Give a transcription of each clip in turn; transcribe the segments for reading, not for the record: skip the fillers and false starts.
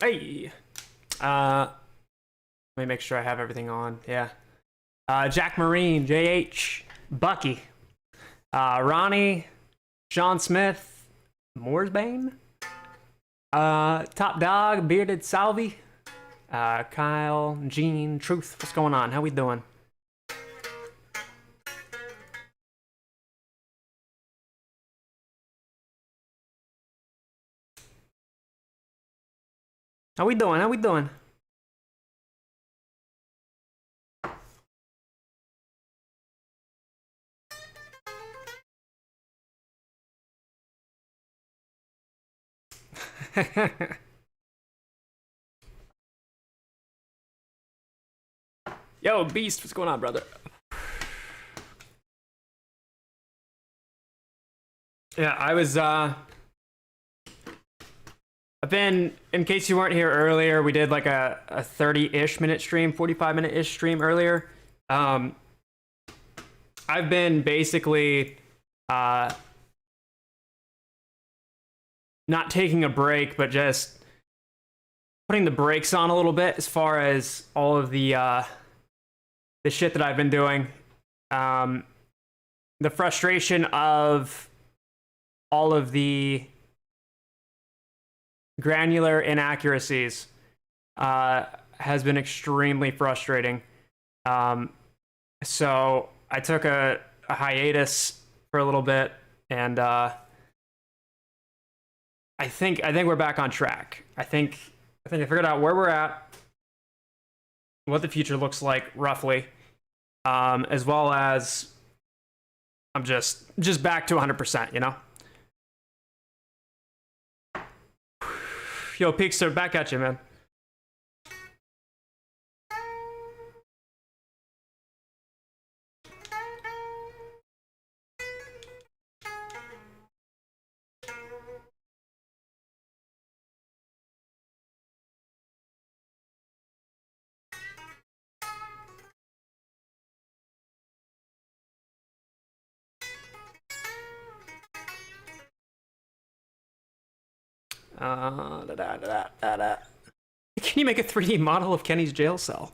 Hey, let me make sure I have everything on. Yeah. Jack Marine, JH, Bucky, Ronnie, Sean Smith, Moorsbane, Top Dog, Bearded Salvi, Kyle, Gene, Truth. What's going on? How we doing? How we doing? How we doing? Yo, Beast, what's going on, brother? Yeah, I've been, in case you weren't here earlier, we did like a 30-ish minute stream, 45-minute-ish stream earlier. I've been basically not taking a break, but just putting the brakes on a little bit as far as all of the shit that I've been doing. The frustration of all of the granular inaccuracies has been extremely frustrating. So I took a hiatus for a little bit, and I think we're back on track. I think I figured out where we're at, what the future looks like roughly, as well as I'm just back to 100%, you know? Yo, Peakster, back at you, man. Can you make a 3D model of Kenny's jail cell?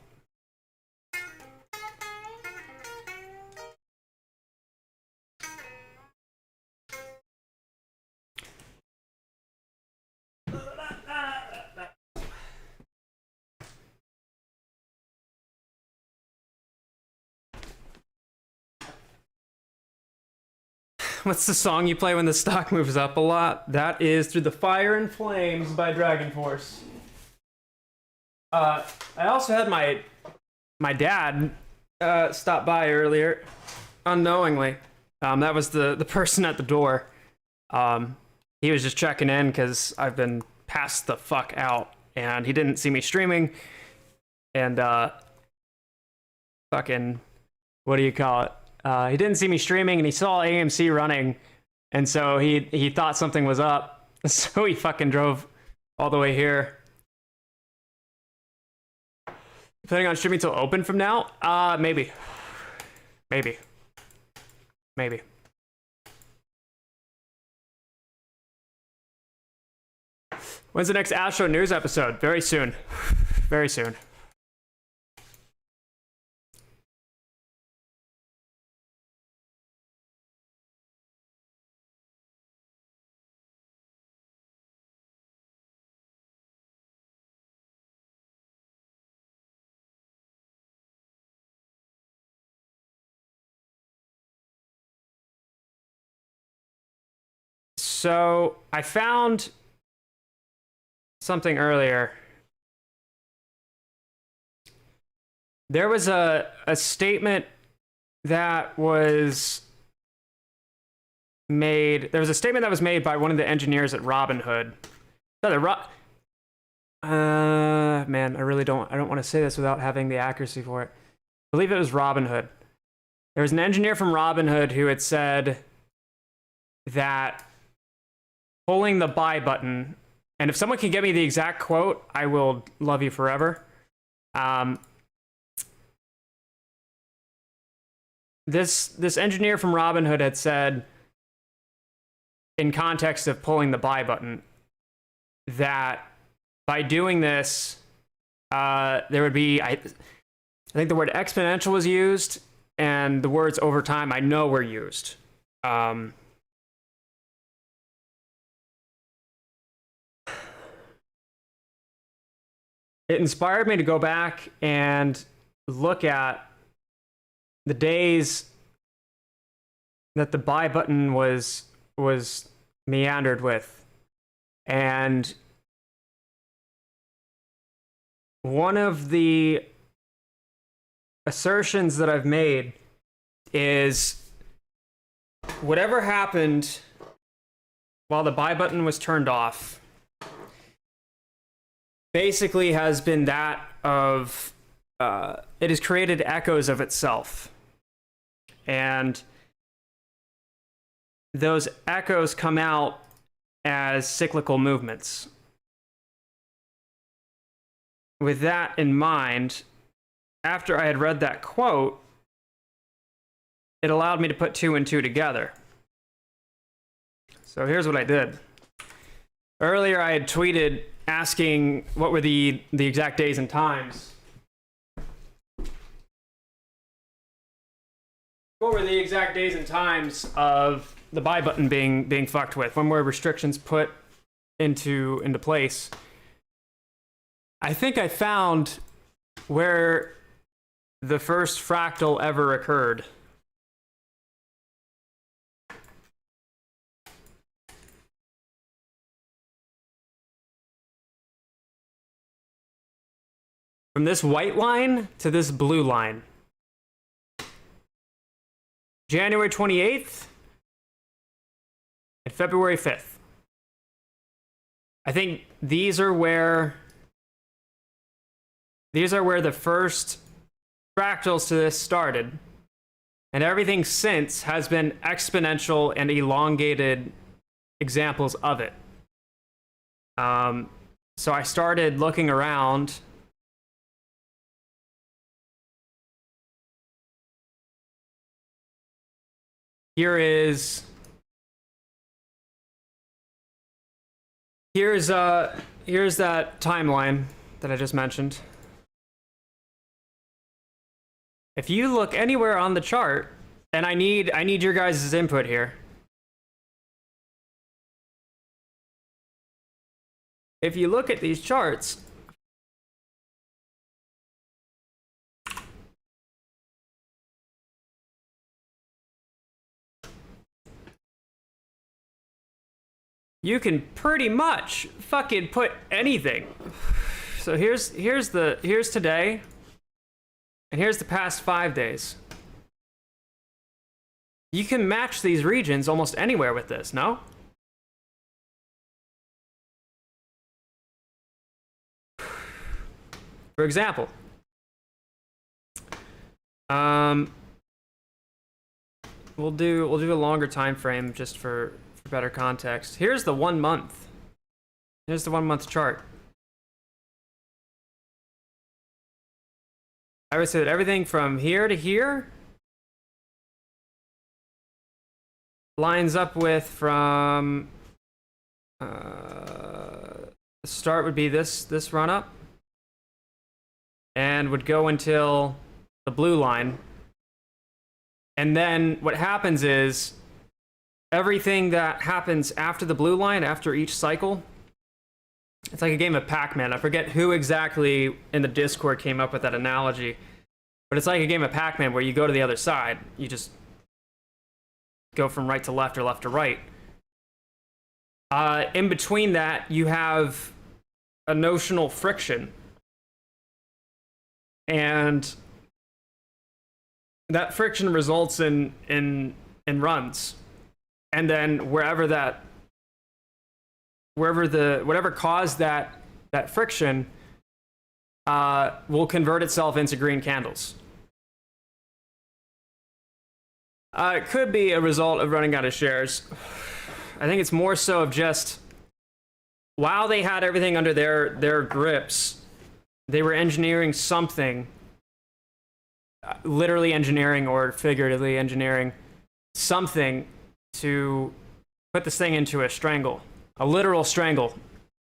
What's the song you play when the stock moves up a lot? That is Through the Fire and Flames by Dragon Force. I also had my dad stop by earlier, unknowingly. That was the person at the door. He was just checking in because I've been passed the fuck out, and he didn't see me streaming. And fucking, what do you call it? He didn't see me streaming, and he saw AMC running, and so he thought something was up. So he fucking drove all the way here. Planning on streaming till open from now? Maybe. When's the next Astro News episode? Very soon. Very soon. So I found something earlier. There was a statement that was made. There was a statement that was made by one of the engineers at Robinhood. Man, I don't want to say this without having the accuracy for it. I believe it was Robinhood. There was an engineer from Robinhood who had said that pulling the buy button, and if someone can get me the exact quote, I will love you forever. This engineer from Robinhood had said, in context of pulling the buy button, that by doing this, there would be, I think the word exponential was used, and the words over time I know were used. It inspired me to go back and look at the days that the buy button was meandered with. And one of the assertions that I've made is whatever happened while the buy button was turned off basically has been that of it has created echoes of itself, and those echoes come out as cyclical movements. With that in mind, after I had read that quote, it allowed me to put 2 and 2 together. So here's what I did. Earlier I had tweeted asking what were the exact days and times. What were the exact days and times of the buy button being fucked with? When were restrictions put into place? I think I found where the first fractal ever occurred. From this white line to this blue line. January 28th and February 5th. I think these are where the first fractals to this started. And everything since has been exponential and elongated examples of it. So I started looking around. Here's that timeline that I just mentioned. If you look anywhere on the chart, and I need your guys' input here. If you look at these charts, you can pretty much fucking put anything. So here's today, and here's the past 5 days. You can match these regions almost anywhere with this, no? For example, we'll do a longer time frame just for better context. Here's the 1 month. Here's the 1 month chart. I would say that everything from here to here lines up with from the start would be this run up, and would go until the blue line. And then what happens is everything that happens after the blue line, after each cycle, it's like a game of Pac-Man. I forget who exactly in the Discord came up with that analogy, but it's like a game of Pac-Man where you go to the other side. You just go from right to left or left to right. In between that, you have a notional friction. And that friction results in runs. And then whatever caused that friction will convert itself into green candles. It could be a result of running out of shares. I think it's more so of just, while they had everything under their grips, they were engineering something, literally engineering or figuratively engineering something to put this thing into a strangle, a literal strangle.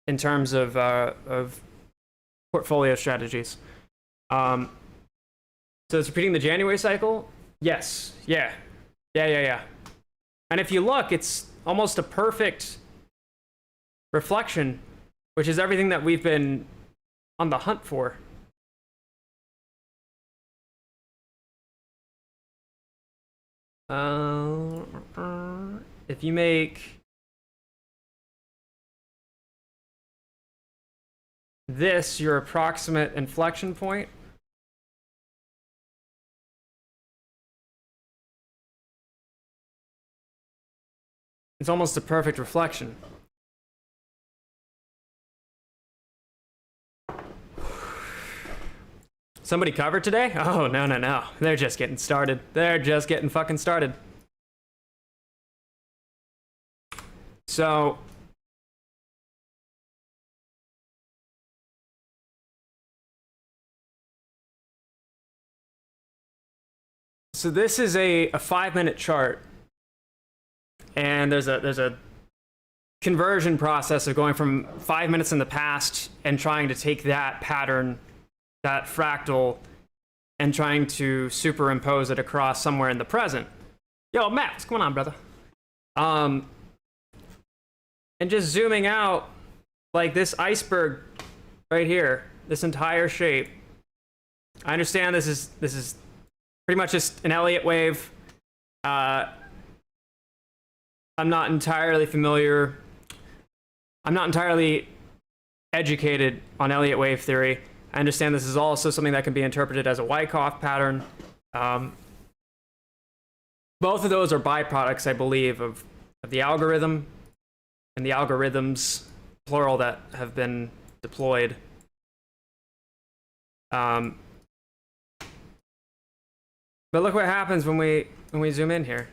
in terms of portfolio strategies. So it's repeating the January cycle. Yes. Yeah. And if you look, it's almost a perfect reflection, which is everything that we've been on the hunt for. If you make this your approximate inflection point, it's almost a perfect reflection. Somebody covered today? Oh, no. They're just getting started. They're just getting fucking started. So this is a 5-minute chart, and there's a conversion process of going from 5 minutes in the past and trying to take that pattern, that fractal, and trying to superimpose it across somewhere in the present. Yo, Matt, what's going on, brother? And just zooming out, like this iceberg right here, this entire shape. I understand this is pretty much just an Elliott wave. I'm not entirely familiar. I'm not entirely educated on Elliott wave theory. I understand this is also something that can be interpreted as a Wyckoff pattern. Both of those are byproducts, I believe, of the algorithm and the algorithms, plural, that have been deployed. But look what happens when we zoom in here.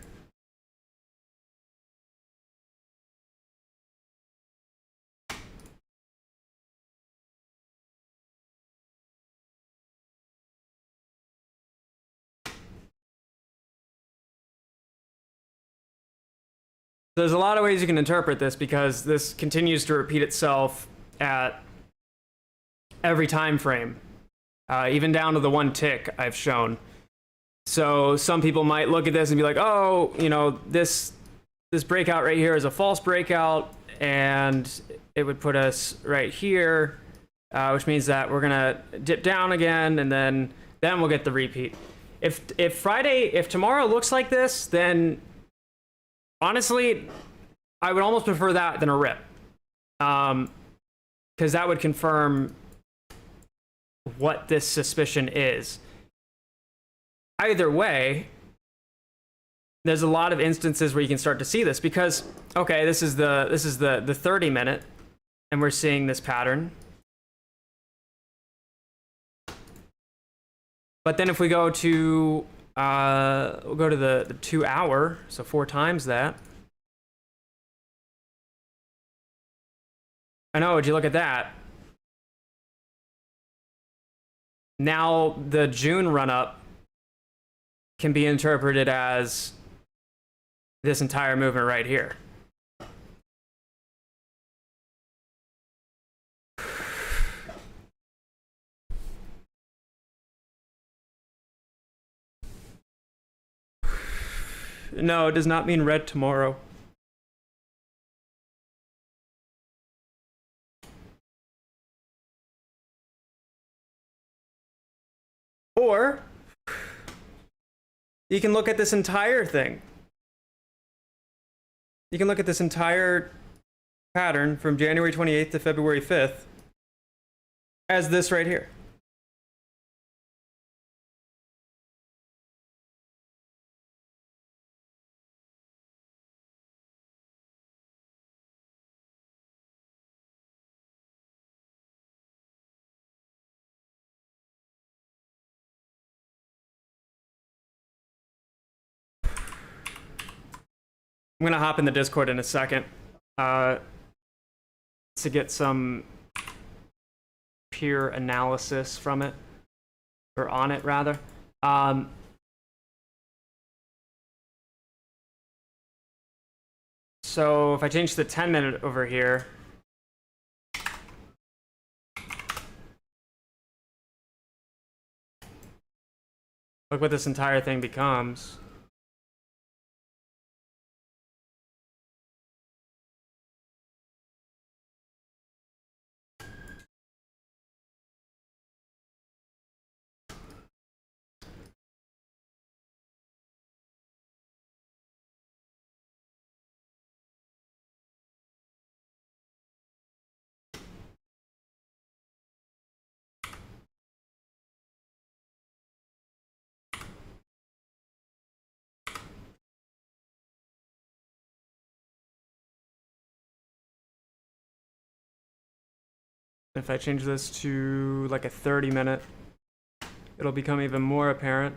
There's a lot of ways you can interpret this, because this continues to repeat itself at every time frame, even down to the 1 tick I've shown. So some people might look at this and be like, oh, you know, this breakout right here is a false breakout, and it would put us right here, which means that we're gonna dip down again, and then we'll get the repeat. If tomorrow looks like this, then honestly, I would almost prefer that than a rip, because that would confirm what this suspicion is. Either way, there's a lot of instances where you can start to see this, because okay, this is the 30-minute, and we're seeing this pattern. But then if we go to we'll go to the 2 hour, so 4 times that. I know, would you look at that? Now the June run-up can be interpreted as this entire movement right here. No, it does not mean red tomorrow. Or you can look at this entire thing. You can look at this entire pattern from January 28th to February 5th as this right here. I'm gonna hop in the Discord in a second to get some peer analysis from it, or on it rather. So if I change the 10-minute over here, Look what this entire thing becomes. If I change this to like a 30-minute, it'll become even more apparent.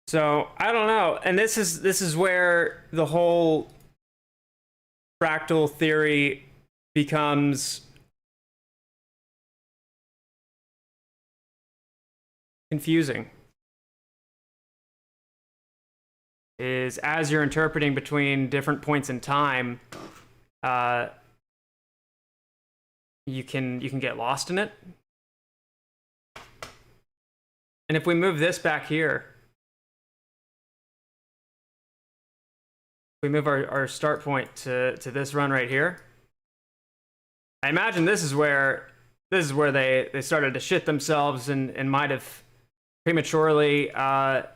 So I don't know, and this is where the whole fractal theory becomes confusing. Is as you're interpreting between different points in time, you can get lost in it. And if we move this back here, we move our start point to this run right here. I imagine this is where they started to shit themselves and might have prematurely,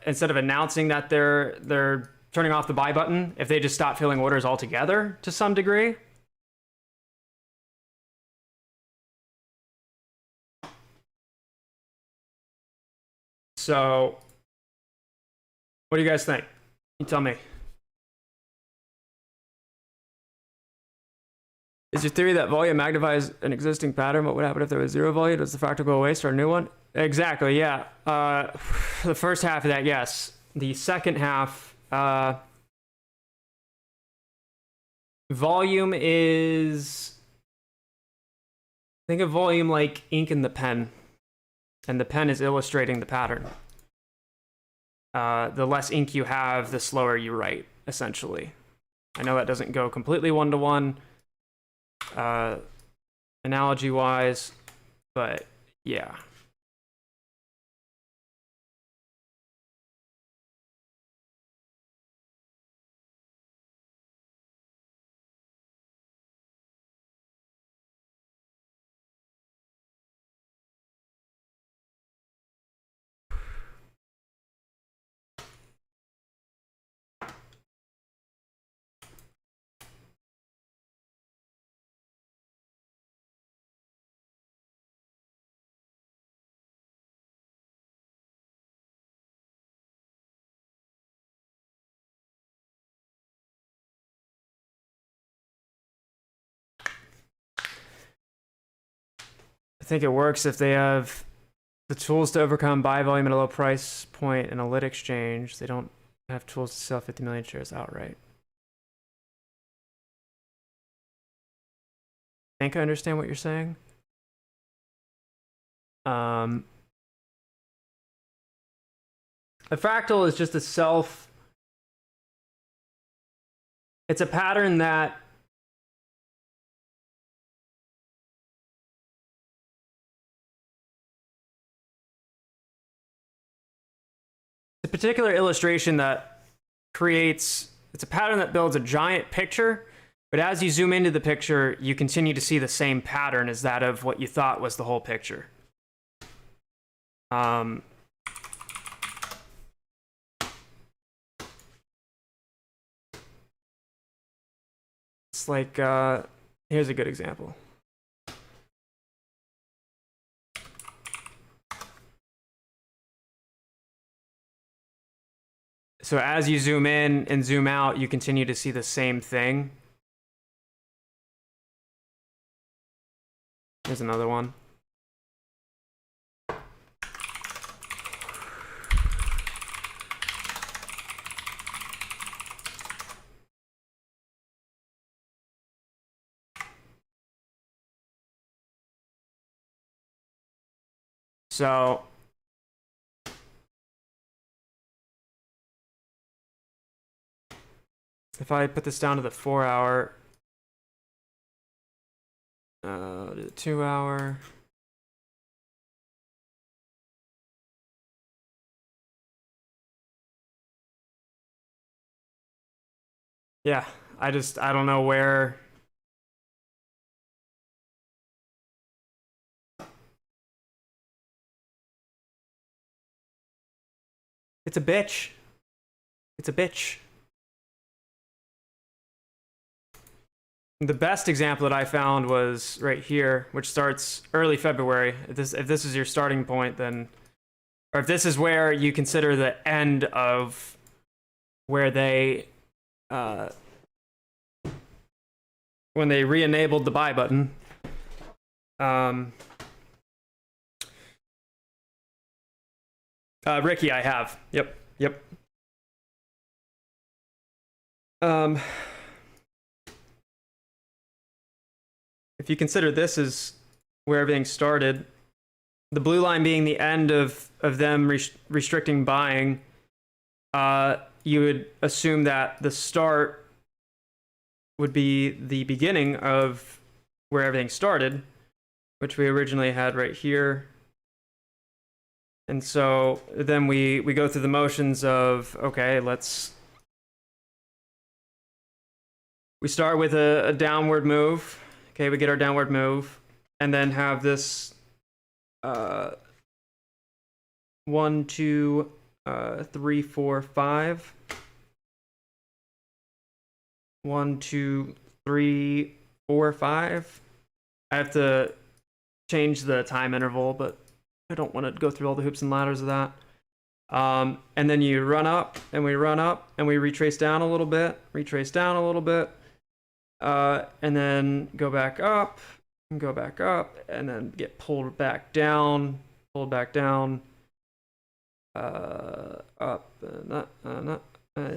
instead of announcing that they're turning off the buy button, if they just stop filling orders altogether to some degree. So, what do you guys think? You tell me. Is your theory that volume magnifies an existing pattern? What would happen if there was zero volume? Does the fractal go away, start a new one? Exactly, yeah. The first half of that, yes. The second half, volume is... Think of volume like ink in the pen. And the pen is illustrating the pattern. The less ink you have, the slower you write, essentially. I know that doesn't go completely one-to-one, analogy-wise, but yeah. I think it works if they have the tools to overcome buy volume at a low price point in a lit exchange. They don't have tools to sell 50 million shares outright. I think I understand what you're saying. A fractal is just a self... It's a pattern that a particular illustration that creates... It's a pattern that builds a giant picture, but as you zoom into the picture, you continue to see the same pattern as that of what you thought was the whole picture. It's like, here's a good example. So as you zoom in and zoom out, you continue to see the same thing. Here's another one. So if I put this down to the 4 hour, the 2 hour. Yeah, I don't know where. It's a bitch. It's a bitch. The best example that I found was right here, which starts early February. If this is your starting point, then, or if this is where you consider the end of where they, when they re-enabled the buy button. Ricky, I have. Yep. If you consider this as where everything started, the blue line being the end of them restricting buying, you would assume that the start would be the beginning of where everything started, which we originally had right here. And so then we go through the motions of, okay, we start with a downward move. Okay, we get our downward move, and then have this 1, 2, 3, 4, 5. 1, 2, 3, 4, 5. I have to change the time interval, but I don't want to go through all the hoops and ladders of that. And then you run up, and we run up, and we retrace down a little bit, and then go back up, and then get pulled back down, up,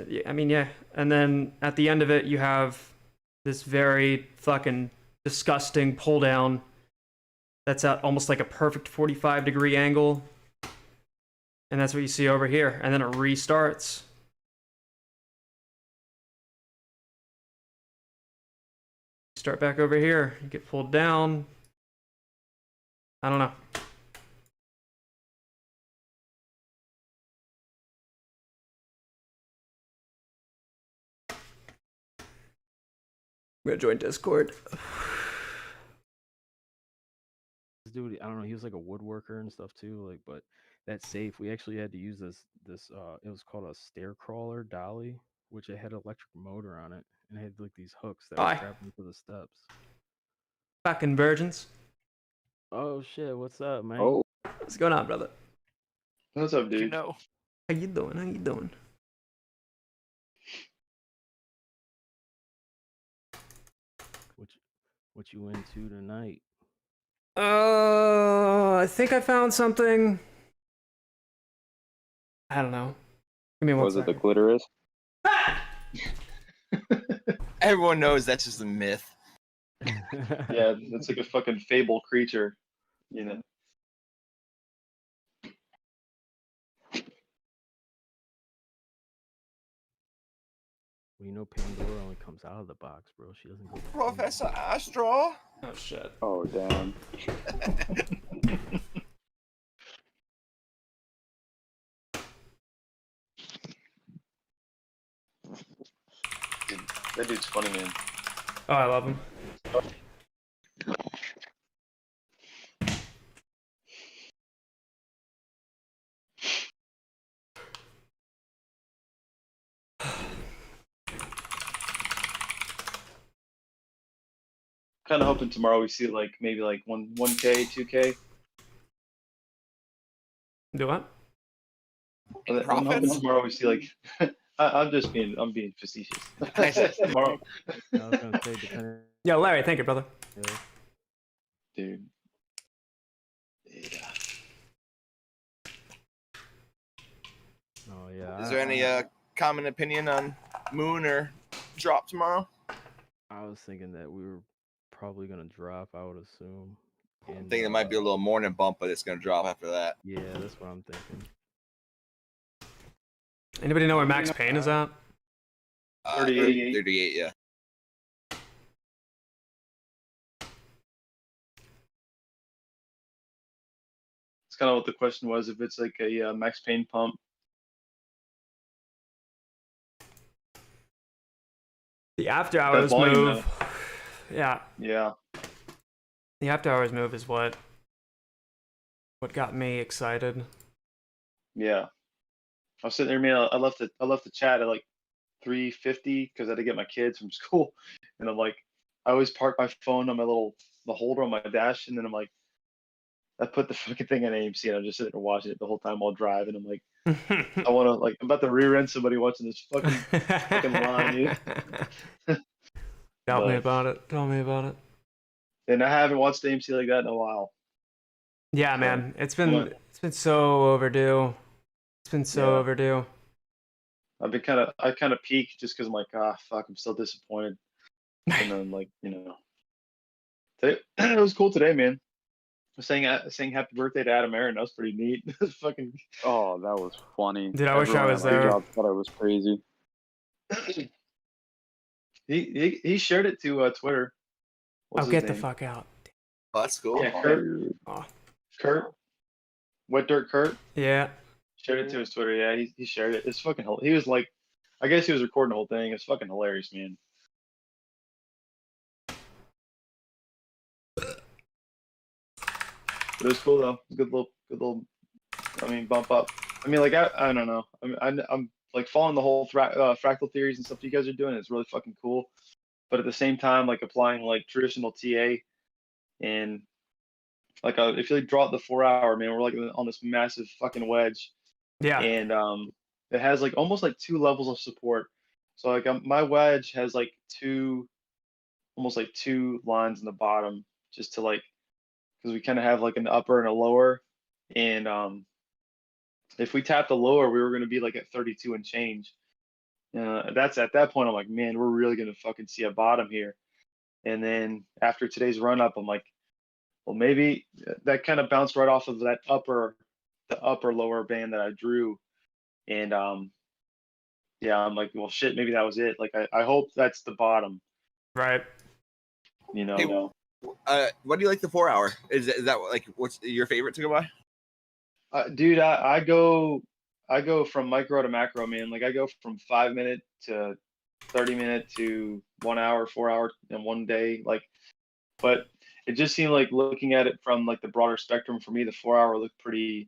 yeah. And then at the end of it, you have this very fucking disgusting pull down that's at almost like a perfect 45-degree angle. And that's what you see over here. And then it restarts. Start back over here. You get pulled down. I don't know. I'm gonna join Discord. This dude, I don't know, he was like a woodworker and stuff too. Like, but that safe, we actually had to use this. It was called a stair crawler dolly, which it had an electric motor on it, and it had like these hooks that were strapped into the steps. Fucking virgins. Oh shit, what's up, man? Oh, What's going on, brother? what's up, dude? You know. How you doing? What you into tonight? I think I found something. I don't know. Give me one Was second. it the clitoris? Everyone knows that's just a myth. Yeah, it's like a fucking fable creature, you know. Well, you know, Pandora only comes out of the box, bro. She doesn't go. Professor Astro. Oh shit. Oh, damn. Dude, that dude's funny, man. Oh, I love him. Kind of hoping tomorrow we see like maybe like 1K, 2K. Do what? I'm hoping tomorrow we see like. I'm being facetious. Tomorrow. I was gonna say, depending. Yo, Larry, thank you, brother. Yeah. Dude. Yeah. Oh yeah. Is there any common opinion on moon or drop tomorrow? I was thinking that we were probably gonna drop. I would assume. I'm thinking it might be a little morning bump, but it's gonna drop after that. Yeah, that's what I'm thinking. Anybody know where Max Payne is at? 38. 38, yeah. It's kind of what the question was. If it's like a max pain pump. The after hours volume, move. Yeah. Yeah. The after hours move is what got me excited. Yeah. I was sitting there, man. I left the chat at like 3:50 because I had to get my kids from school, and I'm like, I always park my phone on the holder on my dash, and then I'm like, I put the fucking thing on AMC, and I'm just sitting there watching it the whole time while driving. I'm like, I want to I'm about to rear end somebody watching this fucking line, dude. Tell me about it. Tell me about it. And I haven't watched AMC like that in a while. Yeah, So, man. It's been so overdue. It's been so overdue. I kind of peaked just because I'm like, fuck, I'm still disappointed. And then like, today, it was cool today, man. Saying happy birthday to Adam Aaron. That was pretty neat. Fucking. Oh, that was funny. Dude, I wish I was there. Thought it was crazy. He shared it to Twitter. Oh, get the fuck out. Oh, that's cool. Yeah, Kurt. Wet Dirt Kurt. Yeah. Shared it to his Twitter. Yeah, he shared it. It's fucking. He was like, I guess he was recording the whole thing. It's fucking hilarious, man. It was cool though. Good little. I mean, bump up. I mean, like I don't know. I'm like following the whole fractal theories and stuff you guys are doing. It's really fucking cool. But at the same time, like applying like traditional TA, and like if you like draw out the 4 hour, man, we're like on this massive fucking wedge. Yeah. And it has like almost like 2 levels of support. So like my wedge has like almost like 2 lines in the bottom, just to like, because we kind of have like an upper and a lower, and if we tap the lower, we were going to be like at 32 and change. That's at that point, I'm like, man, we're really going to fucking see a bottom here. And then after today's run up, I'm like, well, maybe that kind of bounced right off of the upper lower band that I drew. And yeah, I'm like, well, shit, maybe that was it. Like, I hope that's the bottom. Right. Hey, what do you like the 4 hour? Is that like what's your favorite to go by? Dude, I go from micro to macro, man. Like I go from 5 minute to 30 minute to 1 hour, 4 hour in one day. Like, but it just seemed like looking at it from like the broader spectrum for me, the 4 hour looked pretty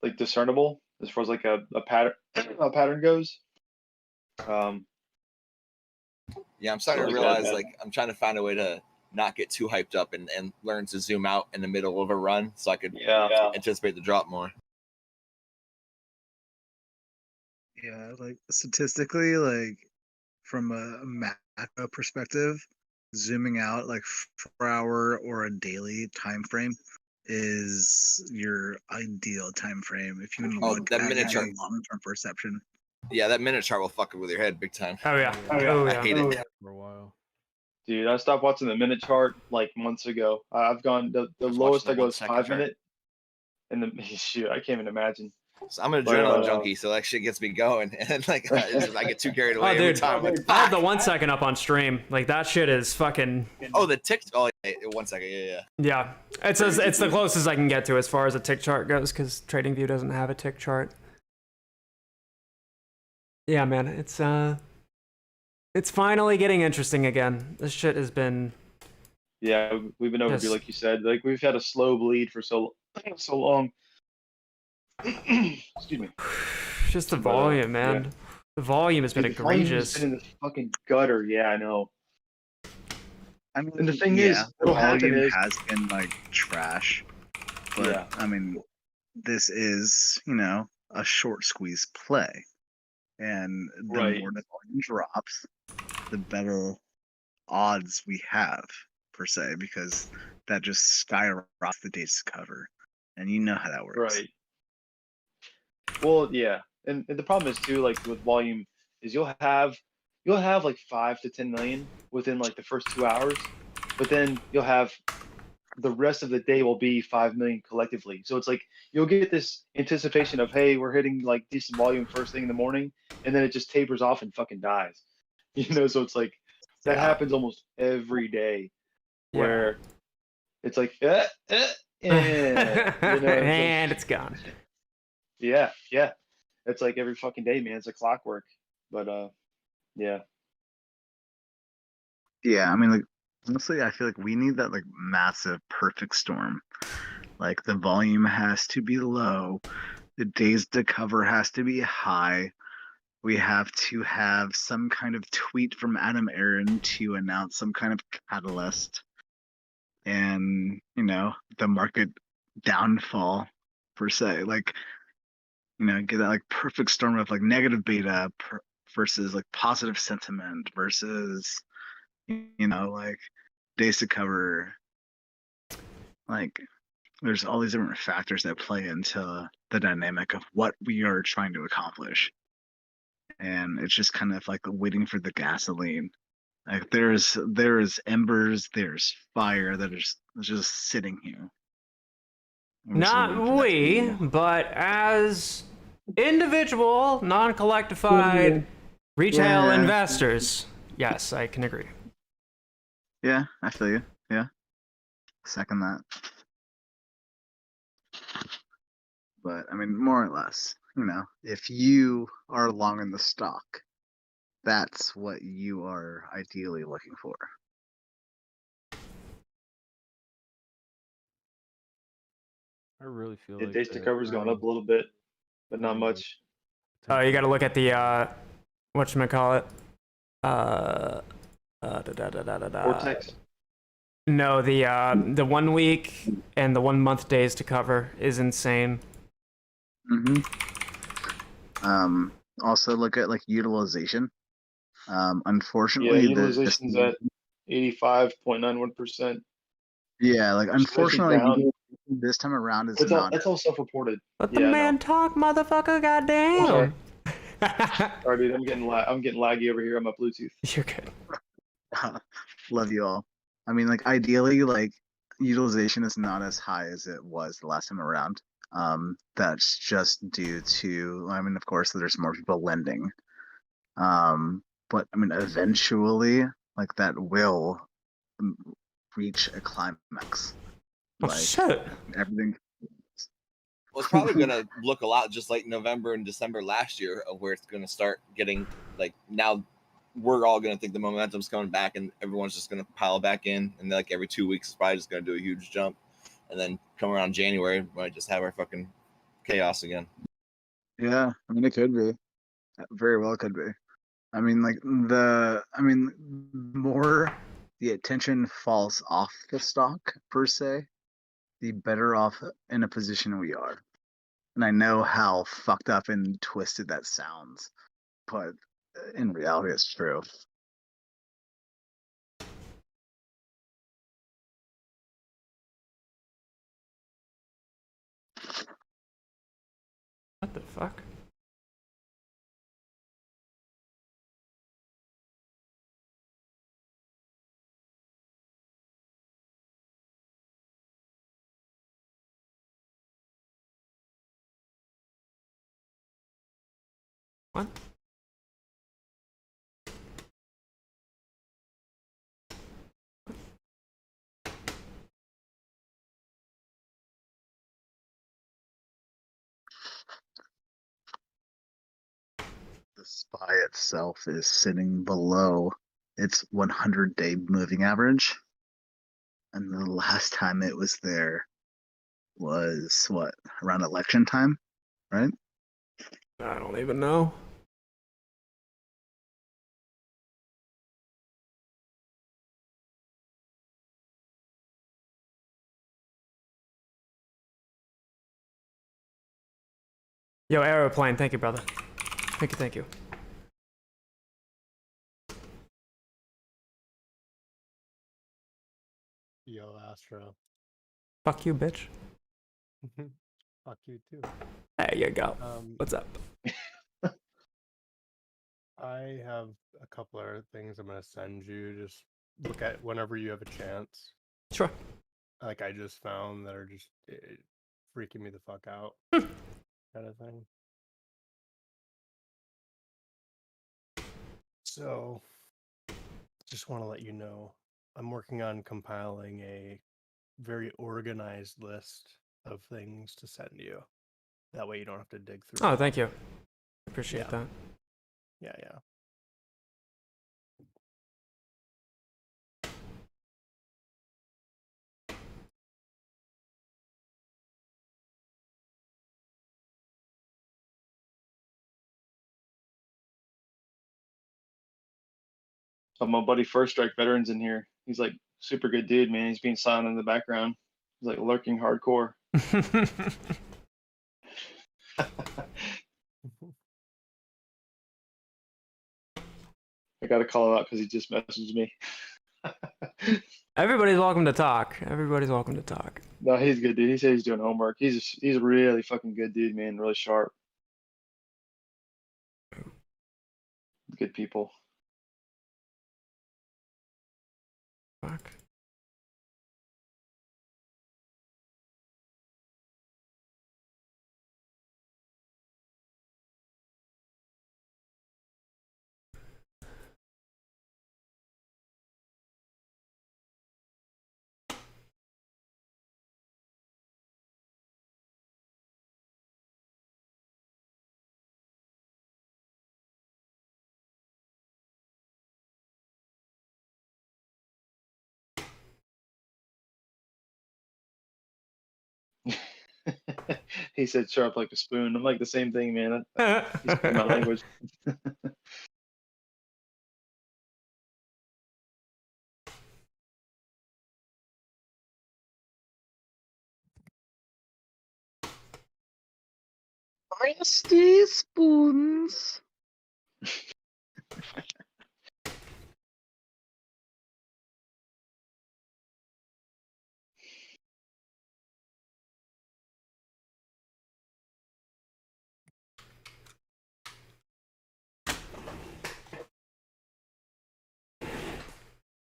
like discernible as far as like a pattern goes. Yeah, I'm starting to realize like I'm trying to find a way to not get too hyped up and learn to zoom out in the middle of a run so I could anticipate the drop more. Yeah, like statistically, like from a macro perspective, zooming out like 4 hour or a daily time frame is your ideal time frame if you look that at minute chart. long-term perception. Yeah, that minute chart will fuck with your head big time. Oh yeah. I hate it. For a while. Dude, I stopped watching the minute chart like months ago. I've gone the lowest I go is 5 minute, and the shoot, I can't even imagine. So I'm an adrenaline junkie, so that shit gets me going, and like I get too carried away every time. Like, I have the 1 second up on stream. Like that shit is fucking. Oh, the tick. Oh, yeah, 1 second. Yeah. Yeah, it's the closest I can get to as far as a tick chart goes, because TradingView doesn't have a tick chart. Yeah, man, it's finally getting interesting again. This shit has been. Yeah, we've been overdue, like you said. Like we've had a slow bleed for so long. Excuse me. Just the volume, man. Yeah. The volume has been egregious. Been in this fucking gutter. Yeah, I know. I mean, and the thing is, the volume has been like trash. But I mean, this is a short squeeze play, and the more the volume drops, the better odds we have per se, because that just skyrockets the days to cover, and you know how that works. Right. Well, yeah, and the problem is too, like with volume, is you'll have like 5 to 10 million within like the first 2 hours, but then you'll have the rest of the day will be 5 million collectively. So it's like you'll get this anticipation of, hey, we're hitting like decent volume first thing in the morning, and then it just tapers off and fucking dies. So it's like that Yeah. happens almost every day, Yeah. where it's like, And it's gone. yeah, it's like every fucking day, man. It's like clockwork. But yeah. Yeah, I mean, like honestly, I feel like we need that like massive perfect storm. Like the volume has to be low, the days to cover has to be high. We have to have some kind of tweet from Adam Aaron to announce some kind of catalyst, and the market downfall per se. Like get that like perfect storm of like negative beta versus like positive sentiment versus like days to cover. Like there's all these different factors that play into the dynamic of what we are trying to accomplish, and it's just kind of like waiting for the gasoline. Like there is embers, there's fire that is just sitting here. I'm just waiting Not for that to we, be- but as individual, non-collectified retail Yeah. investors, yes, I can agree. Yeah, I feel you. Yeah, second that. But I mean, more or less, if you are long in the stock, that's what you are ideally looking for. I really feel Yeah, like days to that, cover's gone up a little bit, but not having, like, much. You got to look at the potential- whatchamacallit? Da. Vortex. No, the 1 week and the 1 month days to cover is insane. Mm-hmm. Also look at like utilization. Yeah, Unfortunately, utilization's at 85.91%. yeah, like Which is actually unfortunately, down. utilization this time around is It's all not. that's all self-reported. Let the Yeah, I man know. talk, motherfucker. Goddamn. sorry. Sorry, dude. I'm getting laggy over here on my Bluetooth. You're good. Love you all. I mean, like ideally, like utilization is not as high as it was the last time around. That's just due to, I mean, of course, there's more people lending. But I mean, eventually, like that will reach a climax. Oh Like shit. everything. Well, it's probably gonna look a lot just like November and December last year, of where it's gonna start getting like now. We're all gonna think the momentum's coming back, and everyone's just gonna pile back in, and like every 2 weeks, it's probably just gonna do a huge jump, and then come around January, we might just have our fucking chaos again. Yeah, I mean, it could be. Very well could be. I mean, like more the attention falls off the stock per se, the better off in a position we are. And I know how fucked up and twisted that sounds, but in reality, it's true. What the fuck? What? The SPY itself is sitting below its 100-day moving average. And the last time it was there was what, around election time, right? I don't even know. Yo, Aeroplane, thank you, brother. Thank you. Yo, Astro. Fuck you, bitch. Fuck you too. There you go. Um, What's up? I have a couple other things I'm gonna send you. Just look at whenever you have a chance. Sure. Like I just found that are just freaking me the fuck out, kind of thing. So just want to let you know I'm working on compiling a very organized list of things to send you. That way you don't have to dig through. Oh, them thank all. you. Appreciate that. Yeah, yeah. So my buddy First Strike Veterans in here. He's like super good dude, man. He's being silent in the background. He's like lurking hardcore. I gotta call him out because he just messaged me. Everybody's welcome to talk. Everybody's welcome to talk. No, he's a good dude. He said he's doing homework. He's a really fucking good dude, man. Really sharp. Good people. Fuck. He said sharp like a spoon. I'm like the same thing, man. He's speaking my language. Nasty spoons.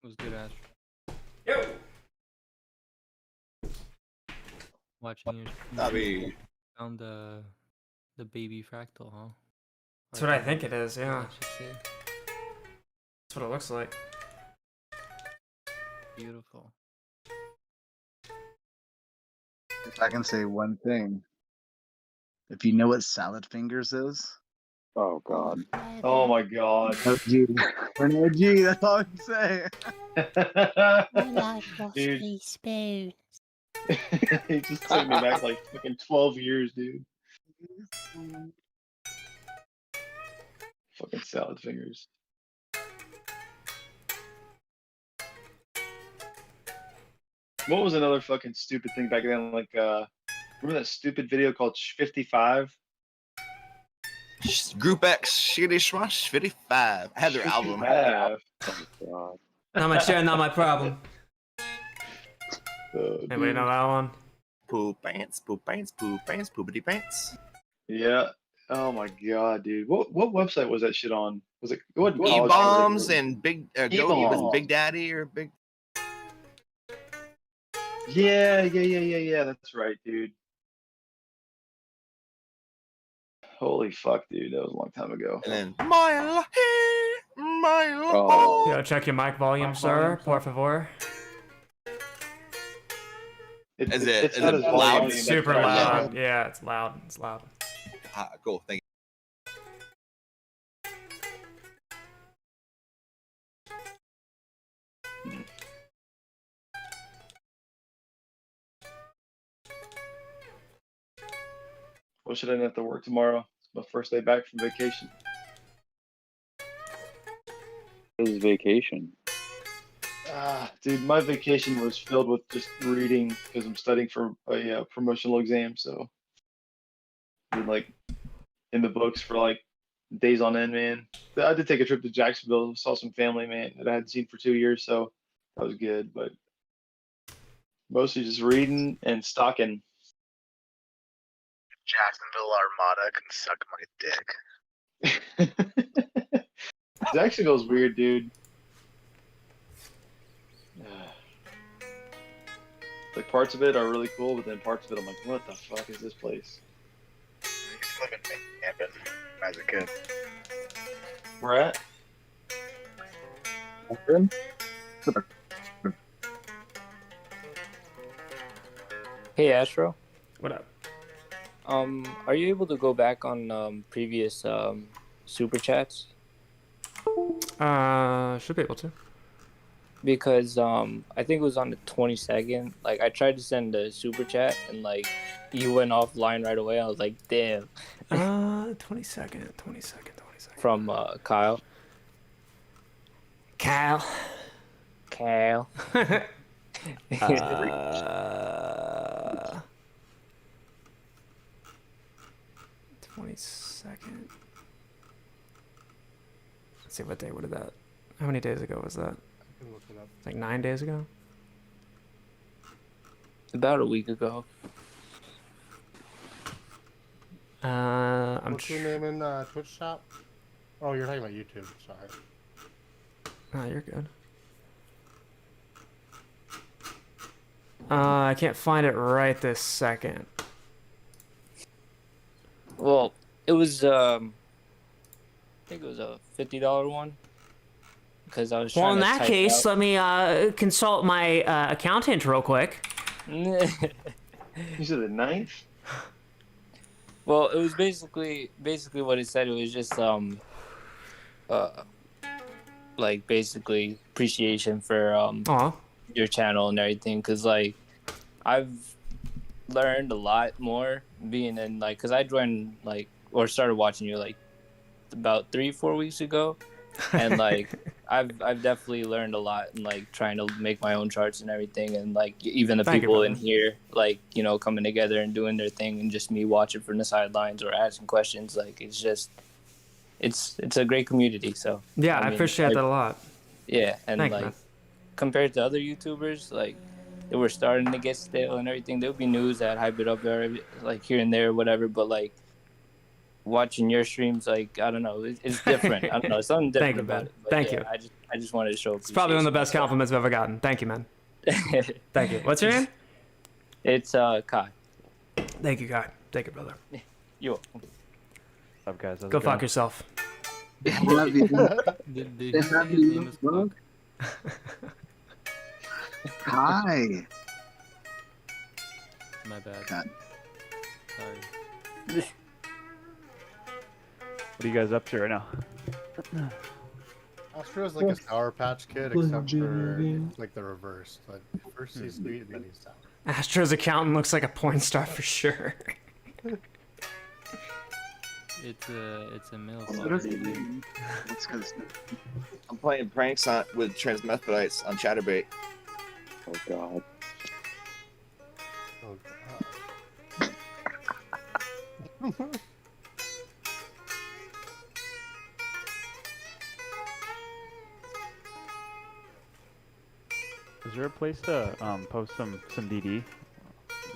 Was good, Ash. Yo. Watching you. Bobby. Found the baby fractal, huh? That's what I think it is, yeah. I should say. That's what it looks like. Beautiful. If I can say one thing, if you know what salad fingers is, Oh God. Oh my god. OG. An OG, that's all I can say. I like Dude. Rossi spoon. He just took me back like fucking 12 years, dude. Fucking salad fingers. What was another fucking stupid thing back then? Like, remember that stupid video called 55? Group X, Shitty Smash 55. I had their album. 55. Oh God. Not my chair, not my problem. Anybody Dude. know that one? Poop pants, poop pants, poop pants, poopity pants. Yeah. Oh my god, dude. What website was that shit on? Was it? What college was it? E-bombs and Big Goaty with E-bombs. Big Daddy or Big. Yeah. That's right, dude. Holy fuck, dude. That was a long time ago. And then Mile here, Mile Oh. Yo, check your mic volume, sir. Por favor. Is it not loud? as volume, It's that's super right. loud. Yeah, it's loud. It's loud. Ah, cool, thank Well, should I have to work tomorrow? It's my first day back from vacation. It was vacation. Dude, my vacation was filled with just reading because I'm studying for a promotional exam. So, been like in the books for like days on end, man. I did take a trip to Jacksonville, saw some family, man, that I hadn't seen for 2 years, so that was good. But mostly just reading and stocking. Jacksonville Armada can suck my dick. Jacksonville's weird, dude. Like parts of it are really cool, but then parts of it I'm like, what the fuck is this place? I used to live in Hampton as a kid. Where at? Hey Astro, What up? are you able to go back on previous super chats? Should be able to. Because I think it was on the 22nd. Like I tried to send a super chat and like you went offline right away. I was like, damn. 22nd. From Kyle. Cal. 22nd. Let's see, what day would that? How many days ago was that? I can look it up. Like 9 days ago? About a week ago. What's your name in Twitch shop? Oh, you're talking about YouTube. Sorry. Oh, you're good. I can't find it right this second. Well, it was I think it was a $50 one. Because I was trying Well, in to that type case, out... let me consult my accountant real quick. You said the 9th? Well, it was basically what it said. It was just like basically appreciation for your channel and everything. Cause like I've learned a lot more being in like, cause I joined like or started watching you like about 3-4 weeks ago, and like I've definitely learned a lot and like trying to make my own charts and everything, and like even the Thank you, people in brother. here like you know coming together and doing their thing, and just me watching from the sidelines or asking questions. Like it's just it's a great community. So Yeah, I mean, appreciate that a lot. Yeah, and Thank you, like man. compared to other YouTubers, like they were starting to get stale and everything. There would be news that hype it up like here and there, or whatever. But like watching your streams, like I don't know, it's different. I don't know, something different Thank you, about man. it. But Thank yeah, you. I just wanted to show. It's probably one of the best appreciation. compliments I've ever gotten. Thank you, man. Thank you. What's your name? It's Kai. Thank you, Kai. Thank you, brother. You're welcome. What's up, guys? How's Go it fuck going? yourself. Did he say his name is Cock? Hi. My bad. God. Sorry. What are you guys up to right now? Astro's like a Sour Patch Kid, except for like the reverse. Like first he's sweet and then he's sour. Astro's accountant looks like a porn star for sure. It's a male What is fodder. it? What's cause I'm playing pranks with transmethodites on Chatterbait. Oh god. Oh god. Is there a place to post some DD?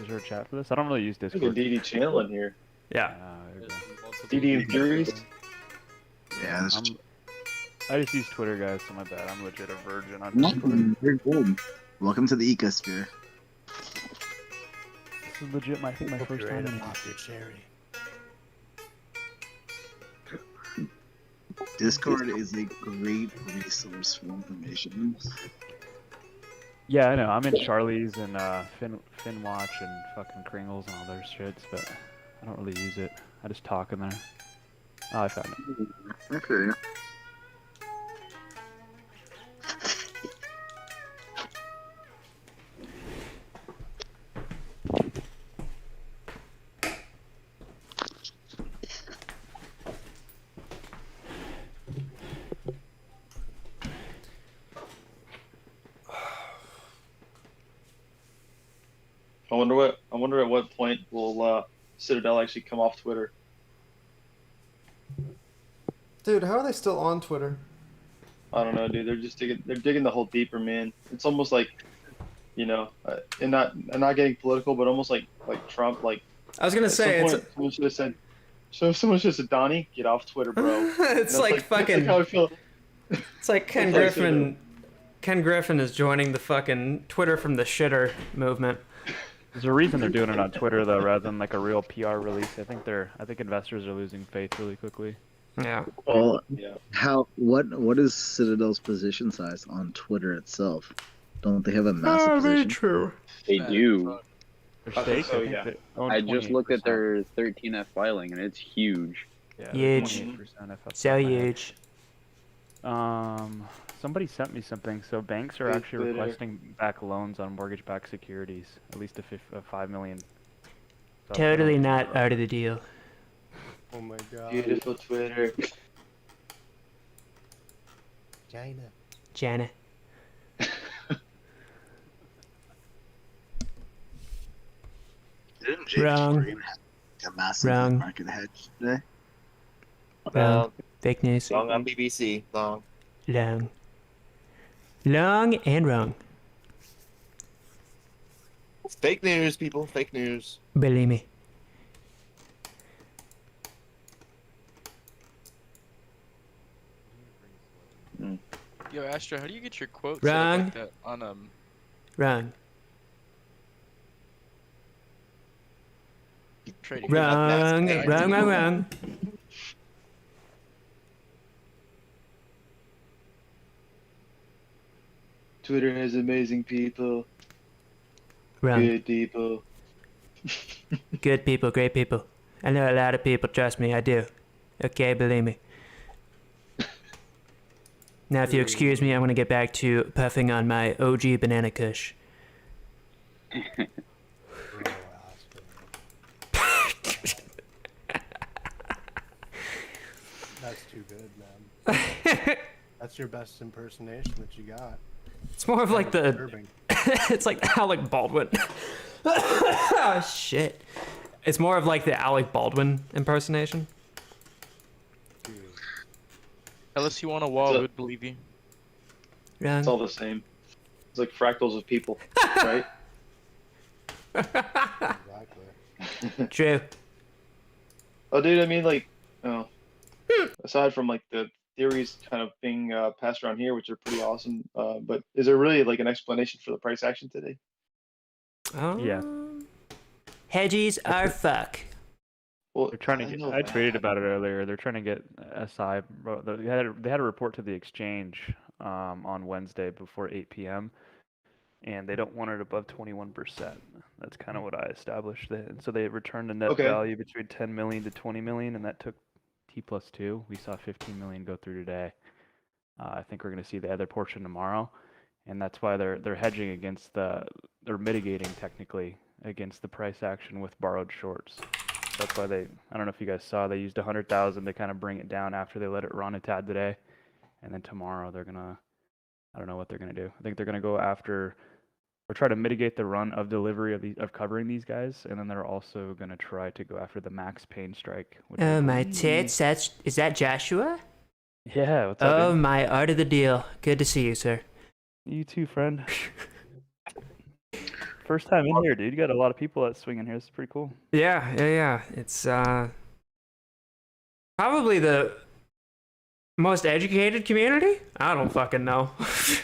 Is there a chat for this? I don't really use There's like a Discord. DD channel in here. Yeah. There we go. DD and Furies. yeah, this I just use Twitter, guys, so my bad. I'm legit a virgin on Discord. Welcome, you're good. Welcome to the ecosphere. This is legit my first time in Pop your cherry. Discord is a great resource for information. Yeah, I know. I'm in Charlie's and Finwatch and fucking Kringles and all their shits, but I don't really use it. I just talk in there. Oh, I found it. Okay. I wonder at what point will Citadel actually come off Twitter. Dude, how are they still on Twitter? I don't know, dude. They're digging the hole deeper, man. It's almost like, you know, and not getting political, but almost like Trump. Like I was gonna at say, some point, someone should have said, someone should have said, Donnie, get off Twitter, bro. It's like fucking. That's like how I feel. It's like Ken It's like Griffin. Ken Griffin is joining the fucking Twitter from the shitter movement. There's a reason they're doing it on Twitter though, rather than like a real PR release. I think investors are losing faith really quickly. Yeah. Well, Yeah. what is Citadel's position size on Twitter itself? Don't they have a massive Very position? true. They do. They're I think stake. so, I think yeah. they own I just looked at 28%. their 13F filing and it's huge. Yeah, Huge. 28%. If that's So top of my head. huge. Somebody sent me something. So banks are Big actually bidder. requesting back loans on mortgage-backed securities, at least a 5 million. So Totally not out of the deal. Oh my god. Beautiful Twitter. China. Jana. Didn't Jake Wrong. Shore even have a massive Wrong. market hedge today? Wrong. Fake news. Long on BBC. Long. Long. Long and wrong. Fake news, people. Fake news. Believe me. Yo, Astro, how do you get your quotes Wrong. like that on Wrong. trading? Wrong. That's- Wrong. Twitter has amazing people. Wrong. Good people. Good people, great people. I know a lot of people, trust me, I do. Okay, believe me. Now, if you excuse me, I'm gonna get back to puffing on my OG banana kush. That's too good, man. That's your best impersonation that you got. It's more of like the. Disturbing. It's like Alec Baldwin. Oh, shit. It's more of like the Alec Baldwin impersonation. Tell us you want a wall, So- we'd believe you. It's all Wrong. the same. It's like fractals of people, right? Exactly. True. Oh, dude, I mean, like, aside from like the theories kind of being passed around here, which are pretty awesome, but is there really like an explanation for the price action today? Yeah. Hedgies are fuck. Well, They're trying to I get. know I that. tweeted about it earlier. They're trying to get SI. They had a report to the exchange on Wednesday before 8 p.m. and they don't want it above 21%. That's kind of what I established. And so they returned a net Okay. value between 10 million to 20 million, and that took T+2. We saw 15 million go through today. I think we're going to see the other portion tomorrow, and that's why they're hedging against they're mitigating technically against the price action with borrowed shorts. That's why I don't know if you guys saw, they used 100,000 to kind of bring it down after they let it run a tad today, and then tomorrow they're gonna, I don't know what they're gonna do. I think they're gonna go after or try to mitigate the run of delivery of covering these guys, and then they're also gonna try to go after the max pain strike. Which I Oh my believe- tits, is that Joshua? Yeah, what's up? Oh dude? my, art of the deal. Good to see you, sir. You too, friend. First time in here, dude. You got a lot of people that swing in here. This is pretty cool. Yeah. It's probably the most educated community? I don't fucking know.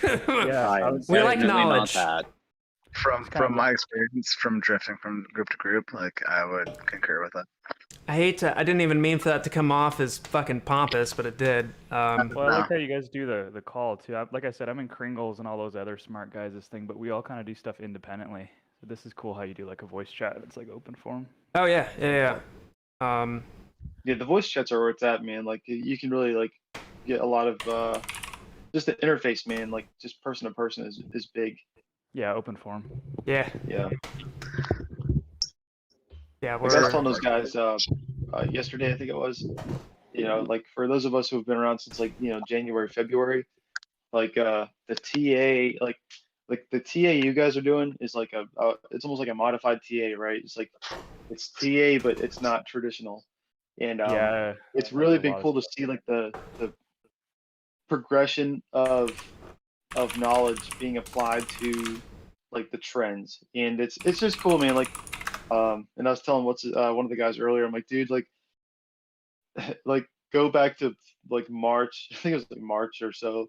Yeah, I I am would We say- like definitely knowledge. not that. From my experience from drifting from group to group, like I would concur with that. I didn't even mean for that to come off as fucking pompous, but it did. Well, I No. like how you guys do the call too. Like I said, I'm in Kringles and all those other smart guys. This thing, but we all kind of do stuff independently. So this is cool how you do like a voice chat. It's like open forum. Oh yeah. Yeah, the voice chats are where it's at, man. Like you can really like get a lot of just the interface, man. Like just person to person is big. Yeah, open forum. Yeah. Yeah. Yeah, Like I was we're telling those guys yesterday, I think it was, like for those of us who've been around since like, January, February, like the TA, like the TA you guys are doing is like it's almost like a modified TA, right? It's TA, but it's not traditional. And Yeah, it's really a been lot of cool to see like the progression of knowledge being applied to like the trends. And it's just cool, man. Like and I was telling one of the guys earlier, I'm like, dude, like like go back to like March, I think it was like March or so,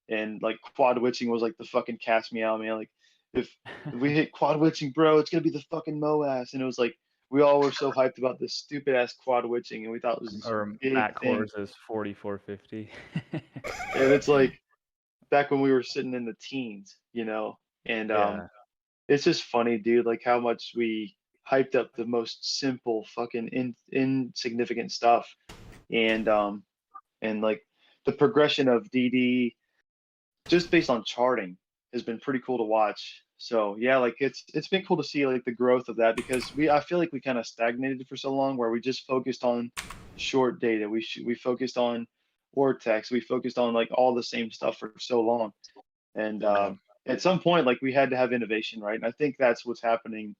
and like quad witching was like the fucking cast me out, man. Like if we hit quad witching, bro, it's gonna be the fucking MOAS. And it was like we all were so hyped about this stupid ass quad witching, and we thought it was this Or big Matt thing. Kors' 4450. And it's like back when we were sitting in the teens, you know, and Yeah. it's just funny, dude, like how much we hyped up the most simple fucking insignificant stuff, and like the progression of DD just based on charting has been pretty cool to watch. So yeah, like it's been cool to see like the growth of that, because I feel like we kind of stagnated for so long, where we just focused on short data. We focused on Vortex. We focused on like all the same stuff for so long, and at some point like we had to have innovation, right? And I think that's what's happening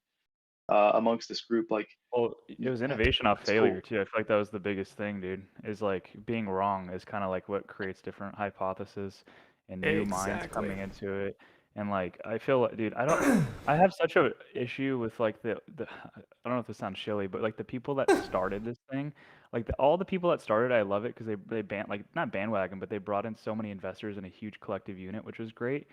amongst this group. Like, Well, it was innovation off failure too. I feel like that was the biggest thing, dude. Is like being wrong is kind of like what creates different hypotheses and new minds coming into it. And like I feel like, dude, I have such a issue with like the I don't know if this sounds shilly, but like the people that started this thing, like all the people that started, I love it because they like not bandwagon, but they brought in so many investors in a huge collective unit, which was great.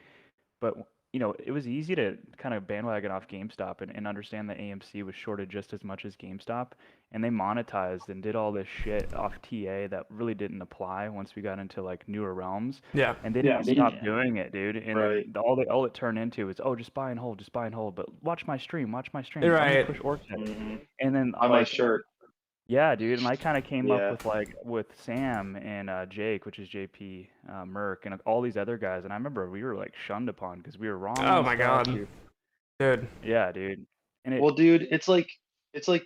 But it was easy to kind of bandwagon off GameStop and understand that AMC was shorted just as much as GameStop, and they monetized and did all this shit off TA that really didn't apply once we got into like newer realms. Yeah. And they didn't stop doing it, dude. And Right. then all it turned into is, oh, just buy and hold, just buy and hold. But watch my stream, let me Right. push Ortex. Mm-hmm. And then On my shirt. yeah, dude, and I kind of came Yeah. up with Sam and Jake, which is JP Merck, and all these other guys. And I remember we were like shunned upon because we were wrong. Oh on my stuff. god, dude. Yeah, dude. And Well, dude, it's like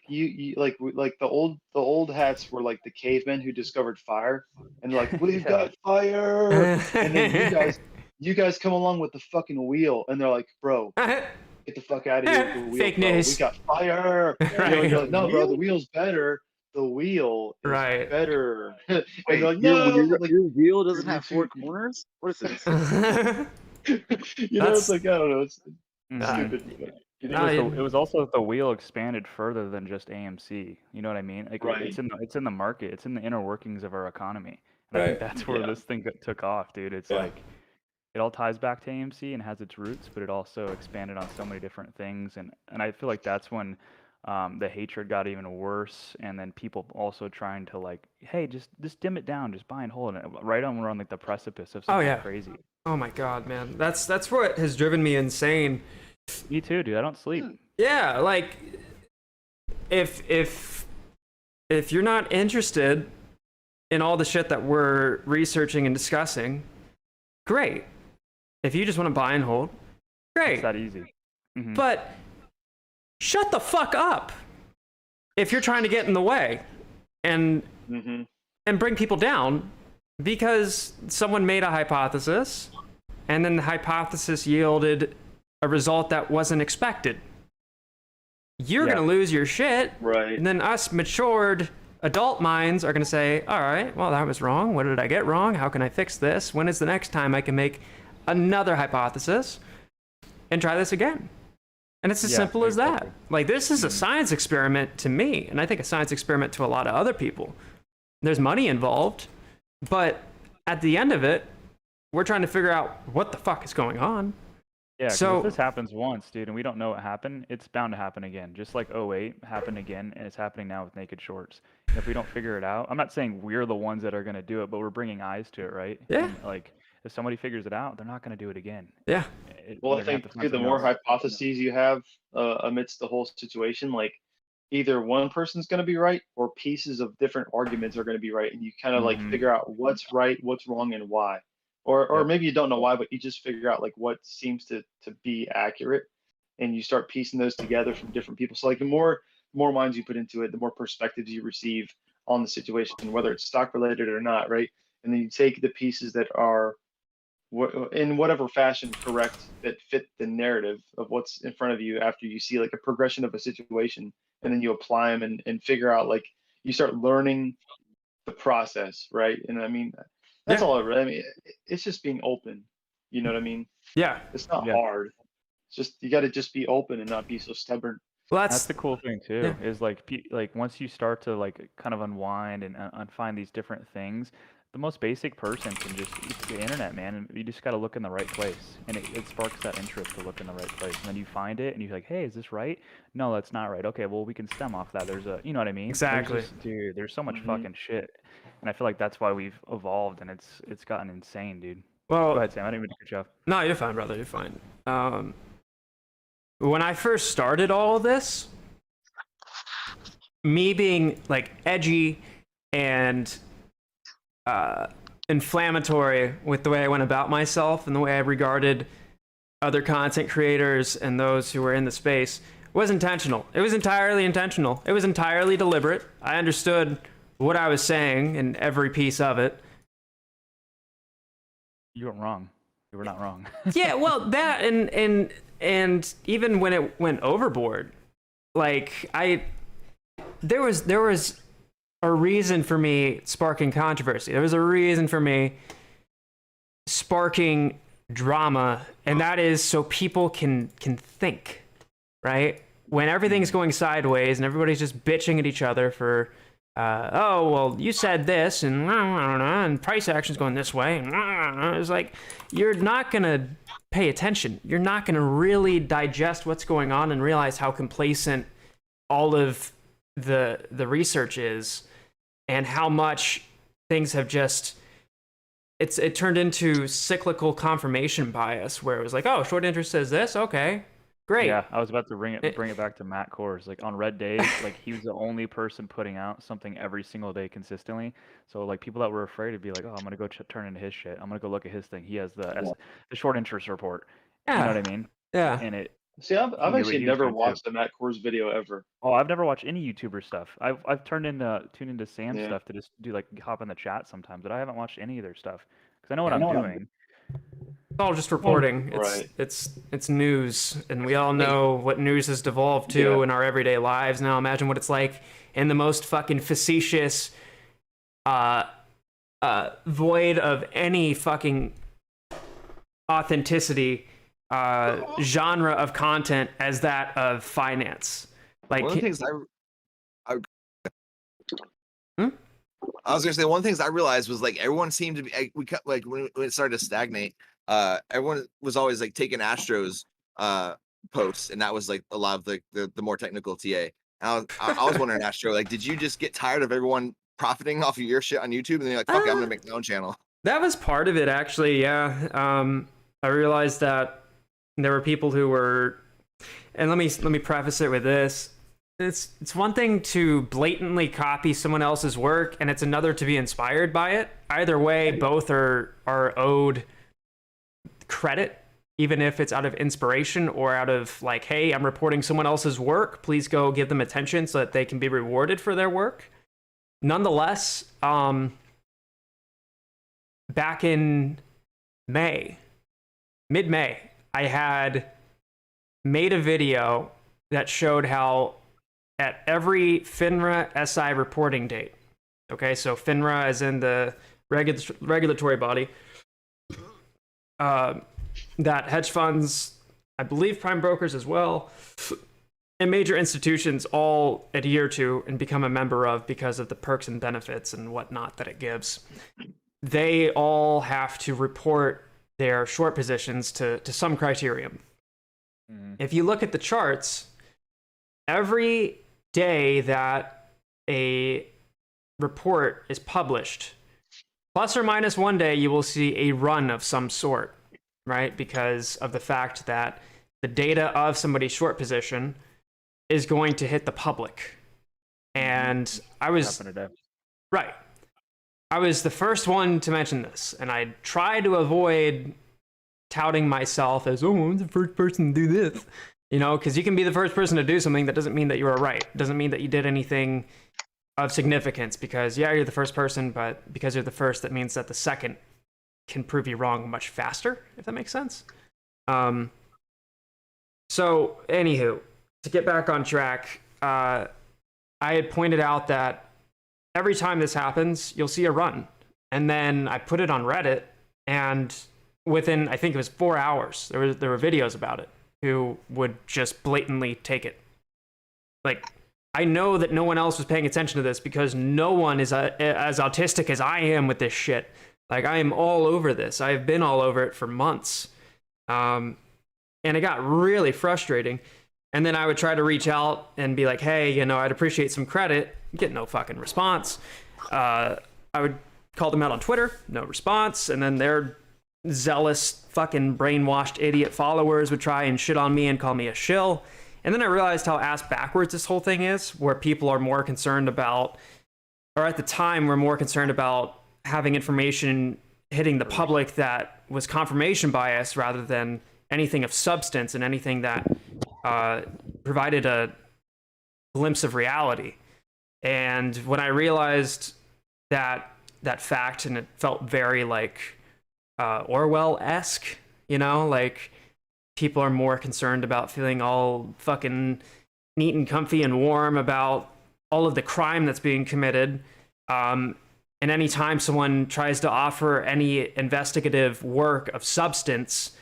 you like the old hats were like the cavemen who discovered fire, and they're like, we've got fire, and then you guys come along with the fucking wheel, and they're like, bro, get the fuck out of here with the wheel. Fake bro. news. We got fire. Right. You're like, no, bro, the wheel's better. The wheel is Right. better. And Wait, they're like, your, no, your, like, your wheel doesn't have four corners? What is this? it's like, I don't know, it's stupid. But, it was also that the wheel expanded further than just AMC. You know what I mean? Like Right. it's in the market. It's in the inner workings of our economy. And I think that's where this thing took off, dude. It's like it all ties back to AMC and has its roots, but it also expanded on so many different things. And I feel like that's when the hatred got even worse, and then people also trying to like, hey, just dim it down, just buy and hold it. Right on, we're on like the precipice of something crazy. Oh my god, man, that's what has driven me insane. Me too, dude. I don't sleep. Yeah, like if you're not interested in all the shit that we're researching and discussing, great. If you just want to buy and hold, great. It's that easy. Mm-hmm. But shut the fuck up if you're trying to get in the way and bring people down because someone made a hypothesis and then the hypothesis yielded a result that wasn't expected. You're going to lose your shit. Right. And then us matured adult minds are going to say, all right, well, that was wrong. What did I get wrong? How can I fix this? When is the next time I can make another hypothesis and try this again? And it's as simple as that. Like, this is a science experiment to me, and I think a science experiment to a lot of other people. There's money involved, but at the end of it, we're trying to figure out what the fuck is going on. Yeah, 'cause so if this happens once, dude, and we don't know what happened, it's bound to happen again. Just like 08 happened again, and it's happening now with naked shorts. And if we don't figure it out, I'm not saying we're the ones that are going to do it, but we're bringing eyes to it, right? Yeah. And, like, if somebody figures it out, they're not going to do it again. Yeah. Well, I think too, the more hypotheses you have amidst the whole situation, like either one person's going to be right or pieces of different arguments are going to be right, and you kind of like figure out what's right, what's wrong, and why. Or maybe you don't know why, but you just figure out like what seems to be accurate, and you start piecing those together from different people. So like the more minds you put into it, the more perspectives you receive on the situation, whether it's stock related or not, right? And then you take the pieces that are in whatever fashion correct, that fit the narrative of what's in front of you after you see like a progression of a situation, and then you apply them and figure out, like, you start learning the process, right? And I mean, that's all I mean, it's just being open, you know what I mean? Yeah. It's not hard. It's just, you got to just be open and not be so stubborn. Well, That's the cool thing too. Is like like once you start to like kind of unwind and find these different things, the most basic person can just it's the internet, man, and you just got to look in the right place, and it sparks that interest to look in the right place, and then you find it, and you're like, hey, is this right? No, that's not right. Okay, well we can stem off that. There's a, you know what I mean? Exactly. Dude, there's so much fucking shit, and I feel like that's why we've evolved, and it's gotten insane, dude. Well, go ahead, Sam. I didn't mean to cut you off. No, you're fine, brother. You're fine. When I first started all of this, me being like edgy and inflammatory with the way I went about myself and the way I regarded other content creators and those who were in the space was intentional. It was entirely intentional. It was entirely deliberate. I understood what I was saying in every piece of it. You weren't wrong. You were not wrong. Yeah, well, that and even when it went overboard, like there was a reason for me sparking controversy. There was a reason for me sparking drama, and that is so people can think, right? When everything's going sideways and everybody's just bitching at each other for oh, well, you said this, and price action's going this way. It's like, you're not going to pay attention. You're not going to really digest what's going on and realize how complacent all of the research is and how much things have just... It turned into cyclical confirmation bias, where it was like, oh, short interest says this? Okay. Great. Yeah, I was about to bring it back to Matt Kors. Like on red days, like he was the only person putting out something every single day consistently. So like people that were afraid to be like, oh, I'm gonna go turn into his shit. I'm gonna go look at his thing. He has the short interest report. Yeah. You know what I mean? Yeah. And it. See, I've actually never watched a Matt Kors video ever. Oh, I've never watched any YouTuber stuff. I've tuned into Sam's stuff to just do like hop in the chat sometimes, but I haven't watched any of their stuff because I know what I'm doing. It's all just reporting. Right. It's news, and we all know what news has devolved to in our everyday lives. Now imagine what it's like in the most fucking facetious, void of any fucking authenticity genre of content as that of finance. Like one of the things I was gonna say, one of the things I realized was like everyone seemed to be like when it started to stagnate. Everyone was always like taking Astro's posts, and that was like a lot of the more technical TA. And I was wondering, Astro, like, did you just get tired of everyone profiting off of your shit on YouTube, and then you're like, fuck it, I'm gonna make my own channel? That was part of it, actually. Yeah. I realized that there were people who were, and let me preface it with this. It's one thing to blatantly copy someone else's work, and it's another to be inspired by it. Either way, both are owed credit, even if it's out of inspiration or out of like, hey, I'm reporting someone else's work, please go give them attention so that they can be rewarded for their work. Nonetheless, back in mid-May, I had made a video that showed how at every FINRA SI reporting date, okay, so FINRA is in the regulatory body that hedge funds, I believe prime brokers as well, and major institutions all adhere to and become a member of because of the perks and benefits and whatnot that it gives. They all have to report their short positions to some criterion. If you look at the charts, every day that a report is published, plus or minus one day, you will see a run of some sort, right? Because of the fact that the data of somebody's short position is going to hit the public. And I was right. I was the first one to mention this, and I tried to avoid touting myself as, oh, I'm the first person to do this. You know, because you can be the first person to do something, that doesn't mean that you were right. It doesn't mean that you did anything of significance, because yeah, you're the first person, but because you're the first, that means that the second can prove you wrong much faster, if that makes sense. So anywho, to get back on track, I had pointed out that every time this happens, you'll see a run. And then I put it on Reddit, and within, I think it was 4 hours, there were videos about it, who would just blatantly take it. like, I know that no one else was paying attention to this because no one is as autistic as I am with this shit. Like, I am all over this. I've been all over it for months. And it got really frustrating. And then I would try to reach out and be like, hey, you know, I'd appreciate some credit. Get no fucking response. I would call them out on Twitter, no response. And then their zealous, fucking brainwashed idiot followers would try and shit on me and call me a shill. And then I realized how ass backwards this whole thing is, where people are more concerned about, or at the time were more concerned about having information hitting the public that was confirmation bias rather than anything of substance and anything that provided a glimpse of reality. And when I realized that fact, and it felt very like Orwell-esque, you know, like people are more concerned about feeling all fucking neat and comfy and warm about all of the crime that's being committed. And anytime someone tries to offer any investigative work of substance,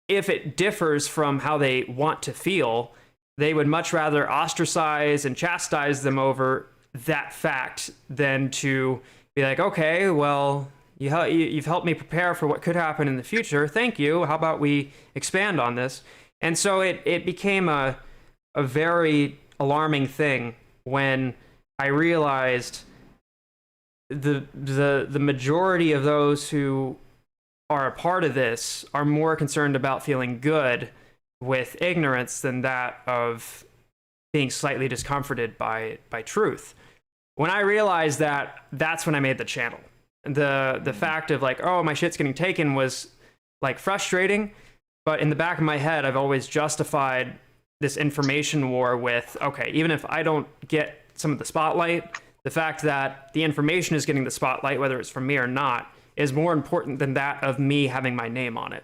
if it differs from how they want to feel, they would much rather ostracize and chastise them over that fact than to be like, okay, well, you've helped me prepare for what could happen in the future. Thank you. How about we expand on this? And so it became a very alarming thing when I realized the majority of those who are a part of this are more concerned about feeling good with ignorance than that of being slightly discomforted by truth. When I realized that, that's when I made the channel. The fact of like, oh, my shit's getting taken was like frustrating, but in the back of my head, I've always justified this information war with, okay, even if I don't get some of the spotlight, the fact that the information is getting the spotlight, whether it's from me or not, is more important than that of me having my name on it.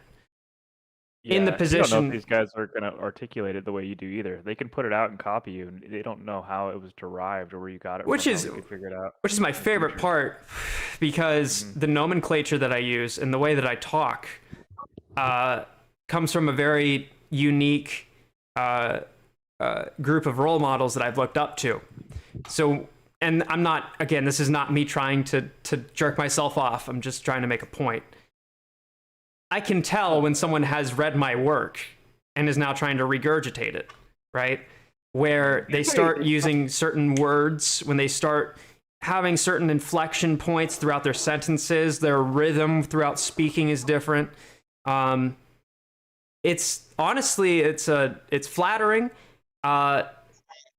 Yeah, in the you don't position, know if these guys are going to articulate it the way you do either. They can put it out and copy you, and they don't know how it was derived or where you got it which from. is How they could figure it out. which is my favorite part, because the nomenclature that I use and the way that I talk comes from a very unique group of role models that I've looked up to. So, and I'm not, again, this is not me trying to jerk myself off. I'm just trying to make a point. I can tell when someone has read my work and is now trying to regurgitate it, right? Where they start using certain words, when they start having certain inflection points throughout their sentences, their rhythm throughout speaking is different. It's honestly, it's flattering.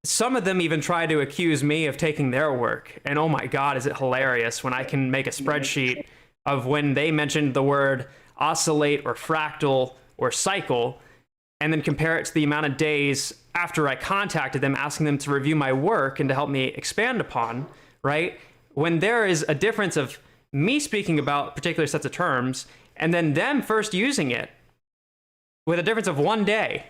Some of them even try to accuse me of taking their work. And oh my God, is it hilarious when I can make a spreadsheet of when they mentioned the word oscillate or fractal or cycle, and then compare it to the amount of days after I contacted them asking them to review my work and to help me expand upon, right? When there is a difference of me speaking about particular sets of terms and then them first using it with a difference of 1 day.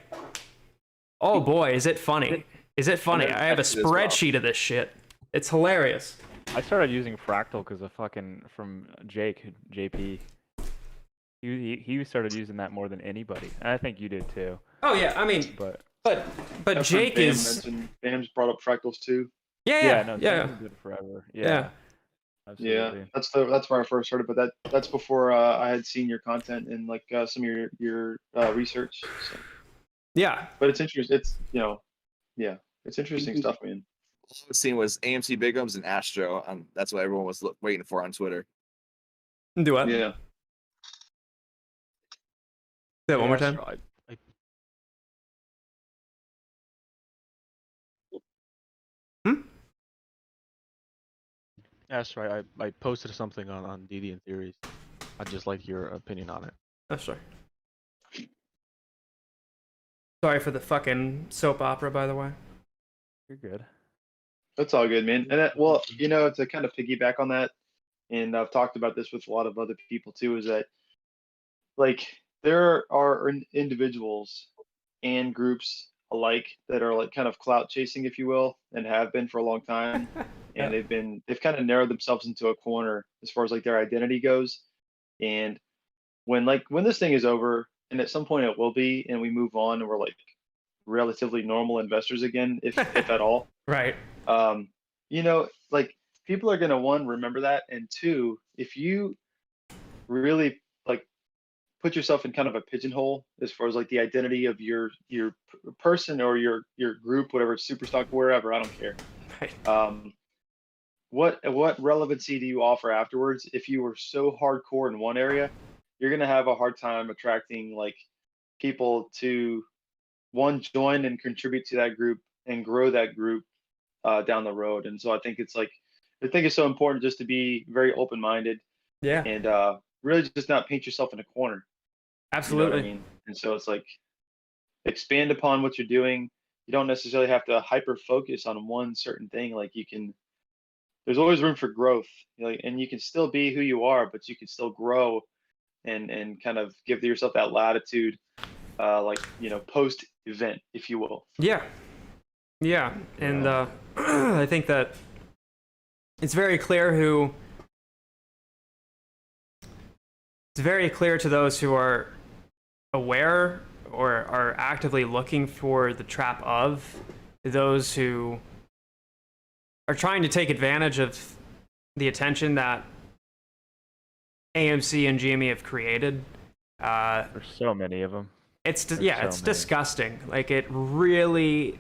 Oh boy, is it funny. Is it funny? I have a spreadsheet of this shit. It's hilarious. I started using fractal because of from JP. He started using that more than anybody, and I think you did too. Oh yeah, I mean, but Jake is. Bam's brought up fractals too. Yeah. No, yeah. Been good forever. Yeah. Absolutely. Yeah, that's where I first started, but that's before I had seen your content and like some of your research. So. Yeah, but it's interesting. It's it's interesting stuff, man. All I was seeing was AMC Bigums and Astro. That's what everyone was waiting for on Twitter. Do what? Yeah. Say that one more time. Astro, I posted something on Deviant Theories. I'd just like your opinion on it. Oh, sorry. Sorry for the fucking soap opera, by the way. You're good. That's all good, man. And to kind of piggyback on that, and I've talked about this with a lot of other people too, is that like there are individuals and groups alike that are like kind of clout chasing, if you will, and have been for a long time. And they've kind of narrowed themselves into a corner as far as like their identity goes. And when this thing is over, and at some point it will be, and we move on and we're like relatively normal investors again, if at all. Right. You know, like people are gonna, one, remember that, and two, if you really like put yourself in kind of a pigeonhole as far as like the identity of your person or your group, whatever, super stock, wherever, I don't care. Right. What relevancy do you offer afterwards? If you were so hardcore in one area, you're gonna have a hard time attracting like people to, one, join and contribute to that group and grow that group down the road. And so I think it's so important just to be very open-minded. Yeah. And really just not paint yourself in a corner. Absolutely. You know what I mean? And so it's like, expand upon what you're doing. You don't necessarily have to hyper focus on one certain thing. Like there's always room for growth, you know, and you can still be who you are, but you can still grow and kind of give yourself that latitude, like, you know, post event, if you will. Yeah. Yeah. And I think that it's very clear to those who are aware or are actively looking for the trap of those who are trying to take advantage of the attention that AMC and GME have created. There's so many of them. It's disgusting. Like, it really.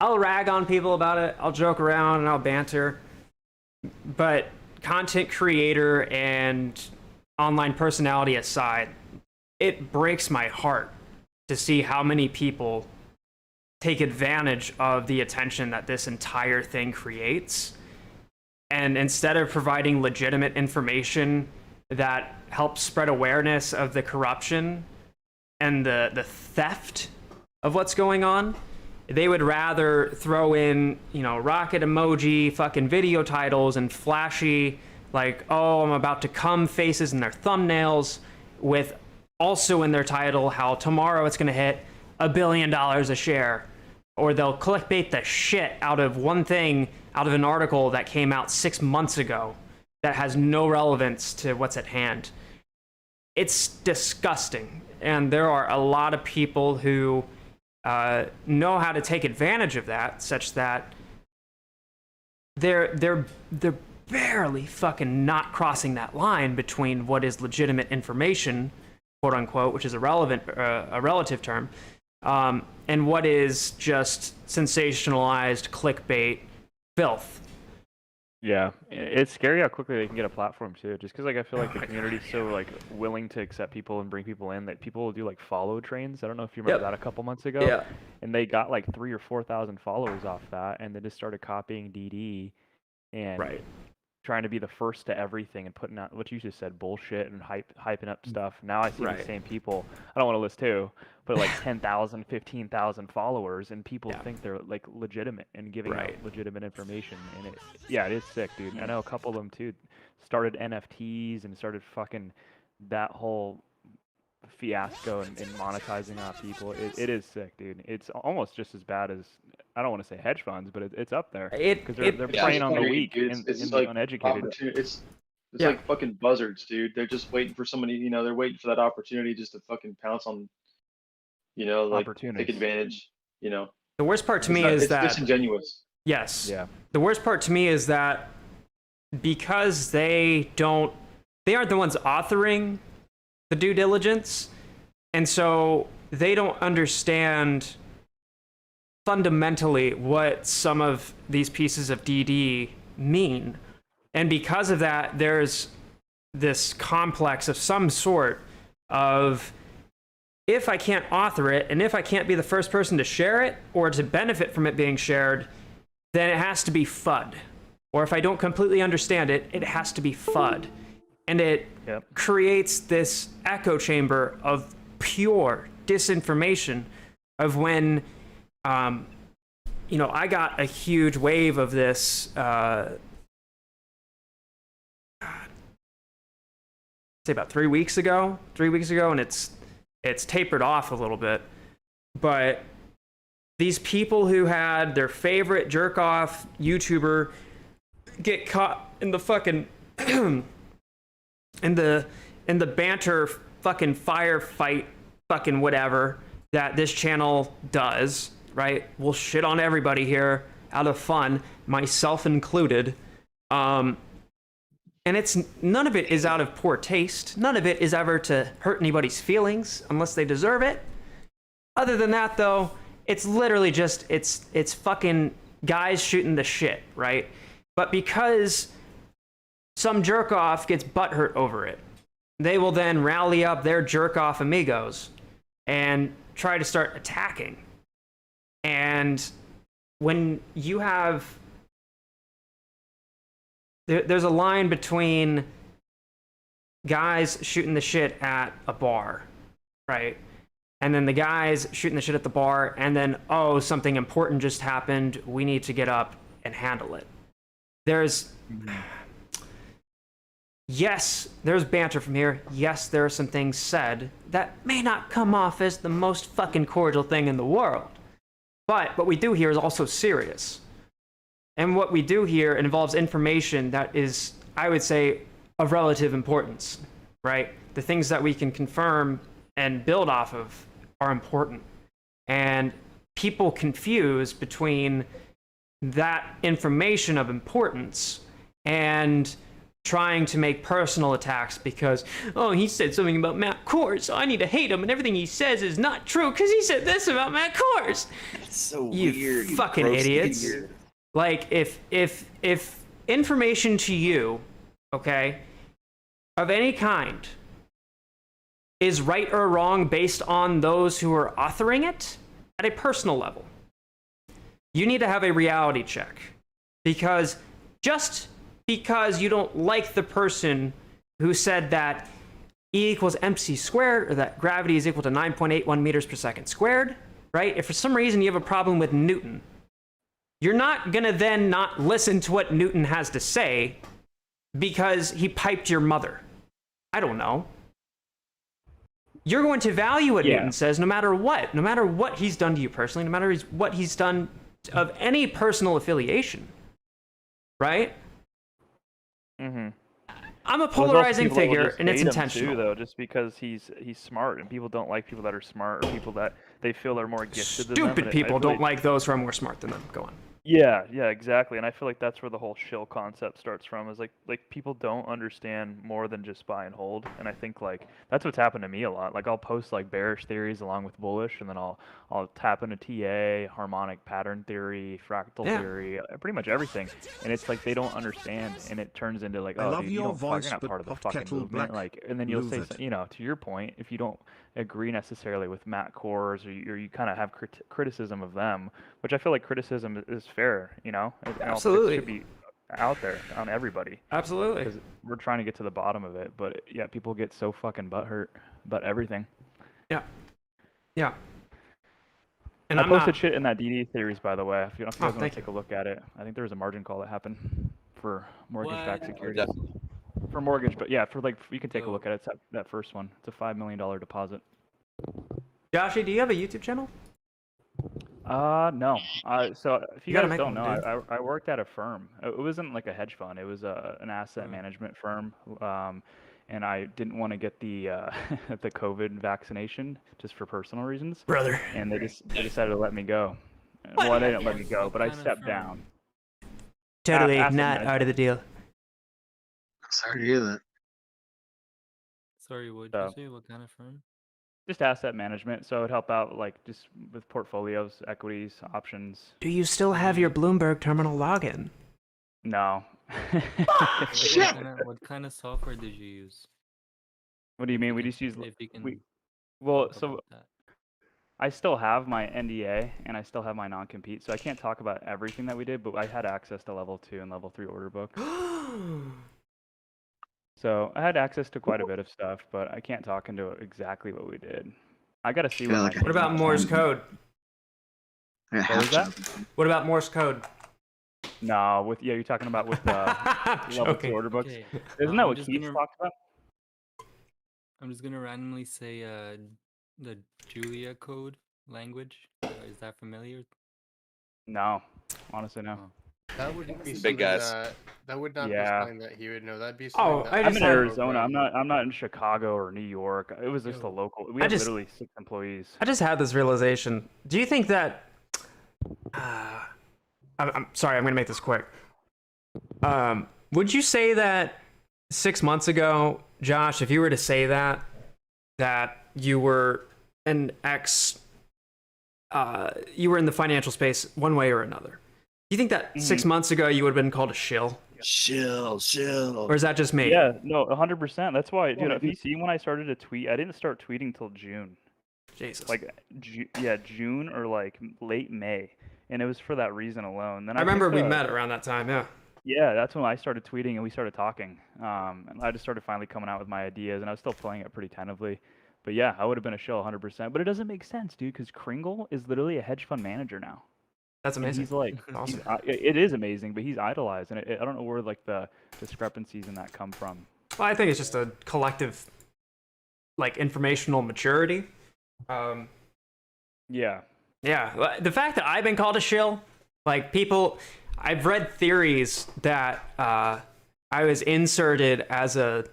I'll rag on people about it. I'll joke around and I'll banter. But content creator and online personality aside, it breaks my heart to see how many people take advantage of the attention that this entire thing creates. And instead of providing legitimate information that helps spread awareness of the corruption and the theft of what's going on, they would rather throw in, you know, rocket emoji, fucking video titles, and flashy, like, oh, I'm about to come faces in their thumbnails, with also in their title how tomorrow it's going to hit $1 billion a share. Or they'll clickbait the shit out of one thing out of an article that came out 6 months ago that has no relevance to what's at hand. It's disgusting. And there are a lot of people who know how to take advantage of that, such that they're barely fucking not crossing that line between what is legitimate information, quote unquote, which is a relative term, and what is just sensationalized clickbait filth. Yeah, it's scary how quickly they can get a platform too. Just because, like, I feel like the community's so like willing to accept people and bring people in that people will do like follow trains. I don't know if you remember that a couple months ago. Yeah. And they got like 3,000 or 4,000 followers off that, and they just started copying DD and trying to be the first to everything and putting out what you just said, bullshit and hyping up stuff. Now I see the same people. I don't want to list who, but like 10,000, 15,000 followers, and people think they're like legitimate and giving out legitimate information. And it is sick, dude. I know a couple of them too started NFTs and started fucking that whole fiasco and monetizing off people. It is sick, dude. It's almost just as bad as, I don't want to say hedge funds, but it's up there because they're preying on the weak and the uneducated. It's like fucking buzzards, dude. They're just waiting for somebody, you know, they're waiting for that opportunity just to fucking pounce on, you know, like take advantage, you know. The worst part to me is that it's disingenuous. Yes. Yeah. The worst part to me is that because they aren't the ones authoring the due diligence, and so they don't understand fundamentally what some of these pieces of DD mean. And because of that, there's this complex of some sort of, if I can't author it, and if I can't be the first person to share it or to benefit from it being shared, then it has to be FUD. Or if I don't completely understand it, it has to be FUD. And it creates this echo chamber of pure disinformation of when, you know, I got a huge wave of this, say about 3 weeks ago, and it's tapered off a little bit. But these people who had their favorite jerk-off YouTuber get caught in the fucking in the banter fucking firefight, fucking whatever that this channel does, right? We'll shit on everybody here out of fun, myself included. And none of it is out of poor taste. None of it is ever to hurt anybody's feelings unless they deserve it. Other than that, though, it's literally just, it's fucking guys shooting the shit, right? But because some jerk off gets butthurt over it, they will then rally up their jerk off amigos and try to start attacking. And when you have, there's a line between guys shooting the shit at a bar, right? And then the guys shooting the shit at the bar, and then, oh, something important just happened, we need to get up and handle it. Yes, there's banter from here. Yes, there are some things said that may not come off as the most fucking cordial thing in the world. But what we do here is also serious. And what we do here involves information that is, I would say, of relative importance, right? The things that we can confirm and build off of are important. And people confuse between that information of importance and trying to make personal attacks because, oh, he said something about Matt Kors, so I need to hate him, and everything he says is not true because he said this about Matt Kors. That's so you weird. Fucking gross idiots. idiot. Like, if information to you, okay, of any kind is right or wrong based on those who are authoring it at a personal level, you need to have a reality check. Because just because you don't like the person who said that E equals mc squared or that gravity is equal to 9.81 meters per second squared, right? If for some reason you have a problem with Newton, you're not gonna then not listen to what Newton has to say because he piped your mother. I don't know. You're going to value what Newton says no matter what he's done to you personally, no matter what he's done of any personal affiliation, right? Mm-hmm. I'm a polarizing figure, and it's hate him intentional. too, though, just because he's smart, and people don't like people that are smart or people that they feel are more gifted than them. Stupid people don't like those who are more smart than them. Go on. Yeah, exactly. And I feel like that's where the whole shill concept starts from, is like people don't understand more than just buy and hold. And I think like that's what's happened to me a lot. Like I'll post like bearish theories along with bullish, and then I'll tap into TA, harmonic pattern theory, fractal theory, pretty much everything. And it's like they don't understand, and it turns into like, oh, dude, you're not part of the fucking movement. Like, and then you'll say, you know, to your point, if you don't agree necessarily with Matt Kors, or you kind of have criticism of them, which I feel like criticism is fair, you know? Absolutely. It should be out there on everybody. Absolutely. Because we're trying to get to the bottom of it, but yeah, people get so fucking butthurt about everything. Yeah. And I posted shit in that DD theories, by the way. If you guys want to take a look at it, I think there was a margin call that happened for mortgage-backed securities. For mortgage, but yeah, for like, you can take a look at it. It's that first one. It's a $5 million deposit. Joshy, do you have a YouTube channel? No. So if you guys don't know, one, I worked at a firm. It wasn't like a hedge fund. It was an asset management firm. And I didn't want to get the the COVID vaccination just for personal reasons. Brother. And they decided to let me go. Well, they didn't let me go, but I stepped down. Totally not out of the deal. Sorry to hear that. Sorry, what did you say? What kind of firm? Just asset management, so it'd help out like just with portfolios, equities, options. Do you still have your Bloomberg terminal login? No. Shit! What kind of software did you use? What do you mean? We just use. If you can I still have my NDA and I still have my non-compete, so I can't talk about everything that we did, but I had access to level 2 and level 3 order book. So I had access to quite a bit of stuff, but I can't talk into exactly what we did. I gotta see what about Morse code? Yeah, what was that? What about Morse code? No, you're talking about with the level 2 order books. Okay. Isn't that what Keith talked about? I'm just gonna randomly say the Julia code language. Is that familiar? No, honestly no. That wouldn't be Big something guys. that would not be Yeah. something that he would know. That'd be something that I'm in Arizona. I'm not in Chicago or New York. It was just a local. We have literally 6 employees. I just had this realization. Do you think that? I'm sorry. I'm gonna make this quick. Would you say that 6 months ago, Josh, if you were to say that you were an you were in the financial space one way or another, do you think that 6 months ago you would have been called a shill? Shill. Or is that just me? Yeah, no, 100%. That's why, dude. If you see when I started to tweet, I didn't start tweeting till June. Jesus. Like, June or like late May, and it was for that reason alone. Then I remember picked we a- met around that time. Yeah. Yeah, that's when I started tweeting and we started talking. And I just started finally coming out with my ideas, and I was still playing it pretty tentatively. But yeah, I would have been a shill 100%. But it doesn't make sense, dude, because Kringle is literally a hedge fund manager now. That's And amazing. he's like, Awesome. it is amazing, but he's idolized, and I don't know where like the discrepancies in that come from. Well, I think it's just a collective, like, informational maturity. Yeah. Yeah. The fact that I've been called a shill, like, I've read theories that I was inserted as a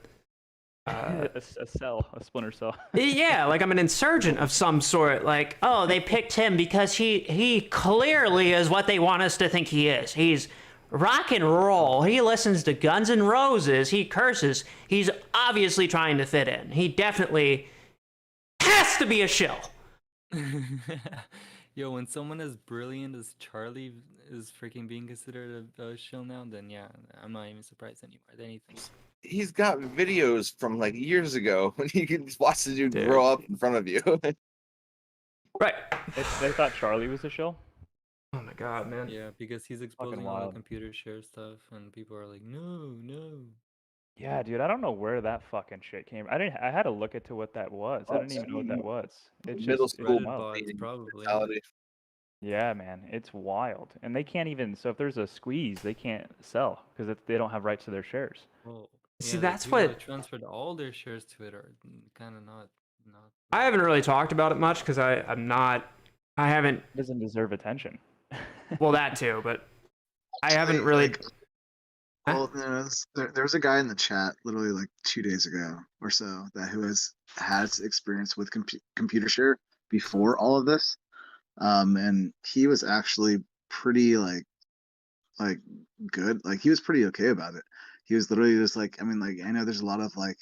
cell, a splinter cell. yeah, like I'm an insurgent of some sort. Like, oh, they picked him because he clearly is what they want us to think he is. He's rock and roll. He listens to Guns N' Roses. He curses. He's obviously trying to fit in. He definitely has to be a shill. Yo, when someone as brilliant as Charlie is freaking being considered a shill now, then yeah, I'm not even surprised anymore at anything. He's got videos from like years ago when you can just watch the dude grow up in front of you. Right. They thought Charlie was a shill? Oh my god, man. Yeah, because he's exposing all the wild. computer share stuff, and people are like, no. Yeah, dude, I don't know where that fucking shit came. I had to look into what that was. I didn't even know what that was. It's Middle just school it's wild. bots, probably. mentality. Yeah, man, it's wild. And they can't even. So if there's a squeeze, they can't sell because they don't have rights to their shares. Well, See, yeah, that's the people what- that transferred all their shares to it are kind of not. I haven't really talked about it much because I haven't. It doesn't deserve attention. Well, that too, but I haven't really. Well, there was a guy in the chat literally like 2 days ago or so who has experience with computer share before all of this, and he was actually pretty like good. Like he was pretty okay about it. He was literally just like, I mean, like I know there's a lot of like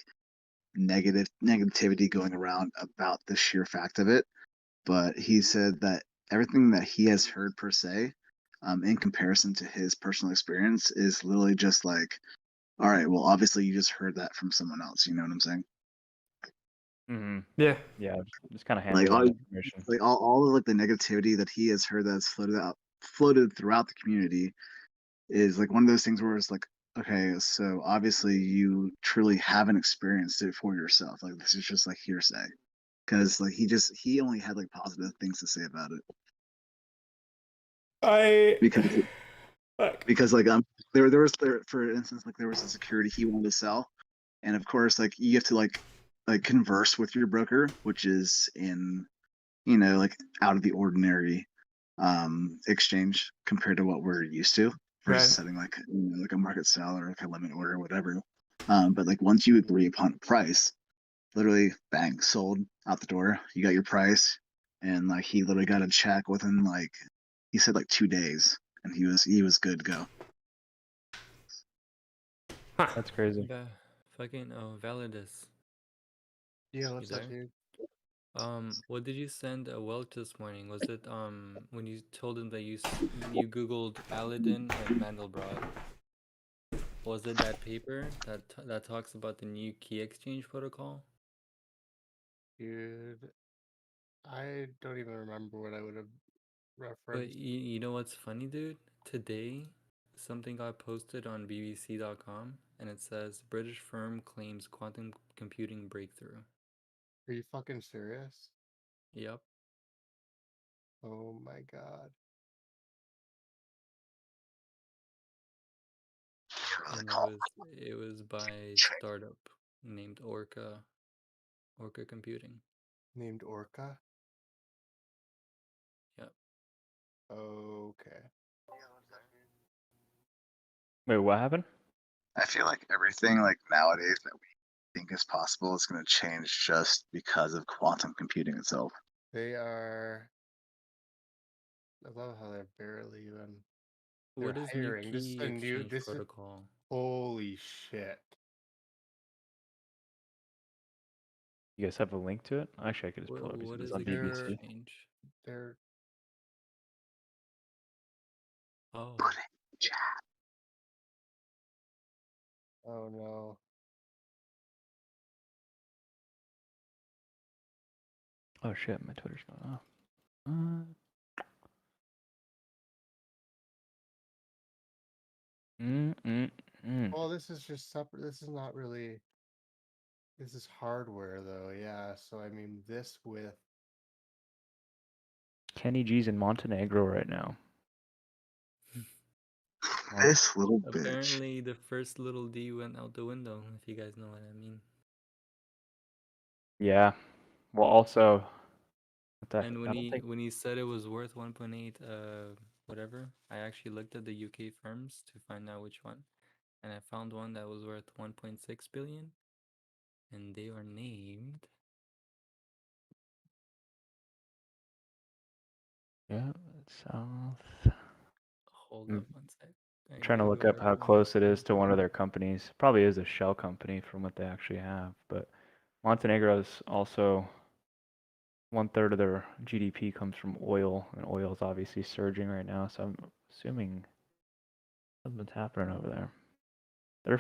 negativity going around about the sheer fact of it, but he said that everything that he has heard per se, in comparison to his personal experience, is literally just like, all right, well, obviously you just heard that from someone else. You know what I'm saying? Mm-hmm. Yeah. Yeah, just kind of Like handle all, that information. like all of like the negativity that he has heard that's floated throughout the community is like one of those things where it's like, okay, so obviously you truly haven't experienced it for yourself. Like this is just like hearsay, because like he only had like positive things to say about it. Because like there was for instance like there was a security he wanted to sell, and of course like you have to like converse with your broker, which is in like out of the ordinary exchange compared to what we're used to versus Right. setting like like a market sell or like a limit order or whatever. But like once you agree upon a price, literally bang, sold out the door. You got your price, and like he literally got a check within like he said like 2 days, and he was good to go. That's crazy. Yeah, fucking Validus. Yeah, You what's up, there? dude? What did you send Welch this morning? Was it when you told him that you googled Aladdin and Mandelbrot? Was it that paper that talks about the new key exchange protocol? Dude, I don't even remember what I would have But referenced. you know what's funny, dude? Today, something got posted on BBC.com, and it says British firm claims quantum computing breakthrough. Are you fucking serious? Yep. Oh my god. And it was by startup named Orca Computing. Named Orca? Yep. Okay. Wait, what happened? I feel like everything like nowadays that we think is possible is going to change just because of quantum computing itself. They are. I love how they're barely even. What They're is new hiring. This is key a new. exchange This is protocol? holy shit. You guys have a link to it? Actually, I could just pull it up. What It's is on a key BBC. exchange? They're. Oh. Oh no. Oh shit, my Twitter's going off. Well, this is just separate. This is not really. This is hardware, though. Yeah. So I mean, this with. Kenny G's in Montenegro right now. This little bitch. Apparently, the first little D went out the window. If you guys know what I mean. Yeah. Well, also. And when he said it was worth 1.8, whatever, I actually looked at the UK firms to find out which one, and I found one that was worth 1.6 billion, and they are named. Yeah, south. Hold up one sec. I'm trying to look up how close it is to one of their companies. Probably is a shell company from what they actually have, but Montenegro is also 1/3 of their GDP comes from oil, and oil is obviously surging right now. So I'm assuming something's happening over there.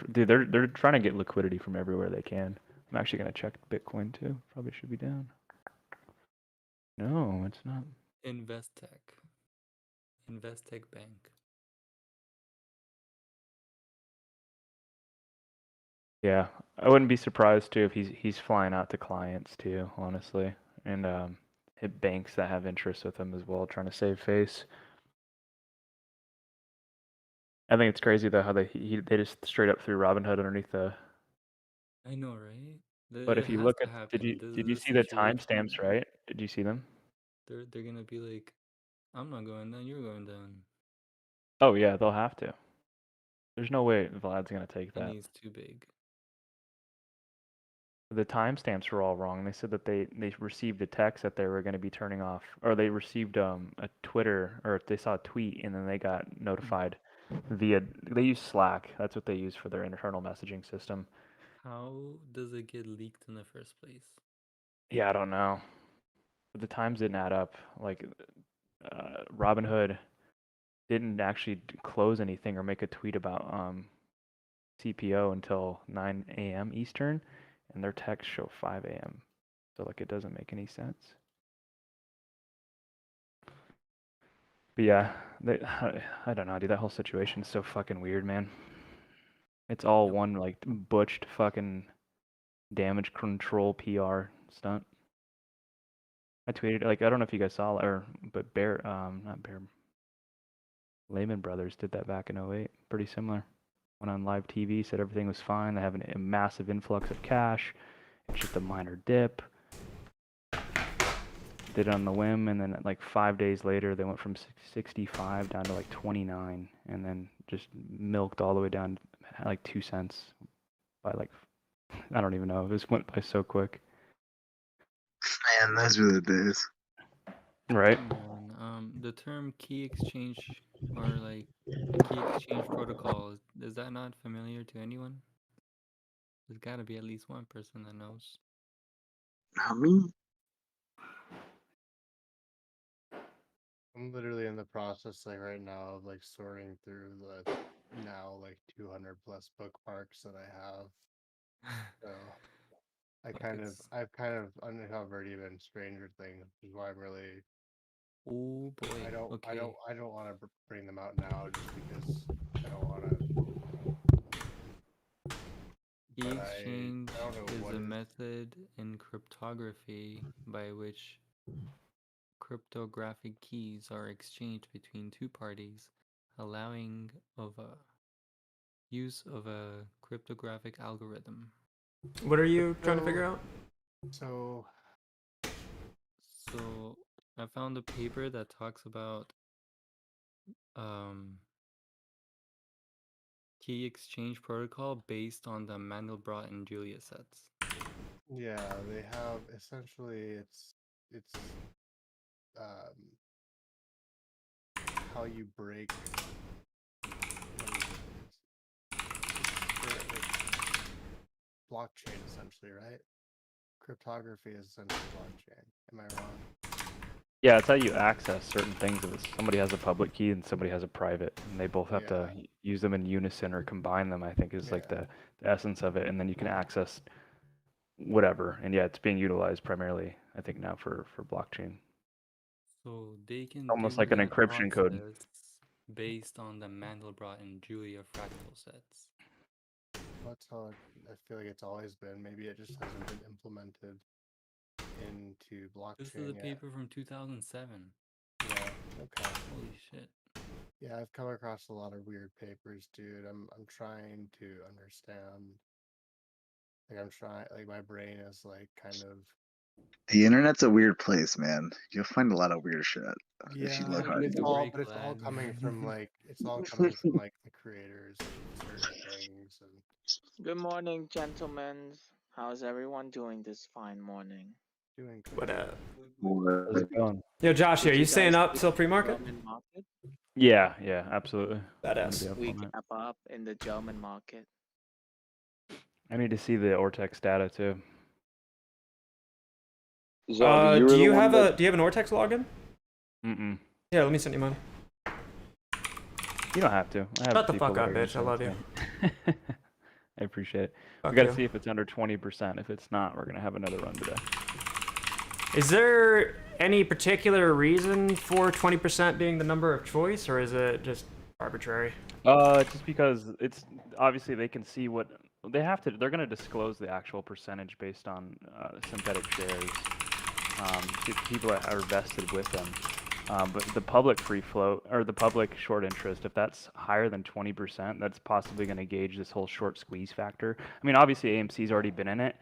They're trying to get liquidity from everywhere they can. I'm actually gonna check Bitcoin too. Probably should be down. No, it's not. Investec Bank. Yeah, I wouldn't be surprised too if he's flying out to clients too, honestly, and hit banks that have interest with him as well, trying to save face. I think it's crazy though how they just straight up threw Robinhood underneath the. I know, right? But It if you has look to at did happen. you This see the situation, timestamps, right? Did you see them? They're gonna be like, I'm not going down. You're going down. Oh yeah, they'll have to. There's no way Vlad's gonna take that. And he's too big. The timestamps were all wrong. They said that they received a text that they were going to be turning off, or they received a Twitter, or they saw a tweet, and then they got notified via. They use Slack. That's what they use for their internal messaging system. How does it get leaked in the first place? Yeah, I don't know. But the times didn't add up. Like, Robinhood didn't actually close anything or make a tweet about CPO until 9 a.m. Eastern, and their texts show 5 a.m. So like it doesn't make any sense. But yeah, I don't know, dude. That whole situation is so fucking weird, man. It's all one like butched fucking damage control PR stunt. I tweeted like I don't know if you guys saw but not Bear Lehman Brothers did that back in 08. Pretty similar. Went on live TV, said everything was fine. They have a massive influx of cash. It's just a minor dip. Did it on the whim, and then like 5 days later, they went from 65 down to like 29, and then just milked all the way down like 2 cents by like I don't even know. It just went by so quick. Man, those were the days. Right. The term key exchange or like key exchange protocol, is that not familiar to anyone? There's got to be at least one person that knows. Not me. I'm literally in the process like right now of like sorting through the now like 200 plus bookmarks that I have. So I've kind of uncovered even stranger things, which is why I'm really. Oh boy. I don't want to bring them out now just because I don't want to. Key But exchange I don't know is what a is. method in cryptography by which cryptographic keys are exchanged between two parties, allowing of a use of a cryptographic algorithm. What are you trying to figure out? So I found a paper that key exchange protocol based on the Mandelbrot and Julia sets. Yeah, they have essentially it's how you break blockchain essentially, right? Cryptography is essentially blockchain. Am I wrong? Yeah, it's how you access certain things. If somebody has a public key and somebody has a private, and they both have to use them in unison or combine them, I think is like the essence of it. And then you can access whatever. And yeah, it's being utilized primarily, I think, now for blockchain. So they can Almost do like an that encryption code. process based on the Mandelbrot and Julia fractal sets. That's how I feel like it's always been. Maybe it just hasn't been implemented into blockchain This is a yet. paper from 2007. Yeah. Okay. Holy shit. Yeah, I've come across a lot of weird papers, dude. I'm trying to understand. Like I'm trying. Like my brain is like kind of. The internet's a weird place, man. You'll find a lot of weird shit if you Yeah, look but hard it's enough. all coming from like it's all coming from like the creators of certain things and Good morning, gentlemen. How's everyone doing this fine morning? doing good. What up? How's it going? Yo, Josh, Did are you staying guys up see till the pre-market? German market? Yeah, absolutely. Badass. I'm gonna be We up all night. gap up in the German market. I need to see the Ortex data too. Do you have an Ortex login? Mm-mm. Yeah, let me send you mine. You don't have to. I have Shut the people fuck that up, are gonna bitch. I send love it you. to me. I appreciate it. Fuck We gotta you. see if it's under 20%. If it's not, we're gonna have another run today. Is there any particular reason for 20% being the number of choice, or is it just arbitrary? Just because it's obviously they can see what they have to. They're gonna disclose the actual percentage based on synthetic shares. People that are vested with them. But the public free float or the public short interest, if that's higher than 20%, that's possibly going to gauge this whole short squeeze factor. I mean, obviously AMC's already been in it,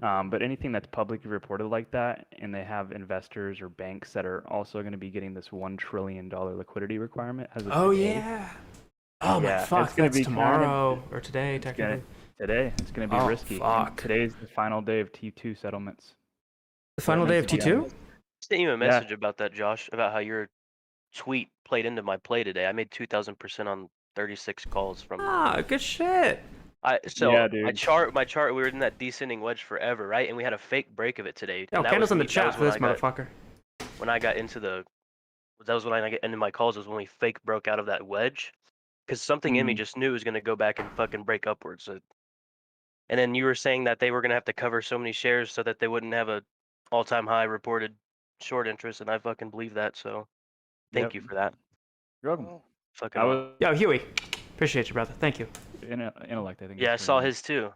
but anything that's publicly reported like that, and they have investors or banks that are also going to be getting this $1 trillion liquidity requirement as of today. Yeah. Oh my Yeah, fuck, it's gonna that's be tomorrow or today, it's technically. Today, it's going to be Oh, risky. fuck. And today's the final day of T2 settlements. The final day of T2? Sent you a message about that, Josh, about how your tweet played into my play today. I made 2,000% on 36 calls from. Ah, good shit. So dude. my chart, we were in that descending wedge forever, right? And we had a fake break of it today. Yo, And that candles was in the me- that chat was for when this I got- motherfucker. When I got into the, that was when I got into my calls. Was when we fake broke out of that wedge, because something in me just knew it was gonna go back and fucking break upwards. And then you were saying that they were gonna have to cover so many shares so that they wouldn't have a all-time high reported short interest, and I fucking believe that. So, thank you for that. You're welcome. Fucking. Yo, Huey. Appreciate you, brother. Thank you. Intellect, I think. Yeah, I is saw pretty his too.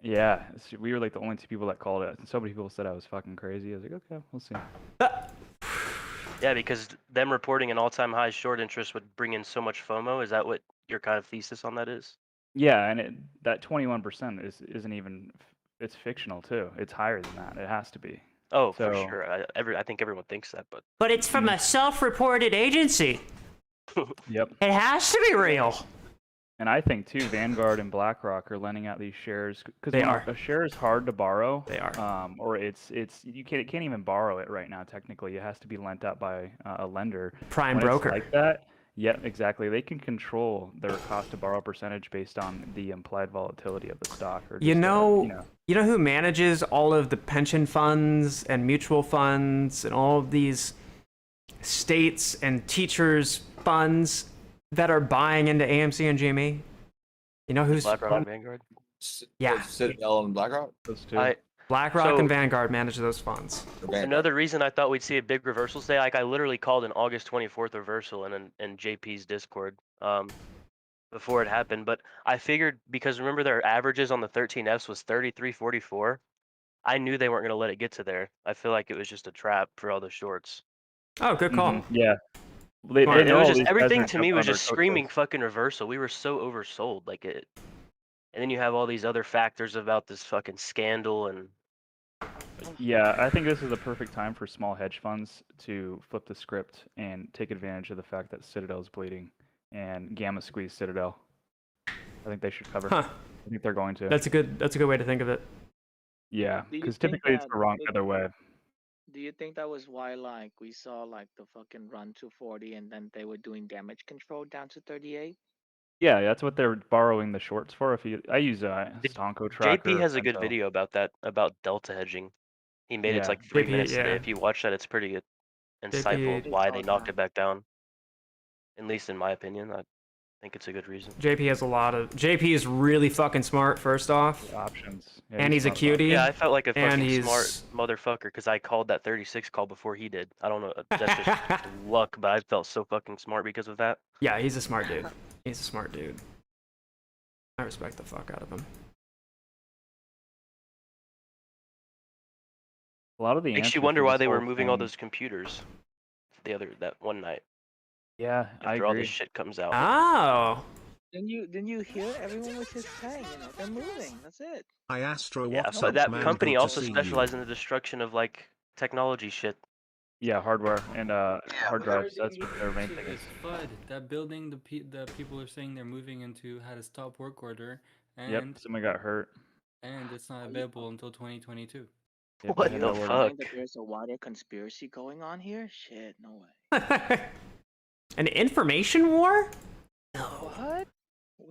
Yeah, we were like the only two people that called it. So many people said I was fucking crazy. I was like, okay, we'll see. Yeah, because them reporting an all-time high short interest would bring in so much FOMO. Is that what your kind of thesis on that is? Yeah, and that 21% isn't even. It's fictional too. It's higher than that. It has to be. Oh, for sure. I think everyone thinks that, but. But it's from a self-reported agency. Yep. It has to be real. And I think too, Vanguard and BlackRock are lending out these shares because They are. a share is hard to borrow. They are. Or it's you can't even borrow it right now. Technically, it has to be lent out by a lender. Prime When it's broker. like that. Yeah, exactly. They can control their cost to borrow percentage based on the implied volatility of the stock. Or You just, know who manages all of the pension funds and mutual funds and all of these states and teachers funds that are buying into AMC and GME? You know who's BlackRock and Vanguard? Yeah. Citadel and BlackRock? Those two. BlackRock and Vanguard manage those funds. Another reason I thought we'd see a big reversal today, like I literally called an August 24th reversal in JP's Discord before it happened, but I figured because remember their averages on the 13Fs was 33.44, I knew they weren't going to let it get to there. I feel like it was just a trap for all the shorts. Oh, good call. Yeah. It was just everything to me was just screaming fucking reversal. We were so oversold, like it. And then you have all these other factors about this fucking scandal and. Yeah, I think this is the perfect time for small hedge funds to flip the script and take advantage of the fact that Citadel's bleeding and gamma squeeze Citadel. I think they should cover. Huh. I think they're going to. That's a good way to think of it. Yeah, Do you because think typically it's that the wrong it- other way. Do you think that was why like we saw like the fucking run to 40 and then they were doing damage control down to 38? Yeah, that's what they're borrowing the shorts for. If you, I use Stonko Tracker. JP or has a good Pento. video about that, about delta hedging. He made it Yeah. like 3 JP, minutes today. yeah. If you watch that, it's pretty good, JP, insightful of why they knocked that. it back down. At least in my opinion, I think it's a good reason. JP has a lot of. JP is really fucking smart. First off, Options. Yeah, and he's a smart about cutie. Yeah, I felt like a and fucking he's smart motherfucker because I called that 36 call before he did. I don't know, that's just luck, but I felt so fucking smart because of that. Yeah, he's a smart dude. He's a smart dude. I respect the fuck out of him. A lot of the Makes you answers wonder for why this they were whole moving all thing- those computers that one night Yeah, I after all agree. this shit comes out. Oh. Didn't you hear? Everyone was just saying, they're moving. That's it. Hi Astro, Yeah, what's so up, that man? company Good to also see specialized you. in the destruction of like technology shit. Yeah, hardware and hard drives. That's Everything what their main to thing is. this FUD. That building the people are saying they're moving into had a stop work order, and Yep, someone got hurt. it's not available until 2022. Yep, What they had the that order. fuck? That there's a wider conspiracy going on here? Shit, no way. An information war? What?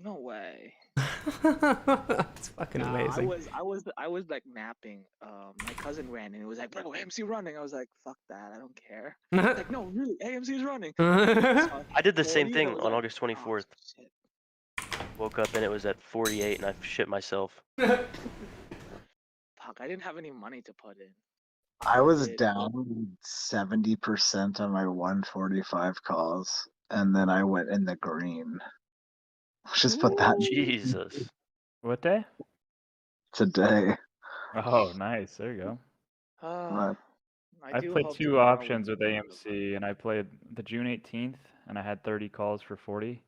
No way. It's fucking Nah, amazing. I was like napping. My cousin ran and it was like, bro, AMC running. I was like, fuck that, I don't care. Like, no, really, AMC is running. I did the same 40, thing I was on like, August 24th. Oh, shit. Woke up and it was at 48 and I shit myself. Fuck, I didn't have any money to put in. I was It- down 70% on my 145 calls, and then I went in the green. Just put that Jesus. What day? today. Oh, nice. There you go. Right. I do played hope 2 tomorrow options with AMC, and I played the June 18th, and I had 30 calls for 40.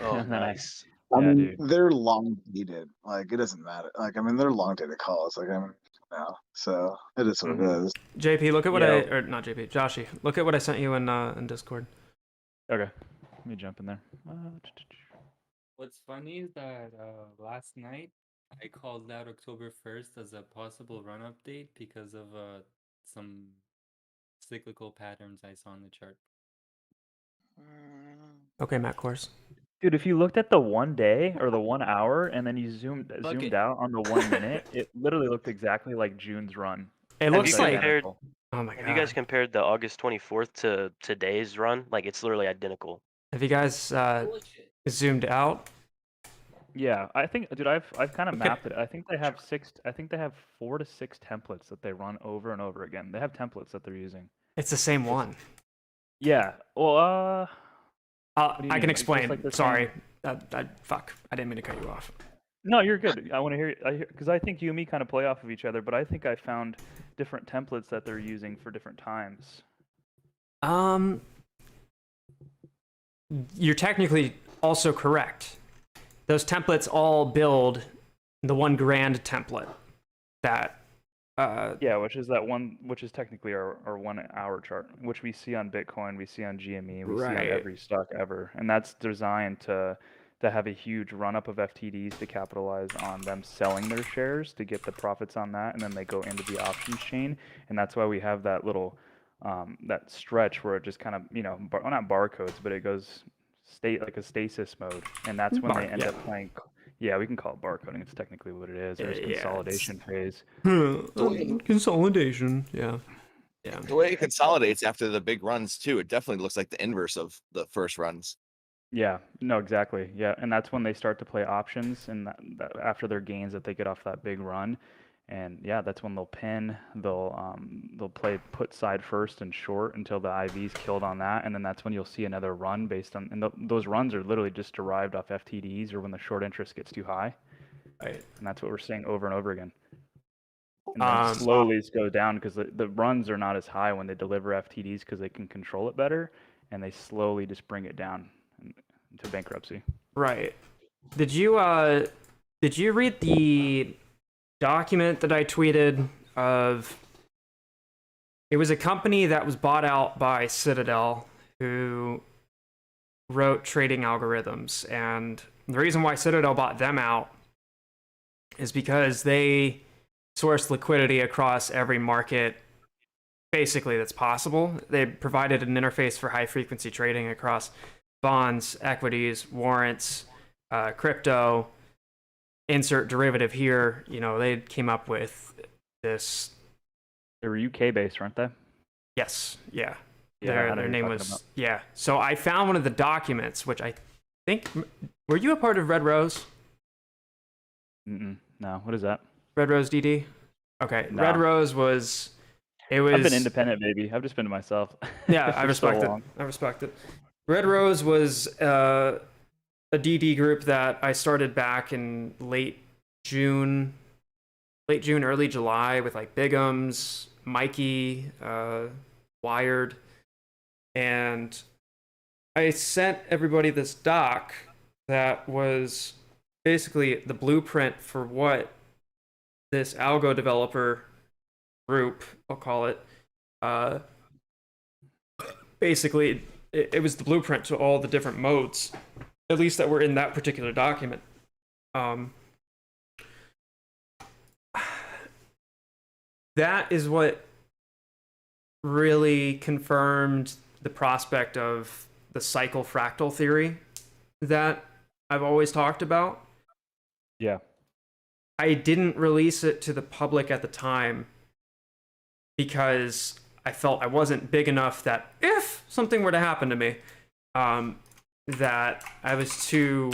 Oh, and then nice. I Yeah, mean, dude. they're long dated. Like, it doesn't matter. Like, I mean, they're long dated calls. Like, I mean, now, so it is what it is. JP, look at what Yeah. or not JP, Joshy. Look at what I sent you in Discord. Okay. Let me jump in there. What's funny is that last night I called out October 1st as a possible run update because of some cyclical patterns I saw in the chart. Okay, Matt Course. Dude, if you looked at the 1 day or the 1 hour, and then you zoomed Bucket. out on the 1 minute, it literally looked exactly like June's run. It Have looks you like. compared? Oh my god. Have you guys compared the August 24th to today's run? Like it's literally identical. Have you guys zoomed out? Yeah, I think, dude, I've kind of Okay. mapped it. I think they have 4 to 6 templates that they run over and over again. They have templates that they're using. It's the same one. Yeah. Well, what do you I mean? can Like, just explain. like the Sorry. Fuck. I didn't mean to cut you off. No, you're good. I want to hear because I think you and me kind of play off of each other, but I think I found different templates that they're using for different times. You're technically also correct. Those templates all build the 1 grand template that Yeah, which is technically our 1 hour chart, which we see on Bitcoin, we see on GME, we see on Right. every stock ever, and that's designed to have a huge run up of FTDs to capitalize on them selling their shares to get the profits on that, and then they go into the options chain, and that's why we have that little that stretch where it just kind of well, not barcodes, but it goes like a stasis mode, and that's when they end up playing. Yeah, we can call it barcoding. It's technically what it is. There's consolidation phase. Consolidation. Yeah. Yeah. The way it consolidates after the big runs too, it definitely looks like the inverse of the first runs. Yeah, no, exactly. Yeah, and that's when they start to play options, and that after their gains that they get off that big run, and yeah, that's when they'll pin. They'll play put side first and short until the IV's killed on that, and then that's when you'll see another run based on. And those runs are literally just derived off FTDs or when the short interest gets too high. Right. And that's what we're seeing over and over again. And then slowly it goes down because the runs are not as high when they deliver FTDs because they can control it better, and they slowly just bring it down into bankruptcy. Right. Did you read the document that I tweeted of? It was a company that was bought out by Citadel who wrote trading algorithms, and The reason why Citadel bought them out is because they sourced liquidity across every market basically that's possible. They provided an interface for high frequency trading across bonds, equities, warrants, crypto. Insert derivative here. You know, they came up with this. They were UK based, weren't they? Yes. Yeah. Yeah, Their name was So I found one of the documents, which I think. Were you a part of Red Rose? No. What is that? Red Rose DD. Okay. No. Red Rose was. It was. I've been independent, baby. I've just been to myself. Yeah, I respect it. I respect it. Red Rose was a DD group that I started back in late June, early July with like Bigums, Mikey, Wired, and I sent everybody this doc that was basically the blueprint for what this algo developer group, I'll call it, basically it was the blueprint to all the different modes, at least that were in that particular document. That is what really confirmed the prospect of the cycle fractal theory that I've always talked about. Yeah. I didn't release it to the public at the time because I felt I wasn't big enough that if something were to happen to me, that I was too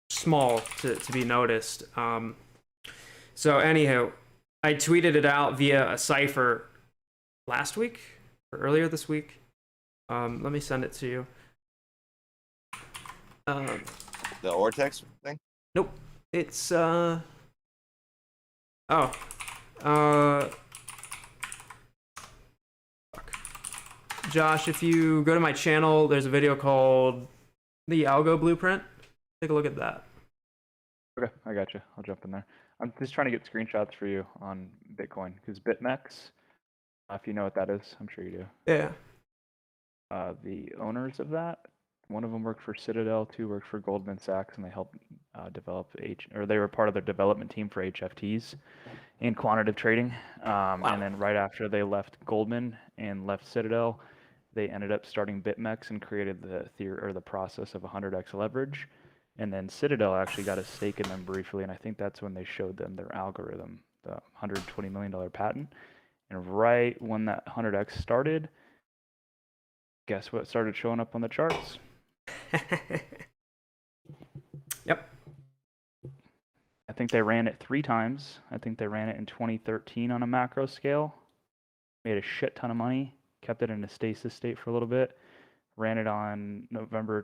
small to be noticed. So anywho, I tweeted it out via a cipher last week or earlier this week. Let me send it to you. The Ortex thing? Nope. It's Josh, if you go to my channel, there's a video called The Algo Blueprint. Take a look at that. Okay, I got you. I'll jump in there. I'm just trying to get screenshots for you on Bitcoin because BitMEX, if you know what that is, I'm sure you do. Yeah. The owners of that, one of them worked for Citadel, two worked for Goldman Sachs, and they helped develop they were part of their development team for HFTs in quantitative trading. And then right after they left Goldman and left Citadel, they ended up starting BitMEX and created the theory or the process of 100x leverage. And then Citadel actually got a stake in them briefly, and I think that's when they showed them their algorithm, the $120 million patent. And right when that 100x started, guess what started showing up on the charts? Yep. I think they ran it 3 times. I think they ran it in 2013 on a macro scale. Made a shit ton of money. Kept it in a stasis state for a little bit. Ran it on November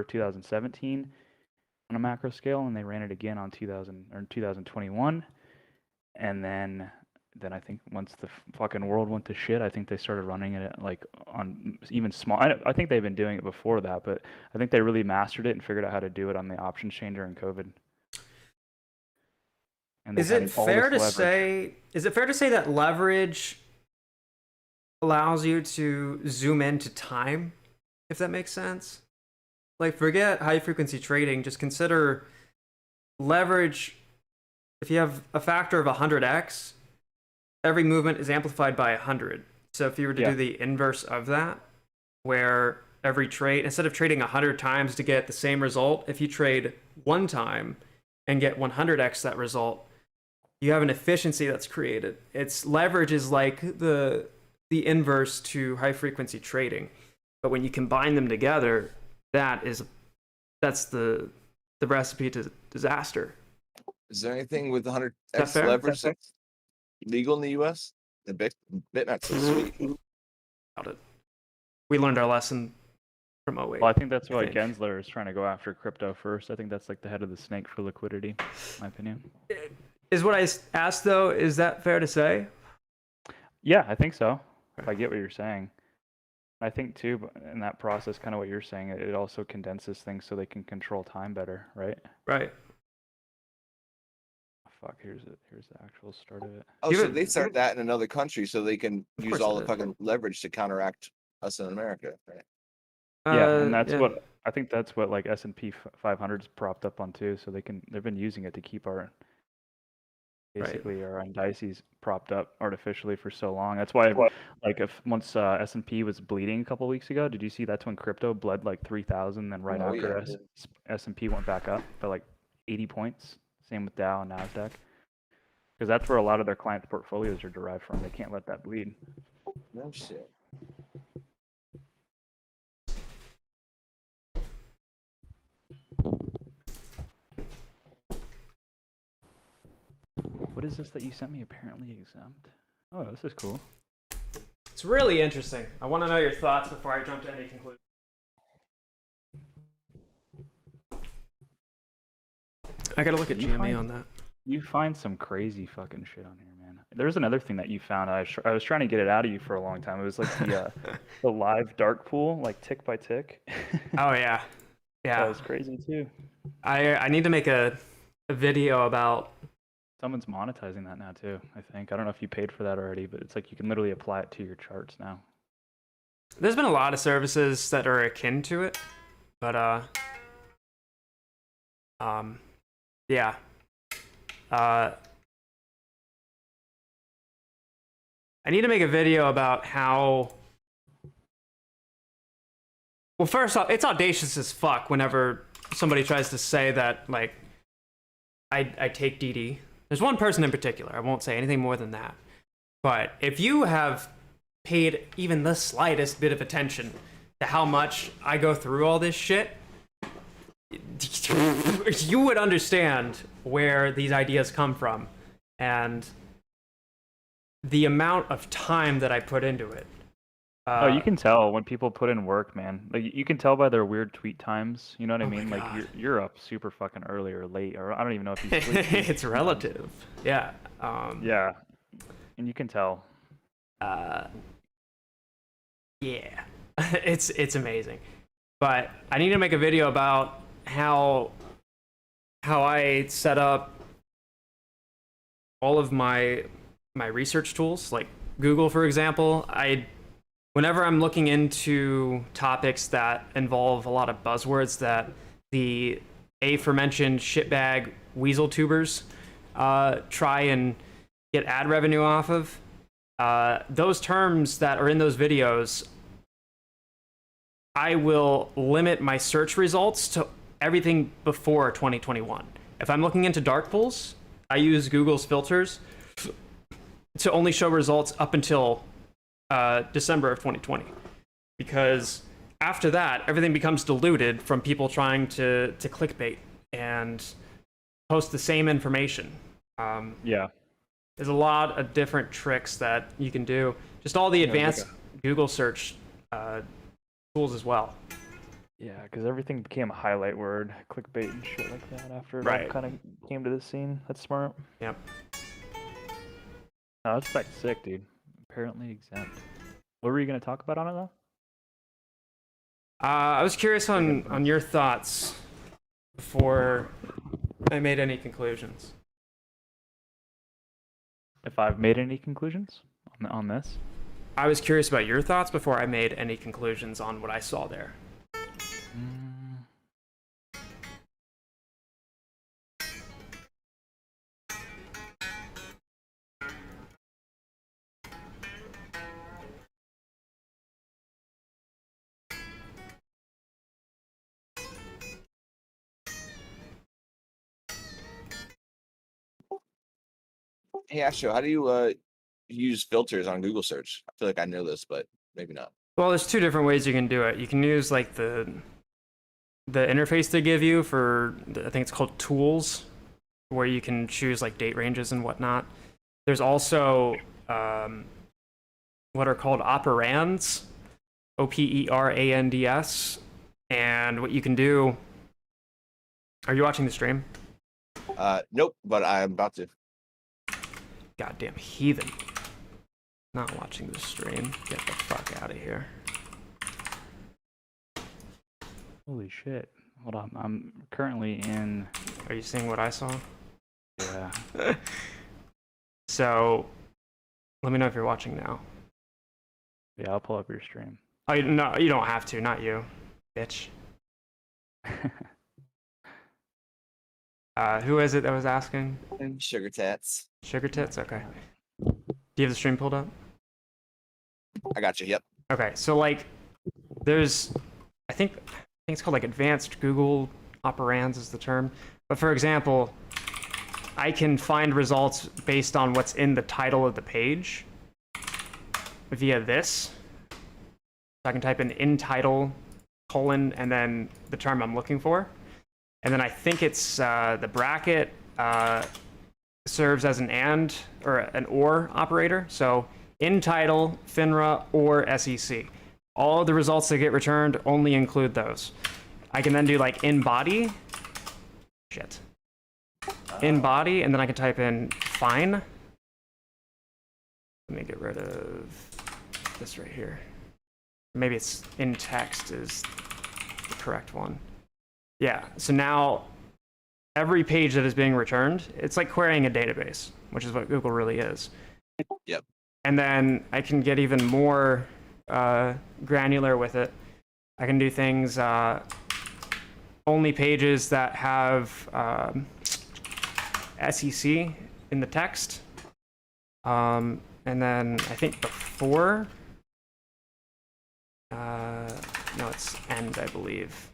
2017 on a macro scale, and they ran it again on 2021. And then I think once the fucking world went to shit, I think they started running it like on even small. I think they've been doing it before that, but I think they really mastered it and figured out how to do it on the options chain during COVID. And Is it fair to say that leverage allows you to zoom into time, if that makes sense? Like, forget high frequency trading, just consider leverage. If you have a factor of 100x, every movement is amplified by 100. So if you were to do the inverse of that, where every trade, instead of trading 100 times to get the same result, if you trade 1 time and get 100x that result, you have an efficiency that's created. It's leverage is like the inverse to high frequency trading, but when you combine them together, that's the recipe to disaster. Is there anything with 100x leverage that's legal in the U.S.? The BitMEX is sweet. We learned our lesson from 08. Well, I think that's why Gensler is trying to go after crypto first. I think that's like the head of the snake for liquidity, in my opinion. Is what I asked, though, is that fair to say? Yeah, I think so. If I get what you're saying. I think, too, in that process, kind of what you're saying, it also condenses things so they can control time better, right? Right. Fuck, here's the actual start of it. Oh, so they start that in another country so they can use all the fucking leverage to counteract us in America, right? Yeah, and that's Yeah. what I think. That's what like S&P 500's propped up on too. So they've been using it to keep our basically our indices propped up artificially for so long. That's why like if once S&P was bleeding a couple weeks ago, did you see that's when crypto bled like 3,000, then right Oh, after yeah. S&P went back up by like 80 points. Same with Dow and Nasdaq. Because that's where a lot of their clients' portfolios are derived from. They can't let that bleed. No shit. What is this that you sent me? Apparently exempt. Oh, this is cool. It's really interesting. I want to know your thoughts before I jump to any conclusion. I gotta look at GME on that. You find some crazy fucking shit on here, man. There's another thing that you found. I was trying to get it out of you for a long time. It was like the live dark pool, like tick by tick. Oh yeah, yeah. That was crazy too. I need to make a video about. Someone's monetizing that now too. I think. I don't know if you paid for that already, but it's like you can literally apply it to your charts now. There's been a lot of services that are akin to it, but yeah. I need to make a video about how. Well, first off, it's audacious as fuck whenever somebody tries to say that, like, I take DD. There's one person in particular. I won't say anything more than that. But if you have paid even the slightest bit of attention to how much I go through all this shit, you would understand where these ideas come from and the amount of time that I put into it. Oh, you can tell when people put in work, man. Like you can tell by their weird tweet times. You know what I mean? Like you're up super fucking early or late, or I don't even know if you sleep. It's relative. Yeah. Yeah, and you can tell. Yeah. It's amazing. But I need to make a video about how I set up all of my research tools, like Google, for example. Whenever I'm looking into topics that involve a lot of buzzwords that the aforementioned shitbag weasel tubers try and get ad revenue off of, those terms that are in those videos, I will limit my search results to everything before 2021. If I'm looking into dark pools, I use Google's filters to only show results up until December of 2020, because after that everything becomes diluted from people trying to clickbait and post the same information. Yeah, there's a lot of different tricks that you can do. Just all the advanced Google search tools as well. Yeah, because everything became a highlight word, clickbait and shit like that after it all kind of came to the scene. That's smart. Yep. Oh, that's like sick, dude. Apparently exempt. What were you going to talk about on it though? I was curious on your thoughts before I made any conclusions. If I've made any conclusions on this? I was curious about your thoughts before I made any conclusions on what I saw there. Hey, Astro, how do you use filters on Google search? I feel like I know this, but maybe not. Well, there's two different ways you can do it. You can use like the interface they give you for, I think it's called tools, where you can choose like date ranges and whatnot. There's also what are called operands, OPERANDS, and what you can do. Are you watching the stream? Nope, but I'm about to. Goddamn heathen. Not watching the stream. Get the fuck out of here. Holy shit. Hold on. I'm currently in. Are you seeing what I saw? Yeah. So, let me know if you're watching now. Yeah, I'll pull up your stream. Oh, no, you don't have to. Not you. Bitch. Who is it that was asking? Sugar tats. Sugar tits. Okay. Do you have the stream pulled up? I got you. Yep. Okay, so like, there's, I think it's called like advanced Google operands is the term. But for example, I can find results based on what's in the title of the page via this. So I can type in title, colon, and then the term I'm looking for. And then I think it's the bracket serves as an and or an or operator. So in title, FINRA, or SEC. All of the results that get returned only include those. I can then do like in body. Shit. In body, and then I can type in fine. Let me get rid of this right here. Maybe it's in text is the correct one. Yeah, so now every page that is being returned, it's like querying a database, which is what Google really is. Yep. And then I can get even more granular with it. I can do things, only pages that have SEC in the text. And then I think before, no, it's end, I believe.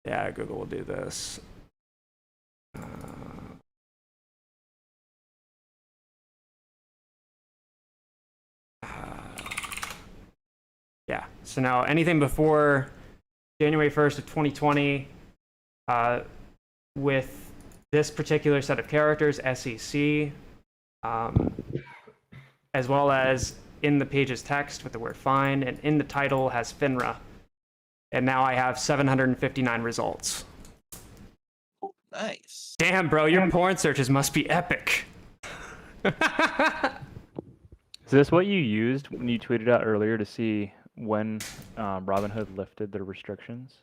Yeah, Google will do this. Yeah, so now anything before January 1st of 2020 with this particular set of characters, SEC, as well as in the page's text with the word fine, and in the title has FINRA. And now I have 759 results. Nice. Damn, bro, your porn searches must be epic. Is this what you used when you tweeted out earlier to see when Robinhood lifted their restrictions?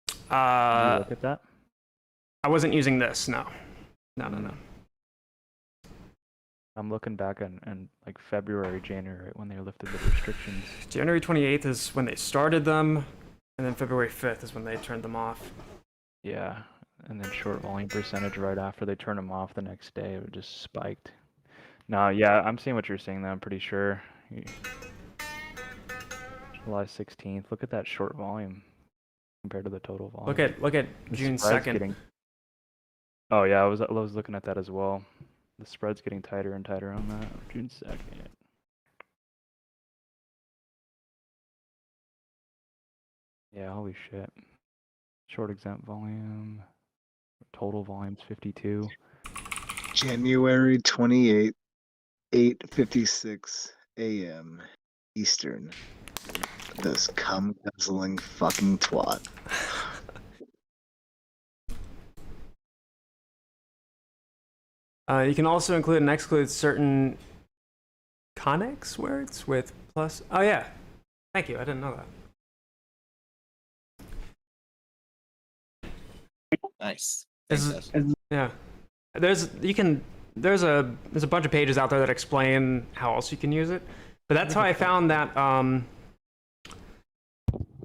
Did you look at that? I wasn't using this, no. No. I'm looking back in like February, January, when they lifted the restrictions. January 28th is when they started them, and then February 5th is when they turned them off. Yeah, and then short volume percentage right after they turned them off the next day, it just spiked. No, yeah, I'm seeing what you're saying though, I'm pretty sure. July 16th, look at that short volume compared to the total volume. Look at June 2nd. Oh yeah, I was looking at that as well. The spread's getting tighter and tighter on that. June 2nd. Yeah, holy shit. Short exempt volume. Total volume's 52. January 28th, 8:56 a.m. Eastern. This cum guzzling fucking twat. You can also include and exclude certain connex words with plus. Oh yeah, thank you. I didn't know that. Nice. Yeah, there's a bunch of pages out there that explain how else you can use it, but that's how I found that.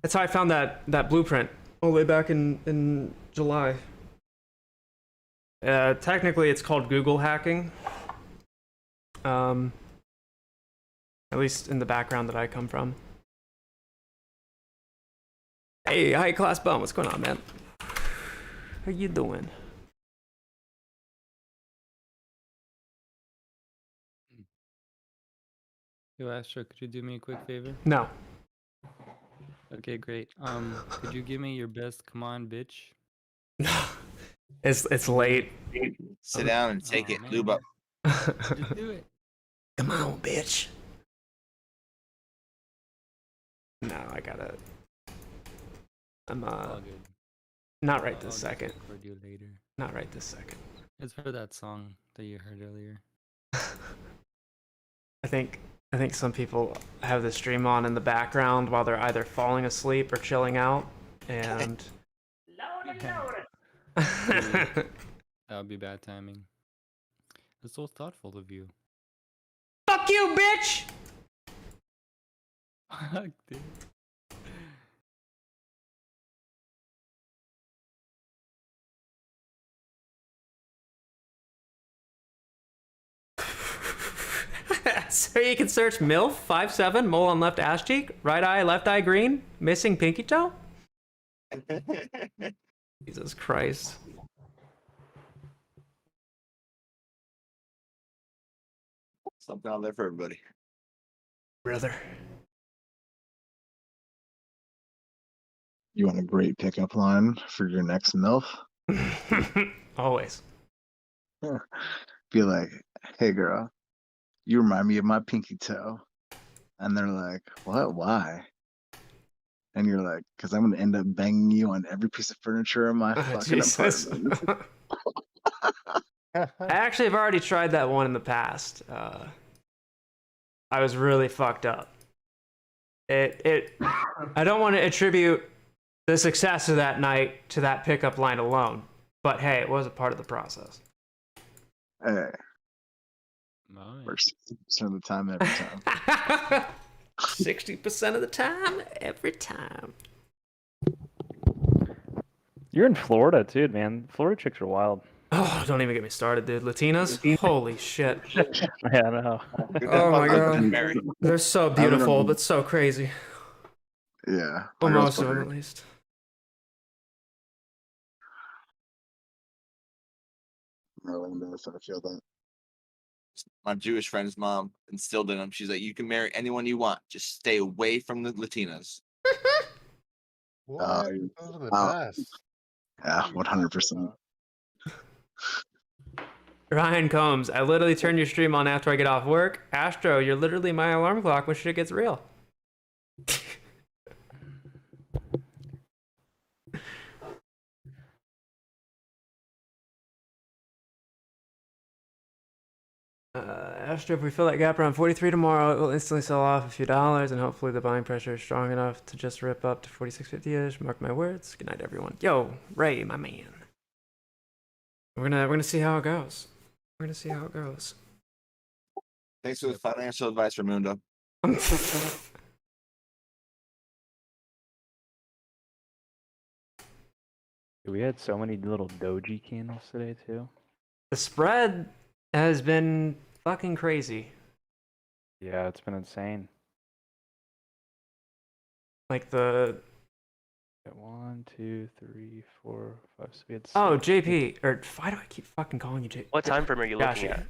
That's how I found that blueprint all the way back in July. Technically, it's called Google hacking. At least in the background that I come from. Hey, high class bum, what's going on, man? How you doing? Yo, Astro, could you do me a quick favor? No. Okay, great. Could you give me your best come on, bitch? It's late. Sit down and take it. Lube up. Just do it. Come on, bitch. No, I gotta. I'm All good. not right this I'll second. record you later. Not right this second. It's for that song that you heard earlier. I think some people have the stream on in the background while they're either falling asleep or chilling out, and. That would be bad timing. It's so thoughtful of you. Fuck you, bitch! Fuck, dude. So you can search MILF 5'7", mole on left ass cheek, right eye, left eye green, missing pinky toe. Jesus Christ. Something out there for everybody. Brother. You want a great pickup line for your next MILF? Always. Be like, hey girl, you remind me of my pinky toe. And they're like, what? Why? And you're like, because I'm going to end up banging you on every piece of furniture in my fucking Jesus. apartment. I actually have already tried that one in the past. I was really fucked up. I don't want to attribute the success of that night to that pickup line alone, but hey, it was a part of the process. Hey. Nice. Works 60% of the time, every time. 60% of the time, every time. You're in Florida too, man. Florida chicks are wild. Oh, don't even get me started, dude. Latinas? Holy shit. Yeah, I know. Oh my god. They're so beautiful, but so crazy. Yeah. Well, most of them, at least. I feel that. My Jewish friend's mom instilled in him. She's like, you can marry anyone you want. Just stay away from the Latinas. What? Those are the best. Yeah, 100%. Ryan Combs, I literally turn your stream on after I get off work. Astro, you're literally my alarm clock when shit gets real. Astro, if we fill that gap around 43 tomorrow, it will instantly sell off a few dollars, and hopefully the buying pressure is strong enough to just rip up to 46.50ish. Mark my words. Good night, everyone. Yo, Ray, my man. We're gonna see how it goes. We're gonna see how it goes. Thanks for the financial advice, Raimundo. We had so many little doji candles today too. The spread has been fucking crazy. Yeah, it's been insane. Like the 1, 2, 3, 4, 5. So we had oh, six. JP, or why do I keep fucking calling you JP? What time frame are you looking Gotcha. at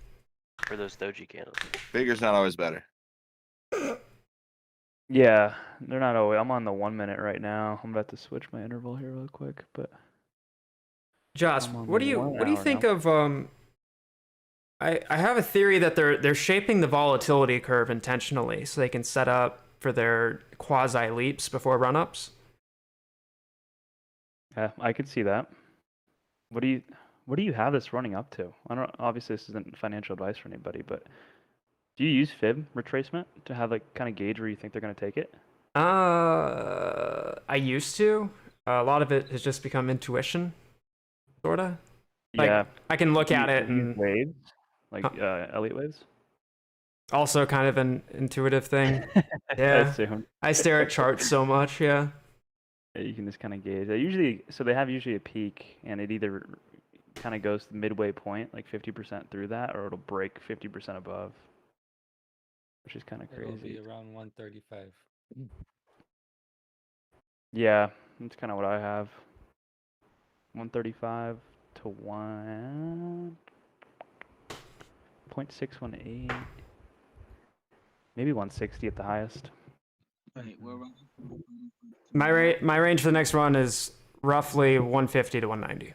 for those doji candles? Bigger's not always better. Yeah, they're not always. I'm on the 1 minute right now. I'm about to switch my interval here real quick, but Josh, I'm on what the do you 1 what do you hour think now. of I have a theory that they're shaping the volatility curve intentionally so they can set up for their quasi leaps before run-ups. Yeah, I could see that. What do you have this running up to? I don't. Obviously, this isn't financial advice for anybody, but do you use fib retracement to have like kind of gauge where you think they're going to take it? I used to. A lot of it has just become intuition, sorta. Like, Yeah, I can look at it Do you use and waves, like Elliott waves. also kind of an intuitive thing. I Yeah, assume. I stare at charts so much. Yeah. Yeah, you can just kind of gauge. They have usually a peak, and it either kind of goes to the midway point, like 50% through that, or it'll break 50% above, which is kind of It'll be crazy. around 135. Yeah, that's kind of what I have. 135 to 1.618, maybe 160 at the highest. My range for the next run is roughly 150 to 190.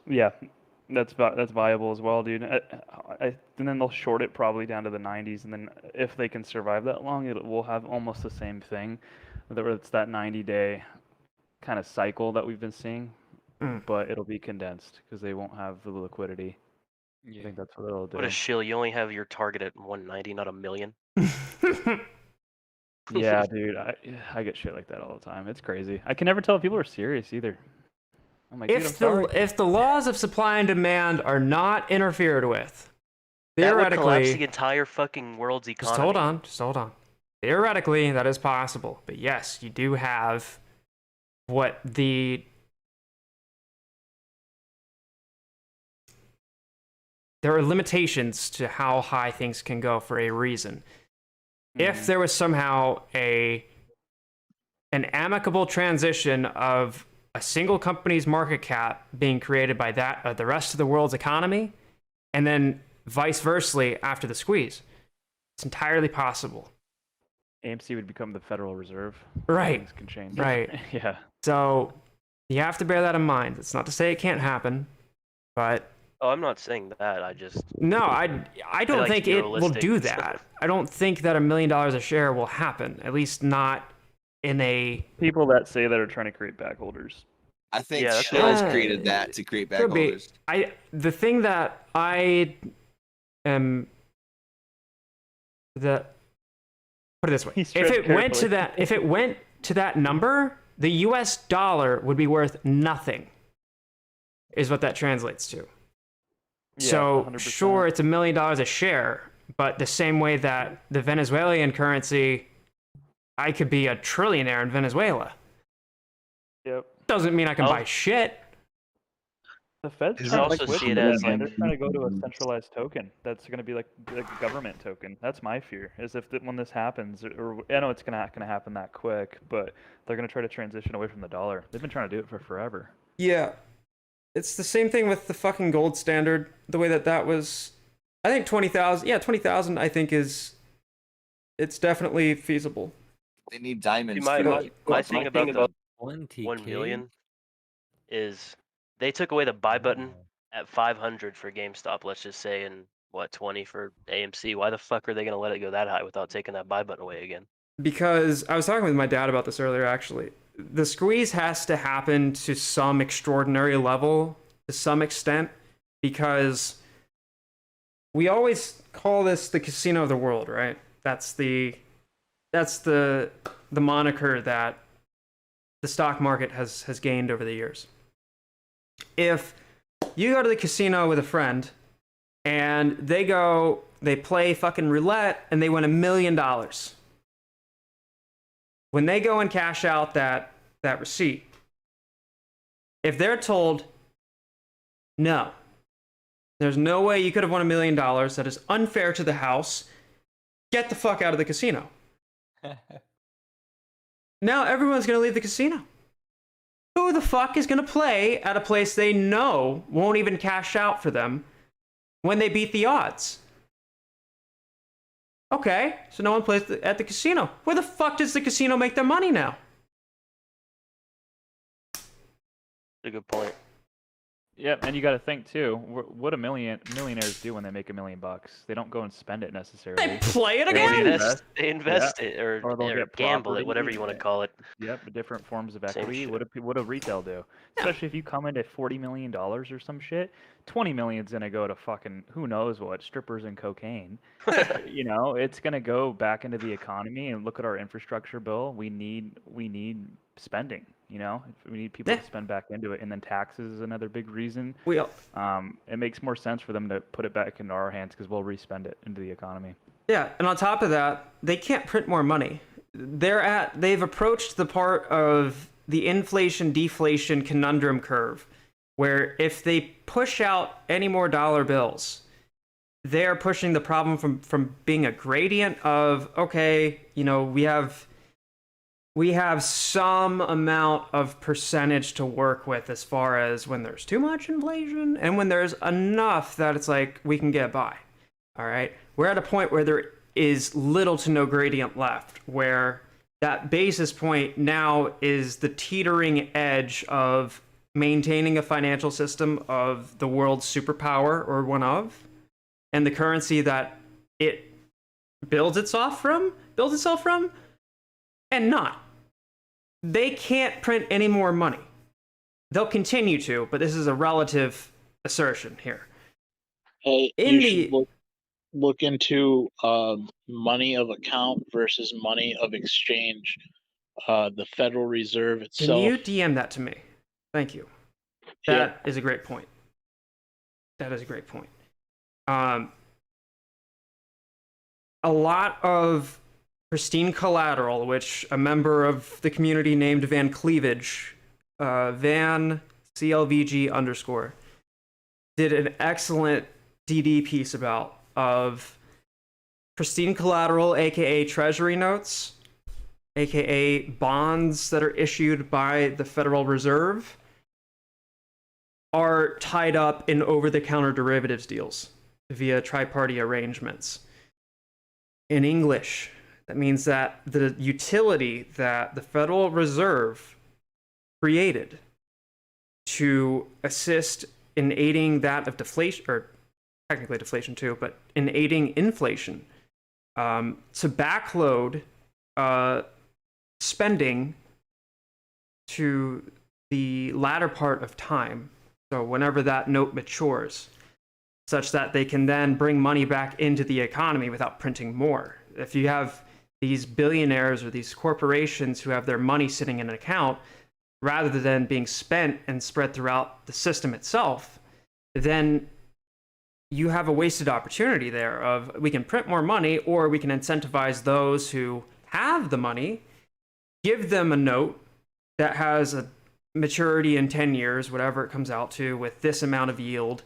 Yeah, that's viable as well, dude. And then they'll short it probably down to the 90s, and then if they can survive that long, we'll have almost the same thing. Whether it's that 90-day kind of cycle that we've been seeing, but it'll be condensed because they won't have the liquidity. Yeah. I think that's what it'll do. What a shill! You only have your target at 190, not a million. Yeah, dude, I get shit like that all the time. It's crazy. I can never tell if people are serious either. I'm like, dude, I'm sorry. If the laws of supply and demand are not interfered with, That would collapse Theoretically, the entire fucking world's economy. just hold on. Theoretically, that is possible. But yes, you do have what the... There are limitations to how high things can go for a reason. If there was somehow an amicable transition of a single company's market cap being created by that the rest of the world's economy, and then vice versa after the squeeze, it's entirely possible. AMC would become the Federal Reserve. Right. Things can change. Right. Yeah. So you have to bear that in mind. It's not to say it can't happen, but Oh, I'm not saying that. I just no, I don't like to think be it will realistic do and stuff. that. I don't think that $1 million a share will happen. At least not in a... People that say that are trying to create backholders. I think Yeah, that's Shell's what I- created that to create Could be. backholders. The thing that I am... Put it this way. He's If tread it went to carefully. if it went to that number, the US dollar would be worth nothing. Is what that translates to. Yeah, So 100%. sure, it's $1 million a share, but the same way that the Venezuelan currency, I could be a trillionaire in Venezuela. Yep. Doesn't mean I can Oh. buy shit. The Fed's Is I trying it to also switch see it to as that, man. like They're trying to go to a centralized token. That's going to be like a government token. That's my fear. Is if when this happens, or I know it's not going to happen that quick, but they're going to try to transition away from the dollar. They've been trying to do it for forever. Yeah. It's the same thing with the fucking gold standard. The way that was, I think 20,000. Yeah, 20,000. I think it's definitely feasible. They need diamonds. my too. thing about the 20K? 1 million is they took away the buy button at 500 for GameStop. Let's just say, and what 20 for AMC. Why the fuck are they gonna let it go that high without taking that buy button away again? Because I was talking with my dad about this earlier, actually. The squeeze has to happen to some extraordinary level, to some extent, because we always call this the casino of the world, right? That's the moniker that the stock market has gained over the years. If you go to the casino with a friend and they play fucking roulette and they win $1 million. When they go and cash out that receipt, if they're told, no, there's no way you could have won $1 million, that is unfair to the house, get the fuck out of the casino. Now everyone's going to leave the casino. Who the fuck is going to play at a place they know won't even cash out for them when they beat the odds? Okay, so no one plays at the casino. Where the fuck does the casino make their money now? That's a good point. Yep, and you got to think too. What do millionaires do when they make $1 million? They don't go and spend it necessarily. They play it They again? They invest Yeah. it or they'll or get gamble property. it, whatever you want to call it. Yep, different forms of Same equity. shit. What do retail do? Especially if you come into $40 million or some shit, 20 million's gonna go to fucking who knows what, strippers and cocaine. You know, it's gonna go back into the economy. And look at our infrastructure bill. We need spending. You know, we need people to spend back into it, and then taxes is another big reason. It makes more sense for them to put it back into our hands because we'll respend it into the economy. Yeah, and on top of that, they can't print more money. They've approached the part of the inflation-deflation conundrum curve, where if they push out any more dollar bills, they're pushing the problem from being a gradient of, okay, you know, we have some amount of percentage to work with as far as when there's too much inflation and when there's enough that it's like we can get by. All right. We're at a point where there is little to no gradient left, where that basis point now is the teetering edge of maintaining a financial system of the world's superpower or one of, and the currency that it builds itself from, and not. They can't print any more money. They'll continue to, but this is a relative assertion here. Hey, In you the- should look into money of account versus money of exchange. The Federal Reserve Can itself. you DM that to me? Thank you. That is a great point. That is a great point. a lot of pristine collateral, which a member of the community named Van Cleavage, Van CLVG _ did an excellent DD piece about, of pristine collateral, aka treasury notes, aka bonds that are issued by the Federal Reserve, are tied up in over-the-counter derivatives deals via tri-party arrangements. In English, that means that the utility that the Federal Reserve created to assist in aiding that of deflation, or technically deflation too, but in aiding inflation, to backload spending to the latter part of time, so whenever that note matures, such that they can then bring money back into the economy without printing more. If you have these billionaires or these corporations who have their money sitting in an account, rather than being spent and spread throughout the system itself, then you have a wasted opportunity there of, we can print more money, or we can incentivize those who have the money, give them a note that has a maturity in 10 years, whatever it comes out to, with this amount of yield.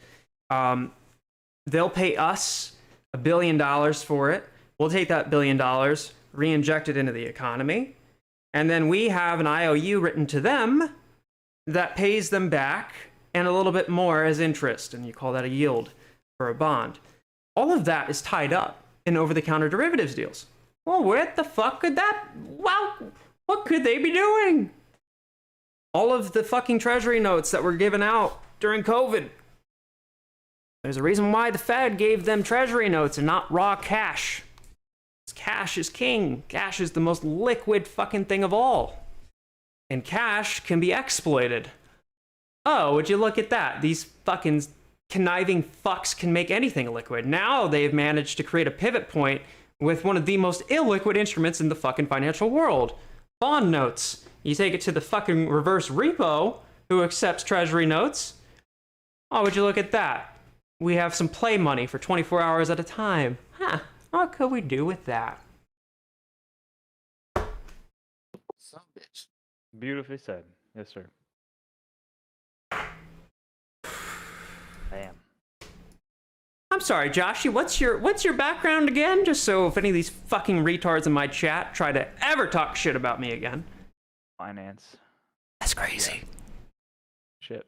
They'll pay us $1 billion for it. We'll take that $1 billion, re-inject it into the economy, and then we have an IOU written to them that pays them back and a little bit more as interest, and you call that a yield for a bond. All of that is tied up in over-the-counter derivatives deals. Well, what the fuck could that... Well, what could they be doing? All of the fucking treasury notes that were given out during COVID. There's a reason why the Fed gave them treasury notes and not raw cash. Cash is king. Cash is the most liquid fucking thing of all. And cash can be exploited. Oh, would you look at that? These fucking conniving fucks can make anything liquid. Now they've managed to create a pivot point with one of the most illiquid instruments in the fucking financial world. Bond notes. You take it to the fucking reverse repo, who accepts treasury notes. Oh, would you look at that? We have some play money for 24 hours at a time. Huh. What could we do with that? Some bitch. Beautifully said. Yes, sir. Damn. I'm sorry, Joshy, what's your background again? Just so if any of these fucking retards in my chat try to ever talk shit about me again. Finance. That's crazy. Shit.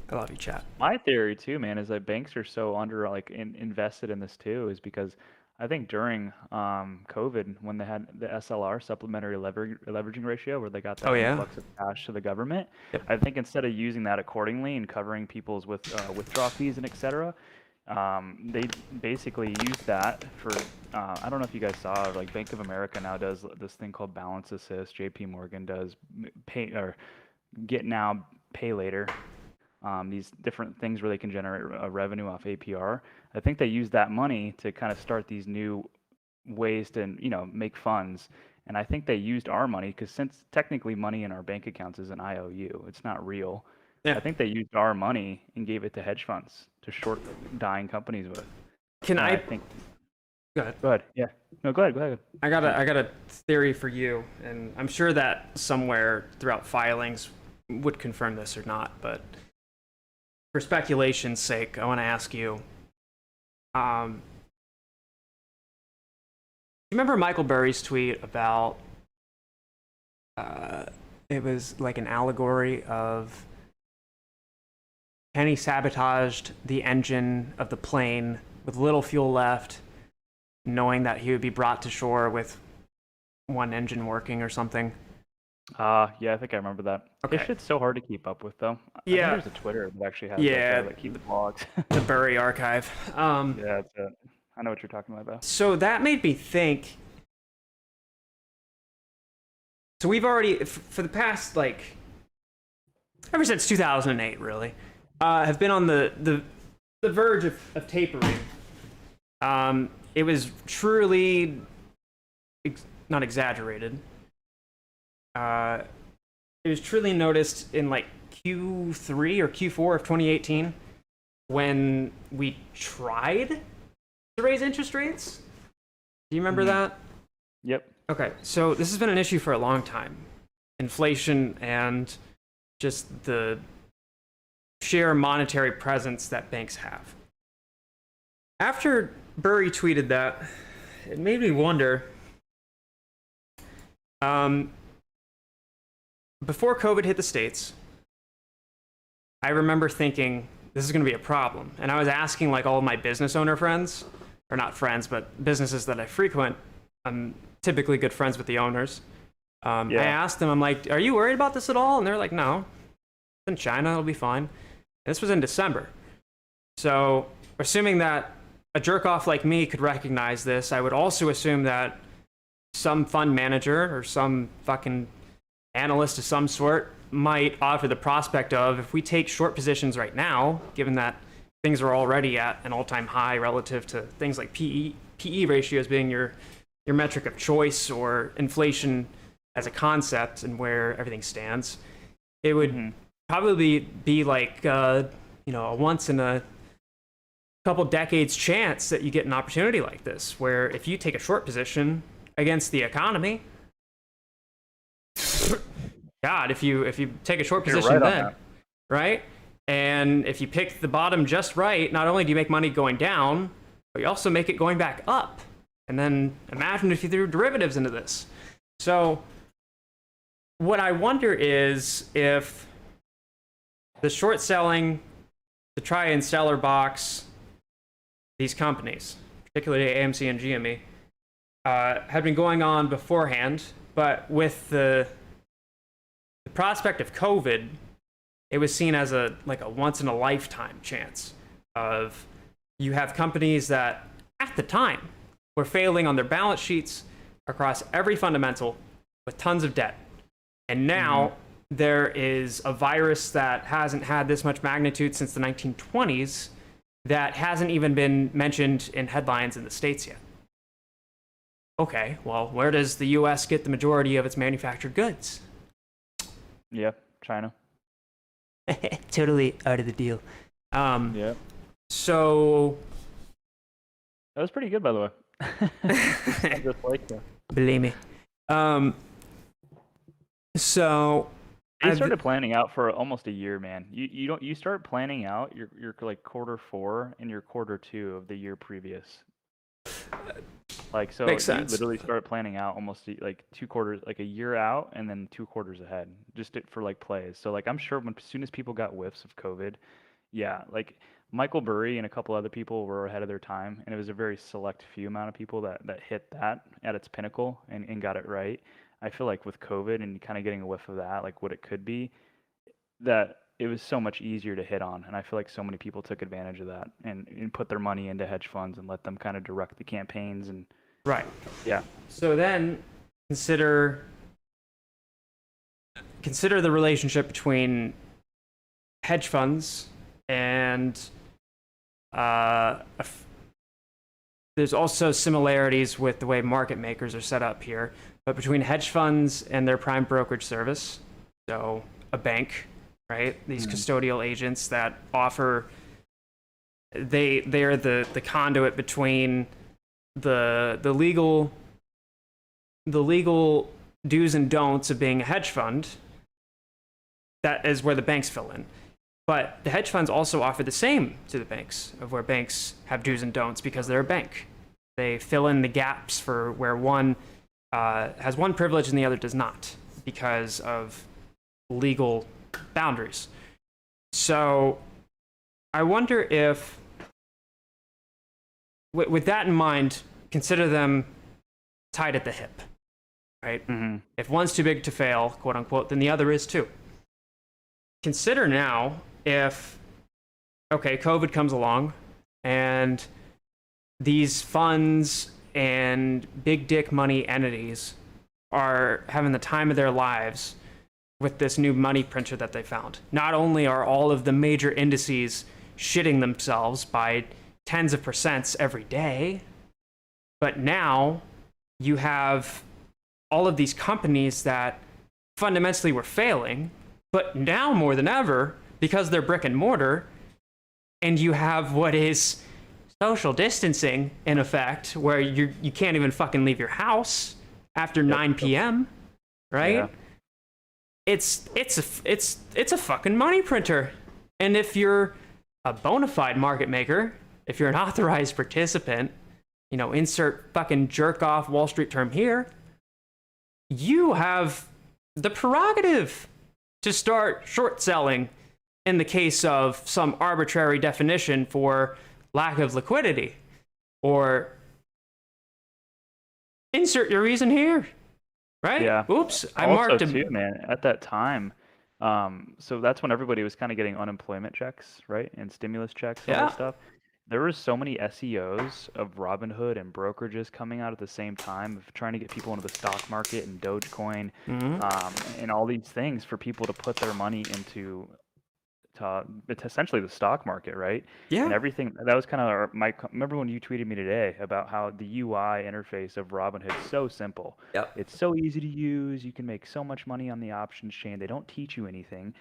I love you, chat. My theory too, man, is that banks are so invested in this too, is because I think during COVID, when they had the SLR, supplementary leveraging ratio, where they got that influx of cash to the government, I think instead of using that accordingly and covering people's withdrawal fees and etc., they basically used that for, I don't know if you guys saw, like Bank of America now does this thing called Balance Assist, JP Morgan does pay, or get now, pay later. These different things where they can generate revenue off APR. I think they use that money to kind of start these new ways to, make funds. And I think they used our money because, since technically money in our bank accounts is an IOU, it's not real. Yeah. I think they used our money and gave it to hedge funds to short dying companies with. I think? Go ahead. Go ahead. Yeah. No, go ahead. I got a theory for you, and I'm sure that somewhere throughout filings would confirm this or not, but for speculation's sake, I want to ask you, do you remember Michael Burry's tweet about, it was like an allegory of Kenny sabotaged the engine of the plane with little fuel left, knowing that he would be brought to shore with one engine working or something? Yeah, I think I remember that. Okay. This shit's so hard to keep up with, though. Yeah. I think there's a Twitter that actually has that keep the blogs. The Burry archive. Yeah, that's it. I know what you're talking about, though. So that made me think. So we've already, for the past, ever since 2008, really, have been on the verge of tapering. It was truly not exaggerated. It was truly noticed in Q3 or Q4 of 2018 when we tried to raise interest rates. Do you remember that? Yep. Okay, so this has been an issue for a long time. Inflation and just the sheer monetary presence that banks have. After Burry tweeted that, it made me wonder, before COVID hit the States, I remember thinking, this is going to be a problem. And I was asking like all of my business owner friends, or not friends, but businesses that I frequent. I'm typically good friends with the owners. I asked them, I'm like, are you worried about this at all? And they're like, no. It's in China, it'll be fine. This was in December. So, assuming that a jerk off like me could recognize this, I would also assume that some fund manager or some fucking analyst of some sort might offer the prospect of, if we take short positions right now, given that things are already at an all-time high relative to things like PE ratios being your metric of choice, or inflation as a concept and where everything stands, it would probably be like a once in a couple decades chance that you get an opportunity like this, where if you take a short position against the economy, God, if you take a short position then, right? And if you pick the bottom just right, not only do you make money going down, but you also make it going back up. And then imagine if you threw derivatives into this. So what I wonder is if the short selling, the try and seller box, these companies, particularly AMC and GME, had been going on beforehand, but with the prospect of COVID, it was seen as a once in a lifetime chance of, you have companies that at the time were failing on their balance sheets across every fundamental with tons of debt. And now there is a virus that hasn't had this much magnitude since the 1920s that hasn't even been mentioned in headlines in the States yet. Okay, well, where does the US get the majority of its manufactured goods? Yeah, China. Totally out of the deal. Yeah. So that was pretty good, by the way. I just like that. Believe me. So I started planning out for almost a year, man. You start planning out your like quarter 4 and your quarter 2 of the year previous. Like, so Makes you sense. literally start planning out almost like 2 quarters, like a year out, and then 2 quarters ahead, just for like plays. So like, I'm sure as soon as people got whiffs of COVID, yeah, like Michael Burry and a couple other people were ahead of their time, and it was a very select few amount of people that hit that at its pinnacle and got it right. I feel like with COVID and kind of getting a whiff of that, like what it could be, that it was so much easier to hit on. And I feel like so many people took advantage of that and put their money into hedge funds and let them kind of direct the campaigns. And right. Yeah. So then consider the relationship between hedge funds and there's also similarities with the way market makers are set up here, but between hedge funds and their prime brokerage service, so a bank, right? These custodial agents that offer, they're the conduit between the legal do's and don'ts of being a hedge fund. That is where the banks fill in. But the hedge funds also offer the same to the banks, of where banks have do's and don'ts because they're a bank. They fill in the gaps for where one has one privilege and the other does not because of legal boundaries. So I wonder if, with that in mind, consider them tied at the hip, right? If one's too big to fail, quote unquote, then the other is too. Consider now if, okay, COVID comes along and these funds and big dick money entities are having the time of their lives with this new money printer that they found. Not only are all of the major indices shitting themselves by tens of percents every day, but now you have all of these companies that fundamentally were failing, but now more than ever, because they're brick and mortar, and you have what is social distancing in effect, where you can't even fucking leave your house after 9 p.m. Right? Yeah. It's a fucking money printer. And if you're a bona fide market maker, if you're an authorized participant, you know, insert fucking jerk off Wall Street term here, you have the prerogative to start short selling in the case of some arbitrary definition for lack of liquidity, or insert your reason here, right? Yeah. Oops, I Also, marked too, man, at that time, so that's when everybody was kind of getting unemployment checks, right, and stimulus checks and all Yeah. that stuff. There were so many SEOs of Robinhood and brokerages coming out at the same time of trying to get people into the stock market and Dogecoin, and all these things for people to put their money into it's essentially the stock market, right? Yeah. And everything that was kind of remember when you tweeted me today about how the UI interface of Robinhood is so simple. Yep. It's so easy to use. You can make so much money on the options chain. They don't teach you anything.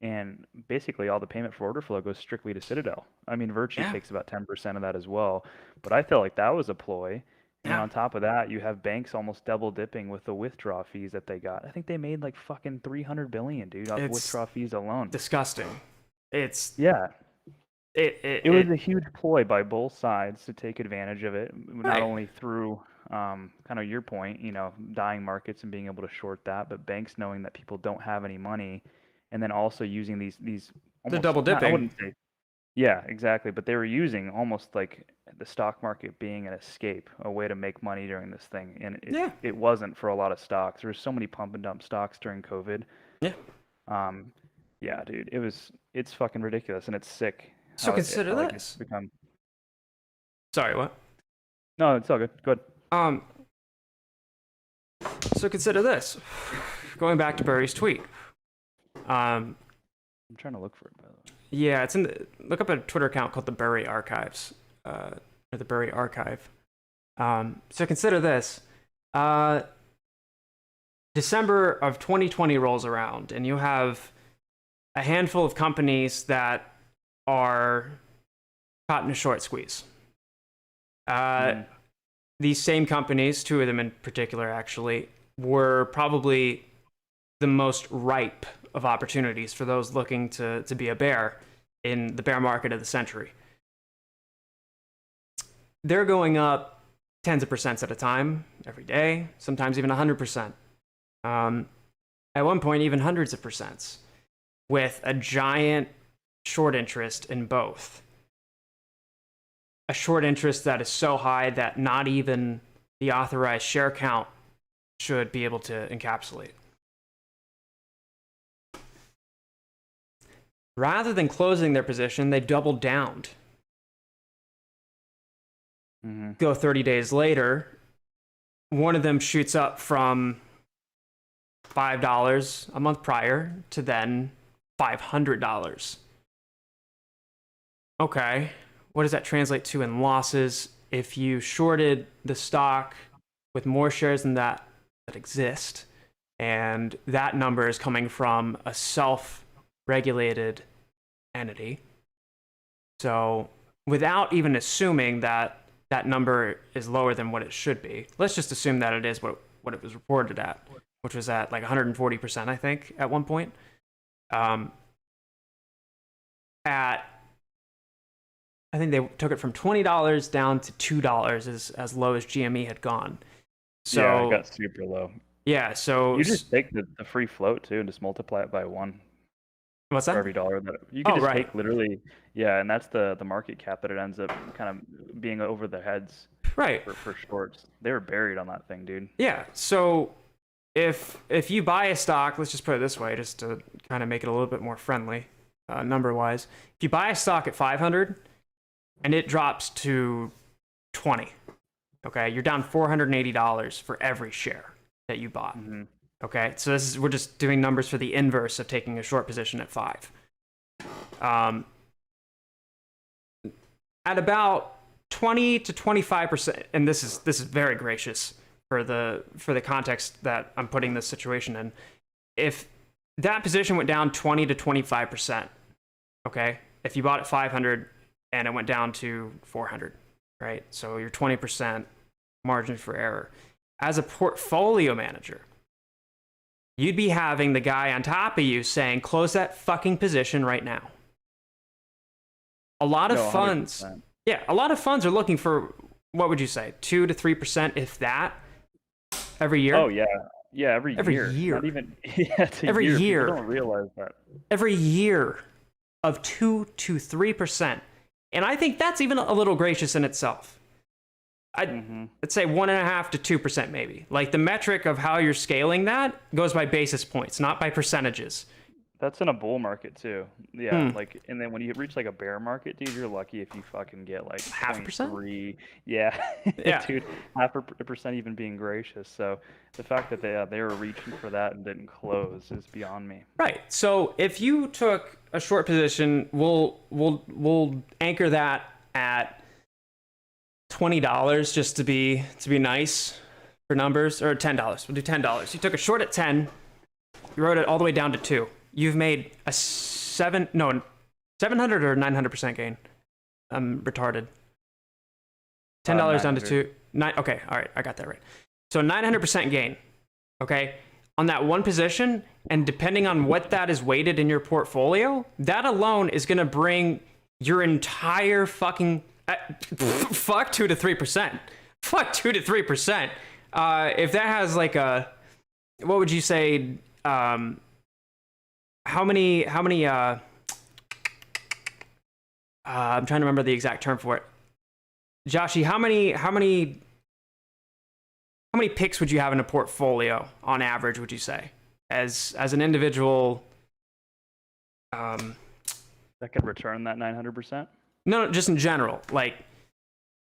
And basically all the payment for order flow goes strictly to Citadel. I mean, Virtue Yeah. takes about 10% of that as well. But I feel like that was a ploy. And Yeah. on top of that, you have banks almost double dipping with the withdrawal fees that they got. I think they made like fucking 300 billion, dude, off It's withdrawal fees alone. disgusting. It's Yeah. it was a huge ploy by both sides to take advantage of it, not Right. only through kind of your point, you know, dying markets and being able to short that, but banks knowing that people don't have any money, and then also using these almost, double not- I dipping. wouldn't say, yeah, exactly, but they were using almost like the stock market being an escape, a way to make money during this thing, and it wasn't for a lot of stocks. There was so many pump and dump stocks during COVID. Yeah. Yeah, dude, it's fucking ridiculous, and it's sick. So consider how, like, this. it's become. Sorry, what? No, it's all good. Good. So consider this. Going back to Burry's tweet. I'm trying to look for it, by the way. Yeah, it's in the, look up a Twitter account called the Burry Archives, or the Burry Archive. So consider this. December of 2020 rolls around, and you have a handful of companies that are caught in a short squeeze. These same companies, two of them in particular actually, were probably the most ripe of opportunities for those looking to be a bear in the bear market of the century. They're going up tens of percents at a time, every day, sometimes even 100%. At one point, even hundreds of percents, with a giant short interest in both. A short interest that is so high that not even the authorized share count should be able to encapsulate. Rather than closing their position, they doubled down. Go 30 days later, one of them shoots up from $5 a month prior to then $500. Okay, what does that translate to in losses? If you shorted the stock with more shares than that exist, and that number is coming from a self-regulated entity, so without even assuming that that number is lower than what it should be, let's just assume that it is what it was reported at, which was at like 140%, I think, at one point. I think they took it from $20 down to $2 as low as GME had gone. So yeah, it got super low. Yeah, so you just take the free float too and just multiply it by 1. What's that? For every dollar that you can just right. take literally, yeah, and that's the market cap that it ends up kind of being over their heads. Right. For shorts, they were buried on that thing, dude. Yeah. So if you buy a stock, let's just put it this way, just to kind of make it a little bit more friendly, number wise. If you buy a stock at 500 and it drops to 20, okay, you're down $480 for every share that you bought. Okay, so we're just doing numbers for the inverse of taking a short position at 5. At about 20 to 25%, and this is very gracious for the context that I'm putting this situation in. If that position went down 20 to 25%, okay, if you bought at 500 and it went down to 400, right? So your 20% margin for error. As a portfolio manager, you'd be having the guy on top of you saying, close that fucking position right now. A lot of funds, 100%. yeah, a lot of funds are looking for, what would you say, 2 to 3%, if that, every year? Oh yeah, yeah, every year. Not even it's a Every year. year. People don't realize that. Every year of 2 to 3%. And I think that's even a little gracious in itself. I'd say 1.5 to 2% maybe. Like the metric of how you're scaling that goes by basis points, not by percentages. That's in a bull market too. Yeah, like, and then when you reach like a bear market, dude, you're lucky if you fucking get like 0.3. Yeah, Yeah. dude, 0.5% even being gracious. So the fact that they were reaching for that and didn't close is beyond me. Right. So if you took a short position, we'll anchor that at $20 just to be nice for numbers, or $10. We'll do $10. You took a short at 10, you wrote it all the way down to 2. You've made a 700 or 900% gain. I'm retarded. $10 down to 2. Okay, all right, I got that right. So 900% gain. Okay, on that one position, and depending on what that is weighted in your portfolio, that alone is going to bring your entire fucking fuck 2 to 3%. Fuck 2 to 3%. If that has like a, what would you say? How many I'm trying to remember the exact term for it. Joshy, how many picks would you have in a portfolio on average, would you say? As an individual, that could return that 900%? No, just in general. Like,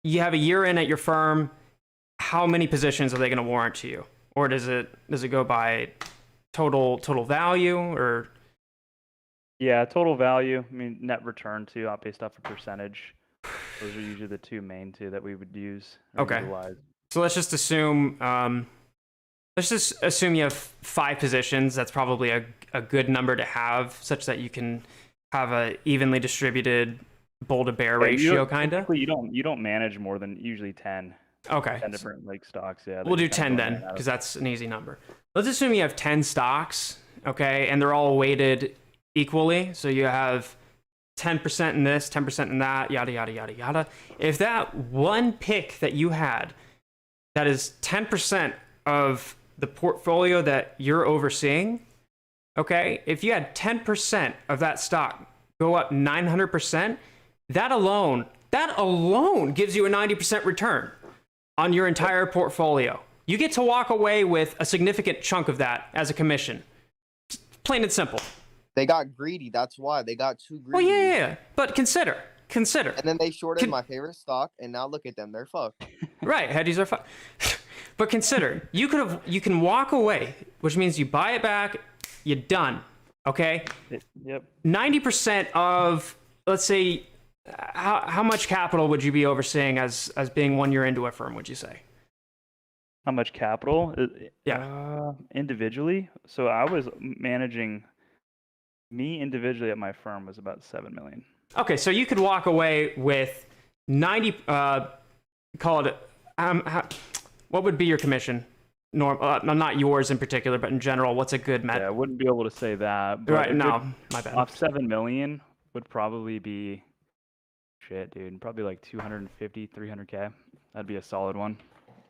you have a year in at your firm, how many positions are they going to warrant to you? Or does it go by total value, or? Yeah, total value. I mean, net return too, based off a percentage. Those are usually the two main two that we would use. Okay. Utilize. So let's just assume you have 5 positions. That's probably a good number to have, such that you can have a evenly distributed bull to bear ratio, kind of. You don't manage more than usually 10. Okay. 10 different like stocks. Yeah. We'll do 10 then, because that's an easy number. Let's assume you have 10 stocks, okay, and they're all weighted equally. So you have 10% in this, 10% in that, yada, yada, yada, yada. If that one pick that you had, that is 10% of the portfolio that you're overseeing, okay, if you had 10% of that stock go up 900%, that alone gives you a 90% return on your entire portfolio. You get to walk away with a significant chunk of that as a commission. Plain and simple. They got greedy. That's why they got too greedy. Well, yeah. But consider. And then they shorted my favorite stock, and now look at them. They're fucked. Right. Hedgies are fucked. But consider, you can walk away, which means you buy it back, you're done. Okay? Yep. 90% of, let's say, how much capital would you be overseeing as being 1 year into a firm, would you say? How much capital? Yeah. Individually. So I was managing, me individually at my firm was about 7 million. Okay, so you could walk away with 90. Call it. What would be your commission? Not yours in particular, but in general, what's a good Yeah, I wouldn't be able to say that. But right? No, my bad. Off 7 million would probably be, shit, dude, probably like 250, 300K. That'd be a solid one.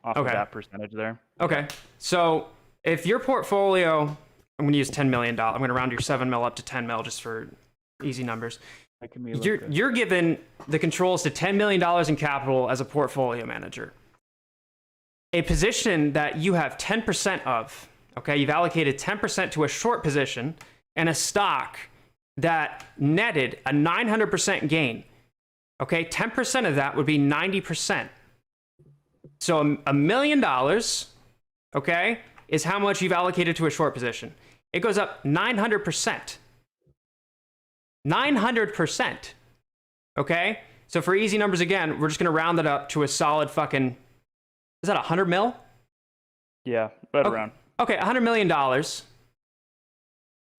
Off of that percentage there. Okay, so if your portfolio, I'm going to use $10 million. I'm going to round your 7 mil up to 10 mil just for easy numbers. You're given the controls to $10 million in capital as a portfolio manager. A position that you have 10% of, okay, you've allocated 10% to a short position, and a stock that netted a 900% gain. Okay, 10% of that would be 90%. So $1 million, okay, is how much you've allocated to a short position. It goes up 900%. 900%. Okay? So for easy numbers again, we're just going to round it up to a solid fucking, is that 100 mil? Yeah, right around. Okay, $100 million.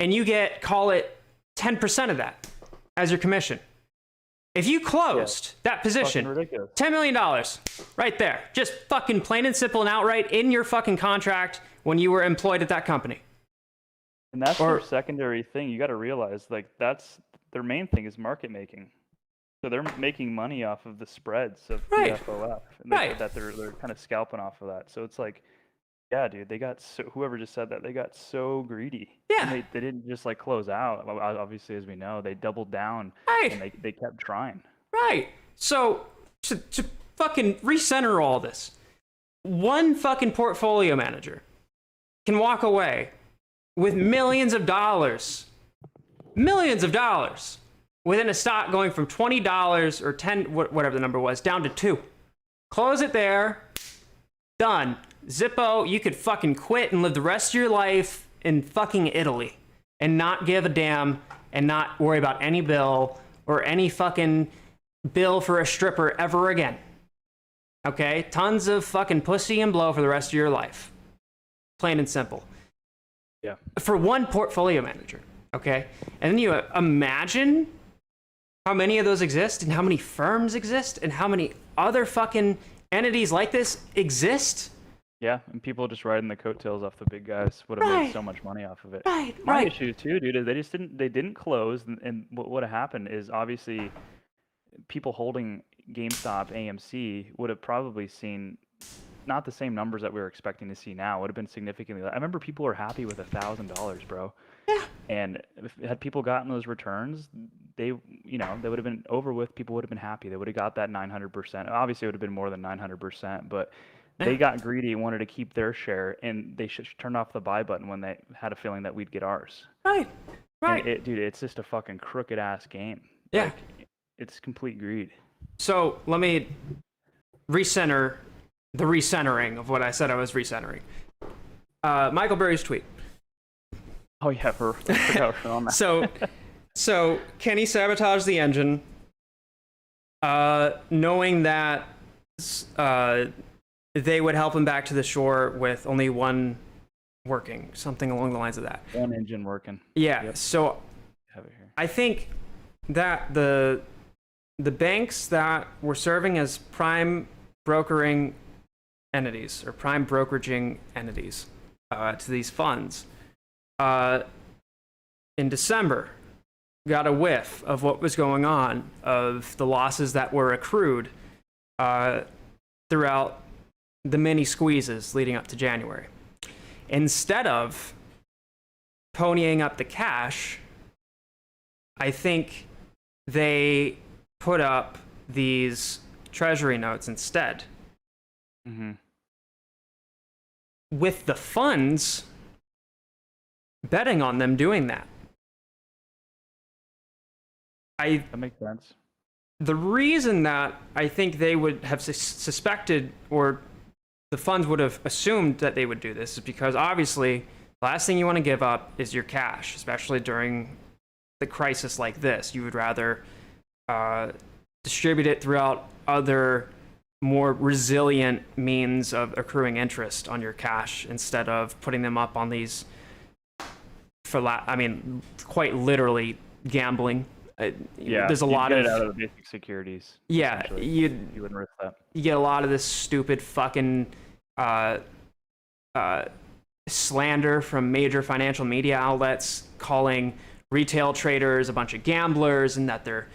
And you get, call it 10% of that as your commission. If you closed that position, ridiculous. $10 million right there, just fucking plain and simple and outright in your fucking contract when you were employed at that company. And that's their secondary thing. You got to realize, like, that's their main thing is market making. So they're making money off of the spreads of PFOF, and that they're kind of scalping off of that. So it's like, yeah, dude, they got whoever just said that, they got so greedy. Yeah. And they didn't just like close out. Obviously, as we know, they doubled down. Right. And they kept trying. Right. So to fucking recenter all this, one fucking portfolio manager can walk away with millions of dollars within a stock going from $20 or 10, whatever the number was, down to 2. Close it there. Done. Zippo, you could fucking quit and live the rest of your life in fucking Italy and not give a damn and not worry about any bill or any fucking bill for a stripper ever again. Okay? Tons of fucking pussy and blow for the rest of your life. Plain and simple. Yeah. For one portfolio manager. Okay? And then you imagine how many of those exist and how many firms exist and how many other fucking entities like this exist. Yeah, and people just riding the coattails off the big guys would have made so much money off of it. Right. My issue too, dude, is they didn't close, and what would have happened is obviously people holding GameStop, AMC would have probably seen not the same numbers that we were expecting to see now. It would have been significantly less. I remember people were happy with $1,000, bro. Yeah. And had people gotten those returns, they would have been over with. People would have been happy. They would have got that 900%. Obviously, it would have been more than 900%, but they got greedy and wanted to keep their share, and they should turn off the buy button when they had a feeling that we'd get ours. Right. Right. And dude, it's just a fucking crooked ass game. Yeah. Like, it's complete greed. So let me recenter the recentering of what I said I was recentering. Michael Burry's tweet. Oh yeah, I forgot on that. So can he sabotage the engine, knowing that they would help him back to the shore with only one working, something along the lines of that. One engine working. Yeah. Yep. So Have it here. I think that the banks that were serving as prime brokering entities or prime brokeraging entities to these funds in December got a whiff of what was going on, of the losses that were accrued throughout the mini squeezes leading up to January. Instead of ponying up the cash, I think they put up these treasury notes instead. Mm-hmm. With the funds betting on them doing that. That makes sense. The reason that I think they would have suspected, or the funds would have assumed that they would do this, is because obviously the last thing you want to give up is your cash, especially during the crisis like this. You would rather distribute it throughout other more resilient means of accruing interest on your cash instead of putting them up on these, quite literally gambling. There's a lot of of it out of the basic securities. Yeah, you wouldn't risk that. You get a lot of this stupid fucking slander from major financial media outlets calling retail traders a bunch of gamblers and that they're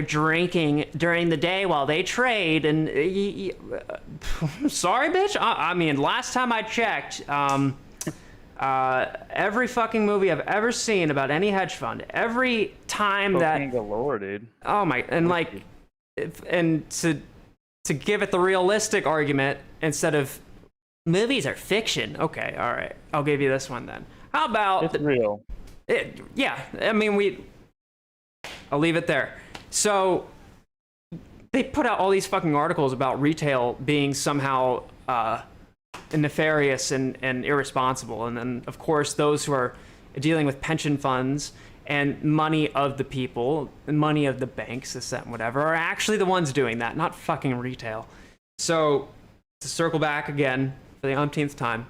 drinking during the day while they trade. And sorry, bitch. I mean, last time I checked, every fucking movie I've ever seen about any hedge fund, every time Cocaine galore, dude. Oh my, and to give it the realistic argument instead of movies are fiction. Okay, all right, I'll give you this one then. How about it's real? Yeah, I mean I'll leave it there. So they put out all these fucking articles about retail being somehow nefarious and irresponsible, and then of course those who are dealing with pension funds and money of the people and money of the banks, this, that, and whatever, are actually the ones doing that, not fucking retail. So to circle back again for the umpteenth time,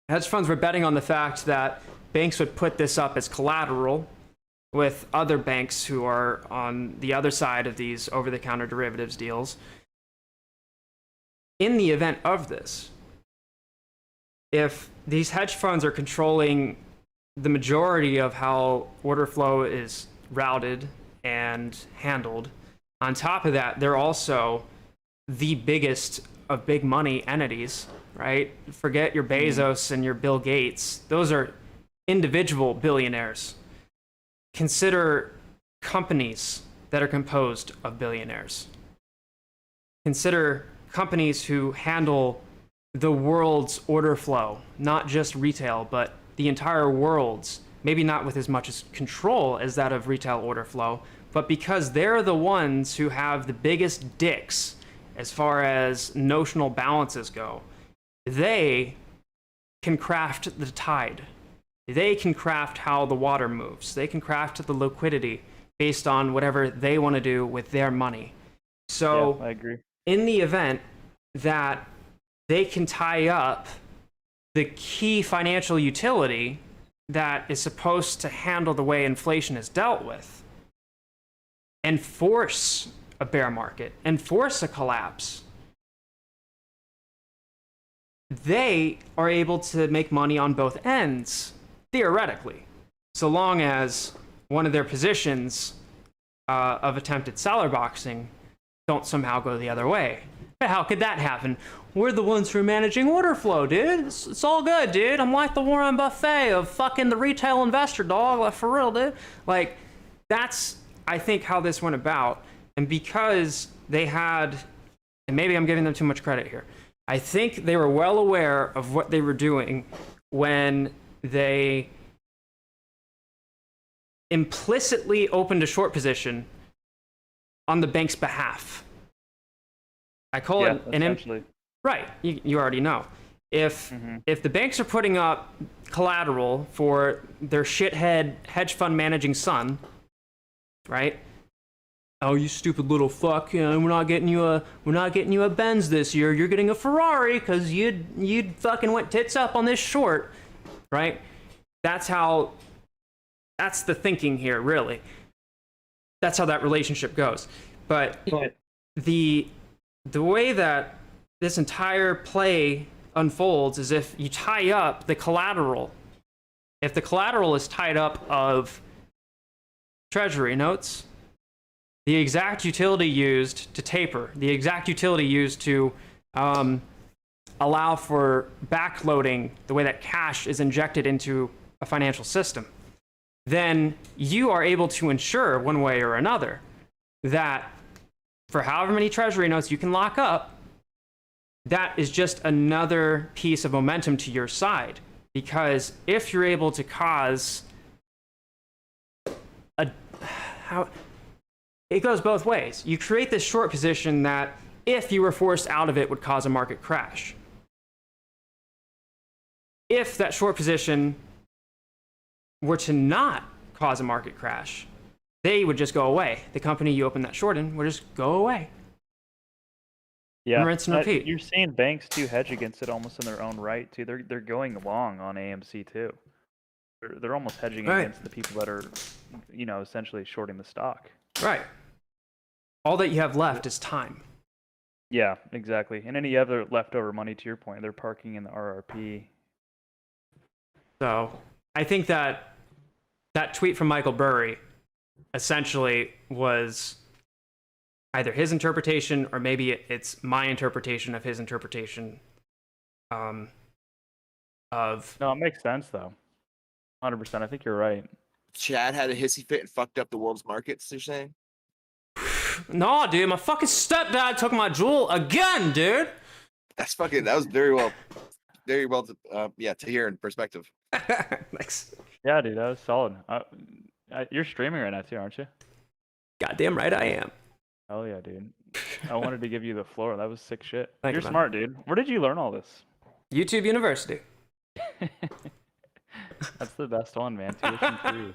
hedge funds were betting on the fact that banks would put this up as collateral with other banks who are on the other side of these over-the-counter derivatives deals. In the event of this, if these hedge funds are controlling the majority of how order flow is routed and handled, on top of that, they're also the biggest of big money entities, right? Forget your Bezos and your Bill Gates. Those are individual billionaires. Consider companies that are composed of billionaires. Consider companies who handle the world's order flow, not just retail, but the entire world's, maybe not with as much as control as that of retail order flow, but because they're the ones who have the biggest dicks as far as notional balances go, they can craft the tide. They can craft how the water moves. They can craft the liquidity based on whatever they want to do with their money. So, I agree. In the event that they can tie up the key financial utility that is supposed to handle the way inflation is dealt with and force a bear market and force a collapse, they are able to make money on both ends, theoretically, so long as one of their positions of attempted seller boxing don't somehow go the other way. But how could that happen? We're the ones who are managing order flow, dude. It's all good, dude. I'm like the Warren Buffett of fucking the retail investor, dog. Like, for real, dude. Like, that's, I think, how this went about. And because they had, and maybe I'm giving them too much credit here, I think they were well aware of what they were doing when they implicitly opened a short position on the bank's behalf. I call it an right. You already know. If the banks are putting up collateral for their shithead hedge fund managing son, right? Oh, you stupid little fuck! You know, we're not getting you a Benz this year. You're getting a Ferrari because you fucking went tits up on this short, right? That's the thinking here, really. That's how that relationship goes. But the way that this entire play unfolds is if you tie up the collateral. If the collateral is tied up of treasury notes, the exact utility used to taper, the exact utility used to allow for backloading the way that cash is injected into a financial system, then you are able to ensure one way or another that for however many treasury notes you can lock up, that is just another piece of momentum to your side. Because if you're able to cause it goes both ways. You create this short position that, if you were forced out of it, would cause a market crash. If that short position were to not cause a market crash, they would just go away. The company you opened that short in would just go away. Yeah, and rinse and repeat. You're seeing banks too hedge against it almost in their own right too. They're going long on AMC too. They're almost hedging against the people that are, essentially shorting the stock. Right. All that you have left is time. Yeah, exactly. And any other leftover money, to your point, they're parking in the RRP. So I think that tweet from Michael Burry essentially was either his interpretation or maybe it's my interpretation of his interpretation of... No, it makes sense, though. 100%. I think you're right. Chad had a hissy fit and fucked up the world's markets, you're saying? No, dude, my fucking stepdad took my jewel again, dude. That was very well to hear in perspective. Thanks. Yeah, dude, that was solid. You're streaming right now too, aren't you? Goddamn right I am. Hell yeah, dude. I wanted to give you the floor. That was sick shit. Thank You're you, man. smart, dude. Where did you learn all this? YouTube University. That's the best one, man. Tuition free.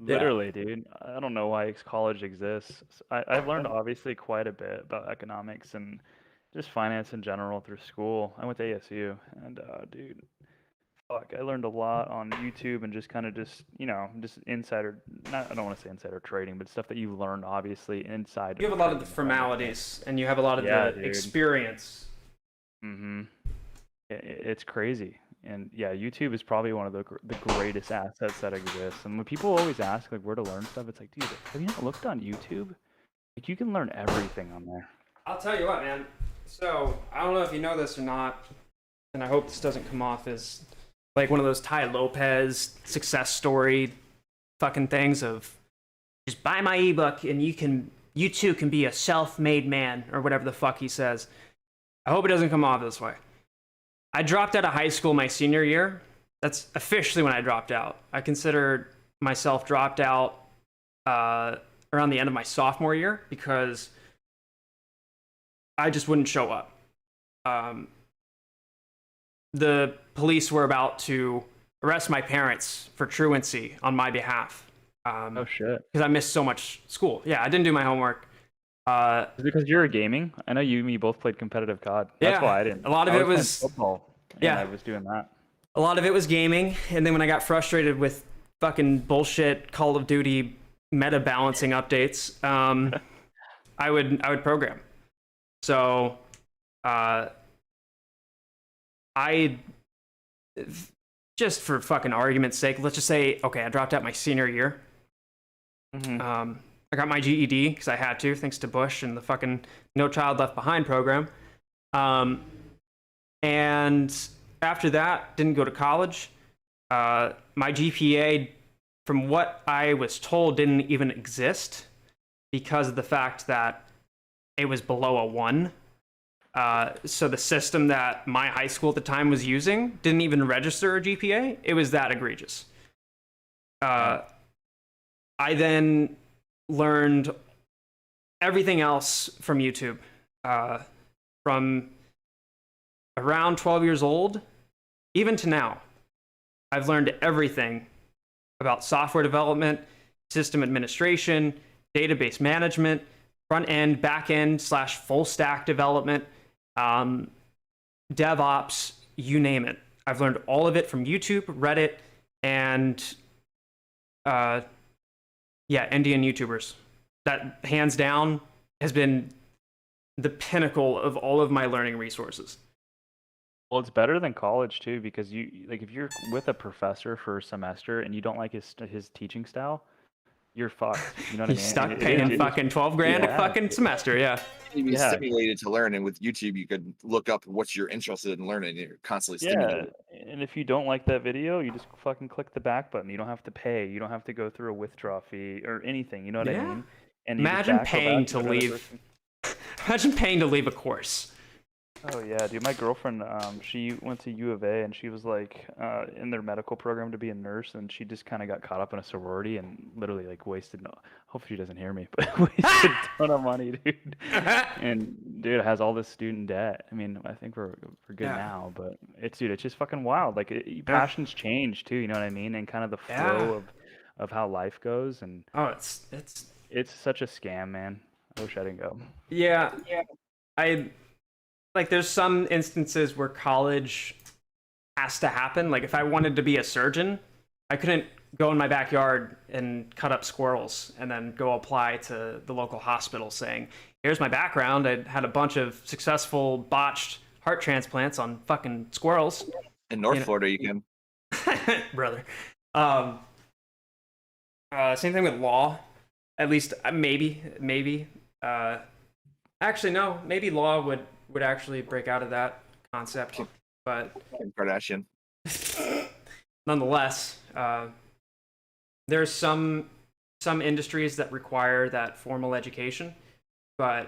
Literally, dude. I don't know why college exists. I've learned obviously quite a bit about economics and just finance in general through school. I went to ASU, and dude, Fuck, I learned a lot on YouTube and just kind of just insider. Not I don't want to say insider trading, but stuff that you learned obviously inside. You have a lot of the formalities, and you have a lot of Yeah, the dude. experience. Mm-hmm. It's crazy, and yeah, YouTube is probably one of the greatest assets that exists. And when people always ask like where to learn stuff, it's like, dude, have you not looked on YouTube? Like you can learn everything on there. I'll tell you what, man. So I don't know if you know this or not, and I hope this doesn't come off as like one of those Ty Lopez success story fucking things of just buy my ebook and you too can be a self-made man or whatever the fuck he says. I hope it doesn't come off this way. I dropped out of high school my senior year. That's officially when I dropped out. I consider myself dropped out around the end of my sophomore year because I just wouldn't show up. The police were about to arrest my parents for truancy on my behalf. Oh shit! Because I missed so much school. Yeah, I didn't do my homework. Is it because you're a gaming? I know you and me both played competitive COD. That's why I didn't. A lot of I it was playing football. Yeah, I was doing that. A lot of it was gaming, and then when I got frustrated with fucking bullshit Call of Duty meta balancing updates, I would program. So, I just for fucking argument's sake, let's just say, okay, I dropped out my senior year. Mm-hmm. I got my GED because I had to, thanks to Bush and the fucking No Child Left Behind program. And after that, didn't go to college. My GPA, from what I was told, didn't even exist because of the fact that it was below a 1. So the system that my high school at the time was using didn't even register a GPA. It was that egregious. I then learned everything else from YouTube. From around 12 years old, even to now, I've learned everything about software development, system administration, database management, front end, back end / full stack development, DevOps, you name it. I've learned all of it from YouTube, Reddit, and Indian YouTubers. That hands down has been the pinnacle of all of my learning resources. Well, it's better than college too, because if you're with a professor for a semester and you don't like his teaching style, you're fucked. You know what I mean? You're stuck paying fucking 12 grand a fucking semester, yeah. You'd be stimulated to learn, and with YouTube, you could look up what you're interested in learning. You're constantly stimulated. And if you don't like that video, you just fucking click the back button. You don't have to pay. You don't have to go through a withdrawal fee or anything. You know what I mean? And Imagine paying to leave. Imagine paying to leave a course. Oh yeah, dude. My girlfriend, she went to U of A, and she was like in their medical program to be a nurse, and she just kind of got caught up in a sorority and literally like wasted. Hopefully she doesn't hear me, but wasted a ton of money, dude. And dude has all this student debt. I mean, I think we're good now, but it's just fucking wild. Like passions change too. You know what I mean? And kind of the flow of how life goes. And it's such a scam, man. I wish I didn't go. Yeah. Like, there's some instances where college has to happen. Like, if I wanted to be a surgeon, I couldn't go in my backyard and cut up squirrels and then go apply to the local hospital saying, here's my background. I had a bunch of successful botched heart transplants on fucking squirrels. In North Florida, you can. Brother. Same thing with law. At least, maybe. Actually, no. Maybe law would actually break out of that concept, but Kardashian. Nonetheless, there's some industries that require that formal education, but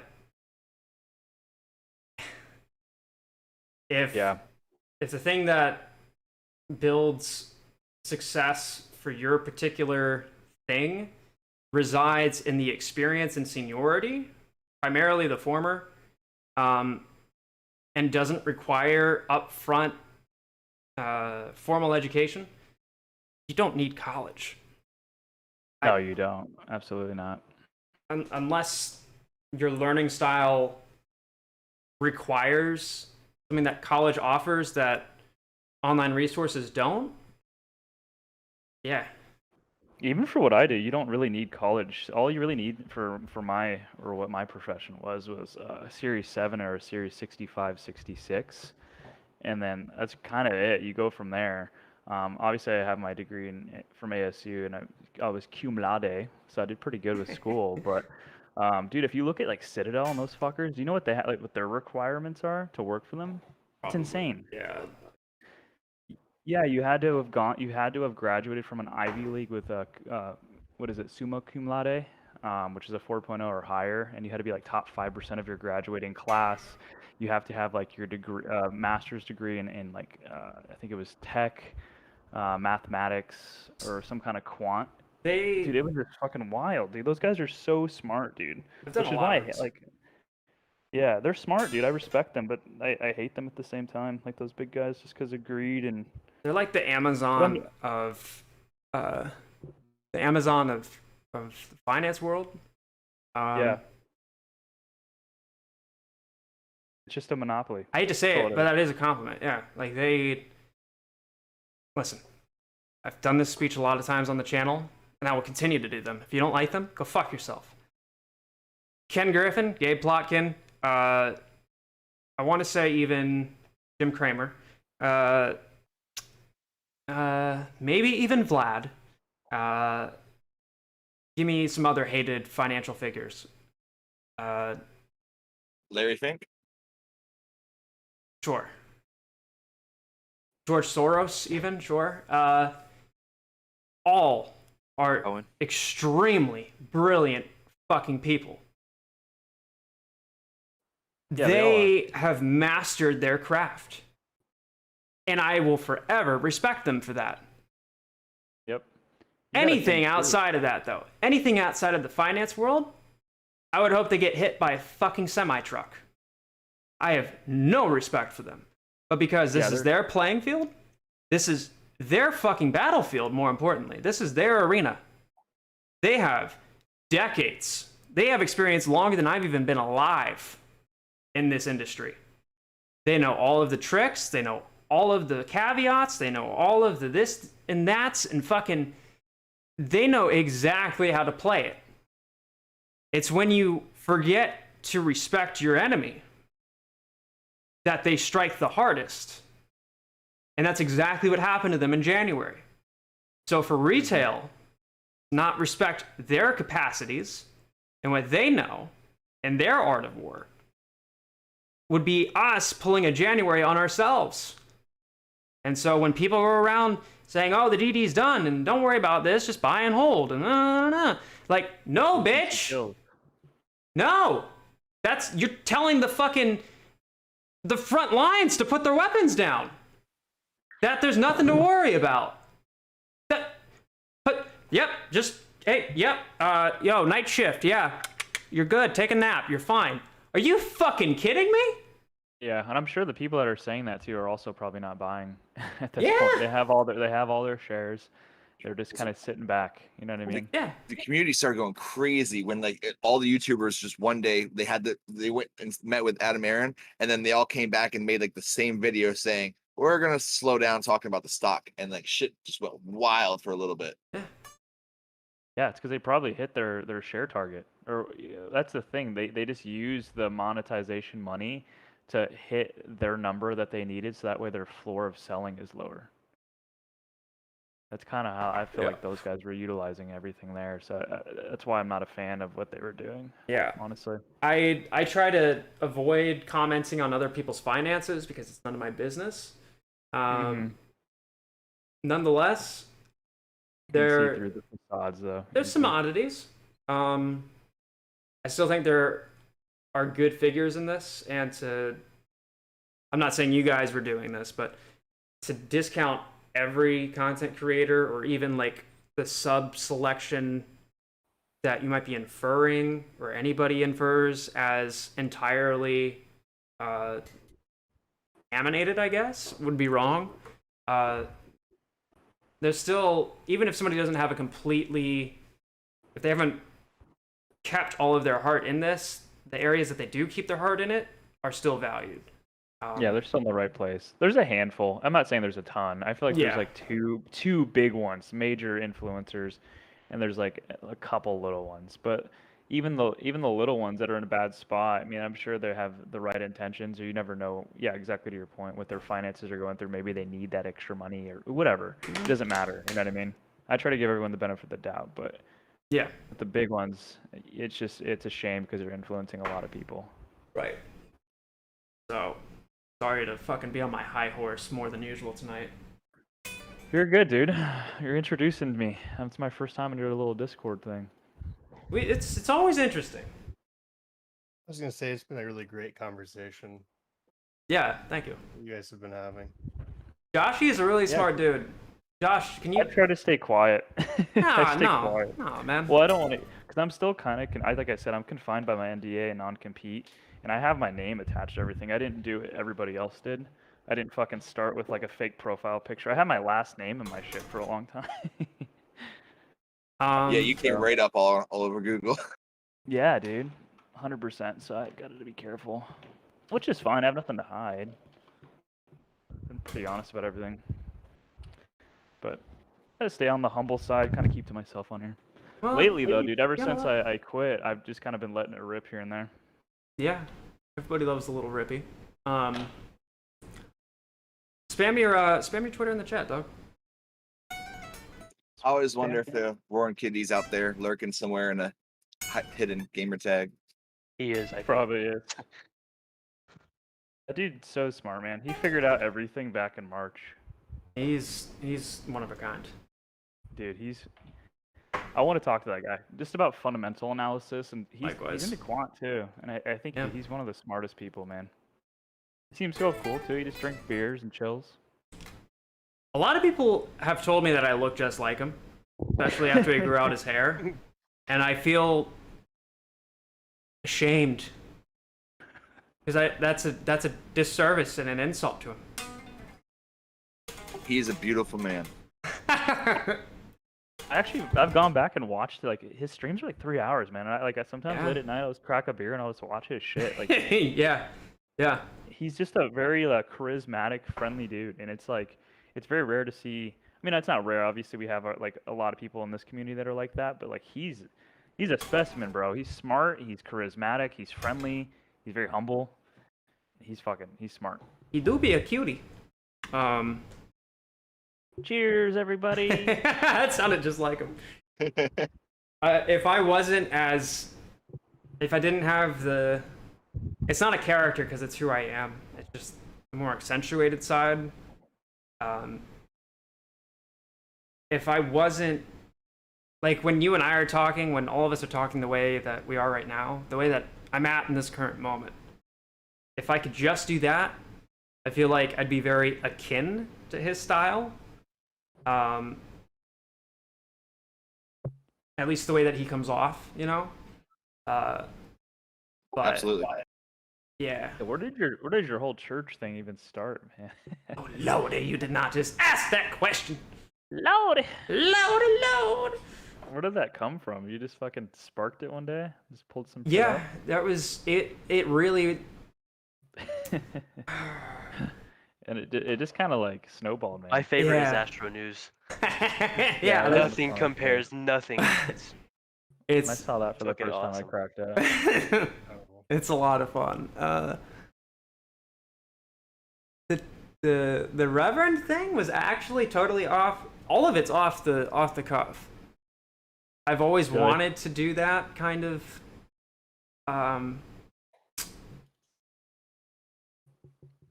if the thing that builds success for your particular thing resides in the experience and seniority, primarily the former, and doesn't require upfront formal education, you don't need college. No, you don't. Absolutely not. Unless your learning style requires something that college offers that online resources don't. Yeah. Even for what I do, you don't really need college. All you really need for what my profession was a Series 7 or a Series 65, 66, and then that's kind of it. You go from there. Obviously, I have my degree from ASU, and I was cum laude, so I did pretty good with school. But dude, if you look at like Citadel and those fuckers, do you know what what their requirements are to work for them? It's insane. Yeah. Yeah, you had to have graduated from an Ivy League with a what is it, summa cum laude, which is a 4.0 or higher, and you had to be like top 5% of your graduating class. You have to have like your degree, master's degree in like I think it was tech, mathematics, or some kind of quant. Dude, it was just fucking wild, dude. Those guys are so smart, dude. I've done Which a is lot why of this. like. Yeah, they're smart, dude. I respect them, but I hate them at the same time. Like those big guys, just because of greed and. They're like the Amazon of the finance world. Yeah. It's just a monopoly. I hate to say That's all it, it but is. that is a compliment. Yeah, like listen. I've done this speech a lot of times on the channel, and I will continue to do them. If you don't like them, go fuck yourself. Ken Griffin, Gabe Plotkin, I want to say even Jim Cramer, maybe even Vlad. Give me some other hated financial figures. Larry Fink? Sure. George Soros, even, sure. All are extremely brilliant fucking people. Yeah, they have mastered their craft. And I will forever respect them for that. Yep. Anything outside of that, though, anything outside of the finance world, I would hope they get hit by a fucking semi-truck. I have no respect for them. But because this is their playing field, this is their fucking battlefield, more importantly. This is their arena. They have decades. They have experience longer than I've even been alive in this industry. They know all of the tricks. They know all of the caveats. They know all of the this and that's and fucking... They know exactly how to play it. It's when you forget to respect your enemy that they strike the hardest. And that's exactly what happened to them in January. So for retail, not respect their capacities and what they know and their art of war would be us pulling a January on ourselves. And so when people go around saying, oh, the DD's done and don't worry about this, just buy and hold and like, no, bitch. No. You're telling the front lines to put their weapons down. That there's nothing to worry about. Yo, night shift, yeah. You're good, take a nap, you're fine. Are you fucking kidding me? Yeah, and I'm sure the people that are saying that too are also probably not buying at this point. They have all their shares. They're just kind of sitting back. You know what I mean? Yeah. The community started going crazy when all the YouTubers just one day they went and met with Adam Aaron, and then they all came back and made like the same video saying we're gonna slow down talking about the stock, and like shit just went wild for a little bit. Yeah, it's because they probably hit their share target, or that's the thing. They just use the monetization money to hit their number that they needed, so that way their floor of selling is lower. That's kind of how I feel like those guys were utilizing everything there. So that's why I'm not a fan of what they were doing. Yeah. Honestly. I try to avoid commenting on other people's finances because it's none of my business. Nonetheless, see through the facades, though. There's some oddities. I still think there are good figures in this, and I'm not saying you guys were doing this, but to discount every content creator or even like the sub selection that you might be inferring or anybody infers as entirely contaminated, I guess, would be wrong. There's still, even if somebody doesn't have if they haven't kept all of their heart in this, the areas that they do keep their heart in it are still valued. Yeah, they're still in the right place. There's a handful. I'm not saying there's a ton. I feel like Yeah. there's like two big ones, major influencers, and there's like a couple little ones. But even the little ones that are in a bad spot, I mean, I'm sure they have the right intentions, or you never know. Yeah, exactly to your point. What their finances are going through, maybe they need that extra money or whatever. It doesn't matter. You know what I mean? I try to give everyone the benefit of the doubt, but yeah, with the big ones, it's a shame because they're influencing a lot of people. Right. So, sorry to fucking be on my high horse more than usual tonight. You're good, dude. You're introducing me. It's my first time into a little Discord thing. It's always interesting. I was gonna say it's been a really great conversation. Yeah, thank you. You guys have been having. Joshy is a really smart dude. Josh, can you? I try to stay quiet. I stay no, quiet. no, man. Well, I don't want to, because I'm still kind of, like I said, I'm confined by my NDA and non-compete, and I have my name attached to everything. I didn't do what everybody else did. I didn't fucking start with like a fake profile picture. I had my last name in my shit for a long time. Yeah, you can't write up all over Google. Yeah, dude, 100%. So I gotta be careful, which is fine. I have nothing to hide. I'm pretty honest about everything. But I gotta stay on the humble side, kind of keep to myself on here. Well, Lately, though, maybe- dude, ever yeah, since well- I quit, I've just kind of been letting it rip here and there. Yeah, everybody loves a little rippy. Spam your Twitter in the chat, dog. I always wonder if the Roaring Kitty's out there lurking somewhere in a hidden gamer tag. He is. I Probably is. That dude's so smart, man. He figured out everything back in March. He's one of a kind. Dude, I want to talk to that guy just about fundamental analysis, and he's Likewise. into quant too. And I think Yeah. he's one of the smartest people, man. He seems so cool too. He just drinks beers and chills. A lot of people have told me that I look just like him, especially after he grew out his hair, and I feel ashamed because that's a disservice and an insult to him. He is a beautiful man. I've gone back and watched like his streams are like 3 hours, man. I sometimes Yeah. late at night I'll just crack a beer and I'll just watch his shit. Like yeah. He's just a very charismatic, friendly dude, and it's very rare to see. I mean, it's not rare. Obviously, we have like a lot of people in this community that are like that, but like he's a specimen, bro. He's smart. He's charismatic. He's friendly. He's very humble. He's smart. He do be a cutie. Cheers, everybody. That sounded just like him. If I didn't have the, it's not a character because it's who I am. It's just the more accentuated side. If I wasn't, like when you and I are talking, when all of us are talking the way that we are right now, the way that I'm at in this current moment, if I could just do that, I feel like I'd be very akin to his style. At least the way that he comes off, you know? But Absolutely. yeah. Where did your whole church thing even start, man? Oh, Lordy, you did not just ask that question. Lordy. Lord. Where did that come from? You just fucking sparked it one day? Just pulled some shit Yeah, up? that was it. It really. And it just kind of like snowballed, man. My favorite is Yeah. Astro News. Yeah, Nothing compares. Nothing. It's. I saw that for the fucking first time I awesome. cracked out. It's a lot of fun. The Reverend thing was actually totally off. All of it's off the cuff. I've always Really? wanted to do that kind of. I'll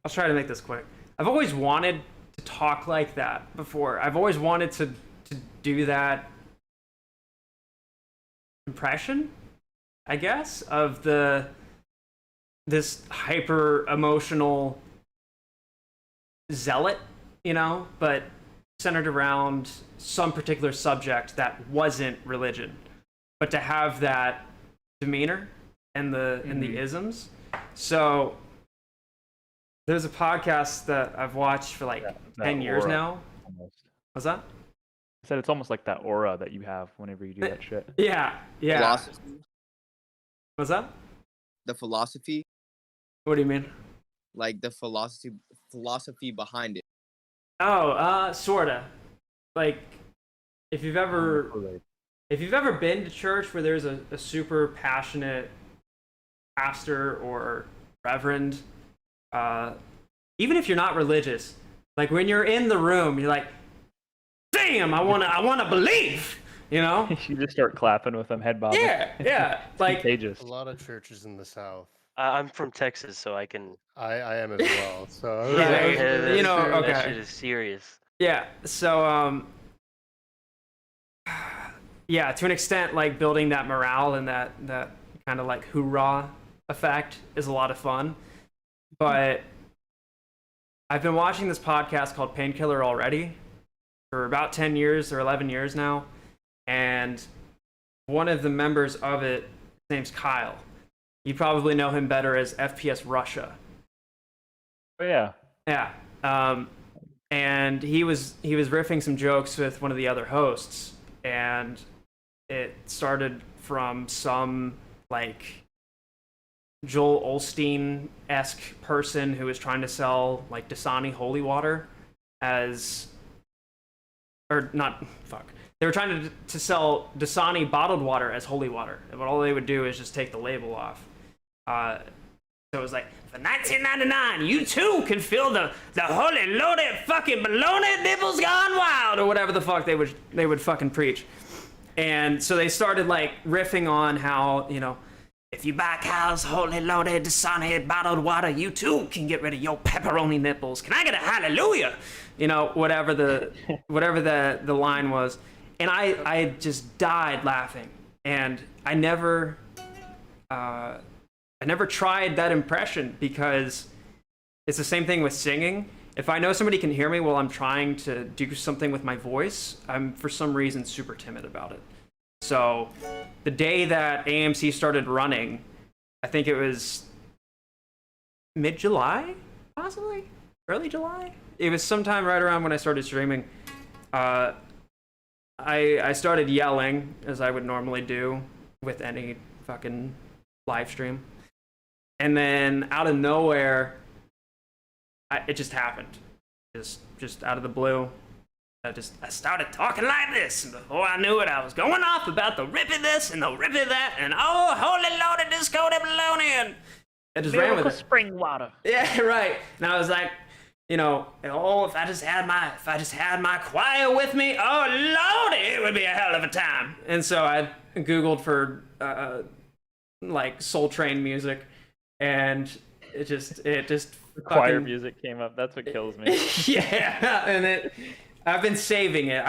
try to make this quick. I've always wanted to talk like that before. I've always wanted to do that impression, I guess, of this hyper emotional zealot, you know, but centered around some particular subject that wasn't religion, but to have that demeanor and the isms. So there's a podcast that I've watched for like 10 years aura, now. almost. What's that? I said it's almost like that aura that you have whenever you do that shit. Yeah. Philosophy. What's that? The philosophy. What do you mean? like the philosophy behind it? Oh, sorta. Like, if you've ever been to church where there's a super passionate pastor or reverend, even if you're not religious, like when you're in the room, you're like, damn, I wanna believe, you know? You just start clapping with them, head bobbing. Yeah, It's like contagious. A lot of churches in the South. I'm from Texas, so I can. I am as well. So Right, you know, That okay. shit is serious. Yeah, so yeah, to an extent, like building that morale and that kind of like hoorah effect is a lot of fun. But I've been watching this podcast called Painkiller already for about 10 years or 11 years now, and one of the members of it, his name's Kyle. You probably know him better as FPS Russia. Oh yeah. Yeah. And he was riffing some jokes with one of the other hosts, and it started from some like Joel Osteen-esque person who was trying to sell like Dasani holy water as, or not, fuck. They were trying to sell Dasani bottled water as holy water, but all they would do is just take the label off. So it was like, for $19.99, you too can feel the holy loaded fucking baloney nipples gone wild, or whatever the fuck they would fucking preach. And so they started like riffing on how, you know, if you buy Kyle's holy loaded Dasani bottled water, you too can get rid of your pepperoni nipples. Can I get a hallelujah? You know, whatever the line was. And I just died laughing. And I never tried that impression because it's the same thing with singing. If I know somebody can hear me while I'm trying to do something with my voice, I'm for some reason super timid about it. So the day that AMC started running, I think it was mid-July, possibly? Early July? It was sometime right around when I started streaming. I started yelling, as I would normally do with any fucking live stream. And then out of nowhere, it just happened. Just out of the blue. I started talking like this, and before I knew it, I was going off about the rippy this and the rippy that, and oh, holy loaded disco baloney, and I just ran with it. Spring water. Yeah, right. And I was like, you know, oh, if I just had my choir with me, oh lordy, it would be a hell of a time. And so I Googled for like Soul Train music, and it just Choir fucking, music came up. That's what kills me. yeah, and I've been saving it.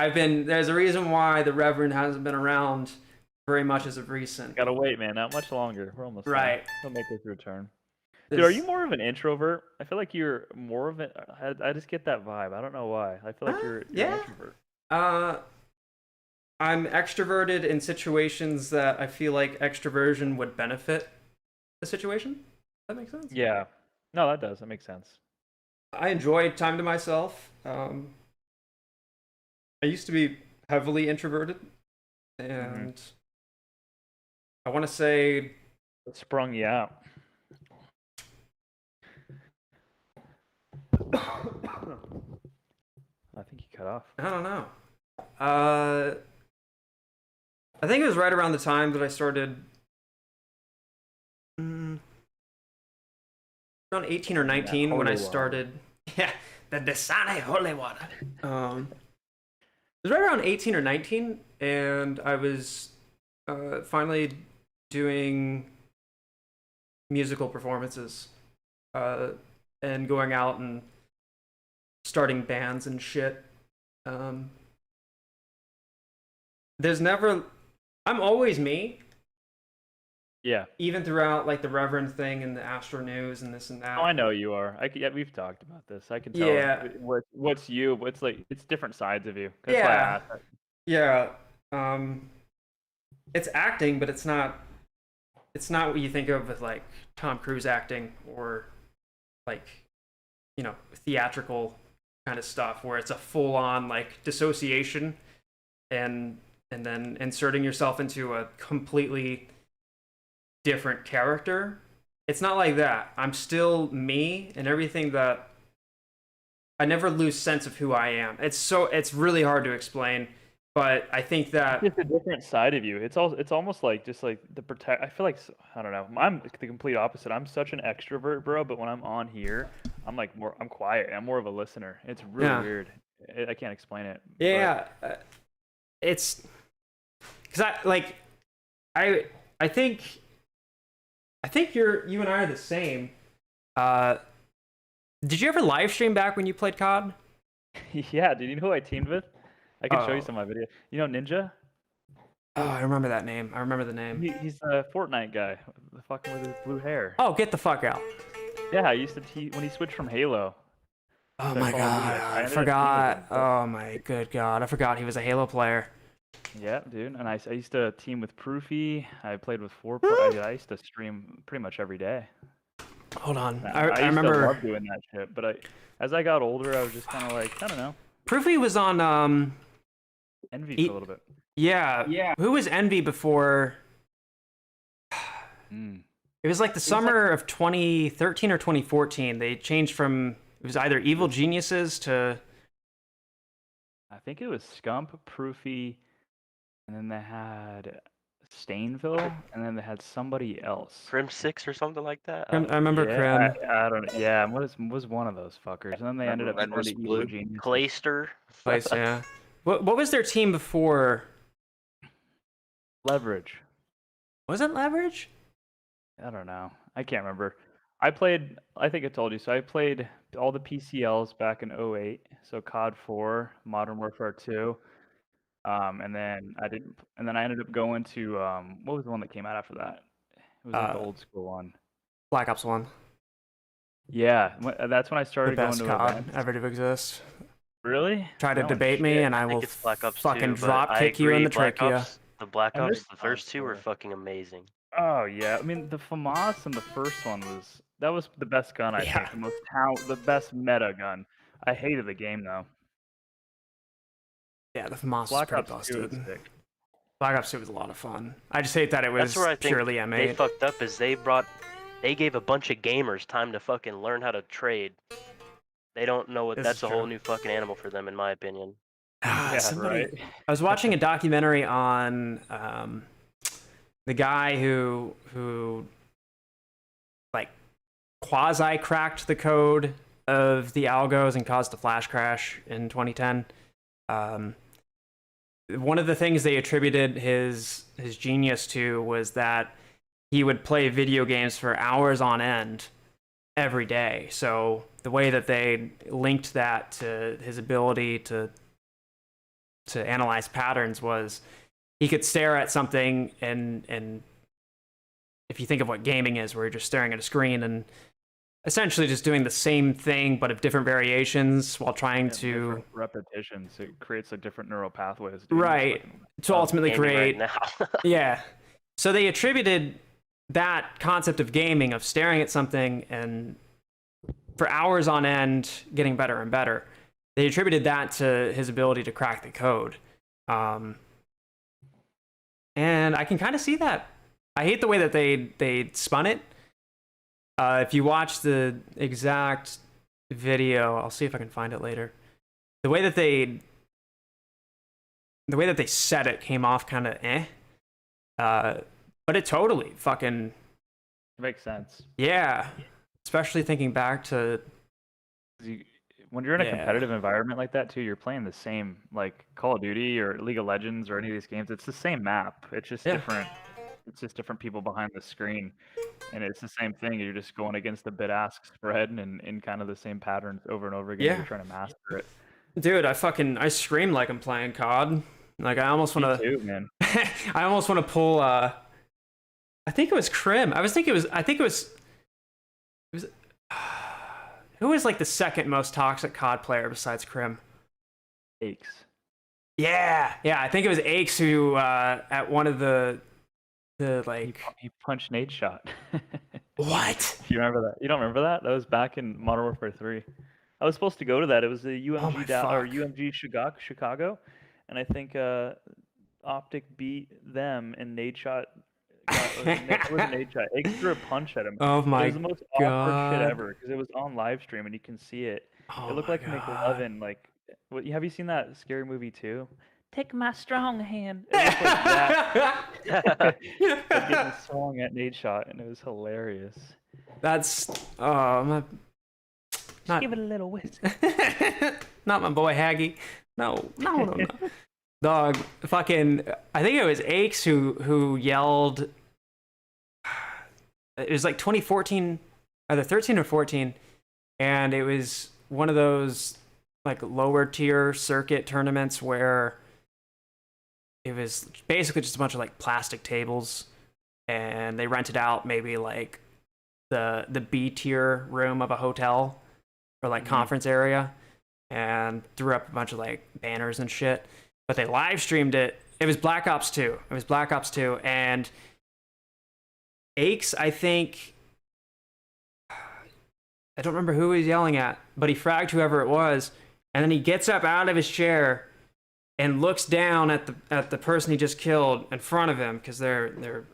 There's a reason why the Reverend hasn't been around very much as of recent. Gotta wait, man. Not much longer. We're almost right. He'll make his return. Dude, are you more of an introvert? I feel like you're more of an. I just get that vibe. I don't know why. I feel like you're an introvert. I'm extroverted in situations that I feel like extroversion would benefit the situation. Does that make sense? Yeah. No, that does. That makes sense. I enjoy time to myself. I used to be heavily introverted, and I want to say it sprung you out. I think he cut off. I don't know. I think it was right around the time that I started. Around 18 or 19 when I started. Yeah, the Dasani holy water. It was right around 18 or 19, and I was finally doing musical performances and going out and starting bands and shit. I'm always me. Yeah. Even throughout like the Reverend thing and the Astro News and this and that. Oh, I know you are. Yeah, we've talked about this. I can tell. Yeah. What's you? What's like? It's different sides of you. That's yeah. why I asked. Yeah. It's acting, but it's not what you think of with like Tom Cruise acting or like, you know, theatrical kind of stuff where it's a full on like dissociation and then inserting yourself into a completely different character. it's not like that. I'm still me and everything that I never lose sense of who I am. It's really hard to explain, but I think that It's a different side of you. It's almost like just like the protect. I feel like I don't know. I'm the complete opposite. I'm such an extrovert, bro. But when I'm on here, I'm like more. I'm quiet. I'm more of a listener. It's really weird. I can't explain it. Yeah, it's because I think you and I are the same. Did you ever live stream back when you played COD? Yeah, dude. You know who I teamed with? I can show you some of my video. You know Ninja? Oh, I remember that name. I remember the name. He's a Fortnite guy, the fucking with his blue hair. Oh, get the fuck out. Yeah, I used to when he switched from Halo. Oh my god, I forgot. Oh my good god, I forgot he was a Halo player. Yeah, dude. And I used to team with Proofy. I played with 4 I used to stream pretty much every day. Hold on. I used remember to love doing that shit, but as I got older, I was just kind of like, I don't know. Proofy was on Envy for a little bit. Yeah. Who was Envy before? It was like the summer of 2013 or 2014. They changed from it was either Evil Geniuses to I think it was Scump, Proofy, and then they had Stainville, and then they had somebody else. Crim 6 or something like that. I remember Crim. I don't. Yeah, was one of those fuckers, and then they ended up Red going to versus Evil Blue. Geniuses. Clayster. Yeah. What was their team before? Leverage. Was it Leverage? I don't know. I can't remember. I think I told you. So I played all the PCLs back in 08. So COD 4, Modern Warfare 2. And then I ended up going to what was the one that came out after that? It was like the old school one. Black Ops 1. Yeah, that's when I started The best going to COD events. ever to exist. Really? Try to No debate me, shit. and I will it's Black Ops fucking 2, but drop I kick you in agree, the trachea. The Black And Ops, this the first two were fucking amazing. Oh yeah, I mean the FAMAS and the first one was the best gun I think, the best meta gun. I hated the game though. Yeah, the FAMAS was Black pretty Ops 2 busted. was sick. Black Ops 2 was a lot of fun. I just hate that it was That's where I think purely they M8. fucked up is they gave a bunch of gamers time to fucking learn how to trade. They don't know what This that's is a whole true. new fucking animal for them, in my opinion. I was watching a documentary on the guy who like quasi cracked the code of the algos and caused a flash crash in 2010. One of the things they attributed his genius to was that he would play video games for hours on end every day. So the way that they linked that to his ability to analyze patterns was he could stare at something and if you think of what gaming is, where you're just staring at a screen and essentially just doing the same thing but of different variations while trying to different repetitions. It creates like different neural pathways. Dude. right to ultimately create right now. yeah. So they attributed that concept of gaming, of staring at something and for hours on end getting better and better, they attributed that to his ability to crack the code. And I can kind of see that. I hate the way that they spun it. If you watch the exact video, I'll see if I can find it later. The way that they said it came off kind of but it totally fucking It makes sense. yeah. Especially thinking back to When you're in a competitive environment like that too, you're playing the same like Call of Duty or League of Legends or any of these games. It's the same map. It's just different. It's just different people behind the screen, and it's the same thing. You're just going against the bid-ask spread and in kind of the same patterns over and over again. Yeah. You're trying to master it. dude, I scream like I'm playing COD. Like I almost want Me too, man. I almost want to pull I think it was Crim. I think it was who was like the second most toxic COD player besides Crim? Aches. Yeah, I think it was Aches who at one of the like he punched Nate shot. What? You remember that? You don't remember that? That was back in Modern Warfare 3. I was supposed to go to that. It was the UMG or UMG Chicago, and I think Optic beat them, and Nate shot It was an Nate shot. Eggs threw a punch at him. Oh It my was the most awkward shit God. ever because it was on live stream and you can see it. Oh It looked my like God. McLovin. Like, what? Have you seen that scary movie too? Take my strong hand. It looked like that. But getting swung at Nate shot, and it was hilarious. That's not Give it a little whisk. not my boy Haggy. No. Dog, fucking. I think it was Aches who yelled. It was like 2014, either 13 or 14, and it was one of those like lower tier circuit tournaments where it was basically just a bunch of like plastic tables, and they rented out maybe like the B tier room of a hotel or like conference area, and threw up a bunch of like banners and shit. But they live streamed it. It was Black Ops 2. And Aches, I think, I don't remember who he was yelling at, but he fragged whoever it was, and then he gets up out of his chair and looks down at the person he just killed in front of him, because they're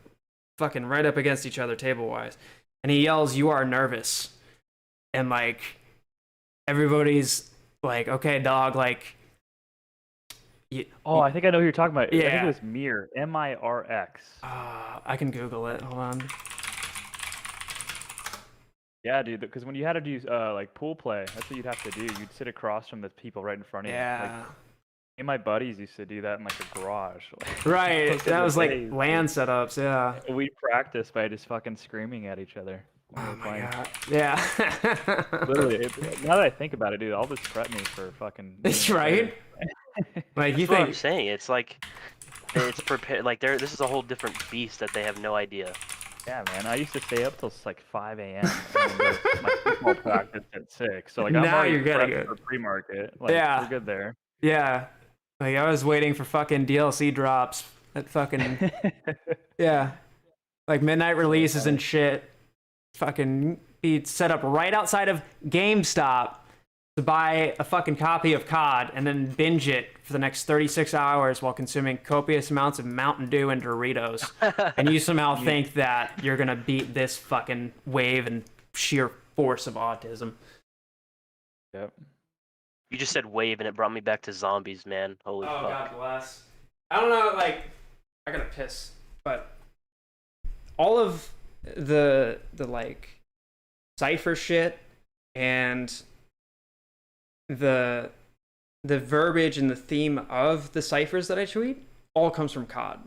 fucking right up against each other table wise, and he yells, "You are nervous," and like everybody's like, "Okay, dog," like. I think I know who you're talking about. Yeah. I think it was Mir, Mirx. I can Google it. Hold on. Yeah, dude. Because when you had to do like pool play, that's what you'd have to do. You'd sit across from the people right in front of you. Yeah. Like, me and my buddies used to do that in like a garage. Right. That was like LAN setups. Yeah. We practiced by just fucking screaming at each other. Oh my God. Yeah. Literally. Now that I think about it, dude, all this prep me for fucking. It's right. Like you That's what think? I'm saying. It's like it's prepared. Like this is a whole different beast that they have no idea. Yeah, man. I used to stay up till like 5 a.m. and then my football practice at 6. So like I'm Now already you're getting prepped it. for pre-market. Like, Yeah. we're good there. Yeah. Like I was waiting for fucking DLC drops at fucking yeah. Like midnight releases and shit. Fucking be set up right outside of GameStop to buy a fucking copy of COD and then binge it for the next 36 hours while consuming copious amounts of Mountain Dew and Doritos. And you somehow think that you're gonna beat this fucking wave and sheer force of autism. Yep. You just said wave and it brought me back to zombies, man. Holy fuck. God bless. I don't know, like, I gotta piss, but all of the like cipher shit and the verbiage and the theme of the ciphers that I tweet all comes from COD.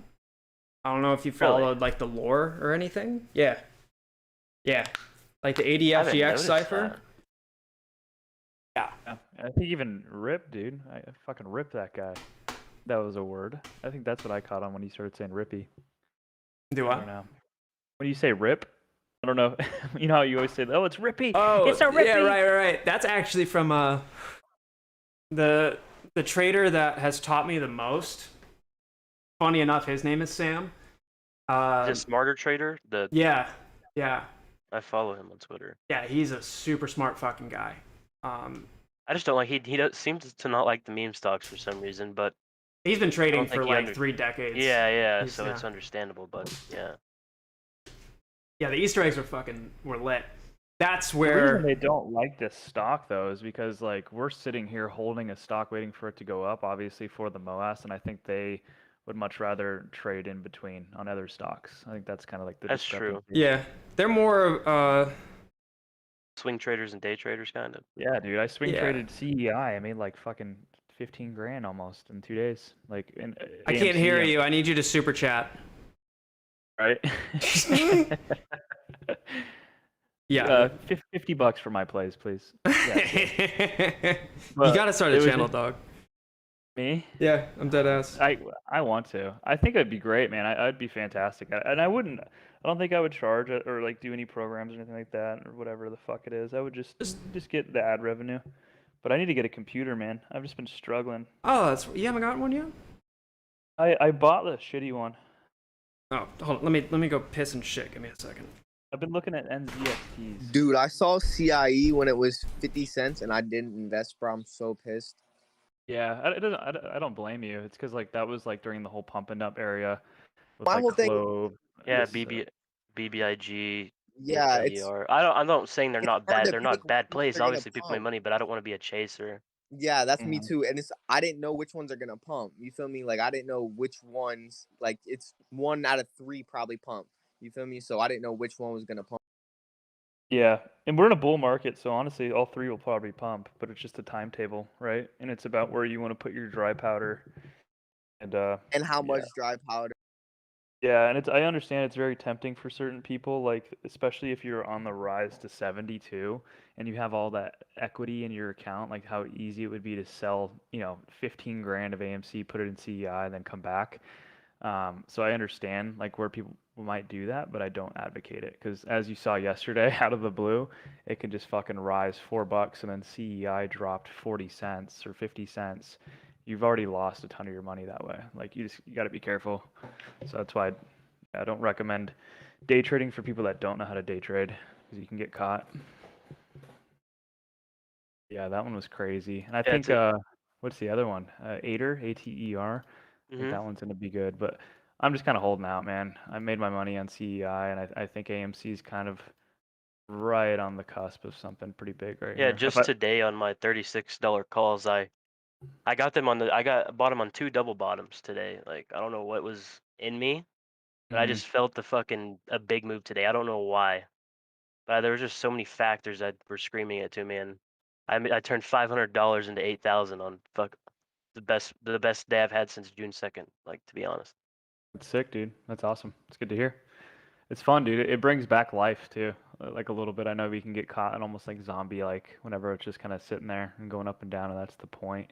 I don't know if you followed like the lore or anything. Yeah. Like the ADFGX cipher. Yeah. I think even Rip, dude. I fucking ripped that guy. That was a word. I think that's what I caught on when you started saying Rippy. Do I I? don't know. When you say rip, I don't know. You know how you always say, "Oh, it's Rippy." Oh, it's a Rippy. yeah, right. That's actually from the trader that has taught me the most. Funny enough, his name is Sam. Is it Smarter Trader? Yeah. I follow him on Twitter. Yeah, he's a super smart fucking guy. I just don't like he seems to not like the meme stocks for some reason, but he's been I trading don't think for he like 3 decades. Yeah. He's- So yeah. it's understandable, but yeah. Yeah, the Easter eggs were lit. That's The where reason they don't like this stock though is because like we're sitting here holding a stock waiting for it to go up, obviously for the MOAS, and I think they would much rather trade in between on other stocks. I think that's kind of like the That's true. discrepancy. Yeah, they're more Swing traders and day traders, kind of. Yeah, dude. I swing Yeah. traded CEI. I made like fucking 15 grand almost in 2 days. Like in I can't AMC, hear you. I need you to super chat. Right? Yeah. $50 for my plays, please. Yeah, You gotta start a channel, dog. Me? Yeah, I'm dead ass. I want to. I think it'd be great, man. I'd be fantastic. And I don't think I would charge it or like do any programs or anything like that or whatever the fuck it is. I would just get the ad revenue. But I need to get a computer, man. I've just been struggling. Oh, you haven't gotten one yet? I bought the shitty one. Oh, hold on. Let me go piss and shit. Give me a second. I've been looking at NZXTs. Dude, I saw CIE when it was 50 cents and I didn't invest, bro. I'm so pissed. Yeah, I don't blame you. It's because like that was like during the whole pumping up area with My like whole thing- Clove Yeah, this, BBIG, Yeah, it's HIER. I'm not saying they're it's not hard bad. to They're pick not bad which ones plays. are gonna Obviously, people make pump. money, but I don't want to be a chaser. Yeah, that's me Mhm. too. And it's I didn't know which ones are gonna pump. You feel me? Like I didn't know which ones. Like it's 1 out of 3 probably pump. You feel me? So I didn't know which one was gonna pump. Yeah, and we're in a bull market, so honestly, all three will probably pump, but it's just a timetable, right? And it's about where you want to put your dry powder, and And how yeah, much dry powder. yeah, and I understand it's very tempting for certain people, like especially if you're on the rise to 72 and you have all that equity in your account, like how easy it would be to sell, 15 grand of AMC, put it in CEI, and then come back. So I understand like where people might do that, but I don't advocate it because as you saw yesterday, out of the blue, it can just fucking rise $4 and then CEI dropped 40 cents or 50 cents. You've already lost a ton of your money that way. Like you got to be careful. So that's why I don't recommend day trading for people that don't know how to day trade because you can get caught. Yeah, that one was crazy. And I Yeah, think what's the other one? Ater, ATER. I think Mhm. that one's gonna be good, but I'm just kind of holding out, man. I made my money on CEI, and I think AMC is kind of right on the cusp of something pretty big right Yeah, here. just today on my $36 calls, I got them on the bought them on 2 double bottoms today. Like I don't know what was in me, but I Mhm. just felt a big move today. I don't know why, but there was just so many factors that were screaming it to me, and I turned $500 into 8,000 on the best day I've had since June 2nd. Like to be honest. That's sick, dude. That's awesome. It's good to hear. It's fun, dude. It brings back life too, like a little bit. I know we can get caught in almost like zombie-like whenever it's just kind of sitting there and going up and down, and that's the point.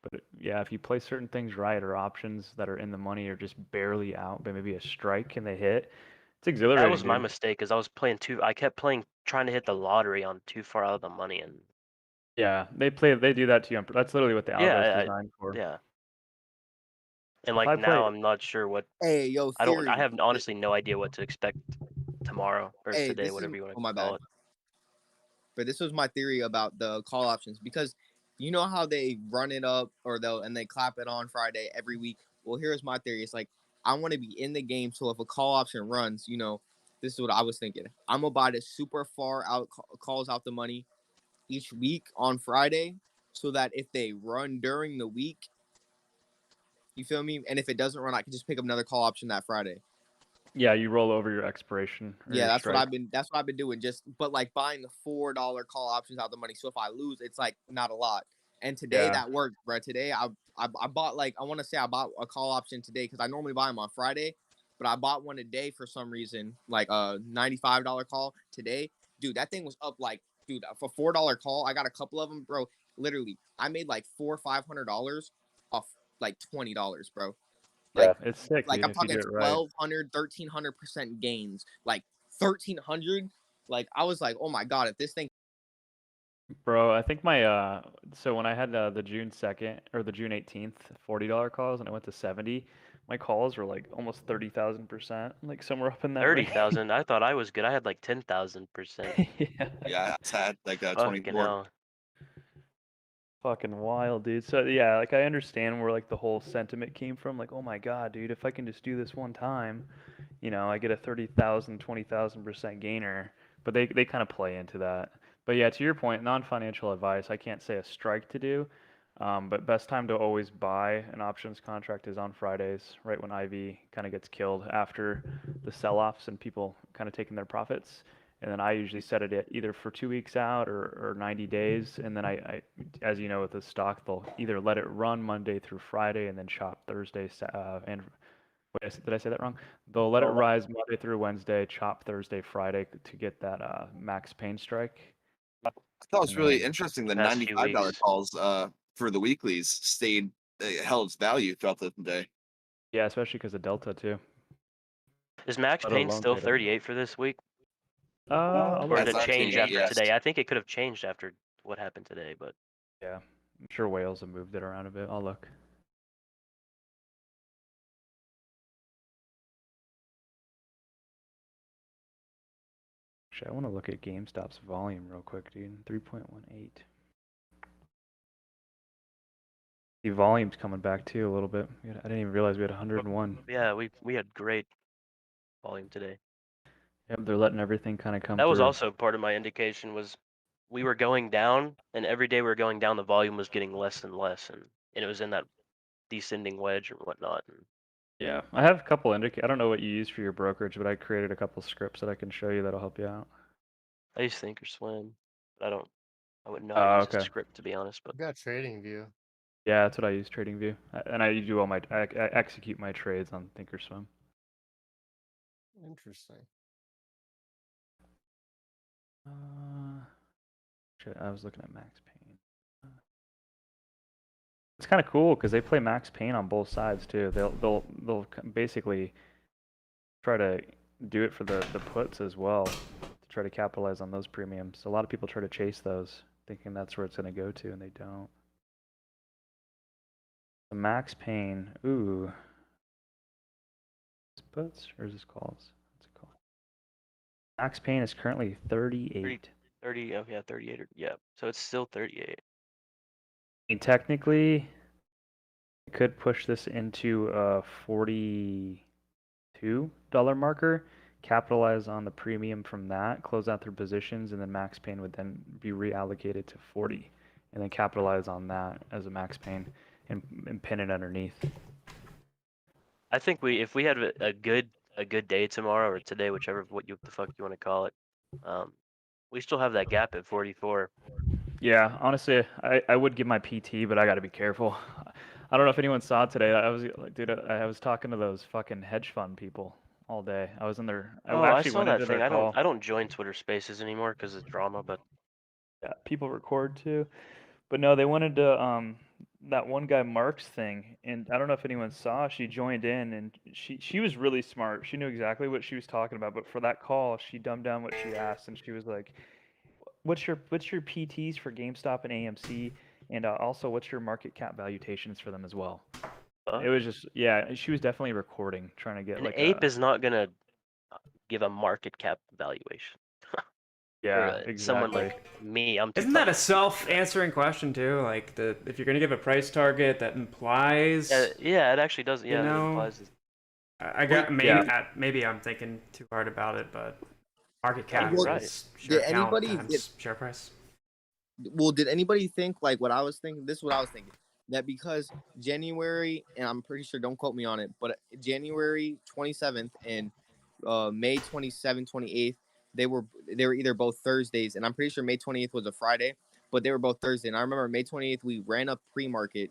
But yeah, if you play certain things right or options that are in the money or just barely out, but maybe a strike and they hit, it's That exhilarating, was my dude. mistake because I was playing too. I kept playing trying to hit the lottery on too far out of the money, and Yeah, they do that to you. That's literally what the yeah, algo is designed for. yeah. And If like I play, now, I'm not sure what Hey, yo, I theory. have honestly no idea what to expect tomorrow or Hey, today, this is whatever you want oh to my call bad. it. But this was my theory about the call options because you know how they run it up or they clap it on Friday every week. Well, here's my theory. It's like I want to be in the game, so if a call option runs, this is what I was thinking. I'm gonna buy the super far out calls out the money each week on Friday, so that if they run during the week, you feel me? And if it doesn't run, I can just pick up another call option that Friday. yeah, you roll over your expiration or Yeah, your that's what strike. I've been doing. But like buying the $4 call options out the money. So if I lose, it's like not a lot. And today Yeah, that worked, bro. Today I bought like I want to say I bought a call option today because I normally buy them on Friday, but I bought one today for some reason, like a $95 call today. Dude, that thing was up like dude for $4 call. I got a couple of them, bro. Literally, I made like $500 off like $20, bro. yeah, Like it's sick, like dude, I'm if you do talking it right. 1,200, 1,300% gains. Like 1,300. Like I was like, oh my god, if this thing. Bro, I think my so when I had the June 2nd or the June 18th $40 calls and I went to 70, my calls were like almost 30,000%, like somewhere up in that range. 30,000. I thought I was good. I had like 10,000%. Yeah. Yeah, I had like Fucking 24. hell. Fucking wild, dude. So yeah, like I understand where like the whole sentiment came from. Like, oh my God, dude, if I can just do this one time, I get a 30,000, 20,000% gainer. But they kind of play into that. But yeah, to your point, non-financial advice, I can't say a strike to do. But best time to always buy an options contract is on Fridays, right when Ivy kind of gets killed after the sell-offs and people kind of taking their profits. And then I usually set it at either for 2 weeks out or 90 days. And then as you know, with the stock, they'll either let it run Monday through Friday and then chop Thursday. And wait, did I say that wrong? They'll let it rise Monday through Wednesday, chop Thursday, Friday to get that max pain strike. I thought it was And really then, interesting. The Past few $95 weeks. calls for the weeklies held its value throughout the day. yeah, especially because of Delta too. Is Max Let Payne alone still data. 38 for this week? I'll Or look did That's it at not that. change changed after yet. today? I think it could have changed after what happened today, but Yeah, I'm sure Whales have moved it around a bit. I'll look. Actually, I want to look at GameStop's volume real quick, dude. 3.18. The volume's coming back too a little bit. I didn't even realize we had 101. yeah, we had great volume today. Yep, they're letting everything kind of come That was through. also part of my indication was we were going down, and every day we were going down, the volume was getting less and less, and it was in that descending wedge and whatnot. And Yeah, I have a couple I don't know what you use for your brokerage, but I created a couple scripts that I can show you that'll help you out. I use Thinkorswim, but I wouldn't know Oh, how to use okay. a script to be honest. But I've got TradingView. Yeah, that's what I use, TradingView, and I do I execute my trades on Thinkorswim. Interesting. I was looking at Max Payne. It's kind of cool because they play Max Payne on both sides too. They'll basically try to do it for the puts as well to try to capitalize on those premiums. A lot of people try to chase those, thinking that's where it's going to go to, and they don't. The Max Payne, ooh, is puts or is this calls? What's it called? Max Payne is currently 38. 30, oh yeah, 38. Yeah, so it's still 38. I mean, technically, I could push this into a $42 marker, capitalize on the premium from that, close out their positions, and then Max Payne would then be reallocated to 40, and then capitalize on that as a Max Payne and pin it underneath. I think if we had a good day tomorrow or today, whichever the fuck you want to call it, we still have that gap at 44. Yeah, honestly, I would give my PT, but I got to be careful. I don't know if anyone saw it today. I was like, dude, I was talking to those fucking hedge fund people all day. I was in there. Oh, I I actually saw went that into thing. their call. I don't join Twitter Spaces anymore because of drama, but Yeah, people record too. But no, they wanted to that one guy Mark's thing, and I don't know if anyone saw. She joined in, and she was really smart. She knew exactly what she was talking about. But for that call, she dumbed down what she asked, and she was like, what's your PTs for GameStop and AMC, and also what's your market cap valuations for them as well? It was just, yeah, she was definitely recording, trying to get an like ape a, is not gonna give a market cap valuation. yeah, Someone exactly. like me, I'm too Isn't that a fucking self-answering question too? Like if you're gonna give a price target, that implies. yeah, it actually does. You Yeah, it know, implies it. I got maybe I'm thinking too hard about it, but market cap is share Did count anybody times share price. Well, did anybody think like what I was thinking? This is what I was thinking. That because January, and I'm pretty sure, don't quote me on it, but January 27th and May 27th, 28th, they were either both Thursdays, and I'm pretty sure May 28th was a Friday, but they were both Thursday. And I remember May 28th we ran up pre-market,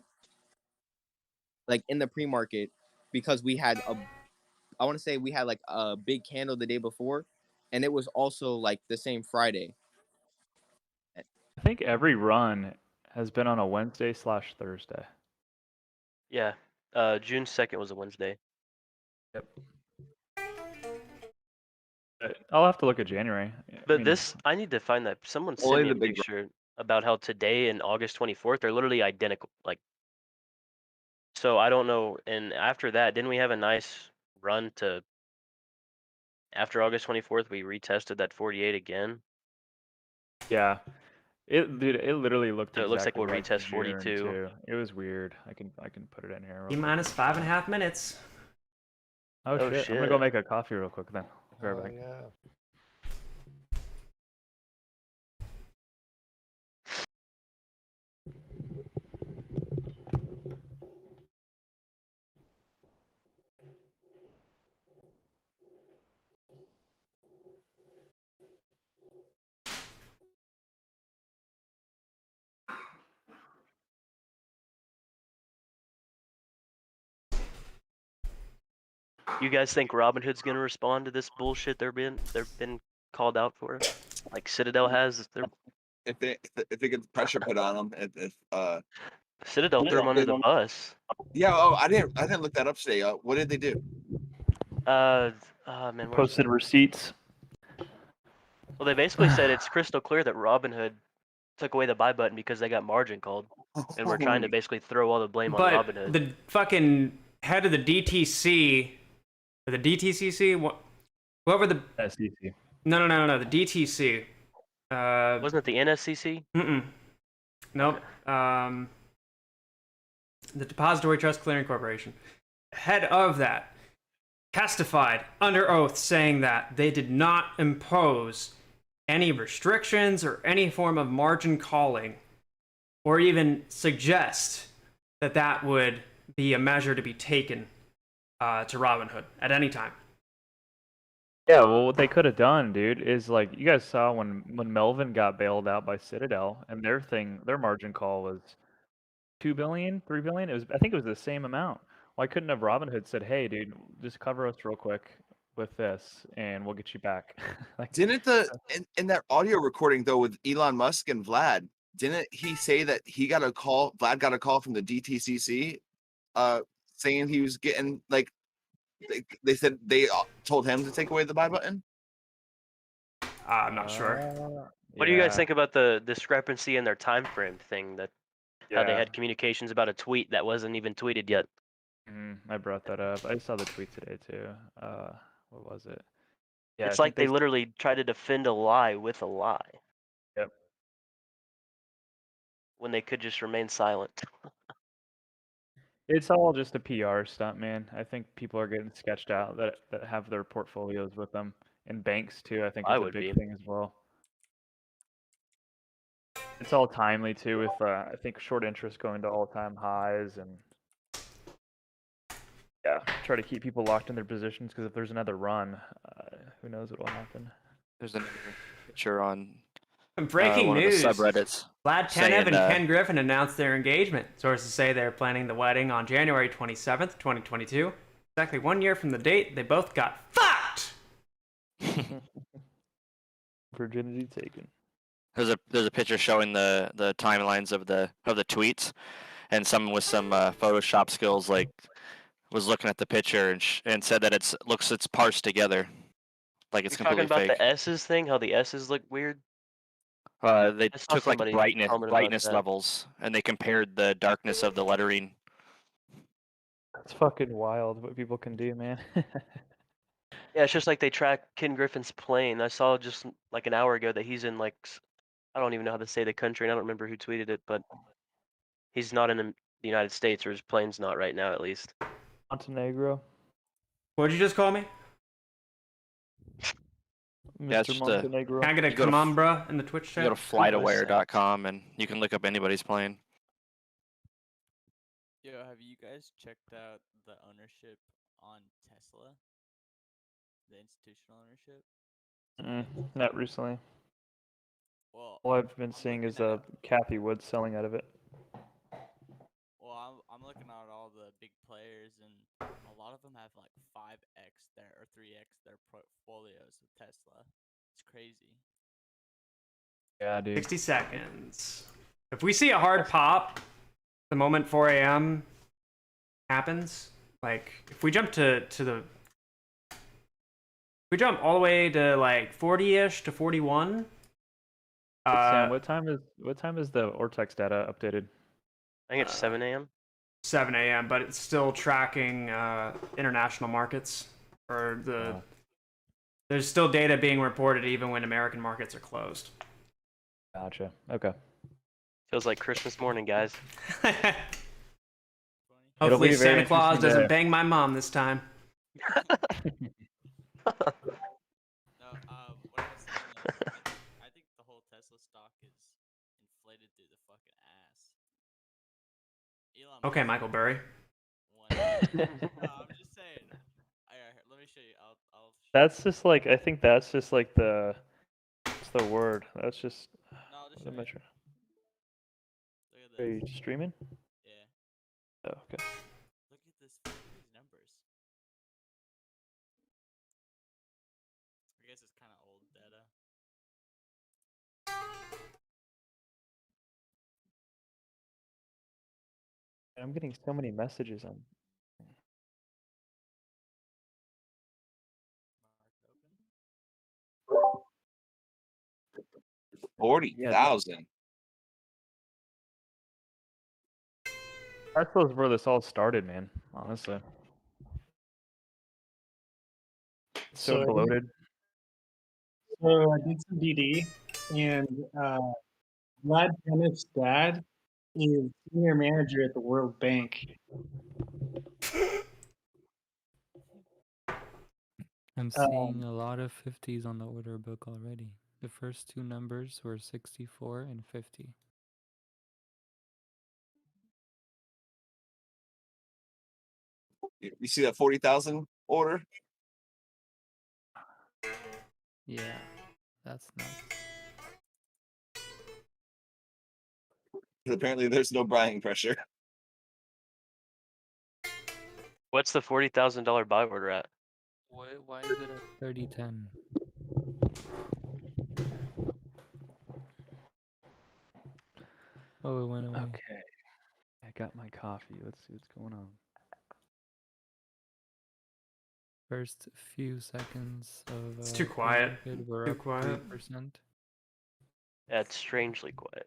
like in the pre-market, because we had I want to say we had like a big candle the day before, and it was also like the same Friday. I think every run has been on a Wednesday/Thursday. Yeah, June 2nd was a Wednesday. Yep. I'll have to look at January. But I need to find that. Someone sent me a picture about how today and August 24th are literally identical. Like, so I don't know. And after that, didn't we have a nice run to? After August 24th, we retested that 48 again. Yeah, it literally looked So it looks like exactly we'll like retest June 42. too. It was weird. I can put it in here. T minus 5.5 minutes. Oh shit! I'm gonna go make a coffee real quick then. I'll be right back. Yeah. You guys think Robinhood's gonna respond to this bullshit they've been called out for, like Citadel has? If they get the pressure put on them, if Citadel threw them under the bus. Yeah. Oh, I didn't look that up today. What did they do? Man, Posted receipts. Well, they basically said it's crystal clear that Robinhood took away the buy button because they got margin called, and we're trying to basically throw all the blame on Robinhood. The fucking head of the DTC, or the DTCC, whoever the SEC. No, the DTC. Wasn't it the NSCC? Nope. The Depository Trust Clearing Corporation. Head of that testified under oath saying that they did not impose any restrictions or any form of margin calling or even suggest that that would be a measure to be taken to Robinhood at any time. Yeah, well, what they could have done, dude, is like you guys saw when Melvin got bailed out by Citadel, and their margin call was 2 billion, 3 billion. I think it was the same amount. Why couldn't have Robinhood said, "Hey, dude, just cover us real quick with this, and we'll get you back." Like, Didn't in that audio recording though with Elon Musk and Vlad, didn't he say that Vlad got a call from the DTCC, saying he was getting like, they said they told him to take away the buy button? I'm not sure. What do you guys think about the discrepancy in their time frame thing? How they had communications about a tweet that wasn't even tweeted yet. I brought that up. I saw the tweet today too. What was it? Yeah, It's like they literally try to defend a lie with a lie. Yep. When they could just remain silent. It's all just a PR stunt, man. I think people are getting sketched out that have their portfolios with them, and banks too. I think is a big thing as well. It's all timely too, with I think short interest going to all-time highs, and yeah, try to keep people locked in their positions because if there's another run, who knows what will happen. There's another picture on Breaking one news. of the subreddits. Vlad saying, Tenev and Ken Griffin announced their engagement. Sources say they're planning the wedding on January 27th, 2022. Exactly 1 year from the date they both got fucked. Virginity taken. There's a picture showing the timelines of the tweets, and someone with some Photoshop skills like was looking at the picture and said that it's parsed together, like it's completely talking about fake. the S's thing, how the S's look weird. They I saw took like somebody brightness comment about that. levels, and they compared the darkness of the lettering. It's fucking wild what people can do, man. Yeah, it's just like they track Ken Griffin's plane. I saw just like an hour ago that he's in like, I don't even know how to say the country, and I don't remember who tweeted it, but he's not in the United States, or his plane's not right now, at least. Montenegro. What'd you just call me? Yeah, Mr. Montenegro. Can I get a come on, bruh, in the Twitch chat? You go to flightaware.com and you can look up anybody's plane. Yo, have you guys checked out the ownership on Tesla? The institutional ownership? Not recently. Well, All I've been seeing is Kathy Wood selling out of it. Well, I'm looking at all the big players, and a lot of them have like 5x or 3x their portfolios with Tesla. It's crazy. Yeah, dude. 60 seconds. If we see a hard pop the moment 4 a.m. happens, like if we jump we jump all the way to like 40-ish to 41. Sam, what time is the Ortex data updated? I think it's 7 a.m. 7 a.m., but it's still tracking international markets, or there's still data being reported even when American markets are closed. Gotcha. Okay. Feels like Christmas morning, guys. Hopefully Santa Claus doesn't bang my mom this time. I think the whole Tesla stock is inflated through the fucking ass. Elon Okay, Michael Burry. No, I'm just saying. Let me show you. I'll That's just like, I think that's just like what's the word? That's just. No, I'll just what am I show you. trying- Look at Are you this. streaming? Yeah. Oh, okay. Look at this. Look at these numbers. I guess it's kind of old data. I'm getting so many messages on. 40,000. Tesla's where this all started, man. Honestly. So bloated. So I did some DD, and Vlad Tenef's dad is senior manager at the World Bank. I'm seeing a lot of 50s on the order book already. The first two numbers were 64 and 50. You see that 40,000 order? Yeah, that's nuts. Apparently, there's no buying pressure. What's the $40,000 buy order at? Why is it at 3010? Oh, it went away. Okay. I got my coffee. Let's see what's going on. First few seconds of It's too quiet. pre-market, we're Too up quiet. 3%. Yeah, it's strangely quiet.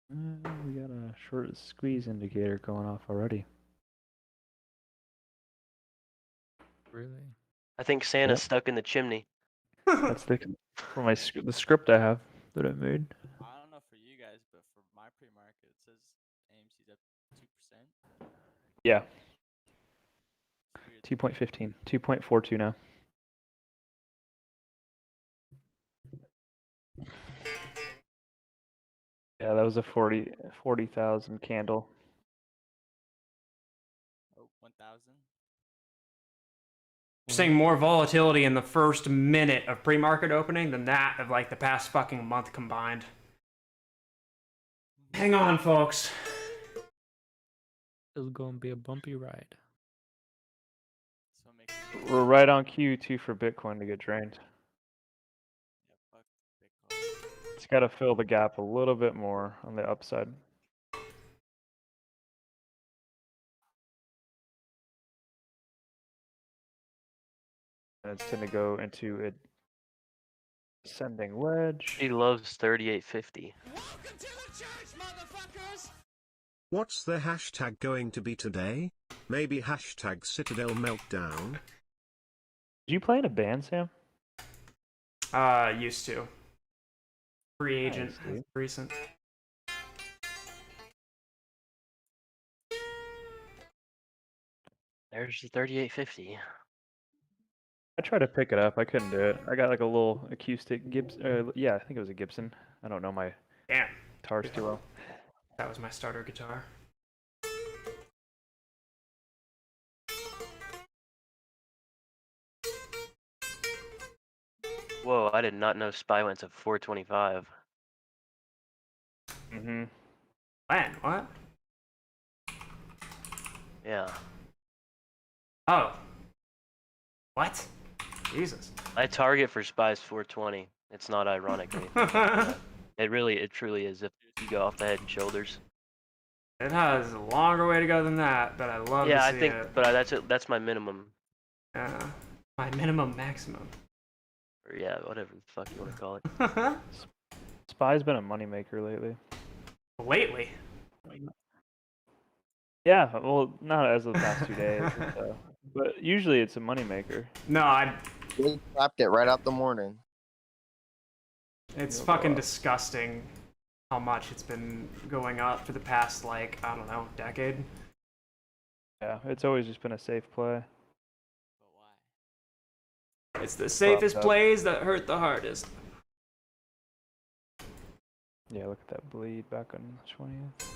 We got a short squeeze indicator going off already. Really? I think Santa's Yep. stuck in the chimney. That's the script I have that I made. I don't know for you guys, but for my pre-market, it says AMC's up 2%. Yeah. 2.15, 2.42 now. Yeah, that was a 40,000 candle. Oh, 1,000. We're seeing more volatility in the first minute of pre-market opening than that of like the past fucking month combined. Hang on, folks. It's gonna be a bumpy ride. We're right on cue too for Bitcoin to get drained. It's got to fill the gap a little bit more on the upside. And it's going to go into a descending wedge. He loves 3850. What's the hashtag going to be today? Maybe hashtag Citadel Meltdown? Did you play in a band, Sam? Used to. Free agent, Nice, dude. recent. There's the 3850. I tried to pick it up. I couldn't do it. I got like a little acoustic Gibson. Yeah, I think it was a Gibson. I don't know my Damn. guitars too well. That was my starter guitar. Whoa, I did not know SPY went to 425. Mm-hmm. When? What? Yeah. Oh. What? Jesus. My target for SPY is 420. It's not ironic or anything. It truly is if you go off the head and shoulders. It has a longer way to go than that, but I love Yeah, to I see think, it. but that's my minimum. My minimum maximum. Or yeah, whatever the fuck you want to call it. SPY's been a moneymaker lately. Lately? Yeah, well, not as of the past 2 days, but usually it's a moneymaker. No, They clapped it right out the morning. It's fucking disgusting how much it's been going up for the past, like, I don't know, decade. Yeah, it's always just been a safe play. It's the safest plays that hurt the hardest. Yeah, look at that bleed back on the 20th.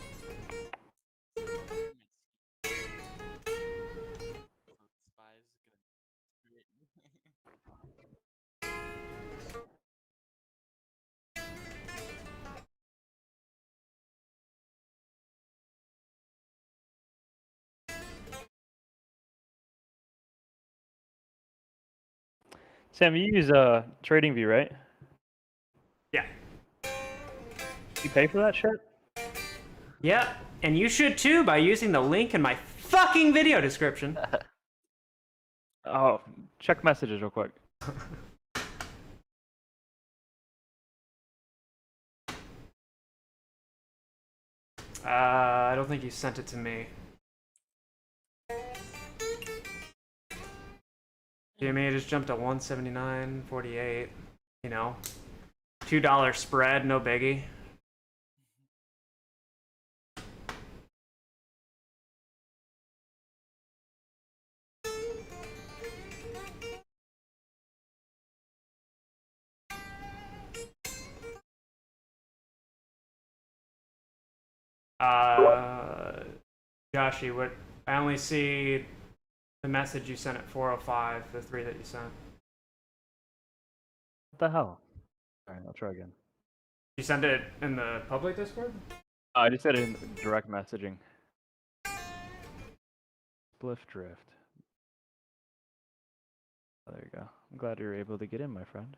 Sam, you use TradingView, right? Yeah. You pay for that shit? Yeah, and you should too by using the link in my fucking video description. Oh, check messages real quick. I don't think you sent it to me. Jimmy just jumped to 179.48. You know, $2 spread, no biggie. Joshy, what? I only see the message you sent at 4:05. The 3 that you sent. What the hell? All right, I'll try again. You sent it in the public Discord? I just said it in direct messaging. Spliff drift. Oh, there you go. I'm glad you were able to get in, my friend.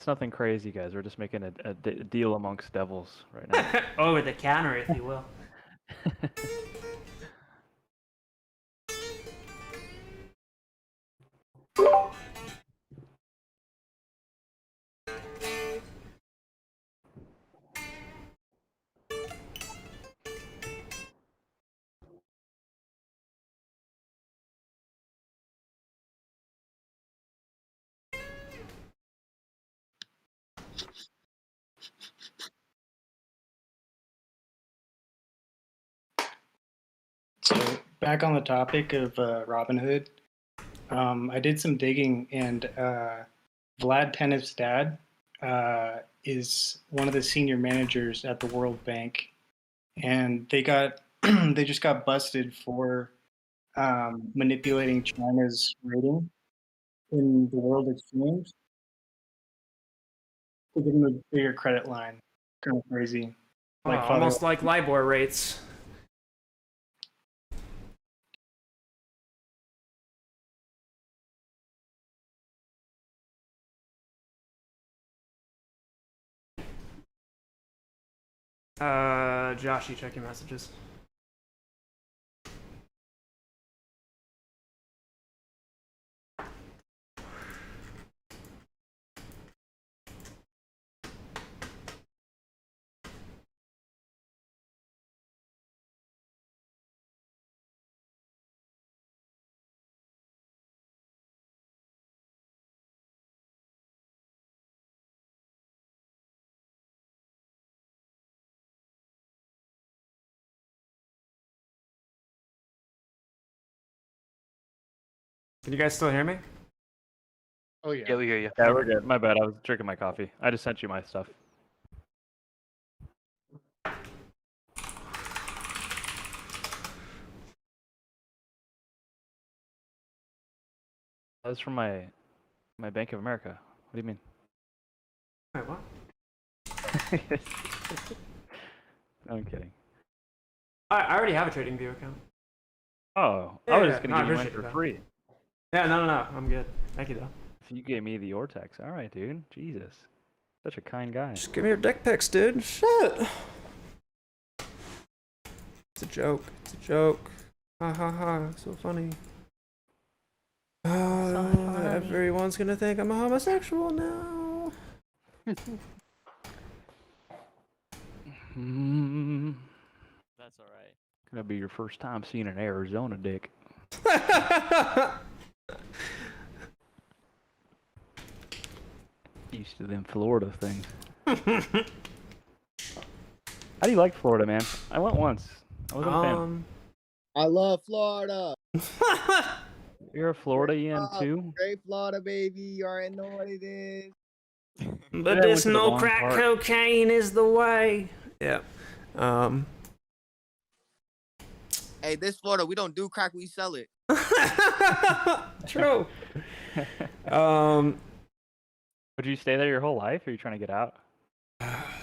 It's nothing crazy, guys. We're just making a deal amongst devils right now. Over the counter, if you will. So back on the topic of Robinhood, I did some digging, and Vlad Tenev's dad is one of the senior managers at the World Bank, and they just got busted for manipulating China's rating in the world exchange to give them a bigger credit line. Kind of crazy. Like Almost like LIBOR rates. Josh, you check your messages. Can you guys still hear me? Oh yeah. Yeah, we hear you. Yeah, we're good. My bad. I was drinking my coffee. I just sent you my stuff. That was from my Bank of America. What do you mean? Wait, what? No, I'm kidding. I already have a TradingView account. Oh, Yeah, I was yeah, just no, gonna I give you mine appreciate for that. free. Yeah, no, I'm good. Thank you, though. If you gave me the Ortex, all right, dude. Jesus, such a kind guy. Just give me your dick pics, dude. Shit. It's a joke. It's a joke. Ha ha ha. So funny. Everyone's gonna think I'm a homosexual now. That's alright. Gonna be your first time seeing an Arizona dick. Used to them Florida things. How do you like Florida, man? I went once. I wasn't a fan. I love Florida. You're a Floridian too? Great Florida, baby. You already know what it is. But this no crack cocaine is the way. Yeah. Hey, this Florida, we don't do crack, we sell it. True. Would you stay there your whole life, or are you trying to get out?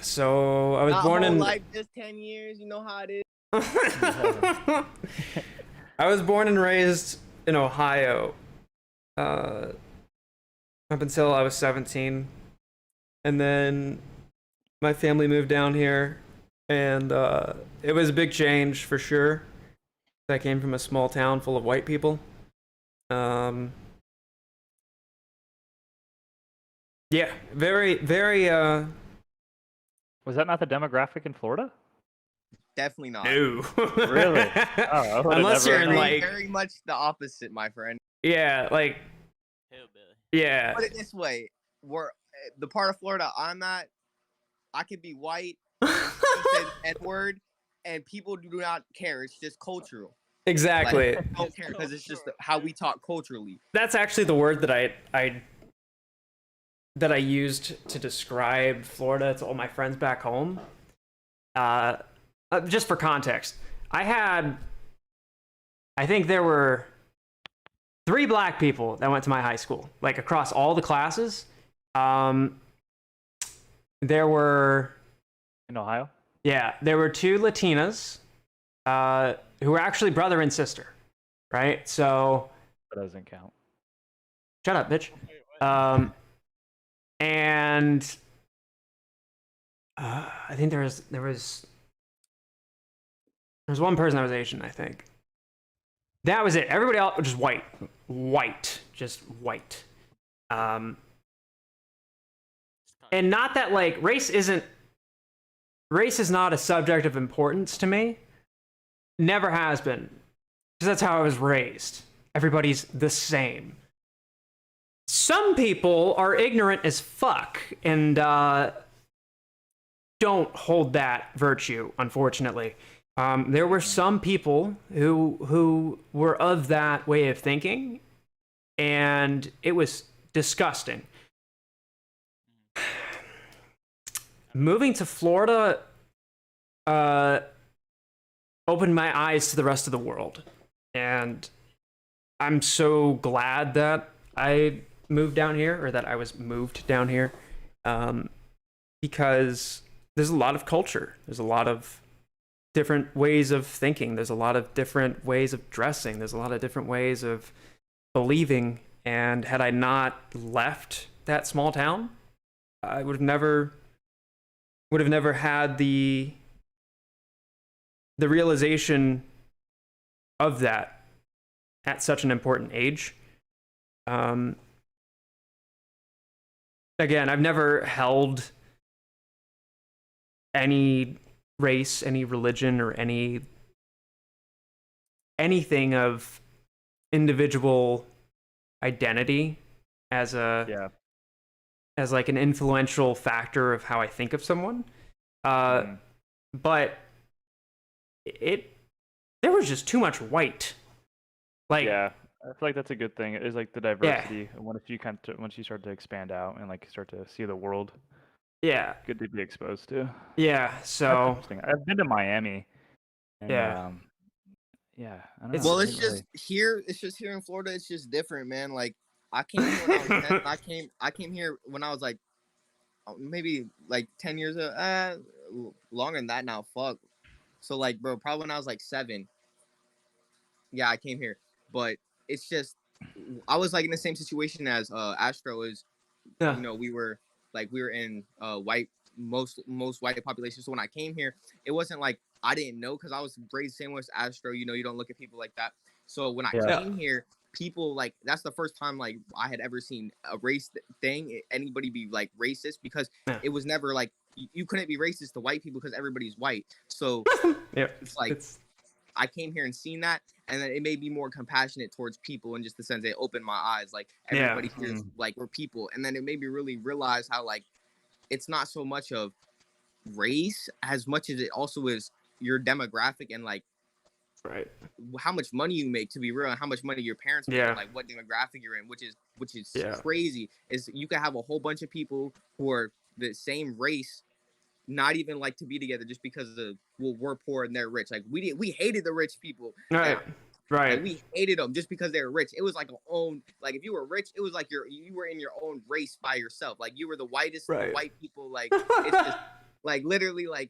So I was Not born whole in. life, just 10 years. You know how it is. I was born and raised in Ohio. Up until I was 17, and then my family moved down here, and it was a big change for sure. I came from a small town full of white people. Yeah, very. Was that not the demographic in Florida? Definitely not. No. Really? Oh, Unless you're in Very, like. very much the opposite, my friend. Yeah, like. Yeah. Put it this way: the part of Florida I'm at, I could be white, and say the N-word, and people do not care. It's just cultural. Exactly. Like, don't care because it's just how we talk culturally. That's actually the word that I used to describe Florida to all my friends back home. Just for context, I think there were 3 black people that went to my high school, like across all the classes. There were in Ohio. Yeah, there were 2 Latinas who were actually brother and sister, right? So that doesn't count. Shut up, bitch. And I think there was one person that was Asian, I think. That was it. Everybody else was just white, just white. And not that like race is not a subject of importance to me. Never has been, because that's how I was raised. Everybody's the same. Some people are ignorant as fuck and don't hold that virtue, unfortunately. There were some people who were of that way of thinking, and it was disgusting. Moving to Florida opened my eyes to the rest of the world, and I'm so glad that I moved down here, or that I was moved down here, because there's a lot of culture. There's a lot of different ways of thinking. There's a lot of different ways of dressing. There's a lot of different ways of believing. And had I not left that small town, I would have never had the realization of that at such an important age. Again, I've never held any race, any religion, or anything of individual identity as like an influential factor of how I think of someone. But there was just too much white. Like, yeah, I feel like that's a good thing. It's like the diversity. Once you start to expand out and like start to see the world. Yeah. Good to be exposed to. Yeah. So that's interesting. I've been to Miami. And, yeah. Yeah. I don't know. Well, it's just here. It's just here in Florida. It's just different, man. Like I came here when I was 10. I came here when I was like maybe like 10 years longer than that now. Fuck. So like, bro, probably when I was like 7. Yeah, I came here, but it's just I was like in the same situation as Astro is. Yeah. You know, we were in white most white population. So when I came here, it wasn't like I didn't know because I was raised same way as Astro. You know, you don't look at people like that. So when I came here, people like that's the first time like I had ever seen a race thing. Anybody be like racist because it was never like you couldn't be racist to white people because everybody's white. So it's like I came here and seen that, and then it made me more compassionate towards people in just the sense it opened my eyes. Like everybody here is like we're people, and then it made me really realize how like it's not so much of race as much as it also is your demographic and like how much money you make, to be real, and how much money your parents make, and like what demographic you're in, which is crazy. Is you can have a whole bunch of people who are the same race not even like to be together just because of we're poor and they're rich. Like we hated the rich people. Right. Like, we hated them just because they were rich. It was like like if you were rich, it was like you were in your own race by yourself. Like you were the whitest of the white people. Like it's just like literally like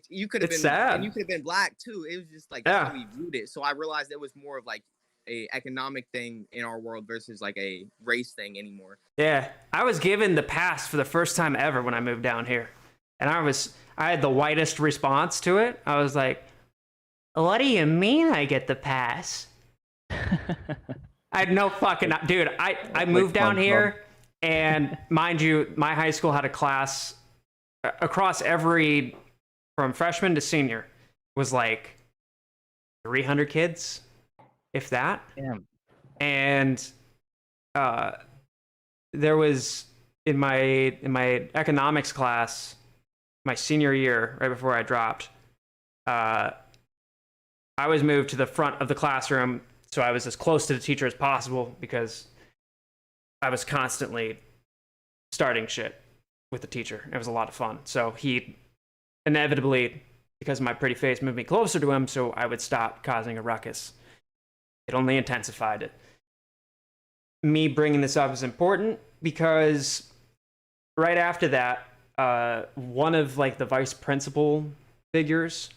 you could have been sad. And you could have been black too. It was just like that's how we viewed it. So I realized it was more of like a economic thing in our world versus like a race thing anymore. Yeah, I was given the pass for the first time ever when I moved down here. And I had the whitest response to it. I was like, what do you mean I get the pass? I had no fucking... Dude, I moved down here, and mind you, my high school had a class across from freshman to senior, was like 300 kids, if that. Damn. And there was, in my economics class, my senior year, right before I dropped, I I was moved to the front of the classroom, so I was as close to the teacher as possible because I was constantly starting shit with the teacher. It was a lot of fun. So he inevitably, because of my pretty face, moved me closer to him so I would stop causing a ruckus. It only intensified it. Me bringing this up is important because right after that, one of like the vice principal figures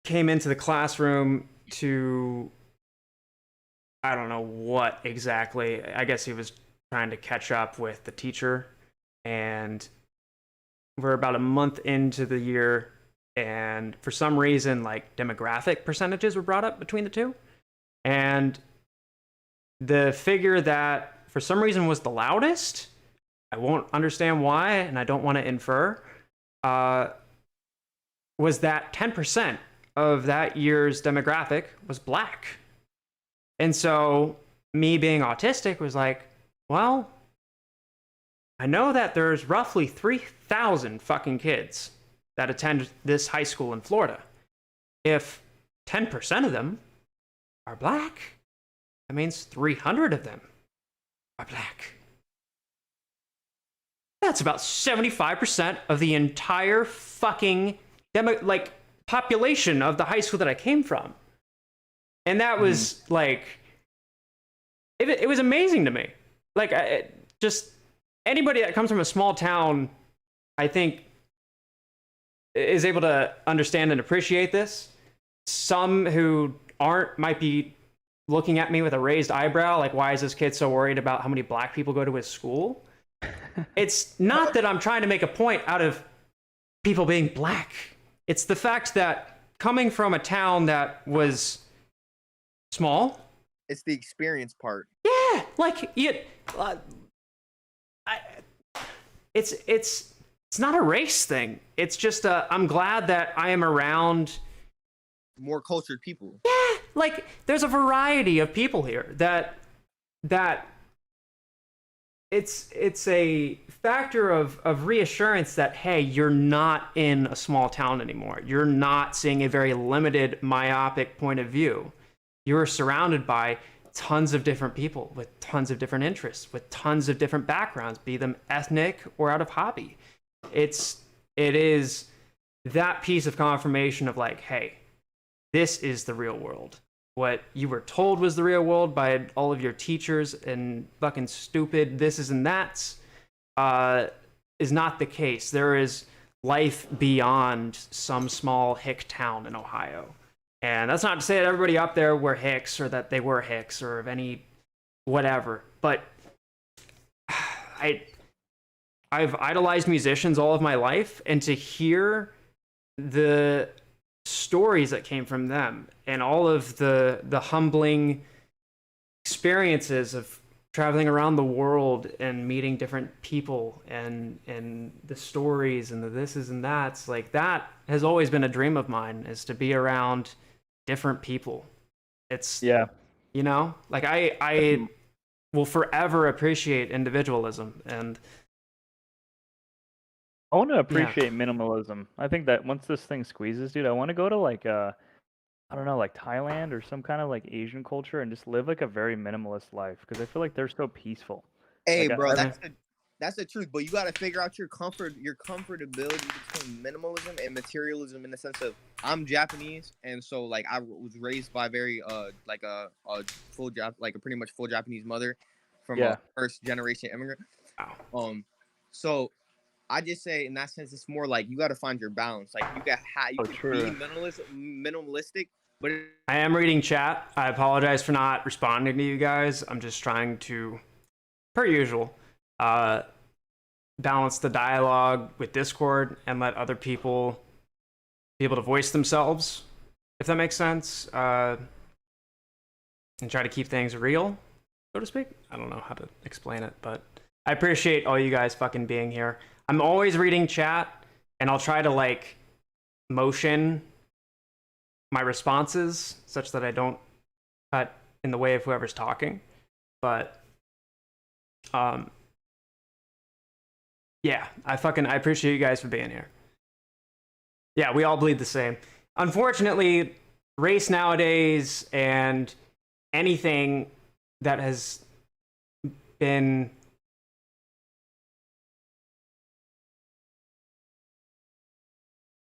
came into the classroom to, I don't know what exactly. I guess he was trying to catch up with the teacher, and we're about a month into the year, and for some reason, like demographic percentages were brought up between the two, and the figure that for some reason was the loudest, I won't understand why, and I don't want to infer, was that 10% of that year's demographic was black. And so me being autistic was like, well, I know that there's roughly 3,000 fucking kids that attend this high school in Florida. If 10% of them are black, that means 300 of them are black. That's about 75% of the entire fucking population of the high school that I came from. And that was like, it was amazing to me. Like, just anybody that comes from a small town, I think, is able to understand and appreciate this. Some who aren't might be looking at me with a raised eyebrow, like, why is this kid so worried about how many black people go to his school? It's not that I'm trying to make a point out of people being black. It's the fact that coming from a town that was small. It's the experience part. Yeah, like it's not a race thing. It's just I'm glad that I am around more cultured people. Yeah, like there's a variety of people here that it's a factor of reassurance that, hey, you're not in a small town anymore. You're not seeing a very limited, myopic point of view. You're surrounded by tons of different people with tons of different interests, with tons of different backgrounds, be them ethnic or out of hobby. It is that piece of confirmation of like, hey, this is the real world. What you were told was the real world by all of your teachers and fucking stupid this and that's is not the case. There is life beyond some small hick town in Ohio. And that's not to say that everybody up there were hicks or that they were hicks or of any whatever. But I've idolized musicians all of my life, and to hear the stories that came from them and all of the humbling experiences of traveling around the world and meeting different people and the stories and the thises and that's, like, that has always been a dream of mine, is to be around different people. It's, yeah, you know, like I will forever appreciate individualism, and I want to appreciate minimalism. I think that once this thing squeezes, dude, I want to go to like I don't know, like Thailand or some kind of like Asian culture and just live like a very minimalist life, because I feel like they're so peaceful. Hey, like, bro, that's the truth. But you got to figure out your comfortability between minimalism and materialism, in the sense of, I'm Japanese, and so like I was raised by very like a pretty much full Japanese mother from a first generation immigrant. So I just say in that sense, it's more like you got to find your balance. Like you can be minimalistic, but I am reading chat. I apologize for not responding to you guys. I'm just trying to, per usual, balance the dialogue with Discord and let other people be able to voice themselves, if that makes sense, and try to keep things real, so to speak. I don't know how to explain it, but I appreciate all you guys fucking being here. I'm always reading chat, and I'll try to like motion my responses such that I don't cut in the way of whoever's talking. But yeah, I appreciate you guys for being here. Yeah, we all bleed the same. Unfortunately, race nowadays and anything that has been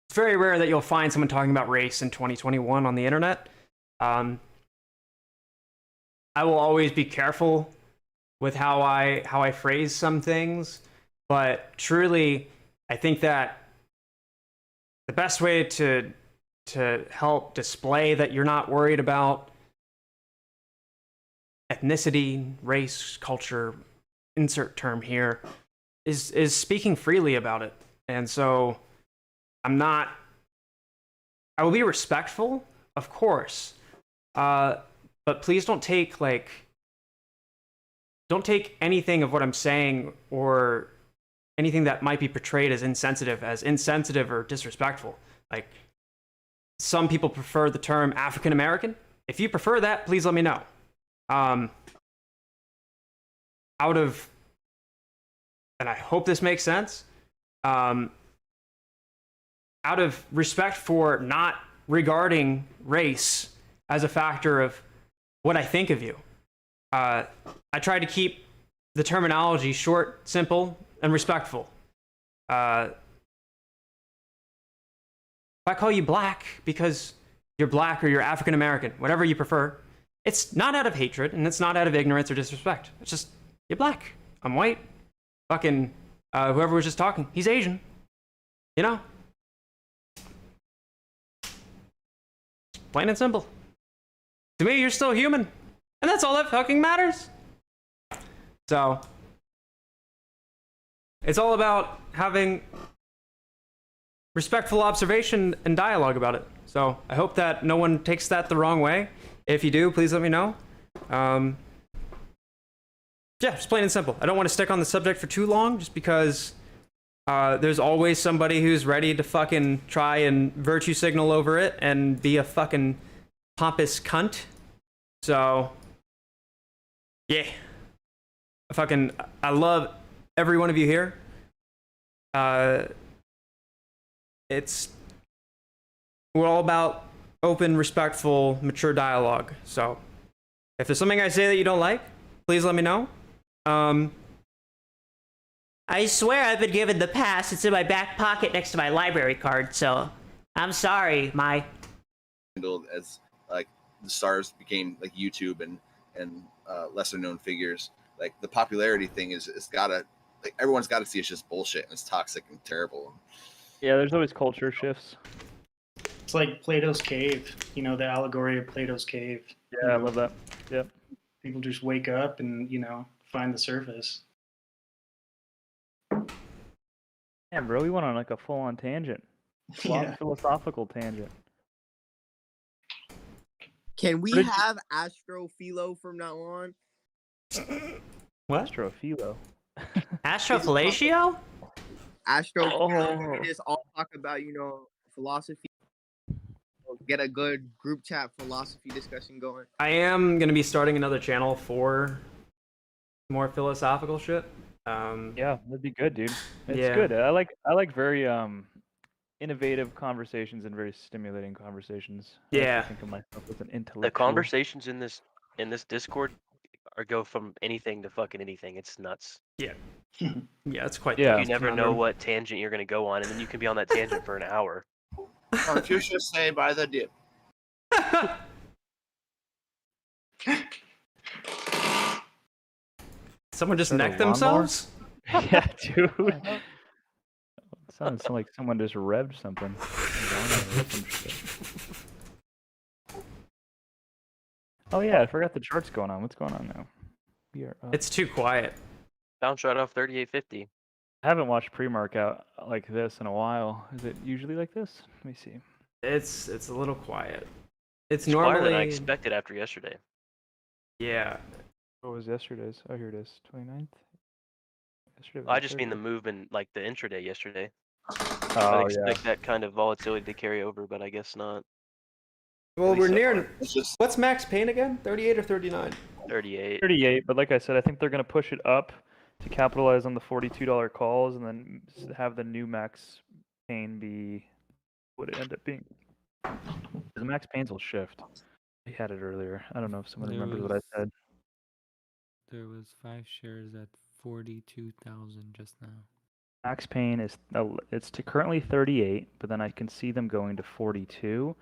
it's very rare that you'll find someone talking about race in 2021 on the internet. I will always be careful with how I phrase some things, but truly, I think that the best way to help display that you're not worried about ethnicity, race, culture, insert term here, is speaking freely about it. And so I will be respectful, of course, but please don't take anything of what I'm saying or anything that might be portrayed as insensitive or disrespectful. Like, some people prefer the term African American. If you prefer that, please let me know. And I hope this makes sense, out of respect for not regarding race as a factor of what I think of you, I try to keep the terminology short, simple, and respectful. If I call you black because you're black or you're African American, whatever you prefer, it's not out of hatred and it's not out of ignorance or disrespect. It's just, you're black, I'm white. Fucking whoever was just talking, he's Asian. You know? Plain and simple. To me, you're still human. And that's all that fucking matters. So, it's all about having respectful observation and dialogue about it. So, I hope that no one takes that the wrong way. If you do, please let me know. Yeah, just plain and simple. I don't want to stick on the subject for too long, just because there's always somebody who's ready to fucking try and virtue signal over it and be a fucking pompous cunt. So, yeah. I love every one of you here. We're all about open, respectful, mature dialogue. So, if there's something I say that you don't like, please let me know. I swear I've been given the pass. It's in my back pocket next to my library card, so I'm sorry, as like the stars became like YouTube and lesser known figures, like the popularity thing it's gotta, like, everyone's gotta see it's just bullshit and it's toxic and terrible. Yeah, there's always culture shifts. It's like Plato's cave, the allegory of Plato's cave. Yeah, I love that. Yep. People just wake up and, find the surface. Yeah, bro, we went on like a full-on tangent. Yeah. Philosophical tangent. Can we What did you- have Astrophilo from now on? What? Astrophilo. Astrofellatio? We just all talk about, philosophy. Get a good group chat philosophy discussion going. I am going to be starting another channel for more philosophical shit. Yeah, that'd be good, dude. It's Yeah. good. I like very innovative conversations and very stimulating conversations. I like to Yeah. think of myself as an The intellectual. conversations in this Discord go from anything to fucking anything. It's nuts. Yeah. Yeah, it's quite. You never know what tangent you're gonna go on, and then you can be on that tangent for an hour. Confucius say by the dip. Someone just Is that a necked themselves? Yeah, dude. It sounds like someone just revved something. Oh yeah, I forgot the chart's going on. What's going on now? We are up. It's too quiet. Bounce right off 3850. I haven't watched pre-mark out like this in a while. Is it usually like this? Let me see. It's a little quiet. It's Quieter normally than I expected after yesterday. Yeah. What was yesterday's? Oh, here it is. 29th. Yesterday was I the just mean the 30th. movement, like the intraday yesterday. Oh, I yeah. expect that kind of volatility to carry over, but I guess not. Well, least we're so near. far. What's max pain again? 38 or 39? 38. 38, but like I said, I think they're going to push it up to capitalize on the $42 calls and then have the new max pain be would it end up being? The max pains will shift. I had it earlier. I don't know if someone There remembers what I was said. there was 5 shares at 42,000 just now. Max pain is it's currently 38, but then I can see them going to 42.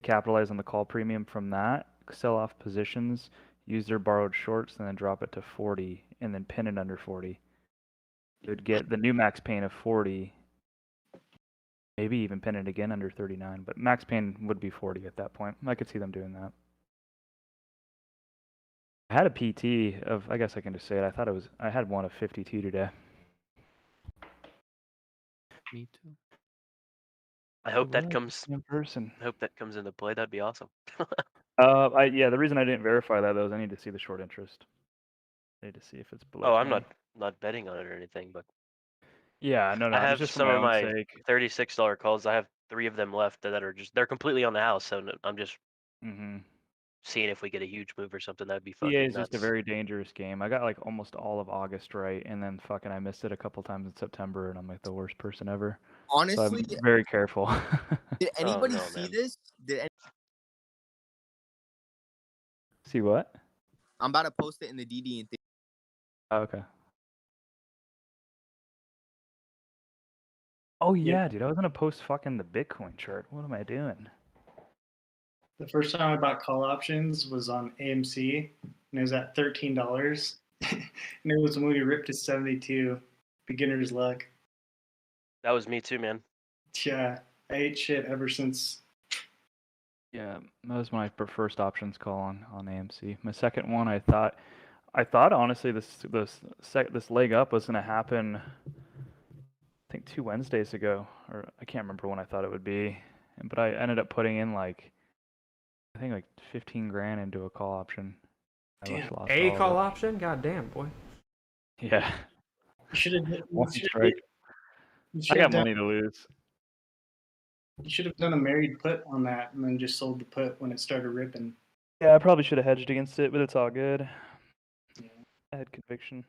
Capitalize on the call premium from that, sell off positions, use their borrowed shorts, and then drop it to 40, and then pin it under 40. You'd get the new max pain of 40, maybe even pin it again under 39, but max pain would be 40 at that point. I could see them doing that. I had a PT of, I guess I can just say it, I had one of 52 today. Me too. I hope that was comes in person. I hope that comes into play. That'd be awesome. Yeah, the reason I didn't verify that though is I need to see the short interest. I need to see if it's below Oh, I'm 20. not betting on it or anything, but Yeah, no, I it's have just for some my of own my sake. $36 calls. I have 3 of them left that are they're completely on the house. So I'm just seeing if we get a huge move or something. That'd be CA fucking is just a nuts. very dangerous game. I got like almost all of August right, and then fucking I missed it a couple times in September, and I'm like the worst person ever. Honestly, so I'm very careful. did anybody no, see man. this? See what? I'm about to post it in the DD and Oh, okay. Oh yeah, dude, I was gonna post fucking the Bitcoin chart. What am I doing? The first time I bought call options was on AMC, and it was at $13. And it was when we ripped to 72. Beginner's luck. That was me too, man. Yeah, I ate shit ever since. Yeah, that was my first options call on AMC. My second one, I thought honestly this leg up was gonna happen. I think 2 Wednesdays ago, or I can't remember when I thought it would be, but I ended up putting in like I think like 15 grand into a call option. I Damn. lost A all of call it. option? God damn, boy. Yeah. You should have. One strike. I got money to lose. You should have done a married put on that, and then just sold the put when it started ripping. Yeah, I probably should have hedged against it, but it's all good. Yeah. I had conviction.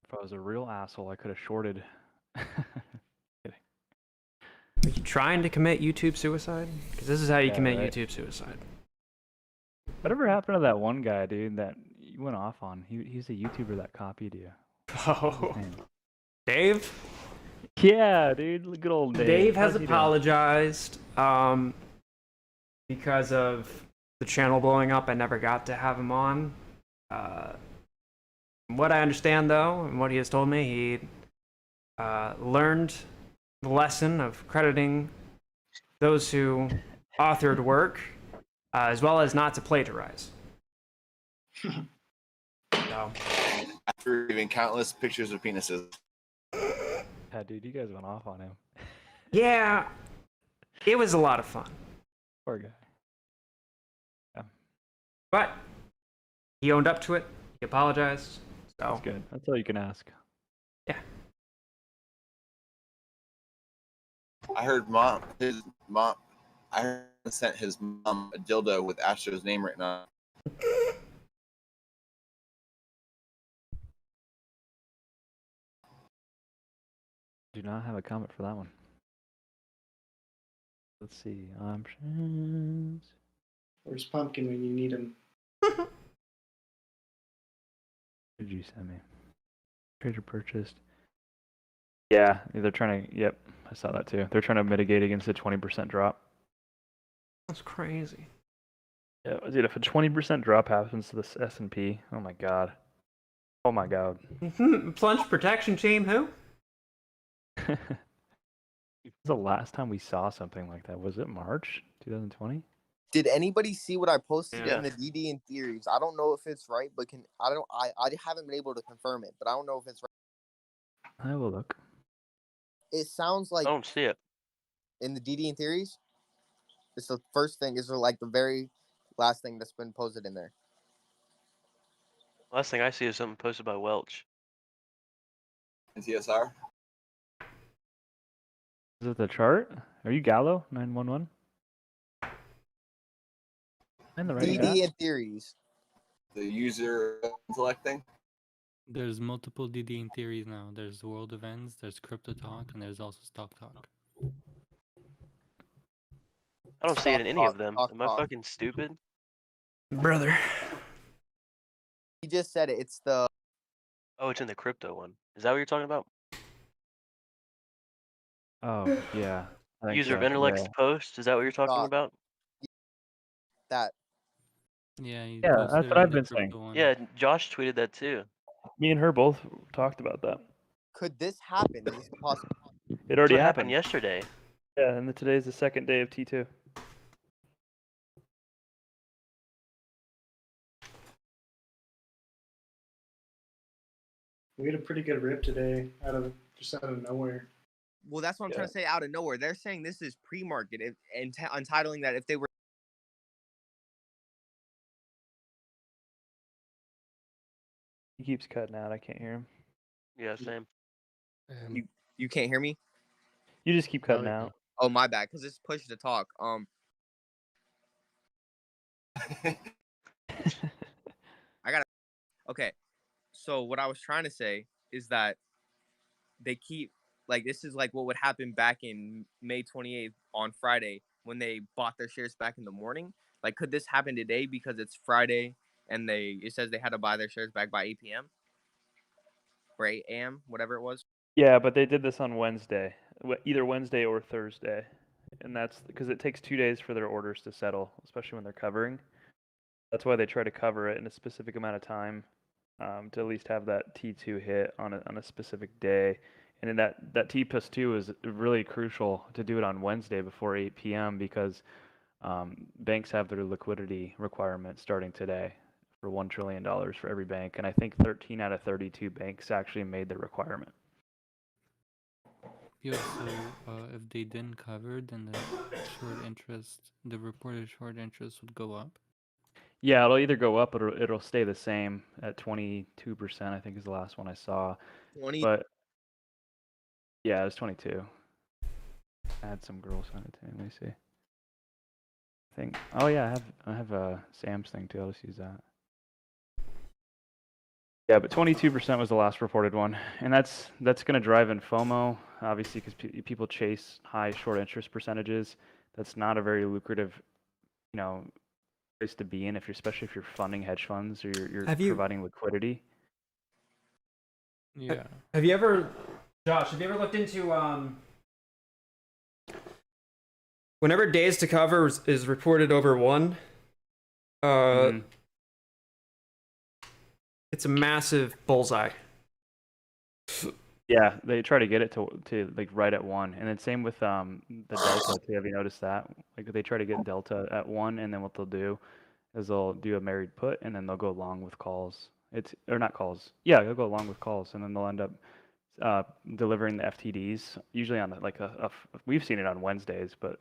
If I was a real asshole, I could have shorted. Kidding. Are you trying to commit YouTube suicide? Because this is how you Yeah, commit right. YouTube suicide. Whatever happened to that one guy, dude, that you went off on? He's a YouTuber that copied you. What's his name? Dave? Yeah, dude. Good old Dave. Dave has How's he doing? apologized because of the channel blowing up. I never got to have him on. From what I understand, though, and what he has told me, he learned the lesson of crediting those who authored work, as well as not to plagiarize. So. After leaving countless pictures of penises. Yeah, dude, you guys went off on him. Yeah, it was a lot of fun. Poor guy. Yeah. But he owned up to it. He apologized. So That's good. That's all you can ask. Yeah. I heard I heard he sent his mom a dildo with Astro's name written on it. Do not have a comment for that one. Let's see. Options. Where's Pumpkin when you need him? What did you send me? Trader purchased. Yeah, they're trying to. Yep, I saw that too. They're trying to mitigate against a 20% drop. That's crazy. Yeah, dude, if a 20% drop happens to this S&P, oh my god. Oh my god. Plunge protection team, who? When was the last time we saw something like that? Was it March 2020? Did anybody see what I posted Yeah. in the DD and theories? I don't know if it's right, but I haven't been able to confirm it, but I don't know if it's right. I will look. It sounds like I don't see it. in the DD and theories. It's the first thing. Is like the very last thing that's been posted in there. Last thing I see is something posted by Welch. NTSR? Is it the chart? Are you Gallo 911? In the right DD chat. and theories. The user selecting. There's multiple DD in theories now. There's world events, there's crypto talk, and there's also stock talk. I don't see it in any of them. Am I Talk. fucking stupid? Brother. He just said it. It's the Oh, it's in the crypto one. Is that what you're talking about? Oh yeah. I think User of so. intellect's Yeah. post. Is that what you're talking Stock. about? that. Yeah, he Yeah, posted that's it what in I've the been crypto saying. one. Yeah, Josh tweeted that too. Me and her both talked about that. Could this happen? Is this possible? It already That's what happened happened. yesterday. Yeah, and today's the second day of T2. We had a pretty good rip today out of nowhere. Well, that's what I'm trying to say. Out of nowhere, they're saying this is pre-market, and entitling that if they were. He keeps cutting out. I can't hear him. Yeah, same. You can't hear me? You just keep cutting out. Oh, my bad, because it's push to talk. I gotta. Okay, so what I was trying to say is that they keep like this is like what would happen back in May 28th on Friday when they bought their shares back in the morning. Like, could this happen today because it's Friday and it says they had to buy their shares back by 8 p.m. or 8 a.m. whatever it was. Yeah, but they did this on Wednesday, either Wednesday or Thursday, and that's because it takes 2 days for their orders to settle, especially when they're covering. That's why they try to cover it in a specific amount of time, to at least have that T2 hit on a specific day. And then that T plus 2 is really crucial to do it on Wednesday before 8 p.m. because banks have their liquidity requirements starting today for $1 trillion for every bank, and I think 13 out of 32 banks actually made the requirement. Yeah, so if they didn't cover, then the reported short interest would go up. Yeah, it'll either go up or it'll stay the same at 22%, I think is the last one I saw. 20. But yeah, it was 22. I had some girl send it to me. Let me see. I think. Oh yeah, I have a Sam's thing too. I'll just use that. Yeah, but 22% was the last reported one, and that's going to drive in FOMO, obviously, because people chase high short interest percentages. That's not a very lucrative, place to be in, especially if you're funding hedge funds or you're providing liquidity. Yeah. Have you ever, Josh? Have you ever looked into whenever days to cover is reported over 1? It's a massive bullseye. Yeah, they try to get it to like right at 1, and then same with the delta too. Have you noticed that? Like they try to get delta at 1, and then what they'll do is they'll do a married put, and then they'll go along with calls. Or not calls. Yeah, they'll go along with calls, and then they'll end up delivering the FTDs usually on like we've seen it on Wednesdays, but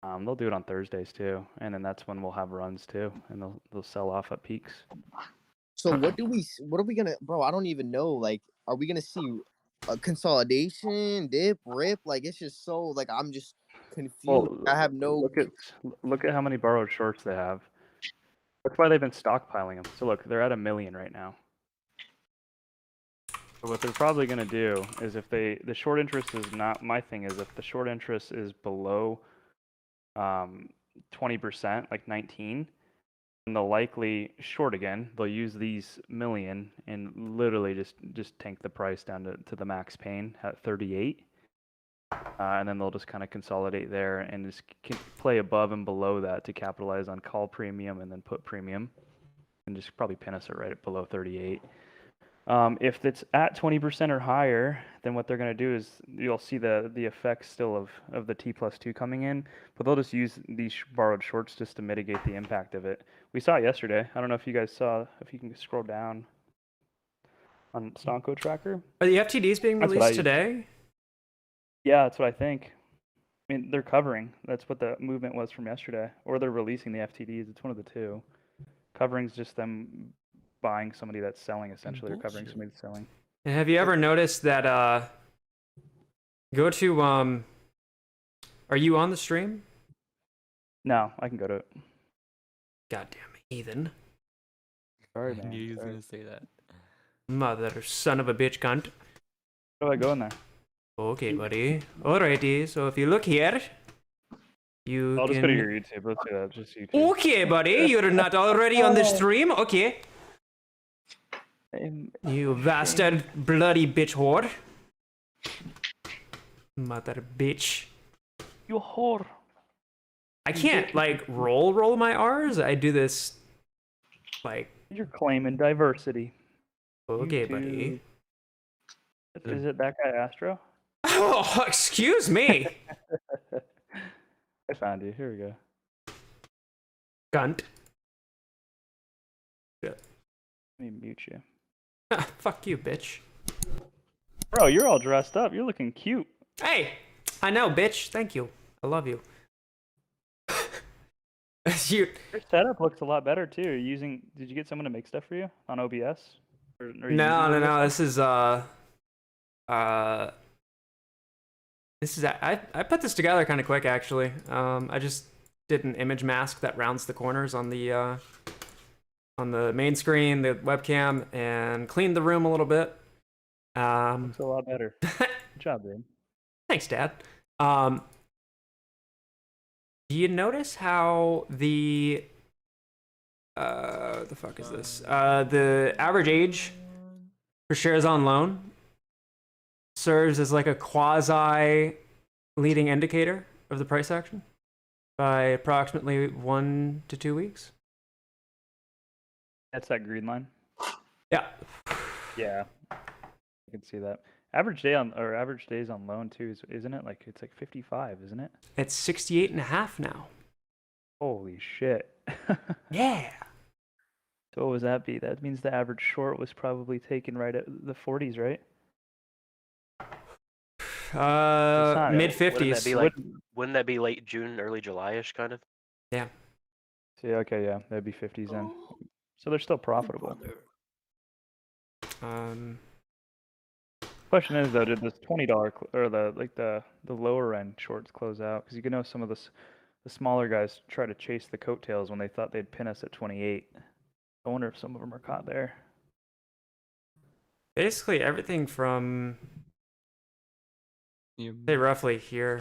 they'll do it on Thursdays too, and then that's when we'll have runs too, and they'll sell off at peaks. So what are we gonna, bro? I don't even know. Like, are we gonna see a consolidation, dip, rip? Like, it's just so like I'm just confused. Well, I have no. look at how many borrowed shorts they have. That's why they've been stockpiling them. So look, they're at 1 million right now. So what they're probably going to do is if the short interest is not, my thing is if the short interest is below 20%, like 19, then they'll likely short again. They'll use these million and literally just tank the price down to the max pain at 38. And then they'll just kind of consolidate there and just play above and below that to capitalize on call premium and then put premium, and just probably pin us right at below 38. If it's at 20% or higher, then what they're going to do is you'll see the effects still of the T plus 2 coming in, but they'll just use these borrowed shorts just to mitigate the impact of it. We saw it yesterday. I don't know if you guys saw, if you can scroll down on Stonko Tracker. Are the FTDs being released today? Yeah, that's what I think. I mean, they're covering. That's what the movement was from yesterday. Or they're releasing the FTDs. It's one of the two. Covering's just them buying somebody that's selling, essentially. They're covering somebody that's selling. And have you ever noticed that, go to, are you on the stream? No, I can go to it. Goddamn heathen. Sorry, I man. knew he was Sorry. gonna say that. Mother son of a bitch cunt. How do I go in there? Okay, buddy. Alrighty, so if you look here, you I'll can... just go to your YouTube. Let's do that. Just YouTube. Okay, buddy, you're not already on the stream? Okay. You bastard, bloody bitch whore. Mother bitch. You whore. I can't, like, roll my R's. I do this, like... You're claiming diversity. Okay, buddy. Is it that guy Astro? Oh, excuse me. I found you. Here we go. Cunt. Let me mute you. Fuck you, bitch. Bro, you're all dressed up. You're looking cute. Hey, I know, bitch. Thank you. I love you. Your setup looks a lot better too. Did you get someone to make stuff for you on OBS? Or are you No. using OBS? This is I put this together kind of quick actually. I just did an image mask that rounds the corners on the main screen, the webcam, and cleaned the room a little bit. Looks a lot better. Good job, dude. Thanks, Dad. Do you notice how the fuck is this? The average age for shares on loan serves as like a quasi leading indicator of the price action by approximately 1 to 2 weeks. That's that green line. Yeah. Yeah. I can see that. Average days on loan too, isn't it? Like it's like 55, isn't it? It's 68.5 now. Holy shit. Yeah. So what would that be? That means the average short was probably taken right at the 40s, right? Mid Wouldn't that 50s. be like? Wouldn't that be late June, early July-ish kind of? Yeah. So, yeah, okay, yeah, that'd be 50s then. So they're still profitable. Question is though, did this $20 or the lower end shorts close out? Because you can know some of the smaller guys try to chase the coattails when they thought they'd pin us at 28. I wonder if some of them are caught there. Basically everything from say roughly here.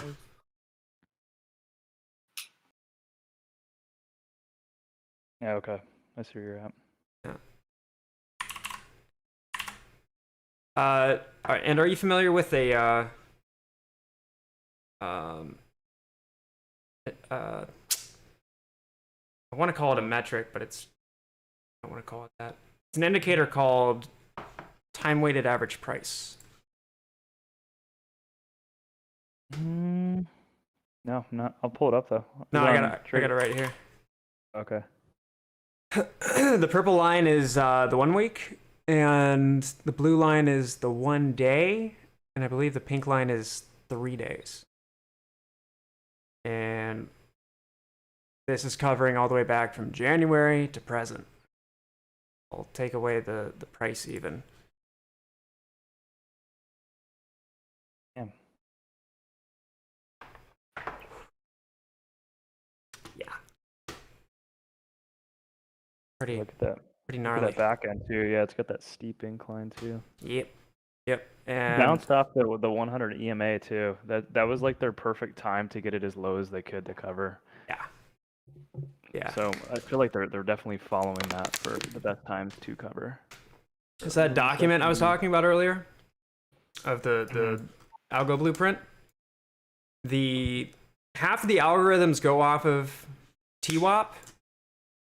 Yeah, okay. I see where you're at. And are you familiar with a I want to call it a metric, but I don't want to call it that. It's an indicator called time-weighted average price. No, not. I'll pull it up though. No, I got it right here. Okay. The purple line is the 1 week, and the blue line is the 1 day, and I believe the pink line is 3 days. And this is covering all the way back from January to present. I'll take away the price even. Yeah. Yeah. Pretty, Look at that. pretty Look at gnarly. that back end too. Yeah, it's got that steep incline too. Yep. And Bounced off the 100 EMA too. That was like their perfect time to get it as low as they could to cover. Yeah. So I feel like they're definitely following that for the best times to cover. Is that document I was talking about earlier of the algo blueprint? The half of the algorithms go off of TWAP,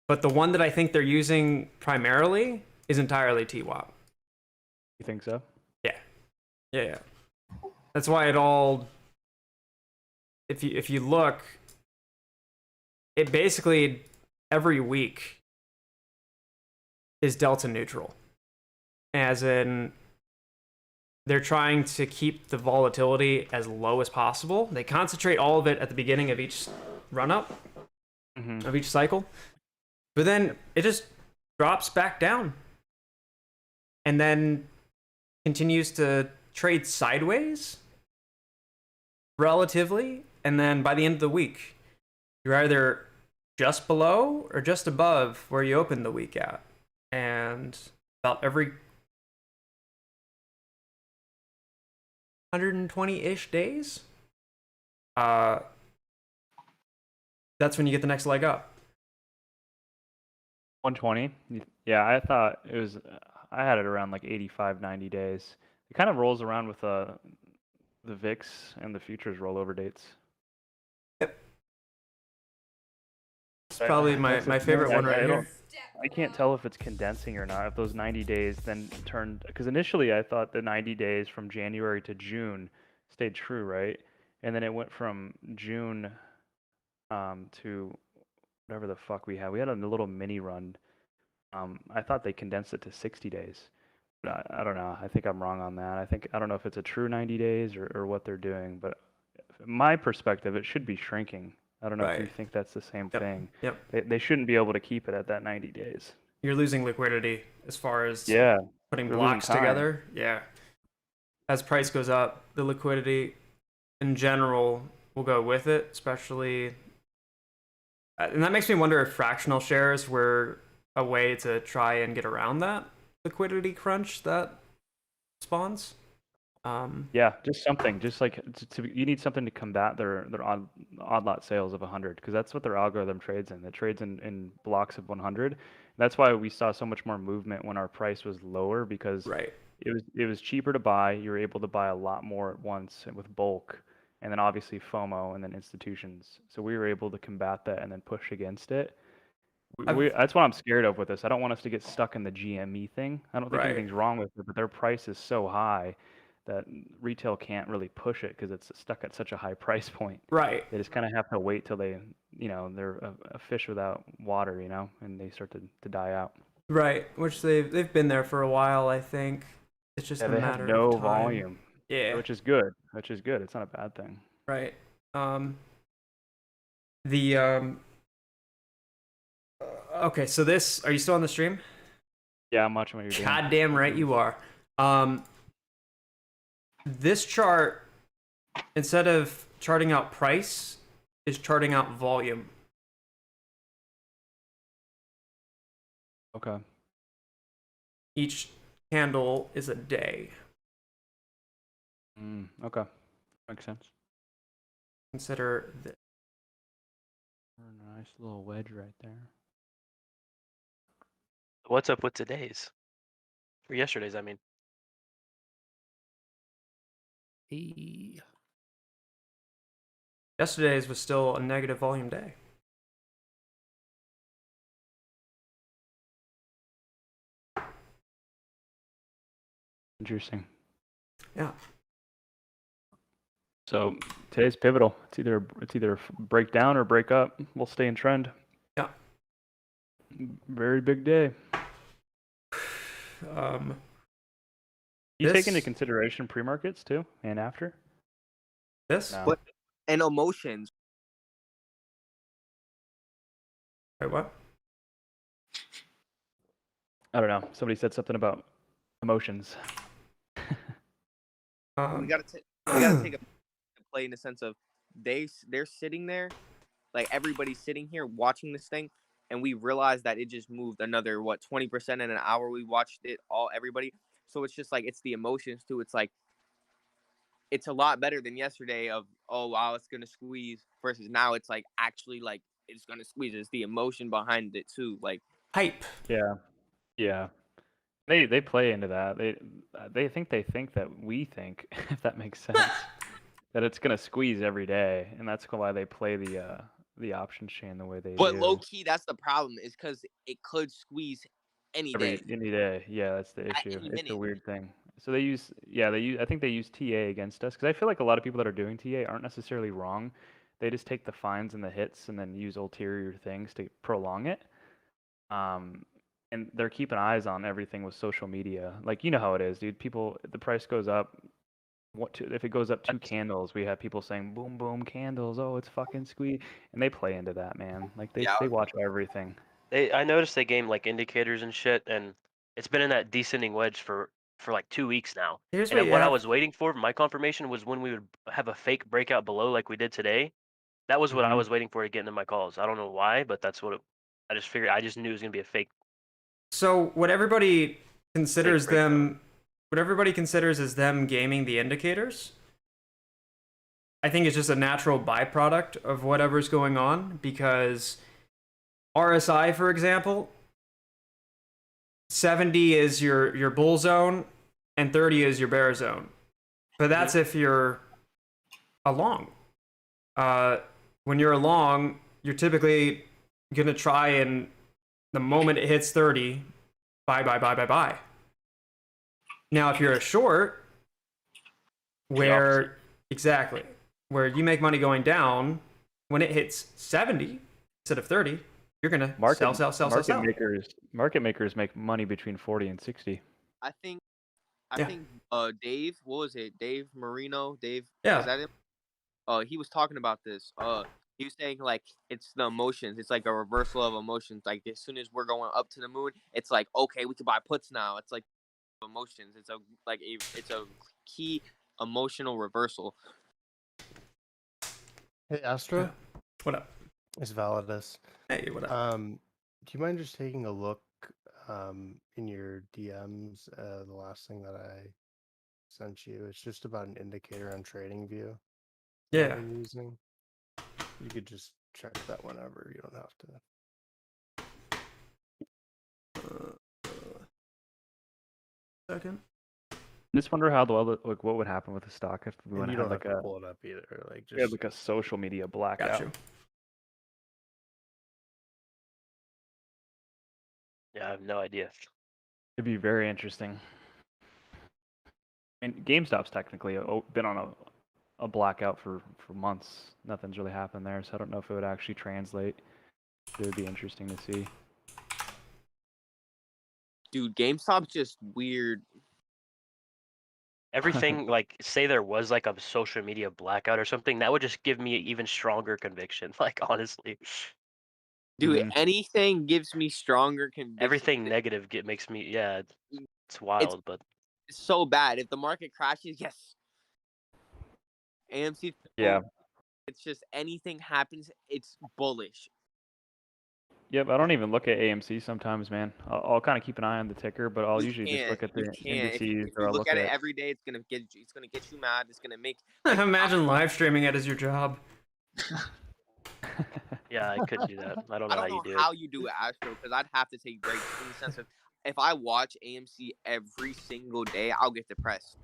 but the one that I think they're using primarily is entirely TWAP. You think so? Yeah. That's why it all, if you look, it basically every week is delta neutral. As in, they're trying to keep the volatility as low as possible. They concentrate all of it at the beginning of each run-up, of each cycle. But then it just drops back down. And then continues to trade sideways, relatively. And then by the end of the week, you're either just below or just above where you opened the week at. And about every 120-ish days, that's when you get the next leg up. 120. Yeah, I thought it was. I had it around like 85, 90 days. It kind of rolls around with the VIX and the futures rollover dates. It's probably my favorite one right here. I can't tell if it's condensing or not. If those 90 days then turned, because initially I thought the 90 days from January to June stayed true, right? And then it went from June to whatever the fuck we had. We had a little mini run. I thought they condensed it to 60 days. But I don't know. I think I'm wrong on that. I don't know if it's a true 90 days or what they're doing, but from my perspective, it should be shrinking. I don't know if you Right. think that's the same thing. Yep. They shouldn't be able to keep it at that 90 days. You're losing liquidity as far as putting They're losing blocks time. together. Yeah. As price goes up, the liquidity in general will go with it, especially. And that makes me wonder if fractional shares were a way to try and get around that liquidity crunch that spawns. Yeah, just something. Just like you need something to combat their odd lot sales of 100, because that's what their algorithm trades in. It trades in blocks of 100. That's why we saw so much more movement when our price was lower, because it was cheaper to buy. You were able to buy a lot more at once and with bulk, and then obviously FOMO and then institutions. So we were able to combat that and then push against it. That's what I'm scared of with this. I don't want us to get stuck in the GME thing. I don't think Right. anything's wrong with it, but their price is so high that retail can't really push it because it's stuck at such a high price point. Right. They just kind of have to wait till they, they're a fish without water, and they start to die out. Right, which they've been there for a while. I think it's just a they matter have no of time. volume. Yeah. Which is good. It's not a bad thing. Right. Okay, so this, are you still on the stream? Yeah, I'm watching what you're doing. Goddamn right you are. This chart, instead of charting out price, is charting out volume. Okay. Each candle is a day. Okay. Makes sense. Consider this. Nice little wedge right there. What's up with today's? Or yesterday's, I mean. Yesterday's was still a negative volume day. Interesting. Yeah. So today's pivotal. It's either break down or break up. We'll stay in trend. Yeah. Very big day. You take into consideration pre-markets too, and after? This? No. But and emotions. Wait, what? I don't know. Somebody said something about emotions. We gotta take a play in the sense of they're sitting there, like everybody's sitting here watching this thing, and we realize that it just moved another 20% in an hour. We watched it everybody. So it's just like it's the emotions too. It's like it's a lot better than yesterday of, oh wow, it's gonna squeeze, versus now it's like actually like it's gonna squeeze. It's the emotion behind it too. Like hype. Yeah. They play into that. They think that we think, if that makes sense, that it's gonna squeeze every day, and that's why they play the options chain the way they But do. low key, that's the problem, is because it could squeeze any day. Any day. Yeah, that's the At issue. any It's a minute. weird thing. So I think they use TA against us, because I feel like a lot of people that are doing TA aren't necessarily wrong. They just take the fines and the hits and then use ulterior things to prolong it. And they're keeping eyes on everything with social media. Like, you know how it is, dude. The price goes up. If it goes up 2 candles, we have people saying, boom, boom, candles. Oh, it's fucking squeeze. And they play into that, man. Like, they watch everything. I noticed they game like indicators and shit, and it's been in that descending wedge for like 2 weeks now. Here's And what then you what I have- was waiting for, my confirmation was when we would have a fake breakout below like we did today, That was what I Mhm. was waiting for to get into my calls. I don't know why, but that's what I just figured. I just knew it was gonna be a fake. So what everybody considers breakdown. what everybody considers as them gaming the indicators, I think it's just a natural byproduct of whatever's going on, because RSI, for example, 70 is your bull zone and 30 is your bear zone. But that's if you're a long. When you're a long, you're typically gonna try and the moment it hits 30, buy. Now, if you're a short, where exactly where you make money going down, when it hits 70 instead of 30, you're gonna sell. Market makers make money between 40 and 60. I think Yeah. Dave, what was it? Dave Marino, Dave. Yeah. Is that him? He was talking about this. He was saying like it's the emotions. It's like a reversal of emotions. Like as soon as we're going up to the moon, it's like okay, we can buy puts now. It's like emotions. It's a key emotional reversal. Hey, Astro. What up? It's Validus. Hey, what up? Do you mind just taking a look in your DMs? The last thing that I sent you. It's just about an indicator on TradingView. Yeah. I've been using. You could just check that whenever. You don't have to. Second. I just wonder how what would happen with the stock if we And went you had don't like have to a pull it up either. Like we had just like a social media blackout. Got you. Yeah, I have no idea. It'd be very interesting. And GameStop's technically been on a blackout for months. Nothing's really happened there, so I don't know if it would actually translate. It would be interesting to see. Dude, GameStop's just weird. Everything like say there was like a social media blackout or something, that would just give me even stronger conviction. Like honestly, Dude, anything gives me stronger conviction. everything negative makes me it's wild, but It's so bad. If the market crashes, yes. AMC. Yeah. It's just anything happens, it's bullish. Yep, I don't even look at AMC sometimes, man. I'll kind of keep an eye on the ticker, but I'll usually just look at the indices If or you I'll look look at at it every day, it's gonna get you mad. It's gonna make Imagine live streaming it as your job. yeah, I could do that. I don't know I how don't you know do how it. you do it, Astro, because I'd have to take breaks in the sense of if I watch AMC every single day, I'll get depressed.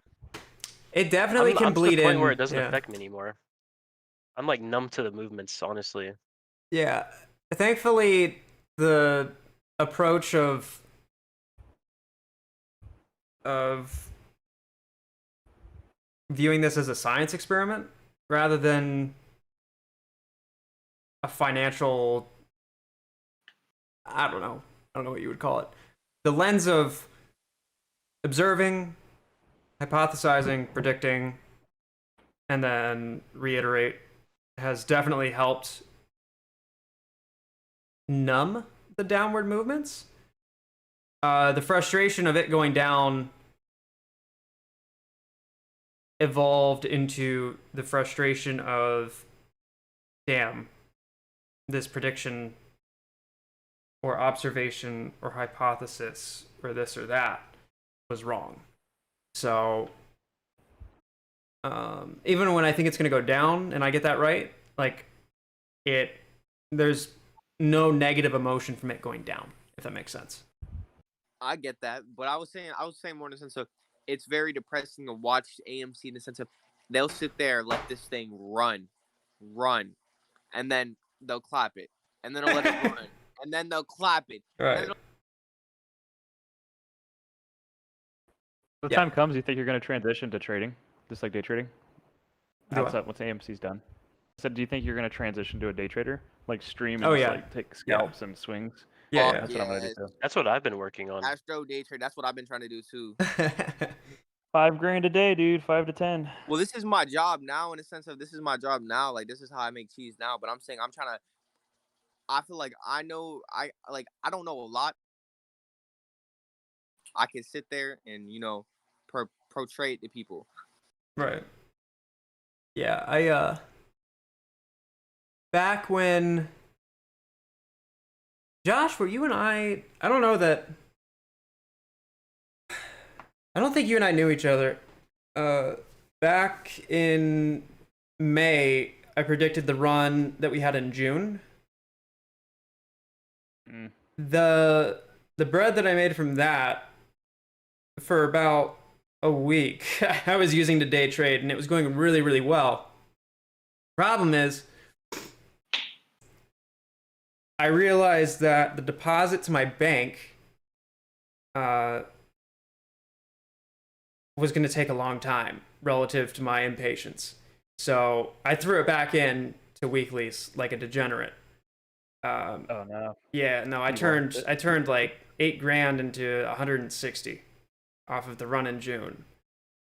It definitely I'm can to bleed the point in. where it doesn't yeah. affect me anymore. I'm like numb to the movements, honestly. Yeah. Thankfully, the approach of viewing this as a science experiment rather than a financial, I don't know what you would call it. The lens of observing, hypothesizing, predicting, and then reiterate has definitely helped numb the downward movements. The frustration of it going down evolved into the frustration of, damn, this prediction or observation or hypothesis or this or that was wrong. So even when I think it's going to go down and I get that right, like there's no negative emotion from it going down, if that makes sense. I get that, but I was saying more in the sense of it's very depressing to watch AMC in the sense of they'll sit there, let this thing run, and then they'll clap it, and then they'll let it run, and then they'll clap it. Right. When the time comes, you think you're going to transition to trading, just like day trading? Do what? Outside, once AMC's done. I said, do you think you're going to transition to a day trader? Like stream and Oh, just yeah. like take scalps and swings? Yeah, That's what I'm going to do too. That's what I've been working on. Astro day trade. That's what I've been trying to do too. $5,000 a day, dude. 5 to 10. Well, this is my job now in the sense of this is my job now. Like this is how I make cheese now. But I'm saying I'm trying to. I feel like I don't know a lot. I can sit there and portray it to people. Right. Yeah, back when Josh, were you and I don't know that I don't think you and I knew each other. Back in May, I predicted the run that we had in June. Mm. The bread that I made from that for about a week, I was using to day trade, and it was going really, really well. Problem is, I realized that the deposit to my bank was going to take a long time relative to my impatience. So I threw it back in to weeklies like a degenerate. Oh no. Yeah, no, I turned like $8,000 into 160 off of the run in June.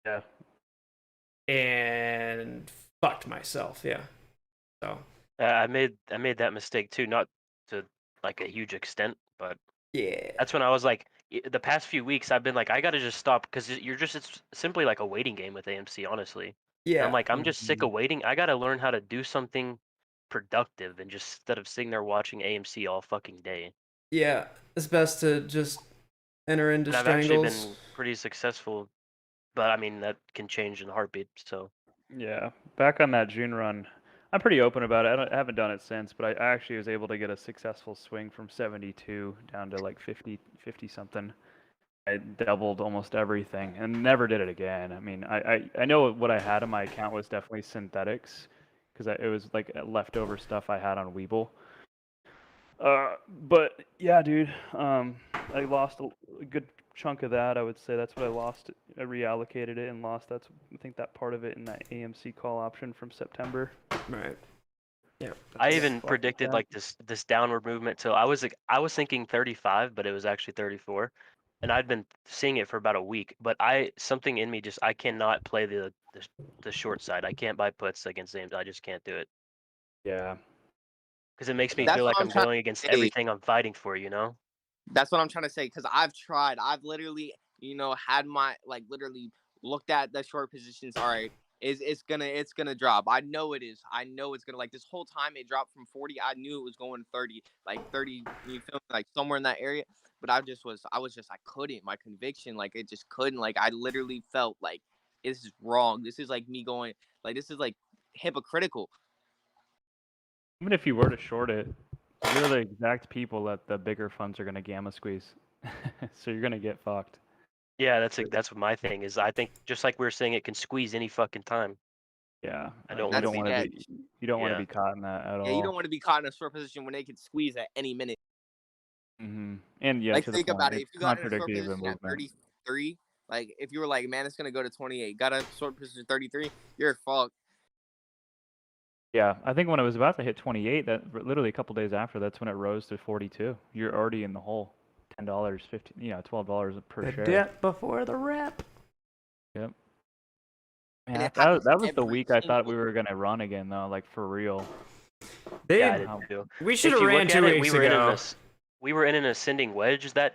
Yeah. And fucked myself, yeah. So I made that mistake too, not to like a huge extent, but yeah, that's when I was like, the past few weeks I've been like, I gotta just stop because it's simply like a waiting game with AMC, honestly. And yeah. I'm like, I'm just sick of waiting. I gotta learn how to do something productive and just instead of sitting there watching AMC all fucking day. Yeah, it's best to just enter into And I've actually strangles. been pretty successful, but I mean that can change in a heartbeat. So Yeah, back on that June run, I'm pretty open about it. I haven't done it since, but I actually was able to get a successful swing from 72 down to like 50 something. I doubled almost everything and never did it again. I mean, I know what I had in my account was definitely synthetics because it was like leftover stuff I had on Weeble. But yeah, dude, I lost a good chunk of that. I would say that's what I lost. I reallocated it and lost. I think that part of it in that AMC call option from September. Right. Yeah. I Yeah, even fuck predicted that. like this downward movement till I was thinking 35, but it was actually 34, and I'd been seeing it for about a week. But something in me just I cannot play the short side. I can't buy puts against names. I just can't do it Yeah. because it makes me That's feel what like I'm I'm trying going to against say. everything I'm fighting for. You know? That's what I'm trying to say because I've tried. I've literally, had my literally looked at the short positions. All right, it's gonna drop. I know it is. I know it's gonna this whole time it dropped from 40. I knew it was going 30, 30. You feel me? Like somewhere in that area. But I couldn't. My conviction, it just couldn't. I literally felt like this is wrong. This is like me going this is hypocritical. Even if you were to short it, you're the exact people that the bigger funds are going to gamma squeeze. So you're going to get fucked. Yeah, that's what my thing is. I think just like we were saying, it can squeeze any fucking time. Yeah. I Like, don't you want to don't be want to that. be you don't want to Yeah. be caught in that at Yeah, all. you don't want to be caught in a short position when they could squeeze at any minute. And yeah, to the Think point, about it. it's If you got in a short contradictory of the position at movement. 33, if you were like, man, it's gonna go to 28, got a short position at 33, you're fucked. Yeah, I think when it was about to hit 28, that literally a couple days after, that's when it rose to 42. You're already in the hole. $10, 15, $12 per The share. dip before the rep. Yep. And Man, it happens that was the every week I thought single we were gonna run again though, like for real. Yeah, I They, did too. we should If have you ran look 2 at it, weeks ago. we were in an ascending wedge that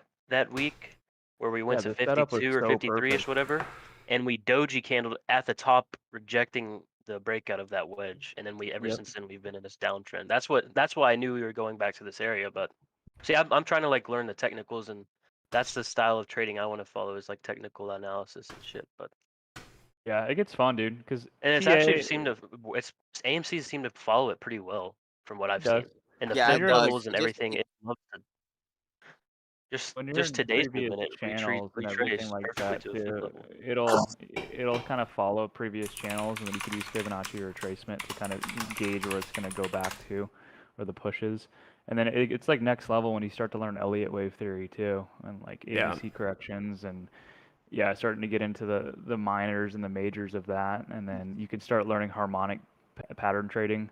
week where we went Yeah, to the setup was 52 or so 53ish, perfect. whatever, and we doji candled at the top, rejecting the breakout of that wedge, and then ever Yep. since then we've been in this downtrend. That's why I knew we were going back to this area. But see, I'm trying to learn the technicals, and that's the style of trading I want to follow is technical analysis and shit. But Yeah, it gets fun, dude. Because and it's TA actually it's AMC seem to follow it pretty well from what I've does. seen, and the Yeah, flip it does. levels and everything. It loves to When you're just in today's previous movement, it channels and everything retraced like perfectly that to a flip too, level. it'll kind of follow previous channels, and then you could use Fibonacci retracement to kind of gauge where it's going to go back to, or the pushes. And then it's like next level when you start to learn Elliott wave theory too, and like Yeah. ABC corrections, and yeah, starting to get into the minors and the majors of that, and then you can start learning harmonic pattern trading.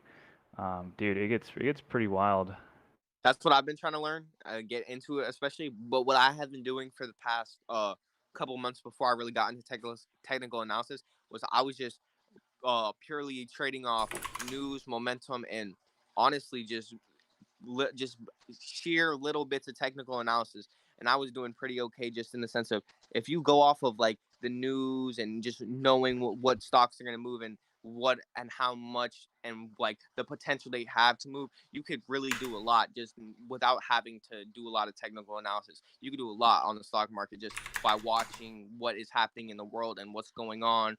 Dude, it gets pretty wild. That's what I've been trying to learn, get into it, especially. But what I have been doing for the past couple months before I really got into technical analysis was I was just purely trading off news, momentum, and honestly just sheer little bits of technical analysis. And I was doing pretty okay, just in the sense of if you go off of the news and just knowing what stocks are going to move and what and how much and like the potential they have to move, you could really do a lot just without having to do a lot of technical analysis. You could do a lot on the stock market just by watching what is happening in the world and what's going on.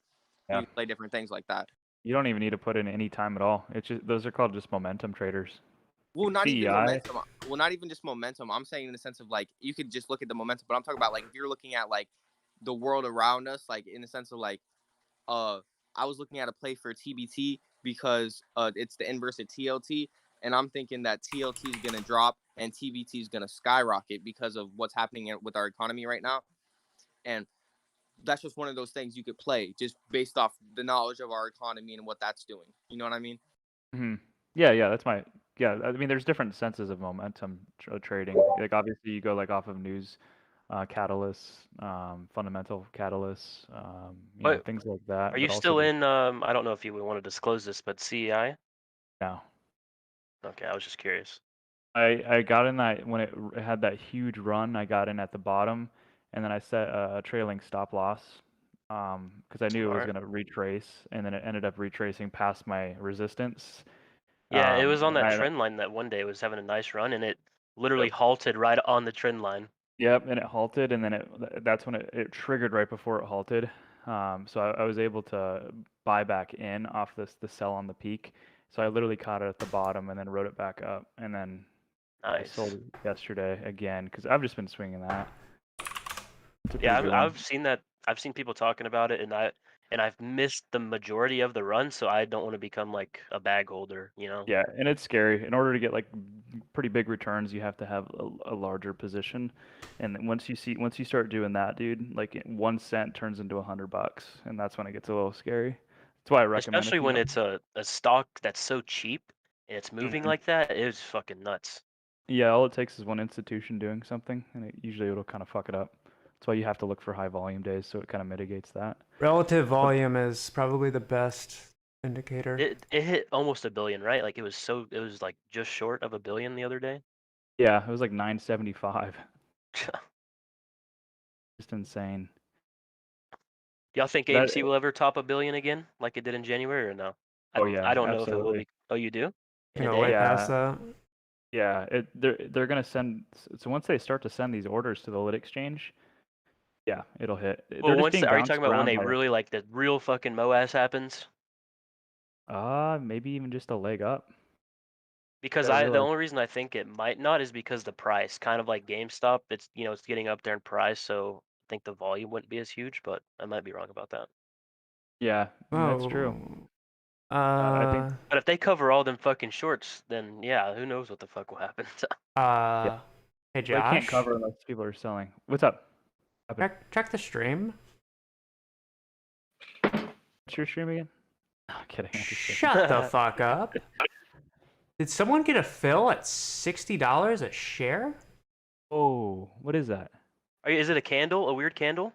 Yeah. You can play different things like that. You don't even need to put in any time at all. It's just those are called just momentum traders. Well, not even CEI. momentum. Well, not even just momentum. I'm saying in the sense of like you could just look at the momentum, but I'm talking about like if you're looking at like the world around us, like in the sense of like I was looking at a play for TBT because it's the inverse of TLT, and I'm thinking that TLT is gonna drop and TBT is gonna skyrocket because of what's happening with our economy right now, and that's just one of those things you could play just based off the knowledge of our economy and what that's doing. You know what I mean? Hmm. Yeah, that's my I mean, there's different senses of momentum trading. Like obviously, you go like off of news, catalysts, fundamental catalysts, But things like that. are you But also still just in? I don't know if you would want to disclose this, but CEI. now. Okay, I was just curious. I got in that when it had that huge run. I got in at the bottom, and then I set a trailing stop loss, because I knew it was Smart. gonna retrace, and then it ended up retracing past my resistance. Yeah, it was on that I trend line that one day it was having a nice run, and it literally halted right on the trend line. Yep, and it halted, and then that's when it triggered right before it halted. So I was able to buy back in off the sell on the peak. So I literally caught it at the bottom and then rode it back up, and then I sold Nice. it yesterday again because I've just been swinging that. It's a Yeah, pretty good one. I've seen that. I've seen people talking about it, and I've missed the majority of the run, so I don't want to become like a bag holder, you know? Yeah, and it's scary. In order to get like pretty big returns, you have to have a larger position. And then once you start doing that, dude, like 1 cent turns into $100, and that's when it gets a little scary. That's why I recommend Especially if you when don't. it's a stock that's so cheap and it's moving Mhm. like that, it is fucking nuts. Yeah, all it takes is one institution doing something, and usually it'll kind of fuck it up. That's why you have to look for high volume days, so it kind of mitigates that. Relative volume is probably the best indicator. It hit almost $1 billion, right? Like it was like just short of $1 billion the other day. Yeah, it was like 975. Just insane. Y'all think That AMC will ever top $1 billion again, like it did in January, or no? Oh yeah, I don't know if it will absolutely. be. Oh, you do? In You a know, way day? past that. Yeah, they're gonna send. So once they start to send these orders to the lit exchange, yeah, it'll hit. Well, They're just being are you bounced talking about when around they by really like the real fucking MOAS happens? maybe even just a leg up. Because Gotta the realize, only reason I think it might not is because the price, kind of like GameStop, it's it's getting up there in price, so I think the volume wouldn't be as huge, but I might be wrong about that. yeah, that's true. I think But if they cover all them fucking shorts, then yeah, who knows what the fuck will happen. Hey they can't Josh, cover unless people are selling. What's up? check the stream. What's your stream again? No, I'm kidding. I'm just kidding. Shut the fuck up. Did someone get a fill at $60 a share? Oh, what is that? Is it a candle? A weird candle?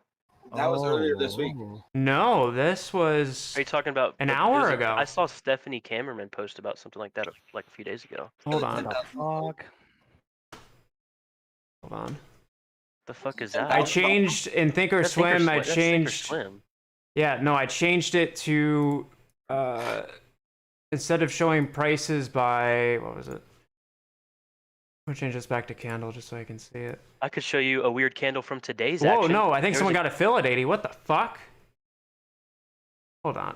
That was earlier this week. No, this was Are you talking about an it hour was ago. I saw Stephanie Kammerman post about something like that like a few days ago. Hold on. Fuck. Hold on. The fuck is that? I changed in Thinkorswim. I That's changed. Thinkorswim. Yeah, no, I changed it to instead of showing prices by what was it? I'm gonna change this back to candle just so I can see it. I could show you a weird candle from today's Whoa, action. no, I think There someone was got a fill at 80. What the fuck? Hold on.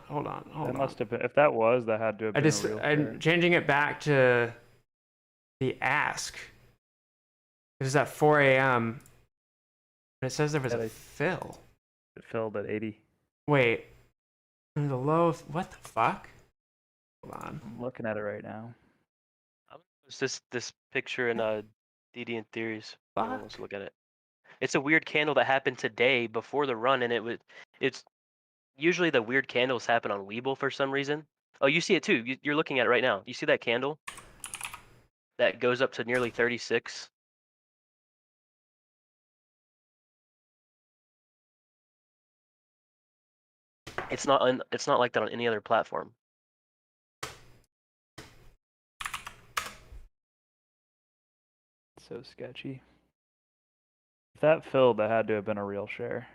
That must have been. If that was, that had to have been a real I'm share. changing it back to the ask. It was at 4 a.m. And it says there was a fill. It filled at 80. Wait. The low. What the fuck? Hold on. I'm looking at it right now. It's this picture in DD and Theories. Fuck. Let's look at it. It's a weird candle that happened today before the run, and it's usually the weird candles happen on Weeble for some reason. Oh, you see it too. You're looking at it right now. You see that candle that goes up to nearly 36? It's not like that on any other platform. So sketchy. If that filled, that had to have been a real share.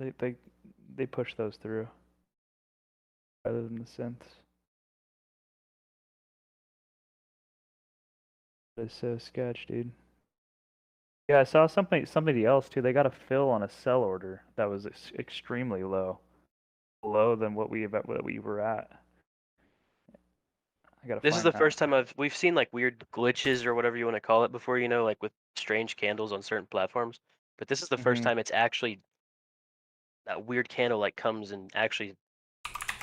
They push those through. rather than the synths. It's so sketch, dude. Yeah, I saw somebody else too. They got a fill on a sell order that was extremely low, lower than what we were at. I gotta This is find the that. first time we've seen like weird glitches or whatever you want to call it before, you know, like with strange candles on certain platforms. But this is the first time it's actually that weird candle like comes and actually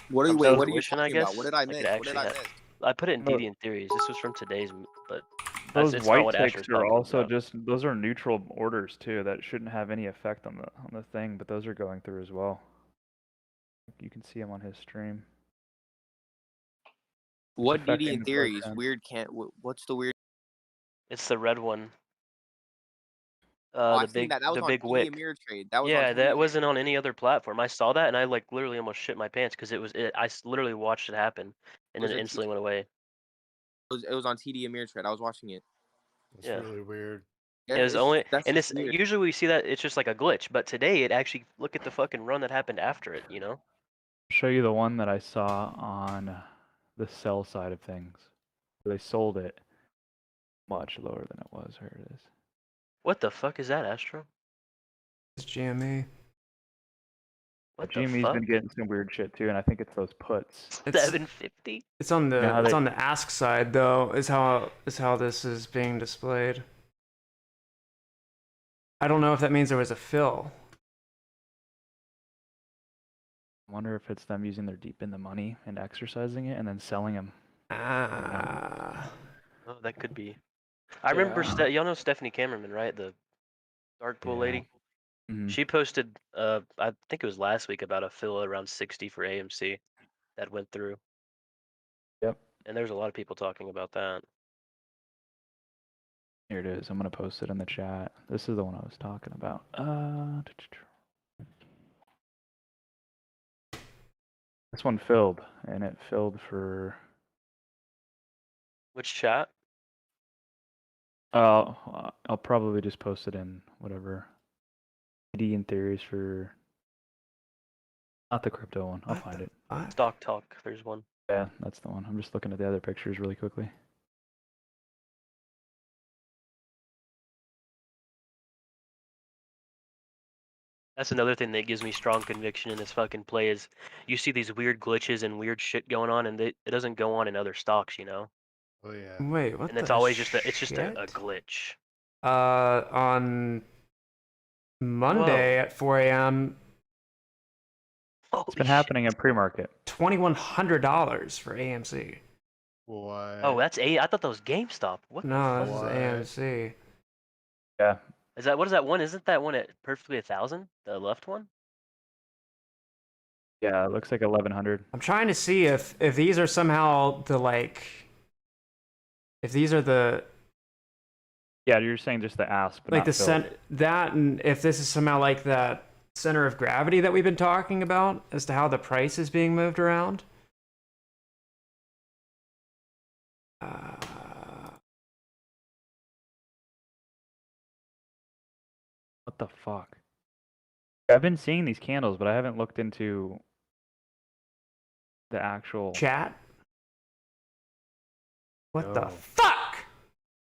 What are you? comes Wait, to what are you fruition, I talking about? What guess. did I Like it miss? What did actually I miss? I put it in No. Deviant Theories. This was from today's, but Those it's not white what ticks Asher's are talking also about. just those are neutral orders too that shouldn't have any effect on the thing, but those are going through as well. You can see them on his stream. What Affecting Deviant the theories? price Weird can't. What's the weird? It's the red one. Oh, The I seen big that. That was the on big TD wick. Amir trade. That was on Yeah, TD that Amir. wasn't on any other platform. I saw that and I like literally almost shit my pants because I literally watched it happen and then Was it a instantly went away. It was on TD Amir trade. I was watching it. It's Yeah. really weird. Yeah, It was only that's and just it's weird. usually we see that it's just like a glitch, but today it actually look at the fucking run that happened after it, you know? Show you the one that I saw on the sell side of things. They sold it much lower than it was. Here it is. What the fuck is that, Astro? It's GME. What the GME's fuck? been getting some weird shit too, and I think it's those puts. It's 750? It's on the You know how it's they- on the ask side though. Is how this is being displayed. I don't know if that means there was a fill. I wonder if it's them using their deep in the money and exercising it and then selling them. Ah. Oh, that could be. I remember Yeah. y'all know Stephanie Camerman, right? The dark pool Yeah. lady. Mhm. She posted I think it was last week about a fill around 60 for AMC that went through. Yep. And there's a lot of people talking about that. Here it is. I'm gonna post it in the chat. This is the one I was talking about. This one filled, and it filled for. Which chat? I'll probably just post it in whatever. ID and theories for. Not the crypto one. I'll find it. Stock Talk, there's one. Yeah, that's the one. I'm just looking at the other pictures really quickly. That's another thing that gives me strong conviction in this fucking play is you see these weird glitches and weird shit going on and it doesn't go on in other stocks, you know? Oh yeah. Wait, what? And it's the always just a shit? glitch. On Monday at 4 a.m. It's been happening in pre-market. $2,100 for AMC. What? Oh, that's I thought that was GameStop. What No, the this fuck? is AMC. Yeah. What is that one? Isn't that one at perfectly 1,000? The left one? Yeah, it looks like 1100. I'm trying to see if these are somehow the like. If these are the Yeah, you're saying just the ask, but like not the filled. that, and if this is somehow like that center of gravity that we've been talking about as to how the price is being moved around. What the fuck? I've been seeing these candles, but I haven't looked into the actual chat. What the Oh. fuck?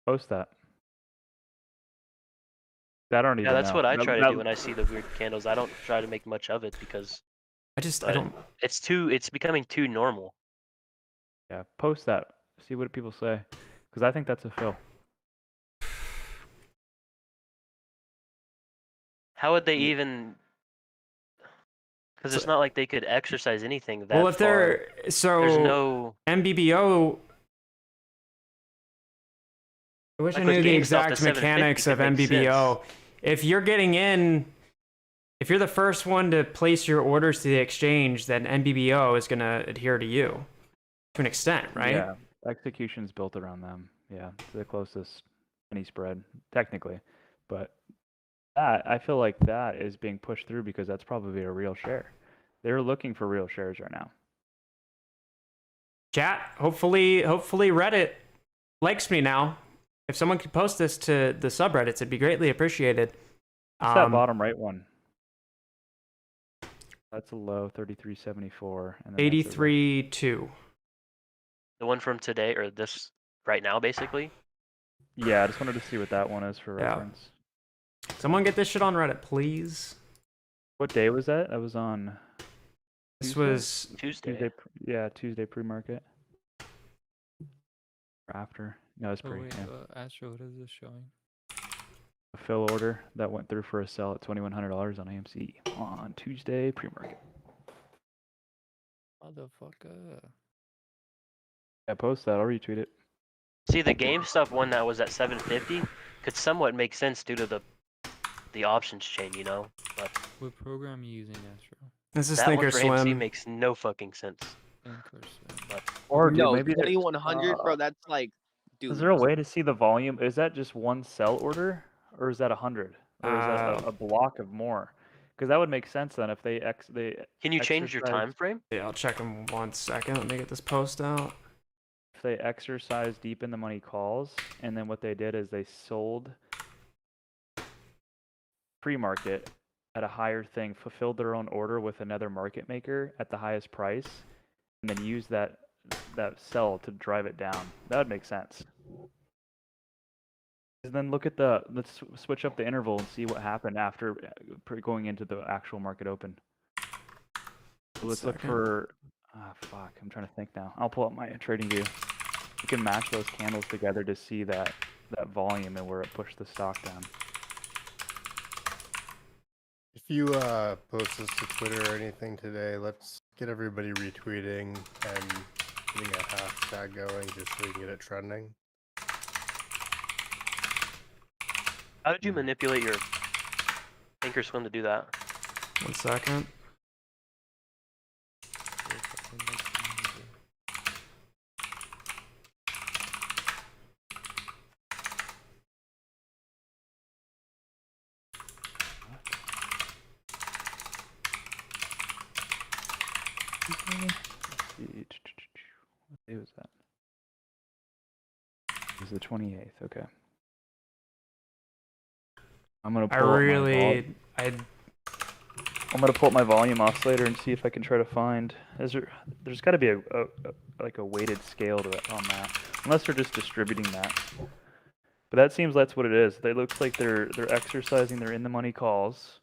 Post that. I don't even Yeah, that's know. what I That- try to that- do when I see the weird candles. I don't try to make much of it because I but don't. it's becoming too normal. Yeah, post that. See what people say, because I think that's a fill. How would they even? Because it's not like they could exercise anything that Well, if they're far. so There's no MBBO. I wish Like I with knew the GameStop, exact the 750 mechanics of could make MBBO. If you're getting in, if you're the first one to place your orders to the exchange, then MBBO is going to adhere to you to an extent, right? Yeah, execution's built around them. Yeah, it's the closest penny spread technically, but that I feel like that is being pushed through because that's probably a real share. They're looking for real shares right now. Chat, hopefully Reddit likes me now. If someone could post this to the subreddits, it'd be greatly appreciated. What's that bottom right one? That's a low, 33.74, and then that's a 83.2. The one from today or this right now, basically. Yeah, I just wanted to see what that one is for Yeah. reference. Someone get this shit on Reddit, please. What day was that? That was on. This Tuesday? was Tuesday. Yeah, Tuesday pre-market. Or after. No, it's Oh pre. wait, Yeah. Astro, what is this showing? A fill order that went through for a sell at $2,100 on AMC on Tuesday pre-market. Motherfucker. Yeah, post that. I'll retweet it. See, the GameStop one that was at 750 could somewhat make sense due to the options chain, you know. But What program are you using, Astro? This is that one for AMC Thinkorswim. makes no fucking sense. Thinkorswim. Or dude, No, maybe there- 2100, bro. That's like, dude. Is there a way to see the volume? Is that just one sell order, or is that 100, or is that a block of more? Because that would make sense then if they Can you change your exercise- time frame? Yeah, I'll check them 1 second. Let me get this post out. If they exercise deep in the money calls, and then what they did is they sold pre-market at a higher thing, fulfilled their own order with another market maker at the highest price, and then used that sell to drive it down. That would make sense. And then look at let's switch up the interval and see what happened after going into the actual market open. So let's look for, fuck, I'm trying to think now. I'll pull up my TradingView. You can match those candles together to see that volume and where it pushed the stock down. If you post this to Twitter or anything today, let's get everybody retweeting and getting a hashtag going just so we can get it trending. How did you manipulate your Thinkorswim to do that? 1 second. What day was that? It was the 28th. Okay. I'm gonna pull I'm gonna pull up my volume oscillator and see if I can try to find. There's got to be like a weighted scale to it on that, unless they're just distributing that. But that seems that's what it is. It looks like they're exercising their in the money calls.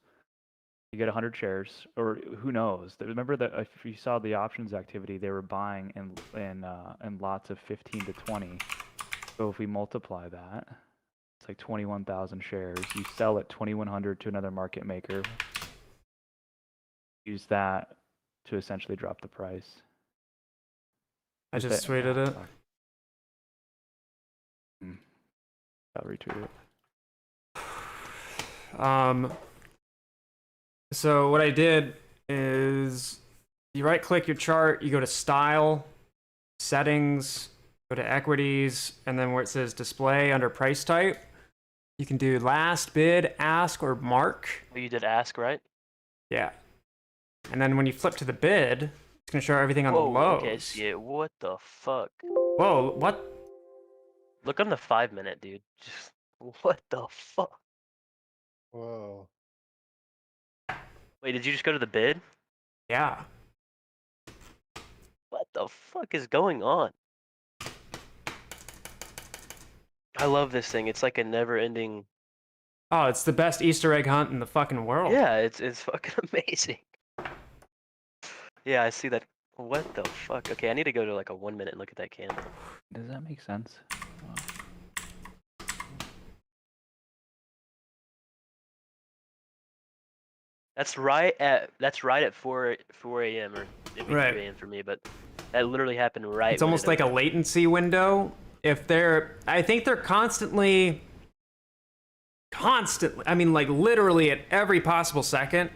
You get 100 shares, or who knows? Remember that if you saw the options activity, they were buying in lots of 15 to 20. So if we multiply that, it's like 21,000 shares. You sell at 2,100 to another market maker. Use that to essentially drop the price. I just tweeted it. I'll retweet it. So what I did is you right click your chart, you go to style, settings, go to equities, and then where it says display under price type, you can do last bid, ask, or mark. Oh, you did ask, right? Yeah. And then when you flip to the bid, it's going to show everything on the lows. Okay, see it. What the fuck? Whoa, what? Look on the 5-minute, dude. Just what the fuck? Whoa. Wait, did you just go to the bid? Yeah. What the fuck is going on? I love this thing. It's like a never-ending. Oh, it's the best Easter egg hunt in the fucking world. Yeah, it's fucking amazing. Yeah, I see that. What the fuck? Okay, I need to go to like a 1 minute and look at that candle. Does that make sense? That's right at 4 a.m. or maybe 3 Right. a.m. for me, but that literally happened right. It's when almost it like a opened. latency window. I think they're constantly, I mean, like literally at every possible second,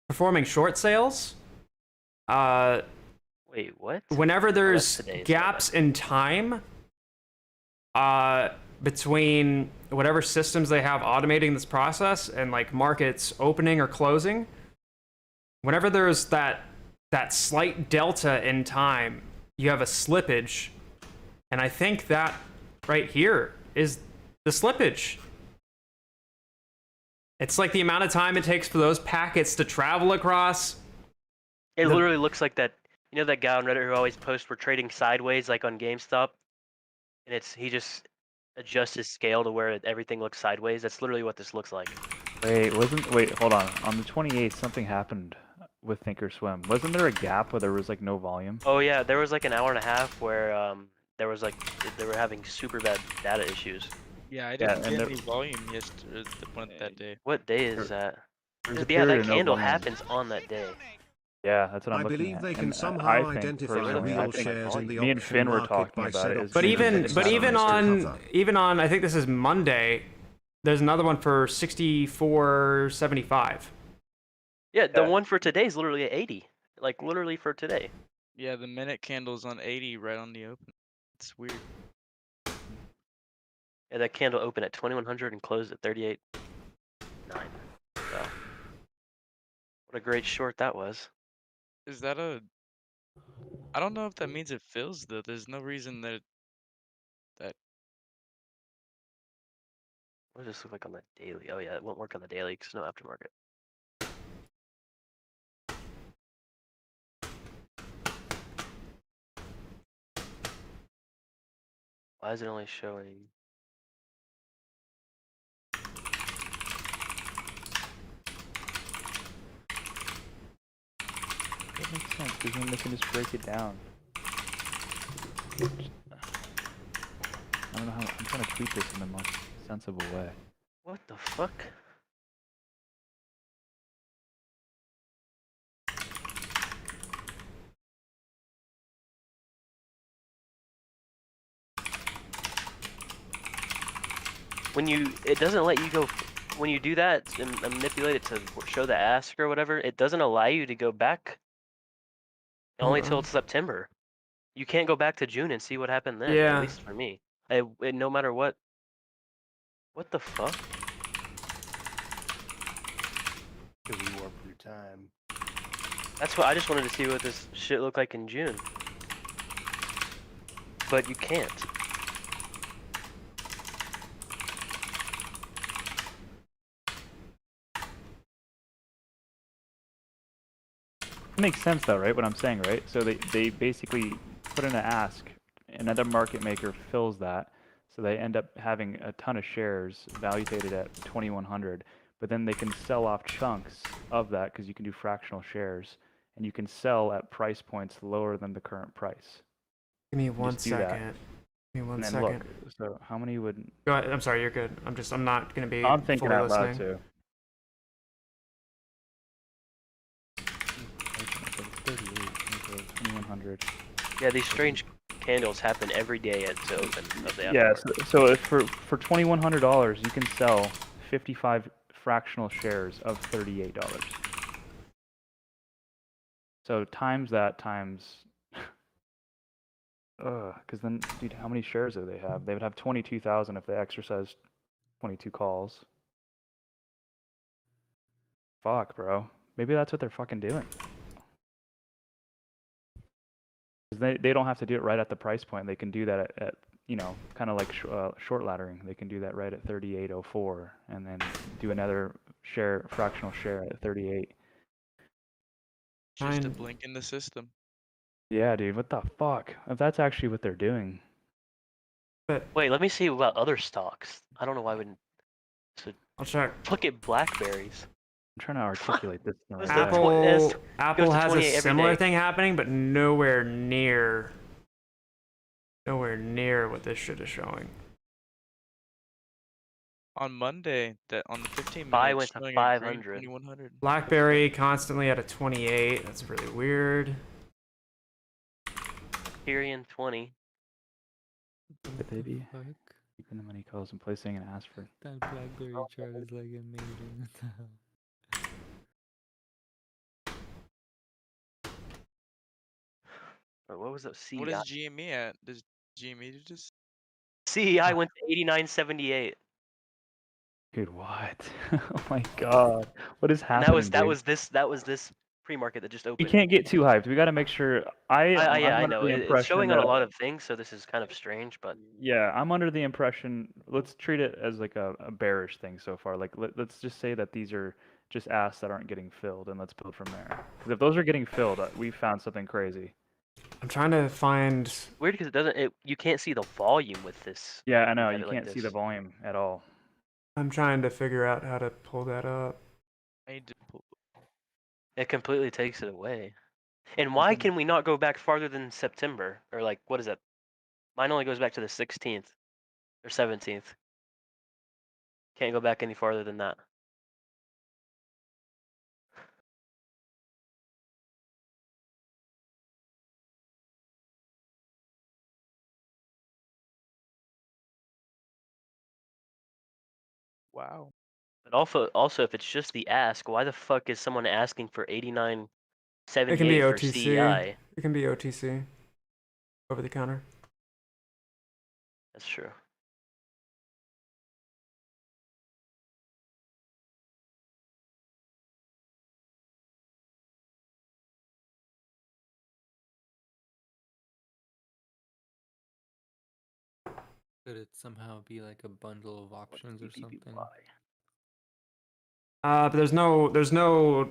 performing short sales. Wait, what? Whenever there's that's today's gaps in time, between whatever systems they have automating this process and like markets opening or closing, whenever there's that slight delta in time, you have a slippage. And I think that right here is the slippage. It's like the amount of time it takes for those packets to travel across. It The- literally looks like that. You know that guy on Reddit who always posts we're trading sideways like on GameStop, and he just adjusts his scale to where everything looks sideways. That's literally what this looks like. Wait, hold on. On the 28th, something happened with Thinkorswim. Wasn't there a gap where there was like no volume? Oh yeah, there was like an hour and a half where there was like they were having super bad data issues. Yeah, I Yeah, didn't and get any volume yesterday. That day. What day is that? There's a Yeah, period that of no candle volume. happens on that day. Yeah, that's what I'm I looking believe at. they can And somehow I think identify personally, real I think shares in the me and option Finn were market talking by about said it. It's But option even exercise to cover. on I think this is Monday. There's another one for 64.75. Yeah, the one for today is literally at 80. Like literally for today. Yeah, the minute candle's on 80 right on the open. It's weird. Yeah, that candle opened at 2100 and closed at 38.9. So, what a great short that was. Is that a? I don't know if that means it fills though. There's no reason that. What does this look like on the daily? Oh yeah, it won't work on the daily because no aftermarket. Why is it only showing? That makes sense because then they can just break it down. I don't know how. I'm trying to tweet this in the most sensible way. What the fuck? When it doesn't let you go, when you do that and manipulate it to show the ask or whatever, it doesn't allow you to go back only till September. You can't go back to June and see what happened then, Yeah. at least for me. No matter what. What the fuck? Because you warp through time. That's what I just wanted to see what this shit looked like in June. But you can't. It makes sense though, right? What I'm saying, right? So they basically put in an ask, another market maker fills that, so they end up having a ton of shares valuated at 2100, but then they can sell off chunks of that because you can do fractional shares, and you can sell at price points lower than the current price. Give me You one just do that. second. Give me one And then second. look, so how many would? Go ahead. I'm sorry, you're good. I'm not gonna be I'm thinking fully out loud listening. too. Yeah, these strange candles happen every day at the open of the Yeah, aftermarket. so if for $2,100 you can sell 55 fractional shares of $38. So times that times, because then, dude, how many shares do they have? They would have 22,000 if they exercised 22 calls. Fuck, bro. Maybe that's what they're fucking doing. 'Cause they don't have to do it right at the price point. They can do that at you know, kind of like short laddering. They can do that right at 38.04 and then do another fractional share at 38. Just a blink in the system. Yeah, dude, what the fuck? If that's actually what they're doing. But wait, let me see about other stocks. I don't know why I wouldn't. I'll check. Look at blackberries. I'm trying to articulate this. In the right way. Apple has a 28 every similar day. thing happening, but nowhere near what this shit is showing. On Monday, that on the 15 minute, Buy it's went to showing a green 500. 2100. BlackBerry constantly at a 28. That's really weird. Tyrion 20. The baby. Keeping the money calls and placing an ask for. That BlackBerry chart is like amazing. Or what was that? CEI. What is GME at? Does GME do this? CEI went to 89.78. Dude, what? Oh my god, what is And happening? that dude? was this pre-market that just We opened. can't get too hyped. We got to make sure. Yeah, I'm I under know. the It's impression showing on a that lot of things, so this is kind of strange, but yeah, I'm under the impression. Let's treat it as like a bearish thing so far. Like let's just say that these are just asks that aren't getting filled, and let's build from there. Because if those are getting filled, we found something crazy. I'm trying to find. weird because it doesn't. You can't see the volume with this. Yeah, I when know. have You it like can't see the this. volume at all. I'm trying to figure out how to pull that up. I need to pull. It completely takes it away. And why can we not go back farther than September? Or like, what is that? Mine only goes back to the 16th or 17th. Can't go back any farther than that. Wow. But also, if it's just the ask, why the fuck is someone asking for It can be 89.78 for OTC. CEI? It can be OTC. Over the counter. That's true. Could it somehow be like a bundle of options or something? But there's no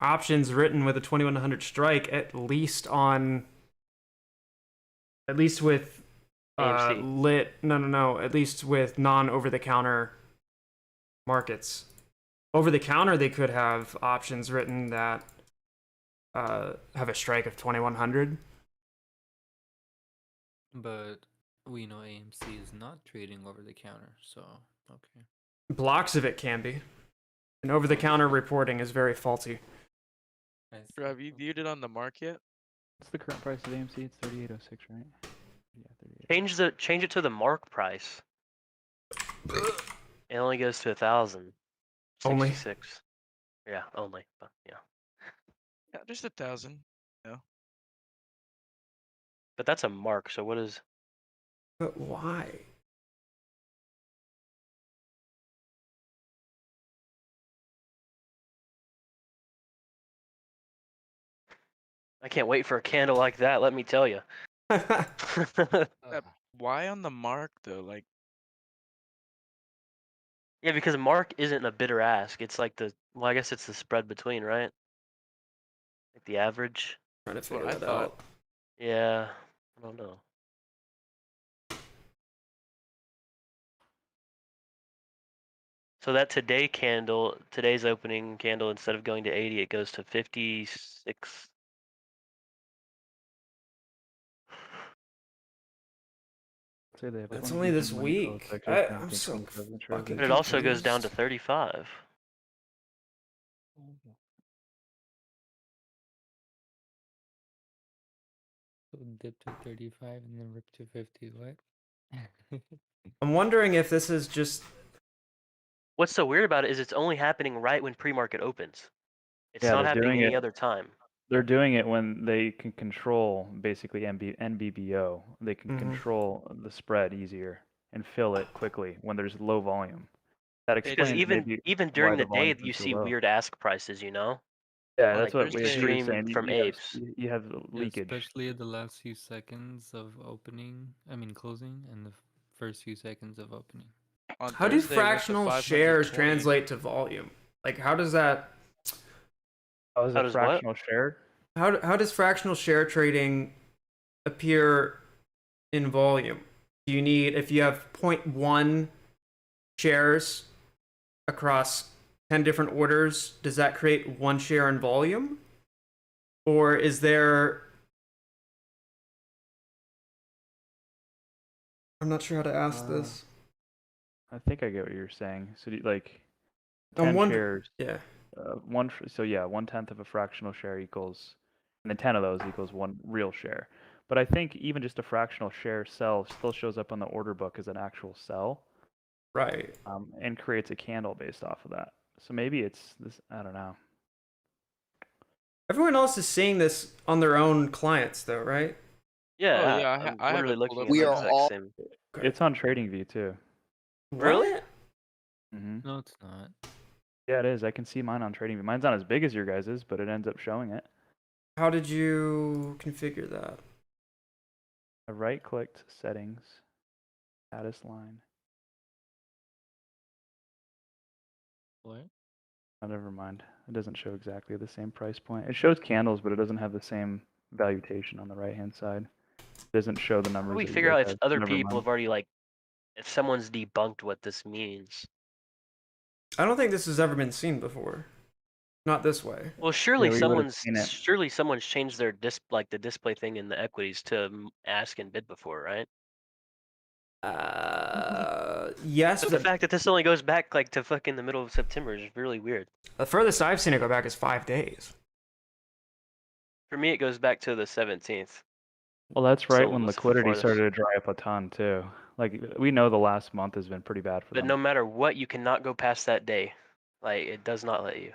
options written with a 2100 strike, at least with AMC. at least with non over the counter markets. Over the counter they could have options written that have a strike of 2100. But we know AMC is not trading over the counter, so okay. Blocks of it can be. And over the counter reporting is very faulty. Bro, have you viewed it on the market? What's the current price of AMC? It's 3806, right? Yeah, 38. Change it to the mark price. It only goes to 1,000. Only? 66. Yeah, only. But yeah. Yeah, just 1,000. No. But that's a mark. So what is? But why? I can't wait for a candle like that. Let me tell you. Why on the mark though? Like, Yeah, because mark isn't a bidder ask. It's like I guess it's the spread between, right? Like the average. Trying to that's what figure I that thought. out. Yeah, I don't know. So that today's opening candle, instead of going to 80, it goes to 56. Say they have That's 20 only this money close week. sectors, I'm 19, so 27 fucking But it also goes down to confused. 35. So dip to 35 and then rip to 50. What? I'm wondering if this is just. What's so weird about it is it's only happening right when pre-market opens. It's Yeah, not they're happening doing any it. other time. They're doing it when they can control basically NBBO. They can Mhm. control the spread easier and fill it quickly when there's low volume. That Because explains maybe even why during the the day volume's been you so see low. weird ask prices, you know? Yeah, On that's Like what he was Thursday, saying. extreme from You have apes. you have leakage. Especially at the last few seconds of closing, and the first few seconds of opening. on How do Thursday with the fractional 520. shares translate to volume? Like, how does that? Oh, is How it does what? fractional share? How does fractional share trading appear in volume? Do you need, if you have 0.1 shares across 10 different orders, does that create 1 share in volume? Or is there... I'm not sure how to ask this. I think I get what you're saying. So like I'm 10 wondering- shares. yeah. So yeah, 1/10 of a fractional share equals, and then 10 of those equals 1 real share. But I think even just a fractional share sell still shows up on the order book as an actual sell. Right. And creates a candle based off of that. So maybe it's this. I don't know. Everyone else is seeing this on their own clients, though, right? Yeah, Oh yeah, I'm I have literally it pulled looking up at the right exact now. same. It's on TradingView too. Really? Mm-hmm. No, it's not. Yeah, it is. I can see mine on TradingView. Mine's not as big as your guys's, but it ends up showing it. How did you configure that? I right-clicked settings, status line. What? Oh, never mind. It doesn't show exactly the same price point. It shows candles, but it doesn't have the same valuation on the right-hand side. It doesn't show the How do numbers we that you figure guys out if have. other Never people mind. have already like, if someone's debunked what this means? I don't think this has ever been seen before. Not this way. Well, Yeah, we would have seen it. surely someone's changed their the display thing in the equities to ask and bid before, right? Yes, But the fact that this only goes back like to fucking the middle of September is really weird. the furthest I've seen it go back is 5 days. For me, it goes back to the 17th. Well, that's right So when what's the liquidity farthest? started to dry up a ton, too. Like, we know the last month has been pretty bad for But them. no matter what, you cannot go past that day. Like, it does not let you.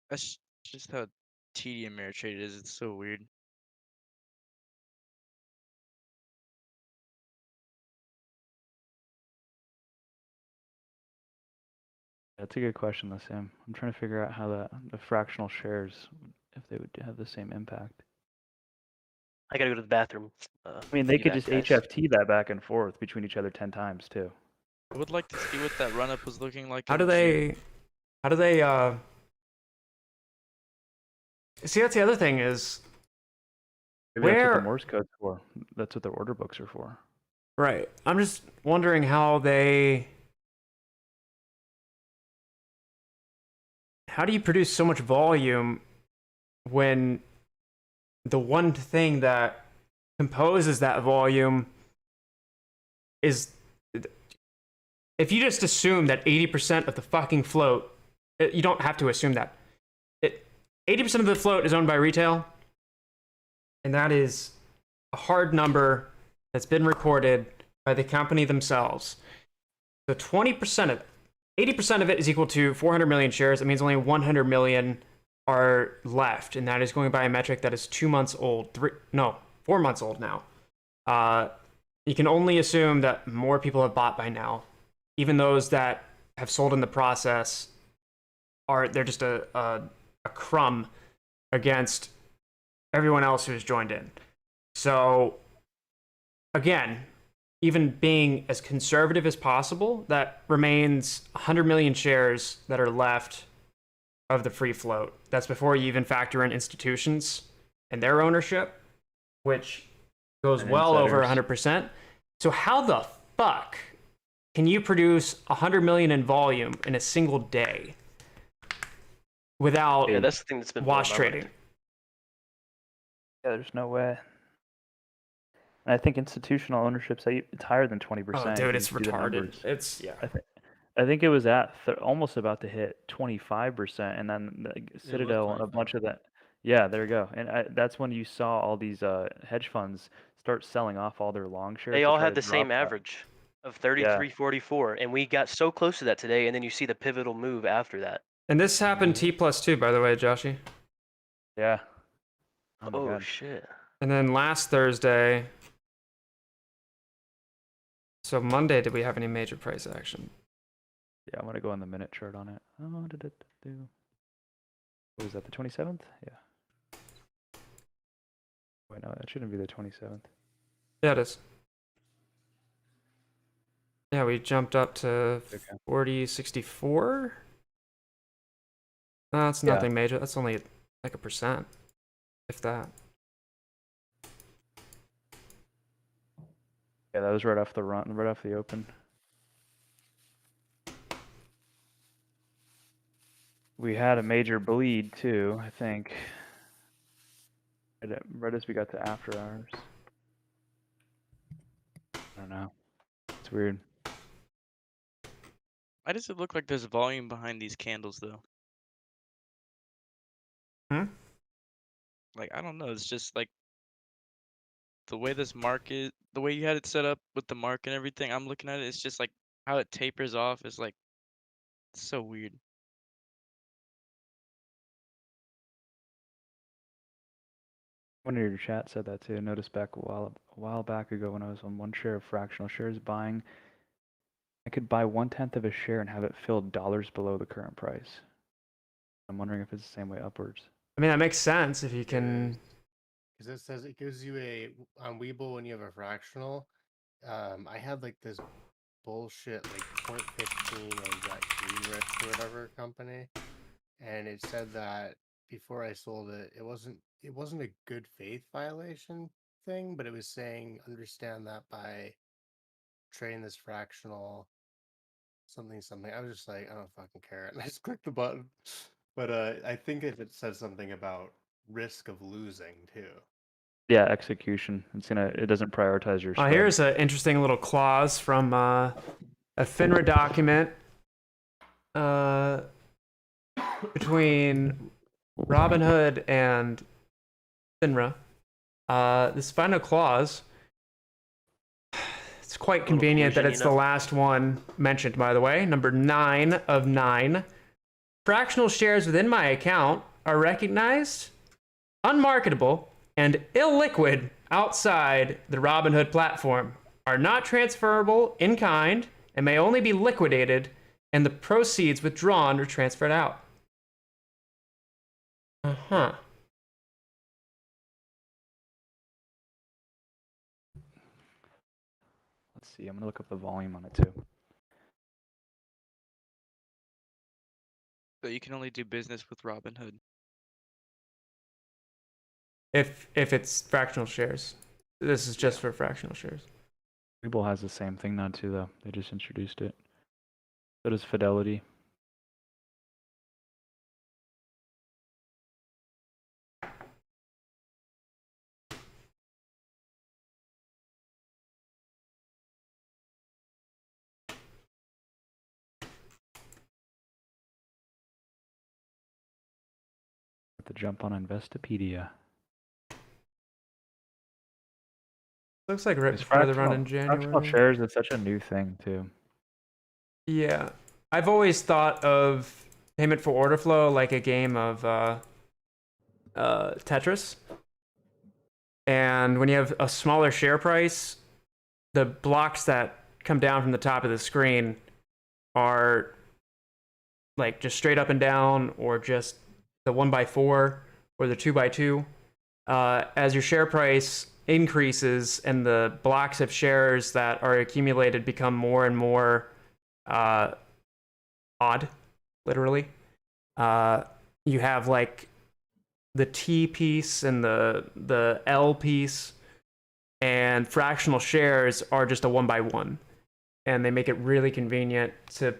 That's just how TD Ameritrade is. It's so weird. That's a good question, though, Sam. I'm trying to figure out how the fractional shares, if they would have the same impact. I gotta go to the bathroom. I mean, they Be could back, just guys. HFT that back and forth between each other 10 times, too. I would like to see what that run up was looking like. How in do they see? That's the other thing is Maybe that's what the Morse code's for. That's what their order books are for. right. I'm just wondering how do you produce so much volume when the one thing that composes that volume is, if you just assume that 80% of the fucking float, you don't have to assume that. 80% of the float is owned by retail, and that is a hard number that's been recorded by the company themselves. So 20% of it, 80% of it is equal to 400 million shares. That means only 100 million are left, and that is going by a metric that is 2 months old. 4 months old now. You can only assume that more people have bought by now. Even those that have sold in the process they're just a crumb against everyone else who's joined in. So again, even being as conservative as possible, that remains 100 million shares that are left of the free float. That's before you even factor in institutions and their ownership, which goes And well over insiders. 100%. So how the fuck can you produce 100 million in volume in a single day without Yeah, that's the thing that's been wash blowing my trading? mind. Yeah, there's no way. And I think institutional ownership's it's higher than 20%. Oh, if dude, you it's see the retarded. numbers. It's, yeah. I think it was at almost about to hit 25%, and then Citadel and a bunch of that. Yeah, there you go. And that's when you saw all these hedge funds start selling off all their long shares. They to all try had to the same drop that. average of 33.44, and we got so close to that today, and then you see the pivotal move after that. And this happened T+2, by the way, Joshy. Yeah. Oh my Oh God. shit. And then last Thursday, so Monday, did we have any major price action? Yeah, I'm gonna go on the minute chart on it. Oh, what was that? The 27th? Yeah. Wait, no, that shouldn't be the 27th. Yeah, it is. Yeah, we jumped up to 40.64. No, that's nothing major. That's only like 1%, if that. Yeah, that was right off the right off the open. We had a major bleed too, I think. Right as we got to after hours. I don't know. It's weird. Why does it look like there's volume behind these candles though? Like, I don't know. It's just like the way this market, the way you had it set up with the mark and everything. I'm looking at it. It's just like how it tapers off is like so weird. One of your chat said that too. I noticed back a while back ago when I was on one share of fractional shares buying I could buy 1/10 of a share and have it filled dollars below the current price. I'm wondering if it's the same way upwards. I mean, that makes sense if you can. Because it says it gives you on Webull when you have a fractional. I had like this bullshit like 0.15 of that Greenrich or whatever company, and it said that before I sold it, it wasn't a good faith violation thing, but it was saying understand that by trading this fractional something. I was just like, I don't fucking care, and I just clicked the button. But I think if it says something about risk of losing too. Yeah, execution. It doesn't prioritize your spread. Here's an interesting little clause from a FINRA document between Robinhood and FINRA. This final clause, it's quite convenient that it's the last one mentioned, by the way. Number 9 of 9. Fractional shares within my account are recognized, unmarketable, and illiquid outside the Robinhood platform, are not transferable in kind, and may only be liquidated and the proceeds withdrawn or transferred out. Uh-huh. Let's see. I'm gonna look up the volume on it too. So you can only do business with Robinhood. If it's fractional shares. This is just for fractional shares. Webull has the same thing now too, though. They just introduced it. So does Fidelity. To jump on Investopedia. Looks like right before the run in Fractional January. shares is such a new thing too. Yeah. I've always thought of payment for order flow like a game of Tetris. And when you have a smaller share price, the blocks that come down from the top of the screen are like just straight up and down, or just the 1x4 or the 2x2. As your share price increases and the blocks of shares that are accumulated become more and more odd, literally, you have like the T piece and the L piece, and fractional shares are just a 1x1, and they make it really convenient to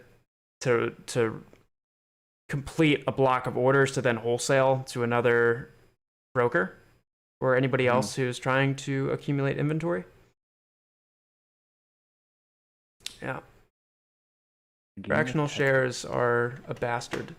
complete a block of orders to then wholesale to another broker or anybody else who's trying to accumulate inventory. Yeah. Fractional shares are a bastard.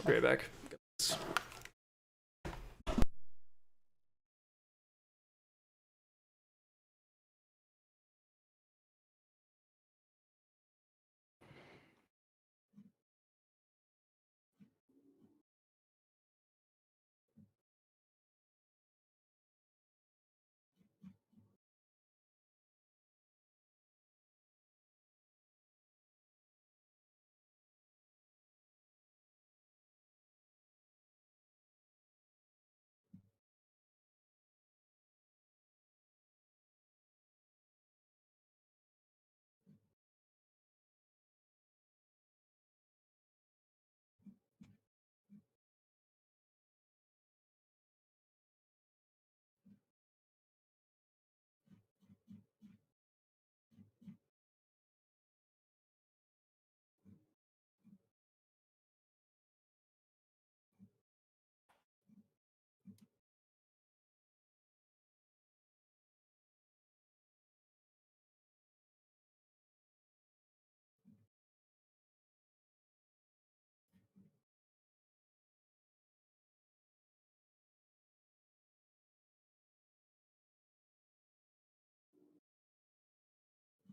Be right back.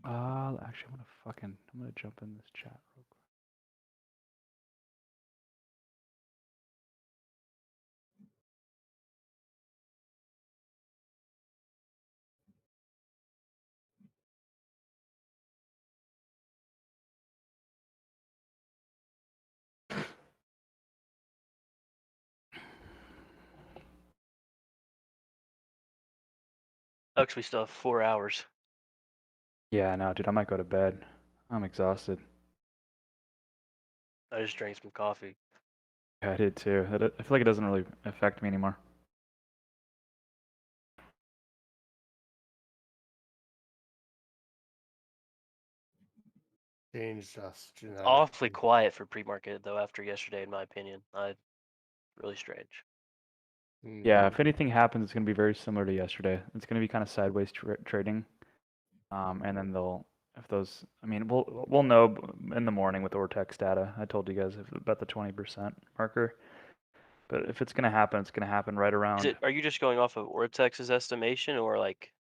Actually, I'm gonna jump in this chat real quick. Sucks we still have 4 hours. Yeah, no, dude, I might go to bed. I'm exhausted. I just drank some coffee. Yeah, I did too. I feel like it doesn't really affect me anymore. Changed us genetically. Awfully quiet for pre-market though after yesterday, in my opinion. Really strange. Yeah, if anything happens, it's gonna be very similar to yesterday. It's gonna be kind of sideways trading, and then if those, I mean, we'll know in the morning with Ortex data. I told you guys about the 20% marker, but if it's gonna happen, it's gonna happen right around. Are you just going off of Ortex's estimation or like?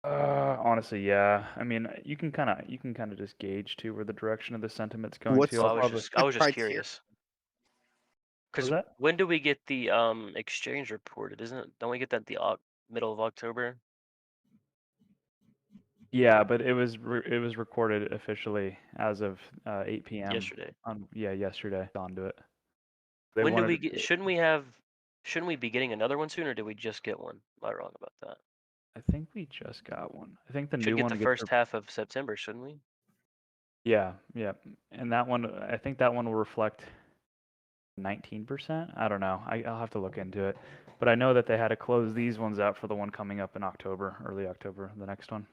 Honestly, yeah. I mean, you can kind of just gauge too where the direction of the sentiment's going What's to. Well, I'll I was just criteria? curious. Because that? when do we get the exchange reported? Don't we get that the middle of October? Yeah, but it was recorded officially as of 8 p.m. Yesterday. Yesterday. Onto it. When do we get? Shouldn't we be getting another one soon, or did we just get one? Am I wrong about that? I think we just got one. I think the Should new get one the gets first half of September, shouldn't we? Yeah, and that one, I think that one will reflect 19%. I don't know. I'll have to look into it, but I know that they had to close these ones out for the one coming up in October, early October, the next one.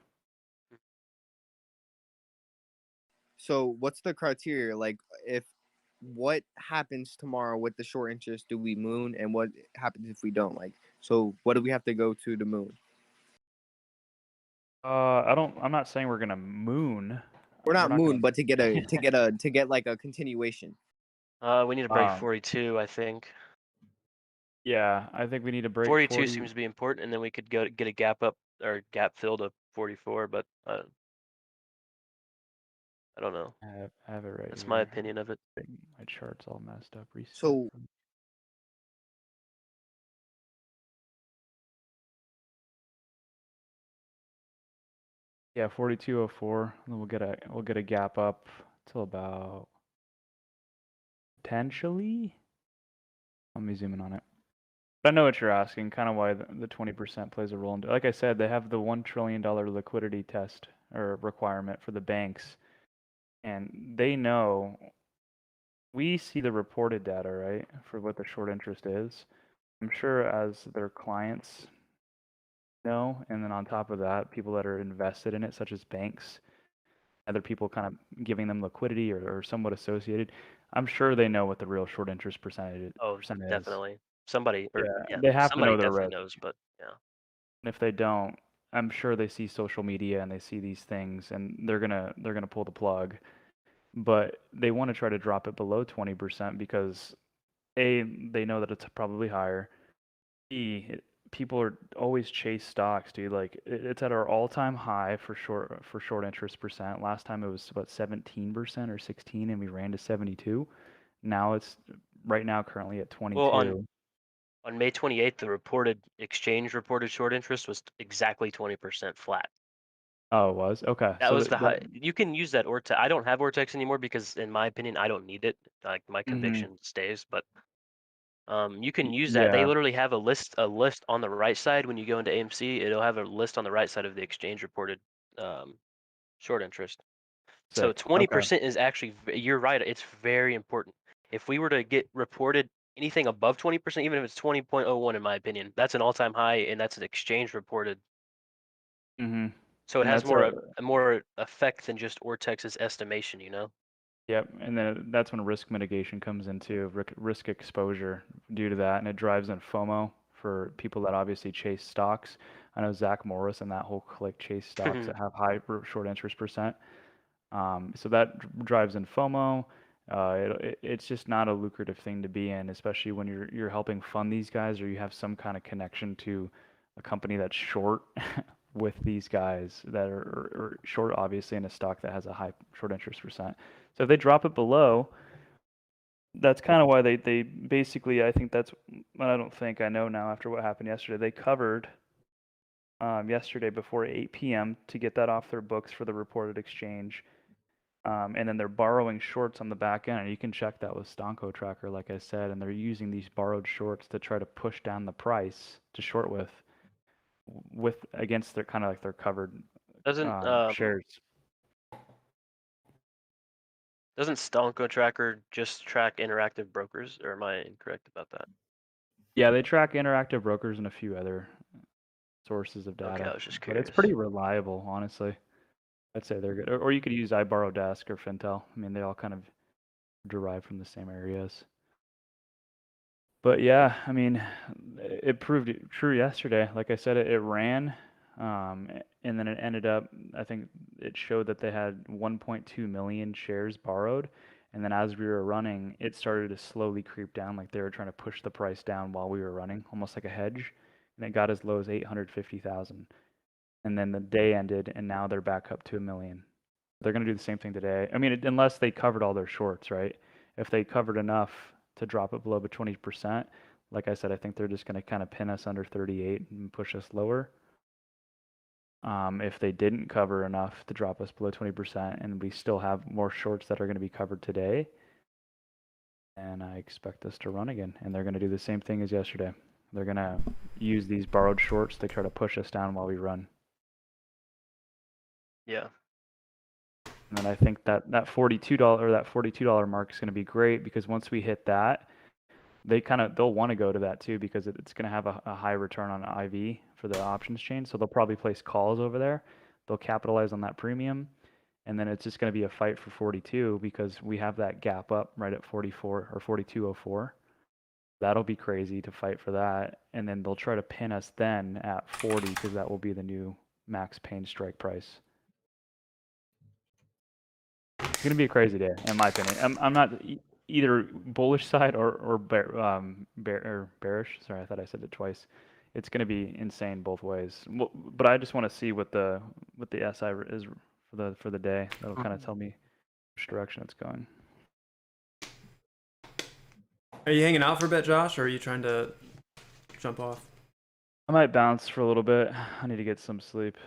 So what's the criteria? Like, what happens tomorrow with the short interest? Do we moon, and what happens if we don't? Like, so what do we have to go to the moon? I'm not saying we're gonna moon. We're not moon, gonna. but to get like a continuation. We need to break 42, I think. Yeah, I think we need to break 42 seems to be important, and then we could go get a gap up or gap fill to 44. But I don't know. I have it right That's here. my opinion of it. My chart's all messed up. Reset. So yeah, 4204. Then we'll get a gap up till about potentially. Let me zoom in on it. But I know what you're asking, kind of why the 20% plays a role. Like I said, they have the $1 trillion liquidity test or requirement for the banks, and they know. We see the reported data, right, for what the short interest is. I'm sure as their clients know, and then on top of that, people that are invested in it, such as banks, other people kind of giving them liquidity or somewhat associated. I'm sure they know what the real short interest percentage is. Definitely. Somebody, or Yeah, they have to somebody know their definitely risk. knows, but yeah. And if they don't, I'm sure they see social media and they see these things, and they're gonna pull the plug. But they want to try to drop it below 20% because A, they know that it's probably higher. B, people are always chase stocks, dude. Like it's at our all-time high for short interest percent. Last time it was about 17% or 16, and we ran to 72. Now it's right now currently at 22. Well, on May 28th, the reported short interest was exactly 20% flat. Oh, it was? Okay. That So was the high. You can use that Ortex. I don't have Ortex anymore because, in my opinion, I don't need it. Like my conviction stays, but you can use that. They yeah. literally have a list on the right side when you go into AMC. It'll have a list on the right side of the exchange reported short interest. So Sick. 20% is actually, you're right. It's very important. If we were to get reported anything above 20%, even if it's 20.01, in my opinion, that's an all-time high, and that's an exchange reported. Mm-hmm. So it And has that's more effect than just Ortex's estimation, you know? Yep, and then that's when risk mitigation comes into risk exposure due to that, and it drives in FOMO for people that obviously chase stocks. I know Zach Morris and that whole clique chase stocks that have high short interest percent. So that drives in FOMO. It's just not a lucrative thing to be in, especially when you're helping fund these guys or you have some kind of connection to a company that's short. with these guys that are short, obviously, in a stock that has a high short interest percent. So if they drop it below, that's kind of why they basically, I think that's, I don't think, I know now after what happened yesterday, they covered yesterday before 8 p.m. to get that off their books for the reported exchange. And then they're borrowing shorts on the back end. And you can check that with Stonko Tracker, like I said, and they're using these borrowed shorts to try to push down the price to short with against their kind of like their covered shares. Doesn't Stonko Tracker just track interactive brokers, or am I incorrect about that? Yeah, they track interactive brokers and a few other sources of data. Okay, I was just But curious. it's pretty reliable, honestly. I'd say they're good. Or you could use iBorrowDesk or Fintel. I mean, they all kind of derive from the same areas. But yeah, I mean, it proved true yesterday. Like I said, it ran, and then it ended up, I think it showed that they had 1.2 million shares borrowed. And then as we were running, it started to slowly creep down, like they were trying to push the price down while we were running, almost like a hedge. And it got as low as 850,000. And then the day ended, and now they're back up to 1 million. They're going to do the same thing today. I mean, unless they covered all their shorts, right? If they covered enough to drop it below 20%, like I said, I think they're just going to kind of pin us under 38 and push us lower. If they didn't cover enough to drop us below 20%, and we still have more shorts that are going to be covered today, and I expect us to run again. And they're going to do the same thing as yesterday. They're going to use these borrowed shorts to try to push us down while we run. Yeah. And then I think that $42 mark is going to be great, because once we hit that, they'll want to go to that too, because it's going to have a high return on IV for the options chain. So they'll probably place calls over there. They'll capitalize on that premium, and then it's just going to be a fight for 42, because we have that gap up right at 44 or 42.04. That'll be crazy to fight for that, and then they'll try to pin us then at 40, because that will be the new max pain strike price. It's gonna be a crazy day, in my opinion. I'm not either bullish side or bearish. Sorry, I thought I said it twice. It's gonna be insane both ways. But I just want to see what the SI is for the day. That'll kind of tell me which direction it's going. Are you hanging out for a bit, Josh, or are you trying to jump off? I might bounce for a little bit. I need to get some sleep.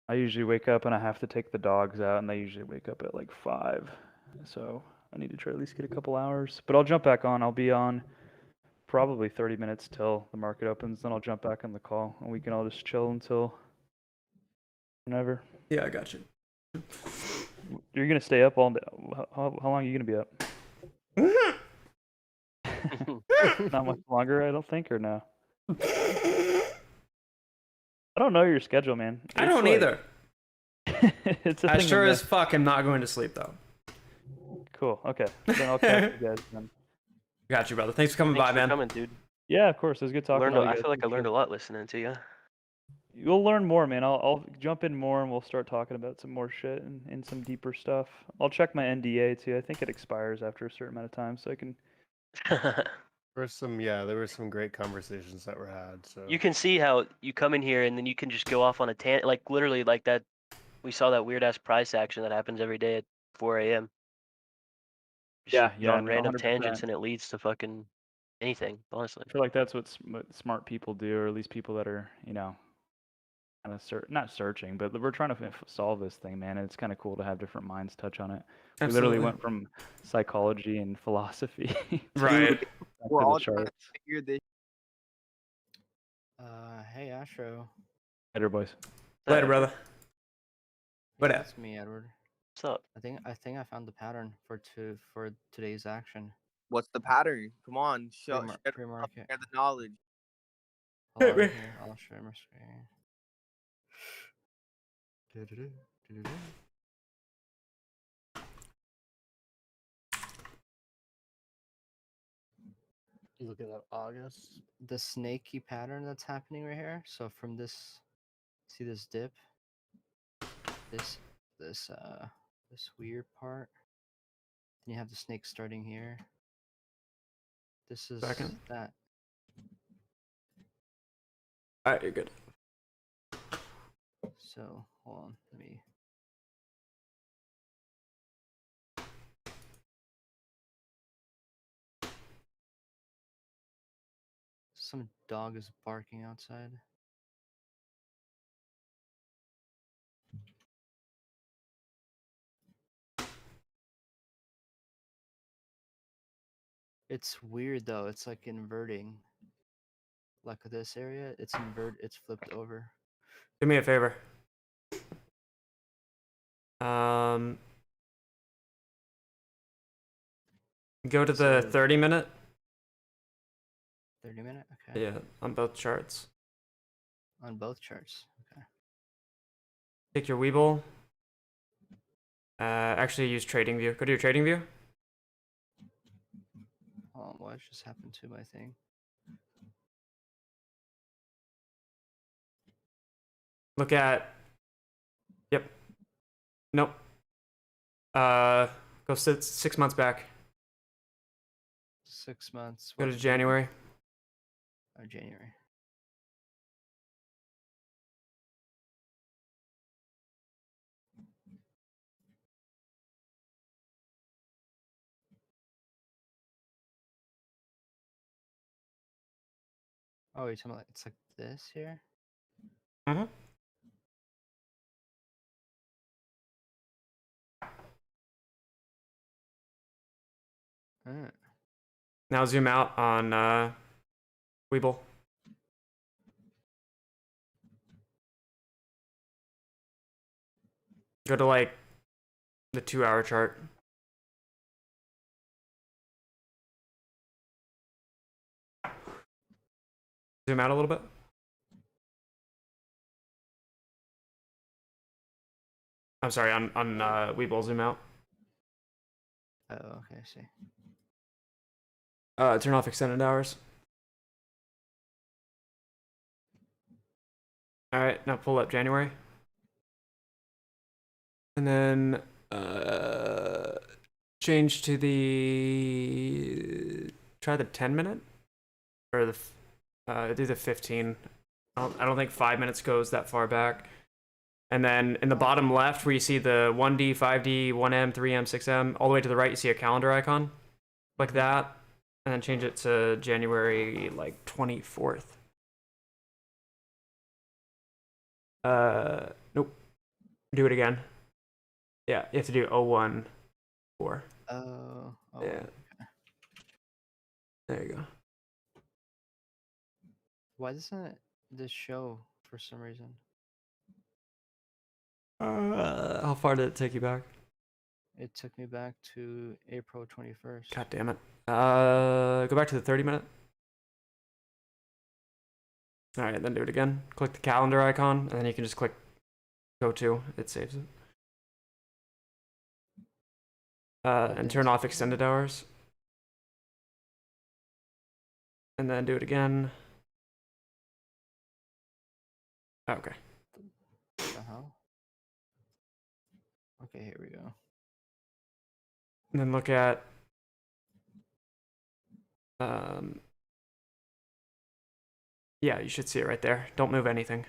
I usually wake up and I have to take the dogs out, and they usually wake up at like 5. So I need to try to at least get a couple hours. But I'll jump back on. I'll be on probably 30 minutes till the market opens. Then I'll jump back on the call, and we can all just chill until whenever. Yeah, I got you. You're going to stay up all day. How long are you going to be up? Not much longer, I don't think, or no? I don't know your schedule, man. I don't either. It's a I thing sure of as fuck am not going to sleep, though. Cool. Okay. Then I'll catch you guys then. Got you, brother. Thanks for coming by, man. Coming, dude. Yeah, of course. It was good talking to you. I feel like I learned a lot listening to you. You'll learn more, man. I'll jump in more, and we'll start talking about some more shit and some deeper stuff. I'll check my NDA too. I think it expires after a certain amount of time, so I can. There were some great conversations that were had. So You can see how you come in here and then you can just go off on a tangent, like literally like that. We saw that weird ass price action that happens every day at 4 a.m. Yeah, on random 100%. tangents, and it leads to fucking anything, honestly. I feel like that's what smart people do, or at least people that are, kind of not searching, but we're trying to solve this thing, man. And it's kind of cool to have different minds touch on it. We literally went from psychology and philosophy Right. We're to all the trying to charts. figure this. Hey Astro. Later, boys. Later, brother. What up? That's me, Edward. What's up? I think I found the pattern for today's action. What's the pattern? Come on, Pre-market. share the knowledge. Hold on here, I'll share my screen. you look at that August. The snaky pattern that's happening right here. So from this, see this dip, this weird part. Then you have the snake starting here. This is Second. that. All right, you're good. So hold on, let me. Some dog is barking outside. It's weird though. It's like inverting. Like this area, it's it's flipped over. Do me a favor. Go to the 30-minute. 30-minute? Okay. Yeah, on both charts. On both charts. Okay. Take your Weeble. Actually use TradingView. Go to your TradingView. Oh, what just happened to my thing? Look at. Yep. Nope. Go 6 months back. 6 months. Go to what's January. Oh, January. Oh, you're talking about it's like this here? Mm-hmm. Alright. Now zoom out on Weeble. Go to like the 2-hour chart. Zoom out a little bit. I'm sorry, on Weeble, zoom out. Oh, okay, I see. Turn off extended hours. All right, now pull up January. And then change to the try the 10-minute or the do the 15. I don't think 5 minutes goes that far back. And then in the bottom left, where you see the 1D, 5D, 1M, 3M, 6M, all the way to the right, you see a calendar icon. Click that, and then change it to January like 24th. Nope. Do it again. Yeah, you have to do 01 4. Oh, yeah. okay. There you go. Why doesn't this show for some reason? How far did it take you back? It took me back to April 21st. God damn it. Go back to the 30-minute. All right, then do it again. Click the calendar icon, and then you can just click go to. It saves it. And turn off extended hours. And then do it again. Okay. The hell? Okay, here we go. And then look at yeah, you should see it right there. Don't move anything.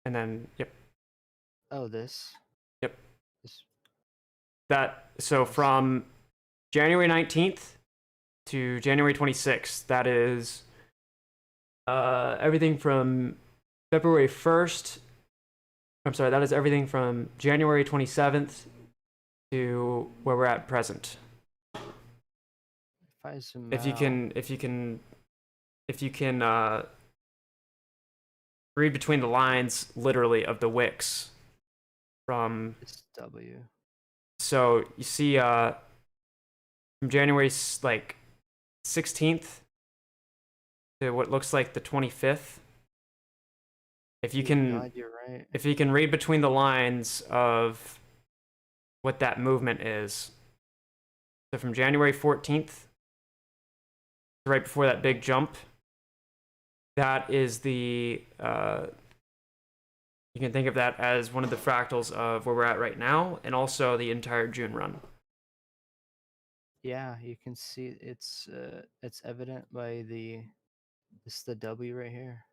And then yep. Oh, this? Yep. This. That so from January 19th to January 26th, that is everything from February 1st. I'm sorry, that is everything from January 27th to where we're at present. If I zoom If you out, can read between the lines literally of the wicks from it's W. so you see from January like 16th to what looks like the 25th. If you can God, you're right. if you can read between the lines of what that movement is. So from January 14th, right before that big jump, that is the you can think of that as one of the fractals of where we're at right now, and also the entire June run. Yeah, you can see it's evident by the W right here.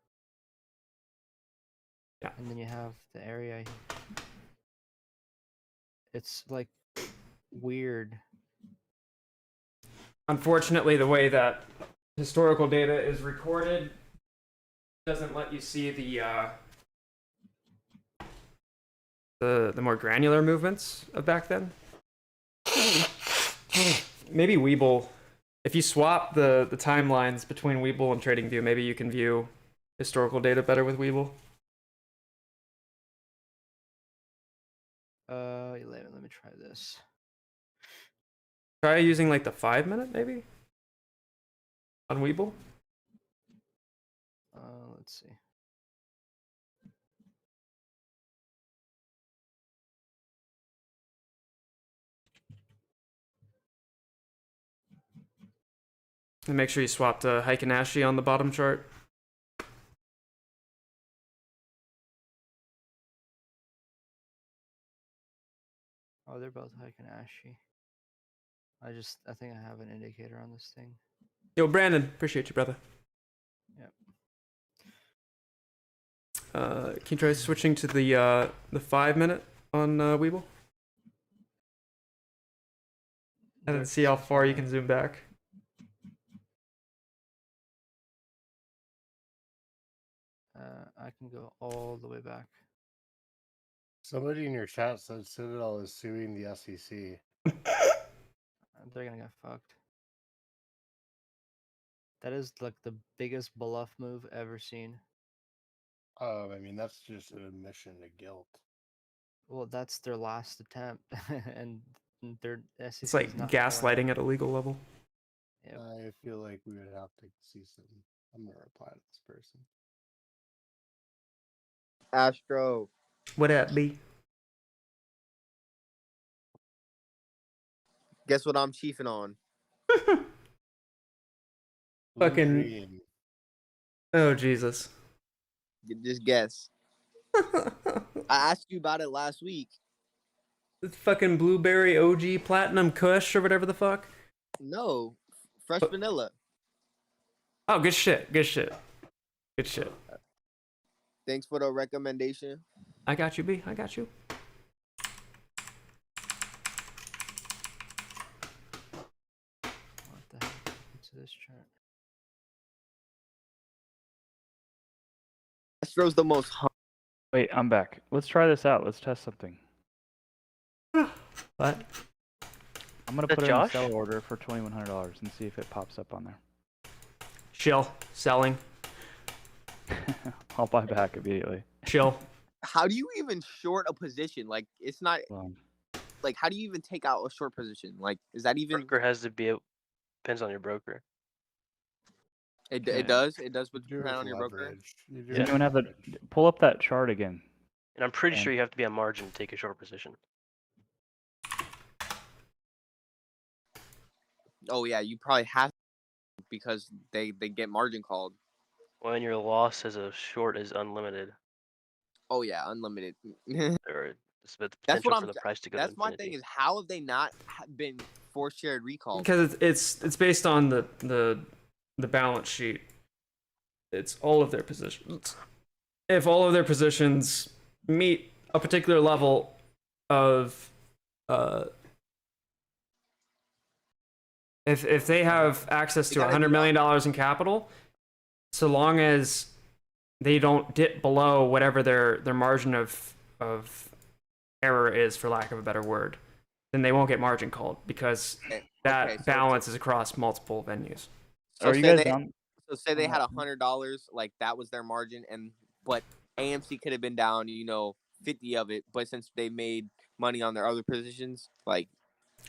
Yeah. And then you have the area. It's like weird. Unfortunately, the way that historical data is recorded doesn't let you see the more granular movements of back then. Maybe Webull. If you swap the timelines between Webull and TradingView, maybe you can view historical data better with Webull. Let me try this. Try using like the 5 minute maybe on Webull. Let's see. And make sure you swap to Heikin-Ashi on the bottom chart. Oh, they're both Heikin-Ashi. I think I have an indicator on this thing. Yo, Brandon, appreciate you, brother. Yep. Can you try switching to the 5 minute on Webull? And then see how far you can zoom back. I can go all the way back. Somebody in your chat said Citadel is suing the SEC. They're gonna get fucked. That is like the biggest bluff move ever seen. I mean, that's just an admission to guilt. Well, that's their last attempt, and their SEC It's like is not gaslighting at a legal level. Yep. I feel like we would have to see some. I'm gonna reply to this person. Astro. What up, B? Guess what I'm chiefing on? Fucking. Oh, Jesus. Just guess. I asked you about it last week. It's fucking blueberry OG platinum kush or whatever the fuck. No, fresh vanilla. Oh, good shit. Good shit. Good shit. Thanks for the recommendation. I got you, B. I got you. What the heck happened to this chart? Astro's the most. Wait, I'm back. Let's try this out. Let's test something. What? I'm gonna Is that put in a Josh? sell order for $2,100 and see if it pops up on there. Chill. Selling. I'll buy back immediately. Chill. How do you even short a position? Like, it's not. Well, Like, how do you even take out a short position? Like, is that even? Broker has to be. Depends on your broker. It Okay. does. It does Do depend it on your broker. leverage. You do does it anyone have the? leverage. Pull up that chart again. And I'm pretty And- sure you have to be on margin to take a short position. Oh yeah, you probably have to because they get margin called. When your loss as a short is unlimited, Oh yeah, unlimited. or it's the That's potential what for I'm. the price to go That's to my infinity. thing is how have they not been force shared recall? Because it's based on the balance sheet. It's all of their positions. If all of their positions meet a particular level of if they have access to $100 million in capital, so long as they don't dip below whatever their margin of error is, for lack of a better word, then they won't get margin called because that Okay, so- balance is across multiple venues. So Are you say guys they, down? so say they had $100, like that was their margin, but AMC could have been down, 50 of it, but since they made money on their other positions, like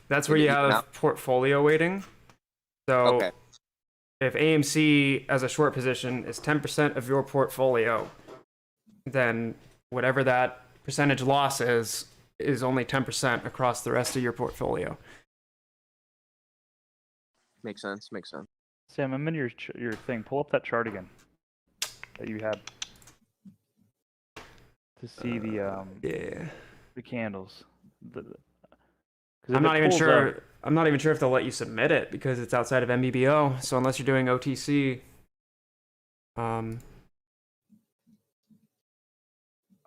That's did where it you even have out? portfolio weighting. So Okay. if AMC as a short position is 10% of your portfolio, then whatever that percentage loss is only 10% across the rest of your portfolio. Makes sense. Makes sense. Sam, I'm in your thing. Pull up that chart again that you had to see yeah, the candles. 'Cause I'm if not it even pulls sure. up- I'm not even sure if they'll let you submit it because it's outside of MBBO. So unless you're doing OTC,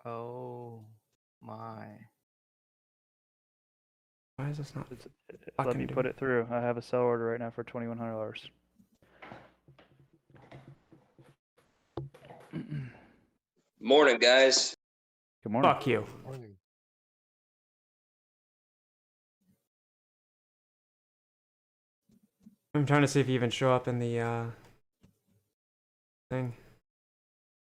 Oh my. Why is this not? Let me put it through. I have a sell order right now for $2,100. Morning, guys. Good morning. Fuck you. Morning. I'm trying to see if you even show up in the thing.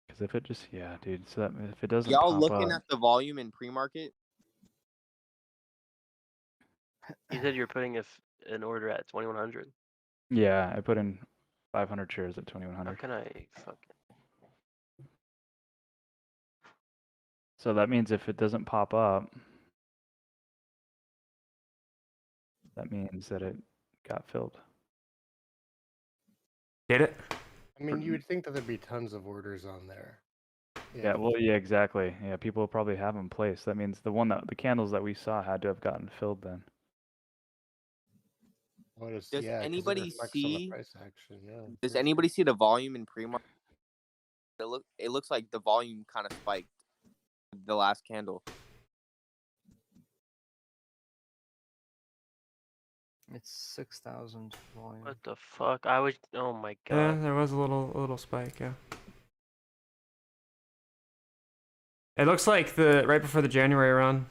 Because if it just, yeah, dude. So that if it doesn't Y'all pop looking up, at the volume in pre-market? You said you're putting an order at 2100. yeah, I put in 500 shares at How 2,100. can I fucking? So that means if it doesn't pop up, that means that it got filled. Did it? I mean, you would think that there'd be tons of orders on there. Yeah, well, yeah, exactly. Yeah, people will probably have them placed. That means the candles that we saw had to have gotten filled then. Does anybody see? price action? Yeah. Does anybody see the volume in pre-market? It looks like the volume kind of spiked the last candle. It's 6,000 volume. What the fuck? I was. Oh my Yeah, god. there was a little spike. Yeah. It looks like right before the January run.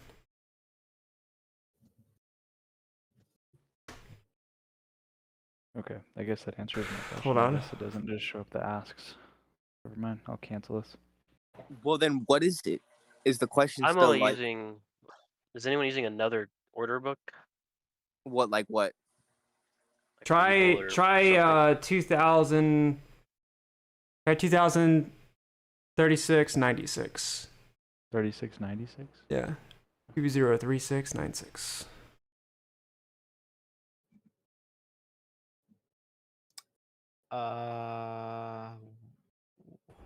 Okay, I guess that answers my question. Hold on. I guess it doesn't just show up the asks. Never mind, I'll cancel this. Well, then what is it? Is the question I'm still only like using. Is anyone using another order book? what? Like what? Try 2000. Try 2036.96. 36.96. Yeah. 2036.96.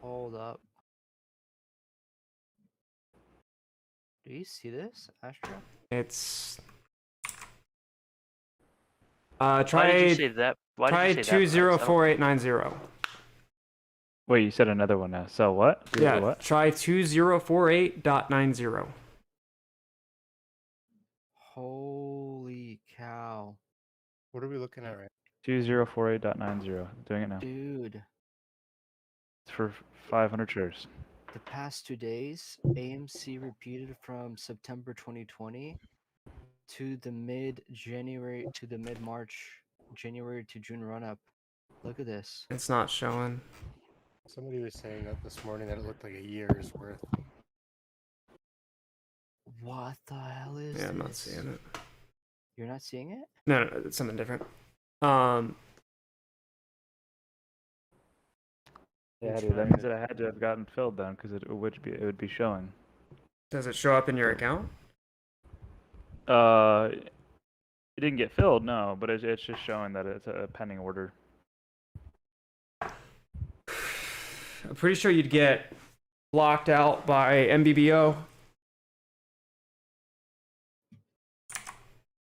Hold up. Do you see this, Astra? It's Why try did you say that? Why try did you say that? 204890. Wait, you said another one now. So what? Yeah, What? try 2048.90. Holy cow. What are we looking at right 2048.90. Doing it now. Dude. It's for 500 shares. The past 2 days, AMC repeated from September 2020 to the mid-January to the mid-March, January to June run-up. Look at this. It's not showing. Somebody was saying that this morning that it looked like a year's worth. What the hell is this? Yeah, I'm not seeing it. You're not seeing it? No, it's something different. Yeah, dude, that means that I had to have gotten filled then, because it would be showing. Does it show up in your account? It didn't get filled, no, but it's just showing that it's a pending order. I'm pretty sure you'd get blocked out by MBBO.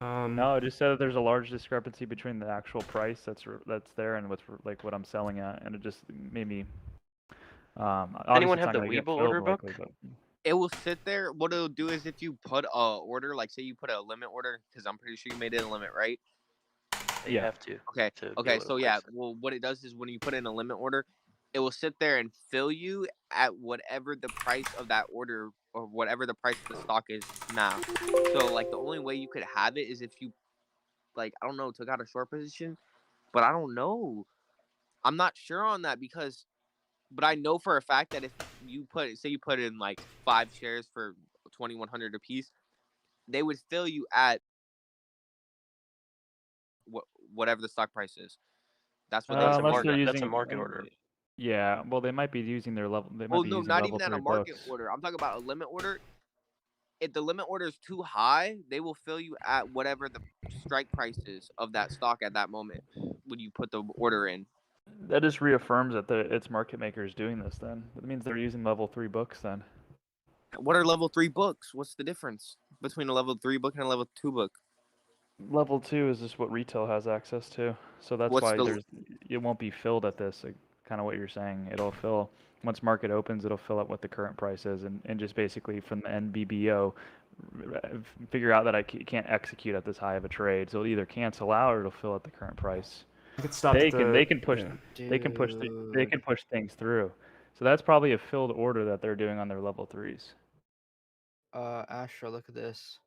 No, it just said that there's a large discrepancy between the actual price that's there and what's like what I'm selling at, and it just made me. Anyone have the Weeble order book? It will sit there. What it'll do is if you put a order, like say you put a limit order, because I'm pretty sure you made it a limit, right? You have to. Okay. to be Okay. able to So place yeah. it. Well, what it does is when you put in a limit order, it will sit there and fill you at whatever the price of that order or whatever the price of the stock is now. So like the only way you could have it is if you, like, I don't know, took out a short position, but I don't know. I'm not sure on that but I know for a fact that if you say you put in like 5 shares for 2,100 a piece, they would fill you at whatever the stock price is. That's what That's they a market. That's a market order. Yeah, well, they might be using their level. They might Well, be no, using not level even at 3 a market books. order. I'm talking about a limit order. If the limit order is too high, they will fill you at whatever the strike price is of that stock at that moment when you put the order in. That just reaffirms that it's market makers doing this. Then that means they're using level 3 books. Then What are level 3 books? What's the difference between a level 3 book and a level 2 book? level 2 is just what retail has access to. So that's What's why the- it won't be filled at this. It kind of what you're saying. It'll fill once market opens, it'll fill up what the current price is, and just basically from the NBBO, figure out that I can't execute at this high of a trade. So it'll either cancel out or it'll fill at the current price. They can push things through. So that's probably a filled order that they're doing on their level 3s. Astra, look at this.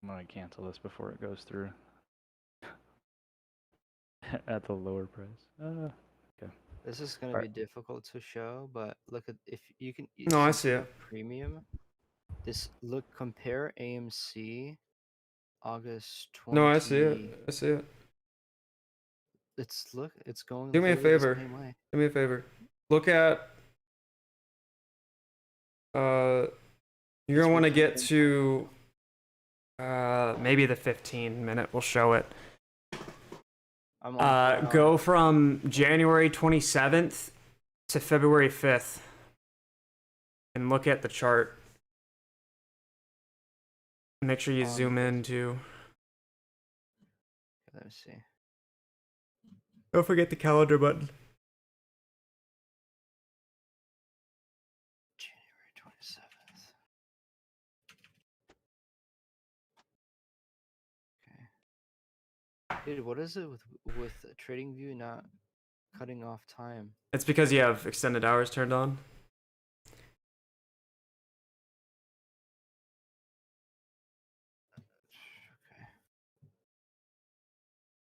I'm gonna cancel this before it goes through at the lower price. Okay. This is gonna be difficult to show, but look at if you can. No, I since see you it. have Premium. Compare AMC, August 20. No, I see it. I see it. It's going. Do me a literally the favor. same way. Do me a favor. Look at. You're gonna want to get to. Maybe the 15-minute will show it. Go from January 27th to February 5th and look at the chart. Make sure you zoom in too. Let me see. Don't forget the calendar button. January 27th. Okay. Dude, what is it with TradingView not cutting off time? It's because you have extended hours turned on.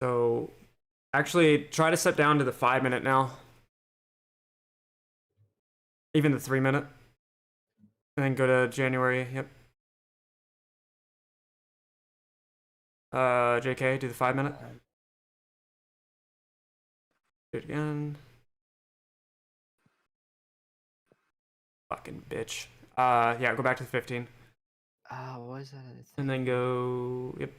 So, actually, try to set down to the 5-minute now. Even the 3-minute. And then go to January. Yep. JK, do the 5-minute. Do it again. Fucking bitch. Yeah, go back to the 15. Why is that? And then go. Yep.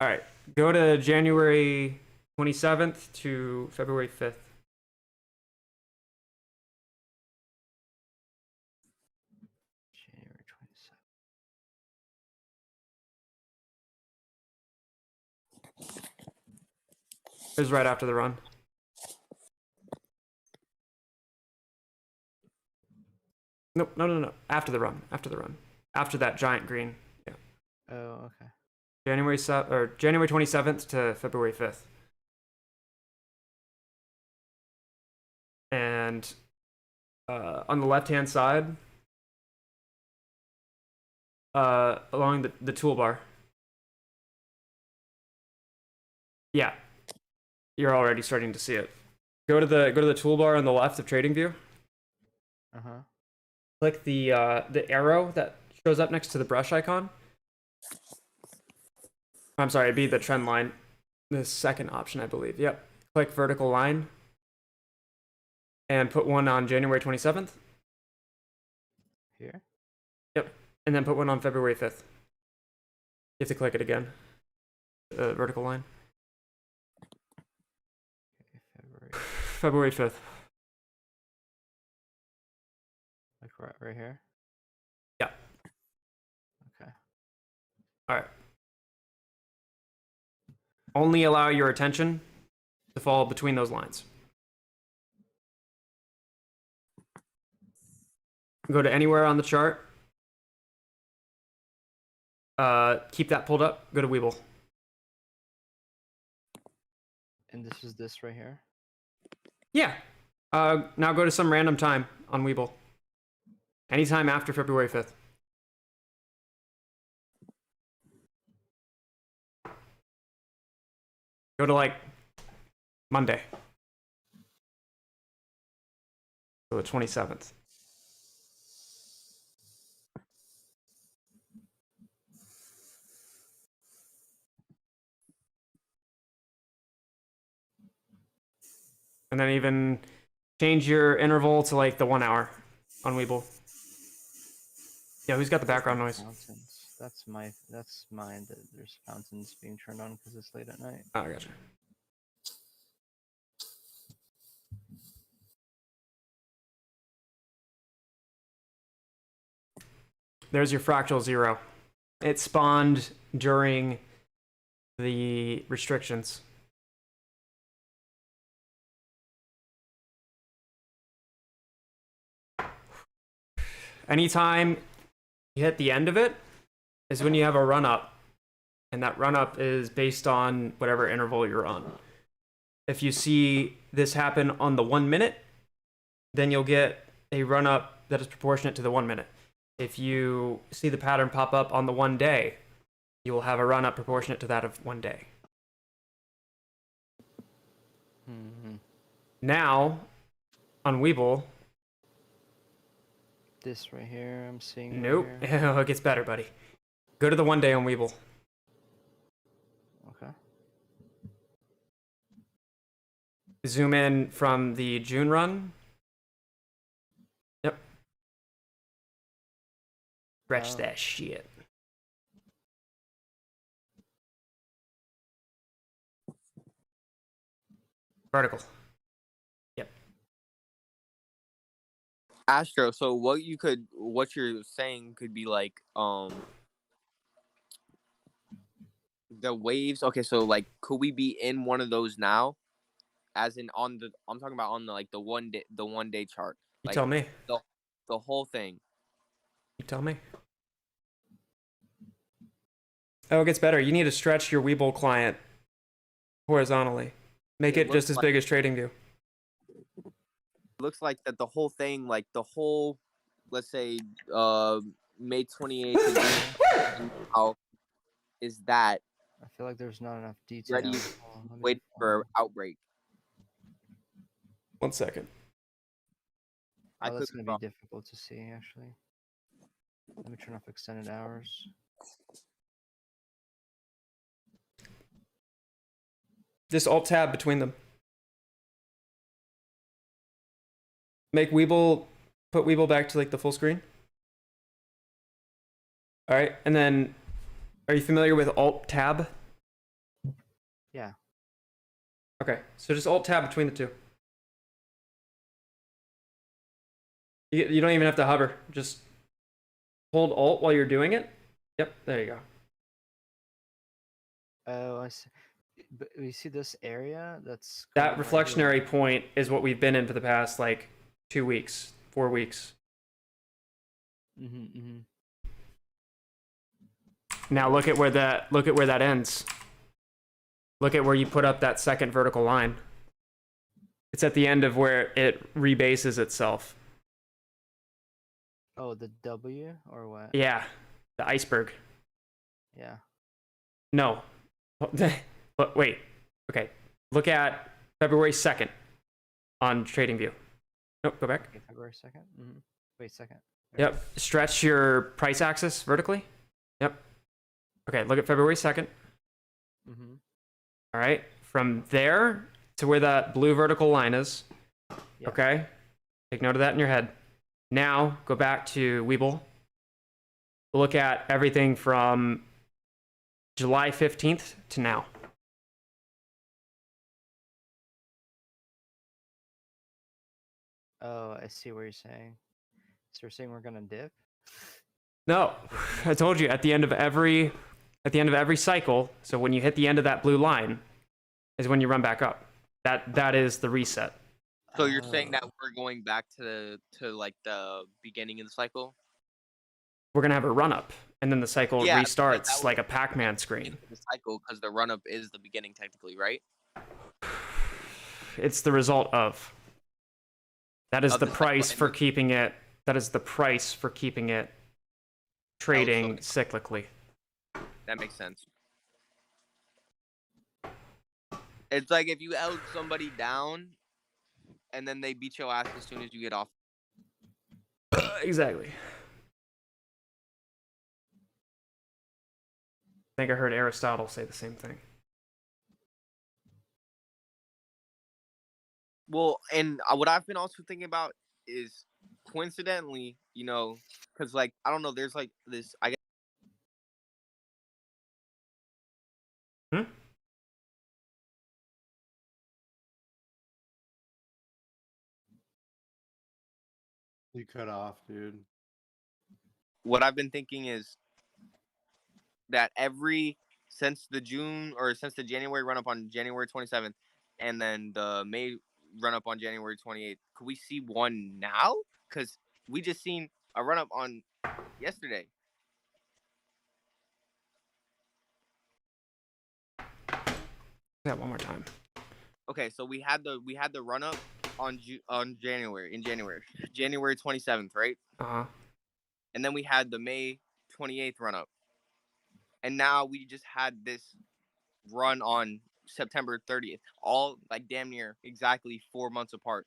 All right. Go to January 27th to February 5th. January 27th. It was right after the run. Nope, no. After the run. After that giant green. Yeah. Oh, okay. January 27th to February 5th. And on the left-hand side, along the toolbar. Yeah. You're already starting to see it. Go to the toolbar on the left of TradingView. Uh-huh. Click the arrow that shows up next to the brush icon. I'm sorry, it'd be the trend line. The second option, I believe. Yep. Click vertical line. And put one on January 27th. Here? Yep. And then put one on February 5th. You have to click it again. Vertical line. Okay, February 5th. Like right here? Yeah. Okay. All right. Only allow your attention to fall between those lines. Go to anywhere on the chart. Keep that pulled up. Go to Weeble. And this is this right here? Yeah. Now go to some random time on Weeble. Anytime after February 5th. Go to like Monday. So the 27th. And then even change your interval to like the 1 hour on Weeble. Yeah, who's got the background noise? Fountains. That's mine. There's fountains being turned on because it's late at night. Oh, I gotcha. There's your fractal 0. It spawned during the restrictions. Anytime you hit the end of it is when you have a run up, and that run up is based on whatever interval you're on. If you see this happen on the 1 minute, then you'll get a run up that is proportionate to the 1 minute. If you see the pattern pop up on the 1 day, you will have a run up proportionate to that of 1 day. Now, on Webull, This right here, I'm seeing. nope. Right here. It gets better, buddy. Go to the 1 day on Webull. Okay. Zoom in from the June run. Yep. Stretch that shit. Vertical. Yep. Astro, so what you're saying could be like the waves. Okay, so like could we be in one of those now? As in I'm talking about on the 1 day chart. You Like, tell me. The whole thing. You tell me. Oh, it gets better. You need to stretch your Webull client horizontally. Make it just as big as TradingView. Looks like that the whole thing, like the whole, let's say, May 28th to June, how is that I feel like there's not enough detail. ready, waiting for outbreak? 1 second. Oh, that's going to be difficult to see, actually. Let me turn off extended hours. Just Alt-Tab between them. Make Webull, put Webull back to like the full screen. All right, and then, are you familiar with Alt-Tab? Yeah. Okay, so just Alt-Tab between the two. You don't even have to hover. Just hold Alt while you're doing it. Yep, there you go. Oh, I see. But we see this area that's That going right here. reflectionary point is what we've been in for the past like 2 weeks, 4 weeks. Now look at where that ends. Look at where you put up that second vertical line. It's at the end of where it rebases itself. Oh, the W or what? Yeah, the iceberg. Yeah. No. But wait. Okay. Look at February 2nd on TradingView. Nope, go back. Okay, February 2nd? Wait a second. Yep. Stretch your price axis vertically. Yep. Okay, look at February 2nd. All right. From there to where that blue vertical line is. Yeah. Okay. Take note of that in your head. Now, go back to Webull. Look at everything from July 15th to now. Oh, I see what you're saying. So you're saying we're gonna dip? No, I told you at the end of every cycle. So when you hit the end of that blue line, is when you run back up. That is the reset. So you're saying that we're going back to like the beginning of the cycle? We're gonna have a run up, and then the cycle Yeah, restarts like a Pac-Man screen. The cycle, because the run up is the beginning technically, right? It's the result of. That is Of the the price for keeping it. That is the price for keeping it trading cyclically. That makes sense. It's like if you held somebody down, and then they beat your ass as soon as you get off. Exactly. I think I heard Aristotle say the same thing. Well, and what I've been also thinking about is coincidentally, you know, because like I don't know, there's like this. I guess. You cut off, dude. What I've been thinking is that since the January run up on January 27th, and then the May run up on January 28th, could we see one now? Because we just seen a run up on yesterday. That one more time. Okay, so we had the run up on January 27th, right? Uh-huh. And then we had the May 28th run up. And now we just had this run on September 30th, all like damn near exactly 4 months apart.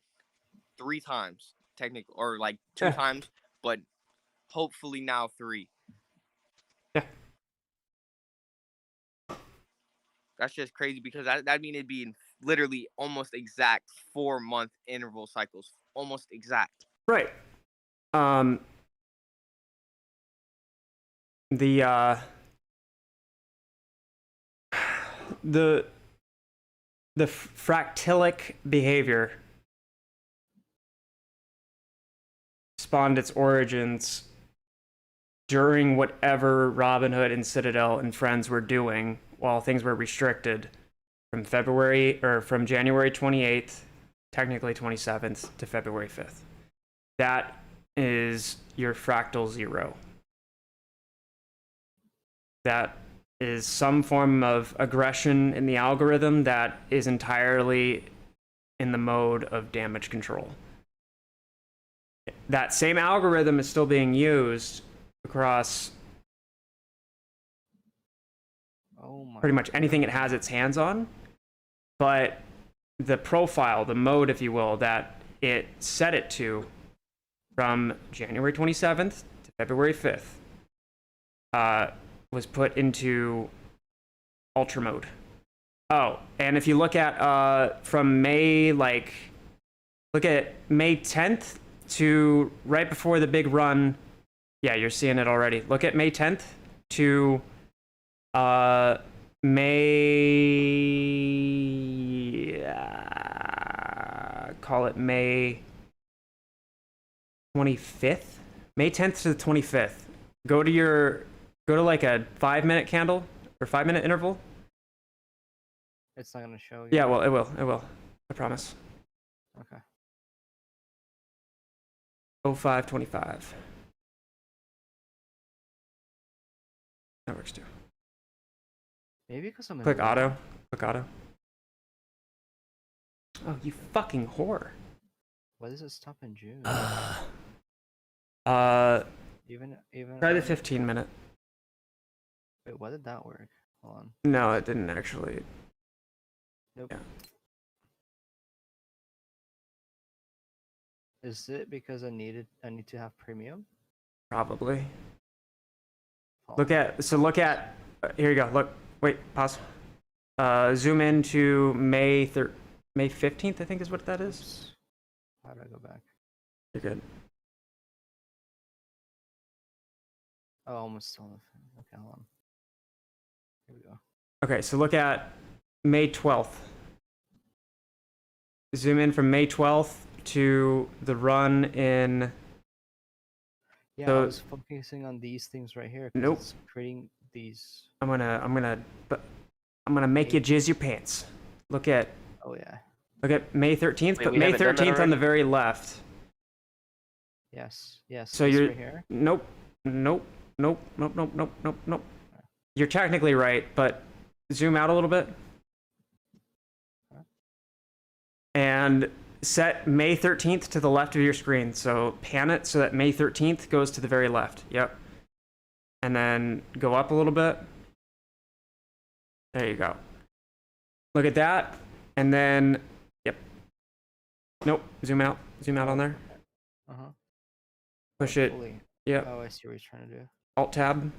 3 times, technically, or like 2 times, but hopefully now 3. Yeah. That's just crazy because that mean it'd be in literally almost exact 4-month interval cycles. Almost exact. Right. The fractilic behavior spawned its origins during whatever Robinhood and Citadel and friends were doing while things were restricted from January 28th, technically 27th, to February 5th. That is your fractal zero. That is some form of aggression in the algorithm that is entirely in the mode of damage control. That same algorithm is still being used across pretty much anything it has its hands on, but the profile, the mode, if you will, that it set it to from January 27th to February 5th was put into ultra mode. Oh, and if you look at from May 10th to right before the big run, yeah, you're seeing it already. Look at May 10th to call it May 25th. May 10th to the 25th. Go to like a 5-minute candle or 5-minute interval. It's not gonna show you. Yeah, well, it will. It will. I promise. Okay. 0525. That works too. Maybe because I'm in Click the auto. Click auto. Oh, you fucking whore. Why does it stop in June? Even Try the 15-minute. Wait, why did that work? Hold on. No, it didn't actually. Nope. Yeah. Is it because I need to have premium? Probably. Look at here you go. Look, wait, pause. Zoom in to May 15th, I think is what that is. How do I go back? You're good. Oh, almost still. Okay, hold on. Here we go. Okay, so look at May 12th. Zoom in from May 12th to the run in. Yeah, So, I was focusing on these things right here. 'Cause Nope. It's creating these. I'm gonna make you jizz your pants. Look at Oh yeah. May 13th, Wait, but we May haven't done that 13th on the already? very left. Yes. Yes. So this you're right here. nope. You're technically right, but zoom out a little bit. And set May 13th to the left of your screen. So pan it so that May 13th goes to the very left. Yep. And then go up a little bit. There you go. Look at that. And then, yep. Nope. Zoom out. Zoom out on there. Uh-huh. Push it. Fully. Yep. Oh, I see what he's trying to do. Alt tab.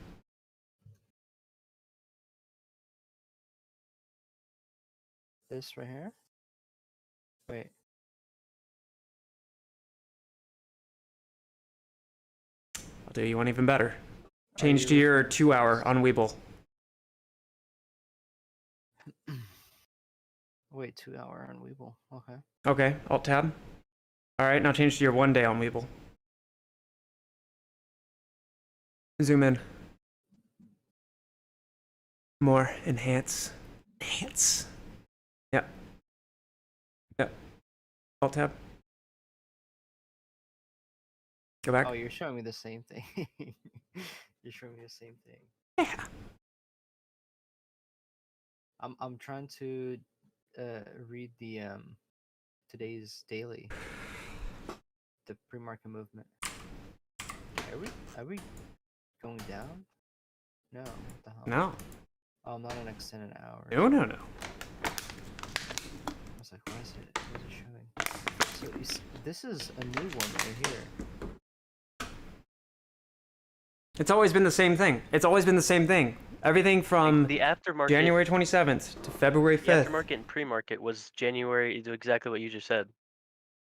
This right here. Wait. I'll do you one even better. Change to your 2-hour on Weeble. Wait, 2 hour on Weeble. Okay. Okay, Alt tab. All right, now change to your 1 day on Weeble. Zoom in. More. Enhance. Enhance. Yep. Yep. Alt tab. Go back. Oh, you're showing me the same thing. You're showing me the same thing. Yeah. I'm trying to read the today's daily, the pre-market movement. Are we going down? No. What the hell? No. Oh, not an extended hour. No, no, no. I was like, what is it? What is it showing? So this is a new one right here. It's always been the same thing. It's always been the same thing. Everything from The aftermarket. January 27th to February The 5th. aftermarket and pre-market was January. Exactly what you just said.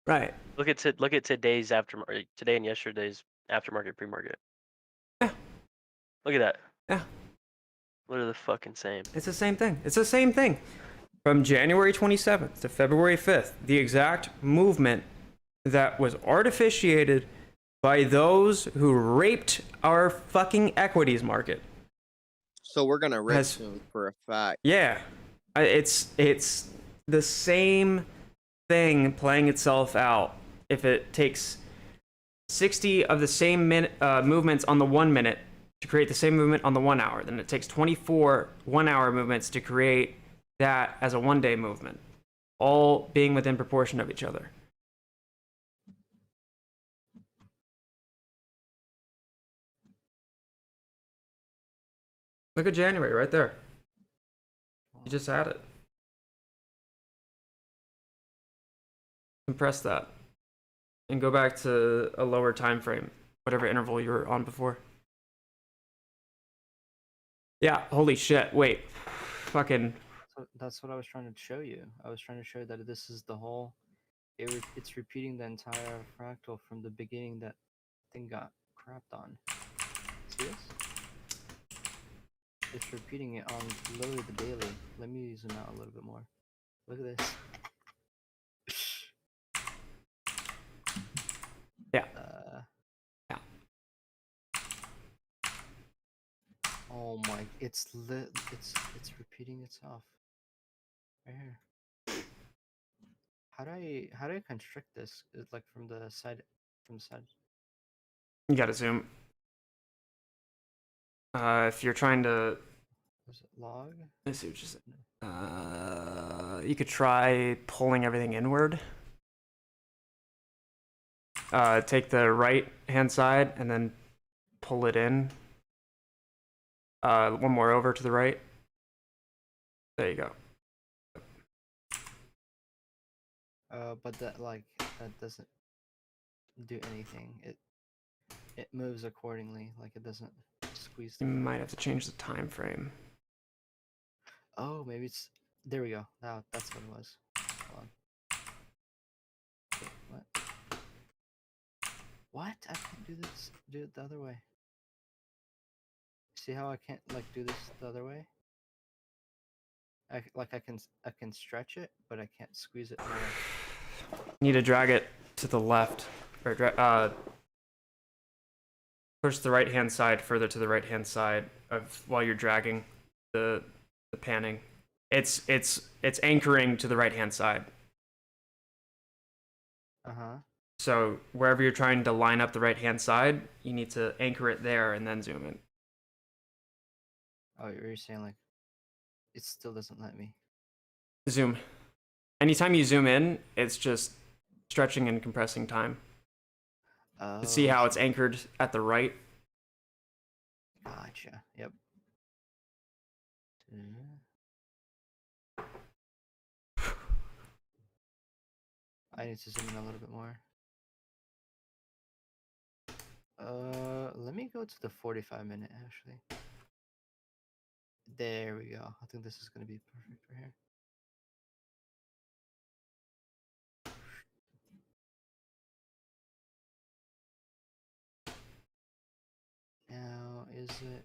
Right. Look at today's aftermarket. Today and yesterday's aftermarket, pre-market. Yeah. Look at that. Yeah. What are the fucking same? It's the same thing. It's the same thing. From January 27th to February 5th, the exact movement that was artificiated by those who raped our fucking equities market. So we're gonna rip soon for a fact. Yeah. It's the same thing playing itself out. If it takes 60 of the same movements on the 1 minute to create the same movement on the 1 hour, then it takes 24 1-hour movements to create that as a 1-day movement, all being within proportion of each other. Look at January right there. You just had it. Compress that and go back to a lower time frame, whatever interval you were on before. Yeah, holy shit. Wait. Fucking. So that's what I was trying to show you. I was trying to show that this is the whole. It's repeating the entire fractal from the beginning that thing got crapped on. See this? It's repeating it on literally the daily. Let me zoom out a little bit more. Look at this. Yeah. Yeah. Oh my! It's repeating itself. Right here. How do I constrict this? Like from the side, You gotta zoom. If you're trying to. Was it log? Let's see what you said. You could try pulling everything inward. Take the right hand side and then pull it in. One more over to the right. There you go. But that doesn't do anything. It moves accordingly. Like it doesn't squeeze. You might have to change the time frame. Oh, maybe it's there. We go. Now that's what it was. Hold on. Wait, what? What? I can't do this. Do it the other way. See how I can't like do this the other way? I can stretch it, but I can't squeeze it more. You need to drag it to the left, or push the right hand side further to the right hand side of while you're dragging the panning. It's anchoring to the right hand side. So wherever you're trying to line up the right hand side, you need to anchor it there and then zoom in. Oh, you're saying like it still doesn't let me. Zoom. Anytime you zoom in, it's just stretching and compressing time. To see how it's anchored at the right. Gotcha. Yep. I need to zoom in a little bit more. Let me go to the 45-minute actually. There we go. I think this is gonna be perfect for here. Now is it?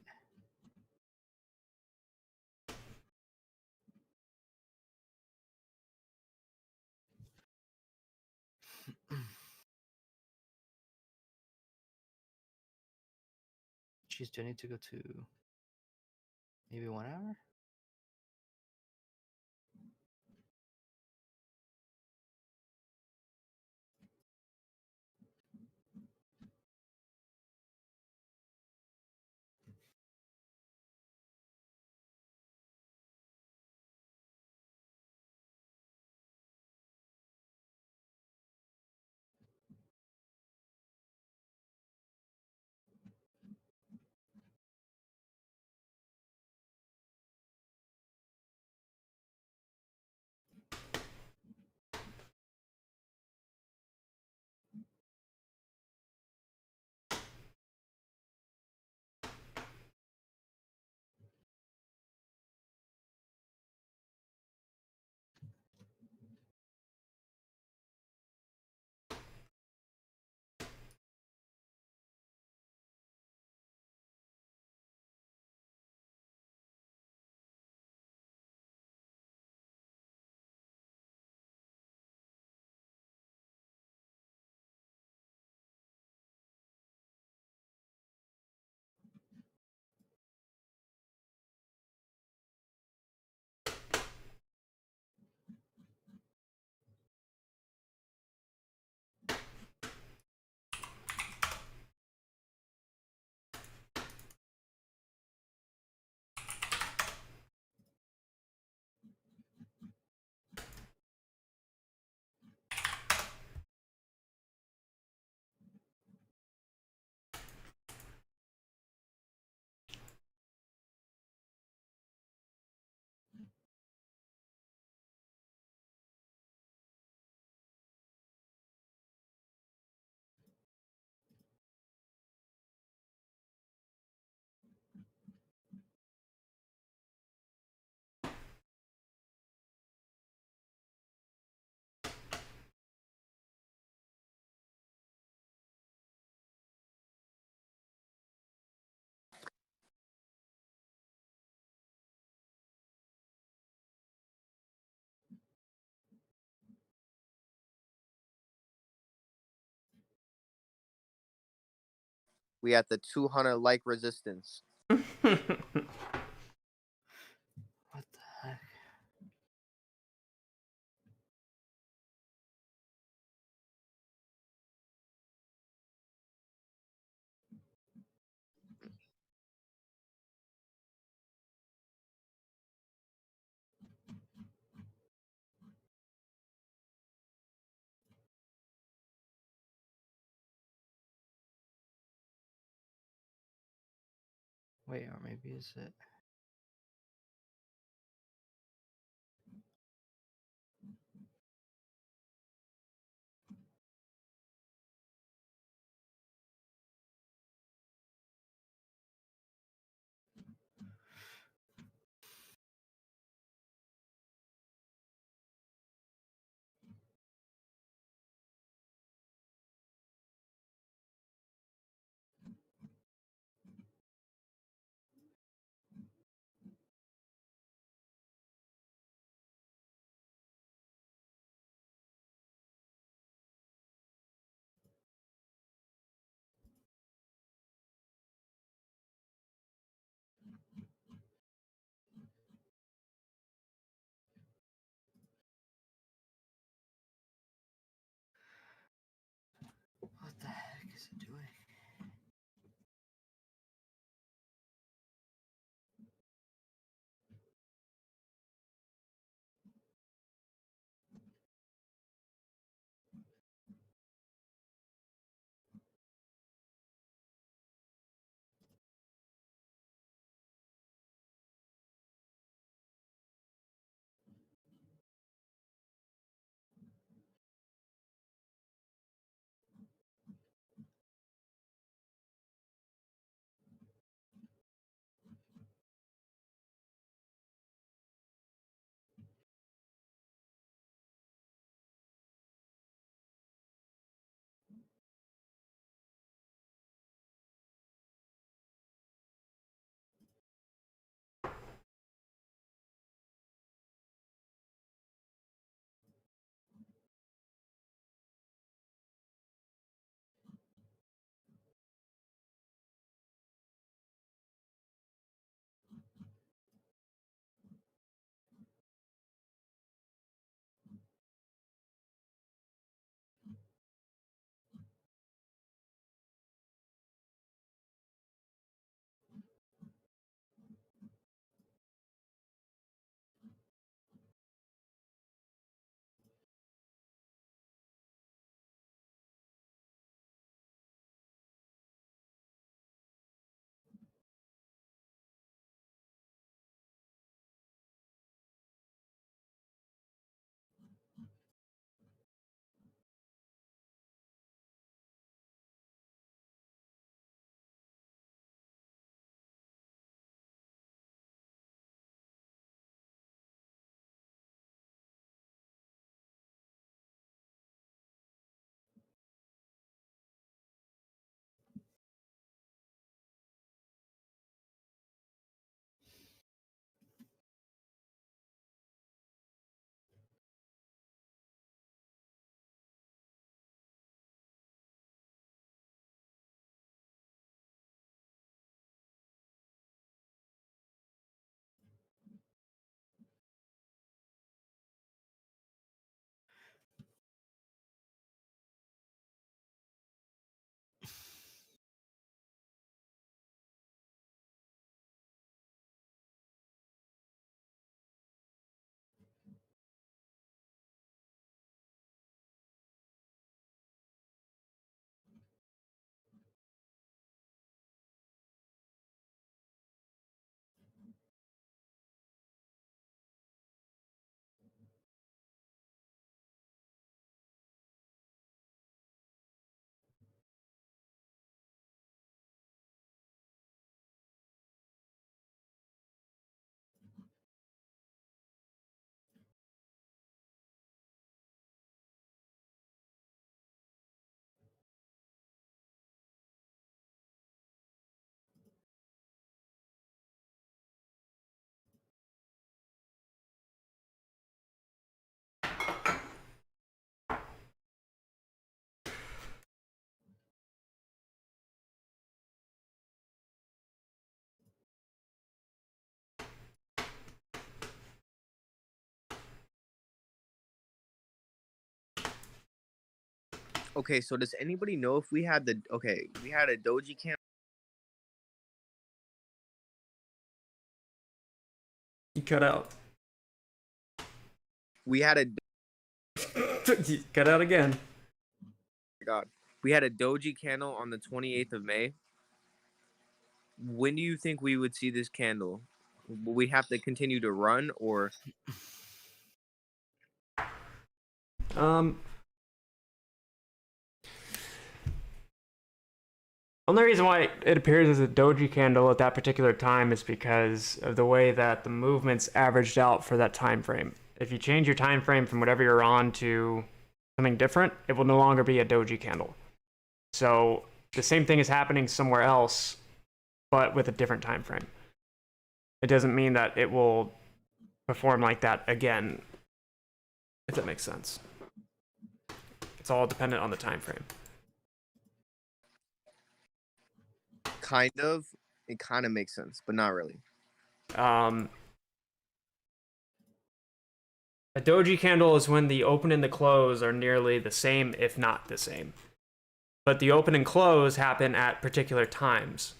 Jeez, do I need to go to maybe 1 hour? We at the 200 like resistance. What the heck? Wait, or maybe is it? Okay, so does anybody know if we had we had a doji candle. You cut out. We had a You cut out again. God. We had a doji candle on the 28th of May. When do you think we would see this candle? Will we have to continue to run or Only reason why it appears as a doji candle at that particular time is because of the way that the movement's averaged out for that time frame. If you change your time frame from whatever you're on to something different, it will no longer be a doji candle. So the same thing is happening somewhere else, but with a different time frame. It doesn't mean that it will perform like that again, if that makes sense. It's all dependent on the time frame. kind of? It kind of makes sense, but not really. A doji candle is when the open and the close are nearly the same, if not the same. But the open and close happen at particular times.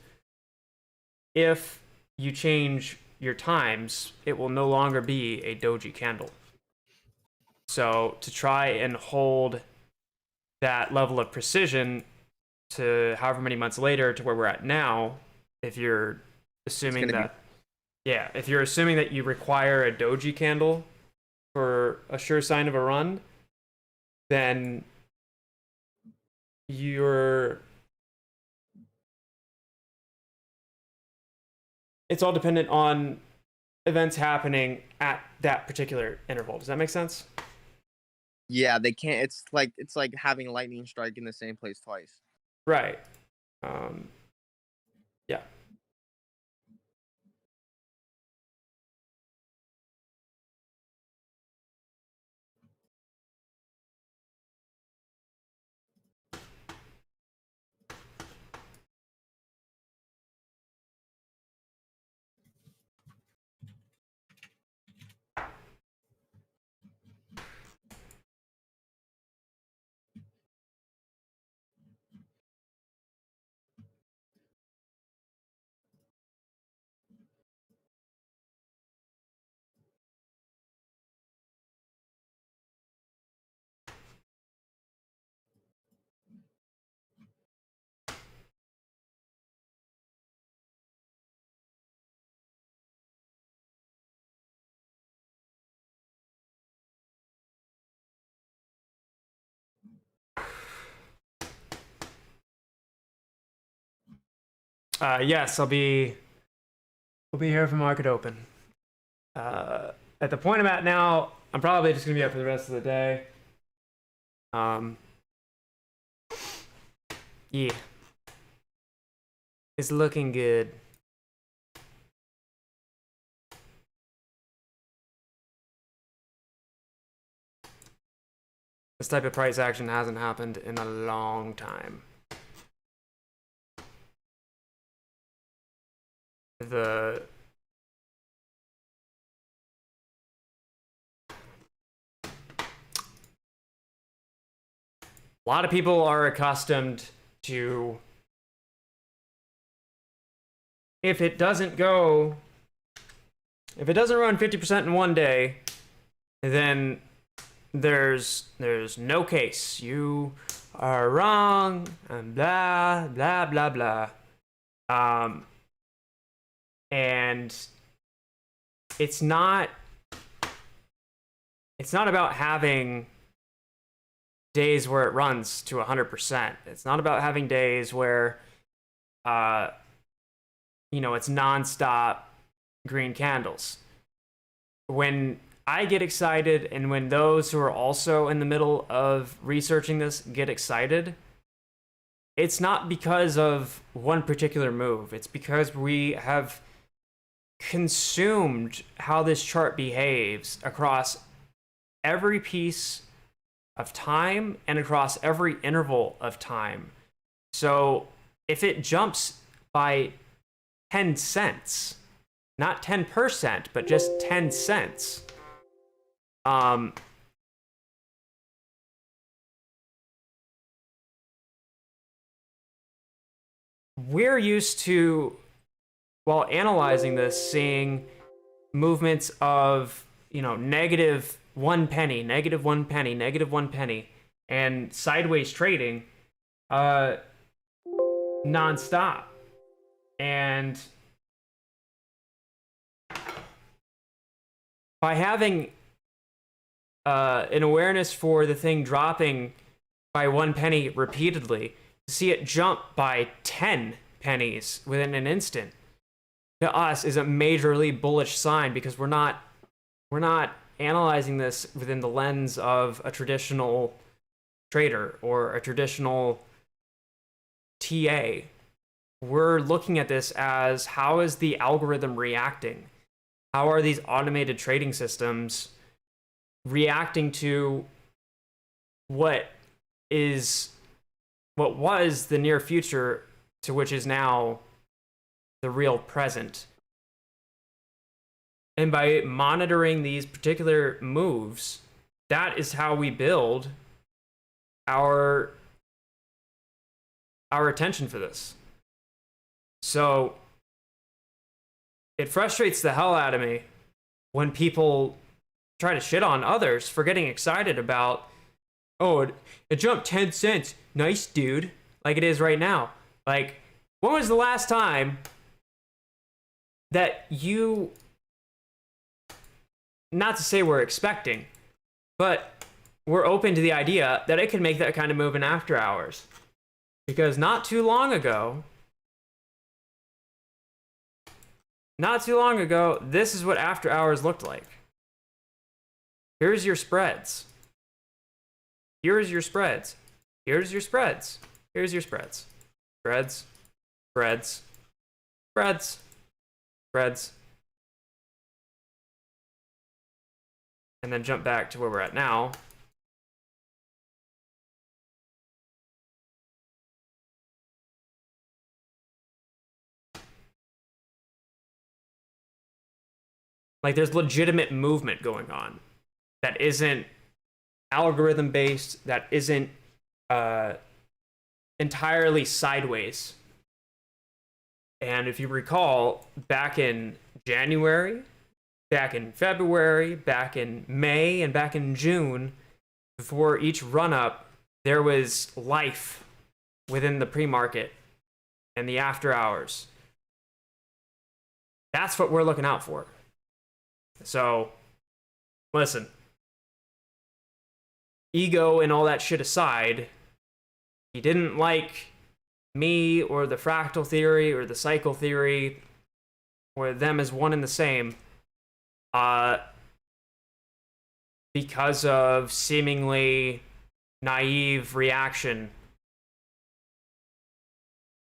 If you change your times, it will no longer be a doji candle. So to try and hold that level of precision to however many months later to where we're at now, if you're assuming that, if you're assuming that you require a doji candle for a sure sign of a run, then it's all dependent on events happening at that particular interval. Does that make sense? Yeah, they can't. It's like having lightning strike in the same place twice. Right. Yeah. Yes, I'll be here for market open. At the point I'm at now, I'm probably just gonna be up for the rest of the day. Yeah, it's looking good. This type of price action hasn't happened in a long time. A lot of people are accustomed to, if it doesn't run 50% in one day, then there's no case. You are wrong, and blah blah blah blah. And it's not about having days where it runs to 100%. It's not about having days where it's nonstop green candles. When I get excited, and when those who are also in the middle of researching this get excited, it's not because of one particular move. It's because we have consumed how this chart behaves across every piece of time and across every interval of time. So if it jumps by 10 cents, not 10%, but just 10 cents, we're used to, while analyzing this, seeing movements of, you know, negative 1 penny, negative 1 penny, negative 1 penny, and sideways trading nonstop. And by having an awareness for the thing dropping by 1 penny repeatedly, to see it jump by 10 pennies within an instant, to us is a majorly bullish sign, because we're not analyzing this within the lens of a traditional trader or a traditional TA. We're looking at this as, how is the algorithm reacting? How are these automated trading systems reacting to what was the near future to which is now the real present? And by monitoring these particular moves, that is how we build our attention for this. So it frustrates the hell out of me when people try to shit on others for getting excited about, oh, it jumped 10 cents. Nice, dude. Like it is right now. Like, when was the last time that you, not to say we're expecting, but we're open to the idea that it could make that kind of move in after hours? Because not too long ago, this is what after hours looked like. Here's your spreads. Here's your spreads. Here's your spreads. Here's your spreads. Spreads. Spreads. Spreads. Spreads. And then jump back to where we're at now. Like, there's legitimate movement going on that isn't algorithm based, that isn't entirely sideways. And if you recall, back in January, back in February, back in May, and back in June, before each run-up, there was life within the pre-market and the after hours. That's what we're looking out for. So, listen. Ego and all that shit aside, he didn't like me or the fractal theory or the cycle theory or them as one and the same because of seemingly naive reaction.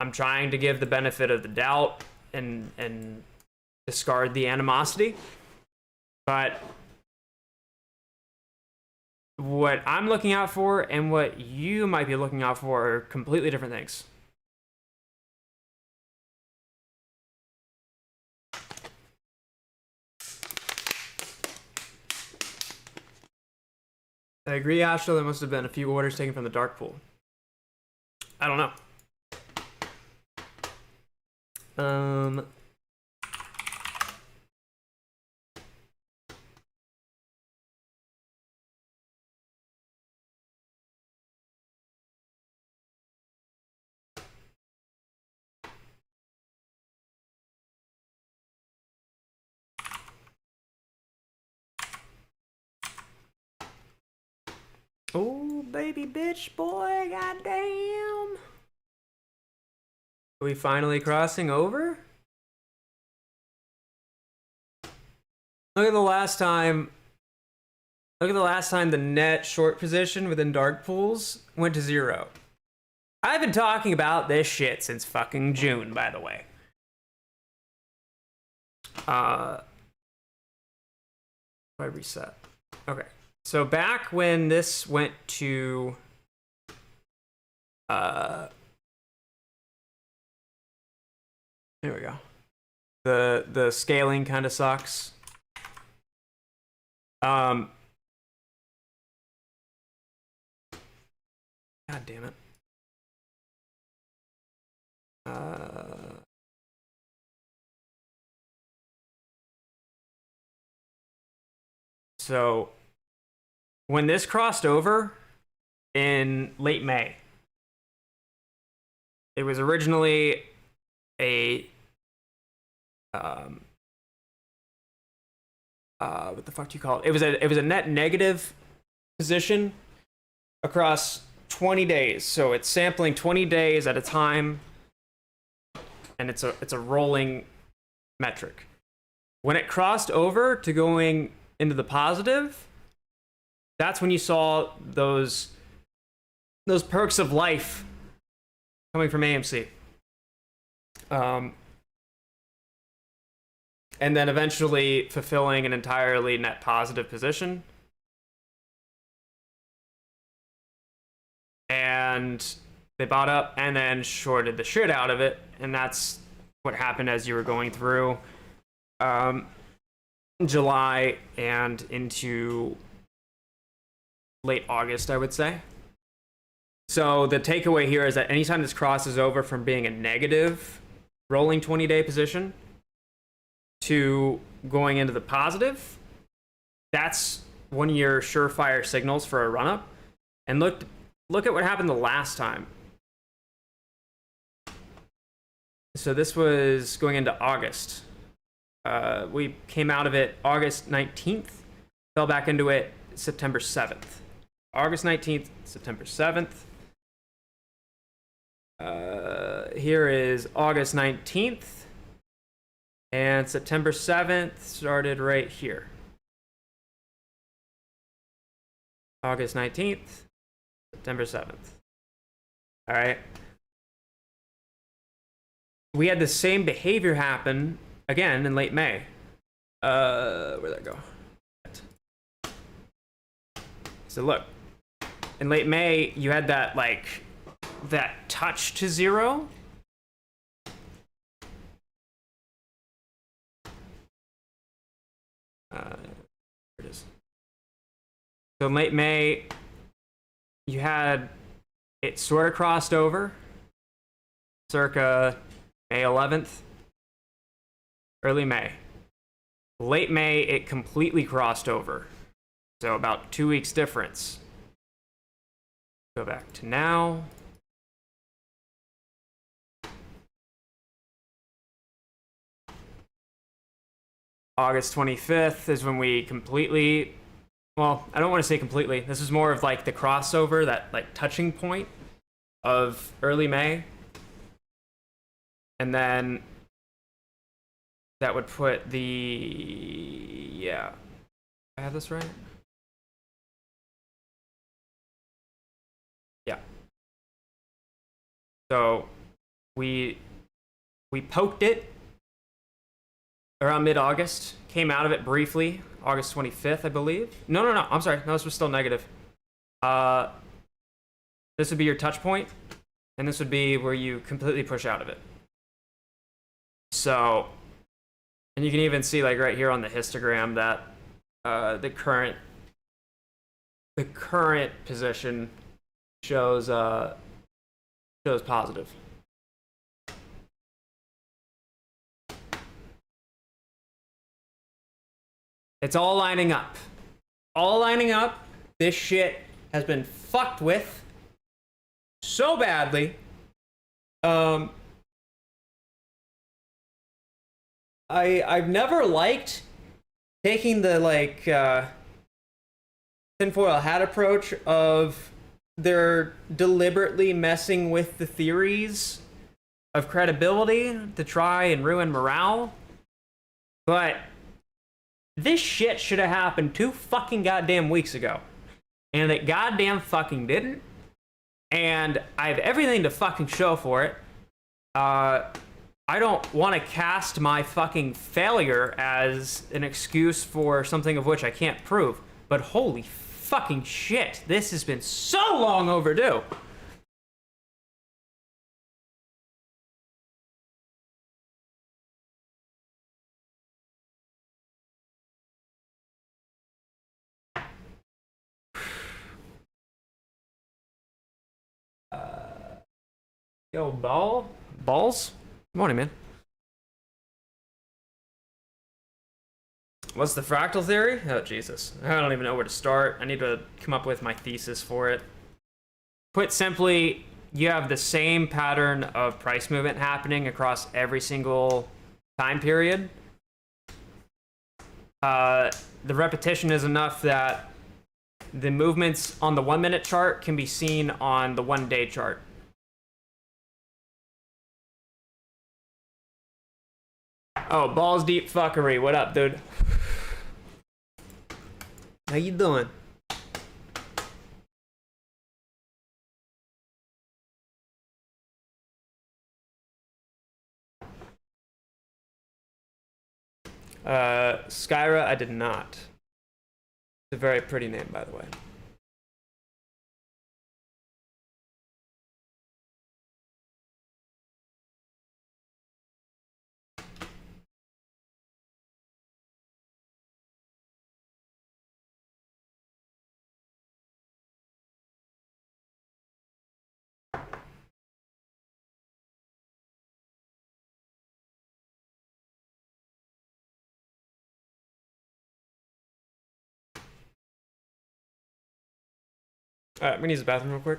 I'm trying to give the benefit of the doubt and discard the animosity. But what I'm looking out for and what you might be looking out for are completely different things. I agree, Astro, there must have been a few orders taken from the dark pool. I don't know. Oh, baby bitch boy, goddamn. Are we finally crossing over? Look at the last time the net short position within dark pools went to 0. I've been talking about this shit since fucking June, by the way. I reset. Okay. So back when this went to here we go. The scaling kind of sucks. God damn it. So when this crossed over in late May, it was originally a what the fuck do you call it? It was a net negative position across 20 days. So it's sampling 20 days at a time, and it's a rolling metric. When it crossed over to going into the positive, that's when you saw those perks of life coming from AMC. And then eventually fulfilling an entirely net positive position. And they bought up and then shorted the shit out of it. And that's what happened as you were going through July and into late August, I would say. So the takeaway here is that anytime this crosses over from being a negative rolling 20-day position to going into the positive, that's one of your surefire signals for a run-up. And look at what happened the last time. So this was going into August. We came out of it August 19th, fell back into it September 7th. August 19th, September 7th. Here is August 19th. And September 7th started right here. August 19th, September 7th. All right. We had the same behavior happen again in late May. Where'd that go? So look, in late May, you had that that touch to zero. There it is. So in late May, you had it sort of crossed over, circa May 11th, early May. Late May, it completely crossed over. So about 2 weeks difference. Go back to now. August 25th is when we completely, well, I don't want to say completely. This is more of like the crossover, that like touching point of early May. And then that would put the, yeah, I have this right? Yeah. So we poked it around mid-August, came out of it briefly, August 25th, I believe. No, I'm sorry. No, this was still negative. This would be your touch point, and this would be where you completely push out of it. So, and you can even see like right here on the histogram that the current position shows positive. It's all lining up. All lining up. This shit has been fucked with so badly. I've never liked taking the tinfoil hat approach of they're deliberately messing with the theories of credibility to try and ruin morale. But this shit should have happened 2 fucking goddamn weeks ago. And it goddamn fucking didn't. And I have everything to fucking show for it. I don't want to cast my fucking failure as an excuse for something of which I can't prove. But holy fucking shit, this has been so long overdue. Yo, balls? Good morning, man. What's the fractal theory? Oh, Jesus. I don't even know where to start. I need to come up with my thesis for it. Put simply, you have the same pattern of price movement happening across every single time period. The repetition is enough that the movements on the 1 minute chart can be seen on the 1 day chart. Oh, balls deep fuckery. What up, dude? How you doing? Skyra, I did not. It's a very pretty name, by the way. Alright, I'm gonna use the bathroom real quick.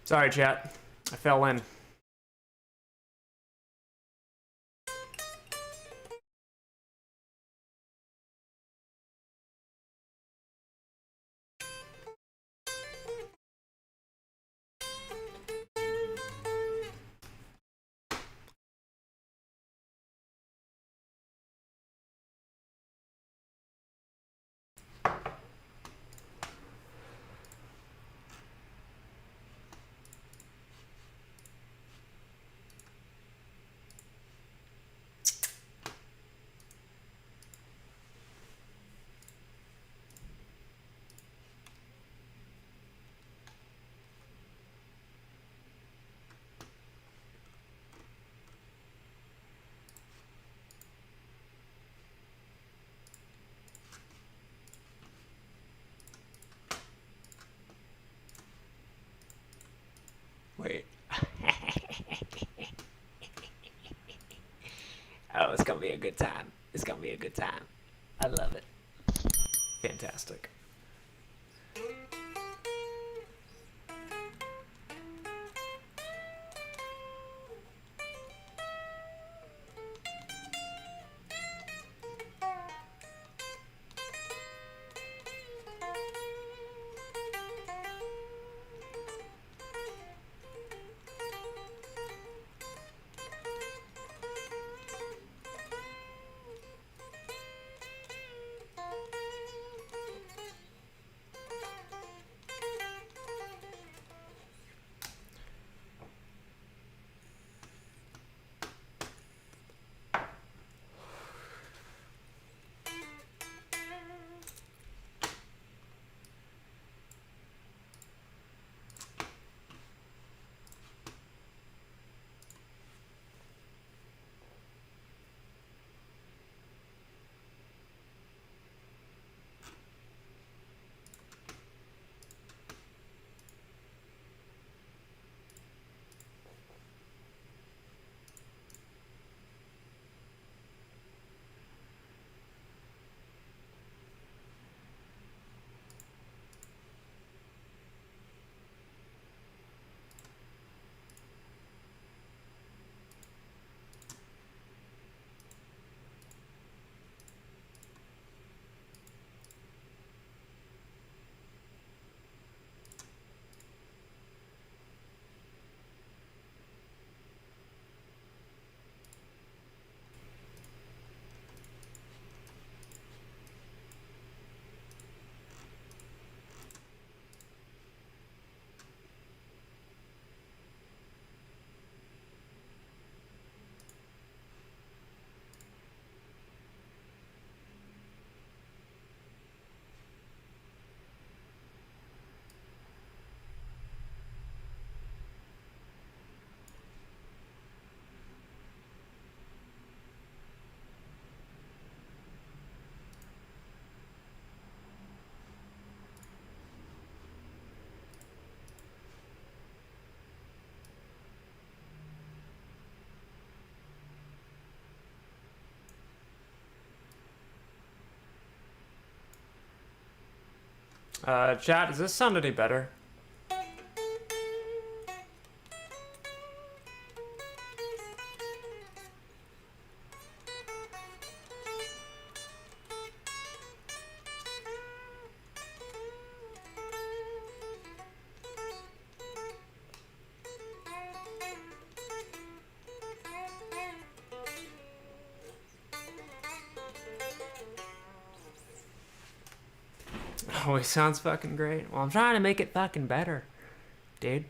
Sorry, chat. I fell in. Wait. Oh, it's gonna be a good time. It's gonna be a good time. I love it. Fantastic. Chat, does this sound any better? Always sounds fucking great. Well, I'm trying to make it fucking better, dude.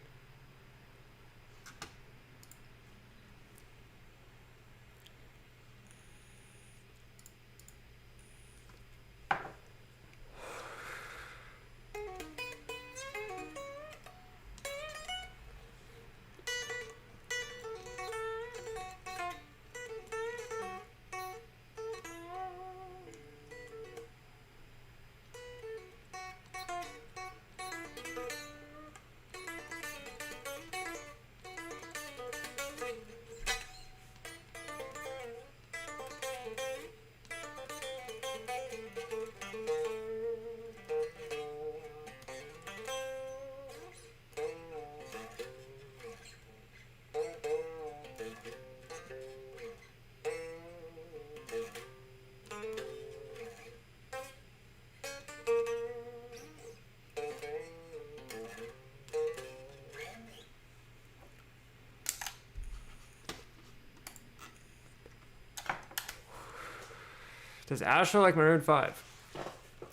Does Astro like Maroon 5?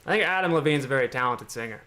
I think Adam Levine's a very talented singer.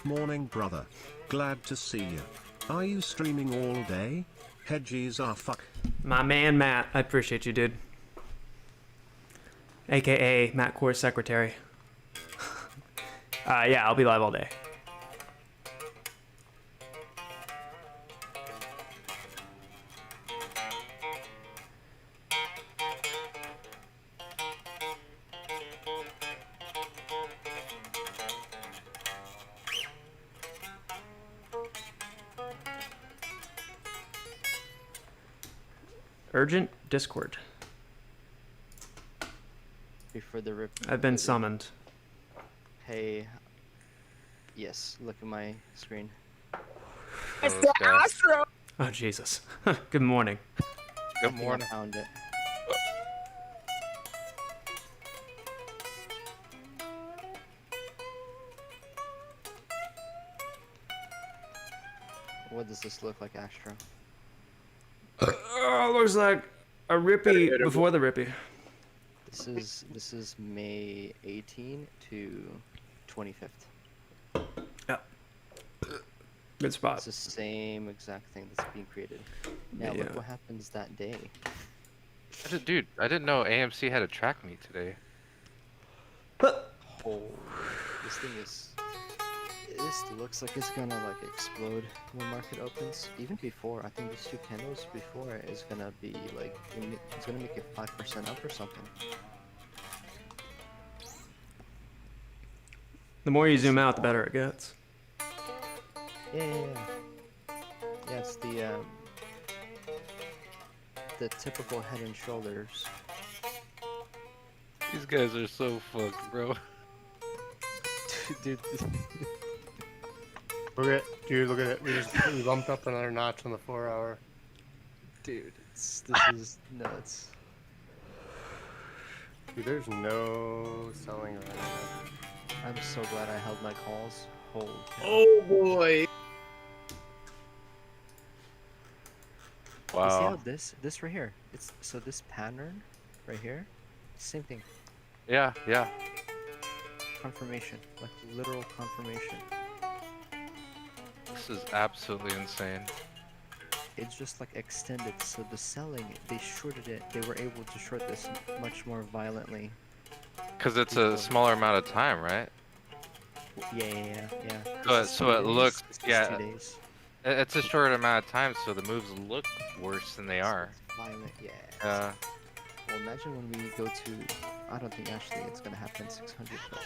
Morning, brother. Glad to see you. Are you streaming all day? Hedgies are fuck. My man Matt, I appreciate you, dude. AKA Matt Core's secretary. Yeah, I'll be live all day. Urgent Discord. Before the rip. I've been summoned. Hey. Yes, look at my screen. It's the Astro! Oh, Jesus. Good morning. Good morning. I found it. What does this look like, Astro? Oh, looks like a Rippy before the Rippy. This is May 18 to 25th. Yeah. Good spot. It's the same exact thing that's being created. Now look what happens that day. Dude, I didn't know AMC had a track meet today. Oh, this thing is. This looks like it's gonna like explode when market opens. Even before, I think these two candles before is gonna be like it's gonna make it 5% up or something. The more you zoom out, the better it gets. Yeah. Yeah, it's the typical Head and Shoulders. These guys are so fucked, bro. Dude. Look at it. We bumped up another notch on the 4 hour. Dude, this is nuts. Dude, there's no selling right now. I'm so glad I held my calls. Holy cow. Oh boy. You see how Wow. this right here? It's so this pattern right here, same thing. Yeah, yeah. Confirmation, like literal confirmation. This is absolutely insane. It's just like extended. So the selling, they shorted it. They were able to short this much more violently. Because it's a smaller amount of time, right? Yeah. So it looks, This is yeah. 2 days. It's a short amount of time, so the moves look worse than they are. Violent, yeah. Yeah. Well, imagine when we go to. I don't think actually it's gonna happen 600, but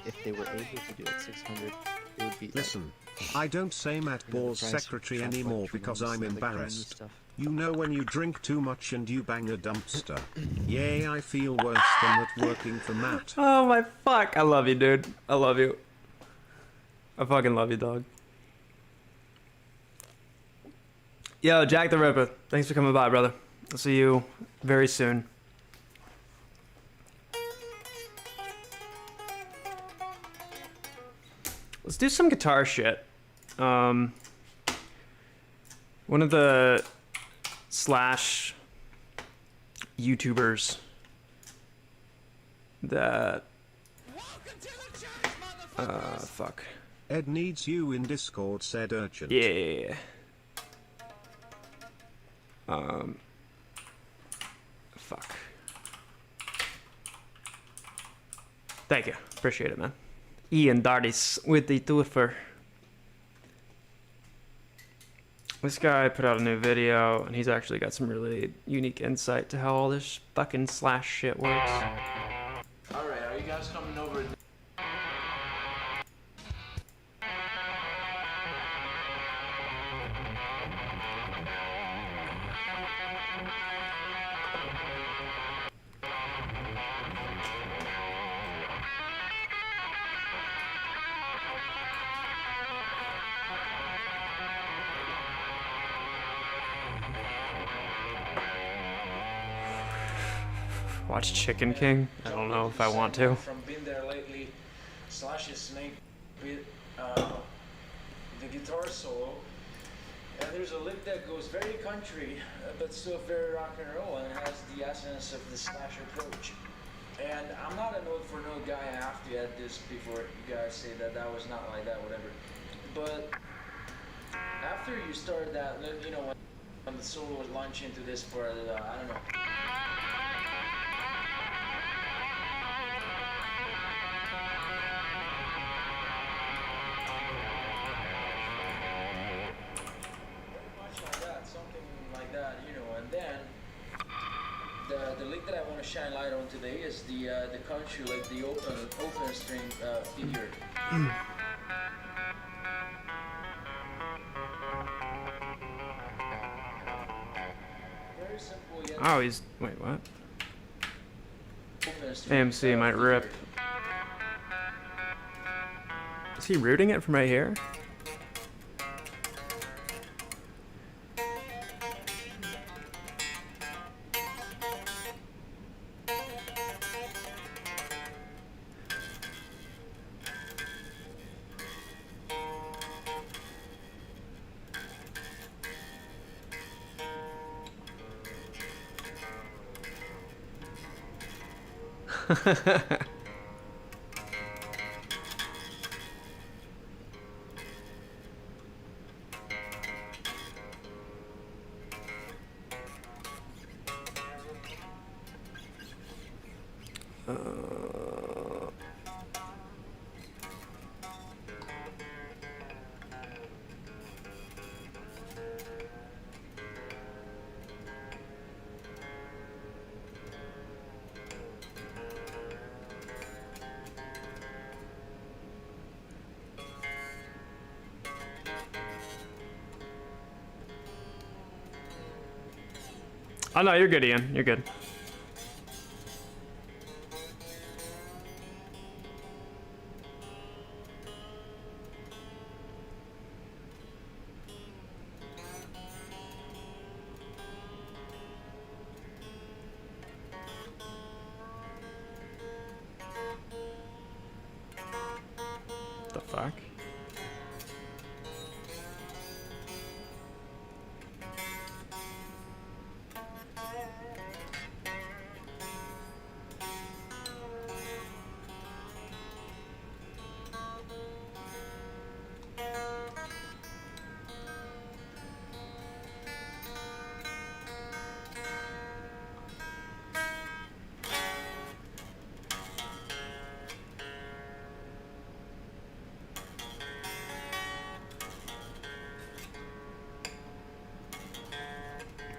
if they were able to do it 600, it would be. Listen, I don't say Matt Ball's secretary anymore because I'm embarrassed. You know when you drink too much and you bang a dumpster. Yay, I feel worse than that working for Matt. Oh my fuck. I love you, dude. I love you. I fucking love you, dog. Yo, Jack the Ripper. Thanks for coming by, brother. I'll see you very soon. Let's do some guitar shit. One of the slash YouTubers that fuck. Ed needs you in Discord, said urgent. Yeah. Fuck. Thank you. Appreciate it, man. Ian Dardis with the Twitter. This guy put out a new video, and he's actually got some really unique insight to how all this fucking slash shit works. Alright, are you guys coming over? Watch Chicken King? I don't know if I want to. From being there lately, Slash is snake with the guitar solo. And there's a lick that goes very country, but still very rock and roll, and has the essence of the Slash approach. And I'm not a note for no guy. I have to add this before you guys say that that was not like that, whatever. But after you start that, you know, when the solo would launch into this part, I don't know. The lick that I want to shine light on today is the country, like the open string figure. Very simple yet. Oh, he's... Wait, what? AMC might rip. Is he rooting it from right here? Oh no, you're good, Ian. You're good. The fuck?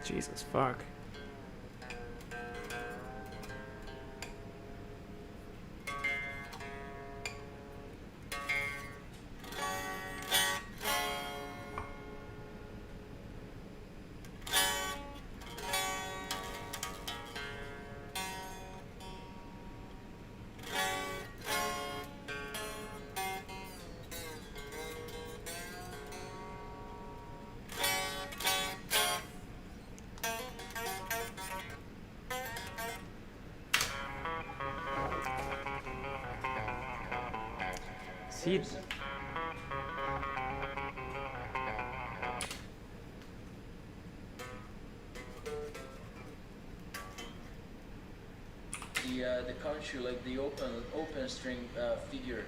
Jesus fuck. See, The country, like the open string figure.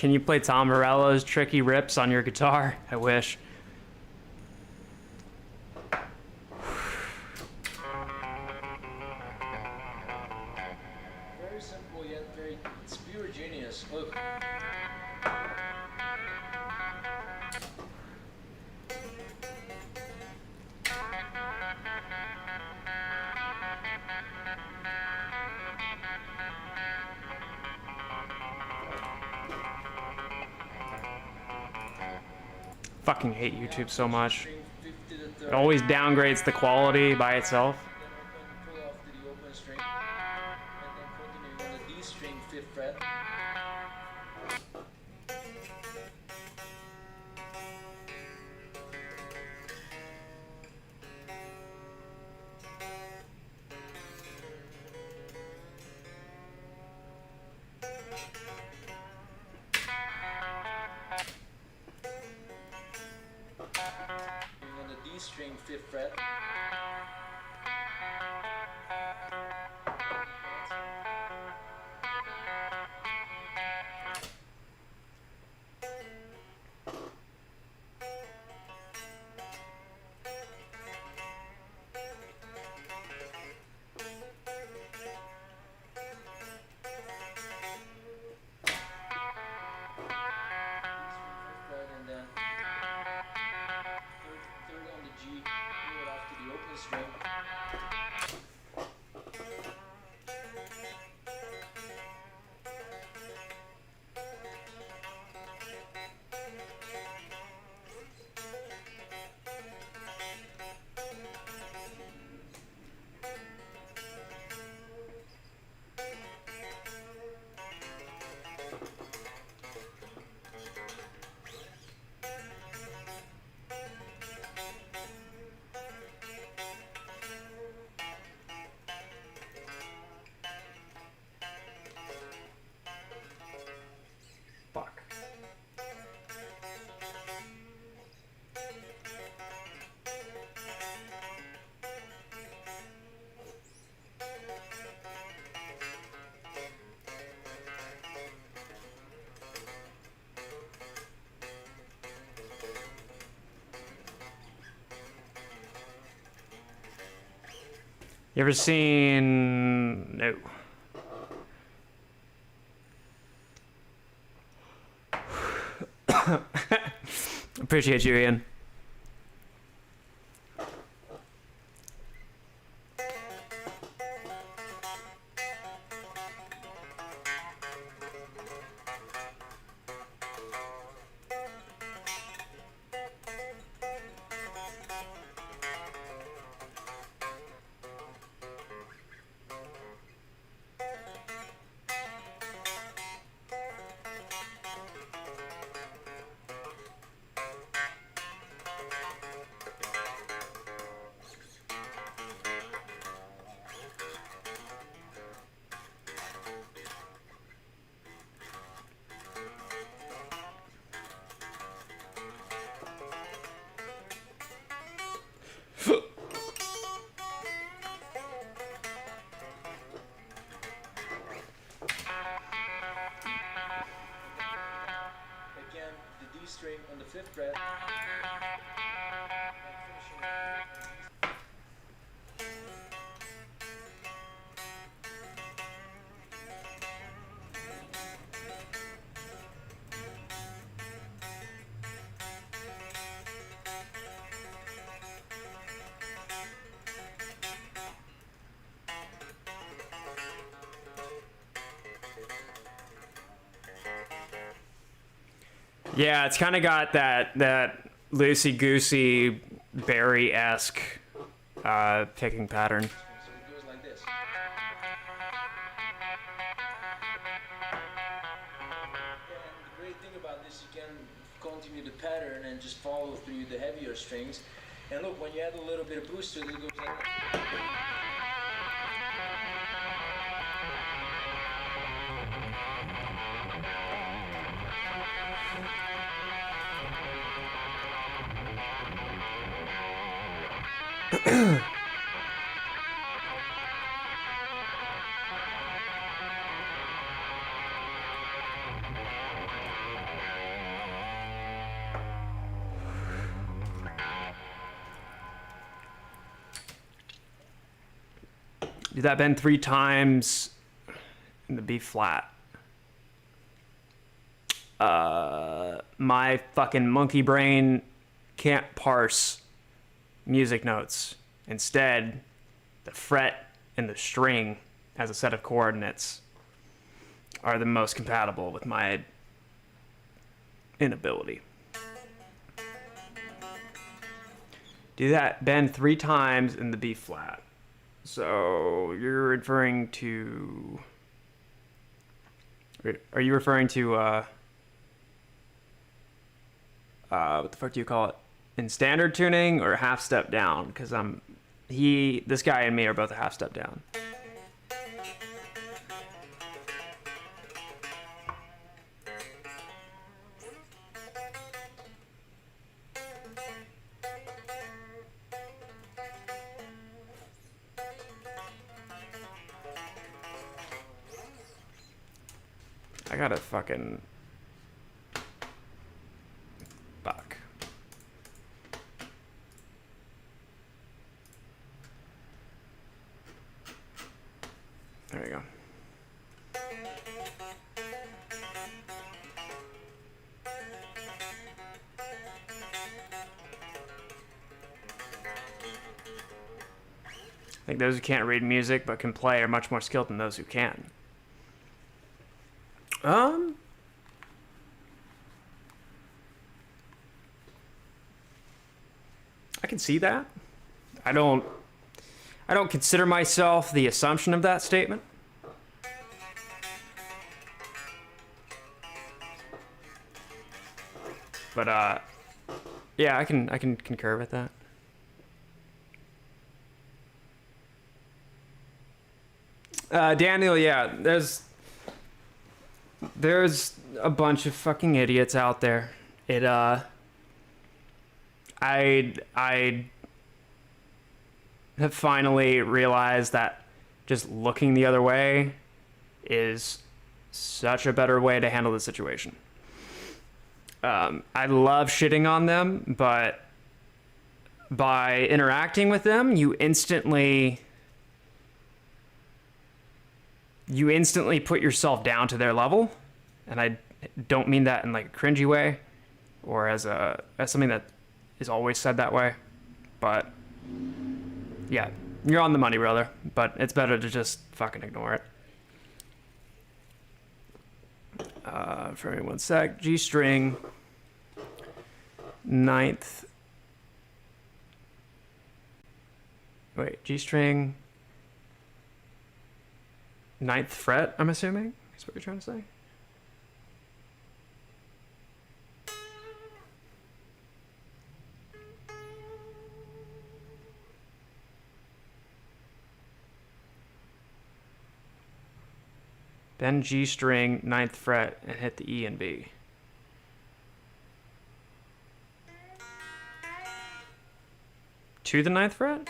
Can you play Tom Morello's Tricky Rips on your guitar? I wish. Very simple yet very, it's pure genius. Look. Fucking hate YouTube so much. It always downgrades the quality by itself. Pull off to the open string, and then continuing on the D string, 5th fret. On the D string, 5th fret. And then third on the G, pull it off to the open string. Fuck. You ever seen... No. Appreciate you, Ian. Again, the D string on the 5th fret. Yeah, it's kind of got that loosey goosey Barry-esque picking pattern. So it goes like this. And the great thing about this, you can continue the pattern and just follow through the heavier strings. And look, when you add a little bit of boost to it, it goes like that. Do that bend 3 times in the B flat. My fucking monkey brain can't parse music notes. Instead, the fret and the string as a set of coordinates are the most compatible with my inability. Do that bend 3 times in the B flat. So you're referring to... Are you referring to, what the fuck do you call it? In standard tuning or half step down? Because this guy and me are both a half step down. I gotta fucking... Fuck. There we go. I think those who can't read music but can play are much more skilled than those who can. I can see that. I don't consider myself the assumption of that statement. But yeah, I can concur with that. Daniel, yeah, there's a bunch of fucking idiots out there. I have finally realized that just looking the other way is such a better way to handle the situation. I love shitting on them, but by interacting with them, you instantly put yourself down to their level. And I don't mean that in like a cringy way or as something that is always said that way. But yeah, you're on the money, brother. But it's better to just fucking ignore it. For me 1 sec. G string 9th. Wait, G string 9th fret, I'm assuming, is what you're trying to say? Then G string 9th fret and hit the E and B. To the 9th fret?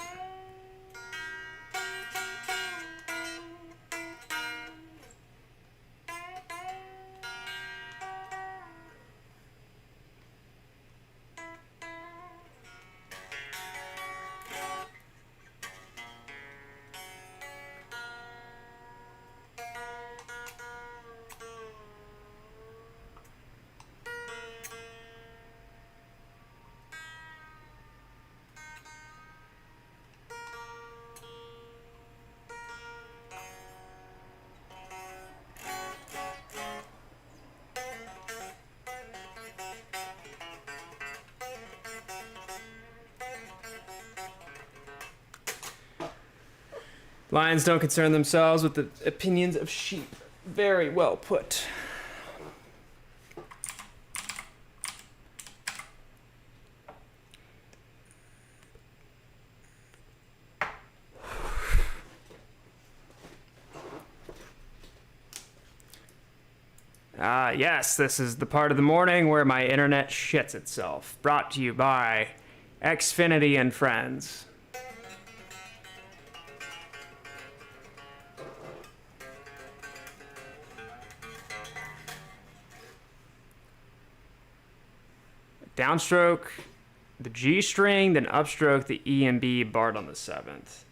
Lions don't concern themselves with the opinions of sheep. Very well put. Yes, this is the part of the morning where my internet shits itself. Brought to you by Xfinity and Friends. Downstroke the G string, then upstroke the E and B barred on the 7th.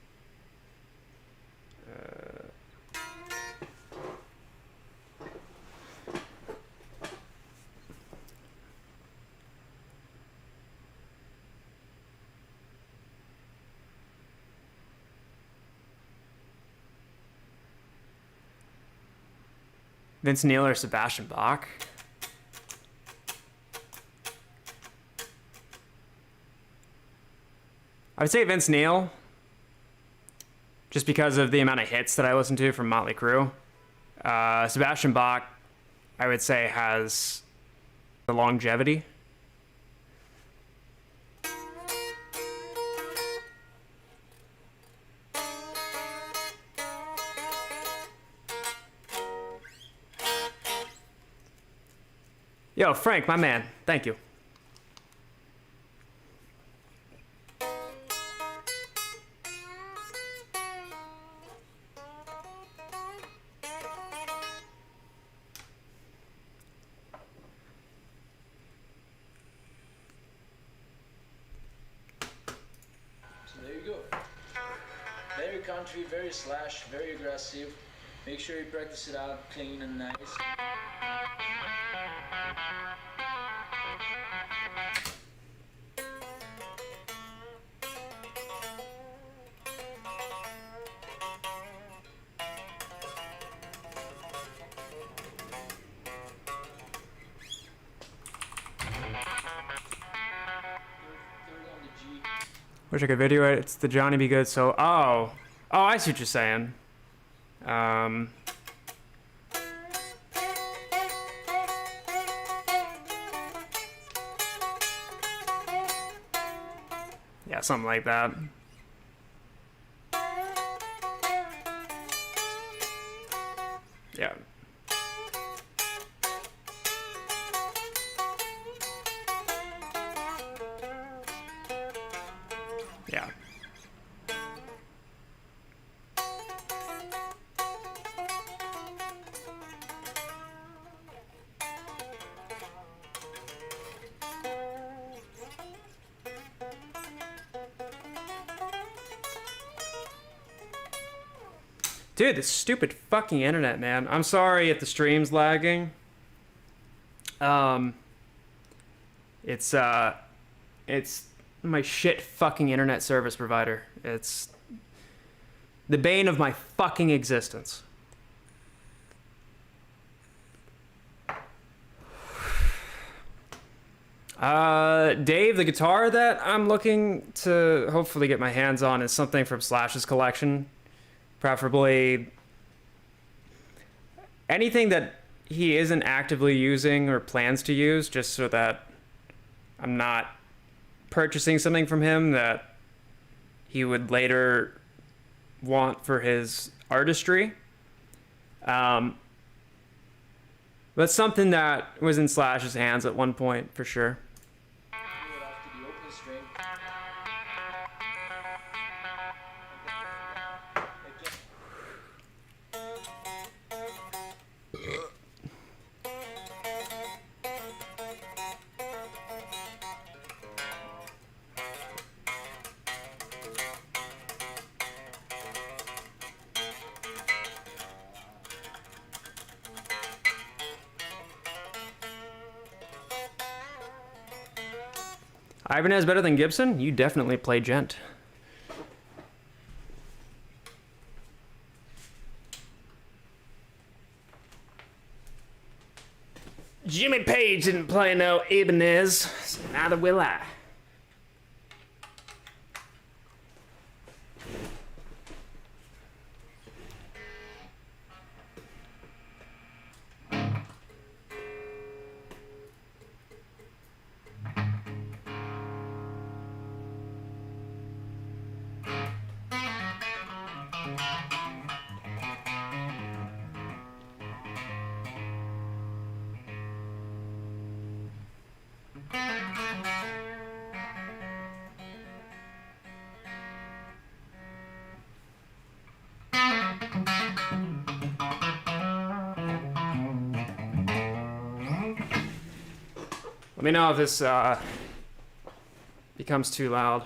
Vince Neil or Sebastian Bach? I would say Vince Neil, just because of the amount of hits that I listen to from Motley Crue. Sebastian Bach, I would say, has the longevity. Yo, Frank, my man, thank you. So there you go. Very country, very slash, very aggressive. Make sure you practice it out clean and nice. Wish I could video it. It's the Johnny Be Good. So, oh, I see what you're saying. Yeah, something like that. Yeah. Yeah. Dude, this stupid fucking internet, man. I'm sorry if the stream's lagging. It's my shit fucking internet service provider. It's the bane of my fucking existence. Dave, the guitar that I'm looking to hopefully get my hands on is something from Slash's collection. Preferably anything that he isn't actively using or plans to use, just so that I'm not purchasing something from him that he would later want for his artistry. But something that was in Slash's hands at one point, for sure. Ibanez better than Gibson? You definitely play gent. Jimmy Page didn't play no Ibanez, so neither will I. Let me know if this becomes too loud.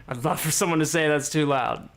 I'd love for someone to say that's too loud.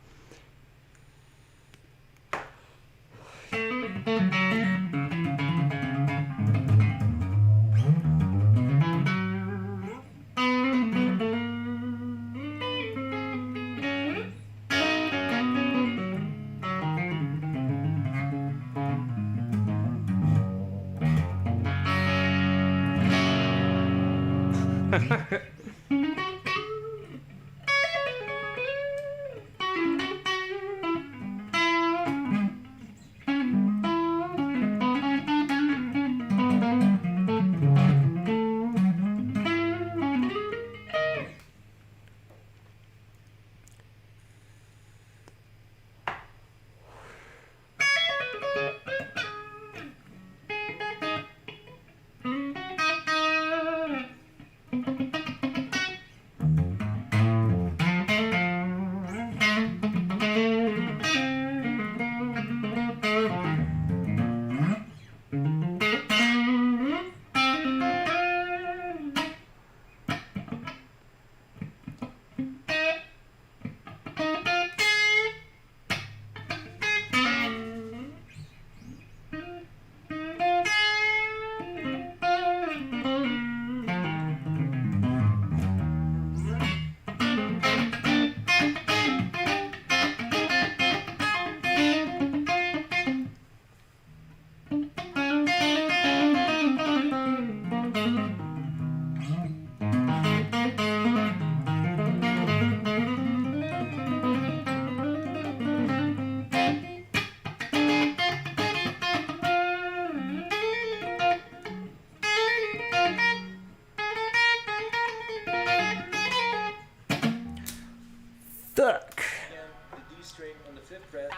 Fuck. Again, the D string on the 5th fret.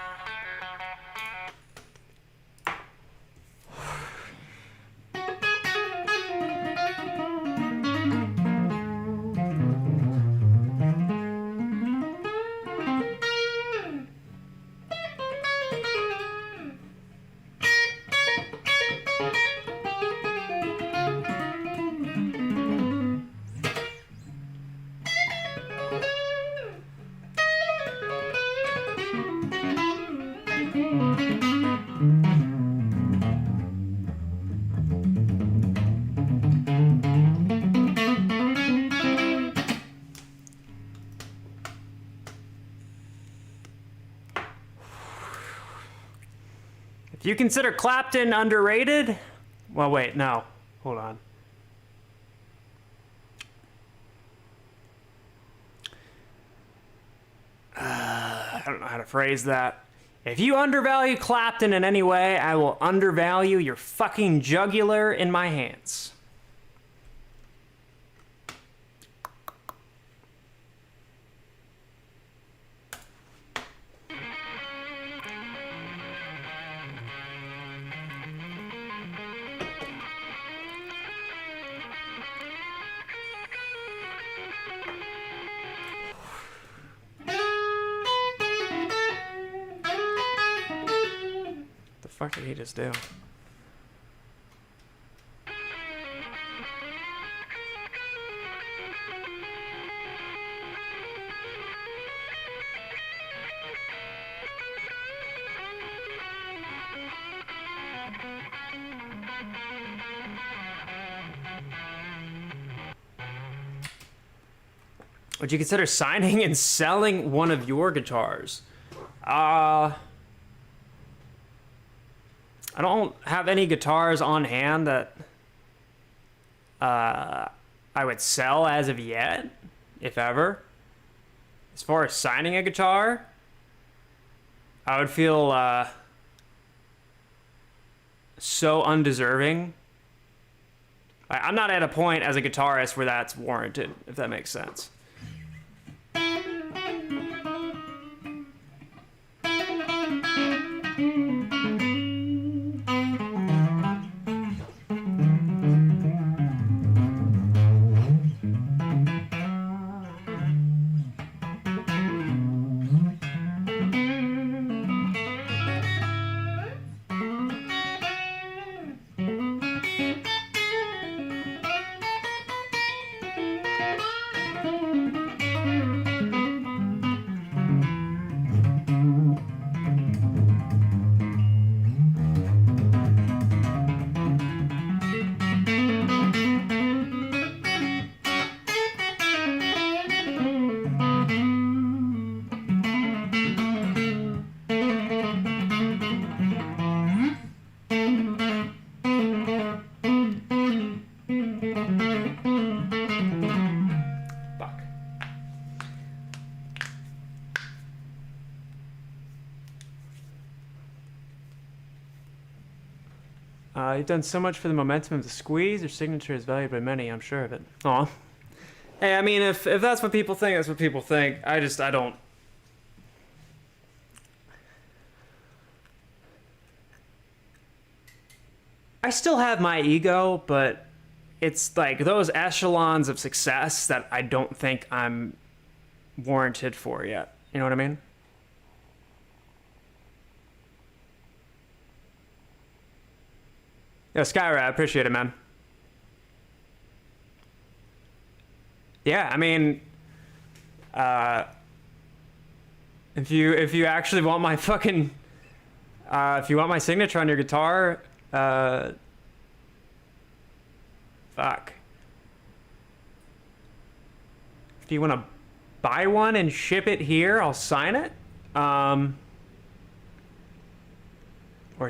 If you consider Clapton underrated, well, wait, no, hold on. I don't know how to phrase that. If you undervalue Clapton in any way, I will undervalue your fucking jugular in my hands. The fuck did he just do? Would you consider signing and selling one of your guitars? I don't have any guitars on hand that I would sell as of yet, if ever. As far as signing a guitar, I would feel so undeserving. I'm not at a point as a guitarist where that's warranted, if that makes sense. You've done so much for the momentum of the squeeze. Your signature is valued by many, I'm sure of it. Aw. Hey, I mean, if that's what people think, that's what people think. I don't. I still have my ego, but it's like those echelons of success that I don't think I'm warranted for yet. You know what I mean? Yo, Skyra, I appreciate it, man. Yeah, I mean, if you actually want my fucking, if you want my signature on your guitar, fuck. If you want to buy one and ship it here, I'll sign it. Or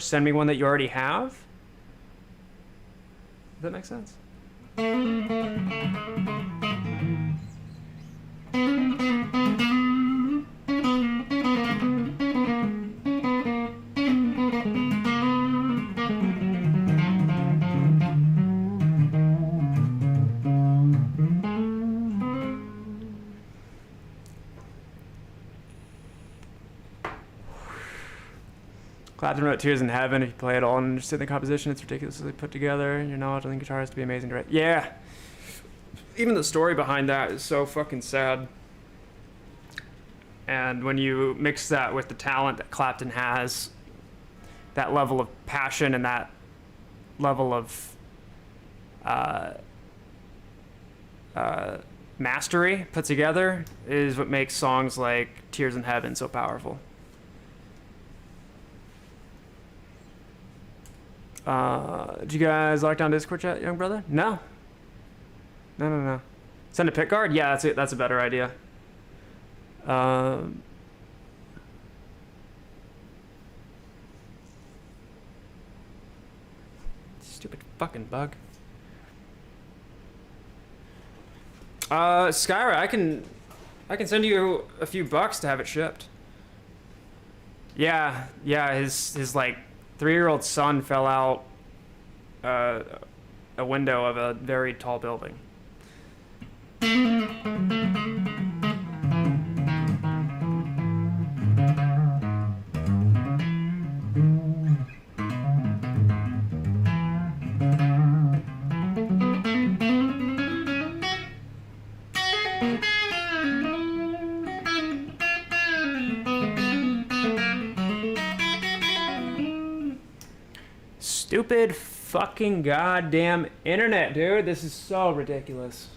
send me one that you already have. Does that make sense? Clapton wrote Tears in Heaven. If you play it all and understand the composition, it's ridiculously put together. Your knowledge on the guitar has to be amazing to write. Yeah. Even the story behind that is so fucking sad. And when you mix that with the talent that Clapton has, that level of passion and that level of mastery put together is what makes songs like Tears in Heaven so powerful. Did you guys lock down Discord chat, young brother? No. No. Send a pick guard? Yeah, that's it. That's a better idea. Stupid fucking bug. Skyra, I can send you a few bucks to have it shipped. Yeah, his like 3-year-old son fell out a window of a very tall building. Stupid fucking goddamn internet, dude. This is so ridiculous.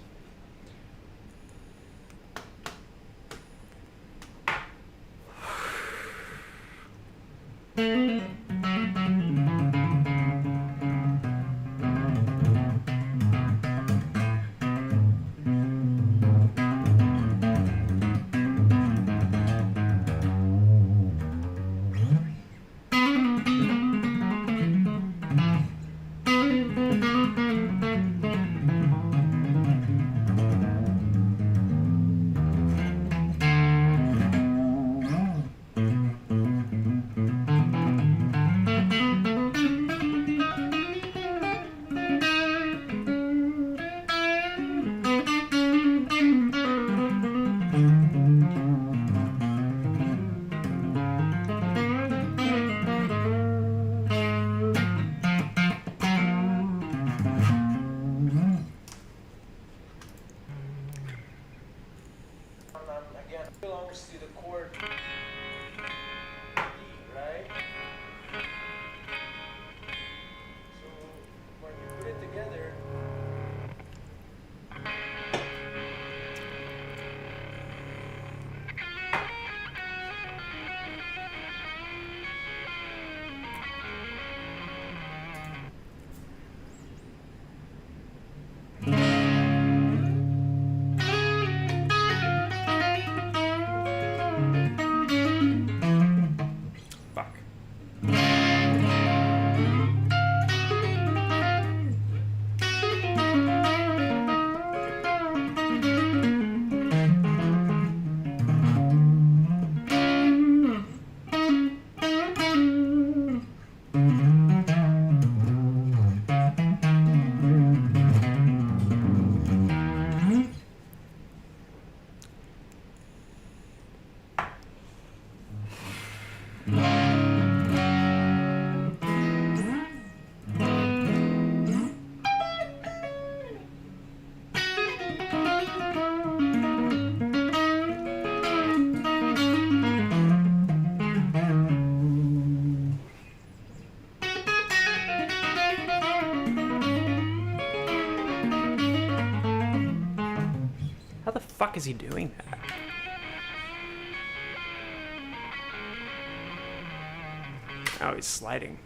fuck is he doing that? Oh, he's sliding.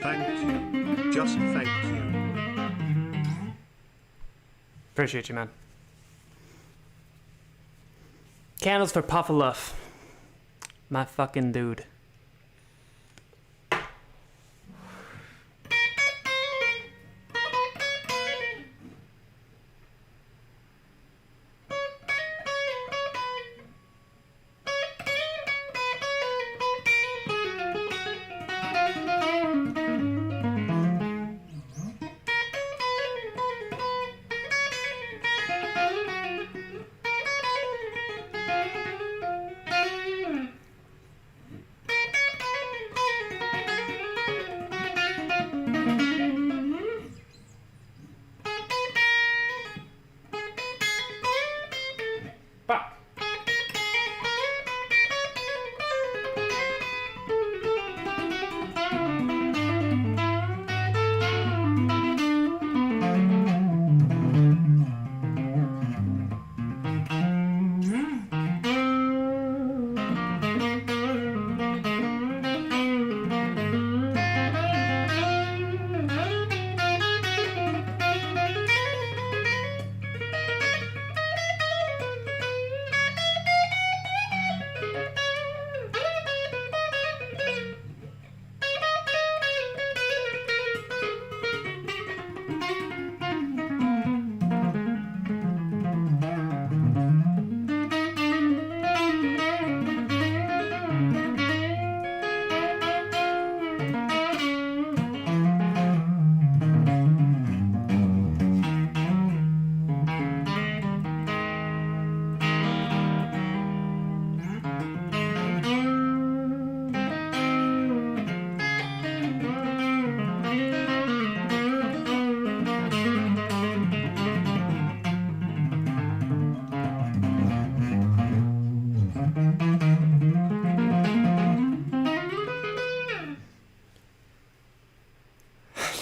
Thank you. Just thank you. Appreciate you, man. Candles for Puffalouf. My fucking dude.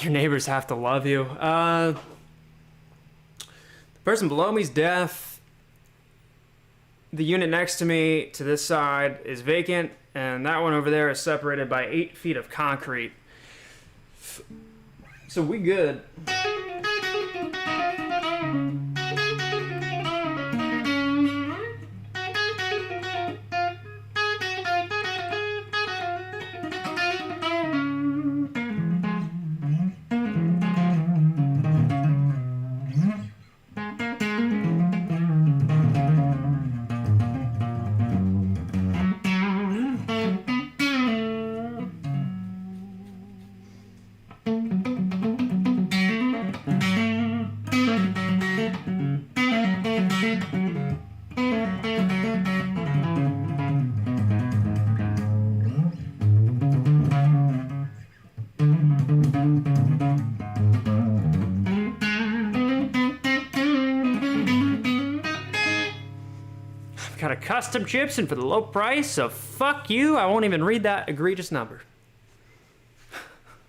Your neighbors have to love you. The person below me's deaf. the unit next to me to this side is vacant, and that one over there is separated by 8 feet of concrete. So we good. Got a custom gypsum for the low price, so fuck you. I won't even read that egregious number.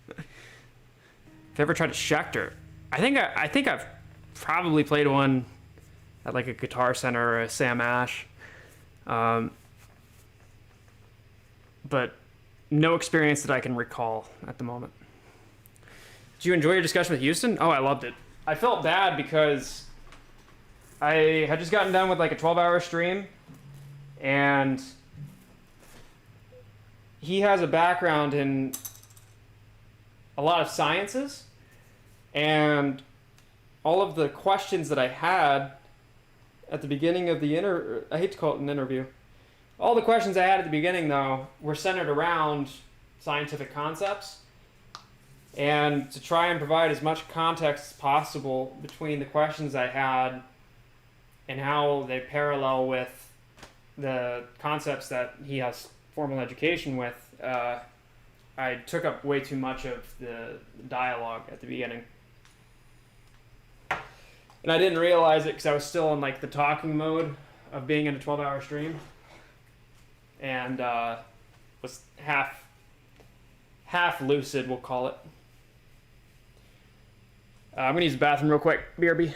If I ever tried a Schecter, I think I've probably played one at like a Guitar Center or a Sam Ash, but no experience that I can recall at the moment. Did you enjoy your discussion with Houston? Oh, I loved it. I felt bad because I had just gotten done with like a 12-hour stream, and he has a background in a lot of sciences, and all of the questions that I had at the beginning of the I hate to call it an interview. All the questions I had at the beginning, though, were centered around scientific concepts, and to try and provide as much context as possible between the questions I had and how they parallel with the concepts that he has formal education with, I took up way too much of the dialogue at the beginning. And I didn't realize it because I was still in like the talking mode of being in a 12-hour stream, and was half lucid, we'll call it. I'm gonna use the bathroom real quick. BRB.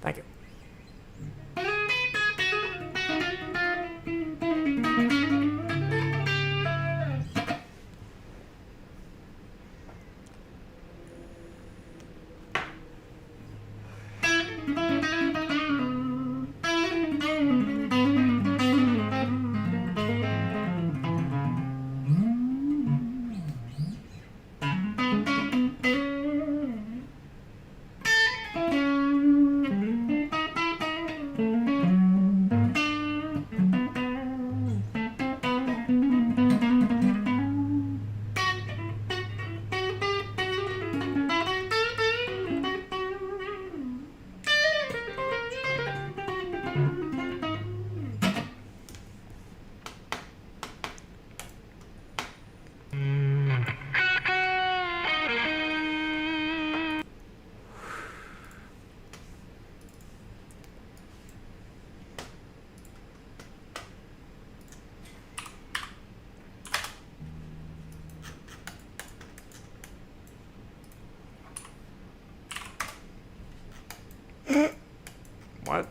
Thank you. What?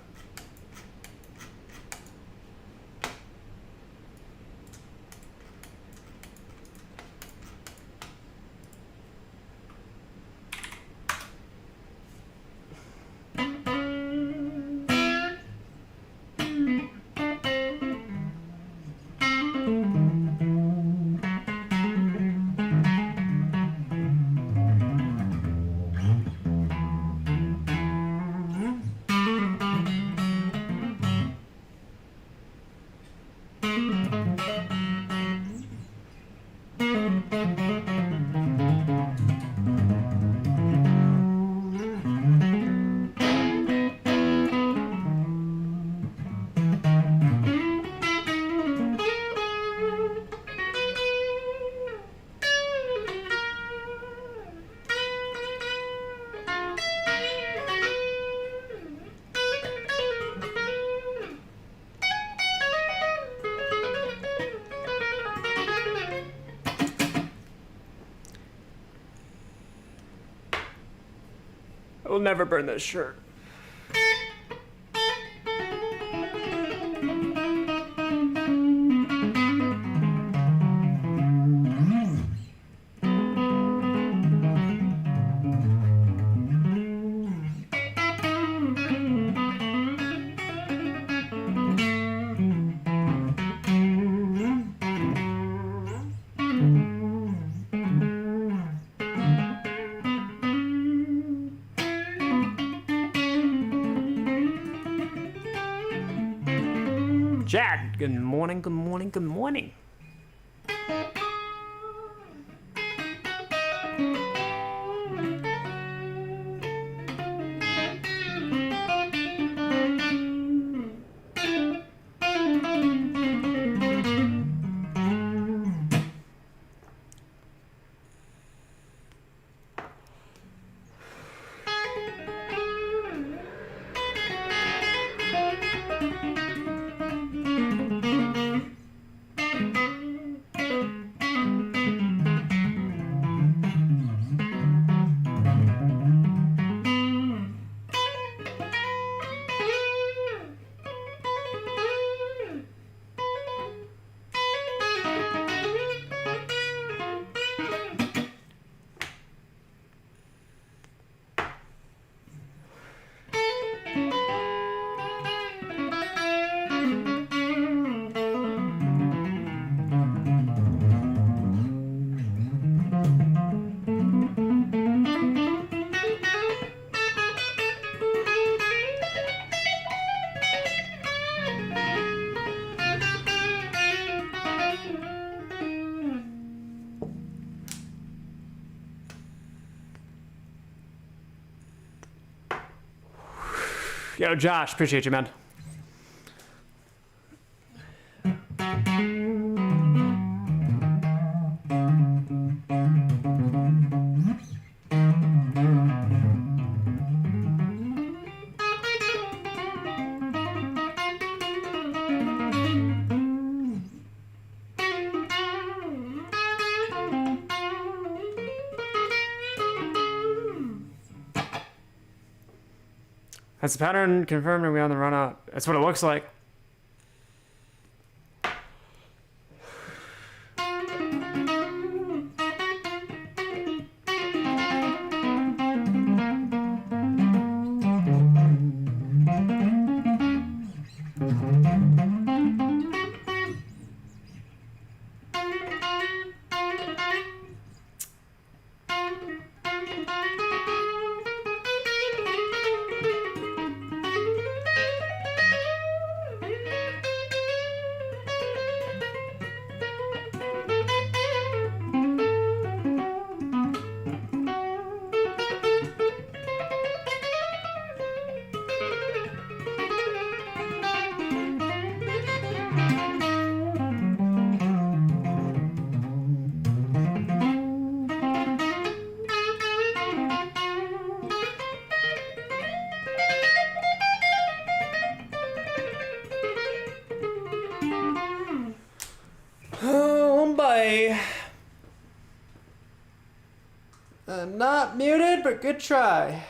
I will never burn this shirt. Chad, good morning, good morning, good morning. Yo, Josh, appreciate you, man. Has the pattern confirmed? Are we on the run up? That's what it looks like. Oh, boy. Not muted, but good try.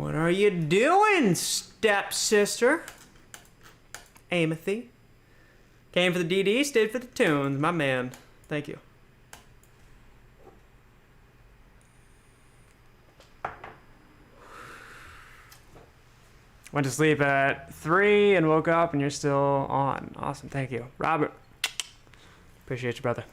What are you doing, stepsister? Amothy. Came for the DD, stayed for the tunes. My man. Thank you. Went to sleep at 3 and woke up and you're still on. Awesome. Thank you. Robert. Appreciate you, brother.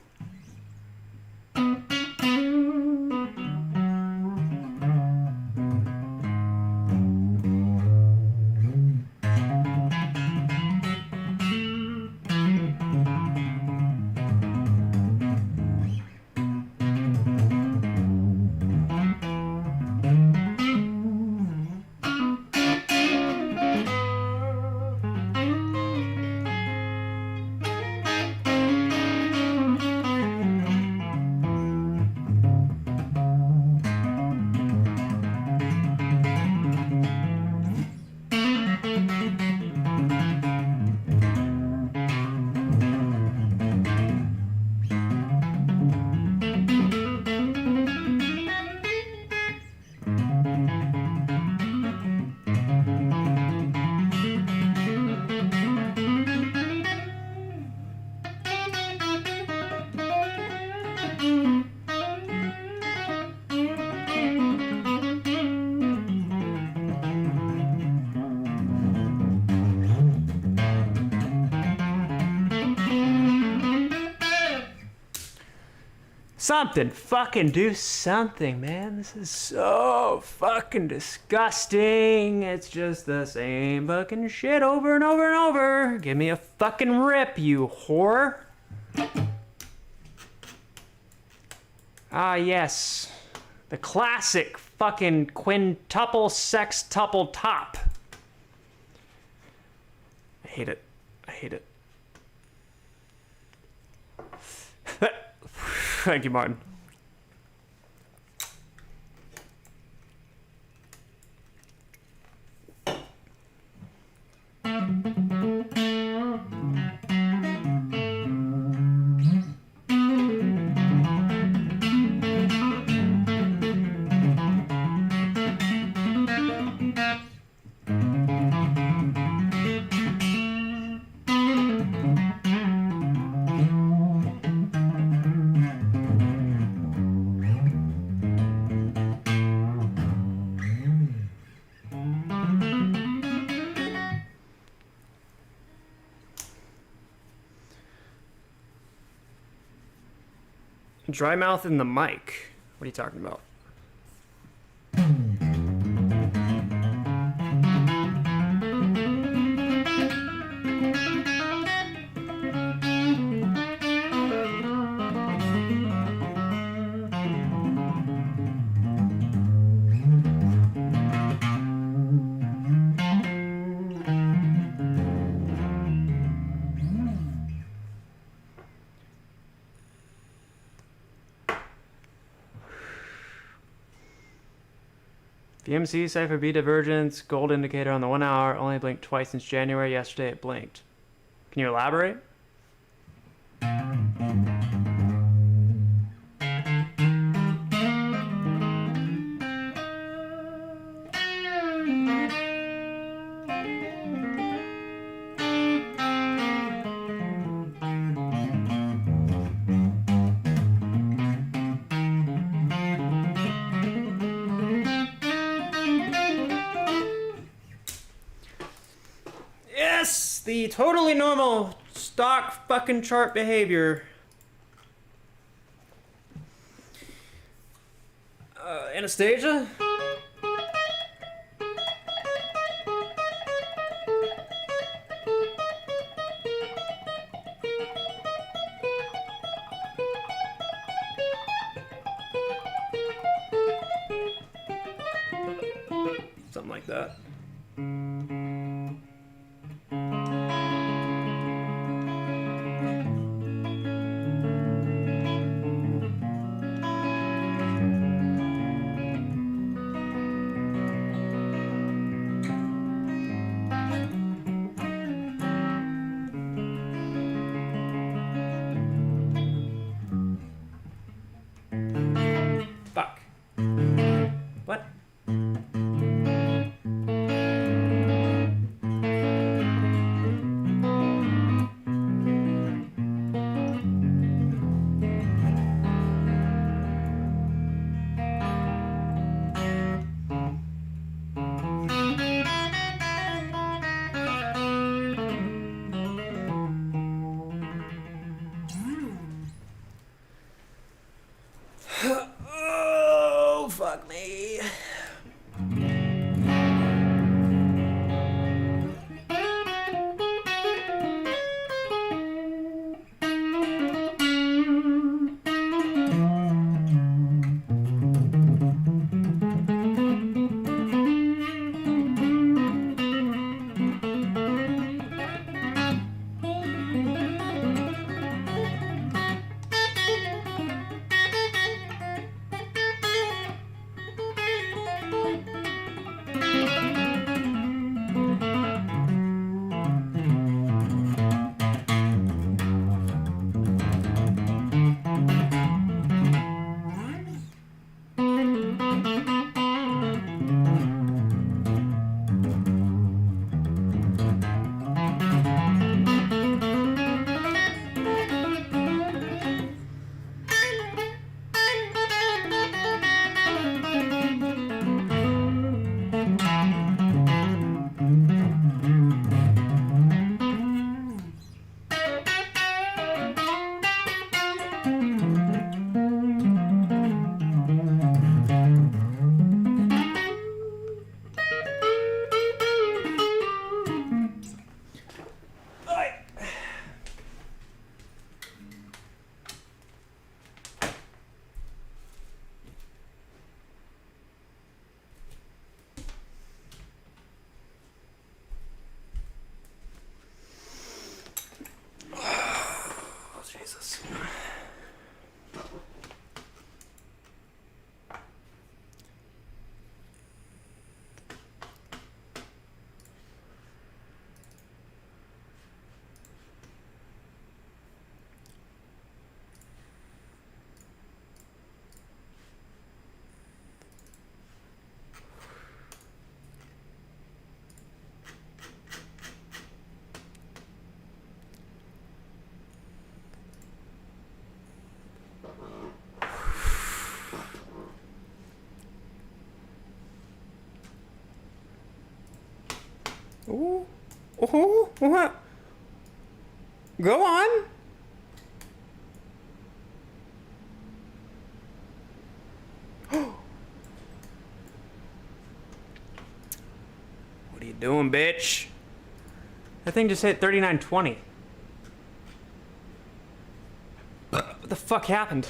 Something. Fucking do something, man. This is so fucking disgusting. It's just the same fucking shit over and over and over. Give me a fucking rip, you whore. Ah, yes. The classic fucking quintuple sextuple top. I hate it. I hate it. Thank you, Martin. Dry mouth in the mic. What are you talking about? VMC cipher B divergence, gold indicator on the 1 hour, only blinked twice since January. Yesterday it blinked. Can you elaborate? Yes, the totally normal stock fucking chart behavior. Anastasia? Something like that. Fuck. What? Ooh. Ooh. What? Go on. What are you doing, bitch? That thing just hit 39.20. What the fuck happened?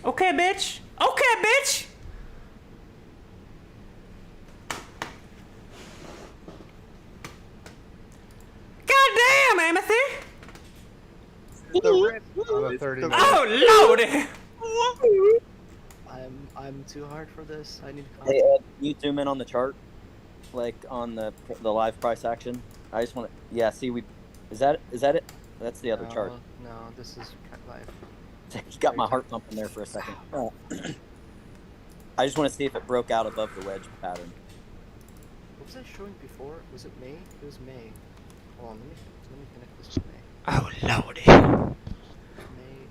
Okay, bitch. Okay, bitch. God damn, Amethy. Oh, Lord. I'm too hard for this. I need Hey, content. Ed, can you zoom in on the chart, like on the live price action? I just want to. Yeah, see, is that it? That's the other chart. No, this is live. You got my heart pumping there for a second. I just want to see if it broke out above the wedge pattern. What was I showing before? Was it May? It was May. Hold on, let me connect this to May. Oh, Lordy. May.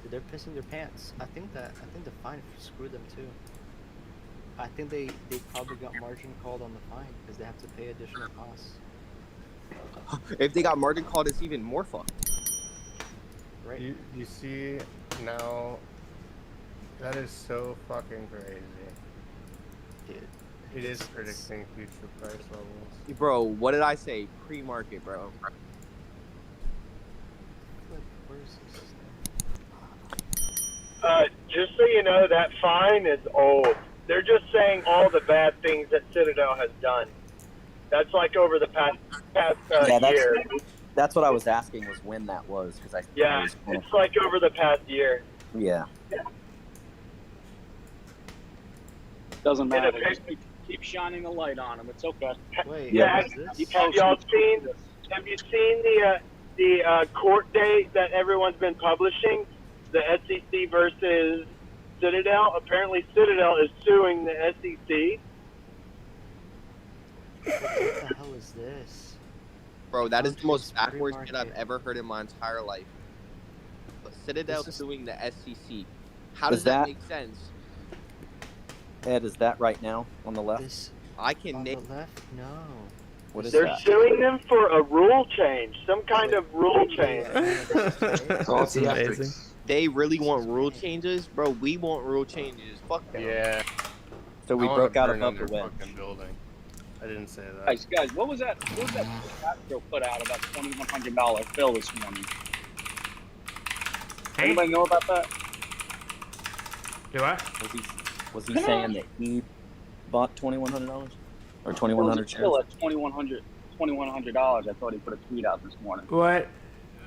Dude, they're pissing their pants. I think the fine screwed them too. I think they probably got margin called on the fine because they have to pay additional costs. If they got margin called, it's even more fucked. Right. You see now, that is so fucking crazy. Dude. It is predicting future price levels. Bro, what did I say? Pre-market, bro. Where's this? Just so you know, that fine is old. They're just saying all the bad things that Citadel has done. That's like over the past year. That's what I was asking, was when that was, because I Yeah, was it's like over the past year. Yeah. Doesn't matter. In a Just keep shining the light on them. It's okay. Wait, yeah. Have y'all seen? Have you seen the court date that everyone's been publishing? The SEC versus Citadel. Apparently, Citadel is suing the SEC. What the hell is this? Bro, that is the most Countries, backwards shit I've pre-market. ever heard in my entire life. But Citadel This is- suing the SEC. How Is does that that- make sense? Ed, is that right now on the left? This I can on name. the left? No. What is They're that? suing them for a rule change, some kind of rule change. That's amazing. They really want rule changes, bro. We want rule changes. Fuck them. Yeah. So we I wanna broke out burn above the under wedge. fucking building. I didn't say that. Guys, what was that? What was that Astro put out about $2,100 fill this morning? Anybody know about that? Do I? Was he saying that he bought $2,100 or 2,100 shares? Still at $2,100. I thought he put a tweet out this morning. What?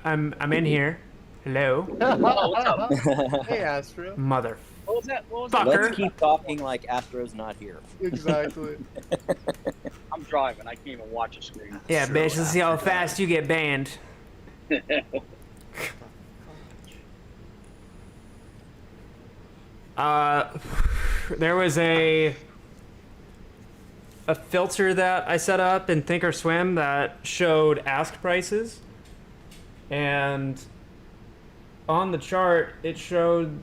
I'm in here. Hello? Oh, what's up? Hey, Astro. Mother. What was that? What was that? Let's keep talking like Astro's not here. Exactly. I'm driving. I can't even watch a screen. Yeah, bitch, let's see how fast you get banned. There was a filter that I set up in Thinkorswim that showed ask prices, and on the chart it showed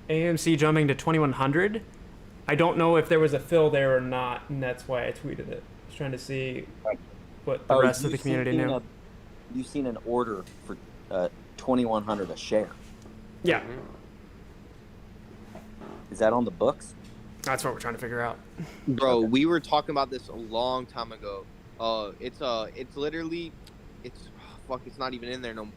AMC jumping to 2100. I don't know if there was a fill there or not, and that's why I tweeted it. I was trying to see what the rest of the community knew. You've seen an order for 2100 a share. Yeah. Is that on the books? That's what we're trying to figure out. Bro, we were talking about this a long time ago. It's literally, fuck, it's not even in there no more.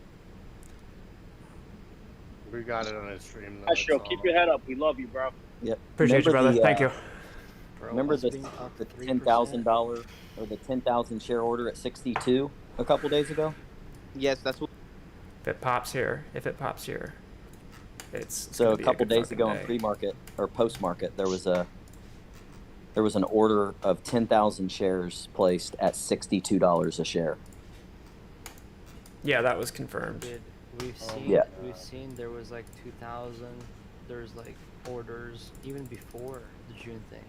We got it on a stream. Though. Astro, keep your head up. We love you, bro. Yep. Appreciate you, brother. Thank you. Remember the $10,000 or the 10,000 share order at 62 a couple days ago? Yes, that's what. If it pops here, it's so a gonna be couple good days ago fucking in day. pre-market or post-market, there was an order of 10,000 shares placed at $62 a share. Yeah, that was confirmed. We've seen, Yeah. we've seen there was like 2,000. There's like orders even before the June thing.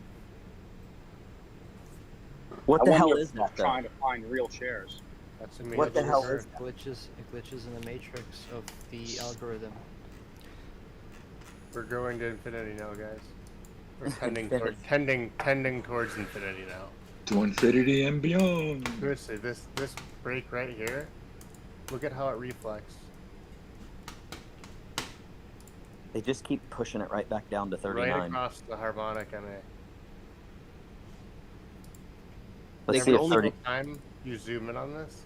What I the hell wonder is if that, they're though? trying to find real shares. That's What the hell is It glitches in the matrix of the algorithm. We're going to infinity now, guys. We're Infinity. tending towards infinity now. To infinity and beyond. Seriously, this break right here. Look at how it reflects. They just keep pushing it right back down to 39. Right across the harmonic MA. Let's see if Every 30. time you zoom in on this,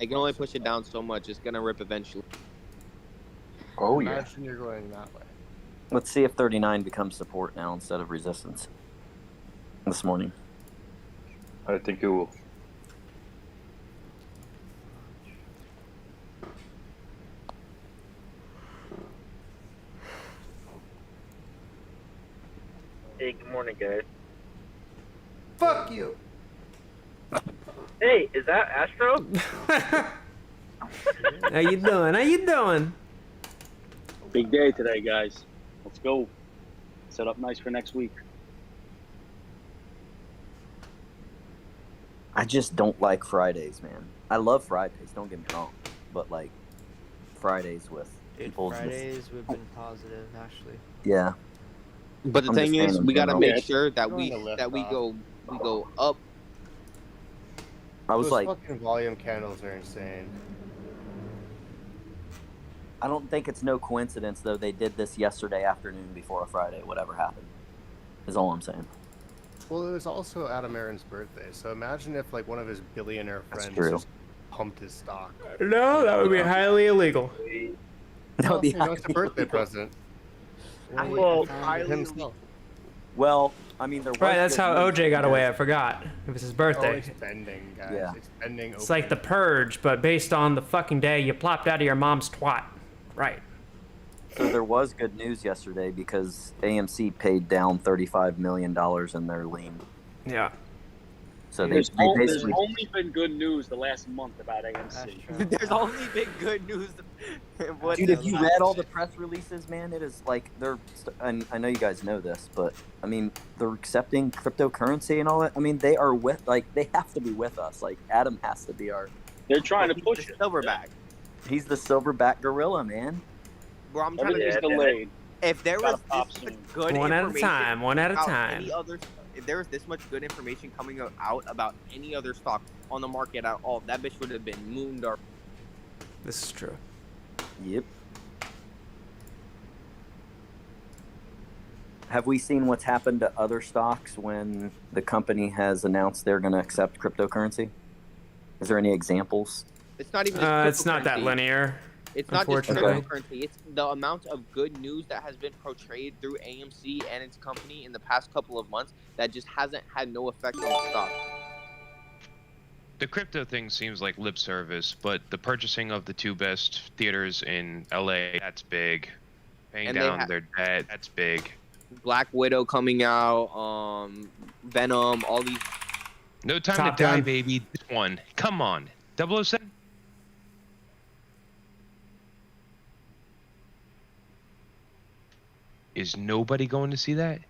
I can only push it down so much. It's gonna rip eventually. Oh Imagine you're going that way. Let's see if 39 becomes support now instead of resistance. This morning. I think it will. Hey, good morning, guys. Fuck you. Hey, is that Astro? How you doing? How you doing? Big day today, guys. Let's go. Set up nice for next week. I just don't like Fridays, man. I love Fridays, don't get me wrong. But like Fridays with people. Fridays we've been positive actually. Yeah. But the I'm thing just is, saying we in gotta general. make sure that Going to lift we off. go up. I was Those like, fucking volume candles are insane. I don't think it's no coincidence though they did this yesterday afternoon before a Friday, whatever happened. Is all I'm saying. Well, it was also Adam Aaron's birthday, so imagine if like one of his billionaire That's friends true. just pumped his stock. No, that would be highly illegal. That would be You know, it's a birthday present. Well, Himself. Well, I mean, there was Right, that's good how news OJ got because- away. I forgot. It was his Oh, birthday. expending, guys. Yeah. Expending. It's like the purge, but based on the fucking day you plopped out of your mom's twat. Right. So there was good news yesterday because AMC paid down $35 million in their lien. Yeah. So they there's basically only been good news the last month about AMC. There's only been good news. What Dude, have the- you read all the press releases, man? It is like and I know you guys know this, but I mean, they're accepting cryptocurrency and all that. I mean, they are they have to be with us. Like, Adam has to be our. They're trying to He's push the it. silverback. He's the silverback gorilla, man. Bro, I'm trying Everything's to. delayed. If there was Gotta pop this much soon. good One at a information time, one at a about time. any other, if there was this much good information coming out about any other stock on the market at all, that bitch would have been mooned or. This is true. Yep. Have we seen what's happened to other stocks when the company has announced they're going to accept cryptocurrency? Is there any examples? It's not even. Just It's not that cryptocurrency. linear. It's not just Unfortunately. cryptocurrency. It's the amount of good news that has been portrayed through AMC and its company in the past couple of months that just hasn't had no effect on the stock. the crypto thing seems like lip service, but the purchasing of the 2 best theaters in LA, that's big. Paying And they down ha- their debt, that's big. Black Widow coming out, Venom, all these. No Time Top to Die, Gun. baby. This one. Come on. 007? Is nobody going to see that?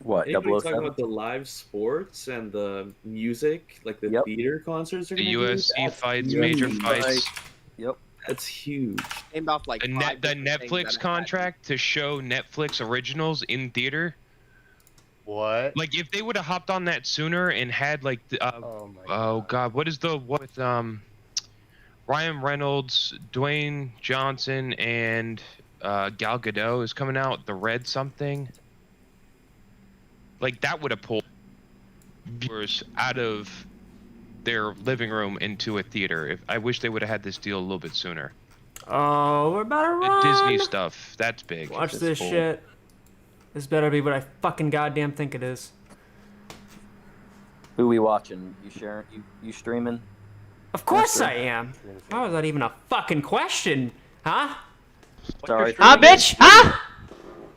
What, Anybody talking 007? about the live sports and the music, like the theater concerts are The gonna do? UFC That's fights, huge. major fights. Yep. That's huge. Named off like The, five the different things that Netflix have contract to show Netflix originals in theater. What? Like if they would have hopped on that sooner and had like the, oh god, what is the what with Ryan Reynolds, Dwayne Johnson, and Gal Gadot is coming out. The Red something. Like that would have pulled viewers out of their living room into a theater. If I wish they would have had this deal a little bit sooner. Oh, we're about to The run. Disney stuff, that's big. Watch It's this bold. shit. This better be what I fucking goddamn think it is. Who we watching? You sharing? You streaming? Of course Master? I am. How is that even a fucking question? Huh? Sorry. Huh, bitch? Huh?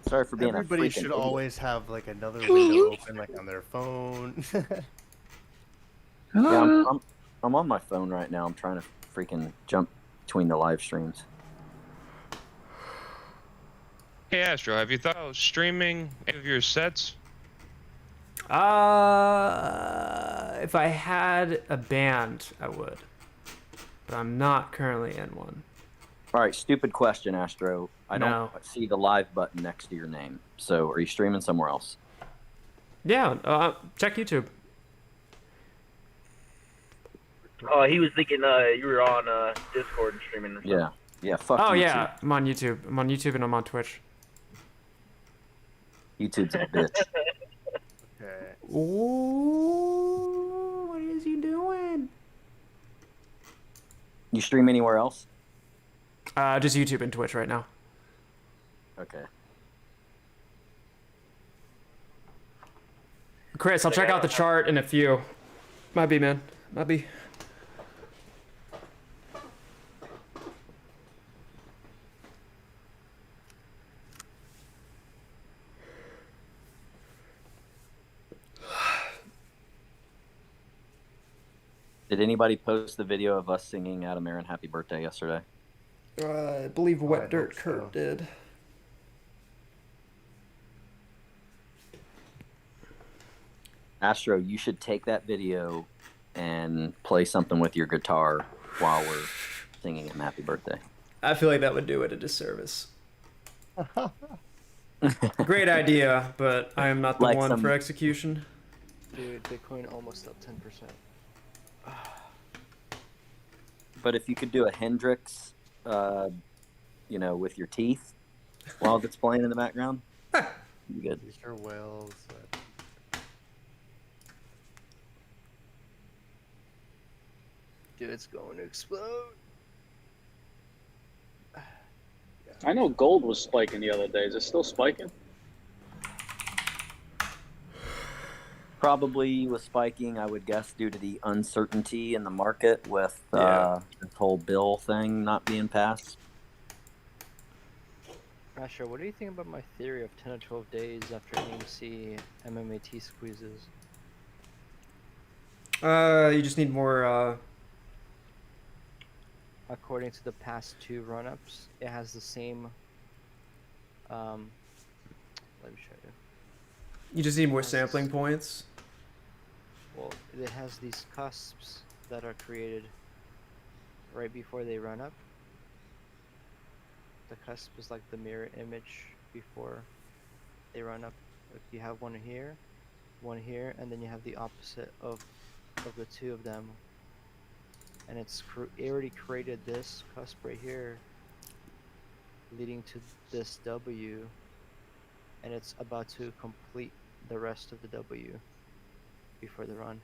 Sorry for being Everybody a freaking should idiot. always have like another window open, like on their phone. Yeah, I'm on my phone right now. I'm trying to freaking jump between the live streams. Hey Astro, have you thought of streaming any of your sets? If I had a band, I would. But I'm not currently in one. All right, stupid question, Astro. I No. don't see the live button next to your name. So, are you streaming somewhere else? Yeah, check YouTube. Oh, he was thinking you were on Discord and streaming or something. Yeah. Yeah, fuck Oh YouTube. yeah, I'm on YouTube. I'm on YouTube and I'm on Twitch. YouTube's a bitch. Okay. Ooh, what is he doing? You stream anywhere else? Just YouTube and Twitch right now. Okay. Chris, I'll check out the chart in a few. Might be, man. Might be. Did anybody post the video of us singing Adam Aaron Happy Birthday yesterday? I believe Wet Dirt Kurt did. Astro, you should take that video and play something with your guitar while we're singing him Happy Birthday. I feel like that would do it a disservice. Great idea, but I am not the Like one some- for execution. Dude, Bitcoin almost up 10%. But if you could do a Hendrix, with your teeth while it's playing in the background, you good. UnusualWhales. Dude, it's going to explode. I know gold was spiking the other day. Is it still spiking? Probably was spiking, I would guess, due to the uncertainty in the market with this whole bill thing not being passed. Asher, what do you think about my theory of 10 or 12 days after AMC MMAT squeezes? You just need more, According to the past two run-ups, it has the same, let me show you. You just need more sampling points. Well, it has these cusps that are created right before they run up. The cusp is like the mirror image before they run up. If you have one here, and then you have the opposite of the two of them. And it already created this cusp right here, leading to this W, and it's about to complete the rest of the W before the run.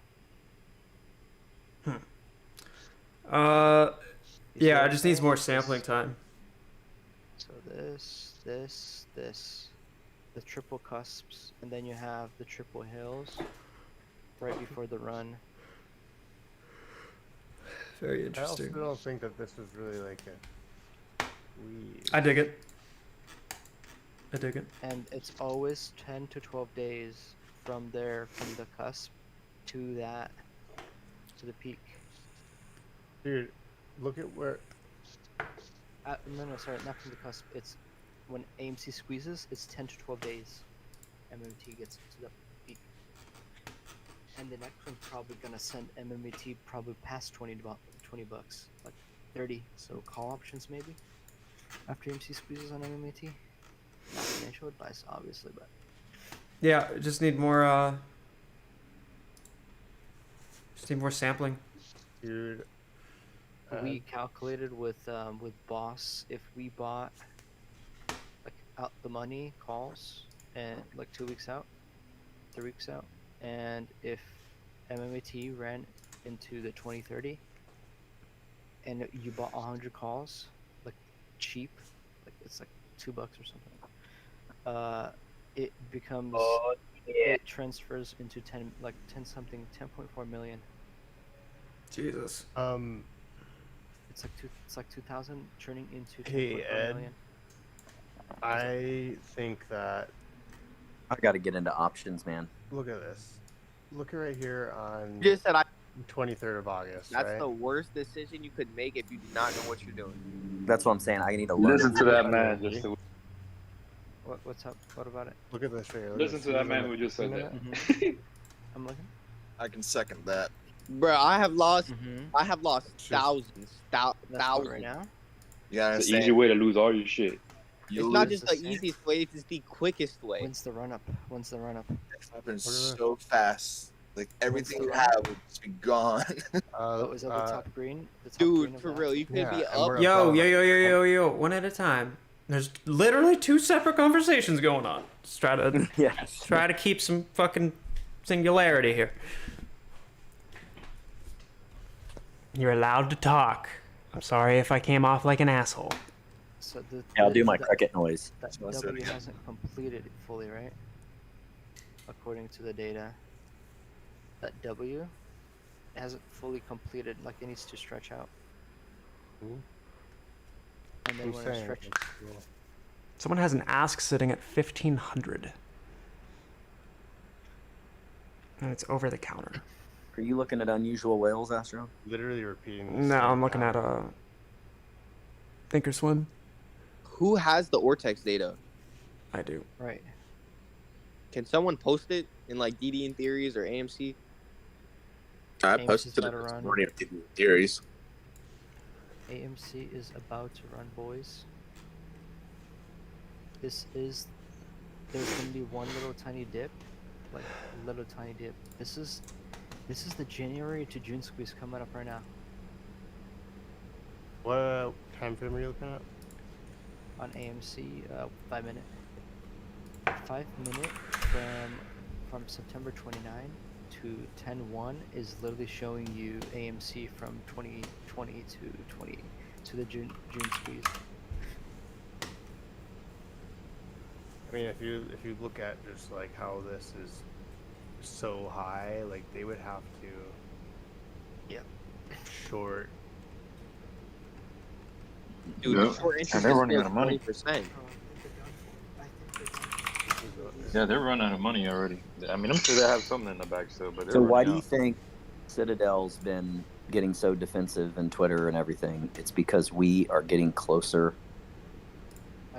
Yeah, it just needs more sampling time. So this, the triple cusps, and then you have the triple hills right before the run. Very I interesting. also don't think that this is really like a squeeze. I dig it. I dig it. And it's always 10 to 12 days from the cusp to the peak. Dude, look at where. No, sorry, not from the cusp. It's when AMC squeezes, it's 10 to 12 days. MMT gets to the peak. And the next one's probably gonna send MMT probably past 20 bucks, like 30. So call options maybe after AMC squeezes on MMT. Not financial advice, obviously, but Yeah, just need more. Just need more sampling. Dude. We calculated with Boss if we bought like out the money calls and like 2 weeks out, 3 weeks out, and if MMAT ran into the 2030 and you bought 100 calls like cheap, like it's like $2 or something, it becomes it transfers into 10 something 10.4 million. Jesus. It's like 2,000 turning into 10.4 Hey, Ed. million. I think that. I got to get into options, man. Look at this. Look at right here on. You just said 23rd of August. That's right? the worst decision you could make if you do not know what you're doing. That's what I'm saying. I need to learn. Listen to that man. Just What's up? What about it? Look at this right here. listen to that man who just said that. I'm looking. I can second that. Bro, I have lost. Mm-hmm. I have lost thousands. Thousands right now. Yeah, It's the easy way to lose all your shit. It's not just the easiest way; it's the quickest way. When's the run up? It happens so fast. Like everything you have would just be gone. Is that the top green? The top Dude, green of for that? real, you could be up. Yo, one at a time. There's literally 2 separate conversations going on. Just try to try to keep some fucking singularity here. You're allowed to talk. I'm sorry if I came off like an asshole. So I'll do my cricket noise. That W hasn't completed it fully, right? According to the data, that W hasn't fully completed. Like it needs to stretch out. And then when it stretches, Someone has an ask sitting at 1,500. And it's over the counter. Are you looking at Unusual Whales, Astro? Literally repeating. No, I'm looking at Thinkorswim. Who has the Ortex data? I do. right? Can someone post it in like DD and Theories or AMC? I AMC's posted it about to this run. morning of the theories. AMC is about to run, boys. There's gonna be one little tiny dip, like a little tiny dip. This is the January to June squeeze coming up right now. What time frame are you looking at? On AMC, 5 minute. 5 minute from September 29 to 10/1 is literally showing you AMC from 2020 to the June squeeze. I mean, if you look at just like how this is so high, like they would have to short. Dude, Yeah. short interest And they're is running still out of money. 20%. Yeah, they're running out of money already. I mean, I'm sure they have something in the bag still, but So why do you think Citadel's been getting so defensive in Twitter and everything? It's because we are getting closer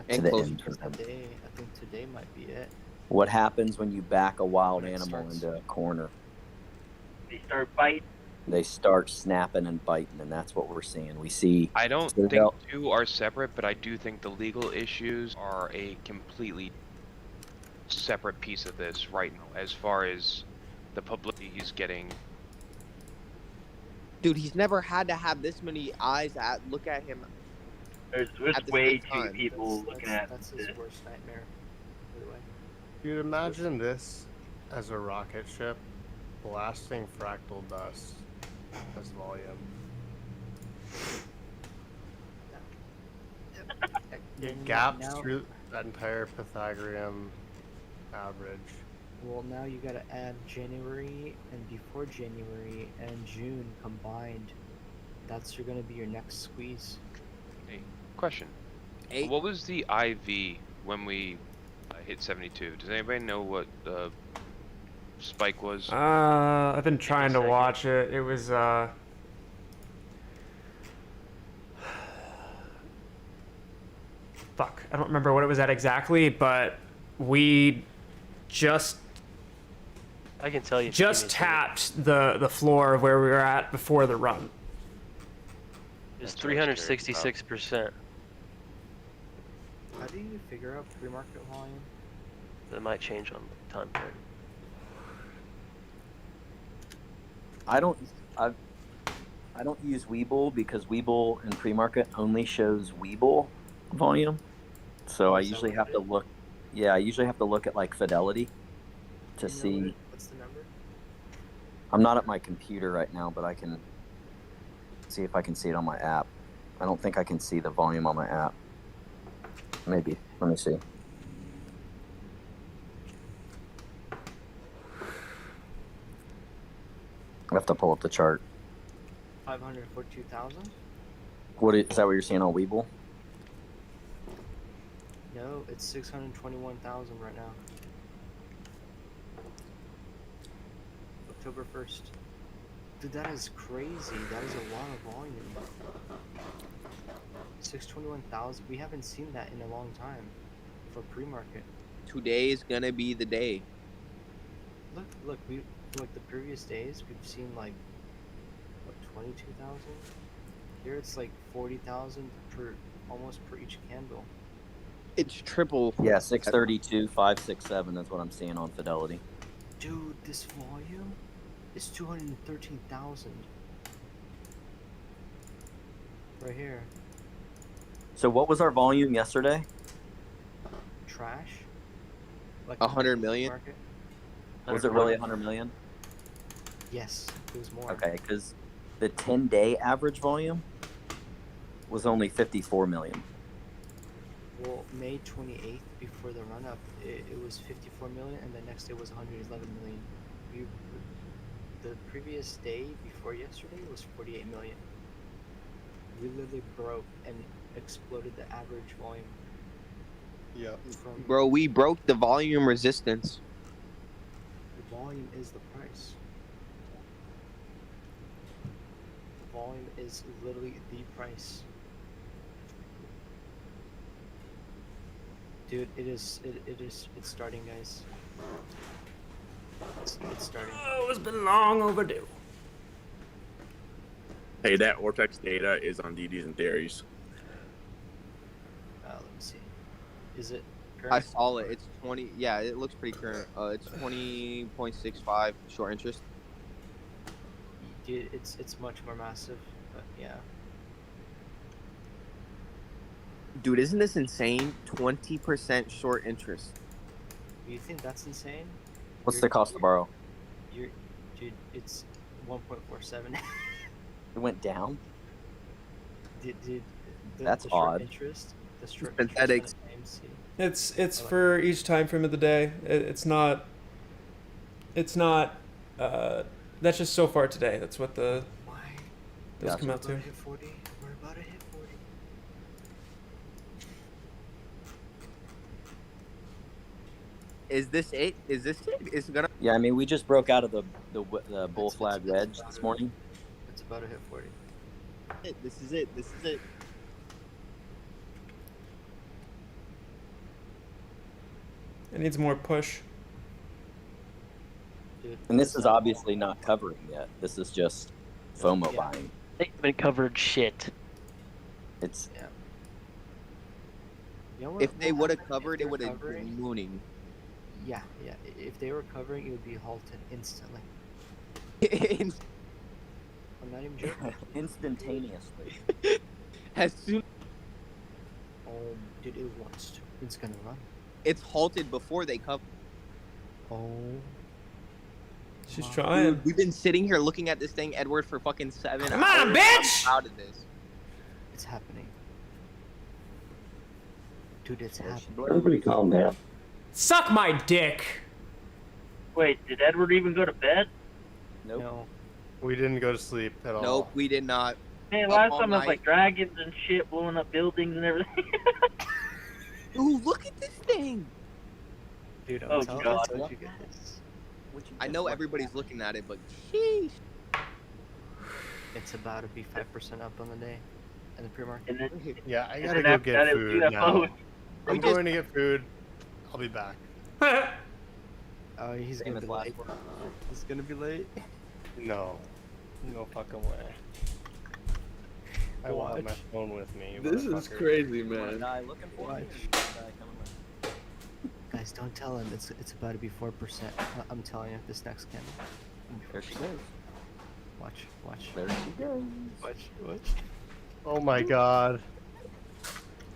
to the end for them. I think today might be it. What happens when you back a wild When it animal starts- into a corner? They start biting. They start snapping and biting, and that's what we're seeing. We see. I don't Citadel- think two are separate, but I do think the legal issues are a completely separate piece of this right now, as far as the publicity he's getting. Dude, he's never had to have this many eyes look at him. There's at the way same too time. people looking at That's this. his worst nightmare. By the way. You'd imagine this as a rocket ship blasting fractal dust as volume. It gaps Now- through that entire Pythagorean average. Well, now you gotta add January and before January and June combined That's gonna be your next squeeze. Hey, question. Eight. What was the IV when we hit 72? Does anybody know what the spike was? I've been trying to watch it. It was fuck, I don't remember what it was at exactly, but we just I can tell you. just tapped the floor of where we were at before the run. It's 366%. How do you figure out pre-market volume? That might change on the time frame. I don't use Webull because Webull in pre-market only shows Webull volume. So I usually have to look. Yeah, I usually have to look at like Fidelity to see. What's the number? I'm not at my computer right now, but I can see if I can see it on my app. I don't think I can see the volume on my app. Maybe. Let me see. I have to pull up the chart. 542,000? Is that what you're seeing on Webull? No, it's 621,000 right now. October 1st. Dude, that is crazy. That is a lot of volume. 621,000. We haven't seen that in a long time for pre-market. Today is gonna be the day. Look, the previous days we've seen like what 22,000. Here it's like 40,000 per almost per each candle. It's triple. Yeah, 632, 567. That's what I'm seeing on Fidelity. Dude, this volume is 213,000. Right here. So what was our volume yesterday? Trash. Like 100 million. market? Was it really 100 million? Yes, it was more. Okay, because the 10-day average volume was only 54 million. Well, May 28th, before the run-up, it was 54 million, and the next day was 111 million. The previous day before yesterday was 48 million. We literally broke and exploded the average volume. Yeah. Bro, we broke the volume resistance. The volume is the price. The volume is literally the price. Dude, it's starting, guys. It's starting. Oh, it's been long overdue. Hey, that Vortex data is on DDs and theories. Let me see. Is it I current? saw it. It's 20. Yeah, it looks pretty current. It's 20.65 short interest. Dude, it's much more massive, but yeah. Dude, isn't this insane? 20% short interest. You think that's insane? What's the cost to borrow? Dude, it's 1.47. It went down? That's odd. short interest. The short Synthetic. interest on AMC. It's for each time frame of the day. It's not. That's just so far today. That's what those come out to. We're about to hit 40. We're about to hit 40. Is this it? Is this it? It's gonna. Yeah, I mean, we just broke out of the bull flag wedge this morning. It's about to hit 40. This is it. This is it. It needs more push. Dude, And this is obviously not covering yet. This is just FOMO Yeah. buying. They haven't covered shit. It's yeah. You know what, If they what would have happened if covered, it they're would have covering? been mooning. Yeah. If they were covering, it would be halted instantly. I'm not even joking. instantaneously. As soon Dude, it wants to. It's gonna run. it's halted before they cover. Oh. She's Wow. trying. Dude, we've been sitting here looking at this thing, Edward, for fucking 7 Come hours. on, bitch! I'm proud of this. It's happening. Dude, it's happening. Everybody calm down. Suck my dick. Wait, did Edward even go to bed? Nope. No. We didn't go to sleep at all. Nope, we did not. Man, up last all time it was like night. dragons and shit blowing up buildings and everything. Ooh, look at this thing. Dude, Oh, I God. told you guys. I know everybody's looking at it, but sheesh. It's about to be 5% up on the day in the pre-market. And then, Yeah, I and gotta then go after get that, it was food UFOs. now. I'm We just- going to get food. I'll be back. Oh, he's Same gonna as be last late. one. He's gonna be late. No. No fucking way. I will have my Watch. phone with me. you This is motherfucker. crazy, You wanna man. die looking for me, or you Watch. wanna die coming with? Guys, don't tell him. It's about to be 4%. I'm telling you, this next candle. There she goes. Watch. There she goes. Watch. Oh my god.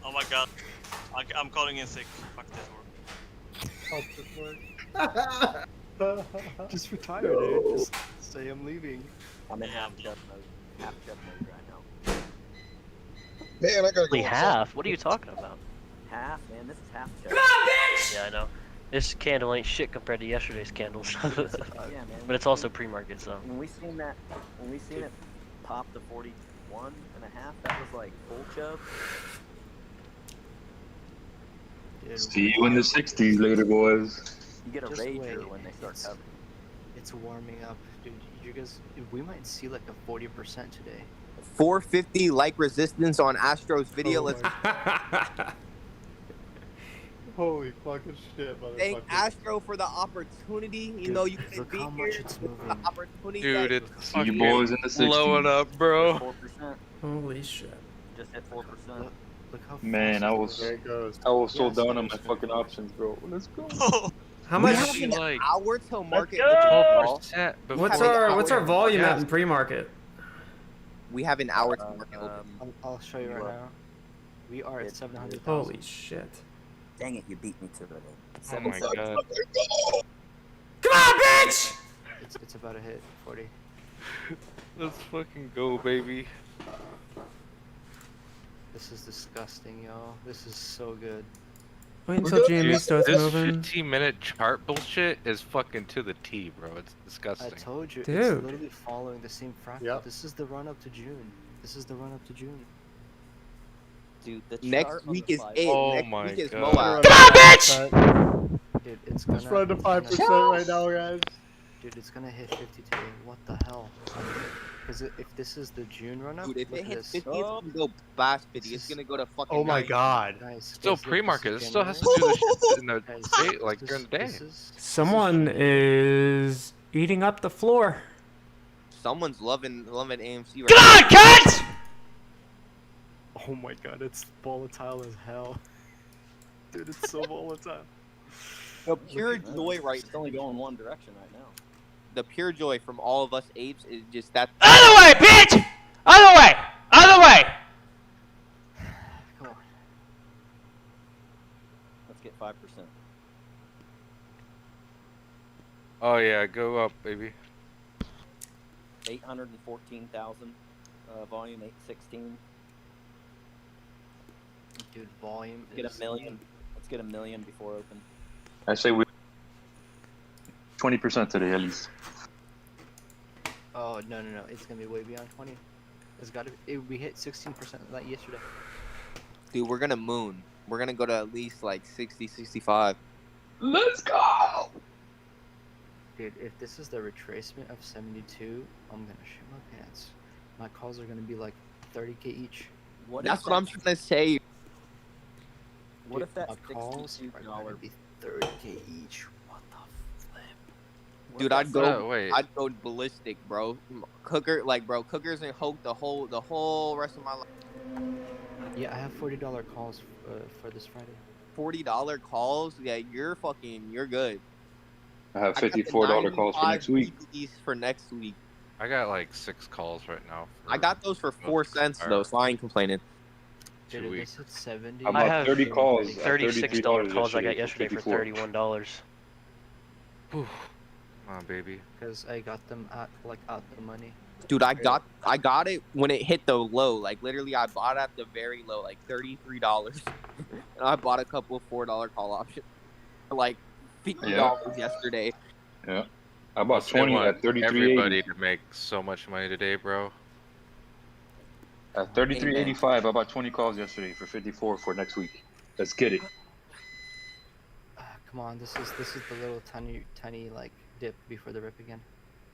Oh my god. I'm calling in sick. Fuck this work. Just retire, dude. Just say I'm leaving. I'm in half chub mode. Half chub mode right now. Man, I gotta Only half? What are you talking about? Half, man. This is half chub. Yeah, I know. This candle ain't shit compared to yesterday's candles. Yeah, man. But it's also pre-market, so. When we seen it pop to 41 and a half, that was like full chub. Dude, See you in the 60s later, boys. You get a Just rager wait. when they start covering. It's warming up, dude. You guys, we might see like a 40% today. 450 like resistance on Astro's video. Oh Let's Holy fucking shit, motherfucker. thank Astro for the opportunity. You Dude, know, you couldn't look be how here. much it's The moving. opportunity. Dude, that- it's See you fucking boys in the 60s. blowing up, bro. 4%. Holy shit. Just hit 4%. Look how Man, fast I it's was There it goes. sold Yes, down on it's my gonna fucking be options, bro. Let's go. How we much? have Be an like hour till market. go! opens. 12% What's Have an our hour. volume Yeah. at in pre-market? We have an hour till market opens. I'll show you right now. We are at It's- 700,000. Holy shit! Dang it, you beat me to it. Oh my god. Come on, bitch! It's about to hit 40. Let's fucking go, baby. This is disgusting, y'all. This is so good. Wait until GME Dude, starts this moving. 15-minute chart bullshit is fucking to the T, bro. It's I disgusting. told you, Dude. it's literally following the same fractal. Yep. This is the run up to June. Dude, the Next chart on week the is five- it. Oh Next my week is God. Moab. Come on, bitch! Dude, it's gonna. Let's run to it's 5% gonna- right now, guys. Dude, it's gonna hit 50 today. What the hell? Because if this is the June run up, Dude, if look it at hits this. 50, it's gonna go past 50. It's This is- gonna go to fucking Oh my 90. god. Guys, Still guys, look, pre-market. It this is still has to do January. the shit in the Guys, day, like this during the day. Someone is eating up the floor. Someone's loving AMC right Come on, cut! Oh my god, it's volatile as hell. Dude, it's so volatile. The pure joy right It's only going one direction right now. The pure joy from all of us apes is just that. Other way, bitch! Other way! Other way! Come on. Let's get 5%. Oh yeah, go up, baby. 814,000 volume, 816. Dude, volume Let's get is... a million. Let's get a million before open. I say we 20% today at least. Oh, no. It's gonna be way beyond 20. It's gotta be... we hit 16% of that yesterday. Dude, we're gonna moon. We're gonna go to at least like 60, 65. Let's go! Dude, if this is the retracement of 72, I'm gonna shit my pants. My calls are gonna be like 30k each. That's what I'm trying to say. What Dude, if that my calls are gonna be 30k each? What the flip? Dude, I'd go. wait. I'd go ballistic, bro. Cookers and Hoke the whole rest of my life. Yeah, I have $40 calls for this Friday. $40 calls. Yeah, you're good. I have got the $54 calls for next week. 95 BPs for next week. I got like 6 calls right now. I got those for 4 cents though, so I ain't complaining. Dude, 2 if weeks. this hit 70. I'm about 30 calls. at $36 $33 calls I got yesterday for $54. $31. Come on, baby. Because I got them at the money. Dude, I got it when it hit the low. Like literally, I bought at the very low, like $33, and I bought a couple of $4 call options for like $50 yesterday. Yeah. I bought They 20 want at 33. everybody to make so much money today, bro. At 33.85, I bought 20 calls yesterday for 54 for next week. Let's get it. Come on, this is the little tiny like dip before the rip again.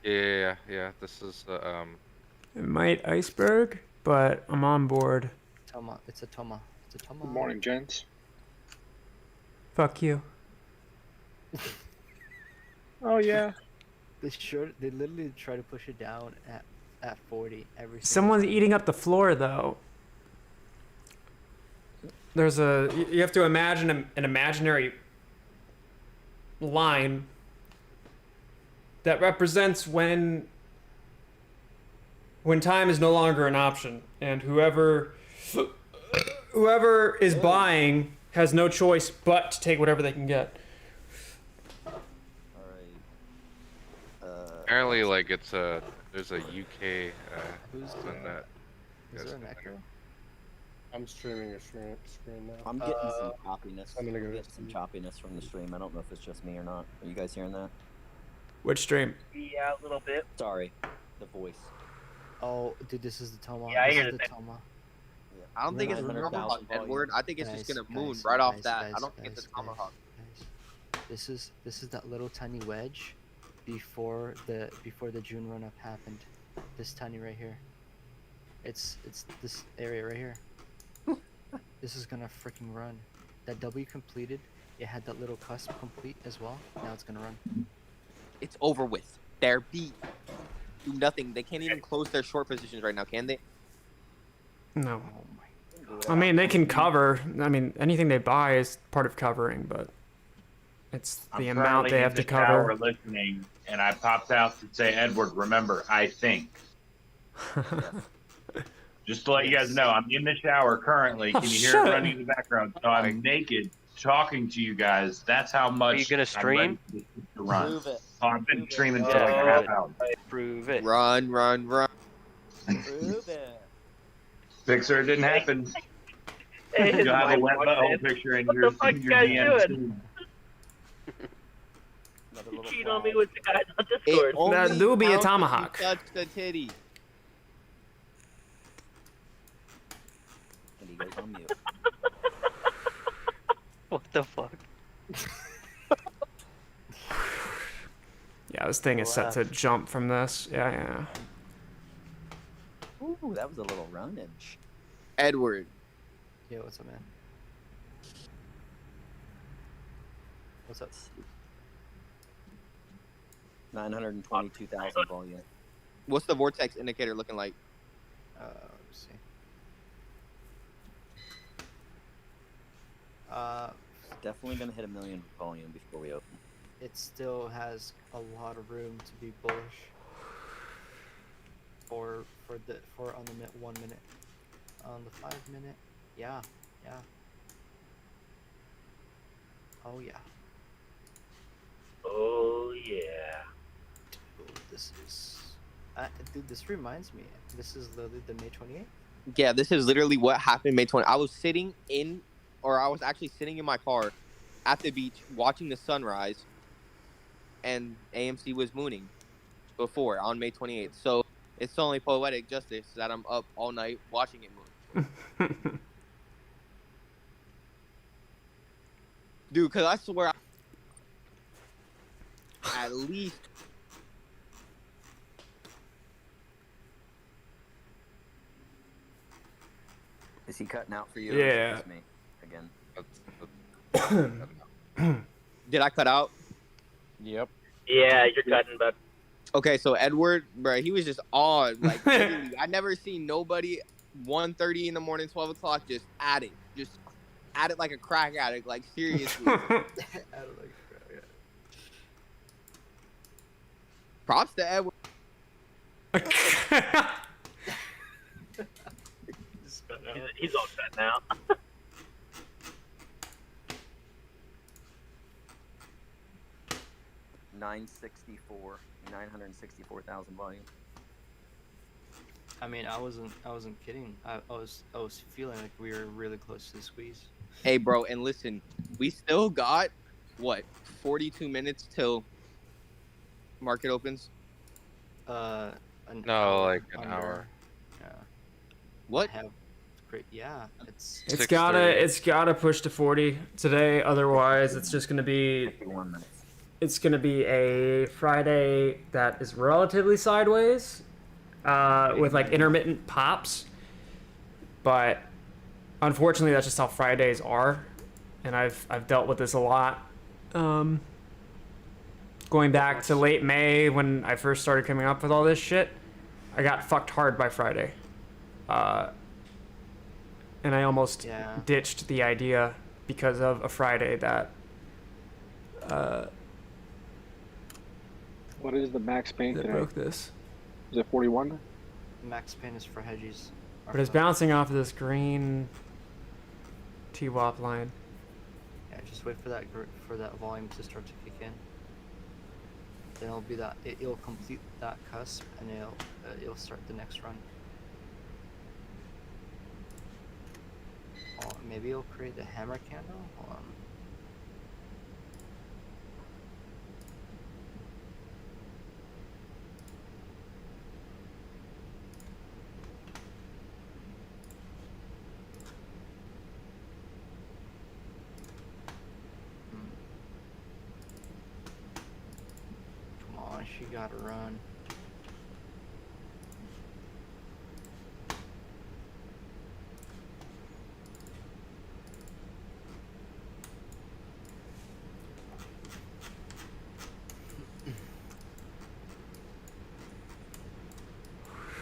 Yeah. This is It might iceberg, but I'm on board. Toma, it's a Toma. It's a Toma. Good morning, gents. Fuck you. Oh yeah. They literally try to push it down at 40 every single Someone's time. eating up the floor, though. You have to imagine an imaginary line that represents when time is no longer an option, and whoever is buying has no choice but to take whatever they can get. apparently like it's there's a UK Who's on that. Is there an echo? I'm streaming a screen now. I'm getting some choppiness. I'm gonna go getting some choppiness from the stream. I don't know if it's just me or not. Are you guys hearing that? Which stream? Yeah, a little bit. Sorry, the voice. Oh, dude, this is the Toma. Yeah, I this hear is the the Toma. I don't think it's a 900,000 tomahawk, volume. Edward. I think it's just Guys, gonna moon guys, right off guys, that. guys, I don't think it's a guys, tomahawk. This is that little tiny wedge before the June run up happened. This tiny right here. It's this area right here. This is gonna freaking run. That W completed. It had that little cusp complete as well. Now it's gonna run. It's over with. They're beat. Do nothing. They can't even close their short positions right now, can they? No. Oh I mean, they can cover. I mean, anything they buy is part of covering, but it's the amount they have to cover. I'm listening, and I popped out to say, Edward, remember, I think. Just to let you guys know, I'm in the shower currently. Can you hear it running in the background? So I'm naked, talking to you guys. That's how much. Are you gonna stream? I'm ready to run. Prove it. Oh, I've been streaming for Yeah, like a half hour. Prove it. Run. Prove it. Fixer, it didn't happen. Hey, You'll have a wet my butthole man. picture in What your the fuck you DM guys too. doing? Another You little cheat on flag. me with the guys on It Discord. only That do be a counts if you tomahawk. touch the titty. And he goes on mute. What the fuck? Yeah, this thing is set to jump from this. Yeah. Ooh, that was a little runnage. Edward. Yeah, what's up, man? What's up? 922,000 volume. What's the vortex indicator looking like? Let me see. Definitely gonna hit 1 million volume before we open. It still has a lot of room to be bullish. For on the 1 minute, on the 5 minute, yeah. Oh yeah. Oh yeah. Dude, this is, dude. This reminds me. This is literally the May 28th. Yeah, this is literally what happened May 20th. I was actually sitting in my car at the beach watching the sunrise, and AMC was mooning before on May 28th. So it's only poetic justice that I'm up all night watching it moon. Dude, because I swear at least Is he cutting out for you? Yeah. Or is it just me again. did I cut out? Yep. Yeah, you're cutting, but Okay, so Edward, bro, he was just on. Like, literally, I never seen nobody 1:30 in the morning, 12 o'clock, just at it like a crack addict. Like, seriously. Props to Edward. he's all set now. $964,000 volume. I mean, I wasn't kidding. I was feeling like we were really close to the squeeze. Hey, bro, and listen, we still got, what, 42 minutes till market opens? No, like an hour. Yeah. What? have great. Yeah, it's It's gotta push to 40 today. Otherwise, it's just gonna be. 51 minutes. It's gonna be a Friday that is relatively sideways, with like intermittent pops. But unfortunately, that's just how Fridays are, and I've dealt with this a lot. Going back to late May when I first started coming up with all this shit, I got fucked hard by Friday. And I almost ditched the idea because of a Friday that What is the max pain that today? broke this. Is it 41? max pain is for hedgies. But it's bouncing off of this green TWAP line. Yeah, just wait for that volume to start to kick in. Then it'll be that it'll complete that cusp and it'll start the next run. Oh, maybe it'll create the hammer candle. Hold on. Come on, she gotta run.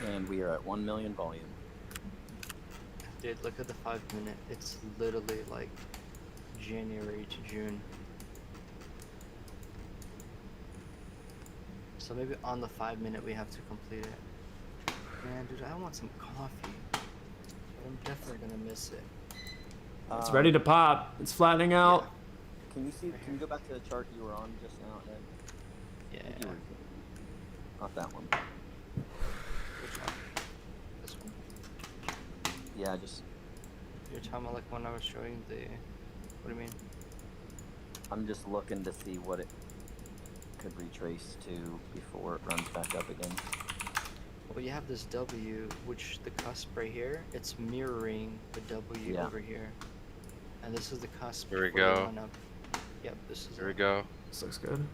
And we are at 1 million volume. Dude, look at the 5 minute. It's literally like January to June. So maybe on the 5 minute we have to complete it. Man, dude, I want some coffee. I'm definitely gonna miss it. It's ready to pop. It's flattening out. Can you see? Can you go back to the chart you were on just now, Ed? Yeah. Not that one. Which one? This one? Yeah, just. You're talking about like when I was showing the. What do you mean? I'm just looking to see what it could retrace to before it runs back up again. Well, you have this W, which the cusp right here, it's mirroring the W over here. And this is the cusp. Here we before the go. run up. Yep, this is Here we go. This looks good.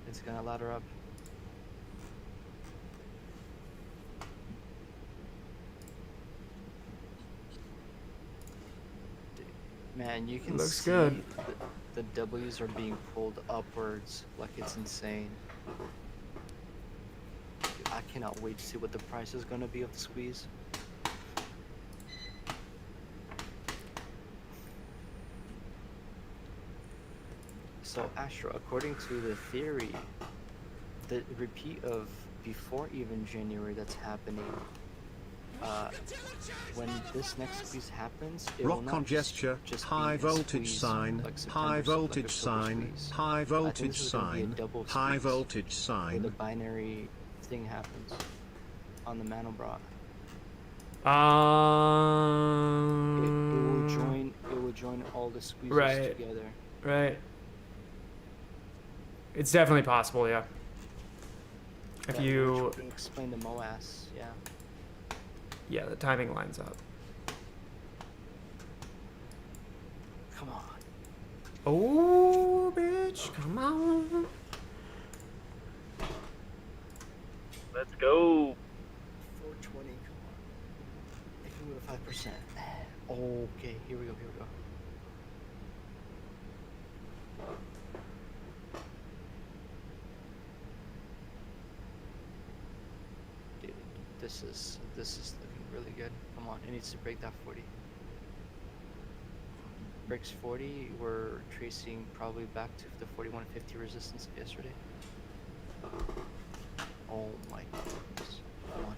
It's gonna ladder up. Man, you can Looks see good. the W's are being pulled upwards like it's insane. Dude, I cannot wait to see what the price is gonna be of the squeeze. So Astro, according to the theory, the repeat of before even January that's happening, when this next squeeze happens, it will Rock not on gesture, just high be a voltage squeeze sign, like September, high like a voltage silver sign, squeeze. high I think voltage this is gonna be a sign, double high squeeze, voltage where sign. the binary thing happens on the Mandelbrot. It will join all the squeezes Right. together. Right. It's definitely possible, yeah. If Yeah, you, which would explain the MOAS, yeah. yeah, the timing lines up. Come on. Oh, bitch, come on. Let's go. 420, come on. If you would have 5%. Okay, here we go, here we go. Dude, this is looking really good. Come on, it needs to break that 40. Breaks 40, we're tracing probably back to the 4150 resistance of yesterday. Oh my goodness. Come on.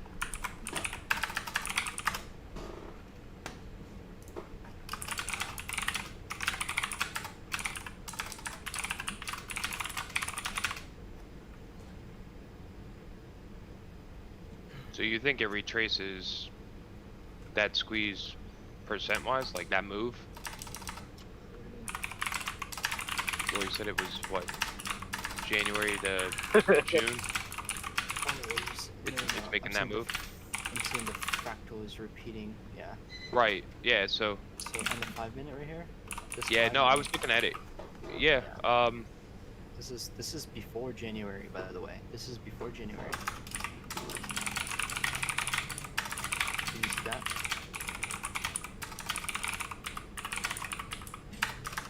So you think it retraces that squeeze percent-wise, like that move? Well, you said it was what, January to June? It's making that move. I'm seeing the fractal is repeating. Yeah. Right. Yeah. So. So on the 5-minute right here. Yeah. No, I was looking at it. Yeah. This is before January, by the way. This is before January. Can you see that?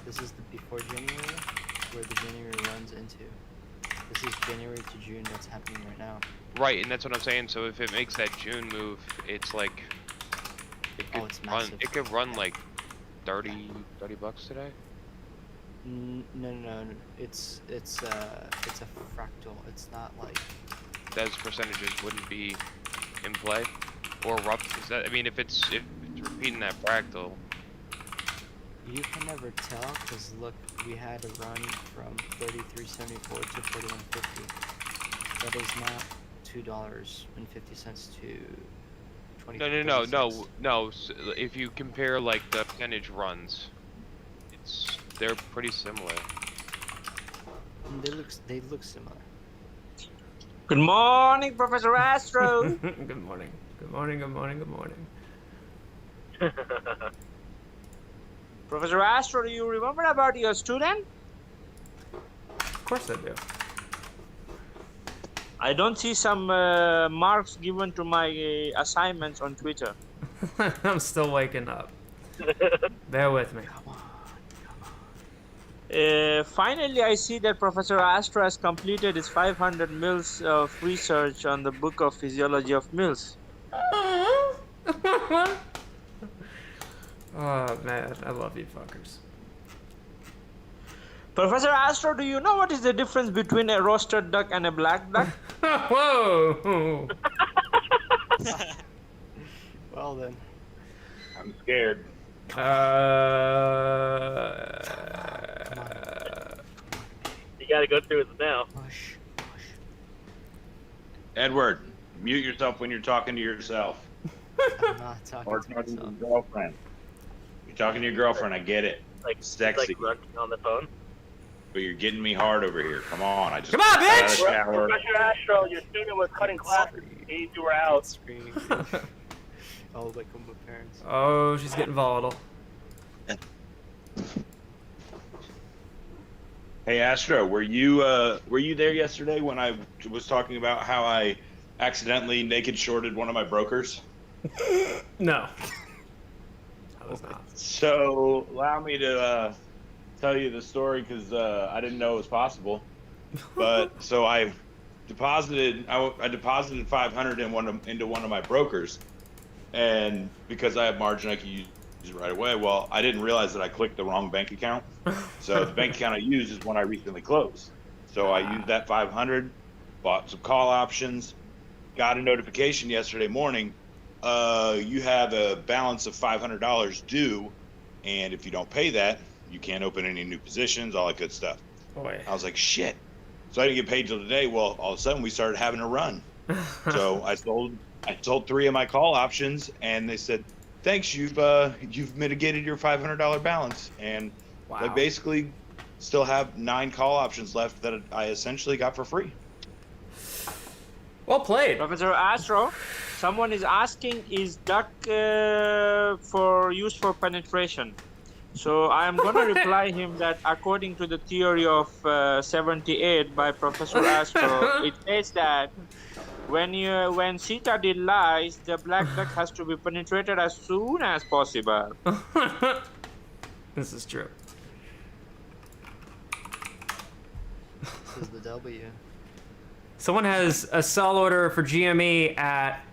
This is the before January, where the January runs into. This is January to June. That's happening right now. Right, and that's what I'm saying. So if it makes that June move, it's like it could it's run. massive. It could run like $30 today. No. It's a fractal. It's not like. Those percentages wouldn't be in play, or rough. Is that? I mean, if it's repeating that fractal. You can never tell, because look, we had a run from 33.74 to 41.50. That is not $2.50 to 20. No. So if you compare like the percentage runs, they're pretty similar. They look similar. Good morning, Professor Astro. Good morning. Good morning. Good morning. Good morning. Professor Astro, do you remember about your student? Of course I do. I don't see some marks given to my assignments on Twitter. I'm still waking up. Bear with me. Finally, I see that Professor Astro has completed his 500 mils of research on the book of physiology of mills. Oh man, I love you fuckers. Professor Astro, do you know what is the difference between a roasted duck and a black duck? Whoa! Well then. I'm scared. You gotta go through it now. Edward, mute yourself when you're talking to yourself. I'm not talking Or to talking to myself. your girlfriend. You're talking to your girlfriend, I get it. Like Sexy. like grunting on the phone. But you're getting me hard over here. Come on, I just Come on, got out of bitch! the shower. Professor Astro, your student was cutting classes. You were out. Screaming. Oh, like my parents. Oh, she's getting volatile. Hey Astro, were you there yesterday when I was talking about how I accidentally naked shorted one of my brokers? No. I was not. So allow me to tell you the story because I didn't know it was possible. But so I deposited 500 into one of my brokers, and because I have margin, I can use it right away. Well, I didn't realize that I clicked the wrong bank account. So the bank account I used is one I recently closed. So I used that 500, bought some call options, got a notification yesterday morning. You have a balance of $500 due, and if you don't pay that, you can't open any new positions, all that good stuff. Boy. I was like, shit. So I didn't get paid till today. Well, all of a sudden we started having a run. So I sold 3 of my call options, and they said, thanks, you've mitigated your $500 balance. And I basically still have 9 call options left that I essentially got for free. Well played. Professor Astro, someone is asking, is duck used for penetration? So I am going to reply him that according to the theory of 78 by Professor Astro, it says that when citadel lies, the black duck has to be penetrated as soon as possible. This is true. This is the W. Someone has a sell order for GME at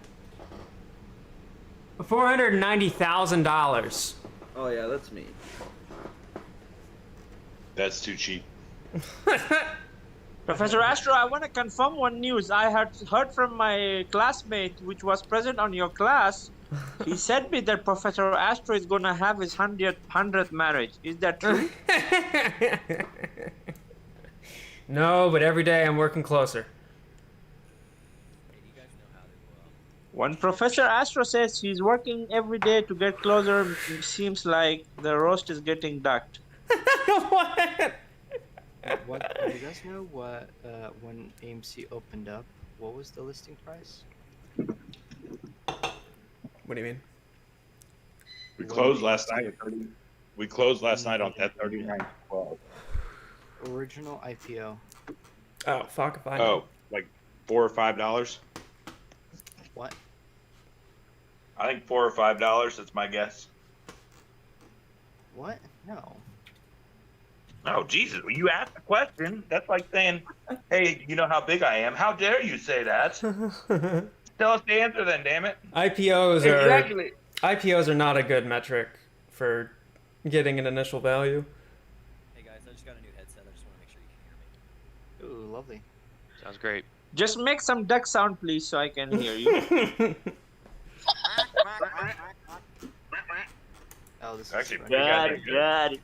$490,000. Oh yeah, that's me. That's too cheap. Professor Astro, I want to confirm one news. I had heard from my classmate, which was present on your class. He said me that Professor Astro is going to have his 100th marriage. Is that true? No, but every day I'm working closer. When Professor Astro says he's working every day to get closer, it seems like the roast is getting ducked. What do you guys know what when AMC opened up, what was the listing price? What do you mean? We closed last night at 30. We closed last night on at 39.12. Original IPO. Oh fuck if I know. Oh, like $4 or $5. What? I think $4 or $5. That's my guess. What? No. Oh Jesus! Well, you asked the question. That's like saying, "Hey, you know how big I am? How dare you say that?" Tell us the answer, then. Damn it. IPOs are not a good metric for getting an initial value. Hey guys, I just got a new headset. I just want to make sure you can hear me. Ooh, lovely. Sounds great. Just make some duck sound, please, so I can hear you. Oh, this Actually, is got it.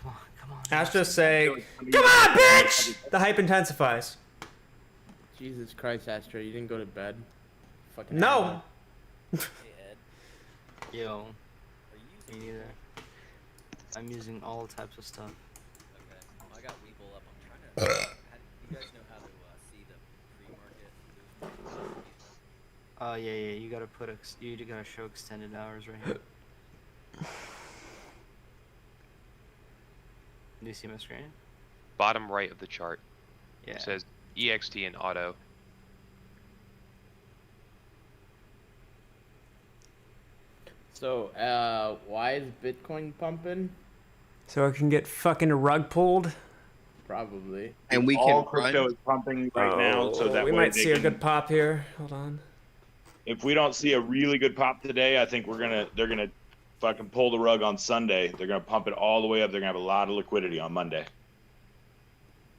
Come on. Astros say, "Come on, bitch!" The hype intensifies. Jesus Christ, Astro, you didn't go to bed? Fucking No. Yo. Me neither. I'm using all types of stuff. Okay. I got Weeble up. I'm trying to. You guys know how to see the pre-market movement? Yeah. You gotta you gotta show extended hours right here. Do you see my screen? Bottom right of the chart. Yeah. It says EXT and auto. So, why is Bitcoin pumping? So I can get fucking rug pulled. Probably. And we All can crypto run. is pumping right now, so that we way might they see a can- good pop here. Hold on. If we don't see a really good pop today, I think they're gonna fucking pull the rug on Sunday. They're gonna pump it all the way up. They're gonna have a lot of liquidity on Monday.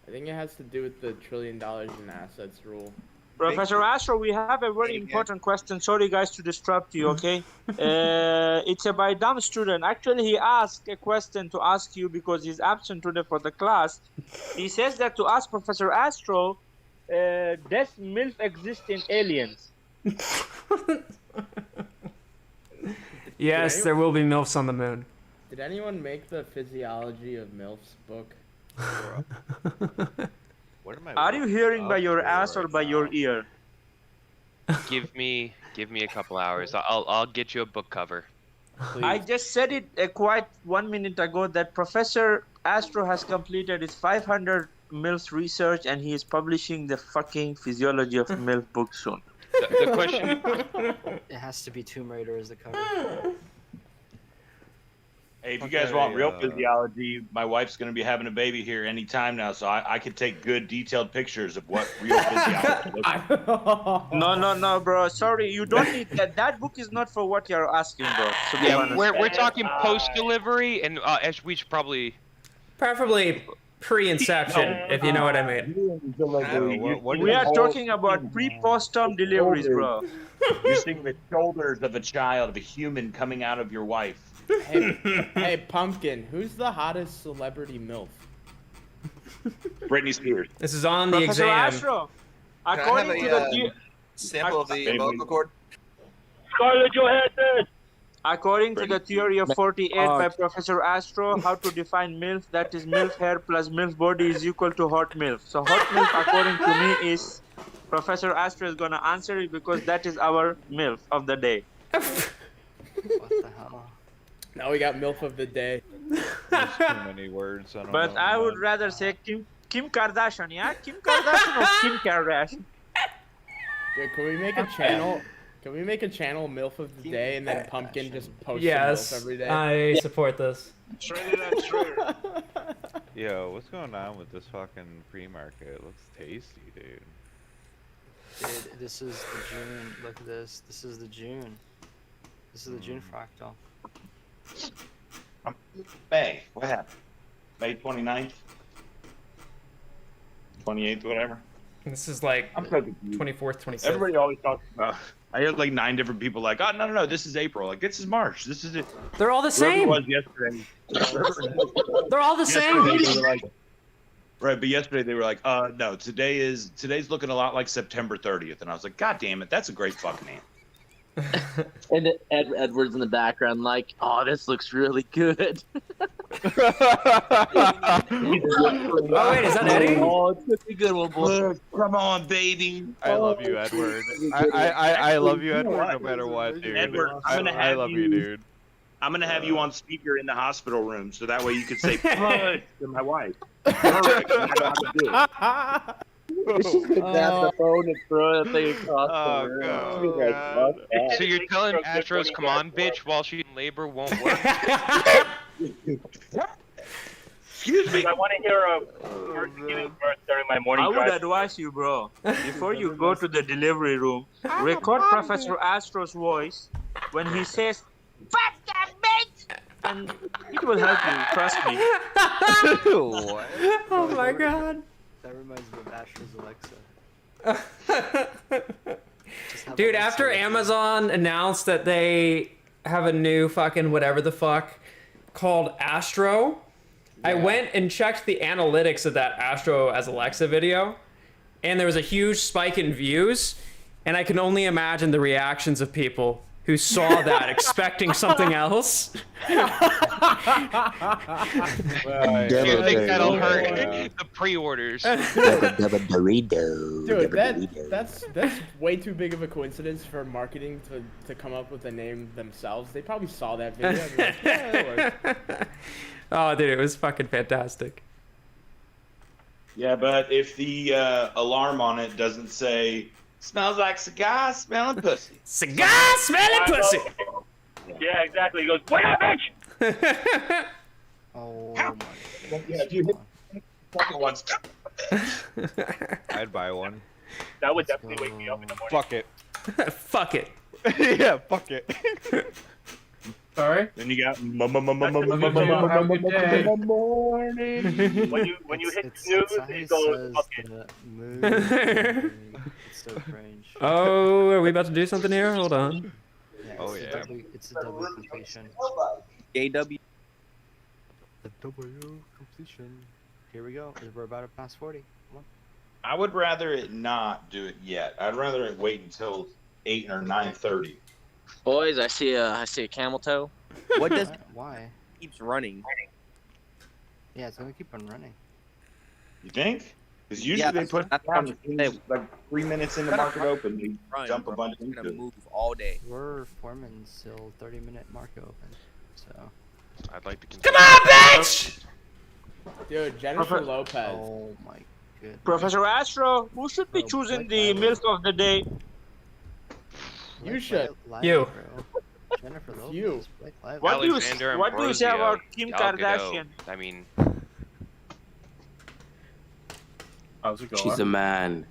I think it has to do with the $1 trillion in assets rule. Professor Astro, we have a very important question. Sorry, guys, to disrupt you, okay? It's by a dumb student. Actually, he asked a question to ask you because he's absent today for the class. He says that to ask Professor Astro, does MILF exist in aliens? Yes, there will be MILFs on the moon. Did anyone make the Physiology of MILFs book? Are you hearing by your ass or by your ear? Give me a couple hours. I'll get you a book cover. I just said it quite 1 minute ago that Professor Astro has completed his 500 MILF research and he is publishing the fucking Physiology of MILF book soon. The question. It has to be Tomb Raider as the cover. Hey, if you guys want real physiology, my wife's going to be having a baby here any time now, so I could take good, detailed pictures of what real physiology looks like. No, bro. Sorry, you don't need that. That book is not for what you're asking, bro. To be honest. We're talking post delivery, and we should probably preferably pre-inception, if you know what I mean. We are talking about pre-postpartum deliveries, bro. You're seeing the shoulders of a child, of a human coming out of your wife. Hey, Pumpkin, who's the hottest celebrity MILF? Britney Spears. This is on the Professor exam. Astro, Can I according to have the a sample of the vocal cord? Scarlett Johansson. according to the theory of 48 by Professor Astro, how to define MILF, that is MILF hair plus MILF body is equal to hot MILF. So hot MILF, according to me, is Professor Astro is gonna answer it because that is our MILF of the day. What the hell? Now we got MILF of the day. There's too many words. But I would rather say Kim Kardashian, yeah? Kim Kardashian or Kim Kardashian? Dude, can we make a channel? Can we make a channel MILF of the day and then Pumpkin just post Yes, MILF every day? I support this. Yo, what's going on with this fucking pre-market? It looks tasty, dude. Dude, this is the June. Look at this. This is the June. This is the June fractal. May. What happened? May 29th? 28th, whatever. This is like I'm so confused. 24th, 26th. Everybody always talks about. I heard like 9 different people like, oh no, this is April. Like this is March. This is it. They're all the same. Whoever it was yesterday. They're all the same. Yesterday they were like, right, but yesterday they were like, no, today's looking a lot like September 30th, and I was like, God damn it, that's a great fucking name. And Edward's in the background like, oh, this looks really good. Oh wait, is that Eddie? Oh, it's gonna be a good one, boy. Come on, baby. I love you, Edward. I love you, Edward, no matter what, dude. Edward, I'm gonna I have love you, dude. I'm gonna have you on speaker in the hospital room, so that way you can say "push" to my wife. Perfect. I know how to do it. She's gonna grab the phone and throw that thing across the room. She's like, "Fuck that." So you're telling Astros, come on, bitch, while she's in labor won't work? Excuse me. I want to hear a first during my morning I would drive. advise you, bro, before you go to the delivery room, record Professor Astro's voice when he says, "Fuck that bitch!" and it will help you, trust me. What? Oh my god. That reminds me of Astro's Alexa. Dude, after Amazon announced that they have a new fucking whatever the fuck called Astro, I went and checked the analytics of that Astro as Alexa video, and there was a huge spike in views, and I can only imagine the reactions of people who saw that expecting something else. Do you think that'll hurt the pre-orders? Dude, that's way too big of a coincidence for marketing to come up with the name themselves. They probably saw that video. And were like, yeah, that works. Oh, dude, it was fucking fantastic. Yeah, but if the alarm on it doesn't say "smells like cigar smelling pussy," cigar smelling pussy. Yeah, exactly. He goes, "Wait a bitch!" Oh my yeah, dude. Fucking once. I'd buy one. That would definitely wake me up in the morning. Fuck it. Fuck it. Yeah, fuck it. Sorry? Then you got morning. When you hit snooze, it goes fuck it. It's so cringe. Oh, are we about to do something here? Hold on. Oh yeah. It's a double completion. AW. The W completion. Here we go. We're about to pass 40. Come on. I would rather it not do it yet. I'd rather it wait until 8 or 9:30. Boys, I see a camel toe. What does Why? keeps running? Yeah, it's gonna keep on running. You think? Because usually they put it down as soon as, like 3 minutes in the market open, they jump a bunch It's into gonna it. move all day. We're forming still 30-minute market open, so. I'd like to Come on, bitch! Dude, Jennifer Lopez. Oh my goodness. Professor Astro, who should be choosing the milk of the day? You should. You. Jennifer Lopez. You. What do you Alexander what do you say Ambrosio, about Kim Gal Gadot. Kardashian? I mean, How's it going? She's a man.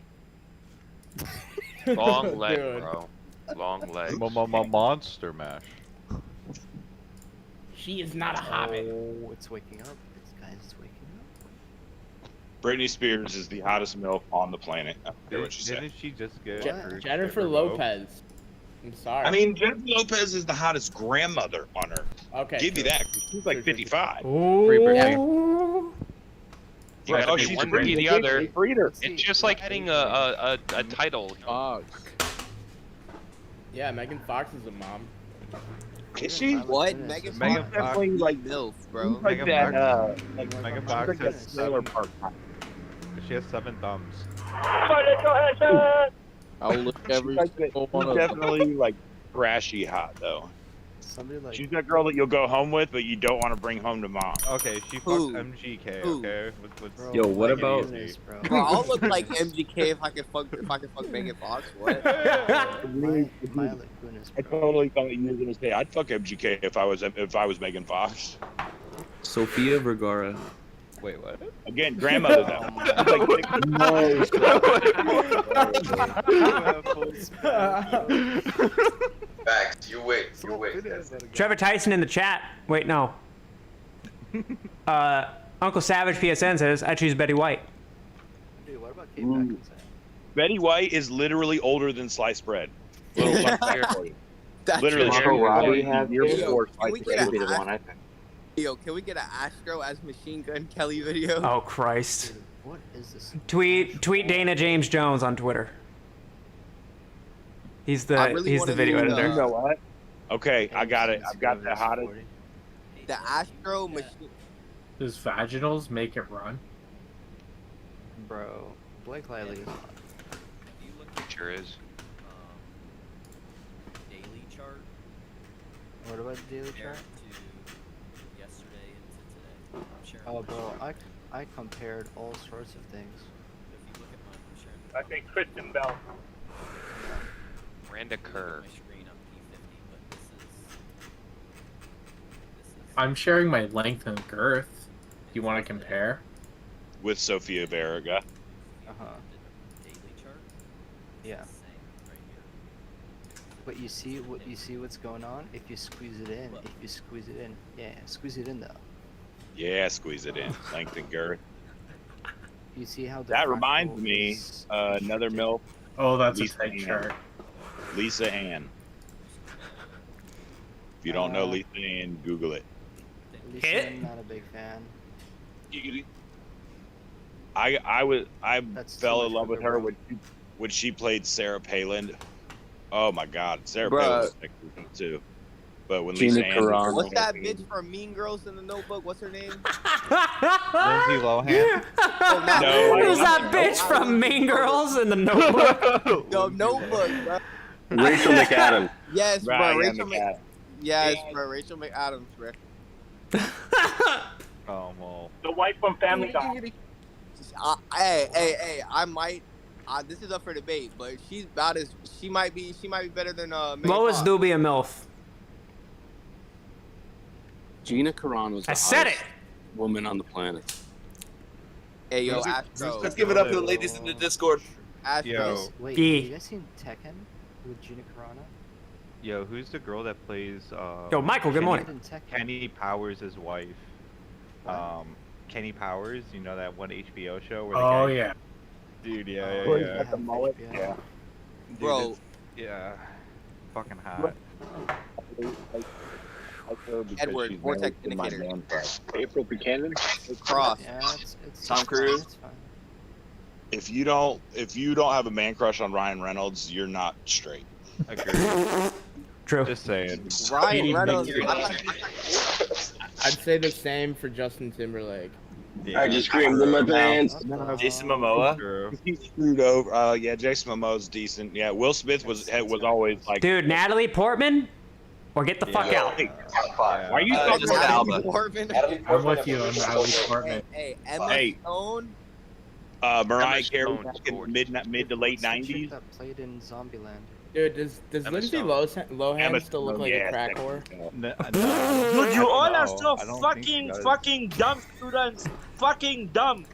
long leg, Dude. bro. Long leg. Monster Mash. She is not a hobbit. Oh, it's waking up. This guy's waking up. Britney Spears is the hottest MILF on the planet. I don't care what you say. Didn't she just get her Jennifer shit revoked? Lopez. I'm sorry. I mean, Jennifer Lopez is the hottest grandmother on earth. Okay. Give you that. 'Cause she's like 55. Ooh. You gotta Oh, be she's one a or the great other. breeder. It's just like getting a title. You know? Yeah, Megan Fox is a mom. Is she? What? Megan Megan Fox Fox. definitely like MILF, bro. Like Megan that, Fox. like Megan she's Fox like has that sailor 7. part. She has 7 thumbs. I'll look every She's single one of them. definitely like trashy hot though. Somebody like. She's that girl that you'll go home with, but you don't want to bring home to mom. Okay, she fucks Who? MGK. Who? Okay. Bro, Yo, what like, about- goodness, bro. Bro, I'll look like MGK if I could fuck Megan Fox. What? Maya Kunis, I bro. totally thought you were gonna say I'd fuck MGK if I was Megan Fox. Sofia Vergara. Wait, what? Again, grandmother though. Facts. You wait. Trevor Tyson in the chat. Wait, no. Uncle Savage PSN says, I choose Betty White. Dude, what about Kate Beckinsale? Betty White is literally older than sliced bread. Little fun fact for you. That's Literally, true. she was Robbie born has a year it? before Can sliced we bread get would be the a one, I think. Yo, can we get an Astro as Machine Gun Kelly video? Oh, Christ. Dude, what is this? Tweet Dana James Jones on Twitter. He's I the really wanna video do the- editor. You know what? Okay, I got it. I've got the hottest. The Astro Machine. Does vaginals make it run? Bro, Blake Lively is hot. If you look It sure is. daily chart, What about the daily compare chart? it to yesterday into today. I'm sharing Oh, my bro, chart. I compared all sorts of things. If you look at mine, I'm sharing the I think Kristen Bell. Miranda Kerr. my screen on P50, but this is I'm sharing my length and girth. Do you want to compare? With Sophia Vergara. Uh-huh. the daily chart. Yeah. It's the same right here. But you see what's going on? If you squeeze it in, yeah, squeeze it in though. Yeah, squeeze it in. Length and girth. You see how the That reminds fractal me, is another shifted? MILF. Oh, that's Lisa a tight Ann. chart. Lisa Ann. If you don't know Uh, Lisa Ann, Google it. Lisa, Hit? I'm not a big fan. I That's too fell much in love for with the her bro. when she played Sarah Palin. Oh my God, Sarah Bruh. Palin was sexy too. But when Gina Lisa Ann did her What's that singing- bitch from Mean Girls in the Notebook? What's her name? Lindsay Lohan. Oh, not No. Who's that Lohan. bitch Not from Lindsay Mean Lohan. Girls in the Notebook? The Notebook, bro. Rachel McAdams. Yes, bro. Right, yeah, Rachel McAdams. Yes, bro. Rachel McAdams, bro. Oh well. The wife from Family Guy. Hey, I might. This is up for debate, but she might be better than Megan Lois Fox. Doobie a MILF. Gina Carano was the I said hottest woman on the planet. Hey, yo, Who's the- Astro. Let's give it up for the ladies in the Discord. Astro. Yo. Wait, E. have you guys seen Tekken with Gina Carano? Yo, who's the girl that plays? Yo, Michael, good Kenny- morning. In Tekken. Kenny Powers' wife. Kenny Powers. You know that one HBO show where the Oh guy, yeah. dude, yeah, Oh, yeah, yeah, HBO. yeah. Dude, Bro. it's- yeah, fucking hot. Edward, Vortex Indicator. April Buchanan. Cross. Yeah, it's Tom Cruise. It's fine. If you don't have a man crush on Ryan Reynolds, you're not straight. Agreed. True. Just saying. Ryan Reynolds. I'd say the same for Justin Timberlake. Yeah. I just screamed in my pants. Jason Momoa. True. He's screwed over. Yeah, Jason Momoa's decent. Yeah, Will Smith was always like. Dude, Natalie Portman? Or get the fuck out. Hey, why are you talking about Natalie Portman. I'm with you on Natalie Portman. Hey, Emma Hey. Stone. Mariah Emma Carey Stone's back in gorgeous. mid to late What's the chick '90s? that played in Zombieland? Dude, does Emma Lindsay Stone. Lohan Emma still look Stone, like yeah, a crack sexy. whore? Dude, you all are so I don't think fucking, she does. fucking dumb students. Fucking dumb.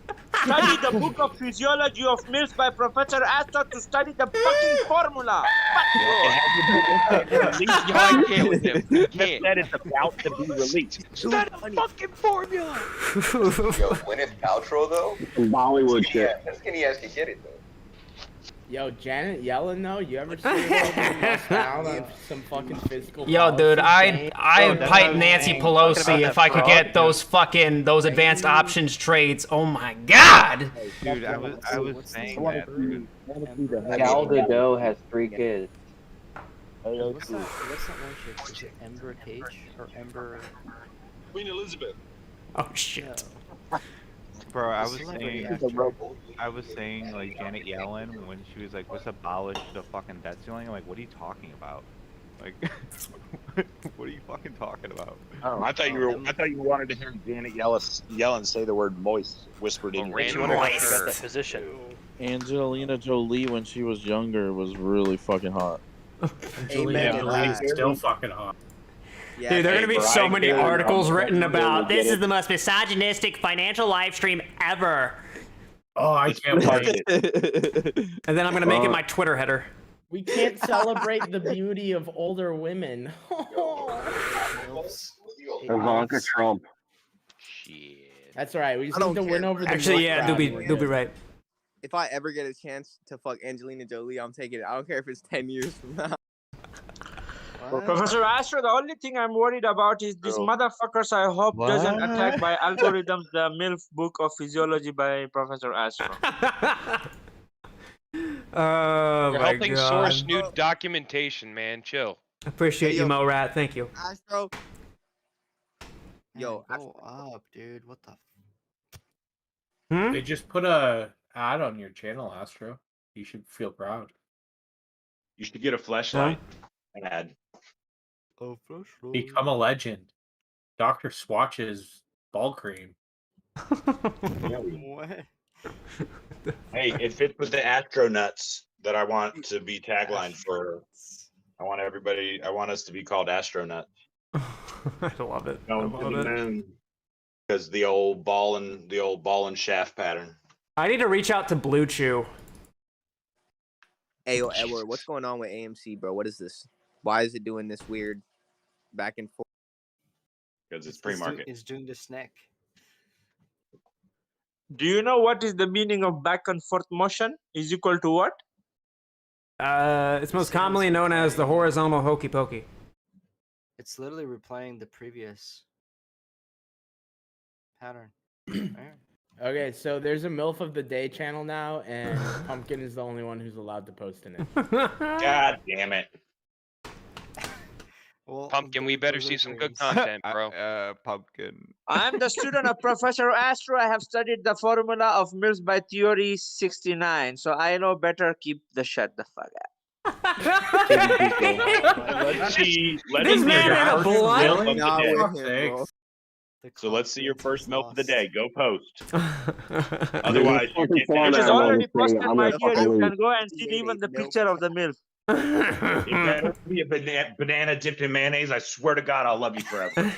Study the book of physiology of MILFs by Professor Astor to study the fucking formula. I can't with him. I can't. That it's about to be released. Study the fucking formula. Yo, Gwyneth Paltrow though. Bollywood shit. How skinny ass can get it though. Yo, Janet Yellen though, you ever see her bust down on some fucking physical? Yo, dude, policy game? I'd that's pipe what I'm Nancy saying. Pelosi Talking about if I that could fraud, get those advanced options trades. Oh my god. Dude, I was saying that. Dude. Gal Gadot has 3 kids. What's that one chick? Is it Ember Cage or Ember? Queen Elizabeth. Oh shit. Bro, I The was celebrity saying like Janet Yellen when she was like, "Let's abolish the fucking debt ceiling." I'm like, what are you talking about? Like, what are you fucking talking about? Oh, I thought you wanted to hear Janet Yellen say the word moist whispered in your Miranda ear. Moist. Wonder how she got that position. Angelina Jolie, when she was younger, was really fucking hot. Angelina Jolie's still fucking hot. Yeah, Dude, there are Hey, gonna be so Mariah many Carey, articles written Get about this it. is the most misogynistic financial live stream ever. Oh, I can't wait. And then I'm gonna make it my Twitter header. We can't celebrate the beauty of older women. Ivanka Trump. Shit. That's all right. We just I need don't to win care. over the Actually, North yeah, crowd. they'll be right. If I ever get a chance to fuck Angelina Jolie, I'm taking it. I don't care if it's 10 years from now. What? Professor Astor, the only thing I'm worried about is these motherfuckers. I hope doesn't attack by algorithms the MILF book of physiology by Professor Astor. Oh You're my helping god. source new documentation, man. Chill. Appreciate Hey, you, yo. Mo Rat. Thank you. Astro. Yo, go up, dude. What the? They just put a ad on your channel, Astro. You should feel proud. You should get a fleshlight ad. Oh, flashlight. Become a legend. Dr. Swatch's ball cream. What? Hey, it fits with the astronauts that I want to be tagline for. I want us to be called astronauts. I love it. Going to the moon. Because the old ball and shaft pattern. I need to reach out to Blue Chew. Hey, yo, Edward, what's going on with AMC, bro? What is this? Why is it doing this weird back and forth? Because it's pre-market. It's doing the snack. Do you know what is the meaning of back and forth motion? Is equal to what? It's most commonly known as the horizontal hokey pokey. It's literally replaying the previous pattern. Right? Okay, so there's a MILF of the Day channel now, and Pumpkin is the only one who's allowed to post in it. God damn it. Well, Pumpkin, we better see some good content, bro. Pumpkin. I am the student of Professor Astro. I have studied the formula of MILFs by theory 69, so I know better. Keep the shut the fuck up. This man had a blunt. So let's see your first milk of the day. Go post. Otherwise, you get It is already posted, my dear. You can go and see even the picture of the MILF. If that be a banana dipped in mayonnaise, I swear to God, I'll love you forever.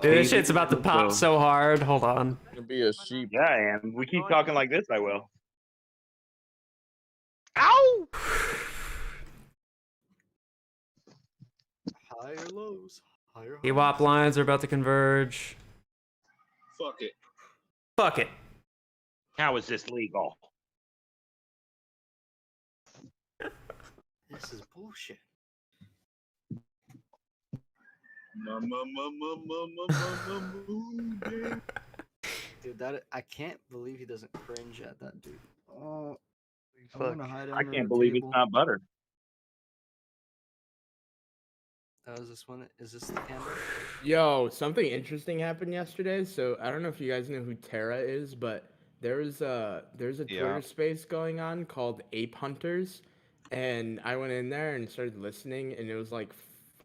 Dude, this shit's about to pop so hard. Hold on. Be a sheep. Yeah, I am. We keep talking like this, I will. Ow! Higher lows. Higher highs. EWAP lines are about to converge. Fuck it. Fuck it. How is this legal? This is bullshit. Dude, that I can't believe he doesn't cringe at that, dude. Oh, I wanna hide I under can't the believe table. it's not butter. Oh, is this one? Is this the candle? Yo, something interesting happened yesterday. So I don't know if you guys know who Terra is, but there's a Twitter space going on called Ape Hunters, and I went in there and started listening, and it was like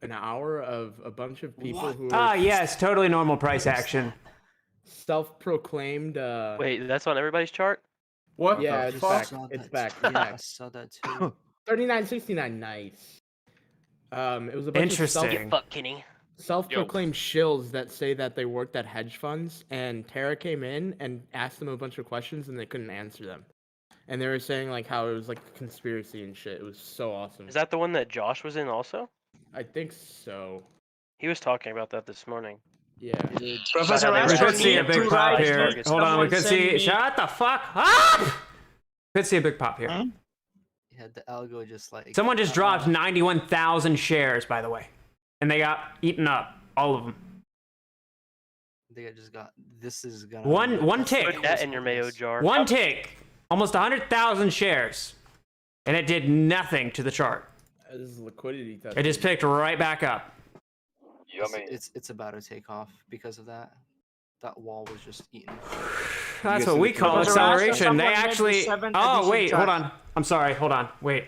an hour of a bunch of people who Ah, are yes, totally normal price action. self-proclaimed. Wait, that's on everybody's chart? What? Yeah, the it's fuck? back. It's that back. too. It's back. I saw that too. 39.69, nice. It was a bunch Interesting. Fuck, Kenny. self-proclaimed shills that say that they worked at hedge funds, and Terra came in and asked them a bunch of questions, and they couldn't answer them. And they were saying like how it was like a conspiracy and shit. It was so awesome. Is that the one that Josh was in also? I think so. He was talking about that this morning. Yeah. Dude, Professor We Astro could see a needs to big pop write here. me. Hold on, we Someone could send see. me- Shut the fuck up! Could see a big pop here. yeah, the algo just like Someone just dropped 91,000 shares, by the way, and they got eaten up, all of them. They just got. This is gonna. One that's the tick. Put that in your mayo jar. One tick. Almost 100,000 shares, and it did nothing to the chart. This is liquidity test. It just picked right back up. It's about to take off because of that. That wall was just eaten. That's what we call Professor Astro, acceleration. someone They made the actually. 7th Oh edition wait, chart. hold on. I'm sorry. Hold on. Wait.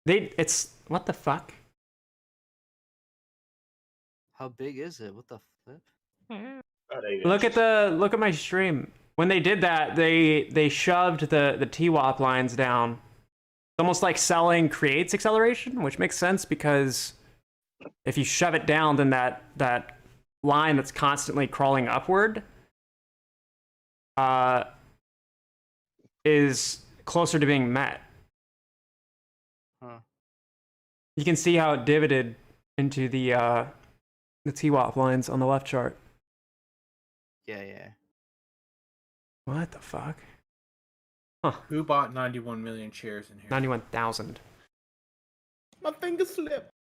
It's what the fuck? How big is it? What the flip? Look at my stream. When they did that, they shoved the TWAP lines down. It's almost like selling creates acceleration, which makes sense because if you shove it down, then that line that's constantly crawling upward is closer to being met. Huh. You can see how it divoted into the TWAP lines on the left chart. Yeah. What the fuck? Who bought 91 million shares in here? 91,000. My finger slipped.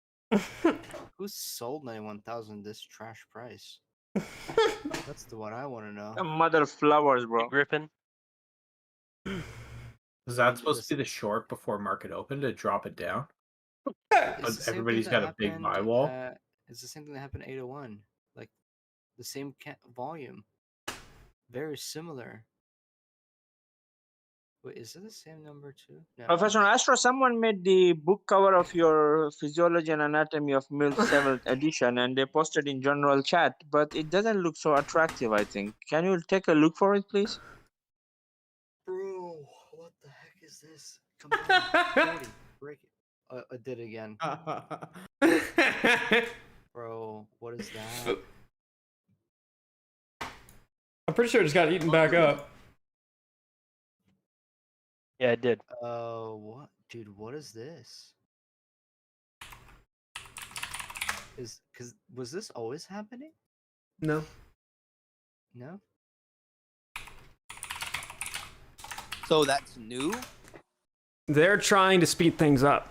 Who sold 91,000 this trash price? That's the one I want to know. The mother of flowers, bro. Griffin. Was that supposed to be the short before market open to drop it down? It's the But same everybody's thing that got a big happened buy wall. at It's the same thing that happened 801. Like the same volume. Very similar. Wait, is it the same number too? No. Professor Astro, someone made the book cover of your Physiology and Anatomy of Milk 7th edition and they posted in general chat, but it doesn't look so attractive, I think. Can you take a look for it, please? Bro, what the heck is this? Come on, 40, break it. I did it again. Bro, what is that? I'm pretty sure it just got eaten back up. Yeah, it did. What? Dude, what is this? Was this always happening? No. No? So that's new? They're trying to speed things up.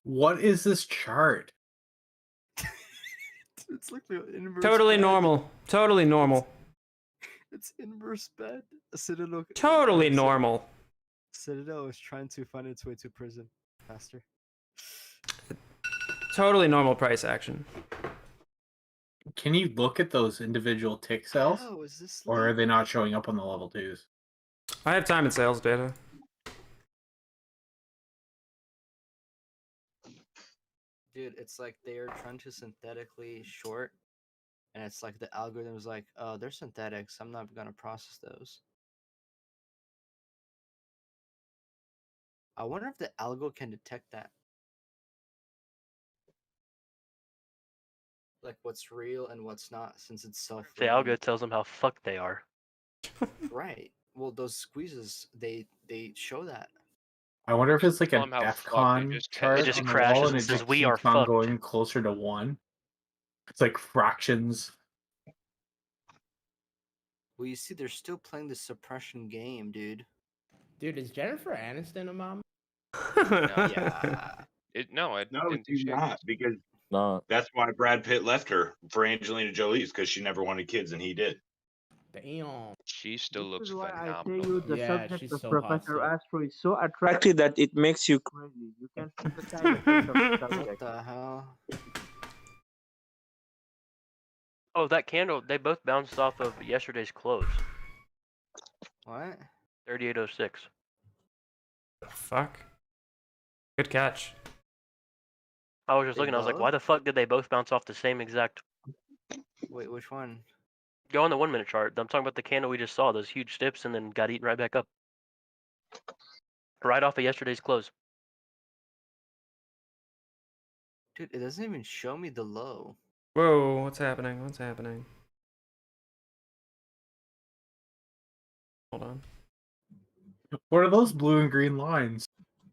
What is this chart? It's like the inverse. Totally bed. normal. Totally normal. It's inverse bed. Citadel. Totally normal. Citadel is trying to find its way to prison faster. Totally normal price action. Can you look at those individual tick cells? How is this Or are they not showing up on the level 2s? I have time and sales data. Dude, it's like they're trying to synthetically short, and it's like the algorithm is like, oh, they're synthetics. I'm not gonna process those. I wonder if the algo can detect that. Like what's real and what's not, since it's self. The algo tells them how fucked they are. Right. Well, those squeezes they show that. I wonder if it's like a Tell 'em how DEF fucked, CON it just chart It just on the crashes wall and and it says, just "We are keeps on fucked." going closer to 1. It's like fractions. Well, you see, they're still playing the suppression game, dude. Dude, is Jennifer Aniston a mom? Yeah. No, didn't do she's shit. not, because No. that's why Brad Pitt left her for Angelina Jolie's, because she never wanted kids and he did. Damn. She still This looks is why I say phenomenal. you the Yeah, subject she's of so hot Professor still. Astro is so attractive that it makes you crazy. You can put aside the face of the What subject. the hell? Oh, that candle, they both bounced off of yesterday's close. What? 3806. Fuck. Good catch. I was just They looking, I was like, both? why the fuck did they both bounce off the same exact... Wait, which one? Go on the 1 minute chart. I'm talking about the candle we just saw, those huge dips and then got eaten right back up. Right off of yesterday's close. Dude, it doesn't even show me the low. Whoa, what's happening? What's happening? Hold on. What are those blue and green lines?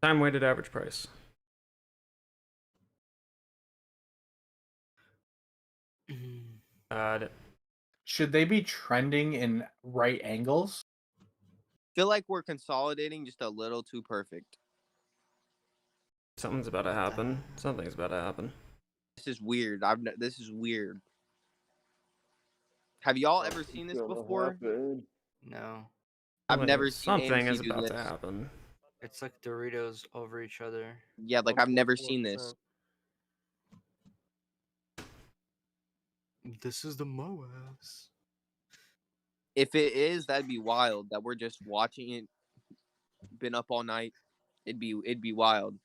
Time weighted average price. Should they be trending in right angles? Feel like we're consolidating just a little too perfect. Something's about to happen. Something's about to happen. This is weird. This is weird. Have y'all ever seen this before? No. I've never seen Something AMC is do about this. to happen. It's like Doritos over each other. Yeah, like I've never seen this. This is the MOAS. If it is, that'd be wild. That we're just watching it. Been up all night. It'd be wild.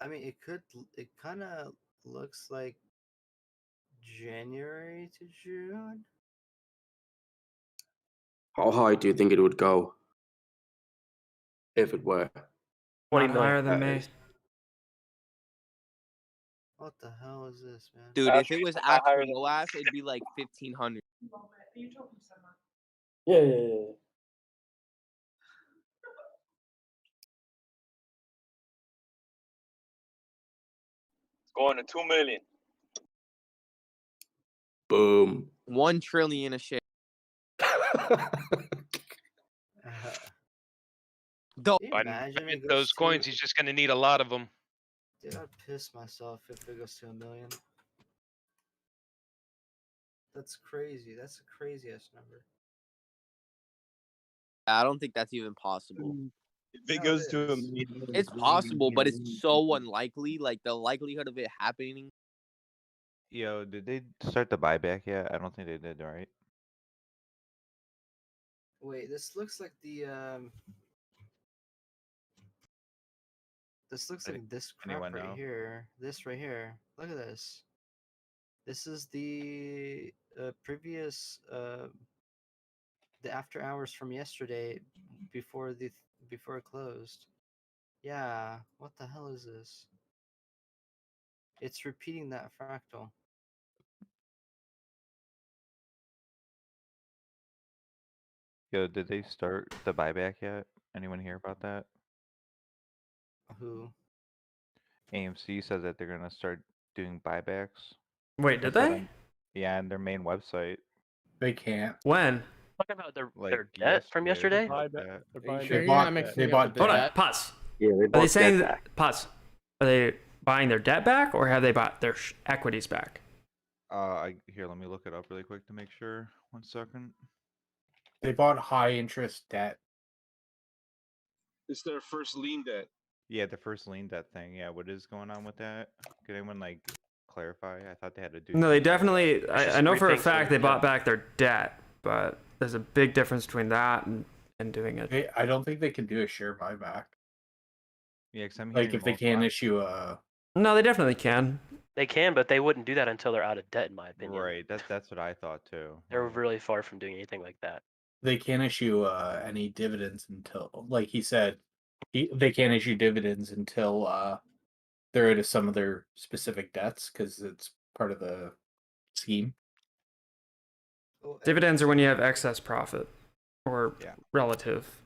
I mean, it kind of looks like January to June. How high do you think it would go? If it were. 20 Not million. higher than May. What the hell is this, man? Dude, if it was actual MOAS, it'd be like 1,500. Yeah. Going to 2 million. Boom. 1 trillion a share. Imagine it goes Those to- coins, he's just gonna need a lot of them. Dude, I'd piss myself if it goes to 1 million. That's crazy. That's a crazy ass number. I don't think that's even possible. If it goes to a million, It's possible, but it's so unlikely. Like the likelihood of it happening. Yo, did they start the buyback yet? I don't think they did, right? Wait, this looks like the This looks like this crap anyone right know? here. This right here. Look at this. This is the previous the after hours from yesterday before before it closed. Yeah, what the hell is this? It's repeating that fractal. Yo, did they start the buyback yet? Anyone hear about that? Who? AMC says that they're gonna start doing buybacks. Wait, did That's what they? yeah, on their main website. They can't. When? Talking about their Like debt from yesterday. They bought. They bought. Hold on, debt. pause. Yeah, they Are bought they saying debt back. pause? Are they buying their debt back, or have they bought their equities back? Here, let me look it up really quick to make sure. 1 second. They bought high interest debt. It's their first lien debt. Yeah, the first lien debt thing. Yeah, what is going on with that? Could anyone like clarify? I thought they had to do. No, they definitely. just I know for a rethinks fact their they bought debt. back their debt, but there's a big difference between that and doing it. I don't think they can do a share buyback. Yeah, because I'm Like hearing if they most can't lot- issue a. No, they definitely can. They can, but they wouldn't do that until they're out of debt, in my opinion. Right, that's what I thought too. They're really far from doing anything like that. They can't issue any dividends until, like he said, they can't issue dividends until they're out of some of their specific debts because it's part of the scheme. Dividends are when you have excess profit or relative.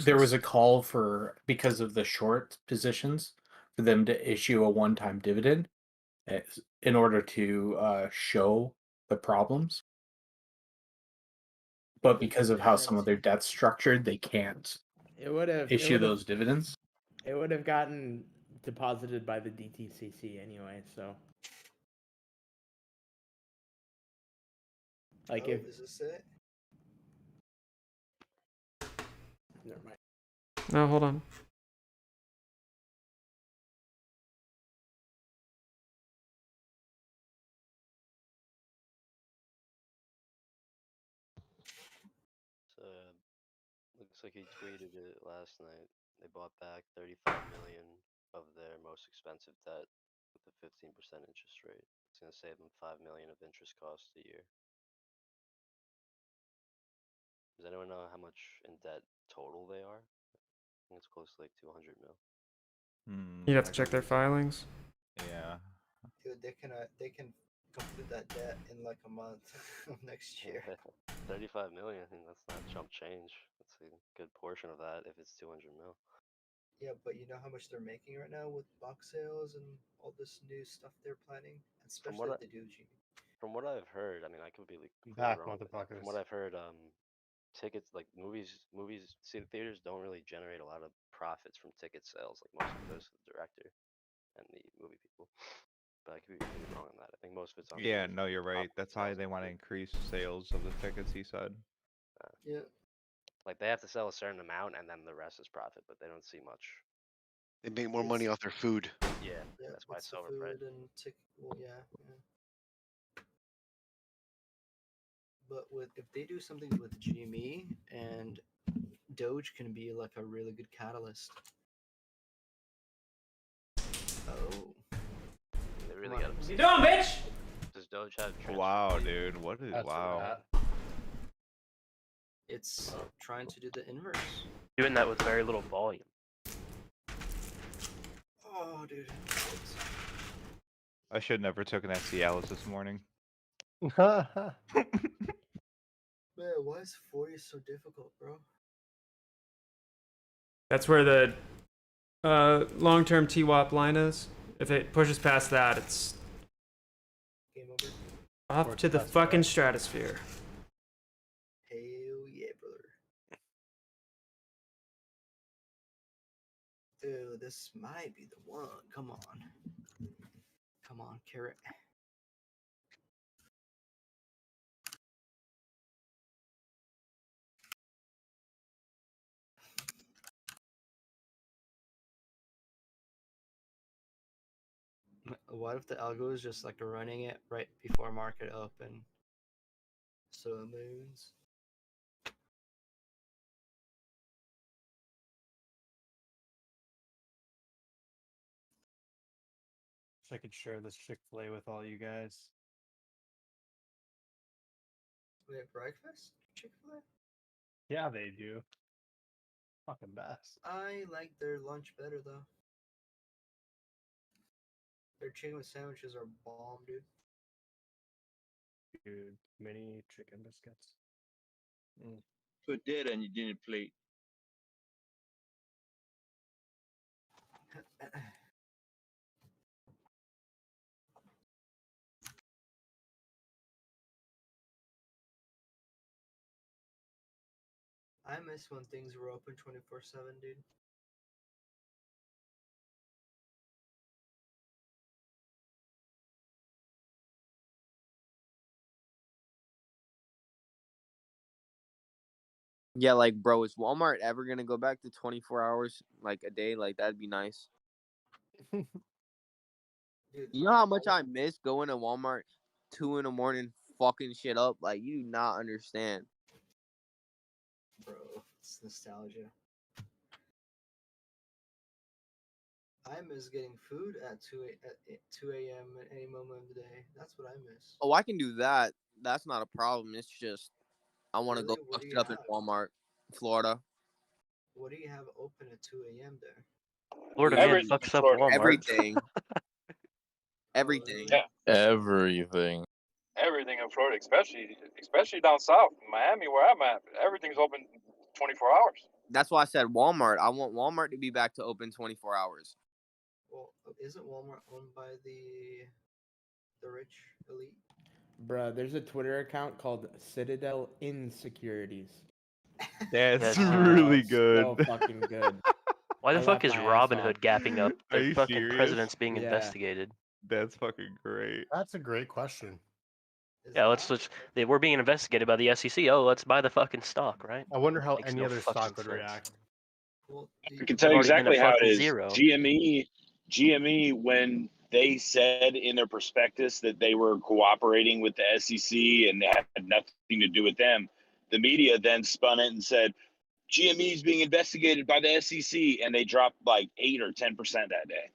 There was a call for, because of the short positions, for them to issue a one-time dividend in order to show the problems. But because of how some of their debt's structured, they can't It would have issue those dividends. It would have gotten deposited by the DTCC anyway. So, like if Is this it? never mind. No, hold on. So, looks like he tweeted it last night. They bought back 35 million of their most expensive debt with a 15% interest rate. It's going to save them 5 million of interest costs a year. Does anyone know how much in debt total they are? I think it's close to like 200 mil. You'd have to check their filings. Yeah. Dude, they can complete that debt in like a month of next year. 35 million, I think that's not chump change. That's a good portion of that if it's 200 mil. Yeah, but you know how much they're making right now with box sales and all this new stuff they're planning, especially if they do G. From what I've heard, I mean, I could be completely Back, wrong. But motherfuckers. from what I've heard, tickets like movies, theaters don't really generate a lot of profits from ticket sales. Like most of it goes to the director and the movie people. But I could be completely wrong on that. I think most of it's on. Yeah, no, you're right. That's why they want to increase sales of the tickets. He said. Yeah. Like they have to sell a certain amount, and then the rest is profit. But they don't see much. They make more money off their food. Yeah, Yeah, that's why it's it's the so overpriced. food and well, yeah. But if they do something with GME and Doge can be like a really good catalyst. Oh. They really got. What you doing, bitch? Does Doge have? Wow, dude. What is wow? It's trying to do the inverse. Doing that with very little volume. Oh, dude. I should never took an Cialis this morning. Man, why is 40 so difficult, bro? That's where the long-term TWAP line is. If it pushes past that, it's Game over. off to the fucking stratosphere. Hell yeah, brother. Dude, this might be the one. Come on. Come on, carrot. What if the algo is just like running it right before market open? So it moves. Wish I could share this Chick-fil-A with all you guys. We have breakfast? Chick-fil-A? Yeah, they do. Fucking best. I like their lunch better though. Their chicken sandwiches are bomb, dude. Dude, mini chicken biscuits. Put that on your dinner plate. I miss when things were open 24/7, dude. Yeah, like, bro, is Walmart ever gonna go back to 24 hours, like a day? Like, that'd be nice. Dude, You know how much I miss going to Walmart 2 in the morning, fucking shit up? Like, you do not understand. bro, it's nostalgia. I miss getting food at 2 a.m. at any moment of the day. That's what I miss. Oh, I can do that. That's not a problem. It's just I want to Really? go What fuck do it you up in have? Walmart, Florida. What do you have open at 2 a.m. there? Florida man Everything. fucks up Walmart. Everything. Everything. Yeah. Everything. Everything in Florida, especially down south, Miami, where I'm at, everything's open 24 hours. That's why I said Walmart. I want Walmart to be back to open 24 hours. Well, isn't Walmart owned by the rich elite? Bruh, there's a Twitter account called Citadel Insecurities. That's Oh, really it's good. So fucking good. Why the I fuck laughed is my ass off. Robinhood gapping up? Are The you fucking serious? president's being Yeah. investigated. That's fucking great. That's a great question. Yeah, we're being investigated by the SEC. Oh, let's buy the fucking stock, right? I wonder how Makes any no other fucking stock would sense. react. I can tell you Already been exactly a how it fucking is. zero. GME, when they said in their prospectus that they were cooperating with the SEC and that had nothing to do with them, the media then spun it and said GME is being investigated by the SEC, and they dropped like 8 or 10% that day.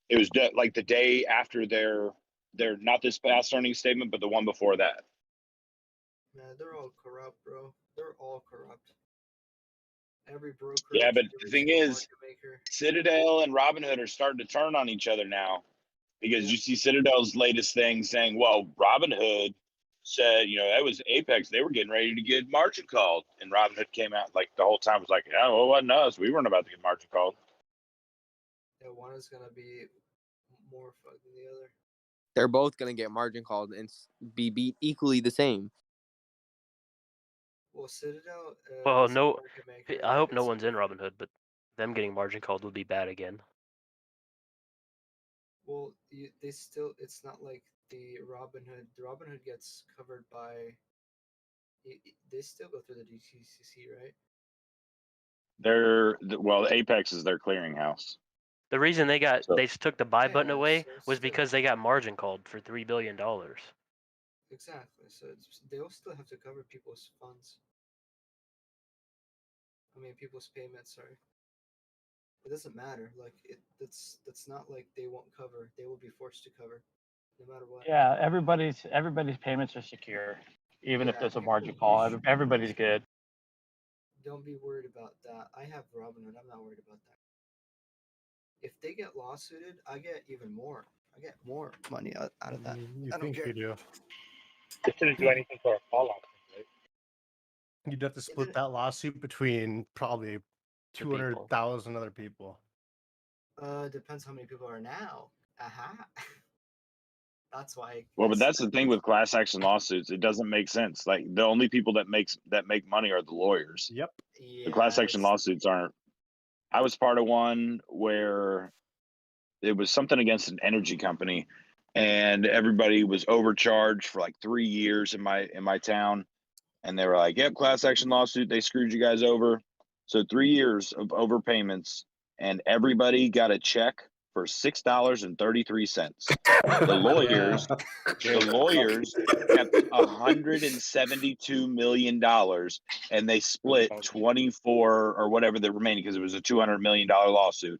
It was like the day after their not this past earnings statement, but the one before that. Man, they're all corrupt, bro. They're all corrupt. Every broker. Yeah, but the every thing single is, market maker. Citadel and Robinhood are starting to turn on each other now, because you see Citadel's lasting thing saying, well, Robinhood said, that was Apex. They were getting ready to get margin called. And Robinhood came out like the whole time was like, yeah, well, it wasn't us. We weren't about to get margin called. Yeah, one is going to be more fucked than the other. They're both going to get margin called and be beat equally the same. Well, Citadel. Well, is a no. market maker I hope no that's- one's in Robinhood, but them getting margin called would be bad again. Well, they still. It's not like the Robinhood. The Robinhood gets covered by. They still go through the DTCC, right? Apex is their clearinghouse. The reason they took the buy button away so was still. because they got margin called for $3 billion. Exactly. So they'll still have to cover people's funds. I mean, people's payments. Sorry. It doesn't matter. Like that's not like they won't cover. They will be forced to cover, no matter what. Yeah, everybody's payments are secure, even if there's a margin call. Everybody's good. Don't be worried about that. I have Robinhood. I'm not worried about that. If they get lawsuited, I get even more. I get more money out of that. You I don't think care. you do? They shouldn't do anything for a call option, right? You'd have to split that lawsuit between probably 200,000 other people. Depends how many people are now. Aha. That's why. Well, but that's the thing with class action lawsuits. It doesn't make sense. Like the only people that make money are the lawyers. Yep. The class action lawsuits aren't. I was part of one where it was something against an energy company, and everybody was overcharged for like 3 years in my town, and they were like, "Yep, class action lawsuit. They screwed you guys over." So 3 years of overpayments, and everybody got a check for $6.33. The lawyers kept $172 million, and they split 24 or whatever the remaining, because it was a $200 million lawsuit.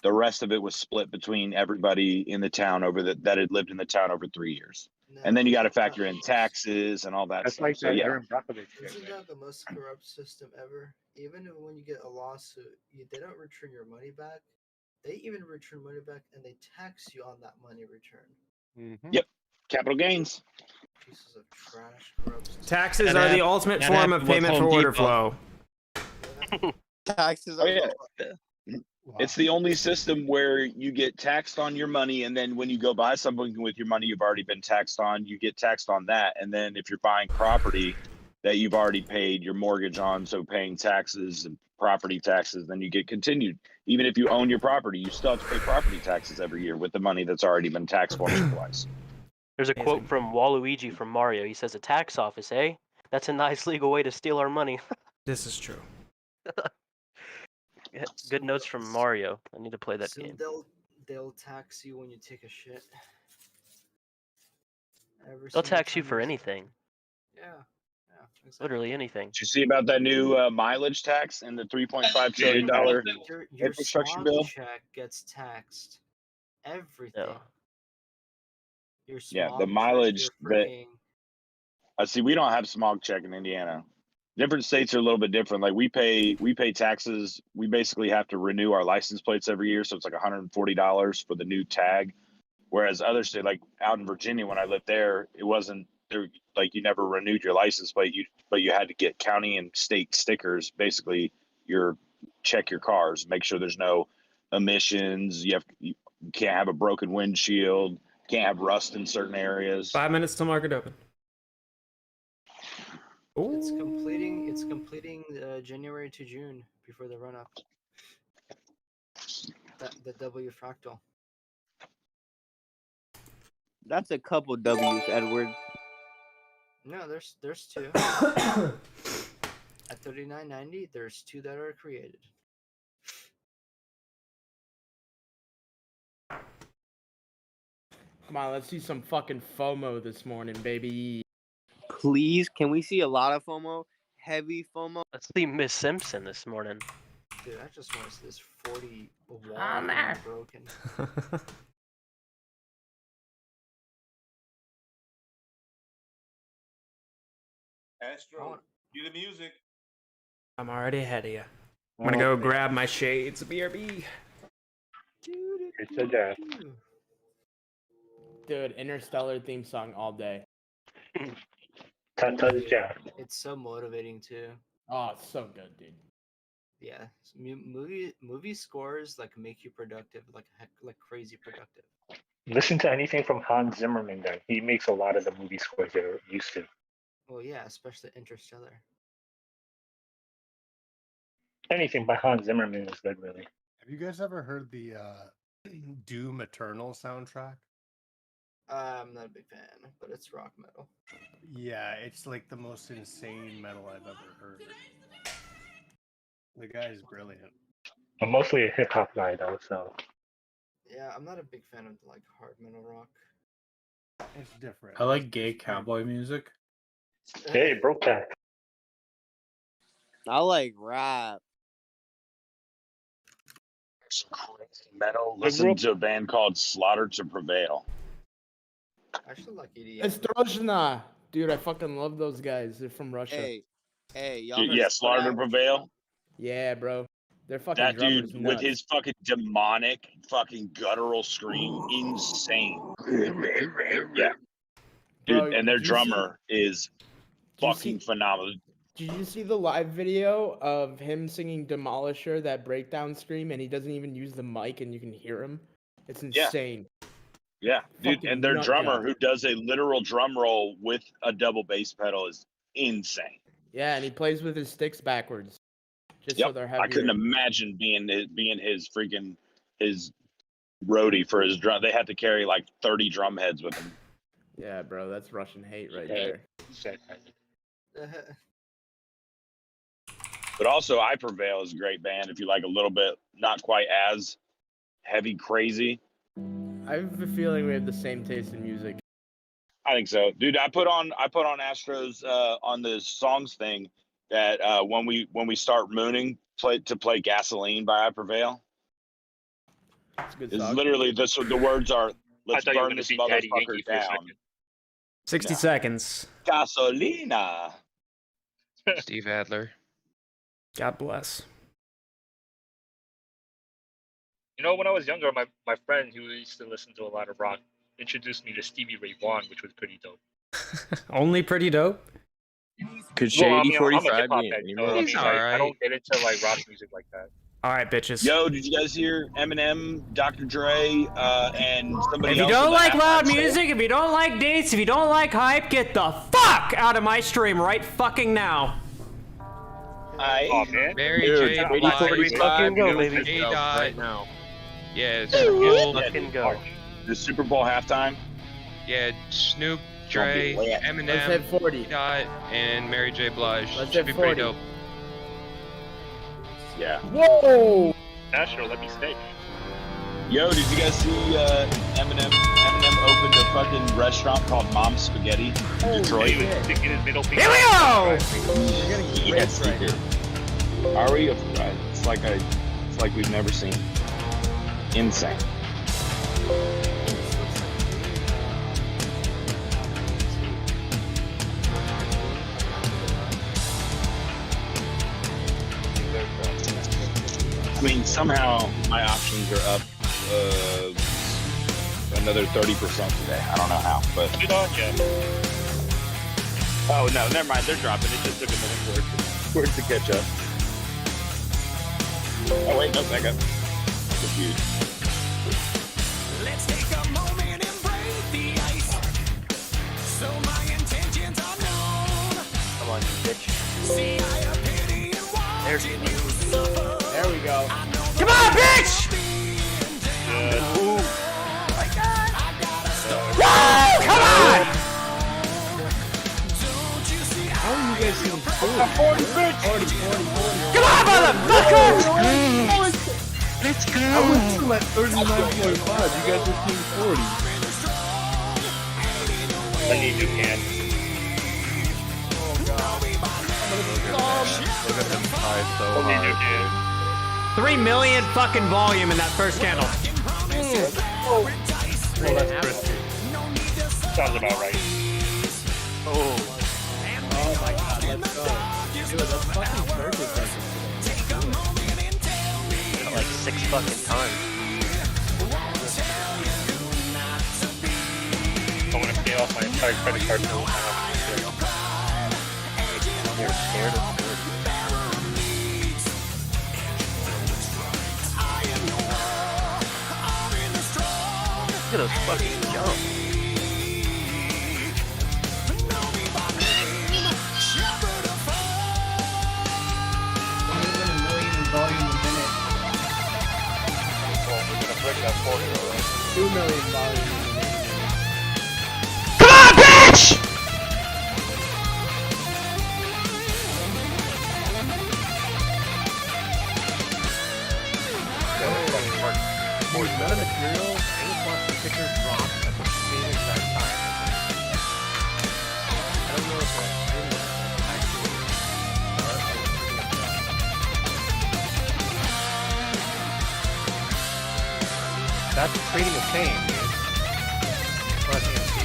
The rest of it was split between everybody in the town that had lived in the town over 3 years. And then you got to factor in taxes and all that That's stuff. like So that yeah, Aaron Brockovich shit, Isn't right? that the most corrupt system ever? Even when you get a lawsuit, they don't return your money back. They even return money back, and they tax you on that money return. Yep, capital gains. Pieces of trash, corrupt system. Taxes are the ultimate form of payment for order flow. Taxes Oh are yeah. It's the only system where you get taxed on your money, and then when you go buy something with your money you've already been taxed on, you get taxed on that. And then if you're buying property that you've already paid your mortgage on, so paying taxes and property taxes, then you get continued. Even if you own your property, you still have to pay property taxes every year with the money that's already been taxed once or twice. There's a quote from Waluigi from Mario. He says, "A tax office, eh? That's a nice legal way to steal our money." This is true. Good notes from Mario. I need to play that Soon game. they'll tax you when you take a shit. Every They'll single tax you time for you- anything. Yeah, exactly. Literally anything. Did you see about that new mileage tax and the $3.5 trillion Your infrastructure smog bill? check gets taxed. Everything. No. Your Yeah, smog the mileage check, your that freaking I see. We don't have smog check in Indiana. Different states are a little bit different. Like we pay taxes. We basically have to renew our license plates every year, so it's like $140 for the new tag. Whereas other states, like out in Virginia, when I lived there, it wasn't there. Like you never renewed your license plate. But you had to get county and state stickers. Basically, check your cars, make sure there's no emissions. You can't have a broken windshield. Can't have rust in certain areas. 5 minutes till market open. It's completing January to June before the run up. The W fractal. That's a couple W's, Edward. No, there's two. At 39.90, there's two that are created. Come on, let's see some fucking FOMO this morning, baby. Please, can we see a lot of FOMO? Heavy FOMO? Let's see Miss Simpson this morning. Dude, I just want to see this 40 wall man. broken. Astro, do the music. I'm already ahead of you. I'm gonna go grab my shades. BRB. It's a death. Dude, Interstellar theme song all day. It's so motivating too. Oh, it's so good, dude. Yeah, movie scores like make you productive, like crazy productive. Listen to anything from Hans Zimmerman. Then he makes a lot of the movie scores they're used to. Well, yeah, especially Interstellar. Anything by Hans Zimmerman is good, really. Have you guys ever heard the Doom Eternal soundtrack? I'm not a big fan, but it's rock metal. Yeah, it's like the most insane metal I've ever heard. The guy is brilliant. I'm mostly a hip hop guy though, so Yeah, I'm not a big fan of like hard metal rock. It's different. I like gay cowboy music. hey, broke that. I like rap. Metal. Listen to a band called Slaughter to Prevail. I actually like EDM. It's Drozhna. Dude, I fucking love those guys. They're from Russia. Hey, y'all. Yeah, Slaughter to Prevail. Yeah, bro. They're fucking That drummers dude with nuts. his fucking demonic fucking guttural scream, insane. Yeah. Dude, Bro, and their did you see- drummer is did you fucking see- phenomenal. Did you see the live video of him singing Demolisher, that breakdown scream, and he doesn't even use the mic and you can hear him? It's insane. Yeah, dude, Fucking and their nut drummer job. who does a literal drum roll with a double bass pedal is insane. Yeah, and he plays with his sticks backwards. Just Yep, so they're heavier. I couldn't imagine being his roadie for his drum. They had to carry like 30 drum heads with him. Yeah, bro, that's Russian hate right there. But also, I Prevail is a great band if you like a little bit, not quite as heavy crazy. I have a feeling we have the same taste in music. I think so, dude. I put on Astros on the songs thing that when we start mooning, play Gasoline by I Prevail. It's a good It's song. literally this. The words are, "Let's thought you were burn gonna this be Daddy motherfucker Yankee for a down." second. 60 No. seconds. Gasolina. Steve Adler. God bless. You know, when I was younger, my friend who used to listen to a lot of rock introduced me to Stevie Ray Vaughan, which was pretty dope. Only pretty dope. Could Well, I Shady mean, I'm a 45 hip hop be head, any so more? I mean, He's like, alright. I don't get into like rock music like that. All right, bitches. Yo, did you guys hear Eminem, Dr. Dre, and somebody If you else? don't in the like loud halftime show? music, if you don't like dates, if you don't like hype, get the fuck out of my stream right fucking now. Oh man, Mary Dude, J. 80-45 fucking go, baby. A-Dot. right now. Yeah, Super Bowl. Fucking go. The Super Bowl halftime. Yeah, Snoop, Gonna Dre, be lit. Let's Eminem, hit 40. A-Dot, and Mary J. Blige. Let's Should hit be pretty 40. dope. Yeah. Whoa! National, let me stay. Yo, did you guys see Eminem opened a fucking restaurant called Mom's Spaghetti in Detroit? He was sticking his middle finger. Here we go! Yes, he did. Are we? It's like we've never seen. Insane. I mean, somehow my options are up another 30% today. I don't know how, but. Good on ya. Oh no, never mind. They're dropping. It just took a minute for it to catch up. Oh wait, no, back up. Confused. Let's take a moment and break the ice, so my intentions are known. Come on, you bitch. See, I have pity and watching you suffer. There we go. Come on, bitch! Good. Woo! Come on! How are you guys seeing 40? 40, bitch! 40. Come on, motherfucker! Let's go! I was still at 39.5. You guys are seeing 40. I need you, can. Look at them try so I need you, hard. can. 3 million fucking volume in that first candle. Oh, that's crispy. Sounds about right. Oh. Oh my god, let's go. Dude, let's fucking perfect. Like 6 fucking times. I want to pay off my entire credit card bill. You're scared of 40. Look at those fucking jumps. Break that 40, alright? 2 million volume. Come on, bitch! Dude, none of the material, I just watched the picture drop at the same exact time. I don't know if I didn't actually start. That's trading a chain, dude. Oh, I can't see.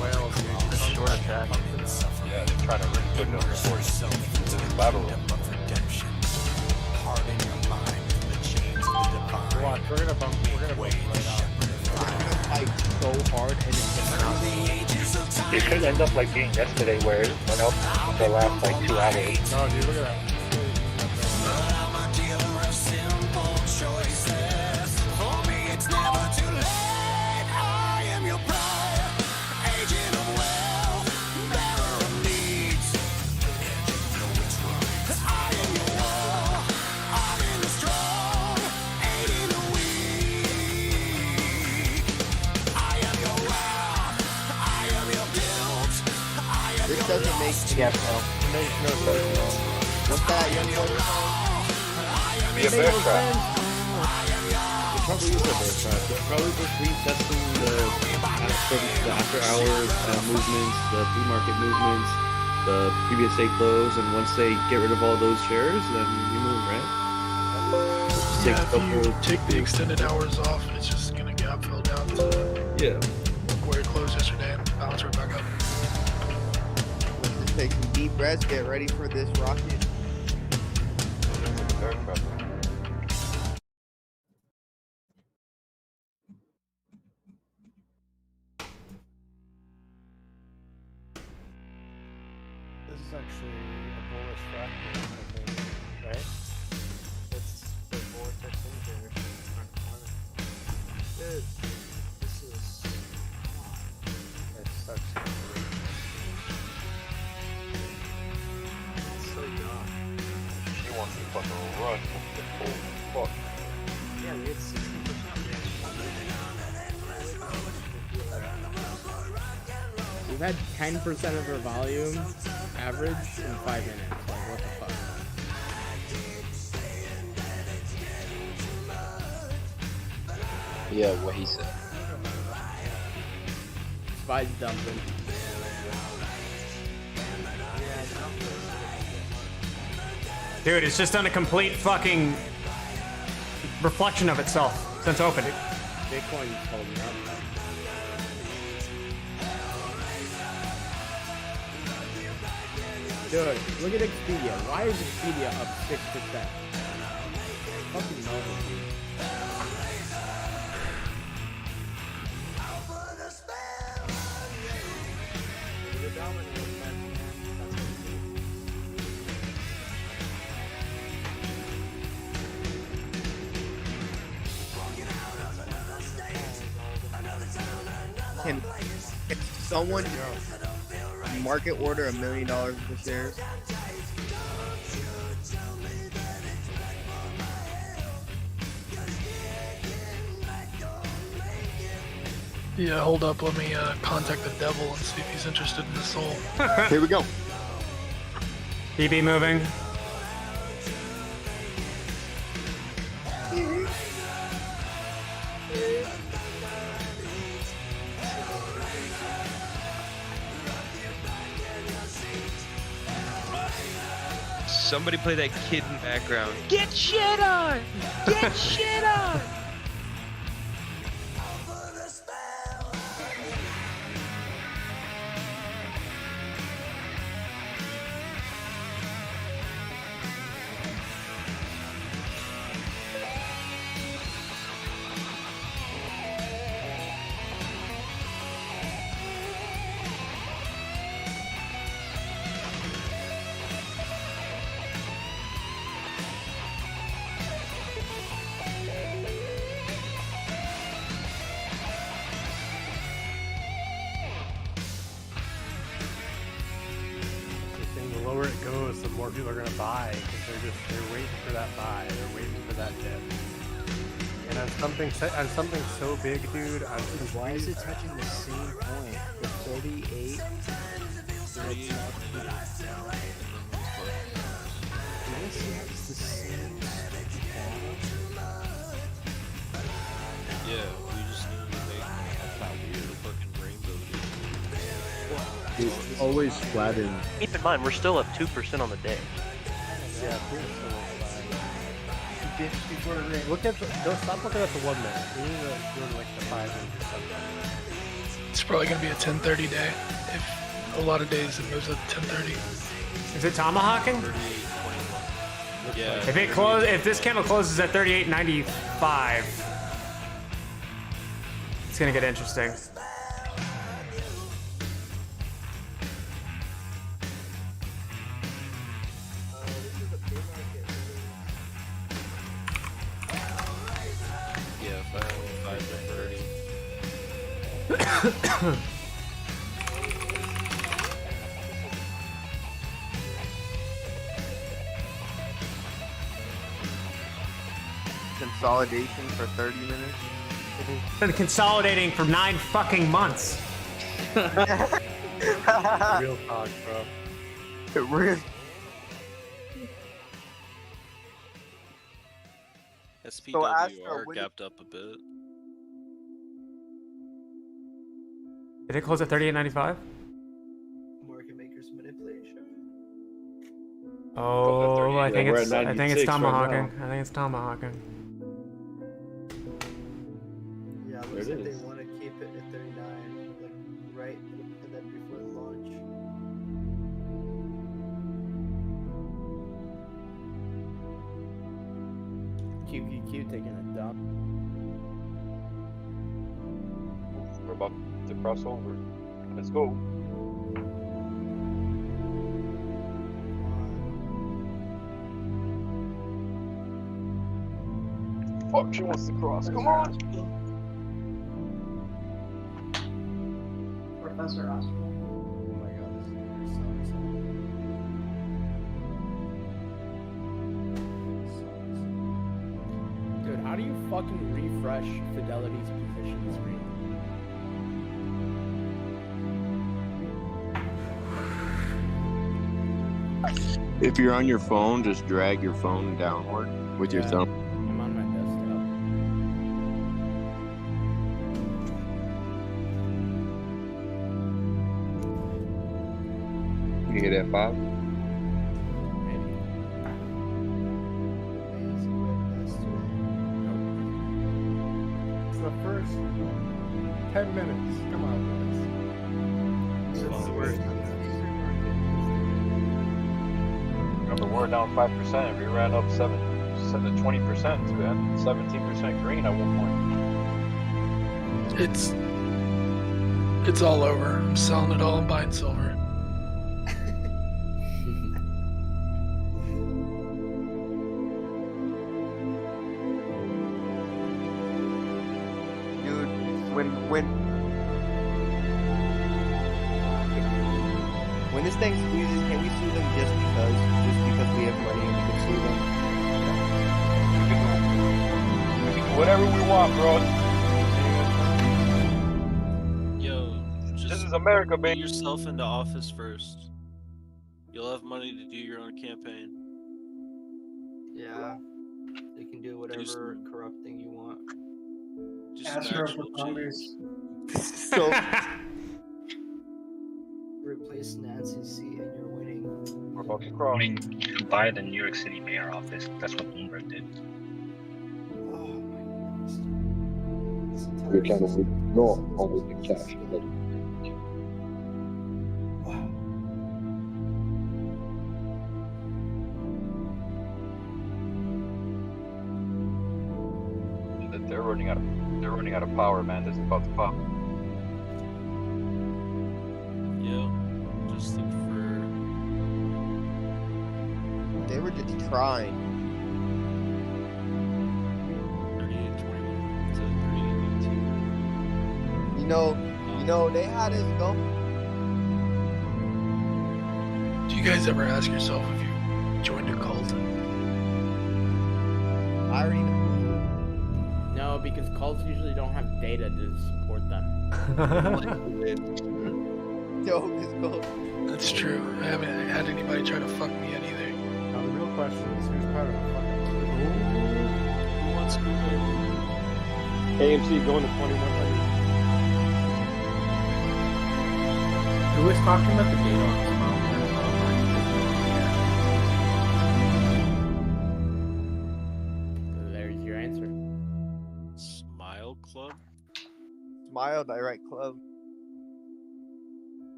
Whales, dude. That's a short attack. Yeah, they're trying to really put it over 40. This is battle. Watch, we're gonna bump right out. Fight so hard and It could end up like being yesterday where it went up the last like 2 hours. No, dude, look at that. doesn't make Yeah, any sense. makes no sense at all. What's that, young boy? Be a bear trap. It probably is a bear trap. They're probably just retesting the after hours movements, the pre-market movements, the previous day close, and once they get rid of all those shares, then you move, right? Just Yeah, take a if you couple. take the extended hours off, it's just gonna gap fill down to Yeah. where it closed yesterday and bounce right back up. Let's just take some deep breaths, get ready for this rocket. Bear trap. This is actually a bullish fractal, I think, right? It's the vortex indicator. Dude, this is. It's such a great. It's so dark. She wants to fucking run. Oh, fuck. Yeah, we had 60% We've had 10% of our volume average in 5 minutes. Like, what the fuck? Yeah, what he said. Spy's dumping. Dude, it's just done a complete fucking reflection of itself since opening. Bitcoin's holding up. Dude, look at Expedia. Why is Expedia up 6%? Fucking no. Can someone market order $1 million worth of shares? Yeah, hold up. Let me contact the devil and see if he's interested in the soul. Here we go. BB moving. Somebody play that kid in the background. Get shit on! Get shit on! The lower it goes, the more people are gonna buy because they're waiting for that buy, they're waiting for that dip. And on something so big, dude, Why is it touching the same point? The 38. It's the same. Yeah, we just need to make that weird fucking rainbow. It's always flattened. Keep in mind, we're still up 2% on the day. Yeah, look at don't stop looking at the 1 minute. We need to go to like the 5 minute or something. It's probably gonna be a 10:30 day. If a lot of days it moves up to 10:30. Is it tomahawking? Yeah. If this candle closes at 38.95, it's gonna get interesting. Yeah, 5 to 30. Consolidation for 30 minutes. Been consolidating for 9 fucking months. Real talk, bro. It really. SPWR gapped up a bit. Did it close at 38.95? Market makers manipulation. Oh, I think We're it's at I think it's 96 right tomahawking. now. I think it's tomahawking. Yeah, it There looks it like they is. want to keep it at 39, like right, and then before the launch. QQQ taking a dump. We're about to cross over. Let's go. Fuck, she wants to cross. Come on. Professor Oscar. Oh my god, this sucks. Dude, how do you fucking refresh Fidelity's position screen? If you're on your phone, just drag your phone downward with your thumb. I'm on my desktop. You hit F5. It's the first 10 minutes. Come on, Remember, we're down 5%. We ran up 20% to 17% green at one point. It's all over. I'm selling it all and buying silver. Dude, when this thing squeezes, can we sue them just because we have money and we can sue them? We can do whatever we want, bro. Yo, just This is America, put baby. yourself into office first. You'll have money to do your own campaign. Yeah, you can do whatever corrupt thing you want. Just Ask some her actual for Congress. So Replace Nancy's seat and you're winning. We're about to I cross. mean, you can buy the New York City mayor office. That's what Bloomberg did. Oh my goodness. This You're entire trying to system ignore is all the cash. wow. They're running out of power, man. This is about to pop. Yeah, just look for. they were just trying. 38.21 to 38.18. You know, they had us go. Do you guys ever ask yourself if you joined a cult? I already know. No, because cults usually don't have data to support them. Yo, this goes. That's true. I haven't had anybody try to fuck me yet either. Now the real question is, who's part of the fucking? Who wants to go? AMC going to 2100. Who was talking about the data on this There's your answer. Smile Club? Smile Direct Club.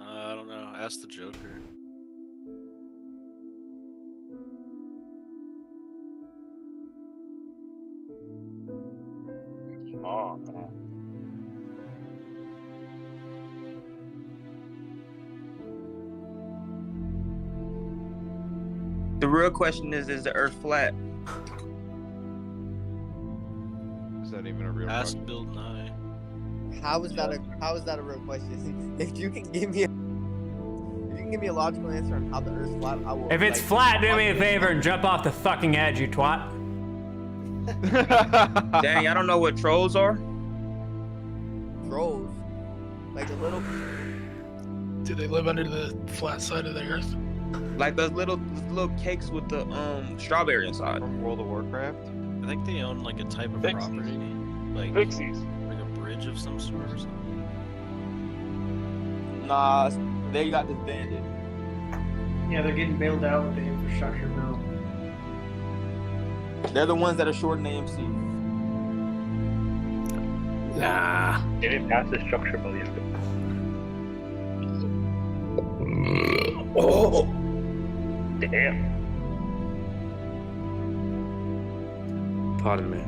I don't know. Ask the Joker. Oh, man. The real question is the Earth flat? Is that even a real Ask question? Bill Nye. How is that a real question? If you can give me a logical answer on how the Earth's flat, I will. If it's flat, do me a favor and jump off the fucking edge, you twat. Dang, I don't know what trolls are. Trolls, like a little. Do they live under the flat side of the earth? Like those little cakes with the strawberry inside. World of Warcraft. I think they own like a type of Pixies. property, like Pixies. like a bridge of some sort or something. Nah, they got disbanded. Yeah, they're getting bailed out with the infrastructure bill. They're the ones that are short in AMC. Nah. They didn't pass the structure bill yet. Oh. Damn. Pardon me.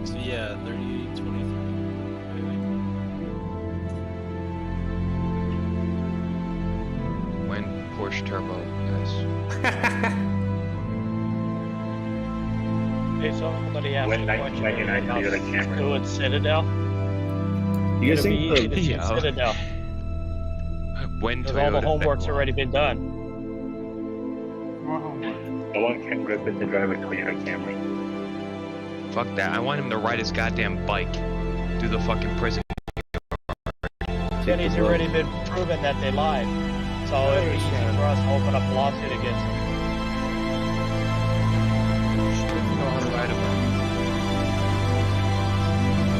So yeah, 30-23. When Porsche Turbo Hey, somebody asked When me a question 1999 about Toyota Camry. Stu and Citadel. You guys It'll be think easy to see Yeah. Citadel. when Because all the Toyota homework's Fit- already been done. No one can grip it to drive a Toyota Camry. Fuck that. I want him to ride his goddamn bike through the fucking prison. Kenny's already been proven that they lied. So it'd be easy for us to open up a lawsuit against them. Know how to ride a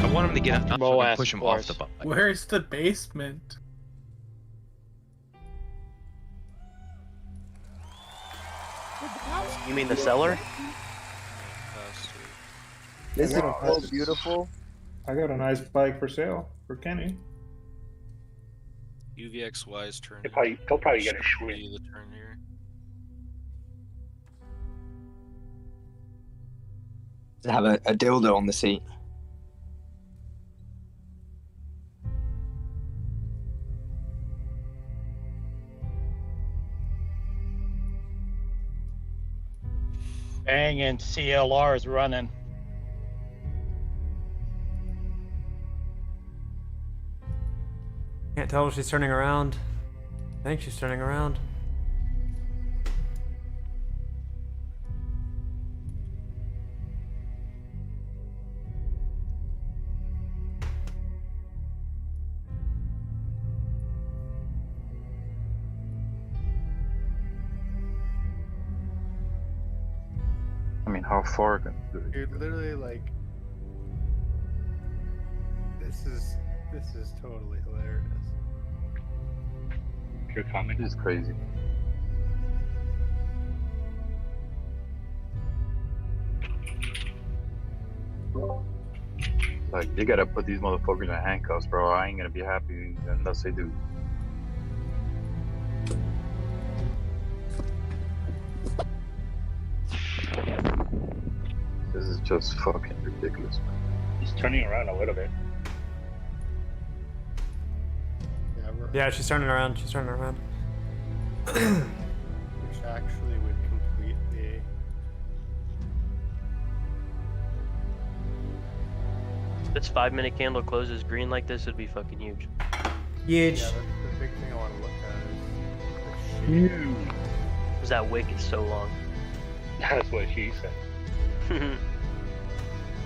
bike. I want him to get up and push him off the bike. Where's the basement? You mean the cellar? This is so beautiful. I got a nice bike for sale for Kenny. UVXY's turn. They'll probably get a Should Schwinn. be the turn here. Have a dildo on the seat. Bang, and CLR is running. Can't tell if she's turning around. I think she's turning around. I mean, how far can Dude, literally, like, this is totally hilarious. Your comment is crazy. Like, you gotta put these motherfuckers in handcuffs, bro. I ain't gonna be happy unless they do. This is just fucking ridiculous, man. He's turning around a little bit. Yeah, she's turning around. She's turning around. Which actually would complete the. If this 5-minute candle closes green like this, it'd be fucking huge. Huge. Yeah, the big thing I want to look at is Huge. Because that wick is so long. That's what she said.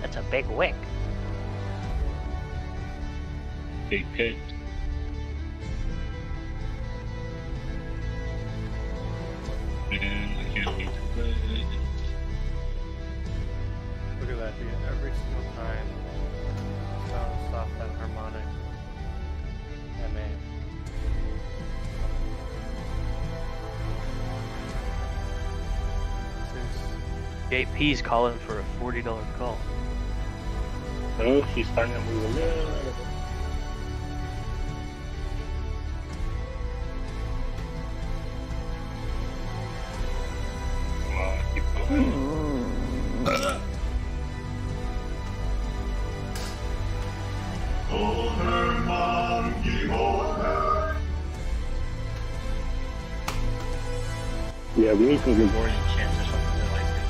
That's a big wick. Big pit. And I can't wait to play. Look at that, dude. Every single time sound soft and harmonic. MA. JP's calling for a $40 call. Oh, she's starting to move a little bit. Come on, keep going. Yeah, we need some Gregorian chants or something like that.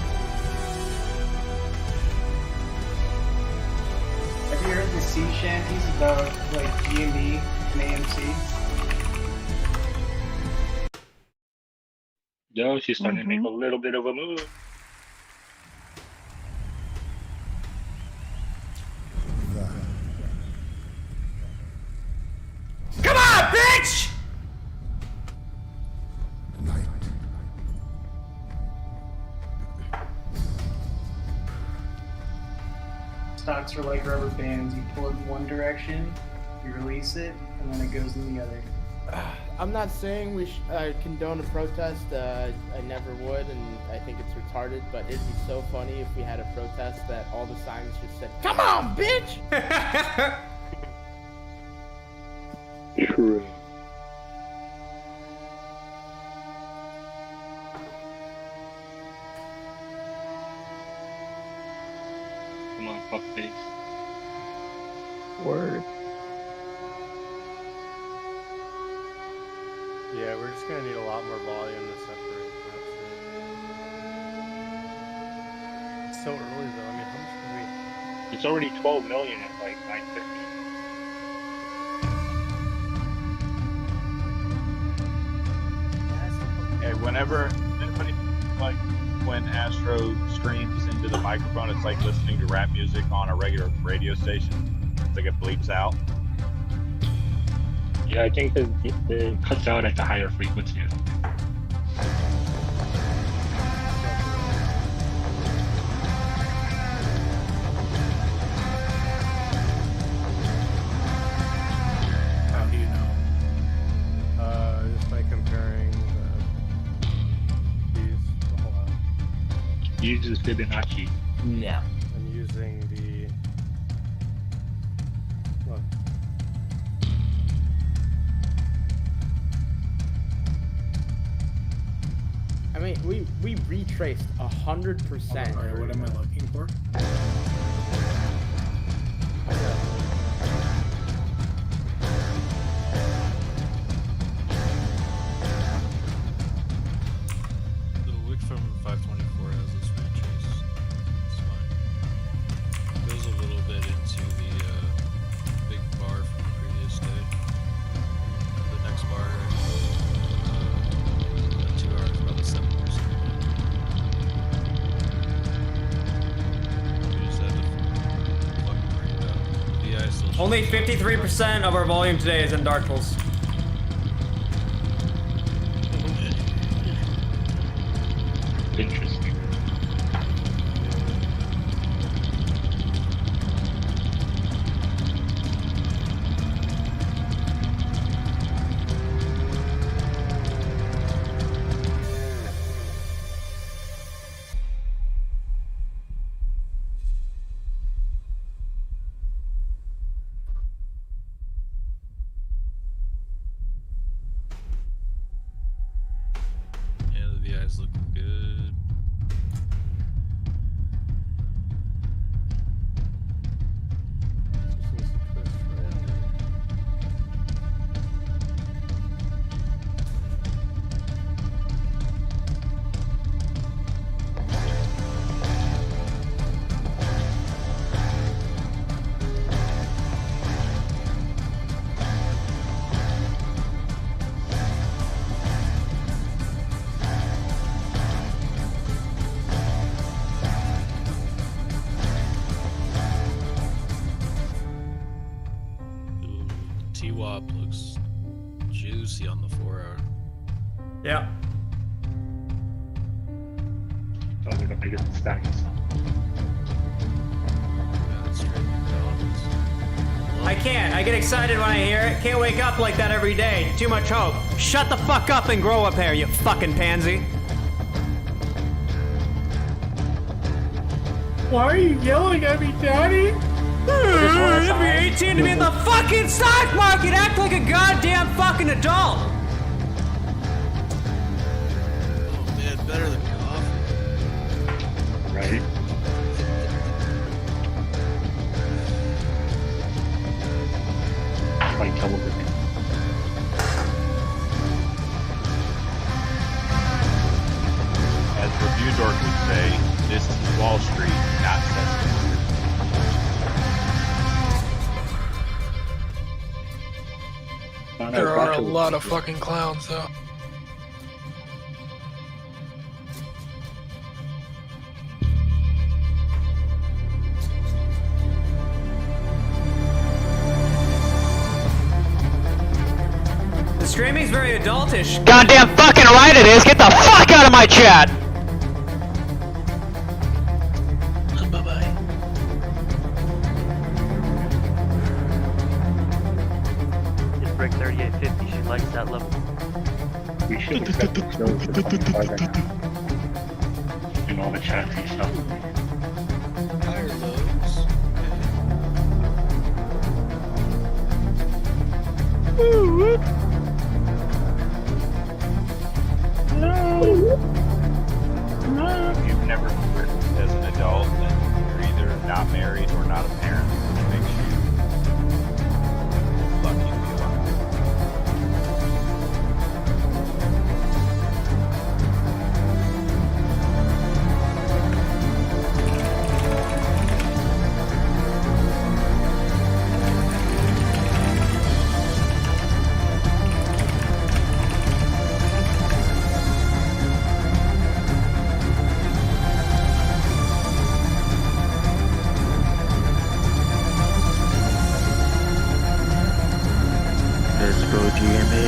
Have you heard the sea shanties about like G&D and AMC? Yo, she's starting to make a little bit of a move. TikToks are like rubber bands. You pull it in one direction, you release it, and then it goes in the other. I'm not saying we condone a protest. I never would, and I think it's retarded. But it'd be so funny if we had a protest that all the signs just said, "Come on, bitch!" True. Come on, fuckface. Word. Yeah, we're just gonna need a lot more volume to separate that shit. It's so early though. I mean, how much can we? It's already 12 million at like 950. Hey, whenever anybody like when Astro screams into the microphone, it's like listening to rap music on a regular radio station. It's like it bleeps out. Yeah, I think that it cuts out at the higher frequency. How do you know? Just by comparing these. Hold on. Uses Fibonacci. No. I'm using the. Look. I mean, we retraced 100%. Alright, what am I looking for? The wick from 524 has this retrace. It's fine. Goes a little bit into the big bar from the previous day. The next bar, 2 hours, about the 7%. We just had to fucking bring it up. VI still Only 53% of our volume today is in Dark Pools. Interesting. Yeah, the VI's looking good. Just needs to twist right. Ooh, T-Wop looks juicy on the 4 hour. Yeah. Oh, we're gonna get the stacks. Yeah, it's straight dominance. I can't. I get excited when I hear it. Can't wake up like that every day. Too much hope. Shut the fuck up and grow up hair, you fucking pansy. Why are you yelling at me, Daddy? You'll be 18 to be in the fucking stock market. Act like a goddamn fucking adult. Oh man, better than coffee. Right? Like television. As Review Dork would say, this is Wall Street, not Sesame Street. There are a lot of fucking clowns, though. The streaming's very adultish. Goddamn fucking right it is! Get the fuck out of my chat! Bye-bye. going for the five right now. Doing all the chatty stuff. Higher lows. You've never lived as an adult, then you're either not married or not a parent, which makes you lucky to be alive. Let's go GMA.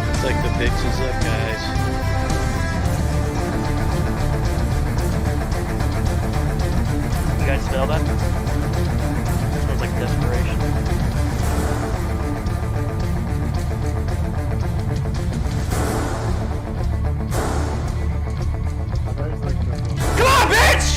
It's like the fix is up, guys. You guys smell that? Smells like desperation. Come on, bitch!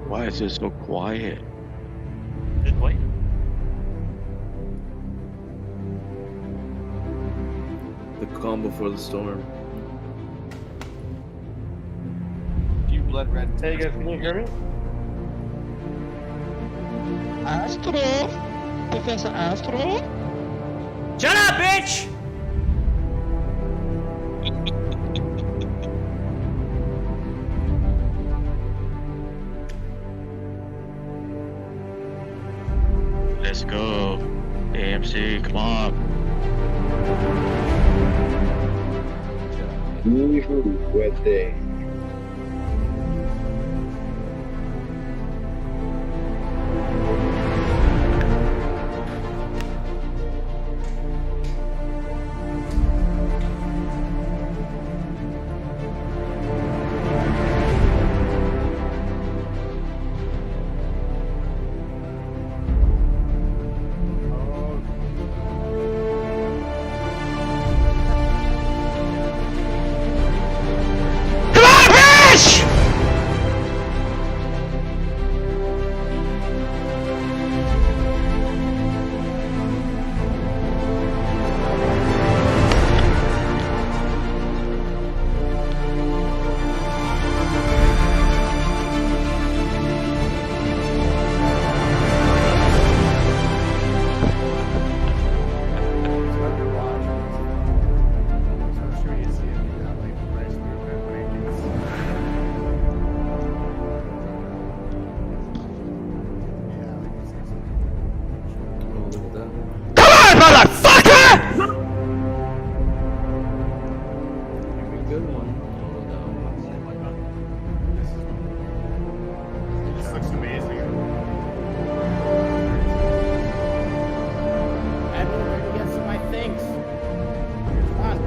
Why is it so quiet? Just wait. The calm before the storm. You blood red. Hey guys, can you hear me? Astro? Professor Astro? Shut up, bitch! Let's go. AMC, come on. motherfucker! Good one. This looks amazing. Edward, let me get some of my things. Come on.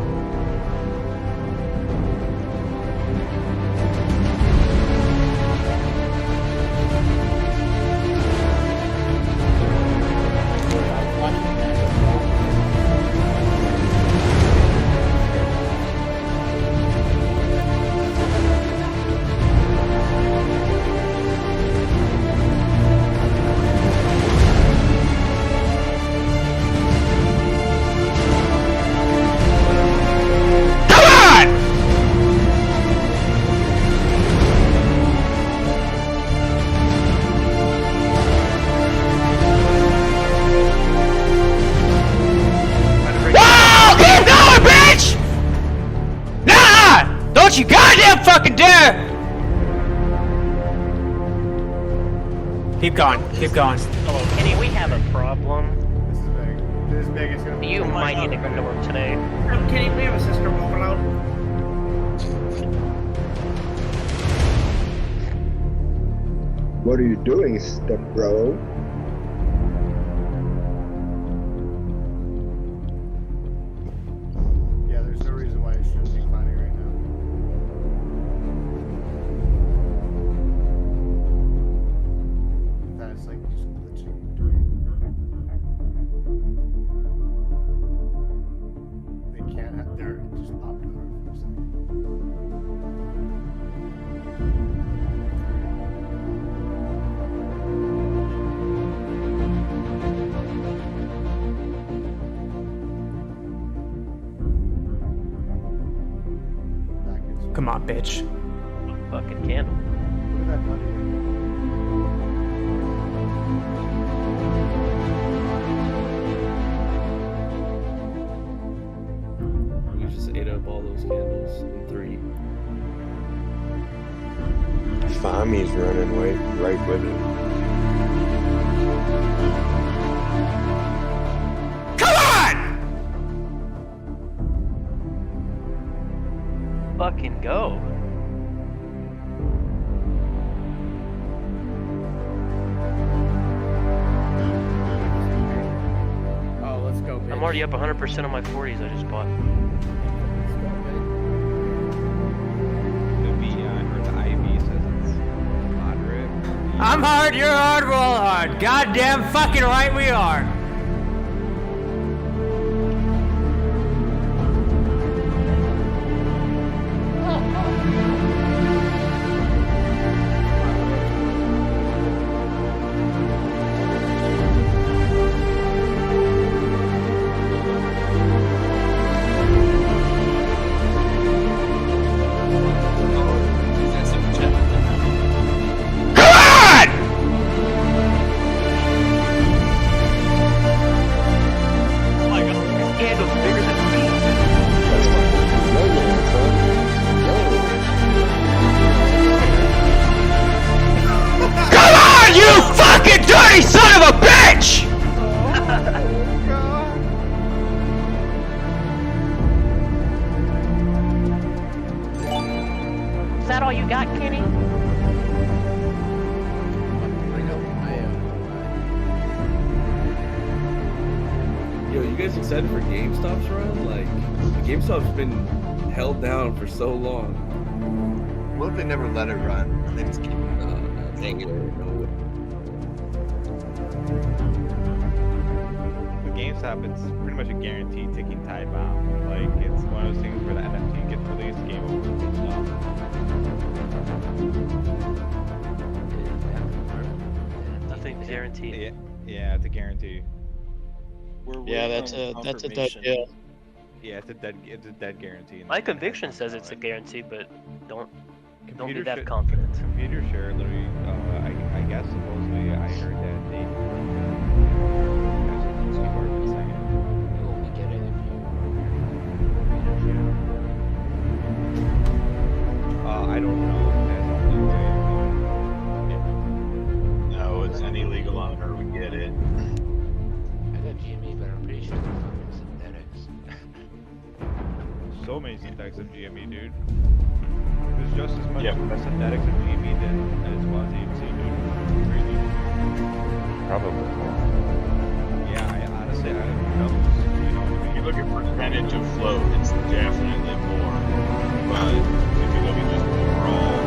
Don't you goddamn fucking dare! Keep going. Keep going. Hello, Kenny, we have a problem. This is big. This is big. It's gonna be. You might need to come to work today. I'm kidding. We have a sister moving out. What are you doing, step bro? Yeah, there's no reason why it shouldn't be climbing right now. That's like just glitching. They can't have. They're just popped over for a second. Come on, bitch. Fucking candle. Look at that buddy. We just ate up all those candles in 3. Fami's running right with it. Fucking go. Oh, let's go, bitch. I'm already up 100% on my 40s I just bought. The IV says it's moderate. I'm hard, you're hard, we're all hard. Goddamn fucking right we are. dirty son of a bitch! Is that all you got, Kenny? Yo, you guys excited for GameStop's run? Like, GameStop's been held down for so long. What if they never let it run? And they just keep dang it. With GameStop, it's pretty much a guaranteed ticking time bomb. Like, it's one of those things where the NFT gets released, game over, full stop. Nothing guaranteed. Yeah, it's a guarantee. Yeah, that's a dead deal. Yeah, it's a dead guarantee. My conviction says it's a guarantee, but don't be that should- confident. Computer share literally, I guess supposedly I heard that they. That's what most people have been saying. You only get it if I don't know if that's the way. No, it's any legal owner would get it. I got GME, but I'm pretty sure. so many synthetics of GME, dude. There's just as much synthetics of GME as well as AMC, dude. Crazy. Probably. Yeah, I honestly, I don't know. You know, If you look at percentage of float, it's definitely more. But if you look at just overall,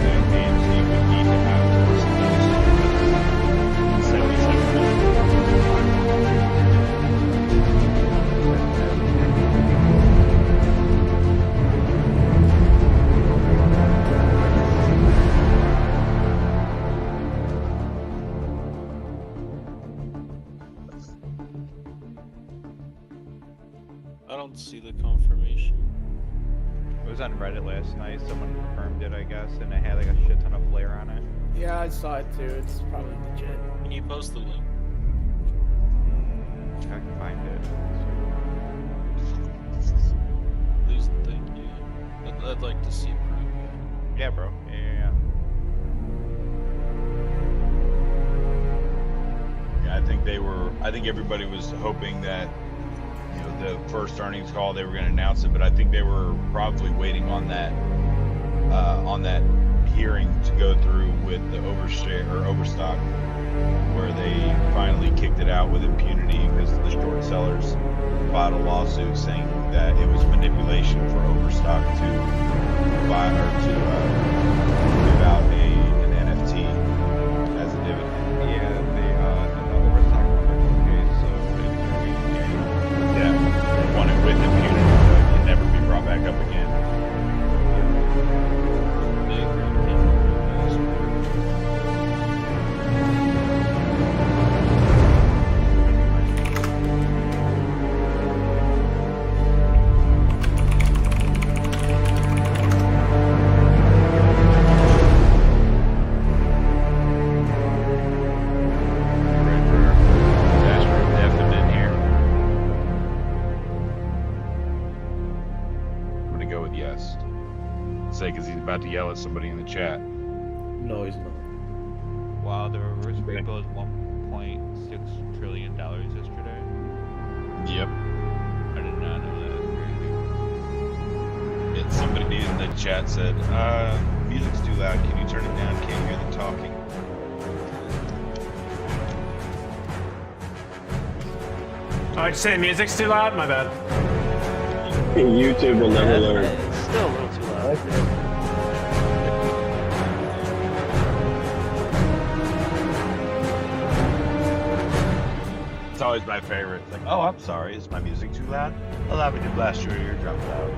then AMC would need to have more synthetics. 77. I don't see the confirmation. It was on Reddit last night. Someone confirmed it, I guess, and it had like a shit ton of flare on it. Yeah, I saw it too. It's probably legit. Can you post the link? I can find it. Please, thank you. I'd like to see it proof. Yeah, bro. Yeah. Yeah, I think everybody was hoping that, you know, the first earnings call they were going to announce it, but I think they were probably waiting on that hearing to go through with the overstock, where they finally kicked it out with impunity because the short sellers filed a lawsuit saying that it was manipulation for overstock to buy or to give out an NFT as a dividend. Yeah, the overstock case, so yeah, they won it with impunity, so it can never be brought back up again. Because he's about to yell at somebody in the chat. No, he's not. Wow, the reverse repo is $1.6 trillion yesterday. Yep. I did not know that. That's crazy. And somebody in the chat said, music's too loud. Can you turn it down? Can't hear them talking. Oh, did you say the music's too loud? My bad. YouTube will never learn. It's still a little too loud. It's always my favorite. It's like, oh, I'm sorry. Is my music too loud? Allow me to blast your eardrums out.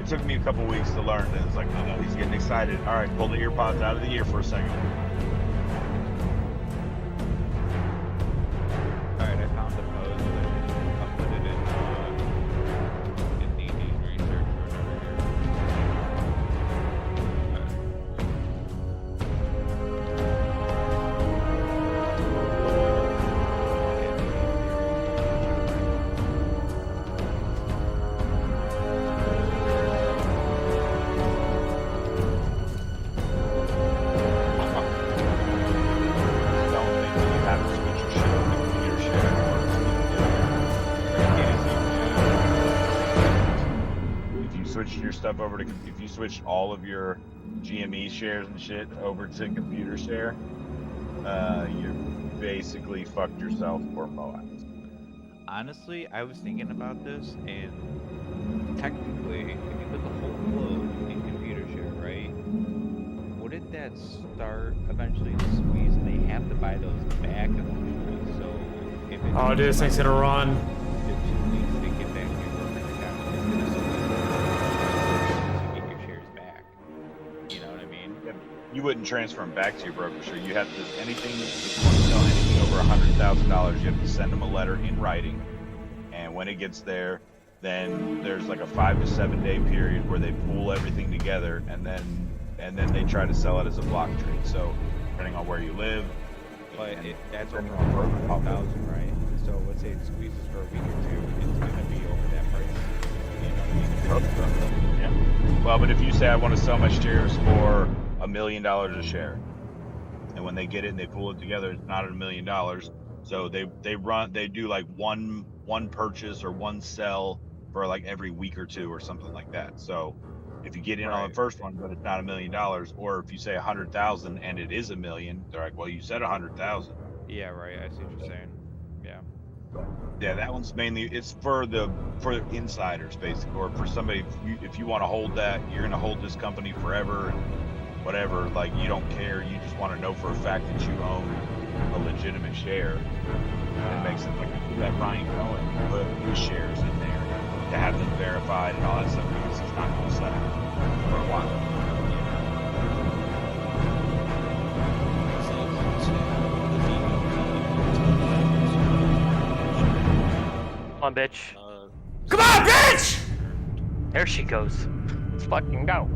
It took me a couple weeks to learn. And it's like, oh, no, he's getting excited. All right, pull the ear pods out of the ear for a second. All right, I found the post. I'll put it in the research or whatever here. Stuff over to, if you switch all of your GME shares and shit over to computer share, you basically fucked yourself for Moab. Honestly, I was thinking about this, and technically, if you put the whole load in computer share, right? Wouldn't that start eventually to squeeze, and they have to buy those back eventually? So if it Oh, dude, this thing's gonna run. to 2 weeks to get back to your brokerage account, it's gonna You wouldn't transfer them back to your broker, so you have to, anything, if you want to sell anything over $100,000, you have to send them a letter in writing, and when it gets there, then there's like a 5 to 7 day period where they pool everything together, and then they try to sell it as a block trade. So depending on where you live, but that's over $100,000, right? So let's say it squeezes for a week or two, it's gonna be over that price. You know, yeah. Well, but if you say I want to sell my shares for $1 million a share, and when they get it and they pull it together, it's not at $1 million. So they do like one purchase or one sell for for like every week or two or something like that. So if you get in on the first one, but it's not $1 million, or if you say 100,000 and it is $1 million, they're like, well, you said 100,000. Yeah, right. I see what you're saying. Yeah. Yeah, that one's mainly it's for insiders basically, or for somebody if you want to hold that, you're gonna hold this company forever and whatever. Like you don't care, you just want to know for a fact that you own a legitimate share. It makes it like that Ryan Cohen put his shares in there to have them verified and all that stuff because he's not going to sell for a while. Come on, bitch. Come on, bitch! There she goes. Let's fucking go.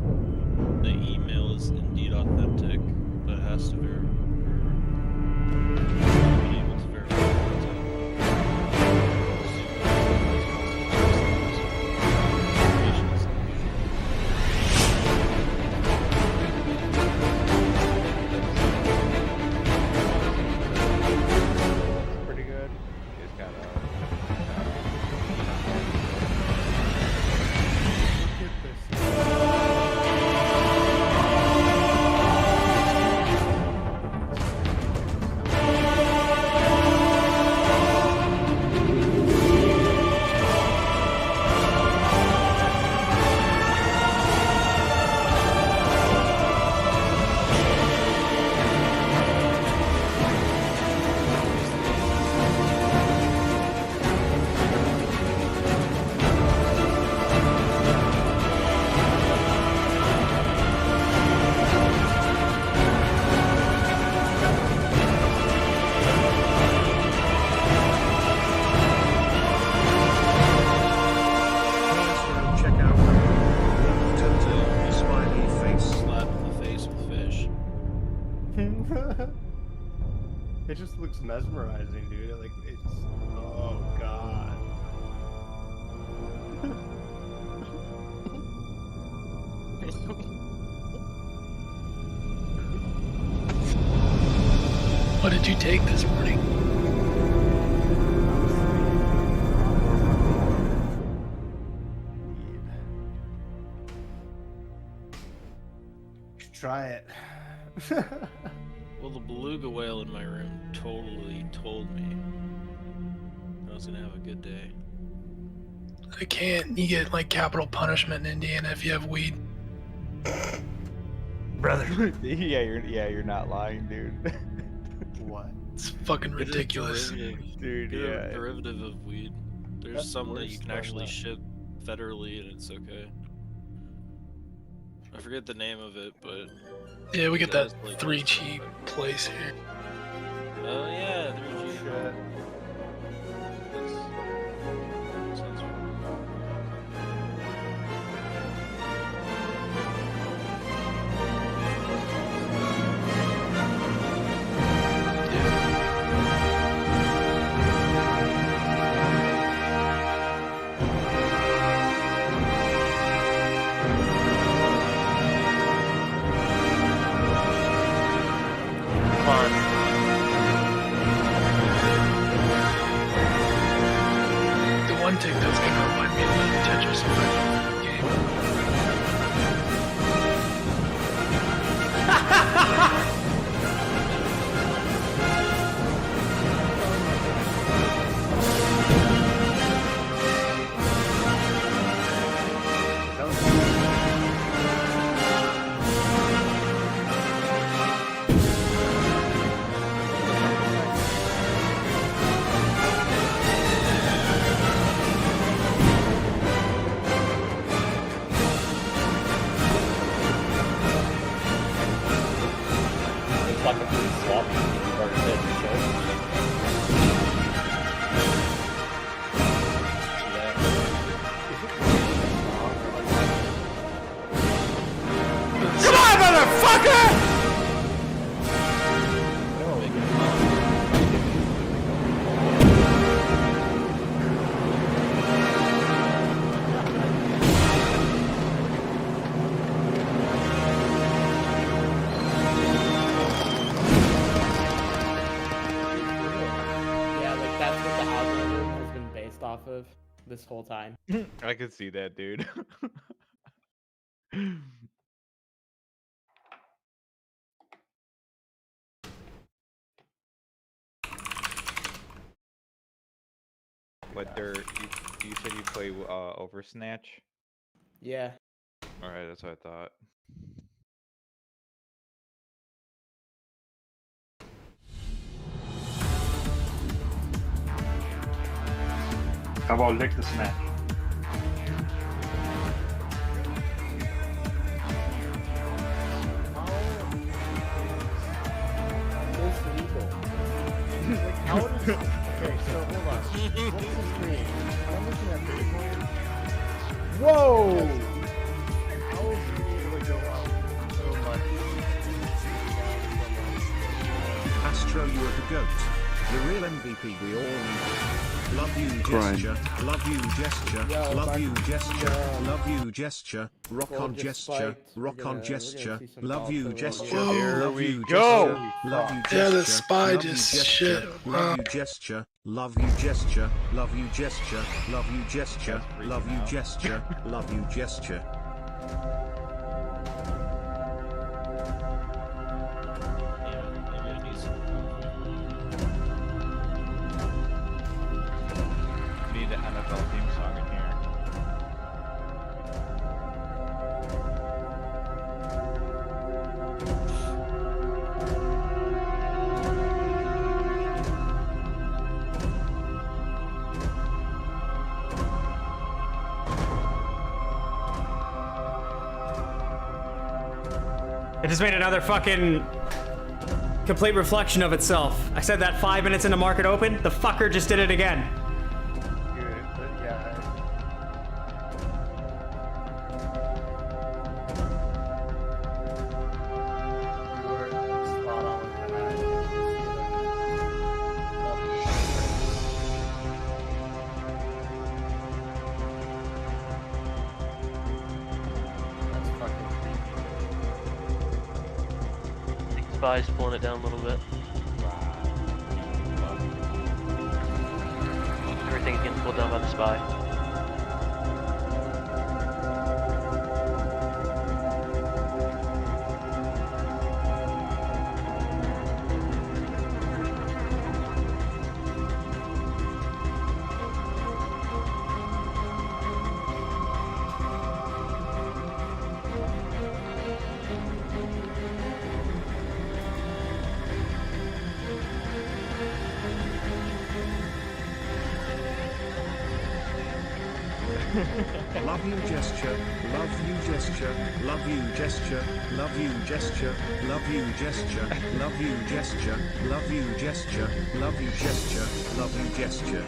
The email is indeed authentic, but it has to verify. Pretty good. It's got It just looks mesmerizing, dude. Like it's oh god. What did you take this morning? Try it. Well, the beluga whale in my room totally told me I was gonna have a good day. I can't. You get like capital punishment in Indiana if you have weed. Brother. yeah, you're not lying, dude. What? It's fucking Get a ridiculous. Dude, Get yeah. a derivative of weed. There's That's some that you worse can than actually that. ship federally and it's okay. I forget the name of it, but Yeah, we get it that has, like, 3G place here. Oh yeah, 3G. Shit. Sounds Come on. The one tick that's gonna remind me of the Tetris Effect game. It's like a blue swap. Or is it? Come on, motherfucker! Yeah, like that's what the algorithm has been based off of. this whole time. I could see that, dude. What you said you play Oversnatch? Yeah. Alright, that's what I thought. How about lick the snatch? Okay, so hold on. What is the screen? I'm looking at Bitcoin. Whoa! How is it able to go up so much? Astro, you're the GOAT. The real MVP we all need. Love you, Crime. gesture. Love you, gesture. Yo, Love you, back- gesture. yeah. Love you, gesture. Rock Well, on just gesture. spiked. Rock We're on gonna gesture. see some Love you, volatility. gesture. Whoa. Love Here you, we gesture. go. Love you, Yeah, the gesture. spy Love you, just gesture. shit. Love you, gesture. Love you, gesture. Love you, gesture. Love you, gesture. That's Love you, freaking out. gesture. Love you, gesture. Need the NFL theme song in here. It just made another fucking complete reflection of itself. I said that 5 minutes into market open. The fucker just did it again. Good, but yeah. You were spot on with that. That's fucking creepy. Spy's pulling it down a little bit. Everything's getting pulled down by the spy. Love you, gesture. Love you, gesture. Love you, gesture. Love you, gesture. Love you, gesture. Love you, gesture. Love you, gesture. Love you, gesture. Love you, gesture.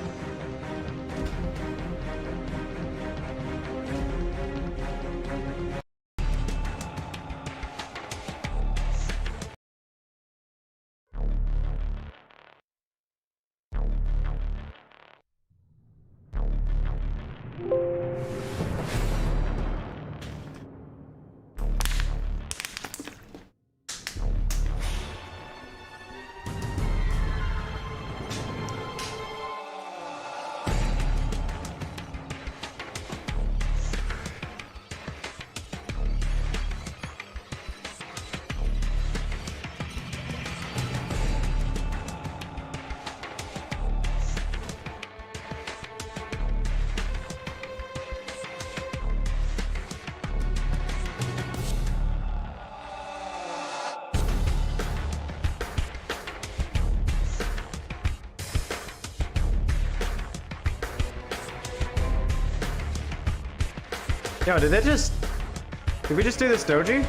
Yo, did we just do this doji?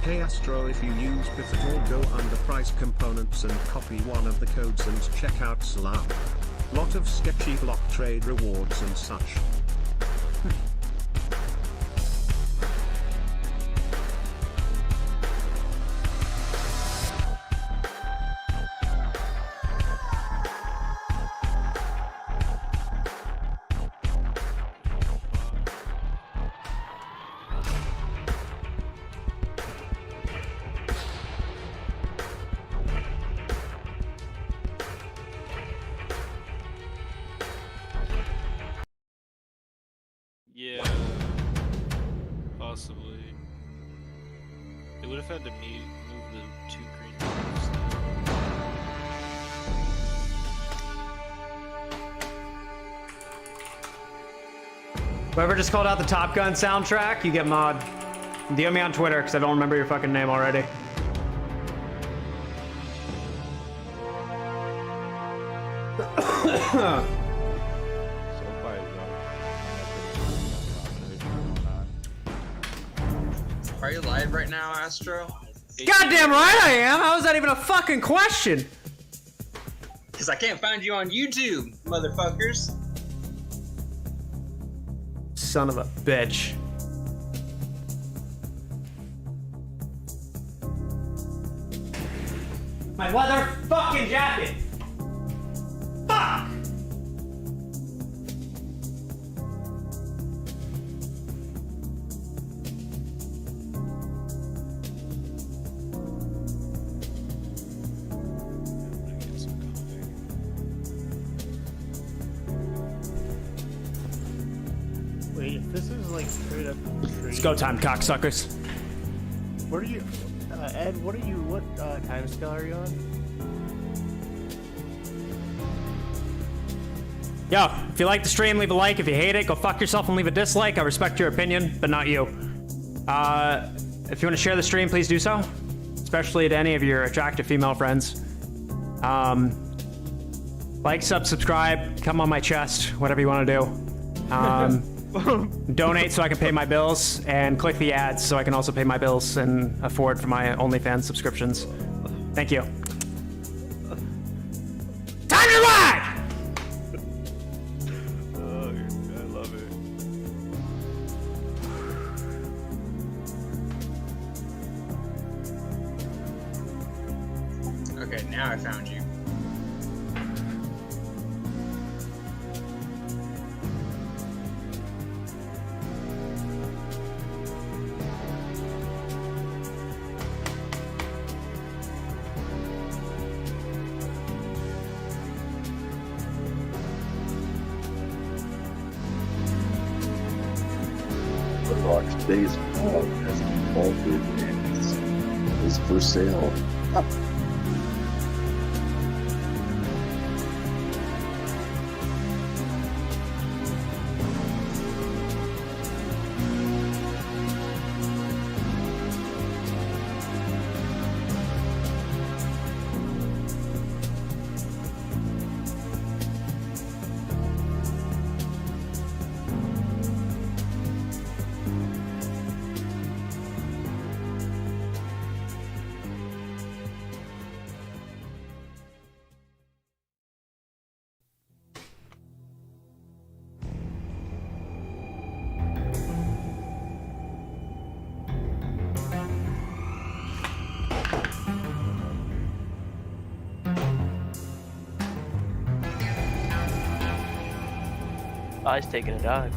Hey Astro, if you use Pivotal, go under price components and copy one of the codes and check out Salam. Lot of sketchy block trade rewards and such. Yeah, possibly. They would have had to move the 2 green moves. Whoever just called out the Top Gun soundtrack, you get mod. DM me on Twitter, because I don't remember your fucking name already. Are you live right now, Astro? Goddamn right I am! How is that even a fucking question? Because I can't find you on YouTube, motherfuckers. Son of a bitch. My leather fucking jacket! Fuck! Wait, if this is like straight up It's go time, cocksuckers. What are you, Ed? What time scale are you on? Yo, if you like the stream, leave a like. If you hate it, go fuck yourself and leave a dislike. I respect your opinion, but not you. If you want to share the stream, please do so. Especially to any of your attractive female friends. Like, subscribe, come on my chest, whatever you want to do. Donate so I can pay my bills, and click the ads so I can also pay my bills and afford for my OnlyFans subscriptions. Thank you. Time to ride! Oh, I love it. Okay, now I found you. Today's vlog has been altered and is for sale. I's taking a dive.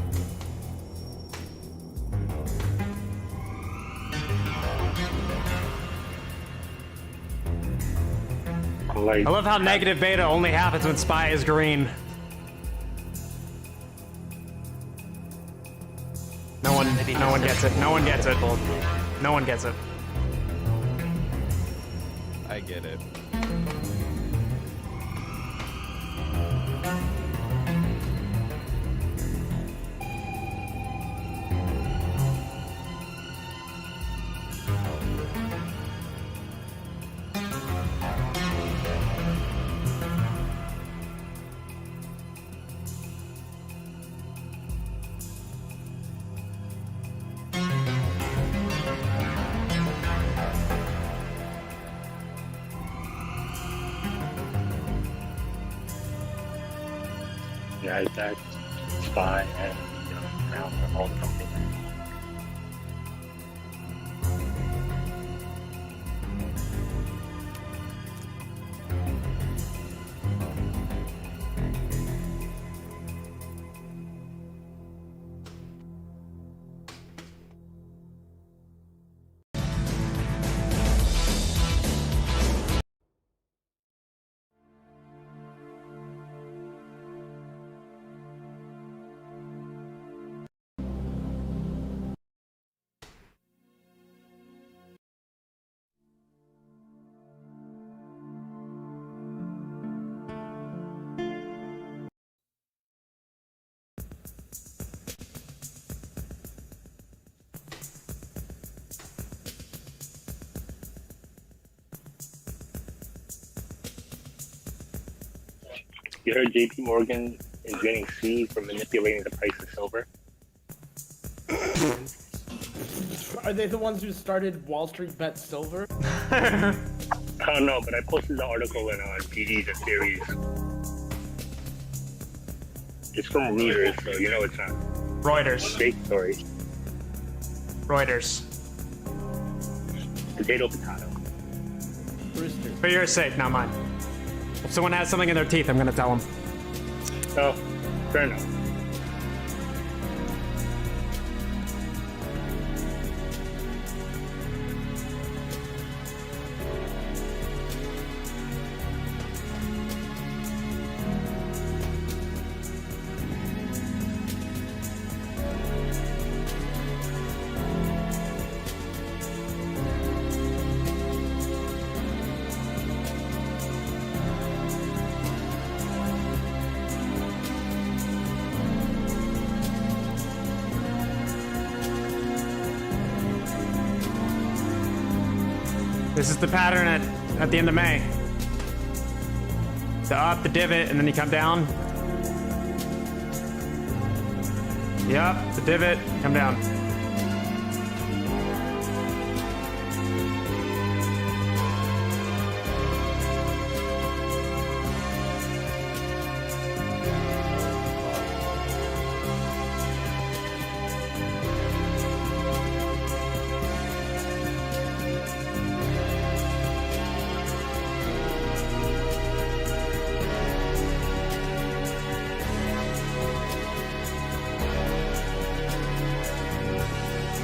I love how negative beta only happens when Spy is green. No one gets it. No one gets it. No one gets it. I get it. Yeah, that's Spy and now all the companies. You heard JP Morgan is getting sued for manipulating the price of silver? Are they the ones who started Wall Street Bet Silver? I don't know, but I posted the article in GDs and Theories. It's from Reuters, so you know it's not Reuters. fake story. Reuters. Potato, potato. Brewster. For your sake, not mine. If someone has something in their teeth, I'm gonna tell them. Oh, fair enough. This is the pattern at the end of May. The up, the divot, and then you come down. The up, the divot, come down.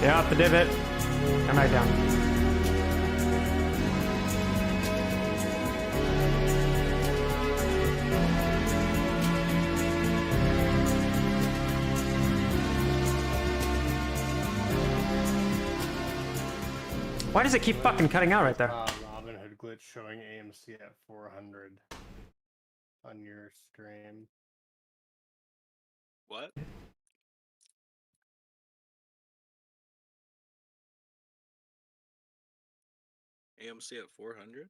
Yeah, up the divot. Come back down. Why does it keep fucking cutting out right there? Robinhood glitch showing AMC at 400 on your stream. What? AMC at 400?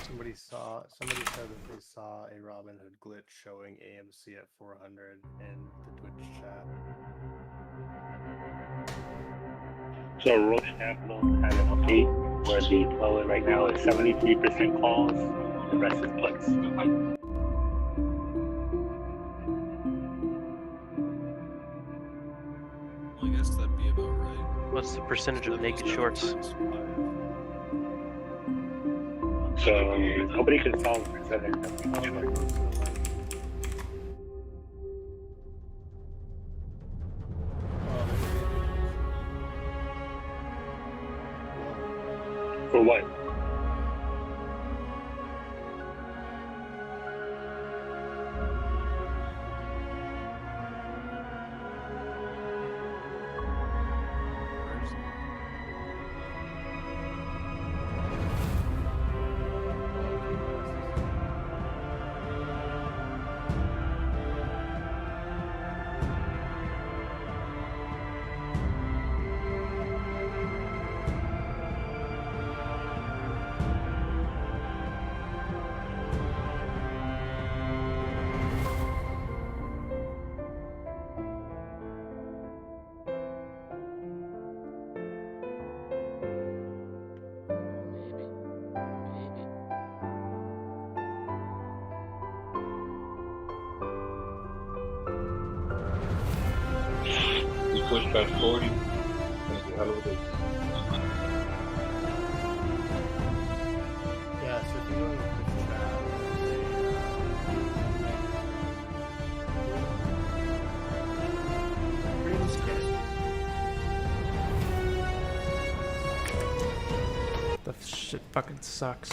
Somebody said that they saw a Robinhood glitch showing AMC at 400 in the Twitch chat. So Roche Capital had an update where the flow right now is 73% calls, the rest is puts. Well, I guess that'd be about right. What's the percentage of naked shorts? So nobody can solve the percentage. For what? Push past 40. Yeah, so if you go to the Twitch chat, The shit fucking sucks.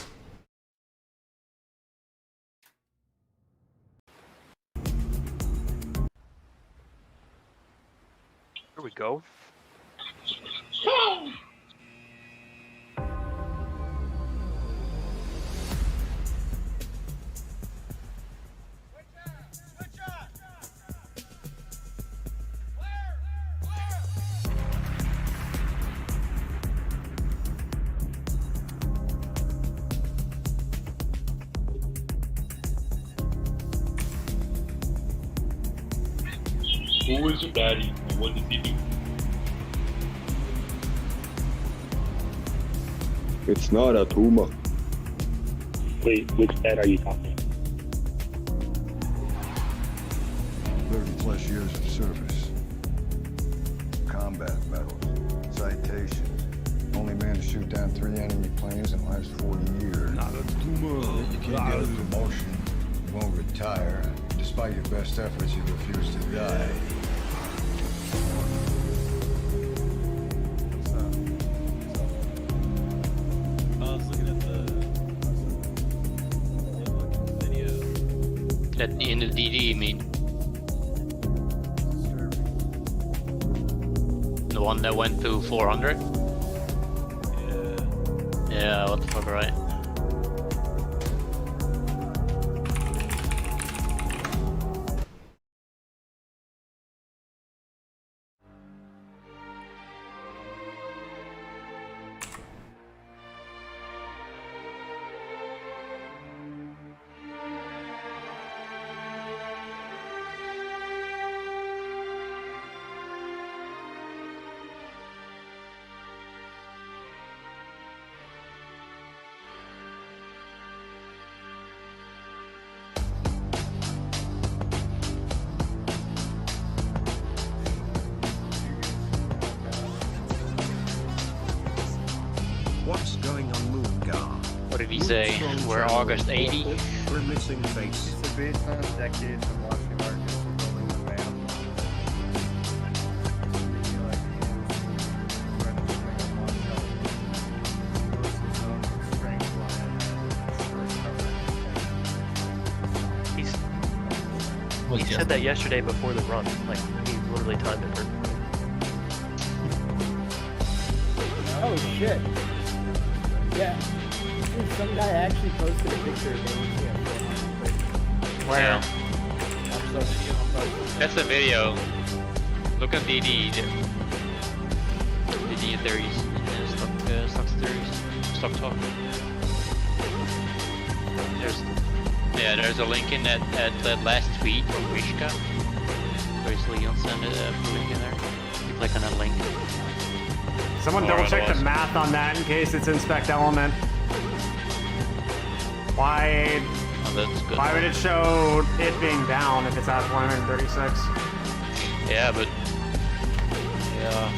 Here we go. Who was your daddy and what did he do? It's not a tumor. Wait, which dad are you talking about? 30+ years of service. Combat medals, citations. Only man to shoot down 3 enemy planes in the last 40 years. Not a tumor. You can't get a promotion. You won't retire. Despite your best efforts, you refuse to die. That in the DD, you mean? The one that went to 400? Yeah, what the fuck, right? What's going on, Moongar? What did he say? We're August 80? We're missing face. It's based on decades of watching markets and building the map. He said that yesterday before the run. Like, he literally timed it perfectly. Oh shit. Yeah. Dude, some guy actually posted a picture of him. Where? Yeah. That's the video. Look at DD. DD theories. Stock theories. Stock talk. There's a link in that last tweet from Rishka. Where's Leon sent a link in there? You click on that link. Someone double check the math on that in case it's inspect element. Why? Oh, that's good. Why would it show it being down if it's at 136? Yeah, but yeah.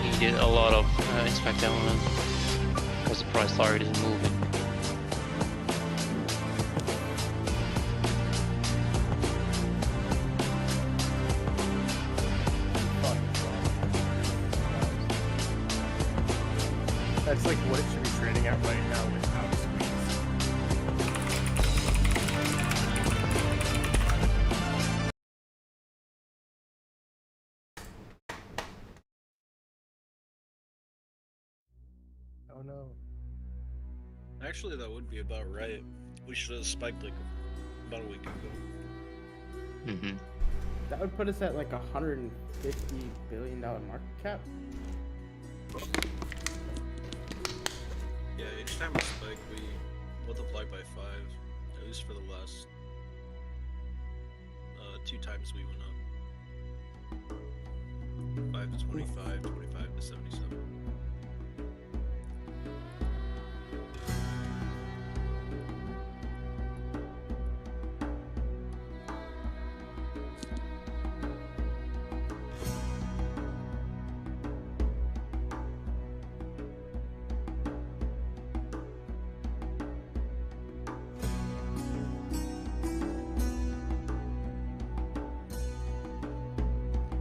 He did a lot of inspect element because the price target is moving. That's like what it should be trading at right now without squeeze. Oh no. Actually, that would be about right. We should have spiked like about a week ago. That would put us at like $150 billion market cap. Yeah, each time we spike, we multiply by 5. At least for the last 2 times we went up. 5 to 25, 25 to 77.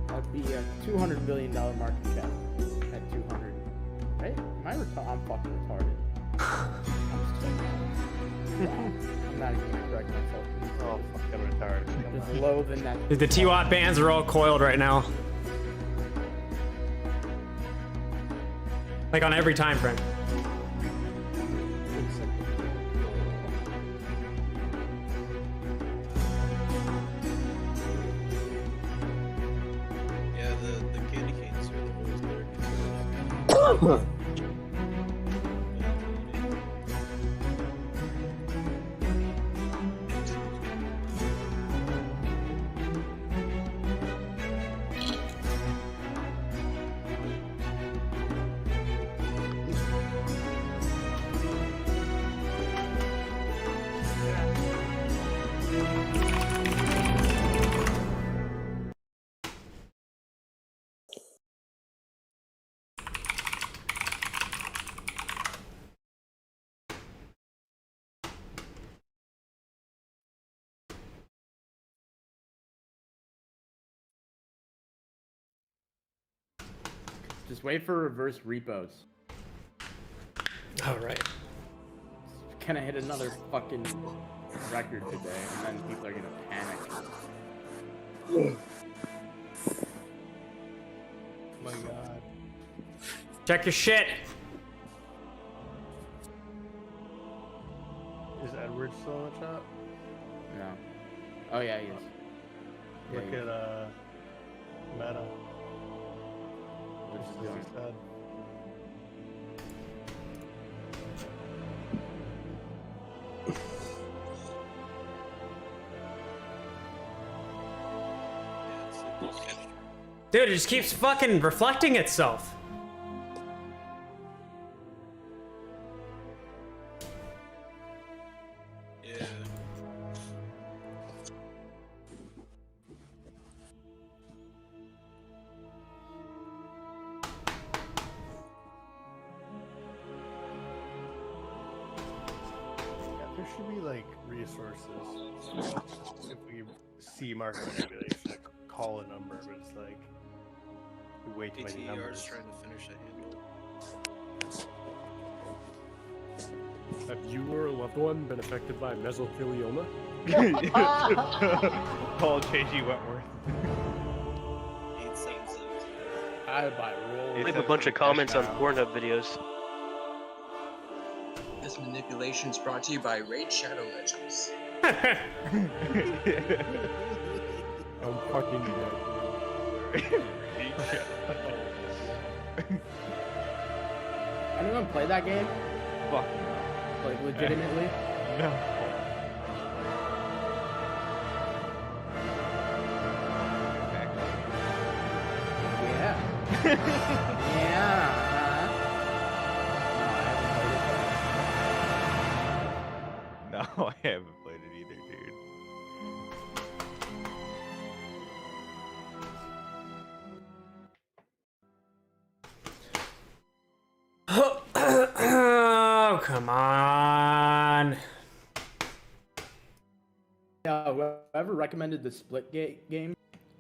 That'd be a $200 billion market cap at 200. Right? Am I I'm fucking retarded. I'm not even gonna correct myself. Oh, fucking retarded. Just low than that. Dude, the TWAT bands are all coiled right now. Like on every time frame. Yeah, the candy canes are always there. Just wait for reverse repos. All right. Gonna hit another fucking record today, and then people are gonna panic. Oh my god. Check your shit. Is Edward still in the chat? No. Oh yeah, he is. Yeah, Look he is. at Meta. What's he This is doing? sad. Dude, it just keeps fucking reflecting itself. Yeah. Yeah, there should be like resources if we see market manipulation to call a number, but it's like way too many ATER is numbers. trying to finish a handle. Have you or a loved one been affected by mesothelioma? Paul J.G. Wentworth. 877. I buy roll. Leave a bunch of comments on Pornhub videos. This manipulation is brought to you by Raid Shadow Legends. I'm fucking dead. Anyone play that game? Fuck. Like legitimately? No. Yeah. Yeah. No, I haven't played it either, dude. Oh, come on. Yeah, whoever recommended the Split Gate game,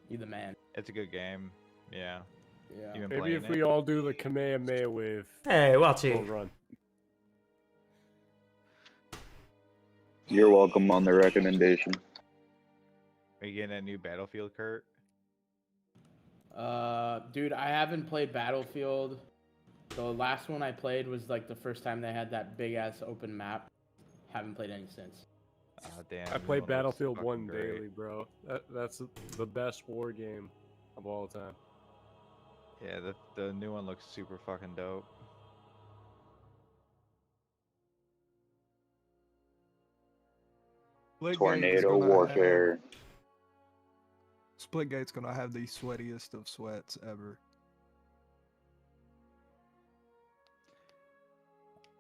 you the man. It's a good game. Yeah. Yeah. You been Maybe playing if we it? all do the Kamehameha wave. Hey, Welchy. We'll run. You're welcome on the recommendation. Are you getting a new Battlefield, Kurt? Dude, I haven't played Battlefield. The last one I played was like the first time they had that big ass open map. Haven't played any since. Oh, damn. I new play one looks Battlefield fucking 1 great. daily, bro. That's the best war game of all time. Yeah, the new one looks super fucking dope. Tornado warfare. Splitgate's gonna have the sweatiest of sweats ever.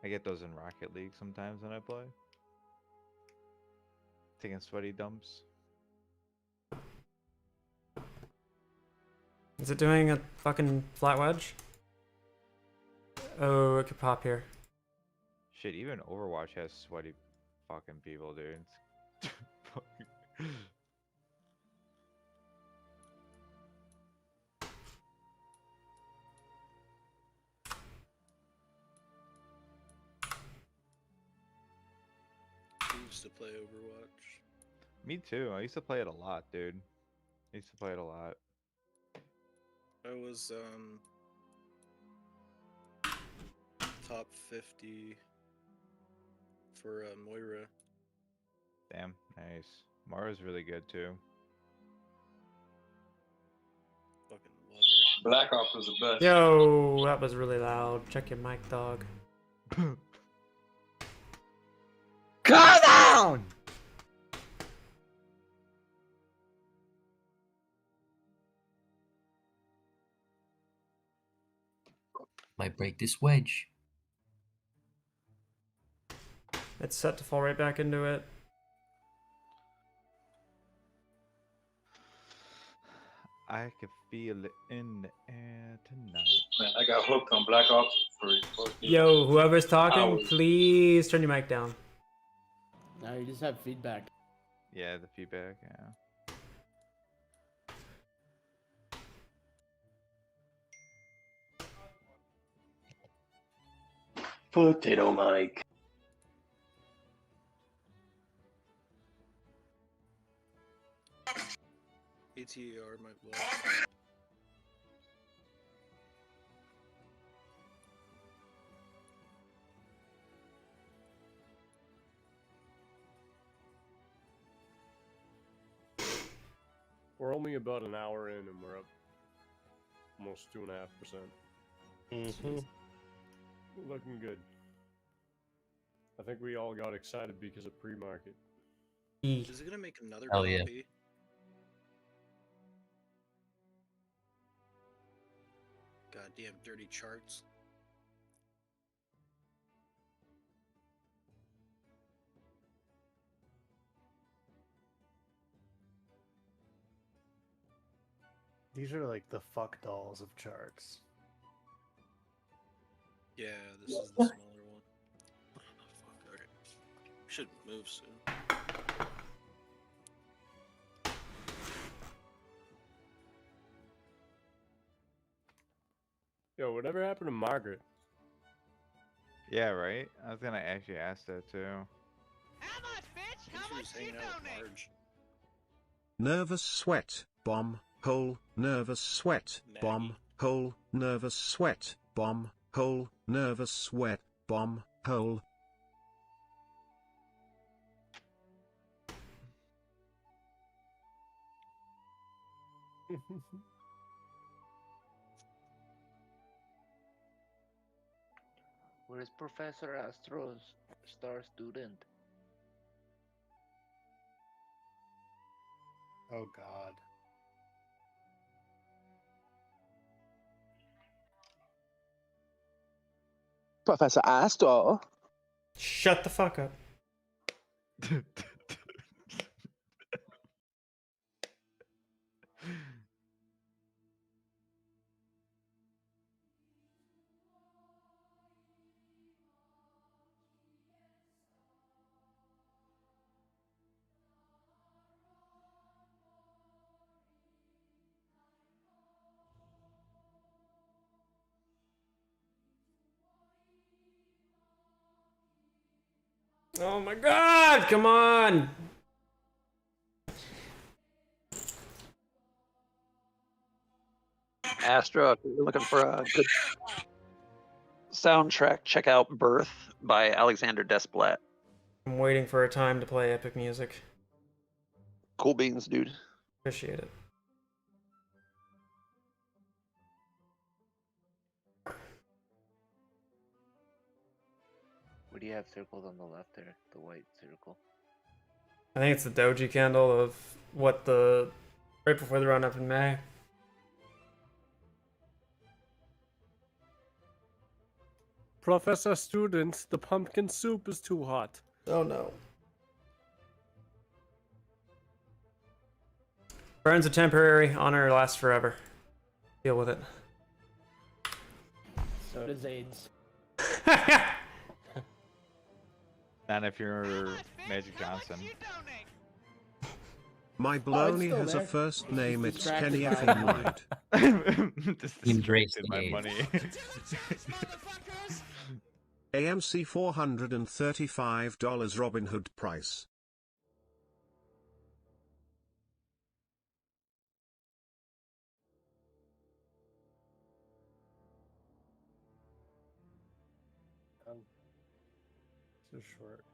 I get those in Rocket League sometimes when I play. Taking sweaty dumps. Is it doing a fucking flat wedge? Oh, it could pop here. Shit, even Overwatch has sweaty fucking people, dude. I used to play Overwatch. Me too. I used to play it a lot, dude. I used to play it a lot. I was top 50 for Moira. Damn, nice. Mara's really good too. Fucking love her. Black Ops was the best. Yo, that was really loud. Check your mic, dog. Calm down! Might break this wedge. It's set to fall right back into it. I can feel it in the air tonight. Man, I got hooked on Black Ops for Yo, whoever's talking, hours. please turn your mic down. No, you just have feedback. Yeah, the feedback, yeah. Potato Mike. ATAR might blow. We're only about an hour in and we're up almost 2.5%. Mm-hmm. Looking good. I think we all got excited because of pre-market. Is it gonna make another Hell yeah. copy? Goddamn dirty charts. These are like the fuck dolls of charts. Yeah, this is the smaller one. Oh, fuck, okay. Should move soon. Yo, whatever happened to Margaret? Yeah, right? I was gonna actually ask that too. She was hanging out with Marge. Nervous sweat, bomb, hole, nervous sweat, bomb, hole, nervous sweat, bomb, hole, nervous sweat, bomb, hole. Where is Professor Astro's star student? Oh god. Professor Astor. Shut the fuck up. Oh my god, come on! Astro, if you're looking for a good soundtrack, check out Birth by Alexander Desplat. I'm waiting for a time to play epic music. Cool beans, dude. Appreciate it. What do you have circled on the left there? The white circle. I think it's the doji candle of what the right before the run up in May. Professor Student, the pumpkin soup is too hot. Oh no. Burns are temporary, honor lasts forever. Deal with it. So does AIDS. Not if you're Magic Johnson. My baloney has a first name, it's Kenny distracted by- Finlight. Embrace the my game. money. AMC $435 Robin Hood price. So short.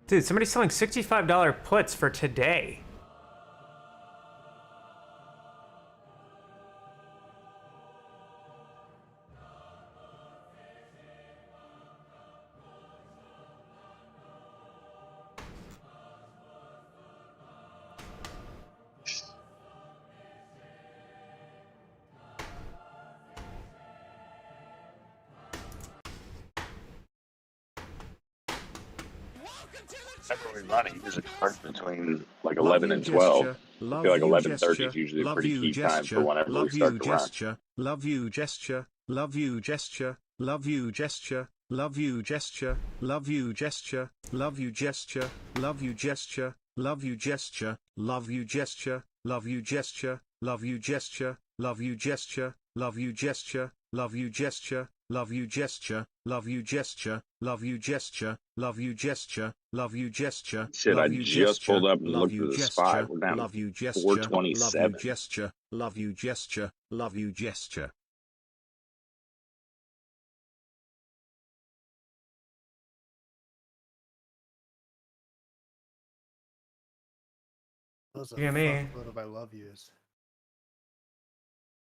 Dude, somebody's selling $65 puts for today. Whenever we run it, usually starts between like Love 11 you and 12. gesture. I Love feel like you 11:30 is gesture. usually a Love pretty you key time for gesture. whenever we Love start you to run. gesture. Love you gesture. Love you gesture. Love you gesture. Love you gesture. Love you gesture. Love you gesture. Love you gesture. Love you gesture. Love you gesture. Love you gesture. Love you gesture. Love you gesture. Love you gesture. Love you gesture. Love you gesture. Love you gesture. Love you gesture. Love you gesture. Love you gesture. Shit, I Love you just pulled gesture. up and Love looked you at the spot. gesture. We're down Love you to gesture. Love you 427. gesture. Love you gesture. Love you gesture. Those are Yeah, me. fuckload of I love yous.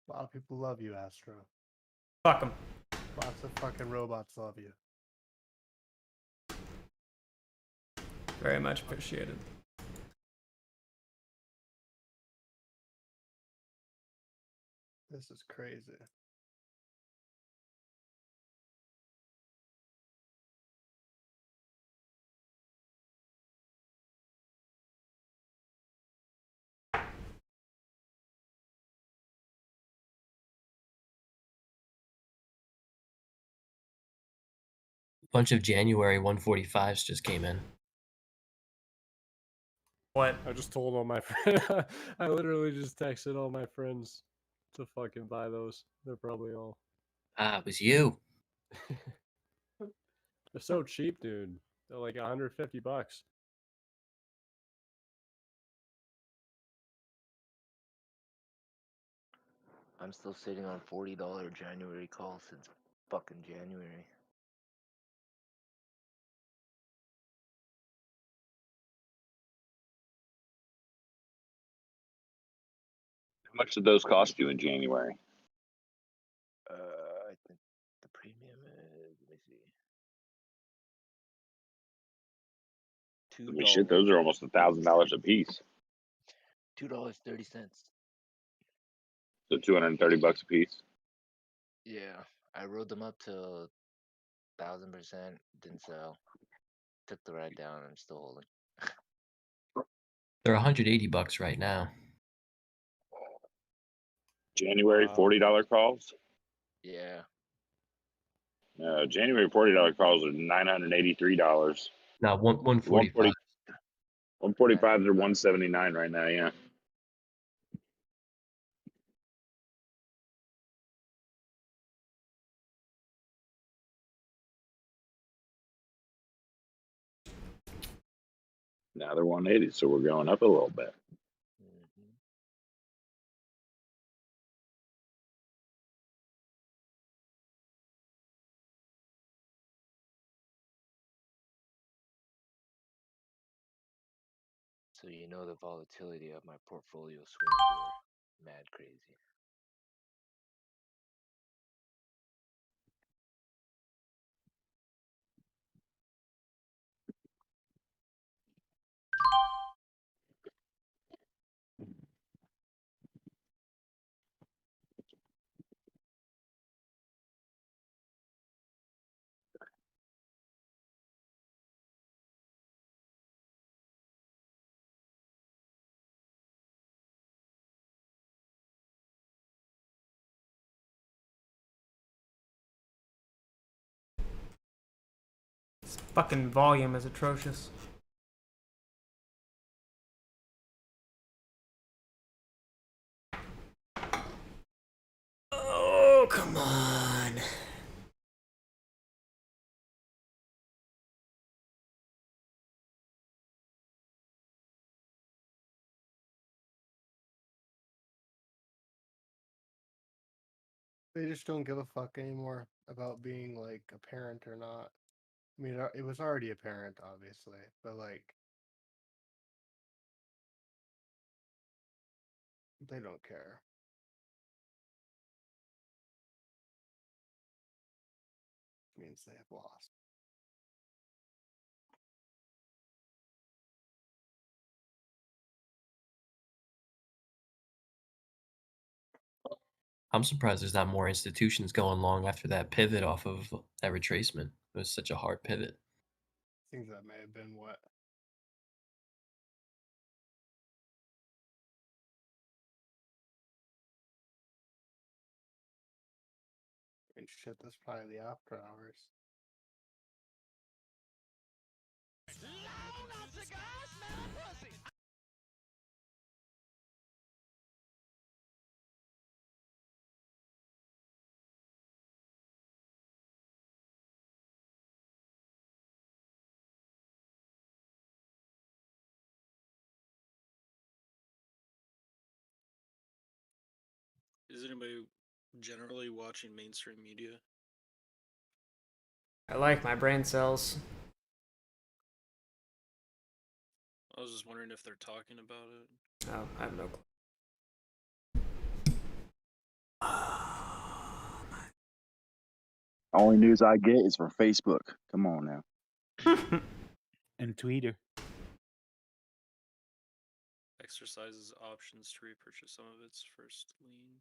A lot of people love you, Astro. Fuck them. Lots of fucking robots love you. Very much appreciated. This is crazy. Bunch of January 145s just came in. What? I just told all my friends. I literally just texted all my friends to fucking buy those. They're probably all. Ah, it was you. They're so cheap, dude. They're like $150. I'm still sitting on $40 January calls since fucking January. How much did those cost you in January? I think the premium is, let me see. I mean, shit, those are almost $1,000 a piece. $2.30. So $230 a piece. Yeah, I rode them up to 1,000%. Didn't sell. Took the ride down. I'm still holding. They're $180 right now. January $40 calls. Yeah. January $40 calls are $983. No, 145. 145s are 179 right now. Yeah. Now they're 180, so we're going up a little bit. So you know the volatility of my portfolio swings were mad crazy. This fucking volume is atrocious. Oh, come on. They just don't give a fuck anymore about being like a parent or not. I mean, it was already apparent, obviously, but like, they don't care. Means they have lost. I'm surprised there's not more institutions going long after that pivot off of that retracement. It was such a hard pivot. I think that may have been what. I mean, shit, that's probably the after hours. Is anybody generally watching mainstream media? I like my brain cells. I was just wondering if they're talking about it. Oh, I have no clue. Only news I get is from Facebook. Come on now. And Twitter. Exercises options to repurchase some of its first lien.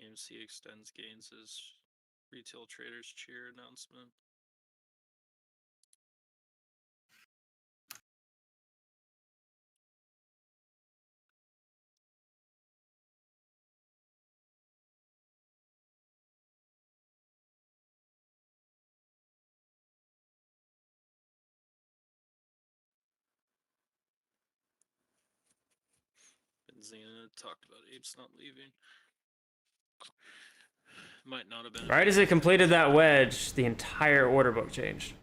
AMC extends gains as retail traders cheer announcement. Benzina talked about apes not leaving. Might not have been. Right as it completed that wedge, the entire order book changed.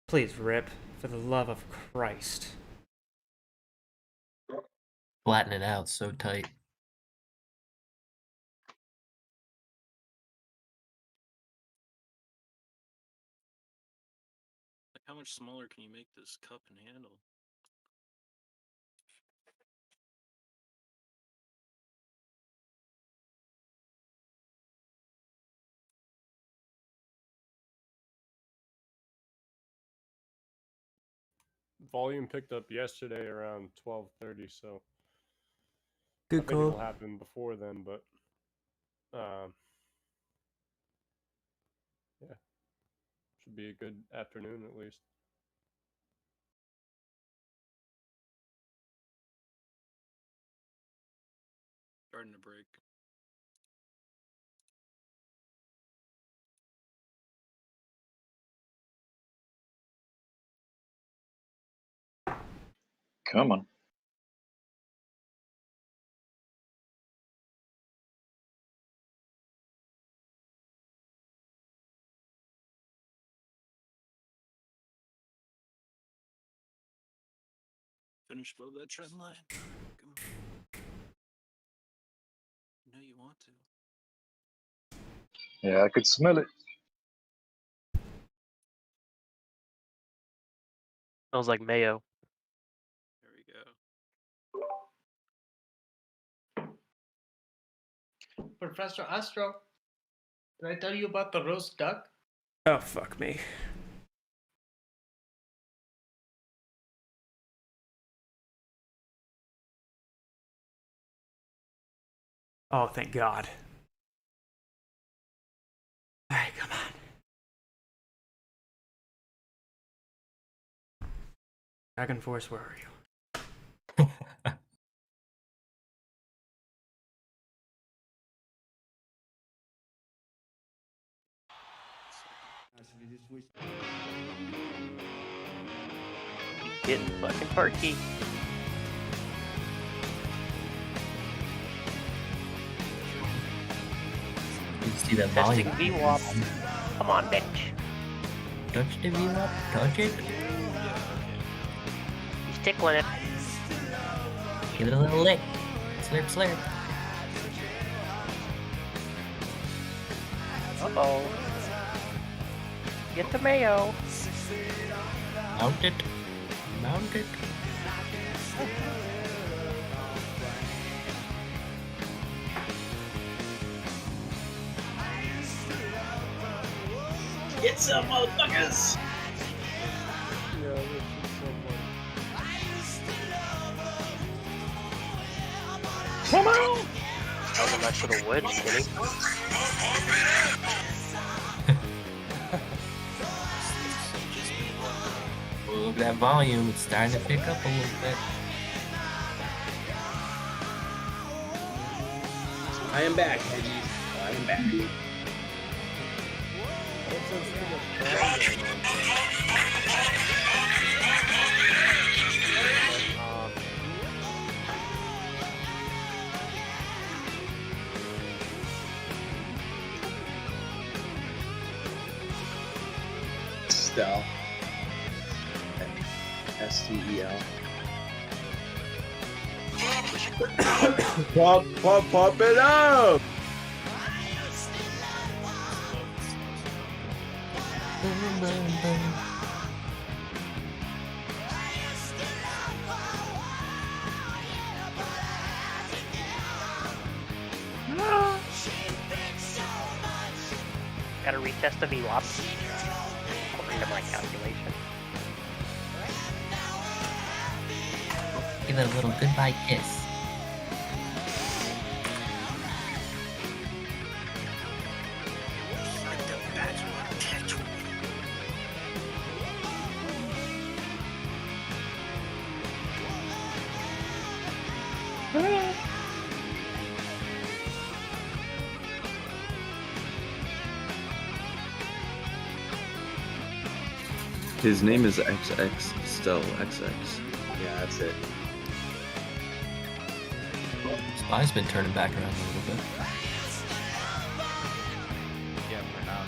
Please, Rip, for the love of Christ. Flatten it out so tight. Like, how much smaller can you make this cup and handle? Volume picked up yesterday around 12:30, so Good I think call. it'll happen before then, but yeah, should be a good afternoon at least. Starting to break. Come on. Finish above that trend line. Come on. You know you want to. Yeah, I could smell it. Smells like mayo. There we go. Professor Astro, did I tell you about the roast duck? Oh, fuck me. Oh, thank God. All right, come on. Dragon Force, where are you? Getting fucking perky. see that Testing volume. VWAP. Come on, bitch. Touch the VWAP. Touch it. He's tickling it. Give it a little lick. Slurp, slurp. Uh-oh. Get the mayo. Mount it. Mount it. Get some, motherfuckers! Yeah, this is so funny. Come on! That was a nice little wedge, Kenny. Oh, look at that volume. It's starting to pick up a little bit. I am back, Hedgie. I am back. Stel. S-T-E-L. Pop it up! Gotta retest the VWAP. According to my calculation. Give it a little goodbye kiss. His name is XX Stel XX. Yeah, that's it. Spy's been turning back around a little bit. Yeah, for now.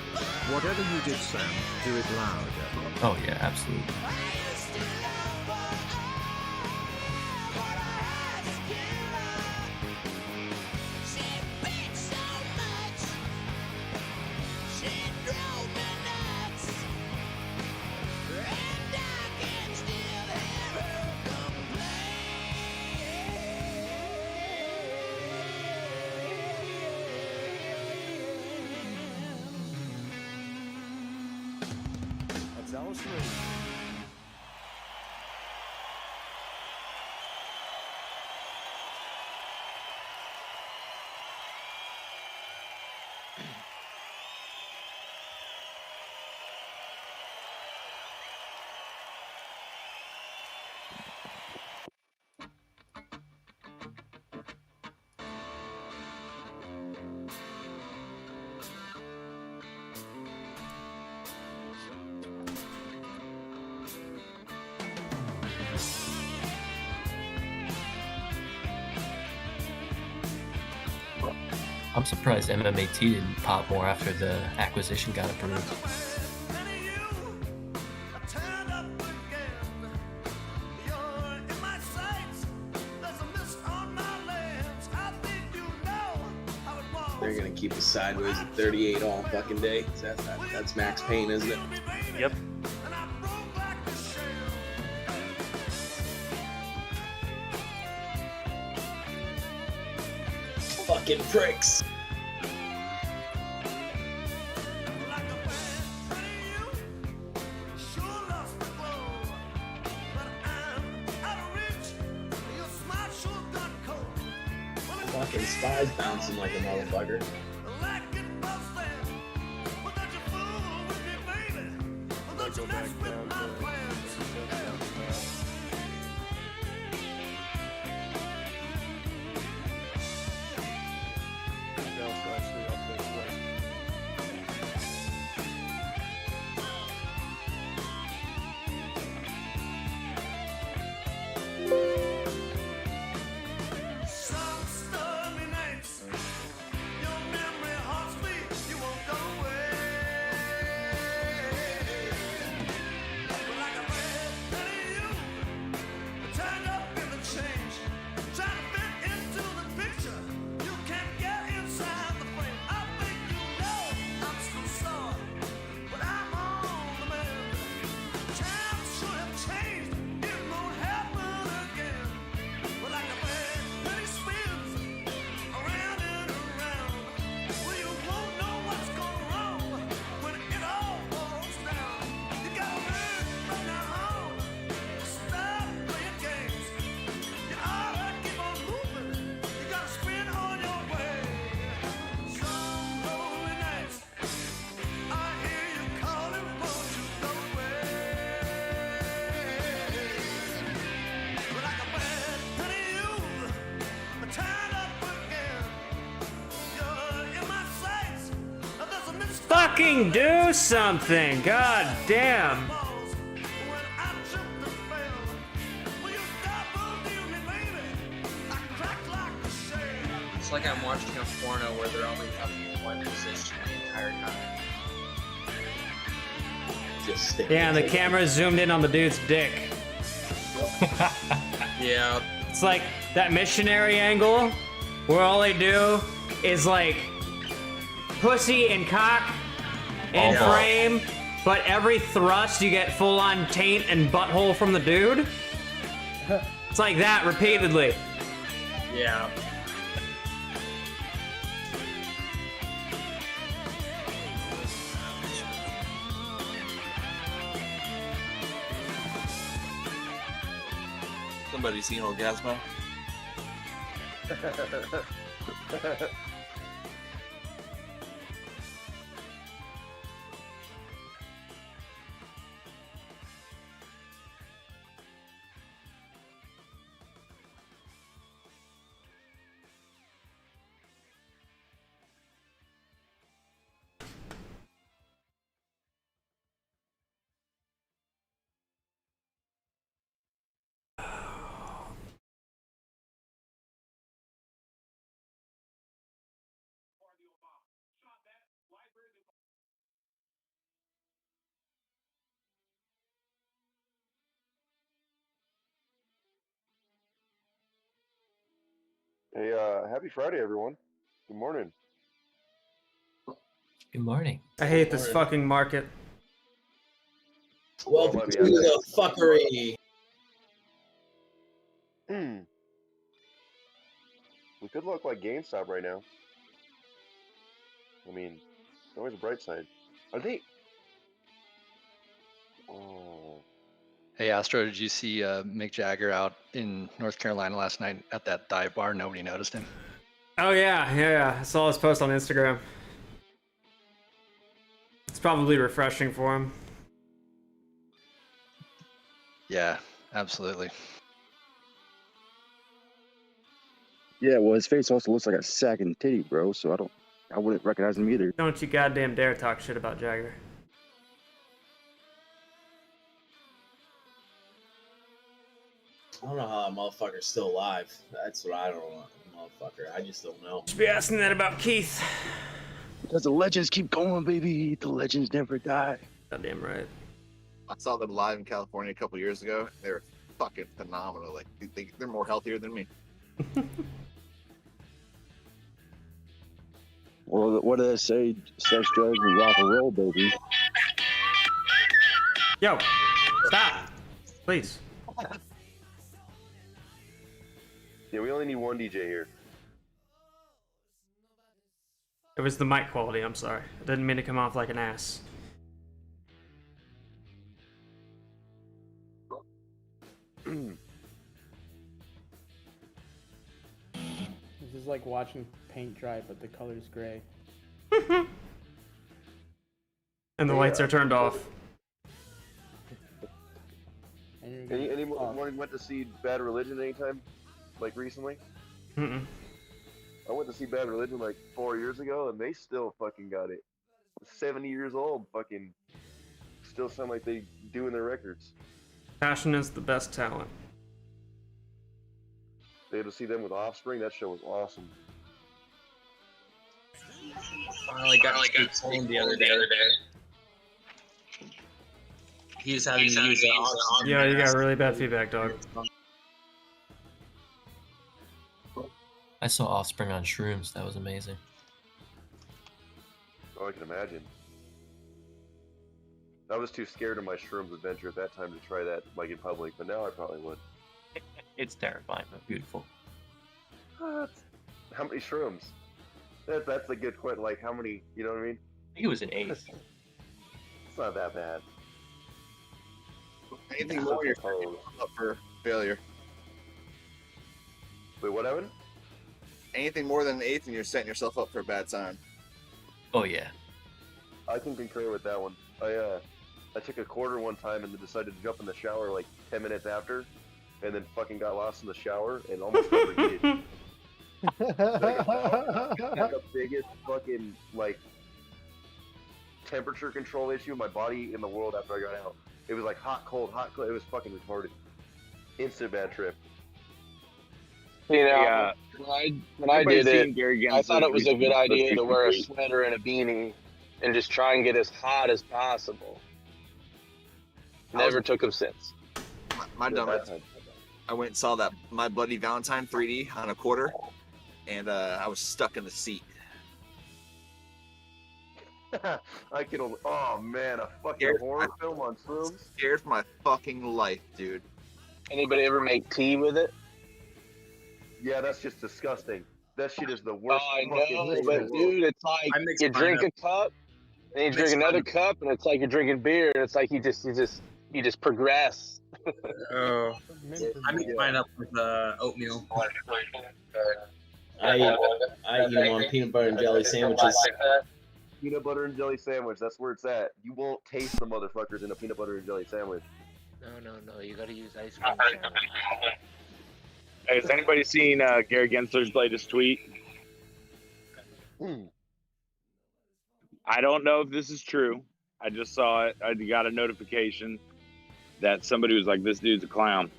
Whatever you did, Sam, do it louder. Oh yeah, absolutely. I'm surprised MMAT didn't pop more after the acquisition got approved. They're gonna keep us sideways at 38 all fucking day. That's Max Payne, isn't it? Yep. Fucking pricks. Fucking Spy's bouncing like a motherfucker. Go back down to fucking do something! God damn! It's like I'm watching a porno where they're only fucking in one position the entire time. Just Yeah, and the camera zoomed in on the dude's dick. Yeah. It's like that missionary angle where all they do is like pussy and cock in frame, but every thrust you get full on taint and butthole from the dude. It's like that repeatedly. Yeah. Somebody seen Orgasmo? Hey, happy Friday, everyone. Good morning. Good morning. I hate this fucking market. Welcome to the fuckery. We could look like GameStop right now. I mean, there's always a bright side. Are they? Oh. Hey Astro, did you see Mick Jagger out in North Carolina last night at that dive bar? Nobody noticed him. Oh yeah. I saw his post on Instagram. It's probably refreshing for him. Yeah, absolutely. Yeah, well, his face also looks like a sagging titty, bro. So I wouldn't recognize him either. Don't you goddamn dare talk shit about Jagger. I don't know how that motherfucker's still alive. That's what I don't know, motherfucker. I just don't know. Should be asking that about Keith. Because the legends keep going, baby. The legends never die. Goddamn right. I saw them live in California a couple years ago. They were fucking phenomenal. Like they're more healthier than me. Well, what do they say? Sex, drugs, and rock and roll, baby. Yo, stop, please. Yeah, we only need one DJ here. It was the mic quality, I'm sorry. I didn't mean to come off like an ass. This is like watching paint dry, but the color's gray. And the lights are turned off. Anyone went to see Bad Religion anytime? Like recently? Mm-mm. I went to see Bad Religion like 4 years ago, and they still fucking got it. 70 years old, fucking still sound like they doing their records. Passion is the best talent. They had to see them with Offspring. That show was awesome. Finally got home the other day. He was having to use it. Yeah, you got really bad feedback, dog. I saw Offspring on shrooms. That was amazing. Oh, I can imagine. I was too scared of my shrooms adventure at that time to try that like in public, but now I probably would. It's terrifying, but beautiful. What? How many shrooms? That's a good question. Like, how many, you know what I mean? I think it was an 8. It's not that bad. Anything more, you're up for failure. Wait, what happened? Anything more than an 8th, and you're setting yourself up for a bad time. Oh, yeah. I can concur with that one. I took a quarter one time and then decided to jump in the shower like 10 minutes after, and then fucking got lost in the shower and almost overheated. Like the biggest fucking like temperature control issue in my body in the world after I got out. It was like hot, cold, hot, cold. It was fucking retarded. Instant bad trip. You know, when I did it, I thought it was a good idea to wear a sweater and a beanie and just try and get as hot as possible. Never took them since. My dumbass. I went and saw that My Bloody Valentine 3D on a quarter, and I was stuck in the seat. I can only. Oh man, a fucking horror film on shrooms. Scared for my fucking life, dude. Anybody ever make tea with it? Yeah, that's just disgusting. That shit is the worst. Oh, I fucking know, thing in but the world. dude, it's like you drink a cup, and you drink another cup, and it's like you're drinking beer, and it's like you just progress. Oh, I mix mine up with oatmeal. I eat them on peanut butter and jelly sandwiches. Peanut butter and jelly sandwich. That's where it's at. You won't taste the motherfuckers in a peanut butter and jelly sandwich. No. You gotta use ice cream sandwich. Hey, has anybody seen Gary Gensler's latest tweet? I don't know if this is true. I just saw it. I got a notification that somebody was like, this dude's a clown.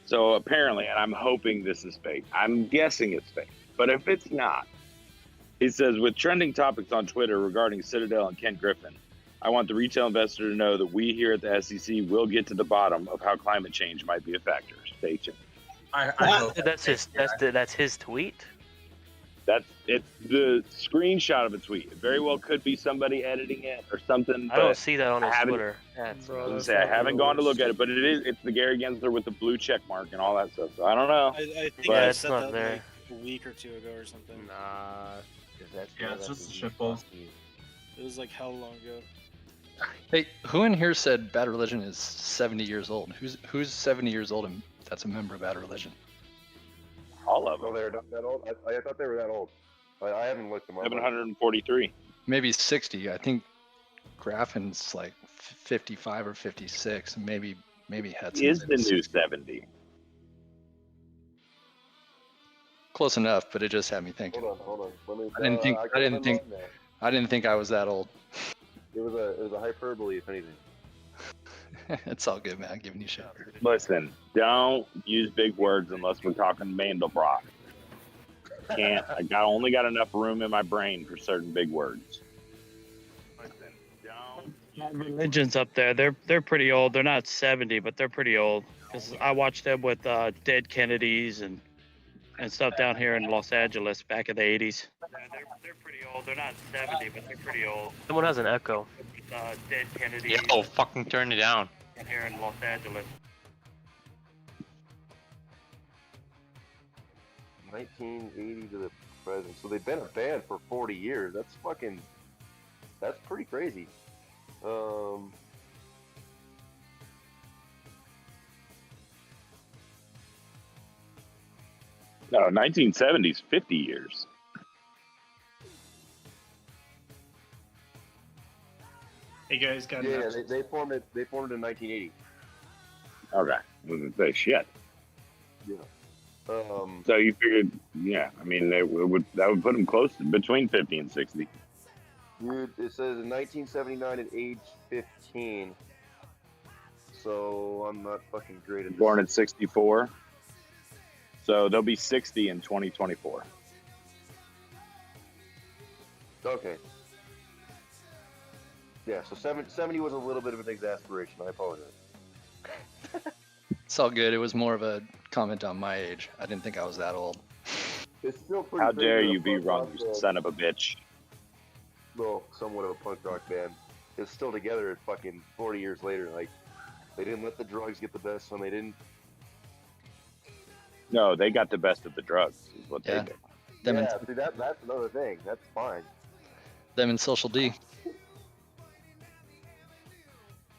So apparently, and I'm hoping this is fake. I'm guessing it's fake. But if it's not, he says, with trending topics on Twitter regarding Citadel and Ken Griffin, I want the retail investor to know that we here at the SEC will get to the bottom of how climate change might be a factor. Stay tuned. That's his tweet. It's the screenshot of a tweet. It very well could be somebody editing it or something. I don't see that on his Twitter. I haven't gone to look at it, but it's the Gary Gensler with the blue check mark and all that stuff. So I don't know. I think but I said that like a week or two ago or something. Nah, Yeah, it's just a shitball. It was like hell long ago. Hey, who in here said Bad Religion is 70 years old? Who's 70 years old and that's a member of Bad Religion? All of them. Oh, they're not that old? I thought they were that old. I haven't looked them up. 743. Maybe 60. I think Graffin's like 55 or 56. Maybe Hetson's Is the new 70. Close enough, but it just had me thinking. Hold on. Let me, I didn't think I was that old. It was a hyperbole, if anything. It's all good, man. I'm giving you shit. Listen, don't use big words unless we're talking Mandelbrot. I only got enough room in my brain for certain big words. Religion's up there. They're pretty old. They're not 70, but they're pretty old. Because I watched them with dead Kennedys and stuff down here in Los Angeles back in the 80s. They're pretty old. They're not 70, but they're pretty old. Someone has an echo. Dead Kennedys. Yo, fucking turn it down. Here in Los Angeles. 1980 to the present. So they've been a band for 40 years. That's pretty crazy. No, 1970s, 50 years. Hey guys, got Yeah, they formed it in 1980. Okay, I was gonna say shit. Yeah. So you figured, yeah? I mean, that would put them close to between 50 and 60. Dude, it says in 1979 at age 15. So I'm not fucking great at this. Born in 64. So they'll be 60 in 2024. Okay. Yeah, so 70 was a little bit of an exasperation. I apologize. It's all good. It was more of a comment on my age. I didn't think I was that old. It's still pretty. How crazy dare that a you be punk wrong, rock you band- son of a bitch. Well, somewhat of a punk rock band is still together at fucking 40 years later. Like, they didn't let the drugs get the best when they didn't. No, they got the best of the drugs, is what Yeah. they did. Them Yeah, and, see, that's another thing. That's fine. them and Social D.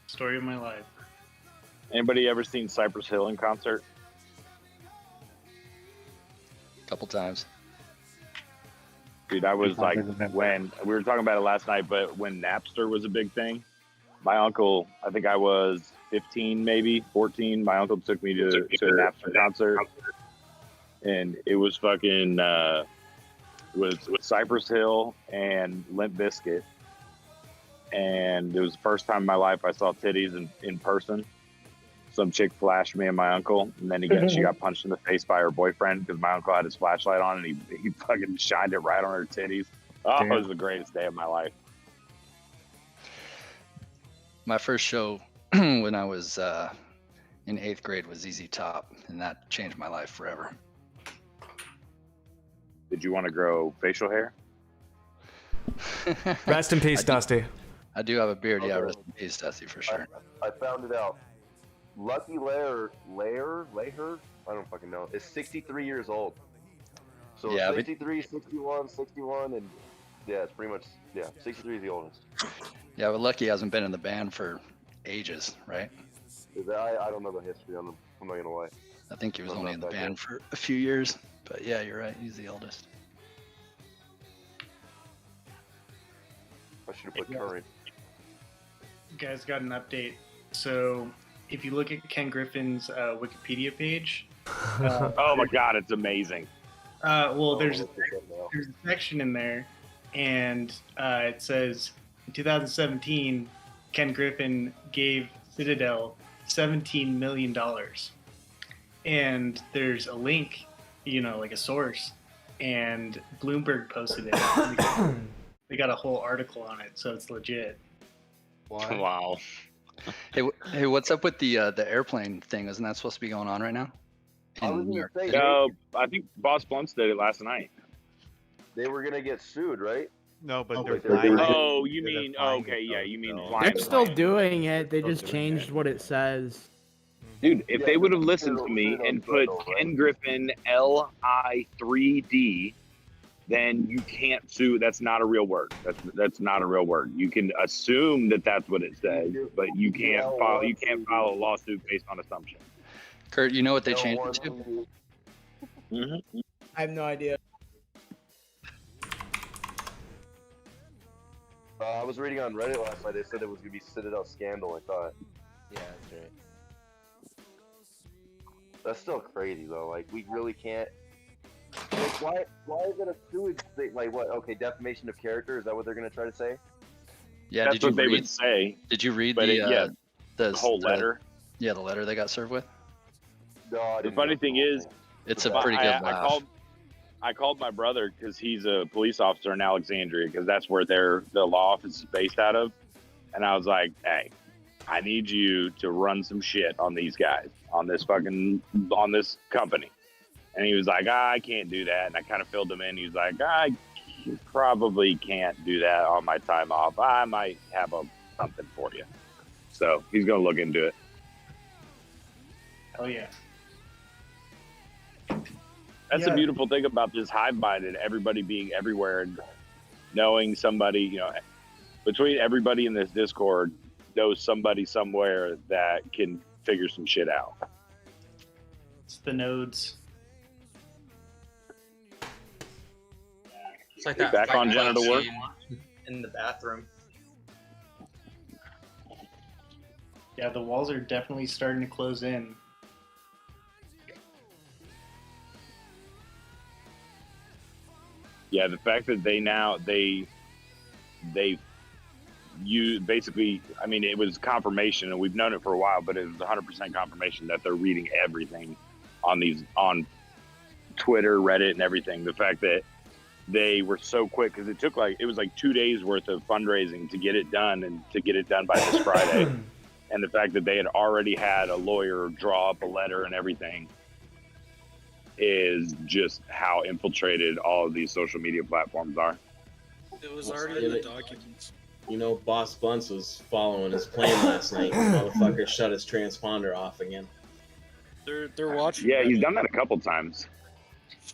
Story of my life. Anybody ever seen Cypress Hill in concert? A couple times. Dude, I was like, when we were talking about it last night, but when Napster was a big thing, my uncle, I think I was 15, maybe 14. My uncle took me to a Napster concert, and it was fucking was Cypress Hill and Limp Bizkit, and it was the first time in my life I saw titties in person. Some chick flashed me and my uncle, and then she got punched in the face by her boyfriend because my uncle had his flashlight on, and he fucking shined it right on her titties. Oh, Damn. it was the greatest day of my life. My first show when I was in 8th grade was ZZ Top, and that changed my life forever. Did you want to grow facial hair? Rest in peace, Dusty. I do have a beard, yeah. Okay. Rest in peace, Dusty, for sure. I found it out. Lucky Lair, I don't fucking know. Is 63 years old. So Yeah, but- 63, 61, and yeah, it's pretty much 63 is the oldest. Yeah, but Lucky hasn't been in the band for ages, right? I don't know the history on him. I'm not gonna lie. I think he was I'm only not in the that band good. for a few years, but yeah, you're right. He's the oldest. I should have put current. You guys got an update. So if you look at Ken Griffin's Wikipedia page, Oh my God, it's amazing. well, there's a section in there, and it says in 2017, Ken Griffin gave Citadel $17 million, and there's a link, like a source, and Bloomberg posted it. They got a whole article on it, so it's legit. Wow. Hey, what's up with the airplane thing? Isn't that supposed to be going on right now? In New York City? No, I think Boss Blunts did it last night. They were gonna get sued, right? No, but they're flying. Oh, you mean okay? Yeah, you mean flying. They're still doing it. They just changed what it says. Dude, if they would have listened to me and put Ken Griffin LI3D, then you can't sue. That's not a real word. That's not a real word. You can assume that that's what it says, but you can't file a lawsuit based on assumption. Kurt, you know what they changed it to? Mm-hmm. I have no idea. I was reading on Reddit last night. They said it was gonna be Citadel scandal. I thought. Yeah, that's right. That's still crazy though. Like we really can't. Like, why is it a sewage thing? Like what? Okay, defamation of character. Is that what they're gonna try to say? Yeah, That's what they would say. Did you read But the whole letter? Yeah, the letter they got served with. No, The funny thing is, It's a pretty good laugh. I called my brother because he's a police officer in Alexandria because that's where the law office is based out of, and I was like, hey, I need you to run some shit on these guys, on this company. And he was like, I can't do that. And I kind of filled him in. He was like, I probably can't do that on my time off. I might have something for you. So he's going to look into it. Oh, yeah. That's the beautiful thing about this hive mind and everybody being everywhere and knowing somebody, between everybody in this Discord knows somebody somewhere that can figure some shit out. It's the nodes. It's like that Back Fight on Club genital work? scene in the bathroom. Yeah, the walls are definitely starting to close in. Yeah, the fact that you basically, I mean, it was confirmation, and we've known it for a while, but it was 100% confirmation that they're reading everything on Twitter, Reddit, and everything. The fact that they were so quick, because it was like 2 days worth of fundraising to get it done and to get it done by this Friday. And the fact that they had already had a lawyer draw up a letter and everything is just how infiltrated all of these social media platforms are. It was already in the documents. Boss Blunts was following his plane last night. Motherfucker shut his transponder off again. They're watching. Yeah, he's done that a couple times.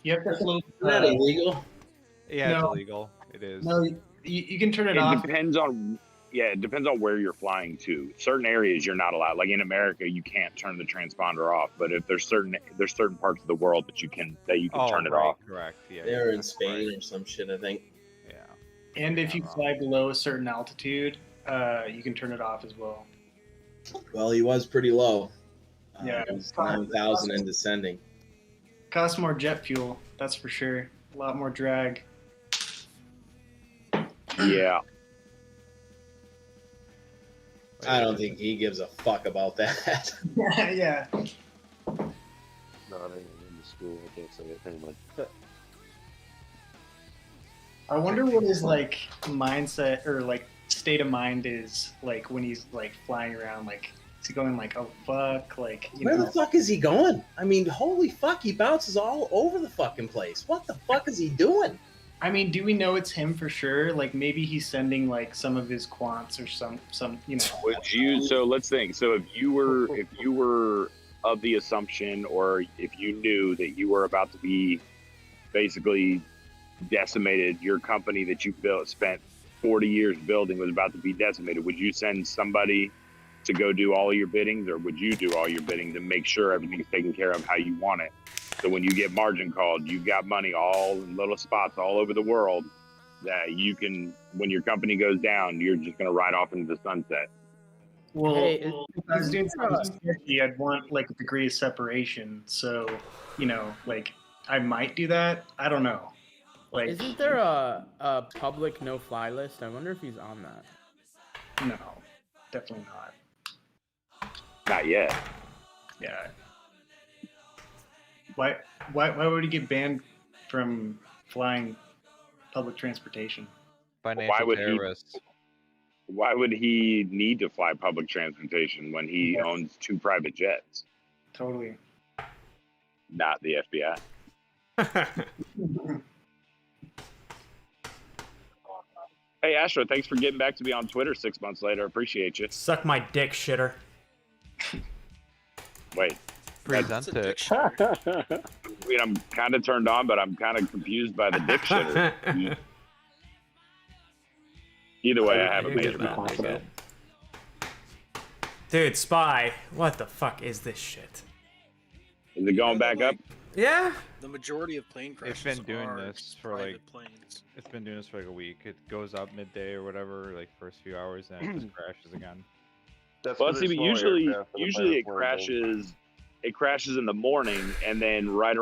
You have to close. Isn't that illegal? Yeah, No. it's illegal. It is. No, you can turn it off. Depends on where you're flying to. Certain areas you're not allowed. Like in America, you can't turn the transponder off. But if there's certain parts of the world that you can turn it off. Correct. Yeah. They were in Spain or some shit, I think. Yeah. And if you fly below a certain altitude, you can turn it off as well. Well, he was pretty low. Yeah. It was 9,000 and descending. Costs more jet fuel, that's for sure. A lot more drag. Yeah. I don't think he gives a fuck about that. Yeah. No, I mean, in the school, I can't say it. Hang on. I wonder what his like mindset or like state of mind is like when he's like flying around. Like, is he going like, oh fuck, like you Where know? the fuck is he going? I mean, holy fuck, he bounces all over the fucking place. What the fuck is he doing? I mean, do we know it's him for sure? Like maybe he's sending like some of his quants or some you know. Would you? So let's think. So if you were of the assumption, or if you knew that you were about to be basically decimated, your company that you spent 40 years building was about to be decimated, would you send somebody to go do all of your biddings, or would you do all your bidding to make sure everything's taken care of how you want it? So when you get margin called, you've got money all in little spots all over the world that you can, when your company goes down, you're just going to ride off into the sunset. Well, Hey, if I was doing something sketchy, I'd want like a degree of separation. So, you know, like I might do that. I don't know. Like, Isn't there a public no-fly list? I wonder if he's on that. no, definitely not. Not yet. Yeah. Why would he get banned from flying public transportation? Financial terrorists. Why would he need to fly public transportation when he owns 2 private jets? Totally. Not the FBI. Hey, Astro, thanks for getting back to me on Twitter 6 months later. Appreciate you. Suck my dick, shitter. Wait. Present it. I mean, I'm kind of turned on, but I'm kind of confused by the dick shitter. Either way, I haven't made it back. So. Dude, Spy, what the fuck is this shit? Is it going back up? Yeah. The majority of plane crashes It's been doing are this for private like planes. It's been doing this for like a week. It goes up midday or whatever, like first few hours, and it just crashes again. Well, see, but usually it crashes. It crashes in the morning, and then right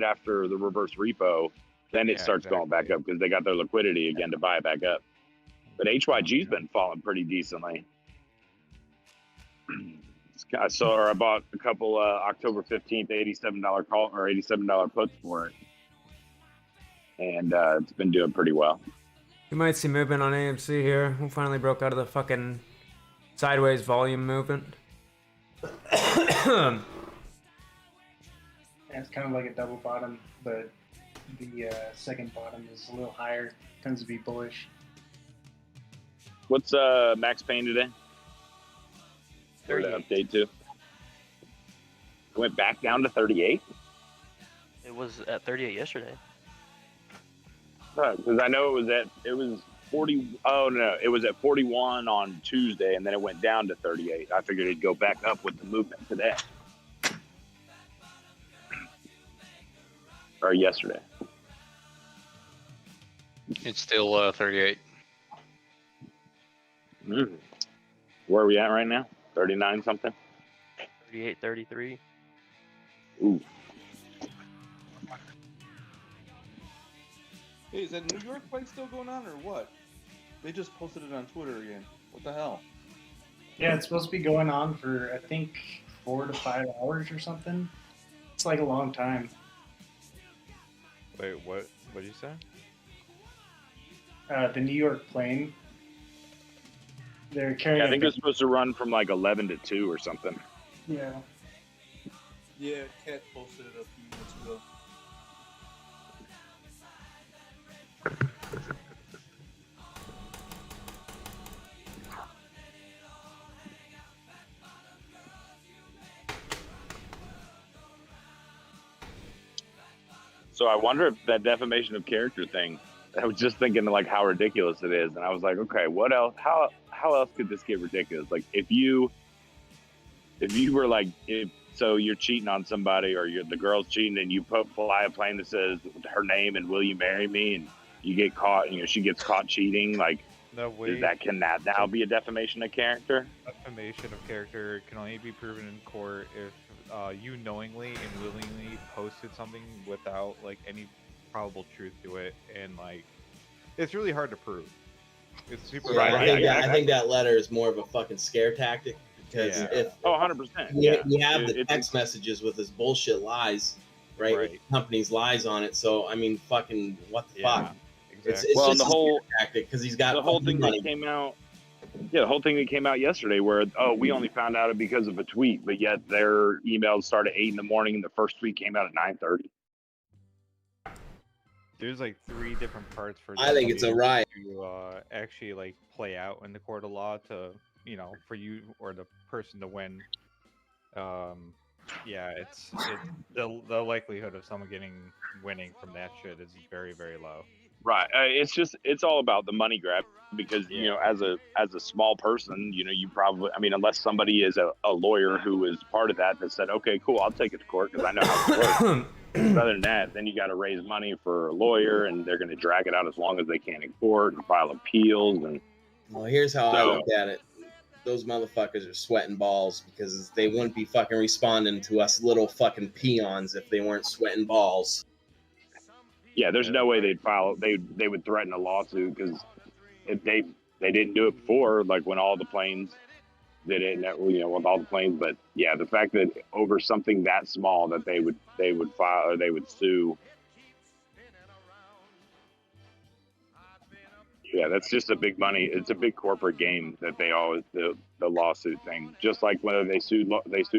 after the reverse repo, then it starts going back up because they got their liquidity again to buy it back up. But HYG's been falling pretty decently. I bought a couple October 15th $87 call or $87 puts for it, and it's been doing pretty well. You might see movement on AMC here. We finally broke out of the fucking sideways volume movement. Yeah, it's kind of like a double bottom, but the second bottom is a little higher. Tends to be bullish. What's Max Payne today? 38. Update to. It went back down to 38. It was at 38 yesterday. Because I know it was 40. Oh no, it was at 41 on Tuesday, and then it went down to 38. I figured it'd go back up with the movement today or yesterday. It's still 38. Where are we at right now? 39 something. 38, 33. Ooh. Hey, is that New York fight still going on or what? They just posted it on Twitter again. What the hell? Yeah, it's supposed to be going on for I think 4 to 5 hours or something. It's like a long time. Wait, what? What did you say? The New York plane. They're carrying. Yeah, I think it's supposed to run from like 11 to 2 or something. Yeah. Yeah, Cat posted it a few minutes ago. So I wonder if that defamation of character thing, I was just thinking like how ridiculous it is. And I was like, okay, what else? How else could this get ridiculous? Like if you were like, so you're cheating on somebody or the girl's cheating and you fly a plane that says her name and will you marry me? And you get caught, she gets caught cheating. Like, can that now be a defamation of character? Defamation of character can only be proven in court if you knowingly and willingly posted something without like any probable truth to it, and like it's really hard to prove. It's super. Yeah, I think that letter is more of a fucking scare tactic because if 100%. we have the text messages with his bullshit lies, right? With the company's lies on it. So I mean, fucking what the fuck? It's well, just the whole tactic because he's got the whole thing money. that came out. Yeah, the whole thing that came out yesterday, where we only found out because of a tweet, but yet their emails start at 8 in the morning, and the first tweet came out at 9:30. There's like 3 different parts for. I think it's a riot to actually like play out in the court of law to for you or the person to win. Yeah, it's the likelihood of someone winning from that shit is very, very low. Right. It's all about the money grab because as a small person, you probably, I mean, unless somebody is a lawyer who is part of that said, okay, cool, I'll take it to court because I know how it works. Other than that, then you got to raise money for a lawyer, and they're going to drag it out as long as they can in court and file appeals. And well, here's how I look at it. Those motherfuckers are sweating balls because they wouldn't be fucking responding to us little fucking peons if they weren't sweating balls. Yeah, there's no way they'd file. They would threaten a lawsuit because if they didn't do it before, like when all the planes did it, with all the planes. But yeah, the fact that over something that small that they would file or they would sue. Yeah, that's just a big money. It's a big corporate game that they always the lawsuit thing. Just like whether they sued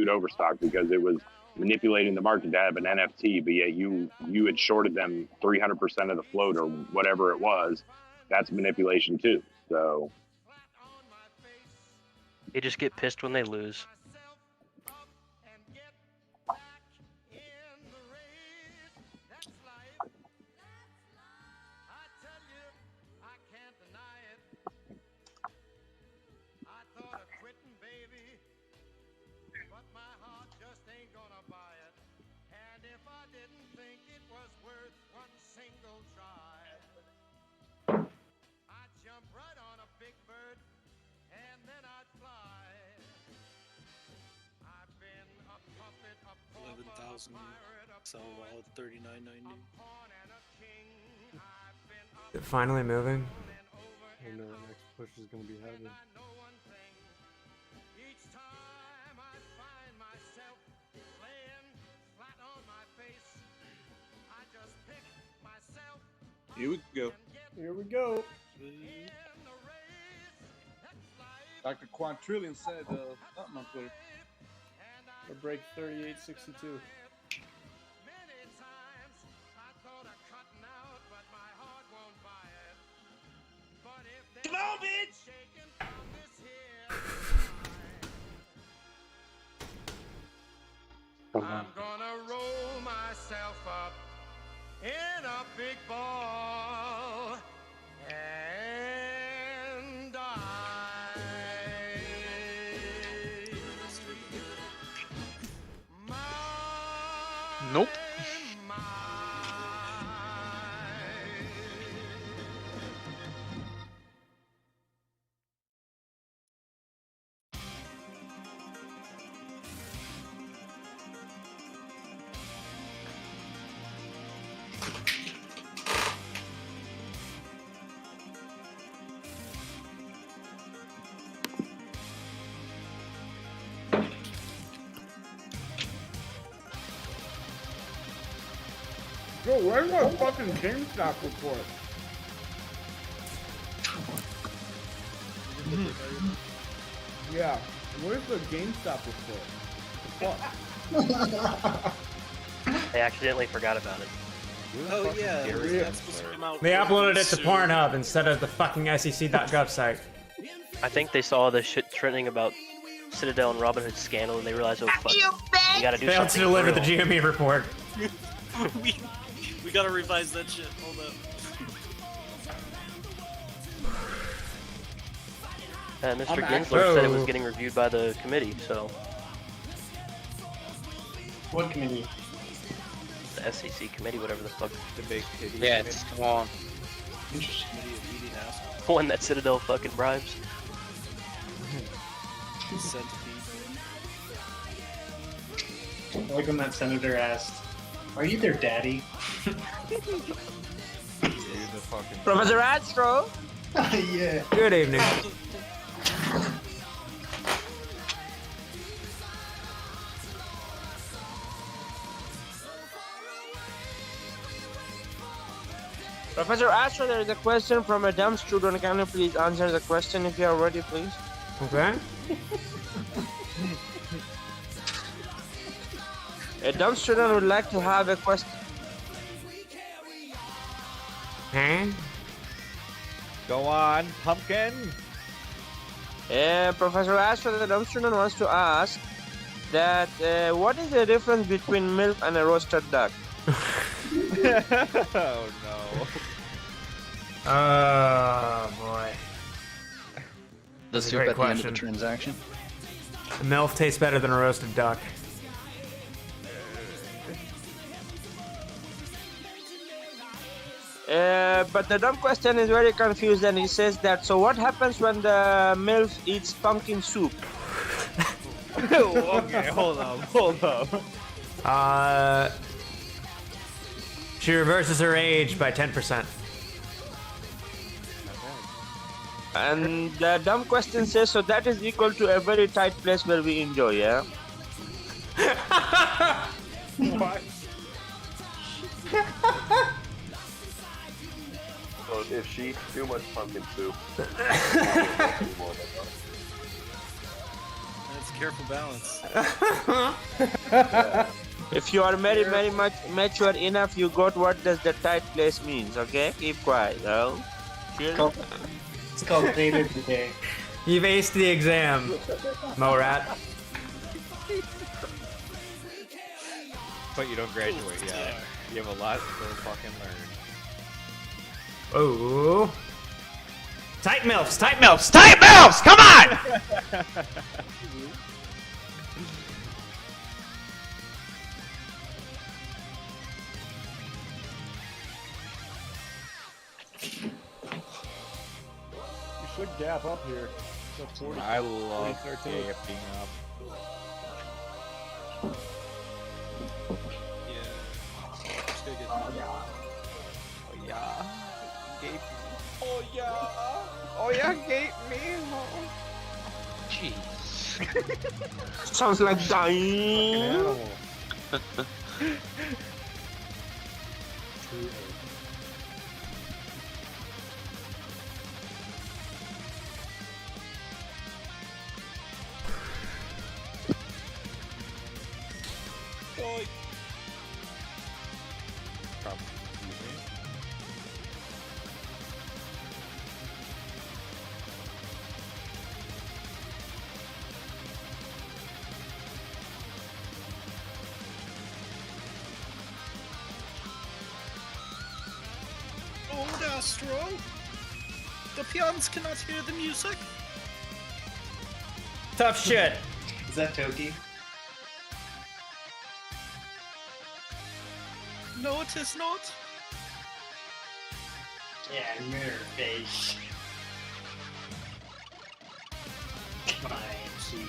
Overstock because it was manipulating the market to have an NFT, but yet you had shorted them 300% of the float or whatever it was. That's manipulation too. So they just get pissed when they lose. Sell all at $39.90. Is it finally moving? I know the next push is going to be heavy. Here we go. Here we go. Dr. Quantrillion said something on Twitter. Or break 38.62. Come on, bitch! I'm gonna roll myself up in a big ball and die. Nope. Yo, where's my fucking GameStop report? Yeah, where's the GameStop report? They accidentally forgot about it. Oh yeah, that's supposed to come out. They uploaded it to Pornhub instead of the fucking SEC.gov site. I think they saw the shit trending about Citadel and Robinhood scandal, and they realized, oh fuck, we gotta do Failed something. to deliver the real. GME report. we gotta revise that shit. Hold up. Mr. Ginsler said it was getting reviewed by the committee, so. What committee? The SEC committee, whatever the fuck. The big titty. Yeah, it's long. One that Citadel fucking bribes. I like when that senator asked, "Are you their daddy?" You're the fucking. Professor Astro. Yeah. Good evening. Professor Astro, there is a question from a dumb student. Can you please answer the question if you are ready, please? Okay. A dumb student would like to have a question. Huh? Go on, pumpkin. Professor Astro, the dumb student wants to ask that what is the difference between MILF and a roasted duck? Oh no. Oh boy. The That's a soup great at the end of question. the transaction. A MILF tastes better than a roasted duck. But the dumb question is very confused, and he says that, so what happens when the MILF eats pumpkin soup? Okay, hold up. She reverses her age by 10%. And the dumb question says, so that is equal to a very tight place where we enjoy, yeah? What? So if she eats too much pumpkin soup, That's careful balance. If you are very much mature enough, you got what does the tight place means, okay? Keep quiet, oh? Chill. It's called data today. You've aced the exam, Morat. But you don't graduate yet. You have a lot to fucking learn. Oh. Tight MILFs! Tight MILFs! Tight MILFs! Come on! You should gap up here. So 40, I love 13. gapping up. Just gotta get Oh yeah. Gape me. Oh yeah. Oh yeah, gape me. Jeez. Sounds like dying. Old Astro. The peons cannot hear the music. Tough shit. Is that Toki? No, it is not. Yeah, mirror face. Come on, AMC.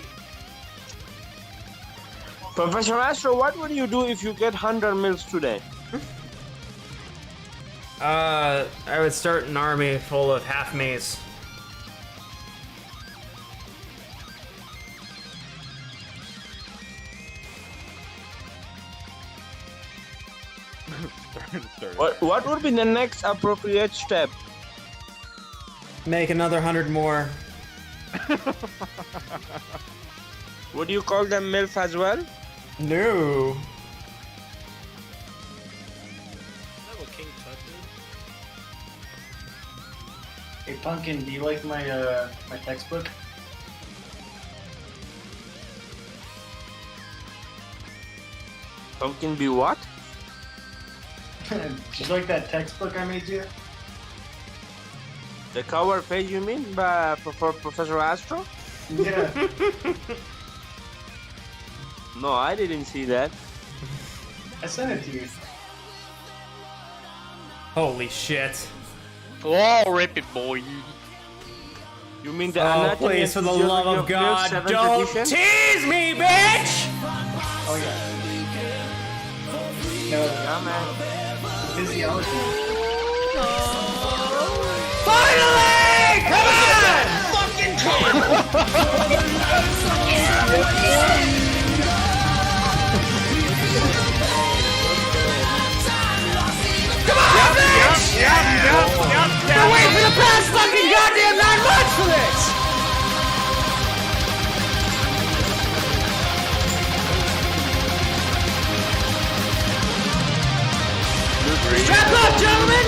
Professor Astro, what would you do if you get 100 mils today? I would start an army full of half-maze. What would be the next appropriate step? Make another 100 more. Would you call them MILF as well? No. Hey Pumpkin, do you like my my textbook? Pumpkin be what? Do you like that textbook I made you? The cover page you mean for Professor Astro? Yeah. No, I didn't see that. I sent it to you. Holy shit. Oh, rip it, boy. You mean the Oh, anatomy please, for and the love of physiology God, MILF 7th don't edition? tease me, bitch! Oh yeah. No, Yeah, man. physiology. Finally! Come on, bitch! Been waiting for the past fucking goddamn 9 months for this! Strap up, gentlemen!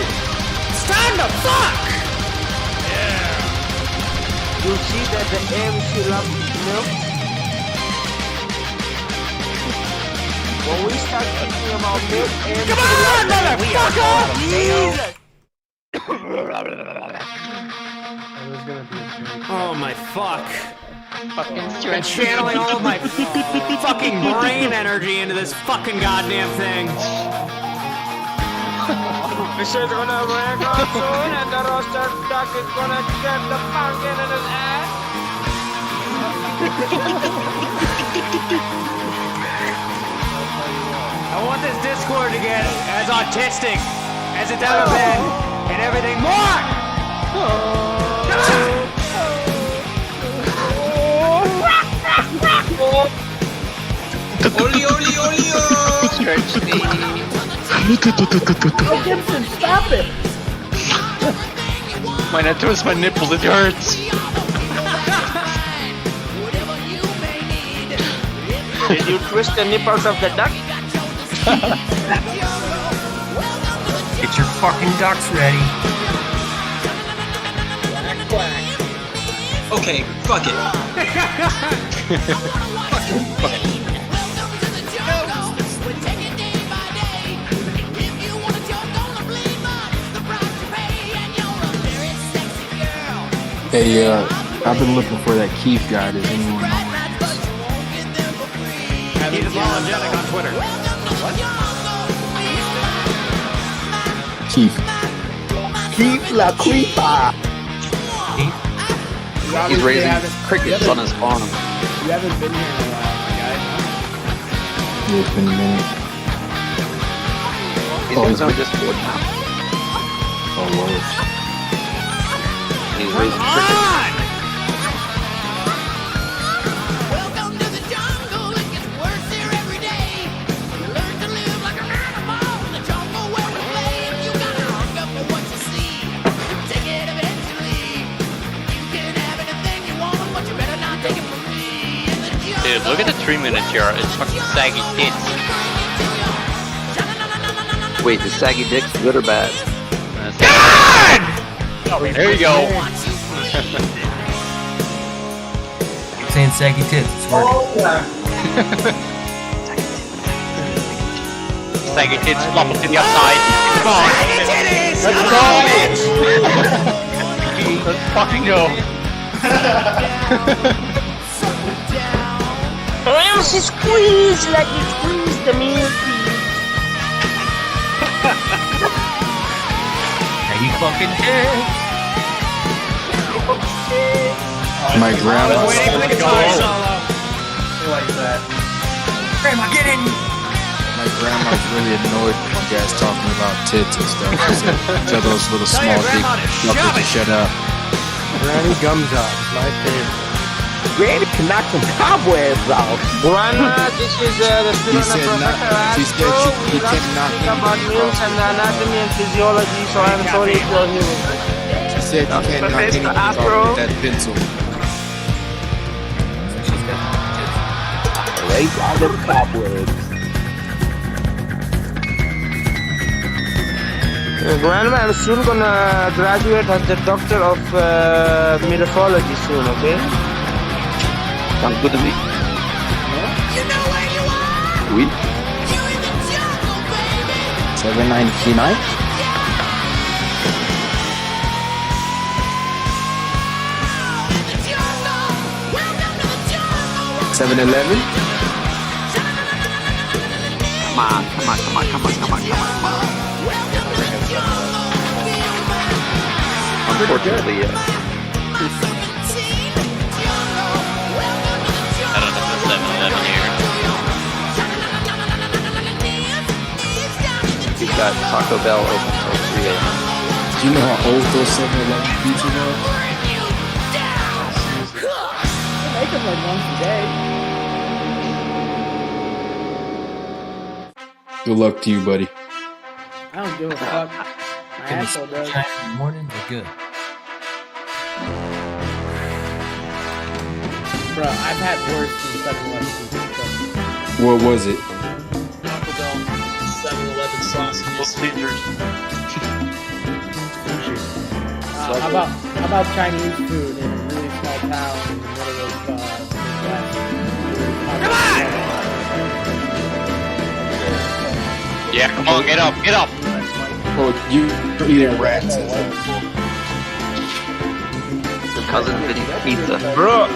It's time to fuck! You see that the MC loves milk? When we start talking about milk, MC Come on, motherfucker! Oh my fuck. Been channeling all of my fucking brain energy into this fucking goddamn thing. This is gonna break up soon, and the roster duck is gonna get the pumpkin in his ass. I want this Discord to get as autistic as it's ever been, and everything more! Come on! Oli, oli, oli, oh! Stretch me. Oh, Gibson, stop it! When I twist my nipples, it hurts. Did you twist the nipples of the duck? Get your fucking ducks ready. Okay, fuck it. Fuck it. Hey, I've been looking for that Keith guy. Does anyone know where he is? He's apologetic on Twitter. Keith. Keith La Creepa. He's raising crickets on his farm. You haven't been here in a while, my guy. Yeah, it's been a minute. He's on Discord now. Oh, Lord. He's raising crickets. Dude, look at the 3 minutes here. It's fucking saggy tits. Wait, the saggy dick's good or bad? There you go. Saying saggy tits. It's working. Saggy tits, flop up to the outside. Come on. Let's go. Let's fucking go. She squeeze like you squeeze the milky. Saggy fucking tits. My grandma. Waiting for the guitar solo. Like that. Grandma, get in! My grandma's really annoyed when you guys talking about tits and stuff. She said, tell those little Tell small your dick grandma to fuckers to shut up. Granny Gumdrop, my favorite. Granny can knock some cobwebs off. Grandma, this is the student of Professor Astro. He said you cannot about milk and anatomy and physiology, so I'm sorry if you're here. She said you can't knock anything off with that pencil. Right out of cobwebs. Grandma, I'm soon gonna graduate as the doctor of meteorology soon, okay? Sounds good to me. You know where you are! Oui. You're in the jungle, baby! 799? In the jungle! Welcome to the jungle! 7-Eleven? Come on, come on, come on, come on, come on, come on, come on. Unfortunately, I don't know if the 7-Eleven here. We've got Taco Bell open till 3 a.m. Do you know how old those 7-Eleven pizzas are? him like once a day. Good luck to you, buddy. I don't give a fuck. My asshole does. In the morning, we're good. Bro, I've had worse than 7-Eleven pizza. What was it? Taco Bell, 7-Eleven sausages. Caesars. How about Chinese food in a really small town in the middle of the Midwest? Come on! Yeah, come on, get up, get up! Oh, you're eating rats. Your cousin's eating pizza. Bro,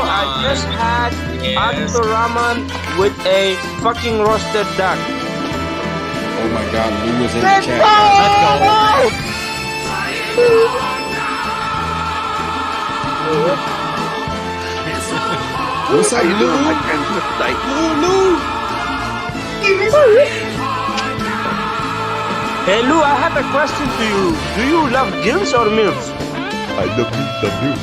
I just had Ando ramen with a fucking roasted duck. Oh my god, Lou was in the Let's chat. go! What's up, Lou? Lou! Hey Lou, I have a question to you. Do you love gills or milks? I love the milk.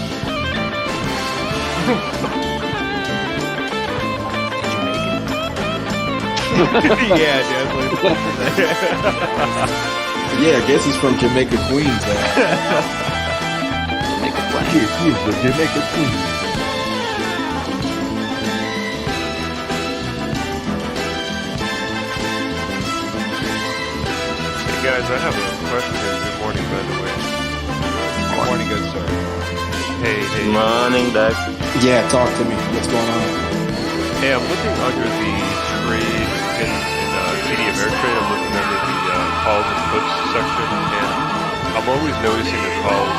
Yeah, definitely. Yeah, I guess he's from Jamaica, Queens. He's the Jamaica Queen. Hey guys, I have a question. Good morning, by the way. Good morning, good sir. Hey. Morning, Doug. Yeah, talk to me. What's going on? Hey, I'm looking under the trade in TD Ameritrade. I'm looking under the calls and puts section, and I'm always noticing the calls.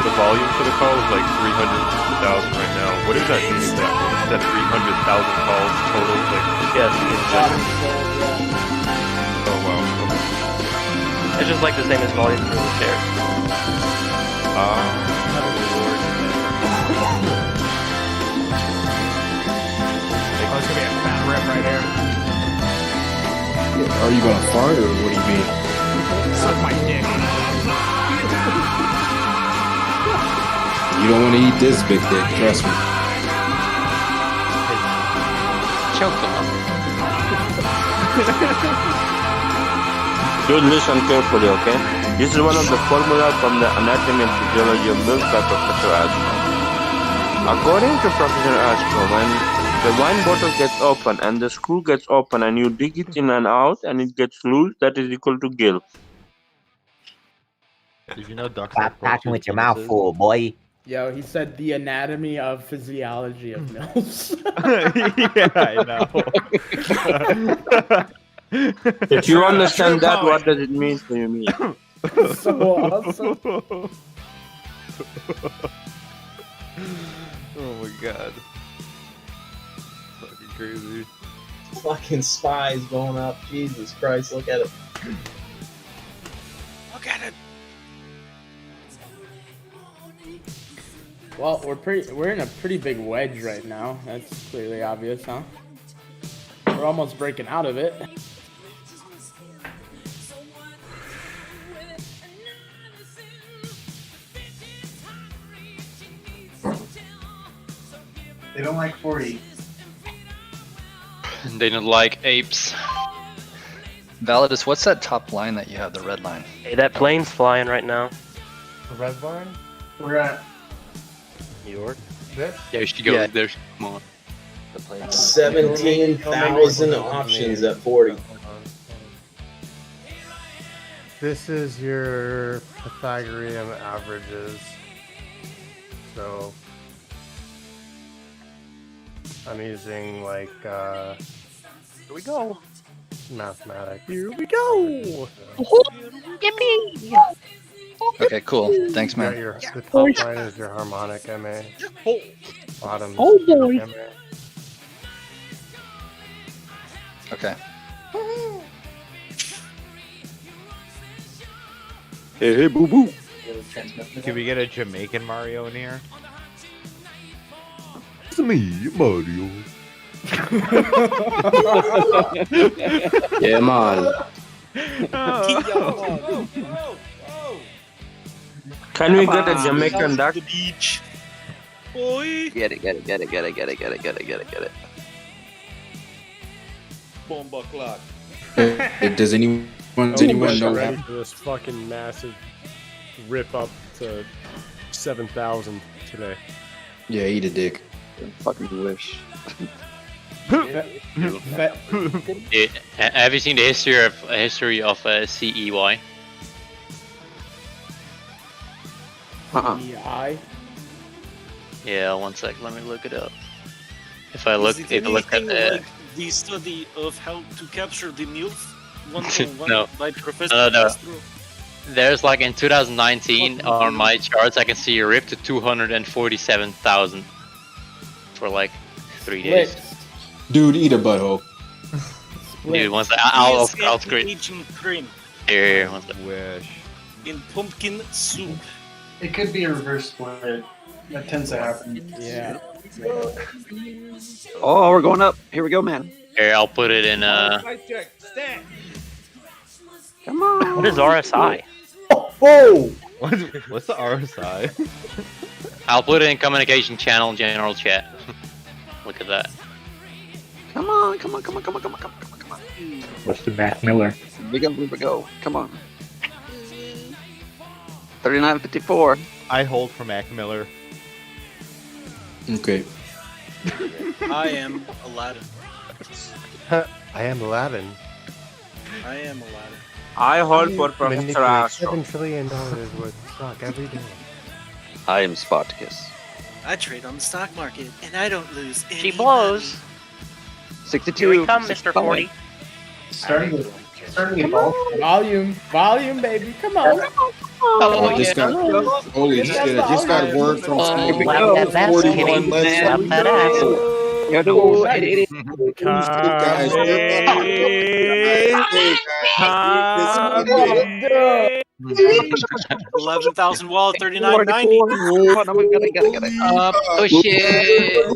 The volume for the call is like 300,000 right now. What does that mean exactly? Is that 300,000 calls total? Like, Yes. oh wow. It's just like the same as volume for the shares. Oh, it's gonna be a fat rip right here. Are you gonna fart or what do you mean? Suck my dick. You don't want to eat this big dick, trust me. Choke them up. Dude, listen carefully, okay? This is one of the formula from the Anatomy and Physiology of Milk by Professor Ashko. According to Professor Ashko, when the wine bottle gets open and the screw gets open and you dig it in and out and it gets loose, that is equal to gill. Did you know ducks Stop talking with your mouth full, boy. Yo, he said the anatomy of physiology of mills. Yeah, I know. If you understand that, what does it mean to you? So awesome. Oh my god. Fucking crazy. Fucking spies going up. Jesus Christ, look at it. Look at it. Well, we're in a pretty big wedge right now. That's clearly obvious, huh? We're almost breaking out of it. They don't like 40. They don't like apes. Validus, what's that top line that you have, the red line? Hey, that plane's flying right now. The red line? We're at New York. This? Yeah, you should go Yeah. there. Come on. The plane. 17,000 options at 40. This is your Pythagorean averages. So I'm using like Here we go. mathematics. Here we go. Yippee! Okay, cool. Thanks, Yeah, man. the top line is your harmonic MA. Bottom is Oh, your boy. MA. Okay. Hey, boo boo. Can we get a Jamaican Mario in here? It's me, Mario. Yeah, man. Can we get a Jamaican duck? The beach. boy. Get it. Bomba clock. Does anyone know ready for this fucking massive rip up to 7,000 today? Yeah, eat a dick. Fucking wish. Dude, have you seen the history of CEY? EI? Yeah, one sec. Let me look it up. If I look at anything the like the study of how to capture the MILF 101 No. by Professor No. Castro. There's like in 2019 on my charts, I can see a rip to 247,000 for like 3 days. Dude, eat a butthole. Dude, once I'll screen. Agent cream Here, one sec. Wish. in pumpkin soup. It could be a reverse split. That tends to happen. Yeah. Oh, we're going up. Here we go, man. Here, I'll put it in. Come on. What is RSI? Oh! What's the RSI? I'll put it in communication channel general chat. Look at that. Come on. What's the Mac Miller? We go. Come on. 39.54. I hold for Mac Miller. Okay. I am Aladdin. I am Aladdin. I am Aladdin. I hold for Professor Astro. $7 trillion worth of stock every day. I am Spartacus. I trade on the stock market and I don't lose any She blows. 62. Here we come, Mr. 40. Starting with Volume, baby. Come on. Just got word from Slap that ass, Kenny. Slap that ass. $11,000 wallet, $39.90. Push it.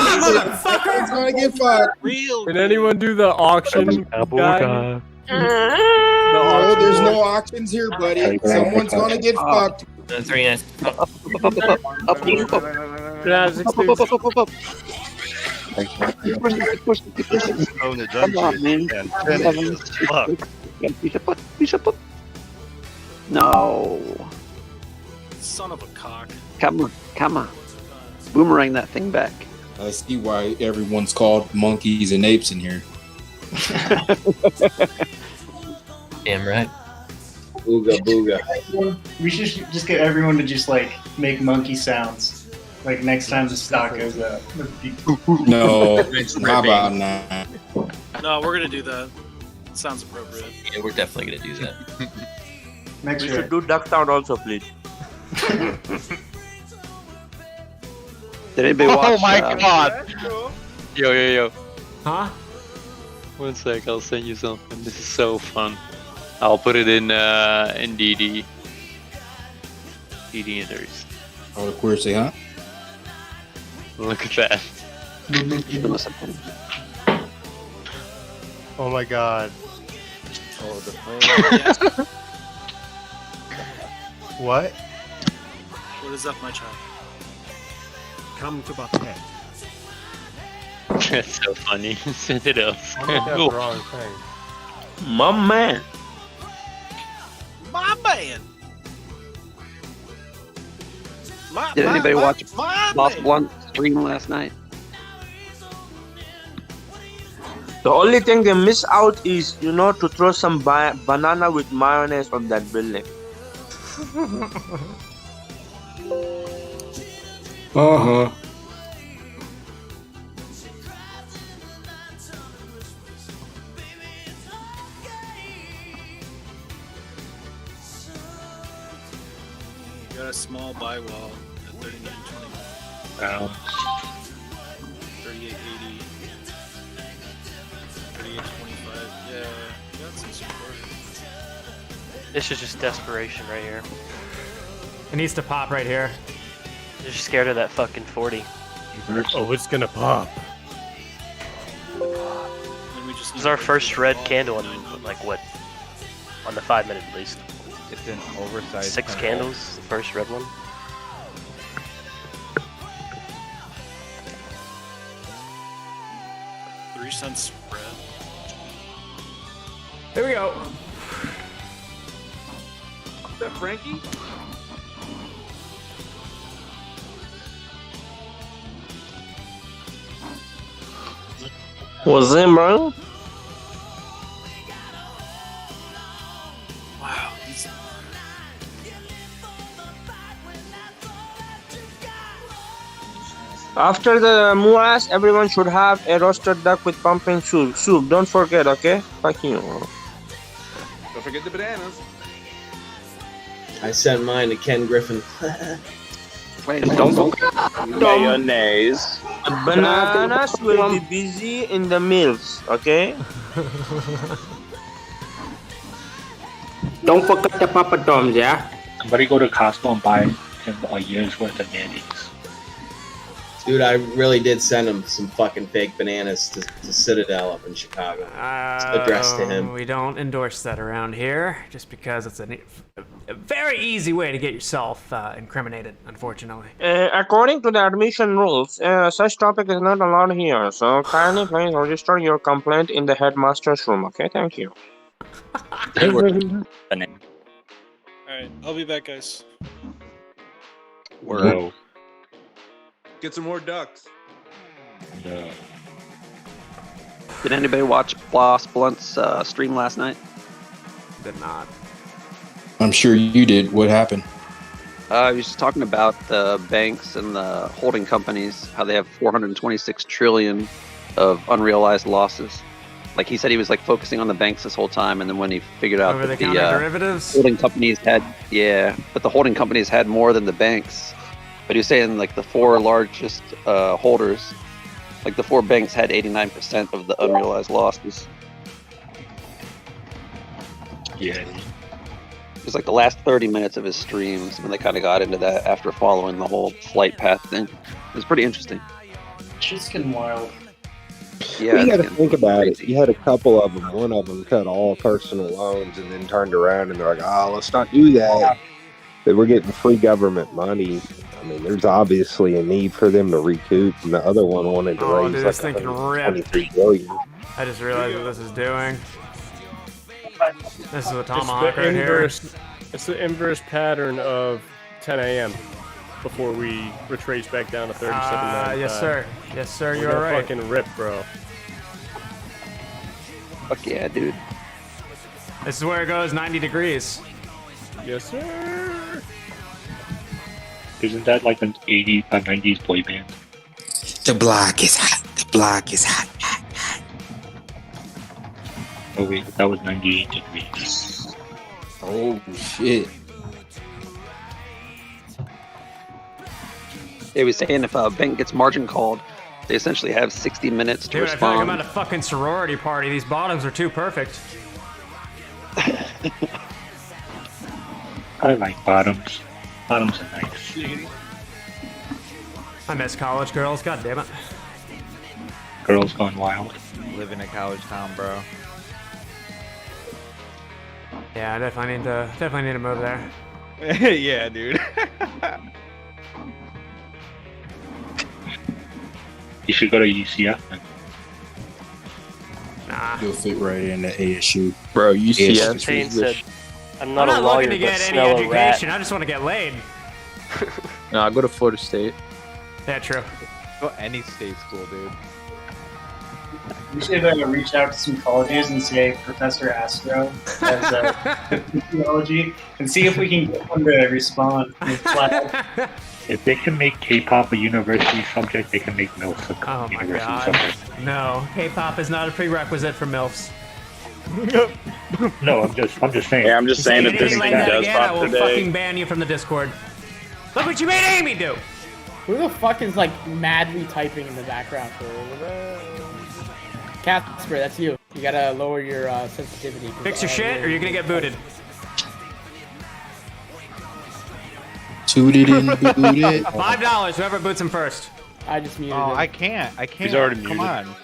Motherfucker's gonna get fucked. Real. Can anyone do the auction guy? No, there's no auctions here, buddy. Someone's gonna get fucked. 3 nice. Yeah, 16. Come on, man. No. Son of a cock. Come on. Boomerang that thing back. I see why everyone's called monkeys and apes in here. Damn right. Booga. We should just get everyone to just like make monkey sounds. Like next time the stock goes up. No, how about not? No, we're gonna do that. Sounds appropriate. Yeah, we're definitely gonna do that. Next We year. should do Ducktown also, please. Did anybody watch? Oh my god! Yo. Huh? One sec, I'll send you something. This is so fun. I'll put it in DD. DD and theirs. All the queers say, huh? Look at that. Oh my god. Oh, the What? What is up, my child? Come to Buckhead. That's so funny. Send it else. I think that's the wrong thing. My man. My man. Did anybody watch my Lost man. One stream last night? The only thing they miss out is, to throw some banana with mayonnaise on that building. Uh-huh. You got a small buy wall at 39.20. Wow. 38.80. 38.25. Yeah, you got some support. This is just desperation right here. It needs to pop right here. They're just scared of that fucking 40. Oh, it's gonna pop. Then we just This is our first red candle in like what? On the 5 minute at least. It's an oversized 6 candle. candles, the first red one. 10% spread. Here we go. Is that Frankie? What's in, bro? Wow. After the muas, everyone should have a roasted duck with pumpkin soup. Don't forget, okay? Fuck you. Don't forget the bananas. I sent mine to Ken Griffin. Wait, don't forget mayonnaise. Bananas will be busy in the mills, okay? Don't forget the Papa Doms, yeah? Somebody go to Costco and buy him a year's worth of mayonnaise. Dude, I really did send him some fucking fake bananas to Citadel up in Chicago. Addressed to him. We don't endorse that around here, just because it's a very easy way to get yourself incriminated, unfortunately. According to the admission rules, such topic is not allowed here, so kindly please register your complaint in the headmaster's room, okay? Thank you. Alright, I'll be back, guys. No. Get some more ducks. No. Did anybody watch Boss Blunt's stream last night? Did not. I'm sure you did. What happened? He was just talking about the banks and the holding companies, how they have 426 trillion of unrealized losses. Like he said, he was like focusing on the banks this whole time, and then when he figured out that the derivatives holding companies had, but the holding companies had more than the banks. But he was saying like the four largest holders, like the four banks had 89% of the unrealized losses. Yeah. It was like the last 30 minutes of his streams when they kind of got into that after following the whole flight path thing. It was pretty interesting. Shit's getting wild. Yeah, you got to think about it. You had a couple of them. One of them cut all personal loans and then turned around and they're like, "Oh, let's not do that. That we're getting free government money." I mean, there's obviously a need for them to recoup, and the other one wanted to raise dude, like this thing can $123 billion. I just realized what this is doing. This is a tomahawk right here. It's the inverse pattern of 10 a.m. before we retrace back down to 37.95. Yes, sir. Yes, sir. We're You're gonna right. fucking rip, bro. Fuck yeah, dude. This is where it goes 90 degrees. Yes, sir. Isn't that like an 80s, 90s boy band? The block is hot. The block is hot. Oh wait, that was 98 degrees. Oh shit. They was saying if a bank gets margin called, they essentially have 60 minutes to Dude, I feel like I'm respond. at a fucking sorority party. These bottoms are too perfect. I like bottoms. Bottoms are nice. I miss college girls. God damn it. Girls gone wild. Live in a college town, bro. Yeah, I definitely need to move there. Yeah, dude. You should go to UCF then. Nah. You'll fit right into ASU. Bro, UCF. Shane said, I'm I'm not not a lawyer, looking to but get any smell a rat. education. I just want to get laid. No, I go to Florida State. Yeah, true. Go any state school, dude. We should reach out to some colleges and say Professor Astro as a theology and see if we can get one to respond. If they can make K-pop a university subject, they can make MILF a university subject. No, K-pop is not a prerequisite for MILFs. No, I'm just saying. Yeah, I'm just saying if this thing does pop I will fucking ban you from the Discord. Look what you made Amy do! Who the fuck is like madly typing in the background? Casper, that's you. You gotta lower your sensitivity. Fix your shit or you're gonna get booted. Tooted and booted. $5, whoever boots him first. I just muted him. I can't. He's already Come muted. on.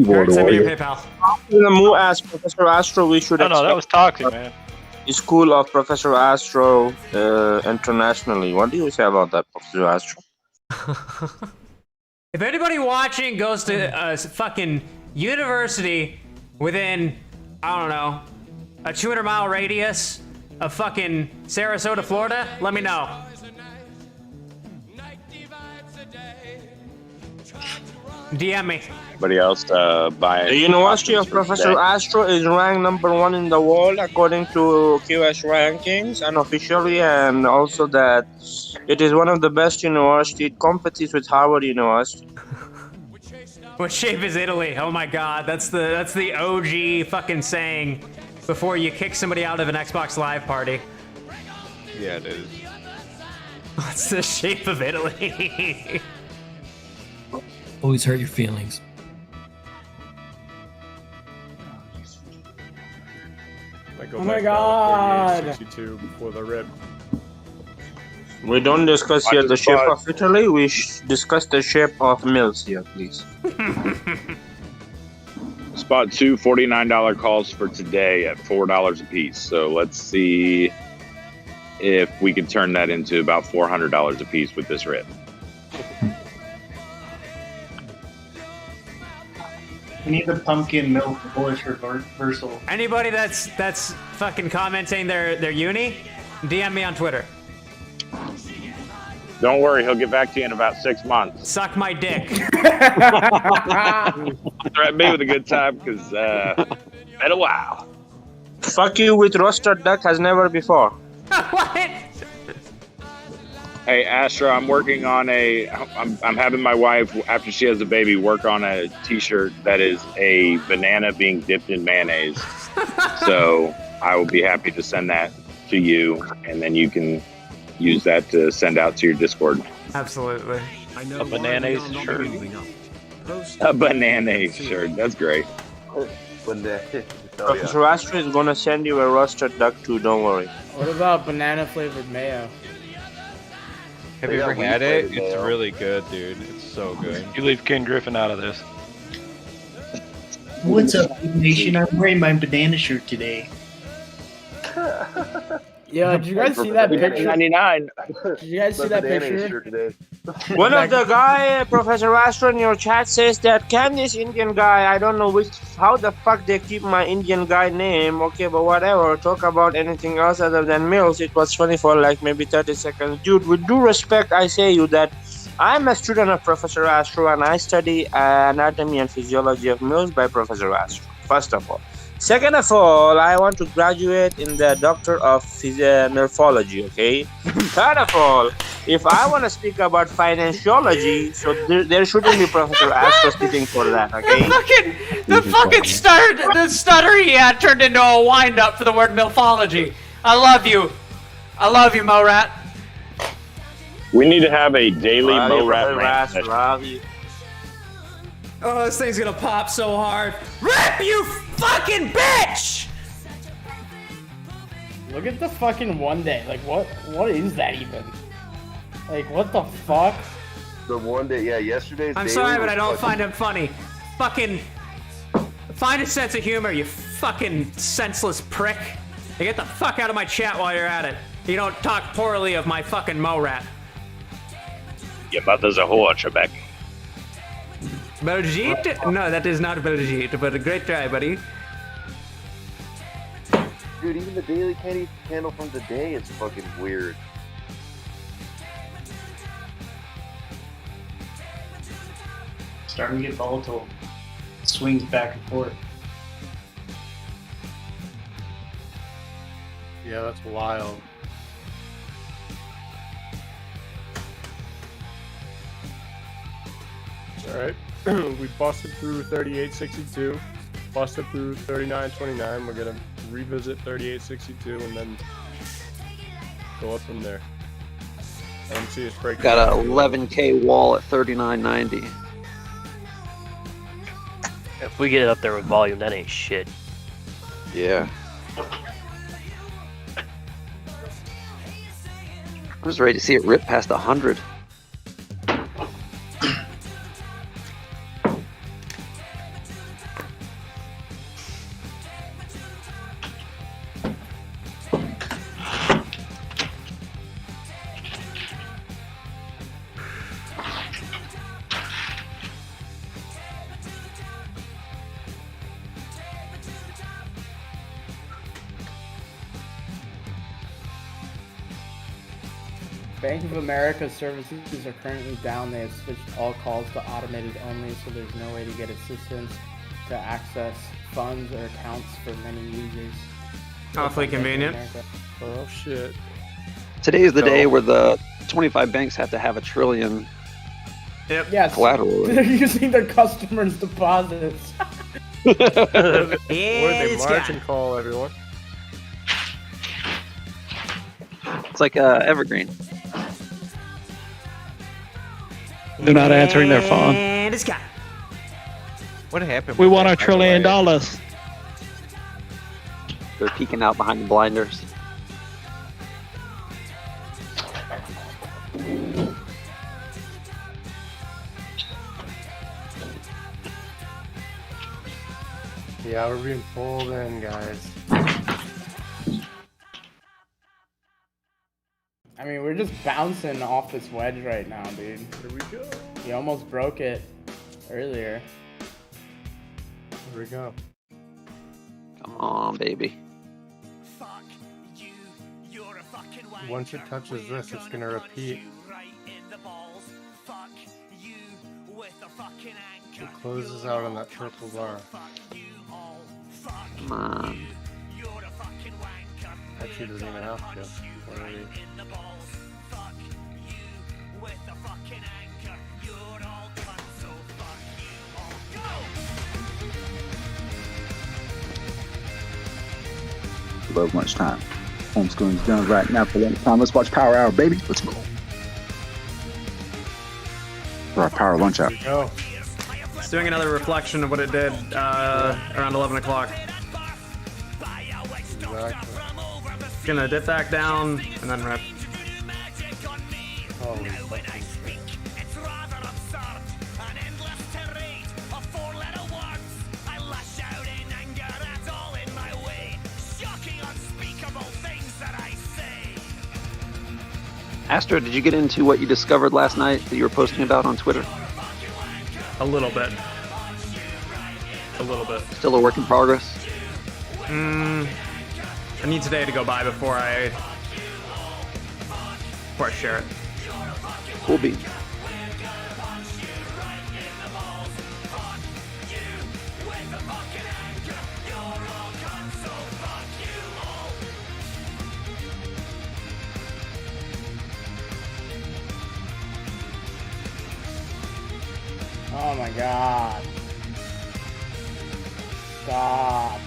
Eric, send me your PayPal. In the Mu asked Professor Astro, we should No, that was toxic, man. the school of Professor Astro internationally. What do you say about that, Professor Astro? If anybody watching goes to a fucking university within, I don't know, a 200-mile radius of fucking Sarasota, Florida, let me know. DM me. Anybody else buying? The University of Professor Astro is ranked #1 in the world according to QS rankings unofficially, and also that it is one of the best universities. It competes with Harvard University. What shape is Italy? Oh my god, that's the OG fucking saying before you kick somebody out of an Xbox Live party. Yeah, it is. What's the shape of Italy? Always hurt your feelings. Oh my god! 62 before the rip. We don't discuss here the shape of Italy. We discuss the shape of mills here, please. Spot two $49 calls for today at $4 a piece. So let's see if we can turn that into about $400 a piece with this rip. We need the pumpkin milk bullish reversal. Anybody that's fucking commenting their uni, DM me on Twitter. Don't worry, he'll get back to you in about 6 months. Suck my dick. Threaten me with a good time, because been a while. Fuck you with roasted duck as never before. What? Hey, Astra, I'm working on I'm having my wife, after she has a baby, work on a t-shirt that is a banana being dipped in mayonnaise. So I will be happy to send that to you, and then you can use that to send out to your Discord. Absolutely. A banana shirt. A banana shirt. That's great. Professor Astro is gonna send you a roasted duck too, don't worry. What about banana flavored mayo? Have you ever had it? It's really good, dude. It's so good. You leave King Griffin out of this. What's up, Nation? I'm wearing my banana shirt today. Yo, did you guys see that picture? 99. Did you guys see that picture? One of the guy, Professor Astro, in your chat says that can this Indian guy, I don't know how the fuck they keep my Indian guy name, okay, but whatever, talk about anything else other than mills. It was funny for like maybe 30 seconds. Dude, with due respect, I say you that I'm a student of Professor Astro and I study anatomy and physiology of mills by Professor Astro, first of all. Second of all, I want to graduate in the Doctor of Morphology, okay? Third of all, if I want to speak about financiology, so there shouldn't be Professor Astro speaking for that, okay? The stutter he had turned into a wind-up for the word morphology. I love you. I love you, Morat. We need to have a daily Mo-Rat rant session. Oh, this thing's gonna pop so hard. Rip, you fucking bitch! Look at the fucking one day. Like, what is that even? Like, what the fuck? The one day, yeah, yesterday's I'm daily sorry, but was I don't fucking- find him funny. Fucking find a sense of humor, you fucking senseless prick. Hey, get the fuck out of my chat while you're at it. You don't talk poorly of my fucking Mo-Rat. Your mother's a whore, Trebek. Belgique? No, that is not Belgique, but a great try, buddy. Dude, even the daily candy candle from today is fucking weird. Starting to get volatile. Swings back and forth. Yeah, that's wild. Alright, we busted through 38.62, busted through 39.29. We're gonna revisit 38.62 and then go up from there. I don't see us breaking. Got a 11K wall at 39.90. If we get it up there with volume, that ain't shit. Yeah. I was ready to see it rip past 100. Bank of America services are currently down. They have switched all calls to automated only, so there's no way to get assistance to access funds or accounts for many users. Awfully convenient. Oh shit. Today is the day where the 25 banks have to have $1 trillion Yes. collateral. They're using their customers' deposits. What did they margin call, everyone? It's like Evergreen. They're not answering their phone. And it's got. What happened? We with want that $1 trillion. microwave? They're peeking out behind the blinders. Yeah, we're being pulled in, guys. I mean, we're just bouncing off this wedge right now, dude. Here we go. You almost broke it earlier. Here we go. Come on, baby. Once it touches this, it's gonna repeat. It closes out on that purple bar. Come on. Actually, doesn't even have to. Already. Above lunchtime. Homeschooling's done right now for lunchtime. Let's watch Power Hour, baby. Let's go. For our Power Lunch Hour. Go. It's doing another reflection of what it did around 11 o'clock. Exactly. Gonna dip back down and then rip. Holy fucking shit. Astro, did you get into what you discovered last night that you were posting about on Twitter? A little bit. A little bit. Still a work in progress? I need today to go by before I share it. Cool beans. Oh my god. Stop.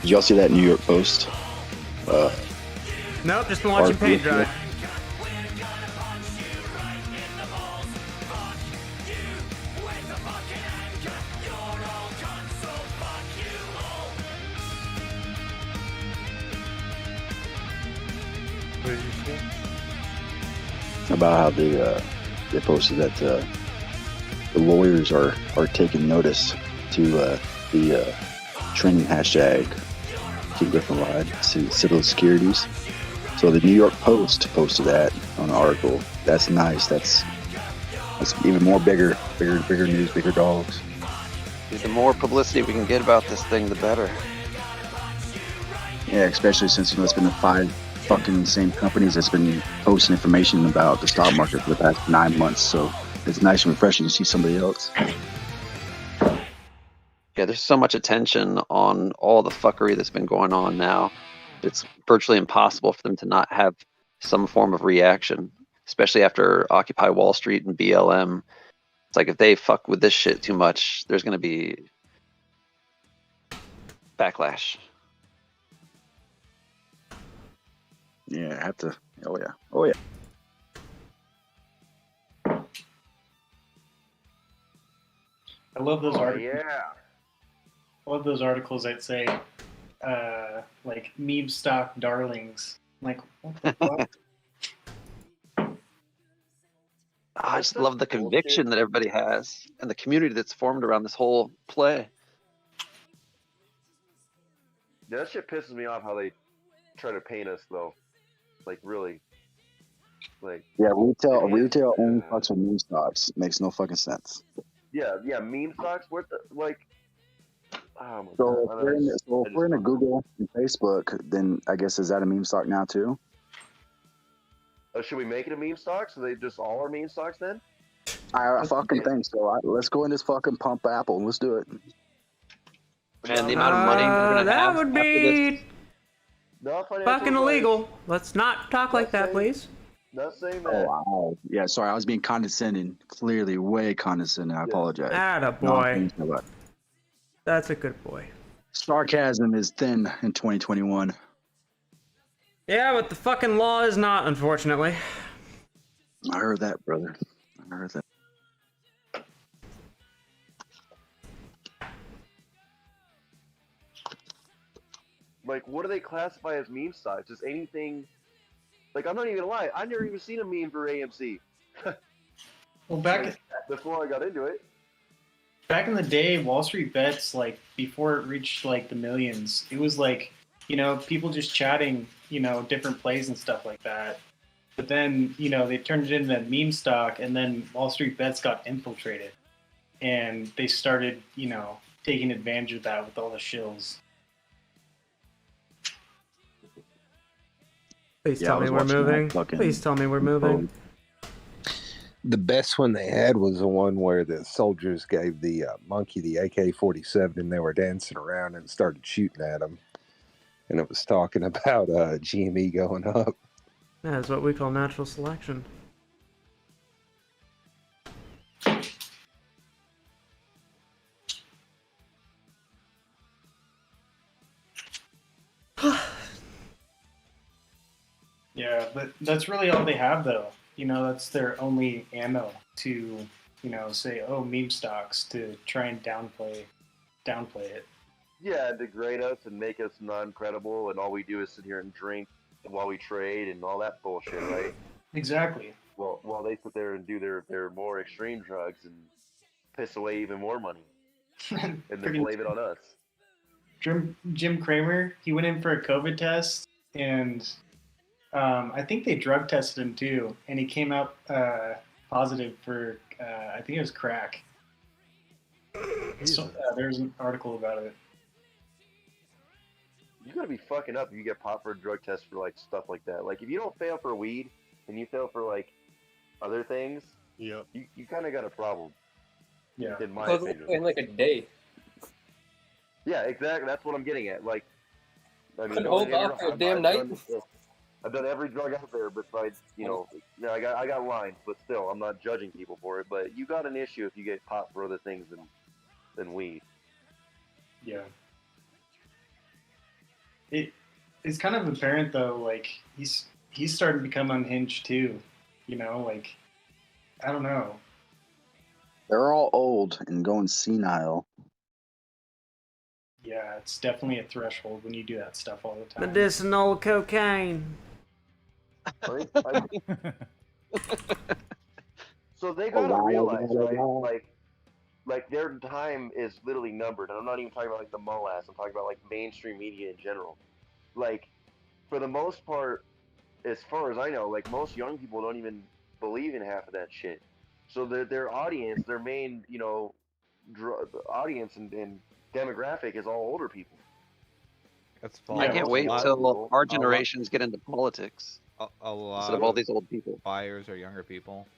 Did y'all see that New York Post? Nope, just been watching article? paint dry. What did you see? About how they posted that the lawyers are taking notice to the trending hashtag King Griffin lied to civil securities. So the New York Post posted that on an article. That's nice. That's even more bigger news, bigger dogs. Dude, the more publicity we can get about this thing, the better. Yeah, especially since it's been the 5 fucking same companies that's been posting information about the stock market for the past 9 months. So it's nice and refreshing to see somebody else. Yeah, there's so much attention on all the fuckery that's been going on now. It's virtually impossible for them to not have some form of reaction, especially after Occupy Wall Street and BLM. It's like if they fuck with this shit too much, there's going to be backlash. Yeah, I have to. Oh yeah. I love those articles. Yeah. I love those articles that say, like meme stock darlings. I'm like, what the fuck? I just love the conviction that everybody has and the community that's formed around this whole play. That shit pisses me off how they try to paint us though. Like really. Like Yeah, retail only fucks with meme stocks. Makes no fucking sense. yeah, meme stocks. What the like? Oh my So god! if we're in a Google and Facebook, then I guess is that a meme stock now too? Should we make it a meme stock? So they just all are meme stocks then? I fucking think so. Let's go in this fucking pump Apple. Let's do it. And the amount of money we're gonna that have would after this. be No financial fucking advice. illegal. Let's not talk like that, please. Not saying that. Oh, wow. Yeah, sorry, I was being condescending. Clearly, way condescending. I apologize. Attaboy. No, That's a good boy. sarcasm is thin in 2021. Yeah, but the fucking law is not, unfortunately. I heard that, brother. I heard that. Like, what do they classify as meme stocks? Just anything. Like, I'm not even gonna lie. I've never even seen a meme for AMC. Well, back before I got into it. Back in the day, Wall Street Bets, like before it reached like the millions, it was like, you know, people just chatting, you know, different plays and stuff like that. But then, you know, they turned it into a meme stock, and then Wall Street Bets got infiltrated, and they started, you know, taking advantage of that with all the shills. Please tell me we're moving. Please tell me we're moving. The best one they had was the one where the soldiers gave the monkey the AK-47 and they were dancing around and started shooting at him. And it was talking about GME going up. That's what we call natural selection. Yeah, but that's really all they have, though. You know, that's their only ammo to, you know, say, oh, meme stocks, to try and downplay it. Yeah, degrade us and make us non-credible, and all we do is sit here and drink while we trade and all that bullshit, right? Exactly. Well, while they sit there and do their more extreme drugs and piss away even more money, and then blame it on us. Jim Cramer, he went in for a COVID test, and I think they drug tested him too, and he came out positive for, I think it was crack. So, there's an article about it. You gotta be fucking up if you get popped for a drug test for like stuff like that. Like if you don't fail for weed and you fail for like other things, you kind of got a problem. Yeah, in my opinion. In like a day. Yeah, exactly. That's what I'm getting at. Like, I mean, Couldn't hold off for a damn night. I've done every drug out there besides, you know, I got lines, but still, I'm not judging people for it. But you got an issue if you get popped for other things than weed. Yeah. It's kind of apparent though, like he's starting to become unhinged too. You know, like I don't know. They're all old and going senile. Yeah, it's definitely a threshold when you do that stuff all the time. Medicinal cocaine. So they gotta realize, right? Like their time is literally numbered, and I'm not even talking about like the MOAS. I'm talking about like mainstream media in general. Like, for the most part, as far as I know, like most young people don't even believe in half of that shit. So their audience, their main, you know, audience and demographic is all older people. That's I can't wait till our generations get into politics. A lot instead of all these old people. Buyers are younger people.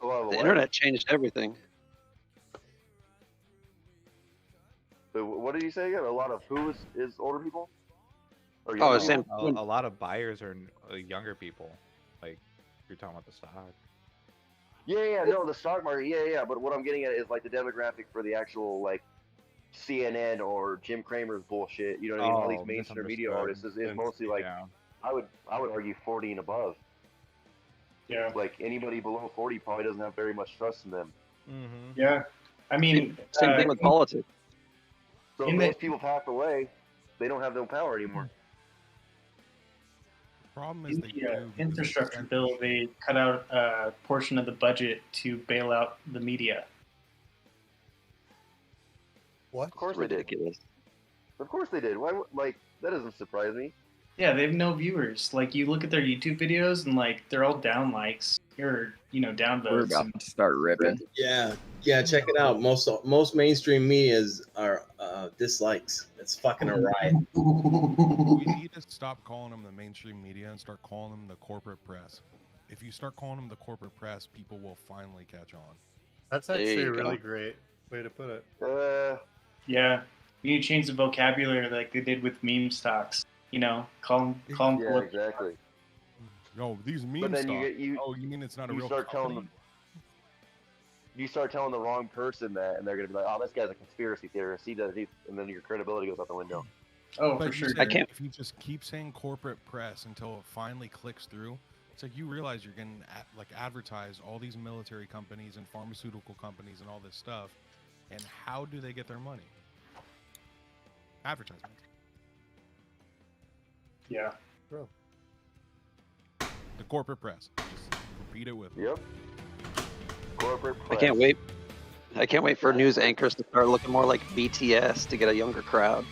The internet changed everything. What did you say again? A lot of who is older people? Or Oh, younger people? a lot of buyers are younger people. Like, you're talking about the stock. Yeah, no, the stock market, yeah. But what I'm getting at is like the demographic for the actual like CNN or Jim Cramer's bullshit. You know what I mean? All these mainstream media artists is mostly like I would argue 40 and above. Yeah. Like anybody below 40 probably doesn't have very much trust in them. Yeah, I mean, Same thing with politics. So if those people pass away, they don't have no power anymore. Problem in the infrastructure bill, they cut out a portion of the budget to bail out the media. What? Of course Ridiculous. they did. Of course they did. Why? Like that doesn't surprise me. Yeah, they have no viewers. Like you look at their YouTube videos and like they're all down likes or downvotes. We're about to start ripping. Yeah, check it out. Most mainstream medias are dislikes. It's fucking a riot. We need to stop calling them the mainstream media and start calling them the corporate press. If you start calling them the corporate press, people will finally catch on. That's actually a really great way to put it. Yeah, you need to change the vocabulary like they did with meme stocks. Call them. Yeah, exactly. No, these memes. But then you mean it's not a you real start telling company? them. You start telling the wrong person that, and they're gonna be like, "Oh, this guy's a conspiracy theorist. He does," and then your credibility goes out the window. Oh, But for sure. If you just keep saying corporate press until it finally clicks through, it's like you realize you're getting advertise all these military companies and pharmaceutical companies and all this stuff, and how do they get their money? Advertisement. Yeah. Bro. The corporate press. Just repeat it with me. Yep. Corporate press. I can't wait for news anchors to start looking more like BTS to get a younger crowd.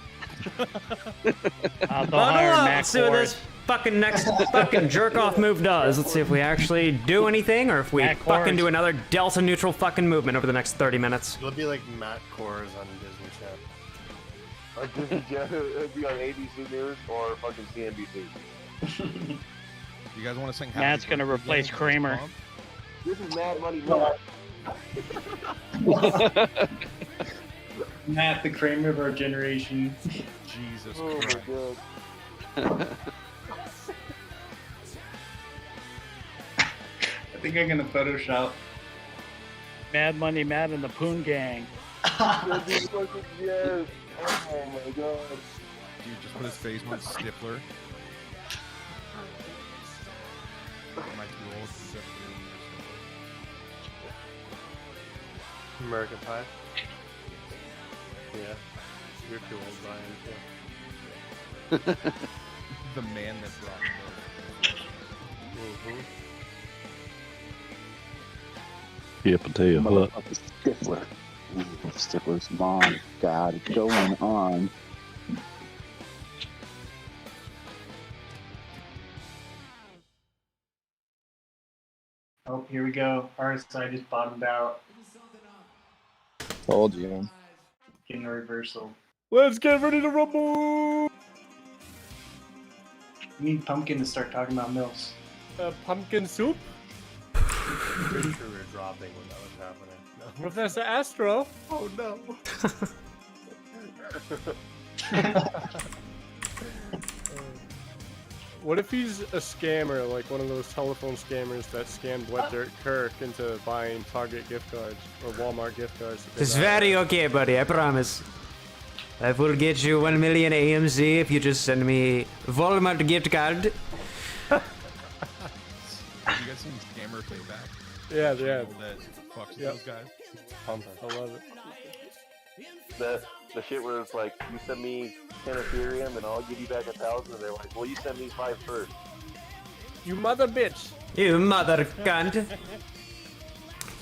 Let's see what this fucking next fucking jerk off move does. Let's see if we actually do anything or if we fucking do another delta neutral fucking movement over the next 30 minutes. It'll be like Matt Kors on Disney Channel. On Disney Channel, it'd be on ABC News or fucking CNBC. You guys want to sing? Matt's gonna replace Kramer. This is Mad Money Matt. Matt, the Kramer of our generation. Jesus Christ. Oh my god. I think I'm gonna Photoshop Mad Money Matt and the Poon Gang. Yes. Oh my god. Dude, just put his face on Stifler. Am I too old for Stifler? American Pie. Yeah. You're too old, Brian. Yeah. The man that brought Mm-hmm. Yep, I'll tell you what. Stifler. Stifler's mom. God, it's going on. Oh, here we go. RSI just bottomed out. Told you. Getting a reversal. Let's get ready to rumble! We need Pumpkin to start talking about milfs. Pumpkin soup? Pretty sure we were dropping when that was happening. No. Professor Astro? Oh no. What if he's a scammer, like one of those telephone scammers that scammed Wet Dirt Kirk into buying Target gift cards or Walmart gift cards? It's very okay, buddy, I promise. I will get you 1 million AMZ if you just send me Walmart gift card. Have you guys seen Scammer Payback? Yeah. That fucks those guys. I love it. The shit where it's like, you send me 10 Ethereum and I'll give you back 1,000, and they're like, well, you send me 5 first. You mother bitch. You mother cunt.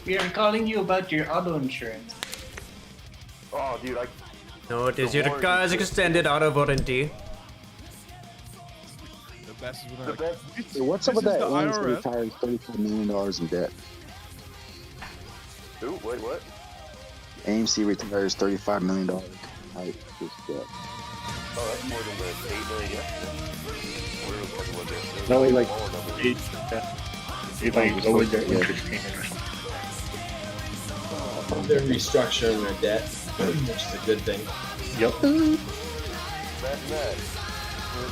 We are calling you about your auto insurance. Oh, dude, No, it is your car's extended auto warranty. The best is when The they're like, best. Hey, what's up with This that is the AMC IRS. retiring $35 million in debt? Ooh, wait, what? AMC retires $35 million. Right, just debt. Oh, that's more than the 8 million yesterday. Where was fucking what this? No, like, Smaller number. it like lowered their Yeah. interest payment or something. They're restructuring their debt, which is a good thing. Yep. That's that.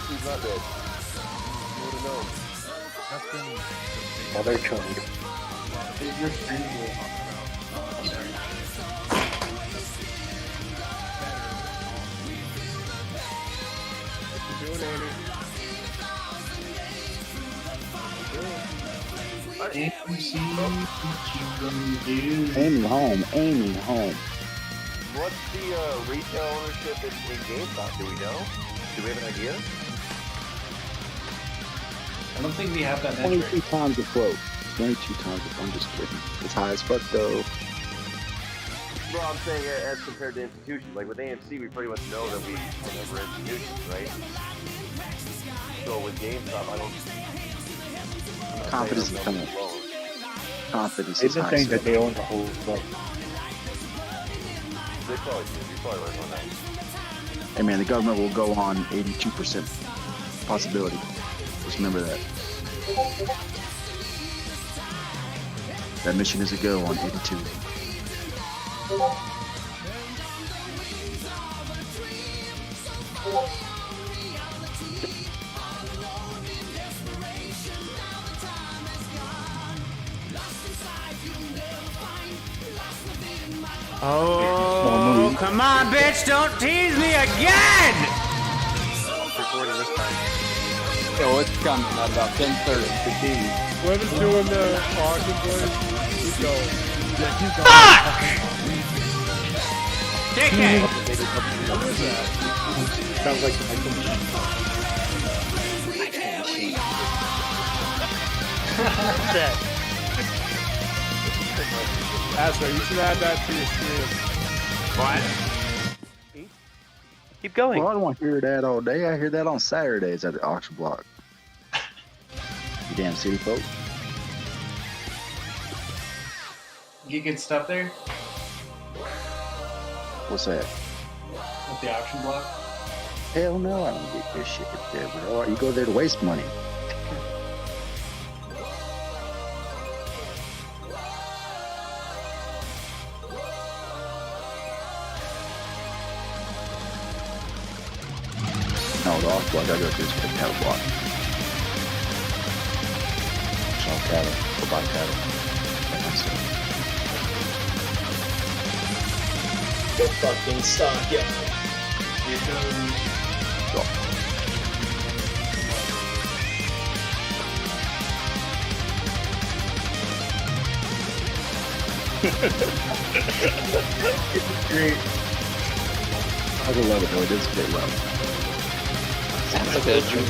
He's not dead. You would've known. that's been Mother chode. Your screen will. Aiming home. What's the retail ownership in GameStop? Do we know? Do we have an idea? I don't think we have that 22 times the float. 22 times the float. I'm just kidding. It's high as fuck though. Well, I'm saying as compared to institutions. Like with AMC, we pretty much know that we are never institutions, right? So with GameStop, I don't. Confidence is coming. Confidence They've is been high. saying that they own the whole float. They probably do. You're probably right on that. Hey man, the government will go on 82% possibility. Just remember that. That mission is a go on 82. Oh, come on, bitch! Don't tease me again! Yo, it's coming at about 10:30. Whoever's doing the auction, boys, keep going. Fuck! JK! What is that? Sounds like Asper, you should add that to your stream. What? Keep going. Well, I don't want to hear that all day. I hear that on Saturdays at the auction block. You damn city folk. You get good stuff there What's that? at the auction block. Hell no, I don't get this shit there, bro. You go there to waste money. No, the off block I go to is for the cattle block. Sell cattle, go buy cattle. That kind of stuff. The fucking stockyard. Here goes. Great. I would love it though. It is pretty low. Sounds like a dream.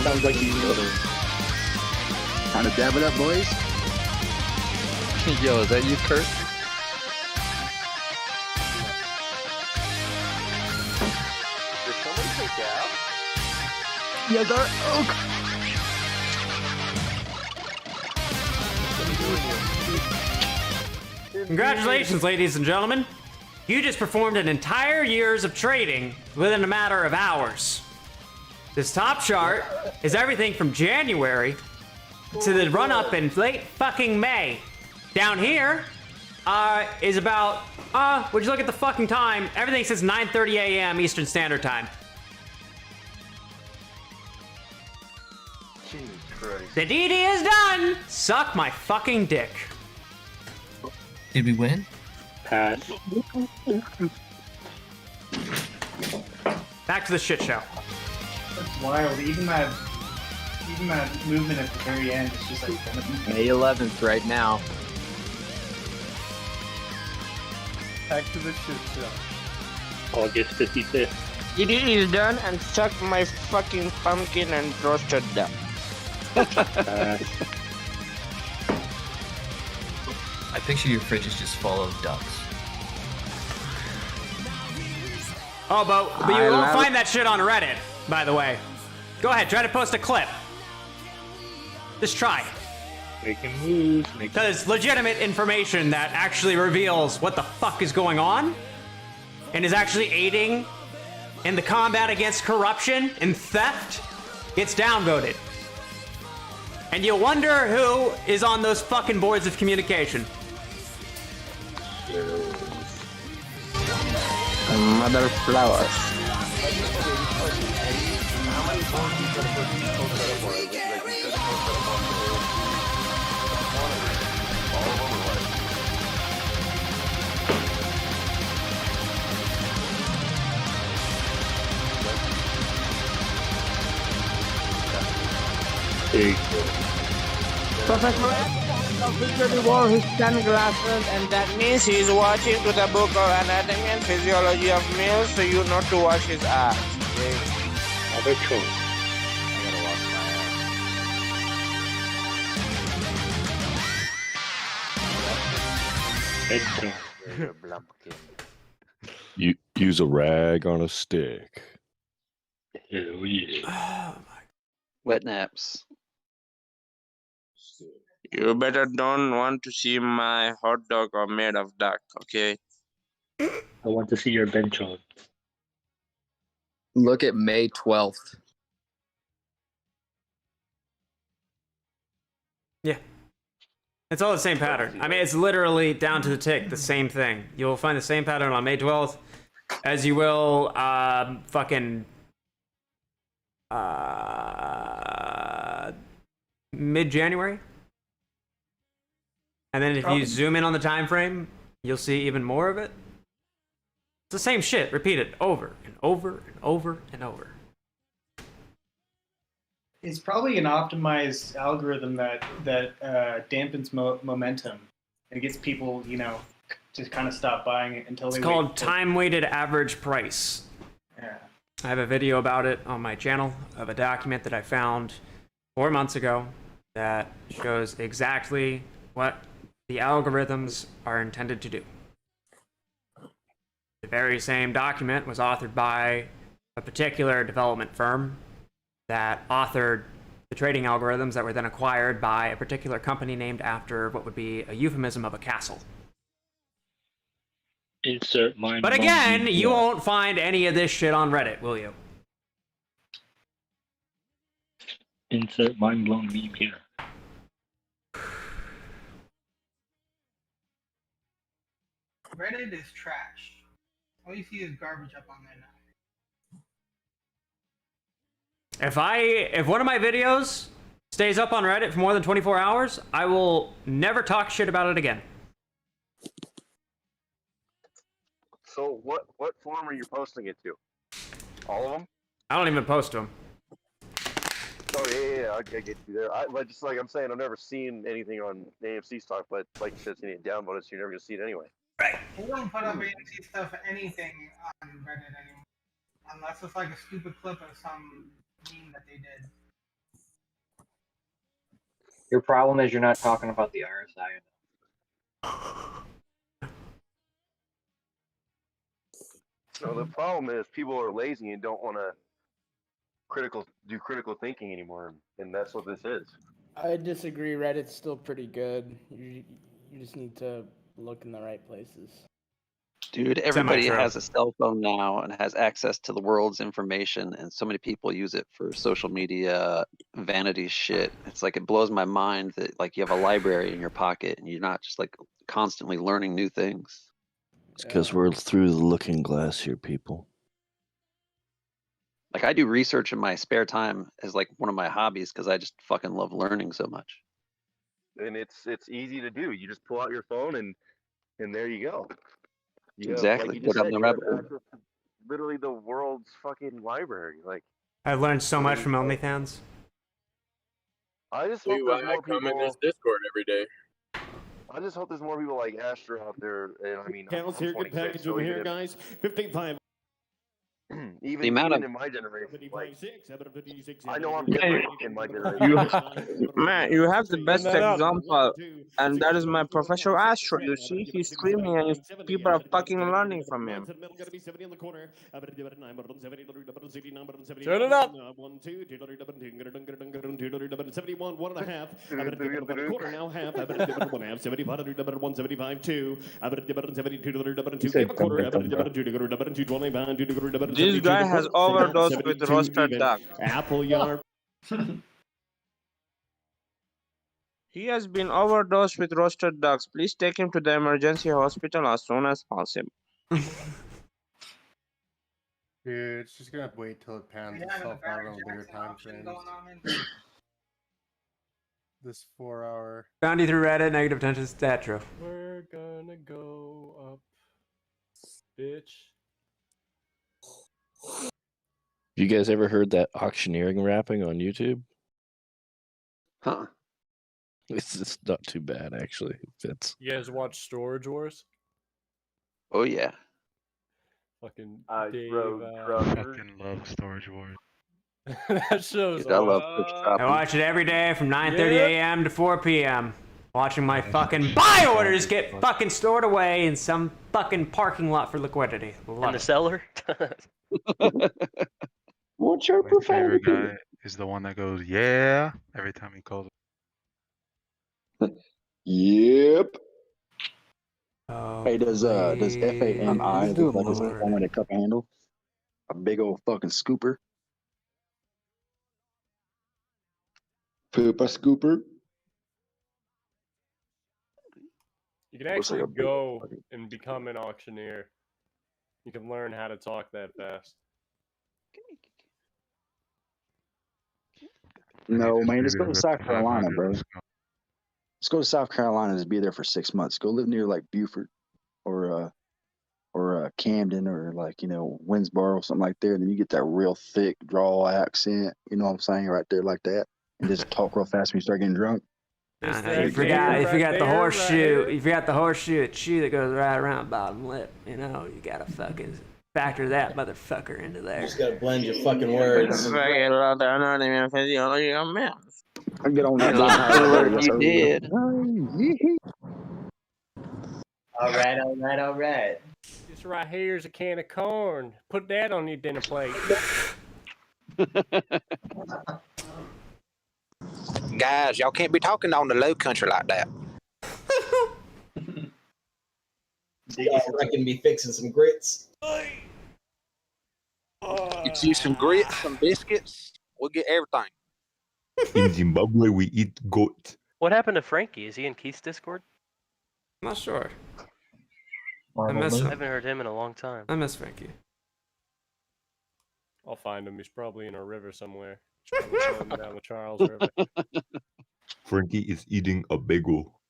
Sounds like you Time to dab it up, boys. Yo, is that you, Kurt? Did somebody say dab? Yes, sir. Oh. Congratulations, ladies and gentlemen. You just performed an entire year's of trading within a matter of hours. This top chart is everything from January to the run-up in late fucking May. Down here is about, would you look at the fucking time? Everything says 9:30 a.m. Eastern Standard Time. Jesus Christ. The DD is done! Suck my fucking dick. Did we win? Pass. Back to the shit show. That's wild. Even that movement at the very end is just like May 11th right now. Back to the shit show. August 55th. It is done and suck my fucking pumpkin and roasted duck. I picture your fridge is just full of ducks. Oh, but you won't find that shit on Reddit, by the way. Go ahead, try to post a clip. Just try. Making moves. Because legitimate information that actually reveals what the fuck is going on and is actually aiding in the combat against corruption and theft gets downvoted. And you'll wonder who is on those fucking boards of communication. Mother flowers. Professor X officially wore his sunglasses, and that means he's watching to the book of anatomy and physiology of males, so you not to wash his ass. Okay? Other choice. I gotta wash my Bedtime. You're a blumpkin. You use a rag on a stick. Hell yeah. Wet naps. You better don't want to see my hot dog or made of duck, okay? I want to see your bench on. Look at May 12th. Yeah. It's all the same pattern. I mean, it's literally down to the tick, the same thing. You'll find the same pattern on May 12th as you will mid-January. And then if you zoom in on the time frame, you'll see even more of it. It's the same shit, repeated over and over and over and over. It's probably an optimized algorithm that dampens momentum and gets people, to kind of stop buying it until It's they called wait. time-weighted average price. Yeah. I have a video about it on my channel of a document that I found 4 months ago that shows exactly what the algorithms are intended to do. The very same document was authored by a particular development firm that authored the trading algorithms that were then acquired by a particular company named after what would be a euphemism of a castle. Insert mine. But again, you won't find any of this shit on Reddit, will you? Insert mind blown meme here. Reddit is trash. All you see is garbage up on there now. If one of my videos stays up on Reddit for more than 24 hours, I will never talk shit about it again. So what form are you posting it to? All of them? I don't even post to them. Oh yeah, I get you there. Just like I'm saying, I've never seen anything on AMC stock, but like you said, you need to download it, so you're never gonna see it anyway. Right. They don't put up AMC stuff, anything on Reddit anymore, unless it's like a stupid clip of some meme that they did. Your problem is you're not talking about the RSI. So the problem is people are lazy and don't want to do critical thinking anymore, and that's what this is. I disagree. Reddit's still pretty good. You just need to look in the right places. Dude, everybody has a cell phone now and has access to the world's information, and so many people use it for social media vanity shit. It's like it blows my mind that like you have a library in your pocket and you're not just like constantly learning new things. It's because we're through the looking glass here, people. Like I do research in my spare time as like one of my hobbies because I just fucking love learning so much. And it's easy to do. You just pull out your phone and there you go. Exactly. Like you just said, you have access to literally the world's fucking library. Like I've learned so much from OnlyFans. I just hope there's more people. I'm in this Discord every day. I just hope there's more people like Astro out there. And I mean, Counts here, good package over here, guys. 15.5. Even amount in of my generation, like, I know I'm different in my generation. Man, you have the best example, and that is my Professor Astro. You see, he's screaming, and people are fucking learning from him. Turn it up. 71, 1.5. Quarter now, half. 75, 175, 2. 2. This guy has overdosed with roasted duck. Apple yard. He has been overdosed with roasted ducks. Please take him to the emergency hospital as soon as possible. Dude, it's just gonna wait till it pans itself out on bigger time frames. This 4 hour. Found you through Reddit, negative attention statro. We're gonna go up, bitch. You guys ever heard that auctioneering rapping on YouTube? Huh. It's not too bad actually. It fits. You guys watch Storage Wars? Oh yeah. Fucking Dave. Fucking love Storage Wars. That show's Dude, I love awesome. I watch it every day from 9:30 a.m. to 4 p.m. Watching my fucking buy orders get fucking stored away in some fucking parking lot for liquidity. Love In the it. cellar. What's your My favorite profanity? guy is the one that goes, yeah, every time he calls. Yep. Oh, Hey, does FAMI, does like Lord. one with a cup handle? A big old fucking scooper. Poopa scooper. You can Looks like actually a big go fucking- and become an auctioneer. You can learn how to talk that fast. No, man, just maybe go to rip South the Carolina, 500 bro. and stuff. Let's go to South Carolina and just be there for 6 months. Go live near like Beaufort or Camden or like, Winsboro or something like there. And then you get that real thick drawl accent, you know what I'm saying, right there like that. And just talk real fast when you start getting drunk. You forgot the horseshoe. You forgot the horseshoe shoe that goes right around the bottom lip. You gotta fucking factor that motherfucker into there. You just gotta blend your fucking words. I get on that. You did. All right. This right here is a can of corn. Put that on your dinner plate. Guys, y'all can't be talking on the low country like that. I can be fixing some grits. Get you some grits, some biscuits. We'll get everything. In Zimbabwe, we eat goat. What happened to Frankie? Is he in Keith's Discord? I'm not sure. I I miss him. haven't heard him in a long time. I miss Frankie. I'll find him. He's probably in a river somewhere. He's probably swimming down the Charles River. Frankie is eating a bagel.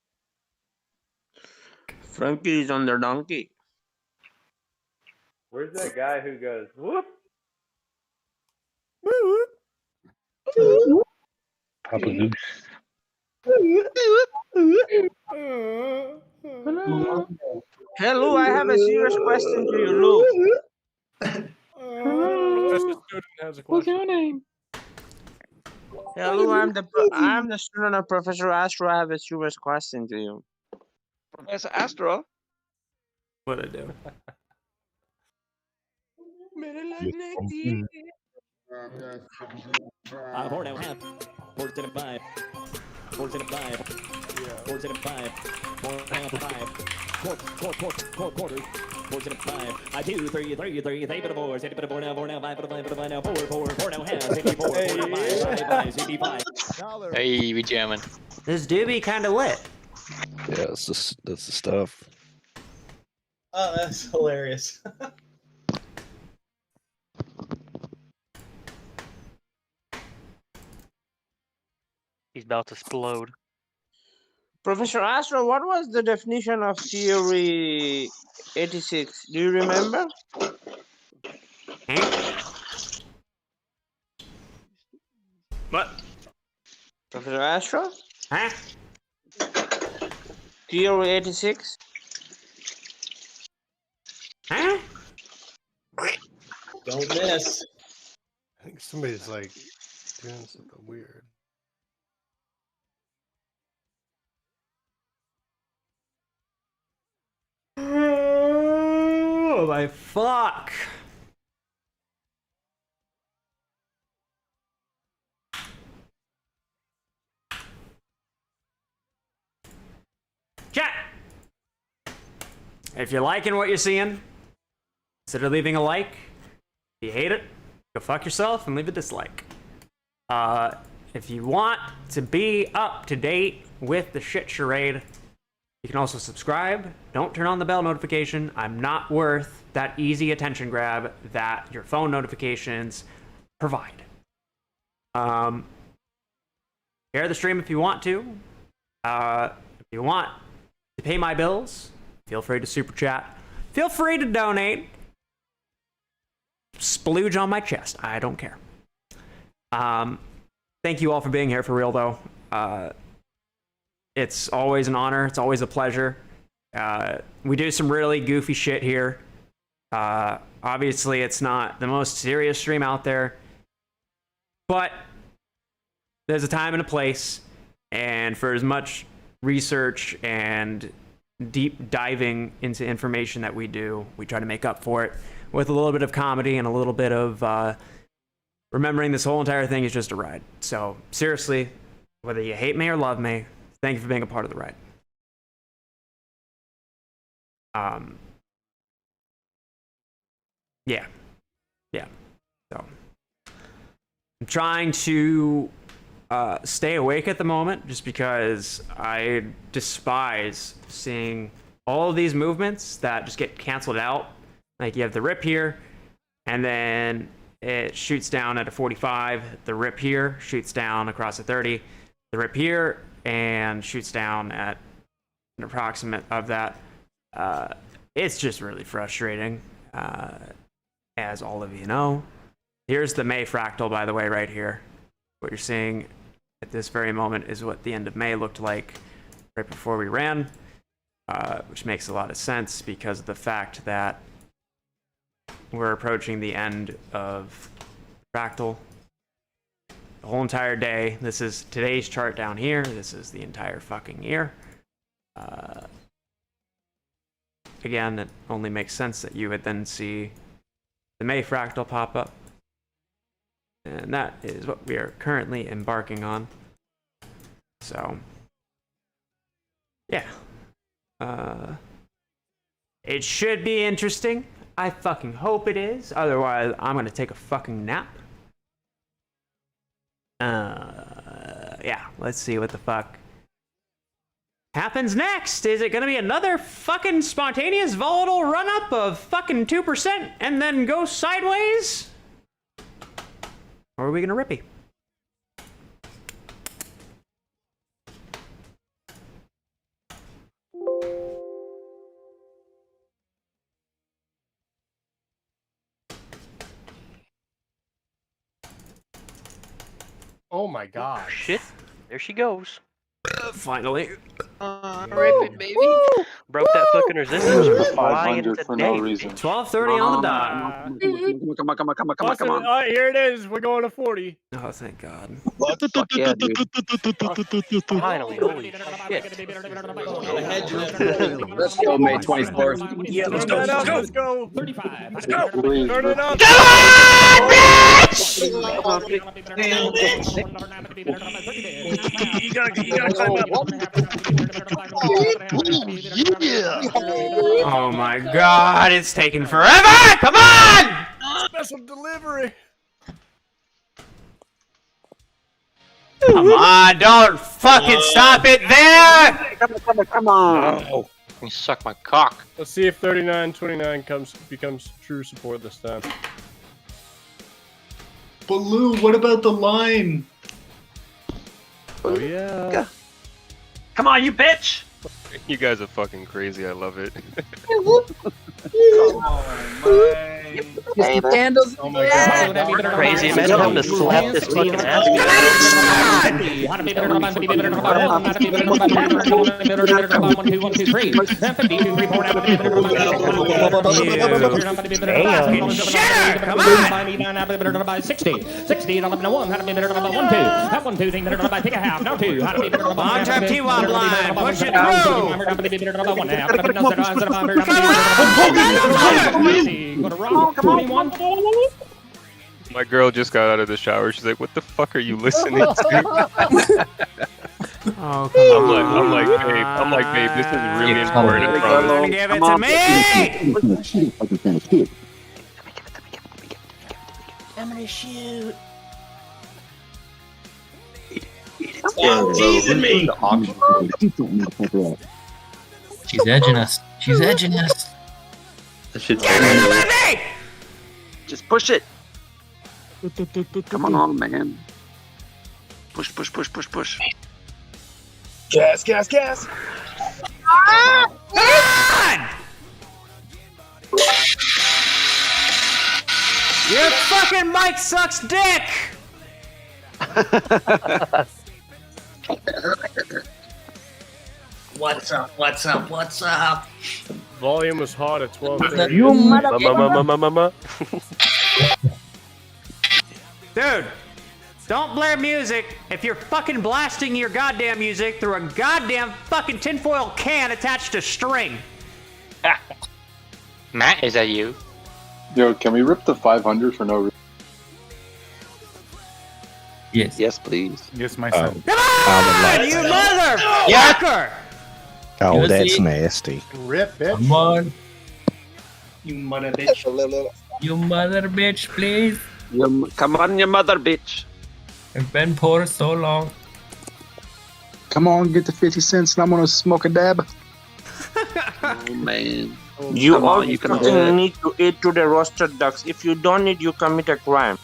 Frankie is on their donkey. Where's that guy who goes, whoop? Papa Zeus. Hello, I have a serious question to you, Luke. What's your name? Hello, I'm the student of Professor Astro. I have a serious question to you. Professor Astro? What'd I do? Four now half. 475. 475. 475. 4.5. Four quarters. 475. I do 3, 4, 7 4 now, 4 now, 5 now, 4 now, half, 64, 4 now, 5, 65. Hey, we jamming. This do be kind of lit. Yeah, that's the stuff. Oh, that's hilarious. He's about to explode. Professor Astro, what was the definition of theory 86? Do you remember? What? Professor Astro? Huh? Theory 86? Huh? Don't miss. I think somebody's like doing something weird. Oh my fuck. Chat. If you're liking what you're seeing, consider leaving a like. If you hate it, go fuck yourself and leave a dislike. If you want to be up to date with the shit charade, you can also subscribe. Don't turn on the bell notification. I'm not worth that easy attention grab that your phone notifications provide. Share the stream if you want to. If you want to pay my bills, feel free to super chat. Feel free to donate. Splooge on my chest. I don't care. Thank you all for being here for real, though. It's always an honor. It's always a pleasure. We do some really goofy shit here. Obviously, it's not the most serious stream out there, but there's a time and a place, and for as much research and deep diving into information that we do, we try to make up for it with a little bit of comedy and a little bit of remembering this whole entire thing is just a ride. So seriously, whether you hate me or love me, thank you for being a part of the ride. Yeah. So I'm trying to stay awake at the moment just because I despise seeing all of these movements that just get canceled out. Like you have the rip here, and then it shoots down at a 45. The rip here shoots down across a 30. The rip here and shoots down at an approximate of that. It's just really frustrating, as all of you know. Here's the May fractal, by the way, right here. What you're seeing at this very moment is what the end of May looked like right before we ran, which makes a lot of sense because of the fact that we're approaching the end of fractal. The whole entire day. This is today's chart down here. This is the entire fucking year. Again, it only makes sense that you would then see the May fractal pop up. And that is what we are currently embarking on. So, yeah. It should be interesting. I fucking hope it is. Otherwise, I'm gonna take a fucking nap. Yeah, let's see what the fuck happens next. Is it gonna be another fucking spontaneous volatile run-up of fucking 2% and then go sideways? Or are we gonna rippy? Oh my god. Shit. There she goes. Finally. Rip it, baby. Broke that fucking resistance. We're flying today. 12:30 on the dot. Come on. All right, here it is. We're going to 40. Oh, thank God. Fuck yeah, dude. Finally, holy shit. Let's go, May 24th. Yeah, let's go. Let's go. 35. Let's go. Turn it up. You gotta climb up. Oh my God, it's taking forever! Come on! Special delivery. Come on, don't fucking stop it there! Come on. Oh, you suck my cock. Let's see if 39.29 becomes true support this time. But Lou, what about the line? Oh yeah. Come on, you bitch! You guys are fucking crazy. I love it. Candles. Oh my god. Crazy. Imagine having to slap this fucking ass. Come on! 60. 60 on 1. Had to be better than 1 2. That 1 2 thing better by take a half. Now 2. Had to be better than Long term T1 blind. Push it My girl just got out of the shower. She's like, "What the fuck are you listening to?" Oh, come on. I'm like, babe, this is really important. I promise. Give it to me! I'm gonna shoot. Stop teasing me. She's edging us. She's edging us. That shit's just push it. Come on, man. Push, push, push, push, push. Gas, gas, gas. Come on! Your fucking mic sucks dick! What's up? What's up? What's up? Volume was hot at 12:30. You mother- Dude, don't blare music if you're fucking blasting your goddamn music through a goddamn fucking tinfoil can attached to string. Matt, is that you? Yo, can we rip the 500 for no reason? Yes. Yes, please. Yes, myself. Come on, you motherfucker! Oh, that's nasty. Rip, bitch. Come on. You mother bitch. You mother bitch, please. Come on, you mother bitch. I've been poor so long. Come on, get the 50 cents and I'm gonna smoke a dab. Oh, man. You Come all on, you can fucking do it. need to eat to the roasted ducks. If you don't eat, you commit a crime.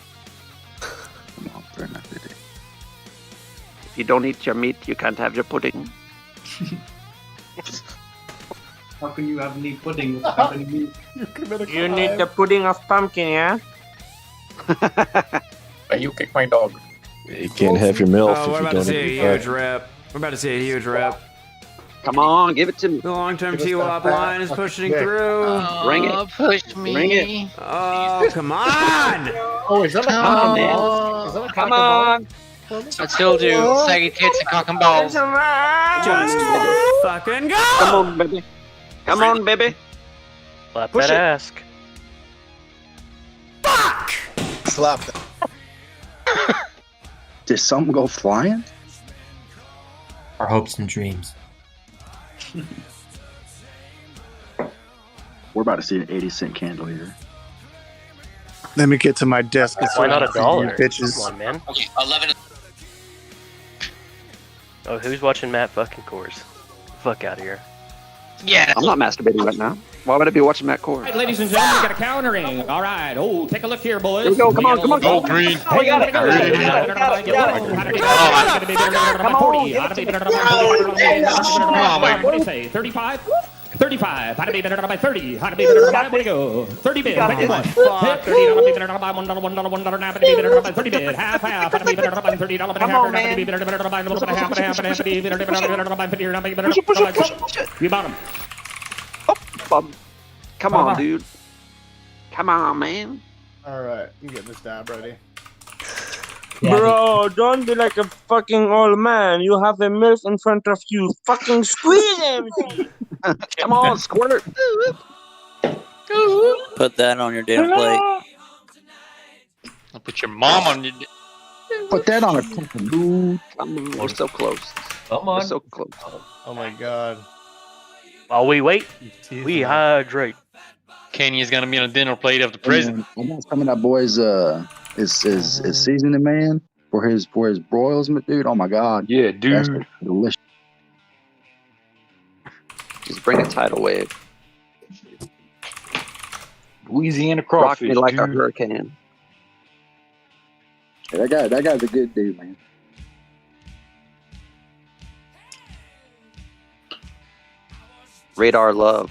Come on, fair enough, it is. If you don't eat your meat, you can't have your pudding. How can you have any pudding without any meat? You need the pudding of pumpkin, yeah? You kick my dog. You can't have your milk Oh, if we're you about to don't see eat a your huge rip. We're about to see a huge rip. Come on, give it to me. The long-term Give us T-Wop that line is fat pushing fucking through. dick. Bring it. Push me. Bring it. Oh, come on! Oh, is that a cock and balls? Is that a cock and balls? I still do. Saggy tits and cock and balls. Just fucking go! Come on, baby. Come on, baby. Slap Push that it. ass. Fuck! Slap that. Did something go flying? Our hopes and dreams. We're about to see an 80-cent candle here. Let me get to my desk. Why not a dollar? Bitches. Come on, man. Okay, 11. Oh, who's watching Matt fucking Coors? Fuck out of here. Yeah. I'm not masturbating right now. Why would I be watching Matt Core? All right, ladies and gentlemen, we got a countering. All right. Oh, take a look here, boys. Here we go. Come on, come on, come on. Green. Oh, we got it. Come on, man. What do you say? 35? 35. How to be better by 30. How to be better by what do you go? 30 bid. How to be better by $1, how to be better by 30 bid. Half. How to be better by $30. Come on, man. You bought him. Come on, dude. Come on, man. All right, I'm getting this dab ready. Bro, don't be like a fucking old man. You have a MILF in front of you. Fucking squeeze him. Come on, squirt. Put that on your damn plate. I'll put your mom on your. Put that on a fucking dude. We're so close. Come We're on. so close. Oh my god. While we wait, we hydrate. Kenny is gonna be on a dinner plate of the prison. And that's coming up, boys. Is seasoning man for his broils, dude. Oh my god. Yeah, dude. That's delicious. Just bring a tidal wave. Louisiana Rock crawfish, me like dude. a hurricane. Yeah, that guy's a good dude, man. Radar Love.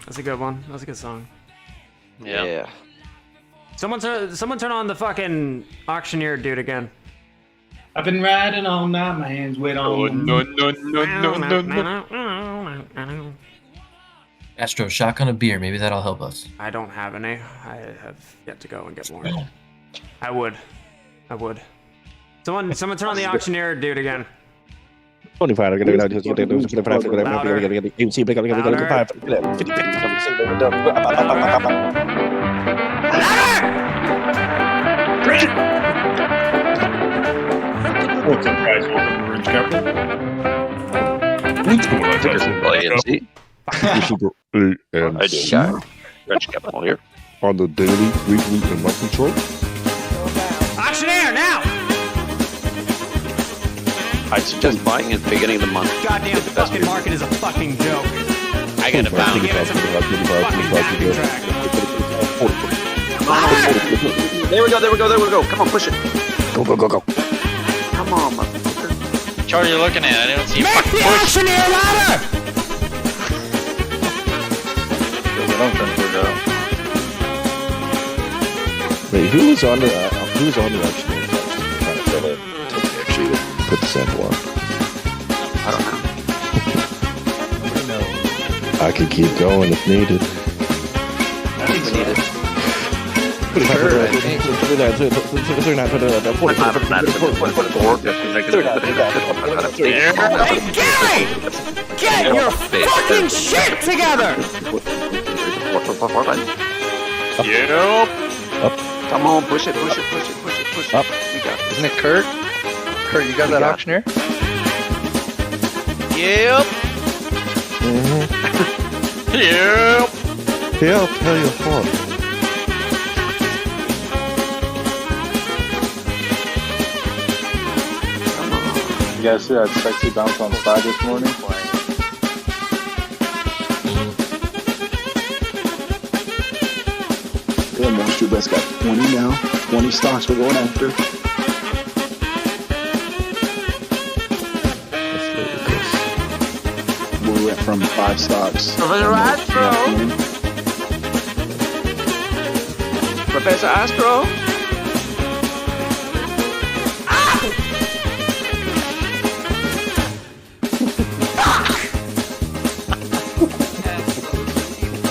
That's a good one. That's a good song. Yeah. Someone turn on the fucking auctioneer dude again. I've been riding all night, my hands wet on. No. Astro, shotgun a beer. Maybe that'll help us. I don't have any. I have yet to go and get more. I would. Someone turn on the auctioneer dude again. 25. What's up, guys? Welcome to Ridge Capital. What's going on, guys? AMC. Ridge Capital here. On the daily, weekly, and monthly chart. Auctioneer now! I'd suggest buying at the beginning of the month. Goddamn fucking market is a fucking joke. I gotta bounce. There we go. Come on, push it. Go. Come on, motherfucker. Chart you're looking at, I don't see a Make fucking the push. auctioneer louder! That's what I'm trying to figure out. Wait, who was on the auctioneer? Trying to actually put the second one? I don't know. I could keep going if needed. I think we need it. Hey, Gary! Get your fucking shit together! Yep. Up. Come on, push it. Up. We got this. Isn't it Kurt? Kurt, you got that auctioneer? Yep. Mm-hmm. Yep. Yeah, I'll tell you what. You guys see that sexy bounce on SPY this morning? Yeah, Monster Best got 20 now. 20 stocks we're going after. We went from 5 stocks. Professor Astro! Professor Astro!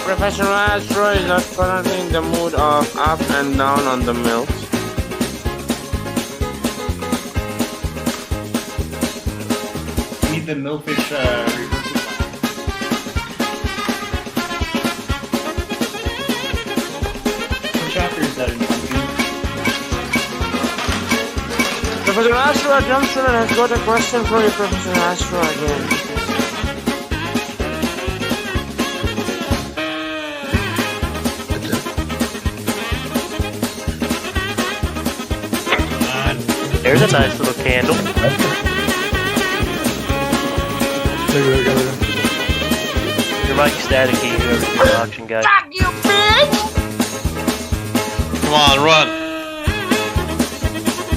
Professor Astro is not currently in the mood of up and down on the milk. Need the millfish reversal. What chapter is that in? Professor Astro Johnson has got a question for you, Professor Astro again. There's a nice little candle. Your mic's staticky, whoever's the auction guy. Come on, run.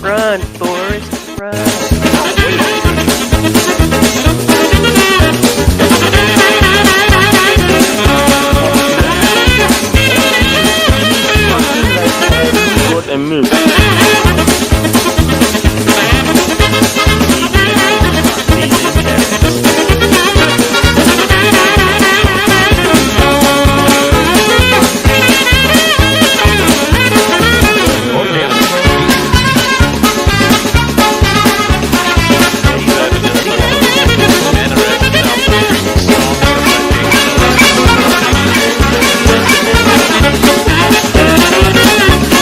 Run, Forrest, run. Good and move.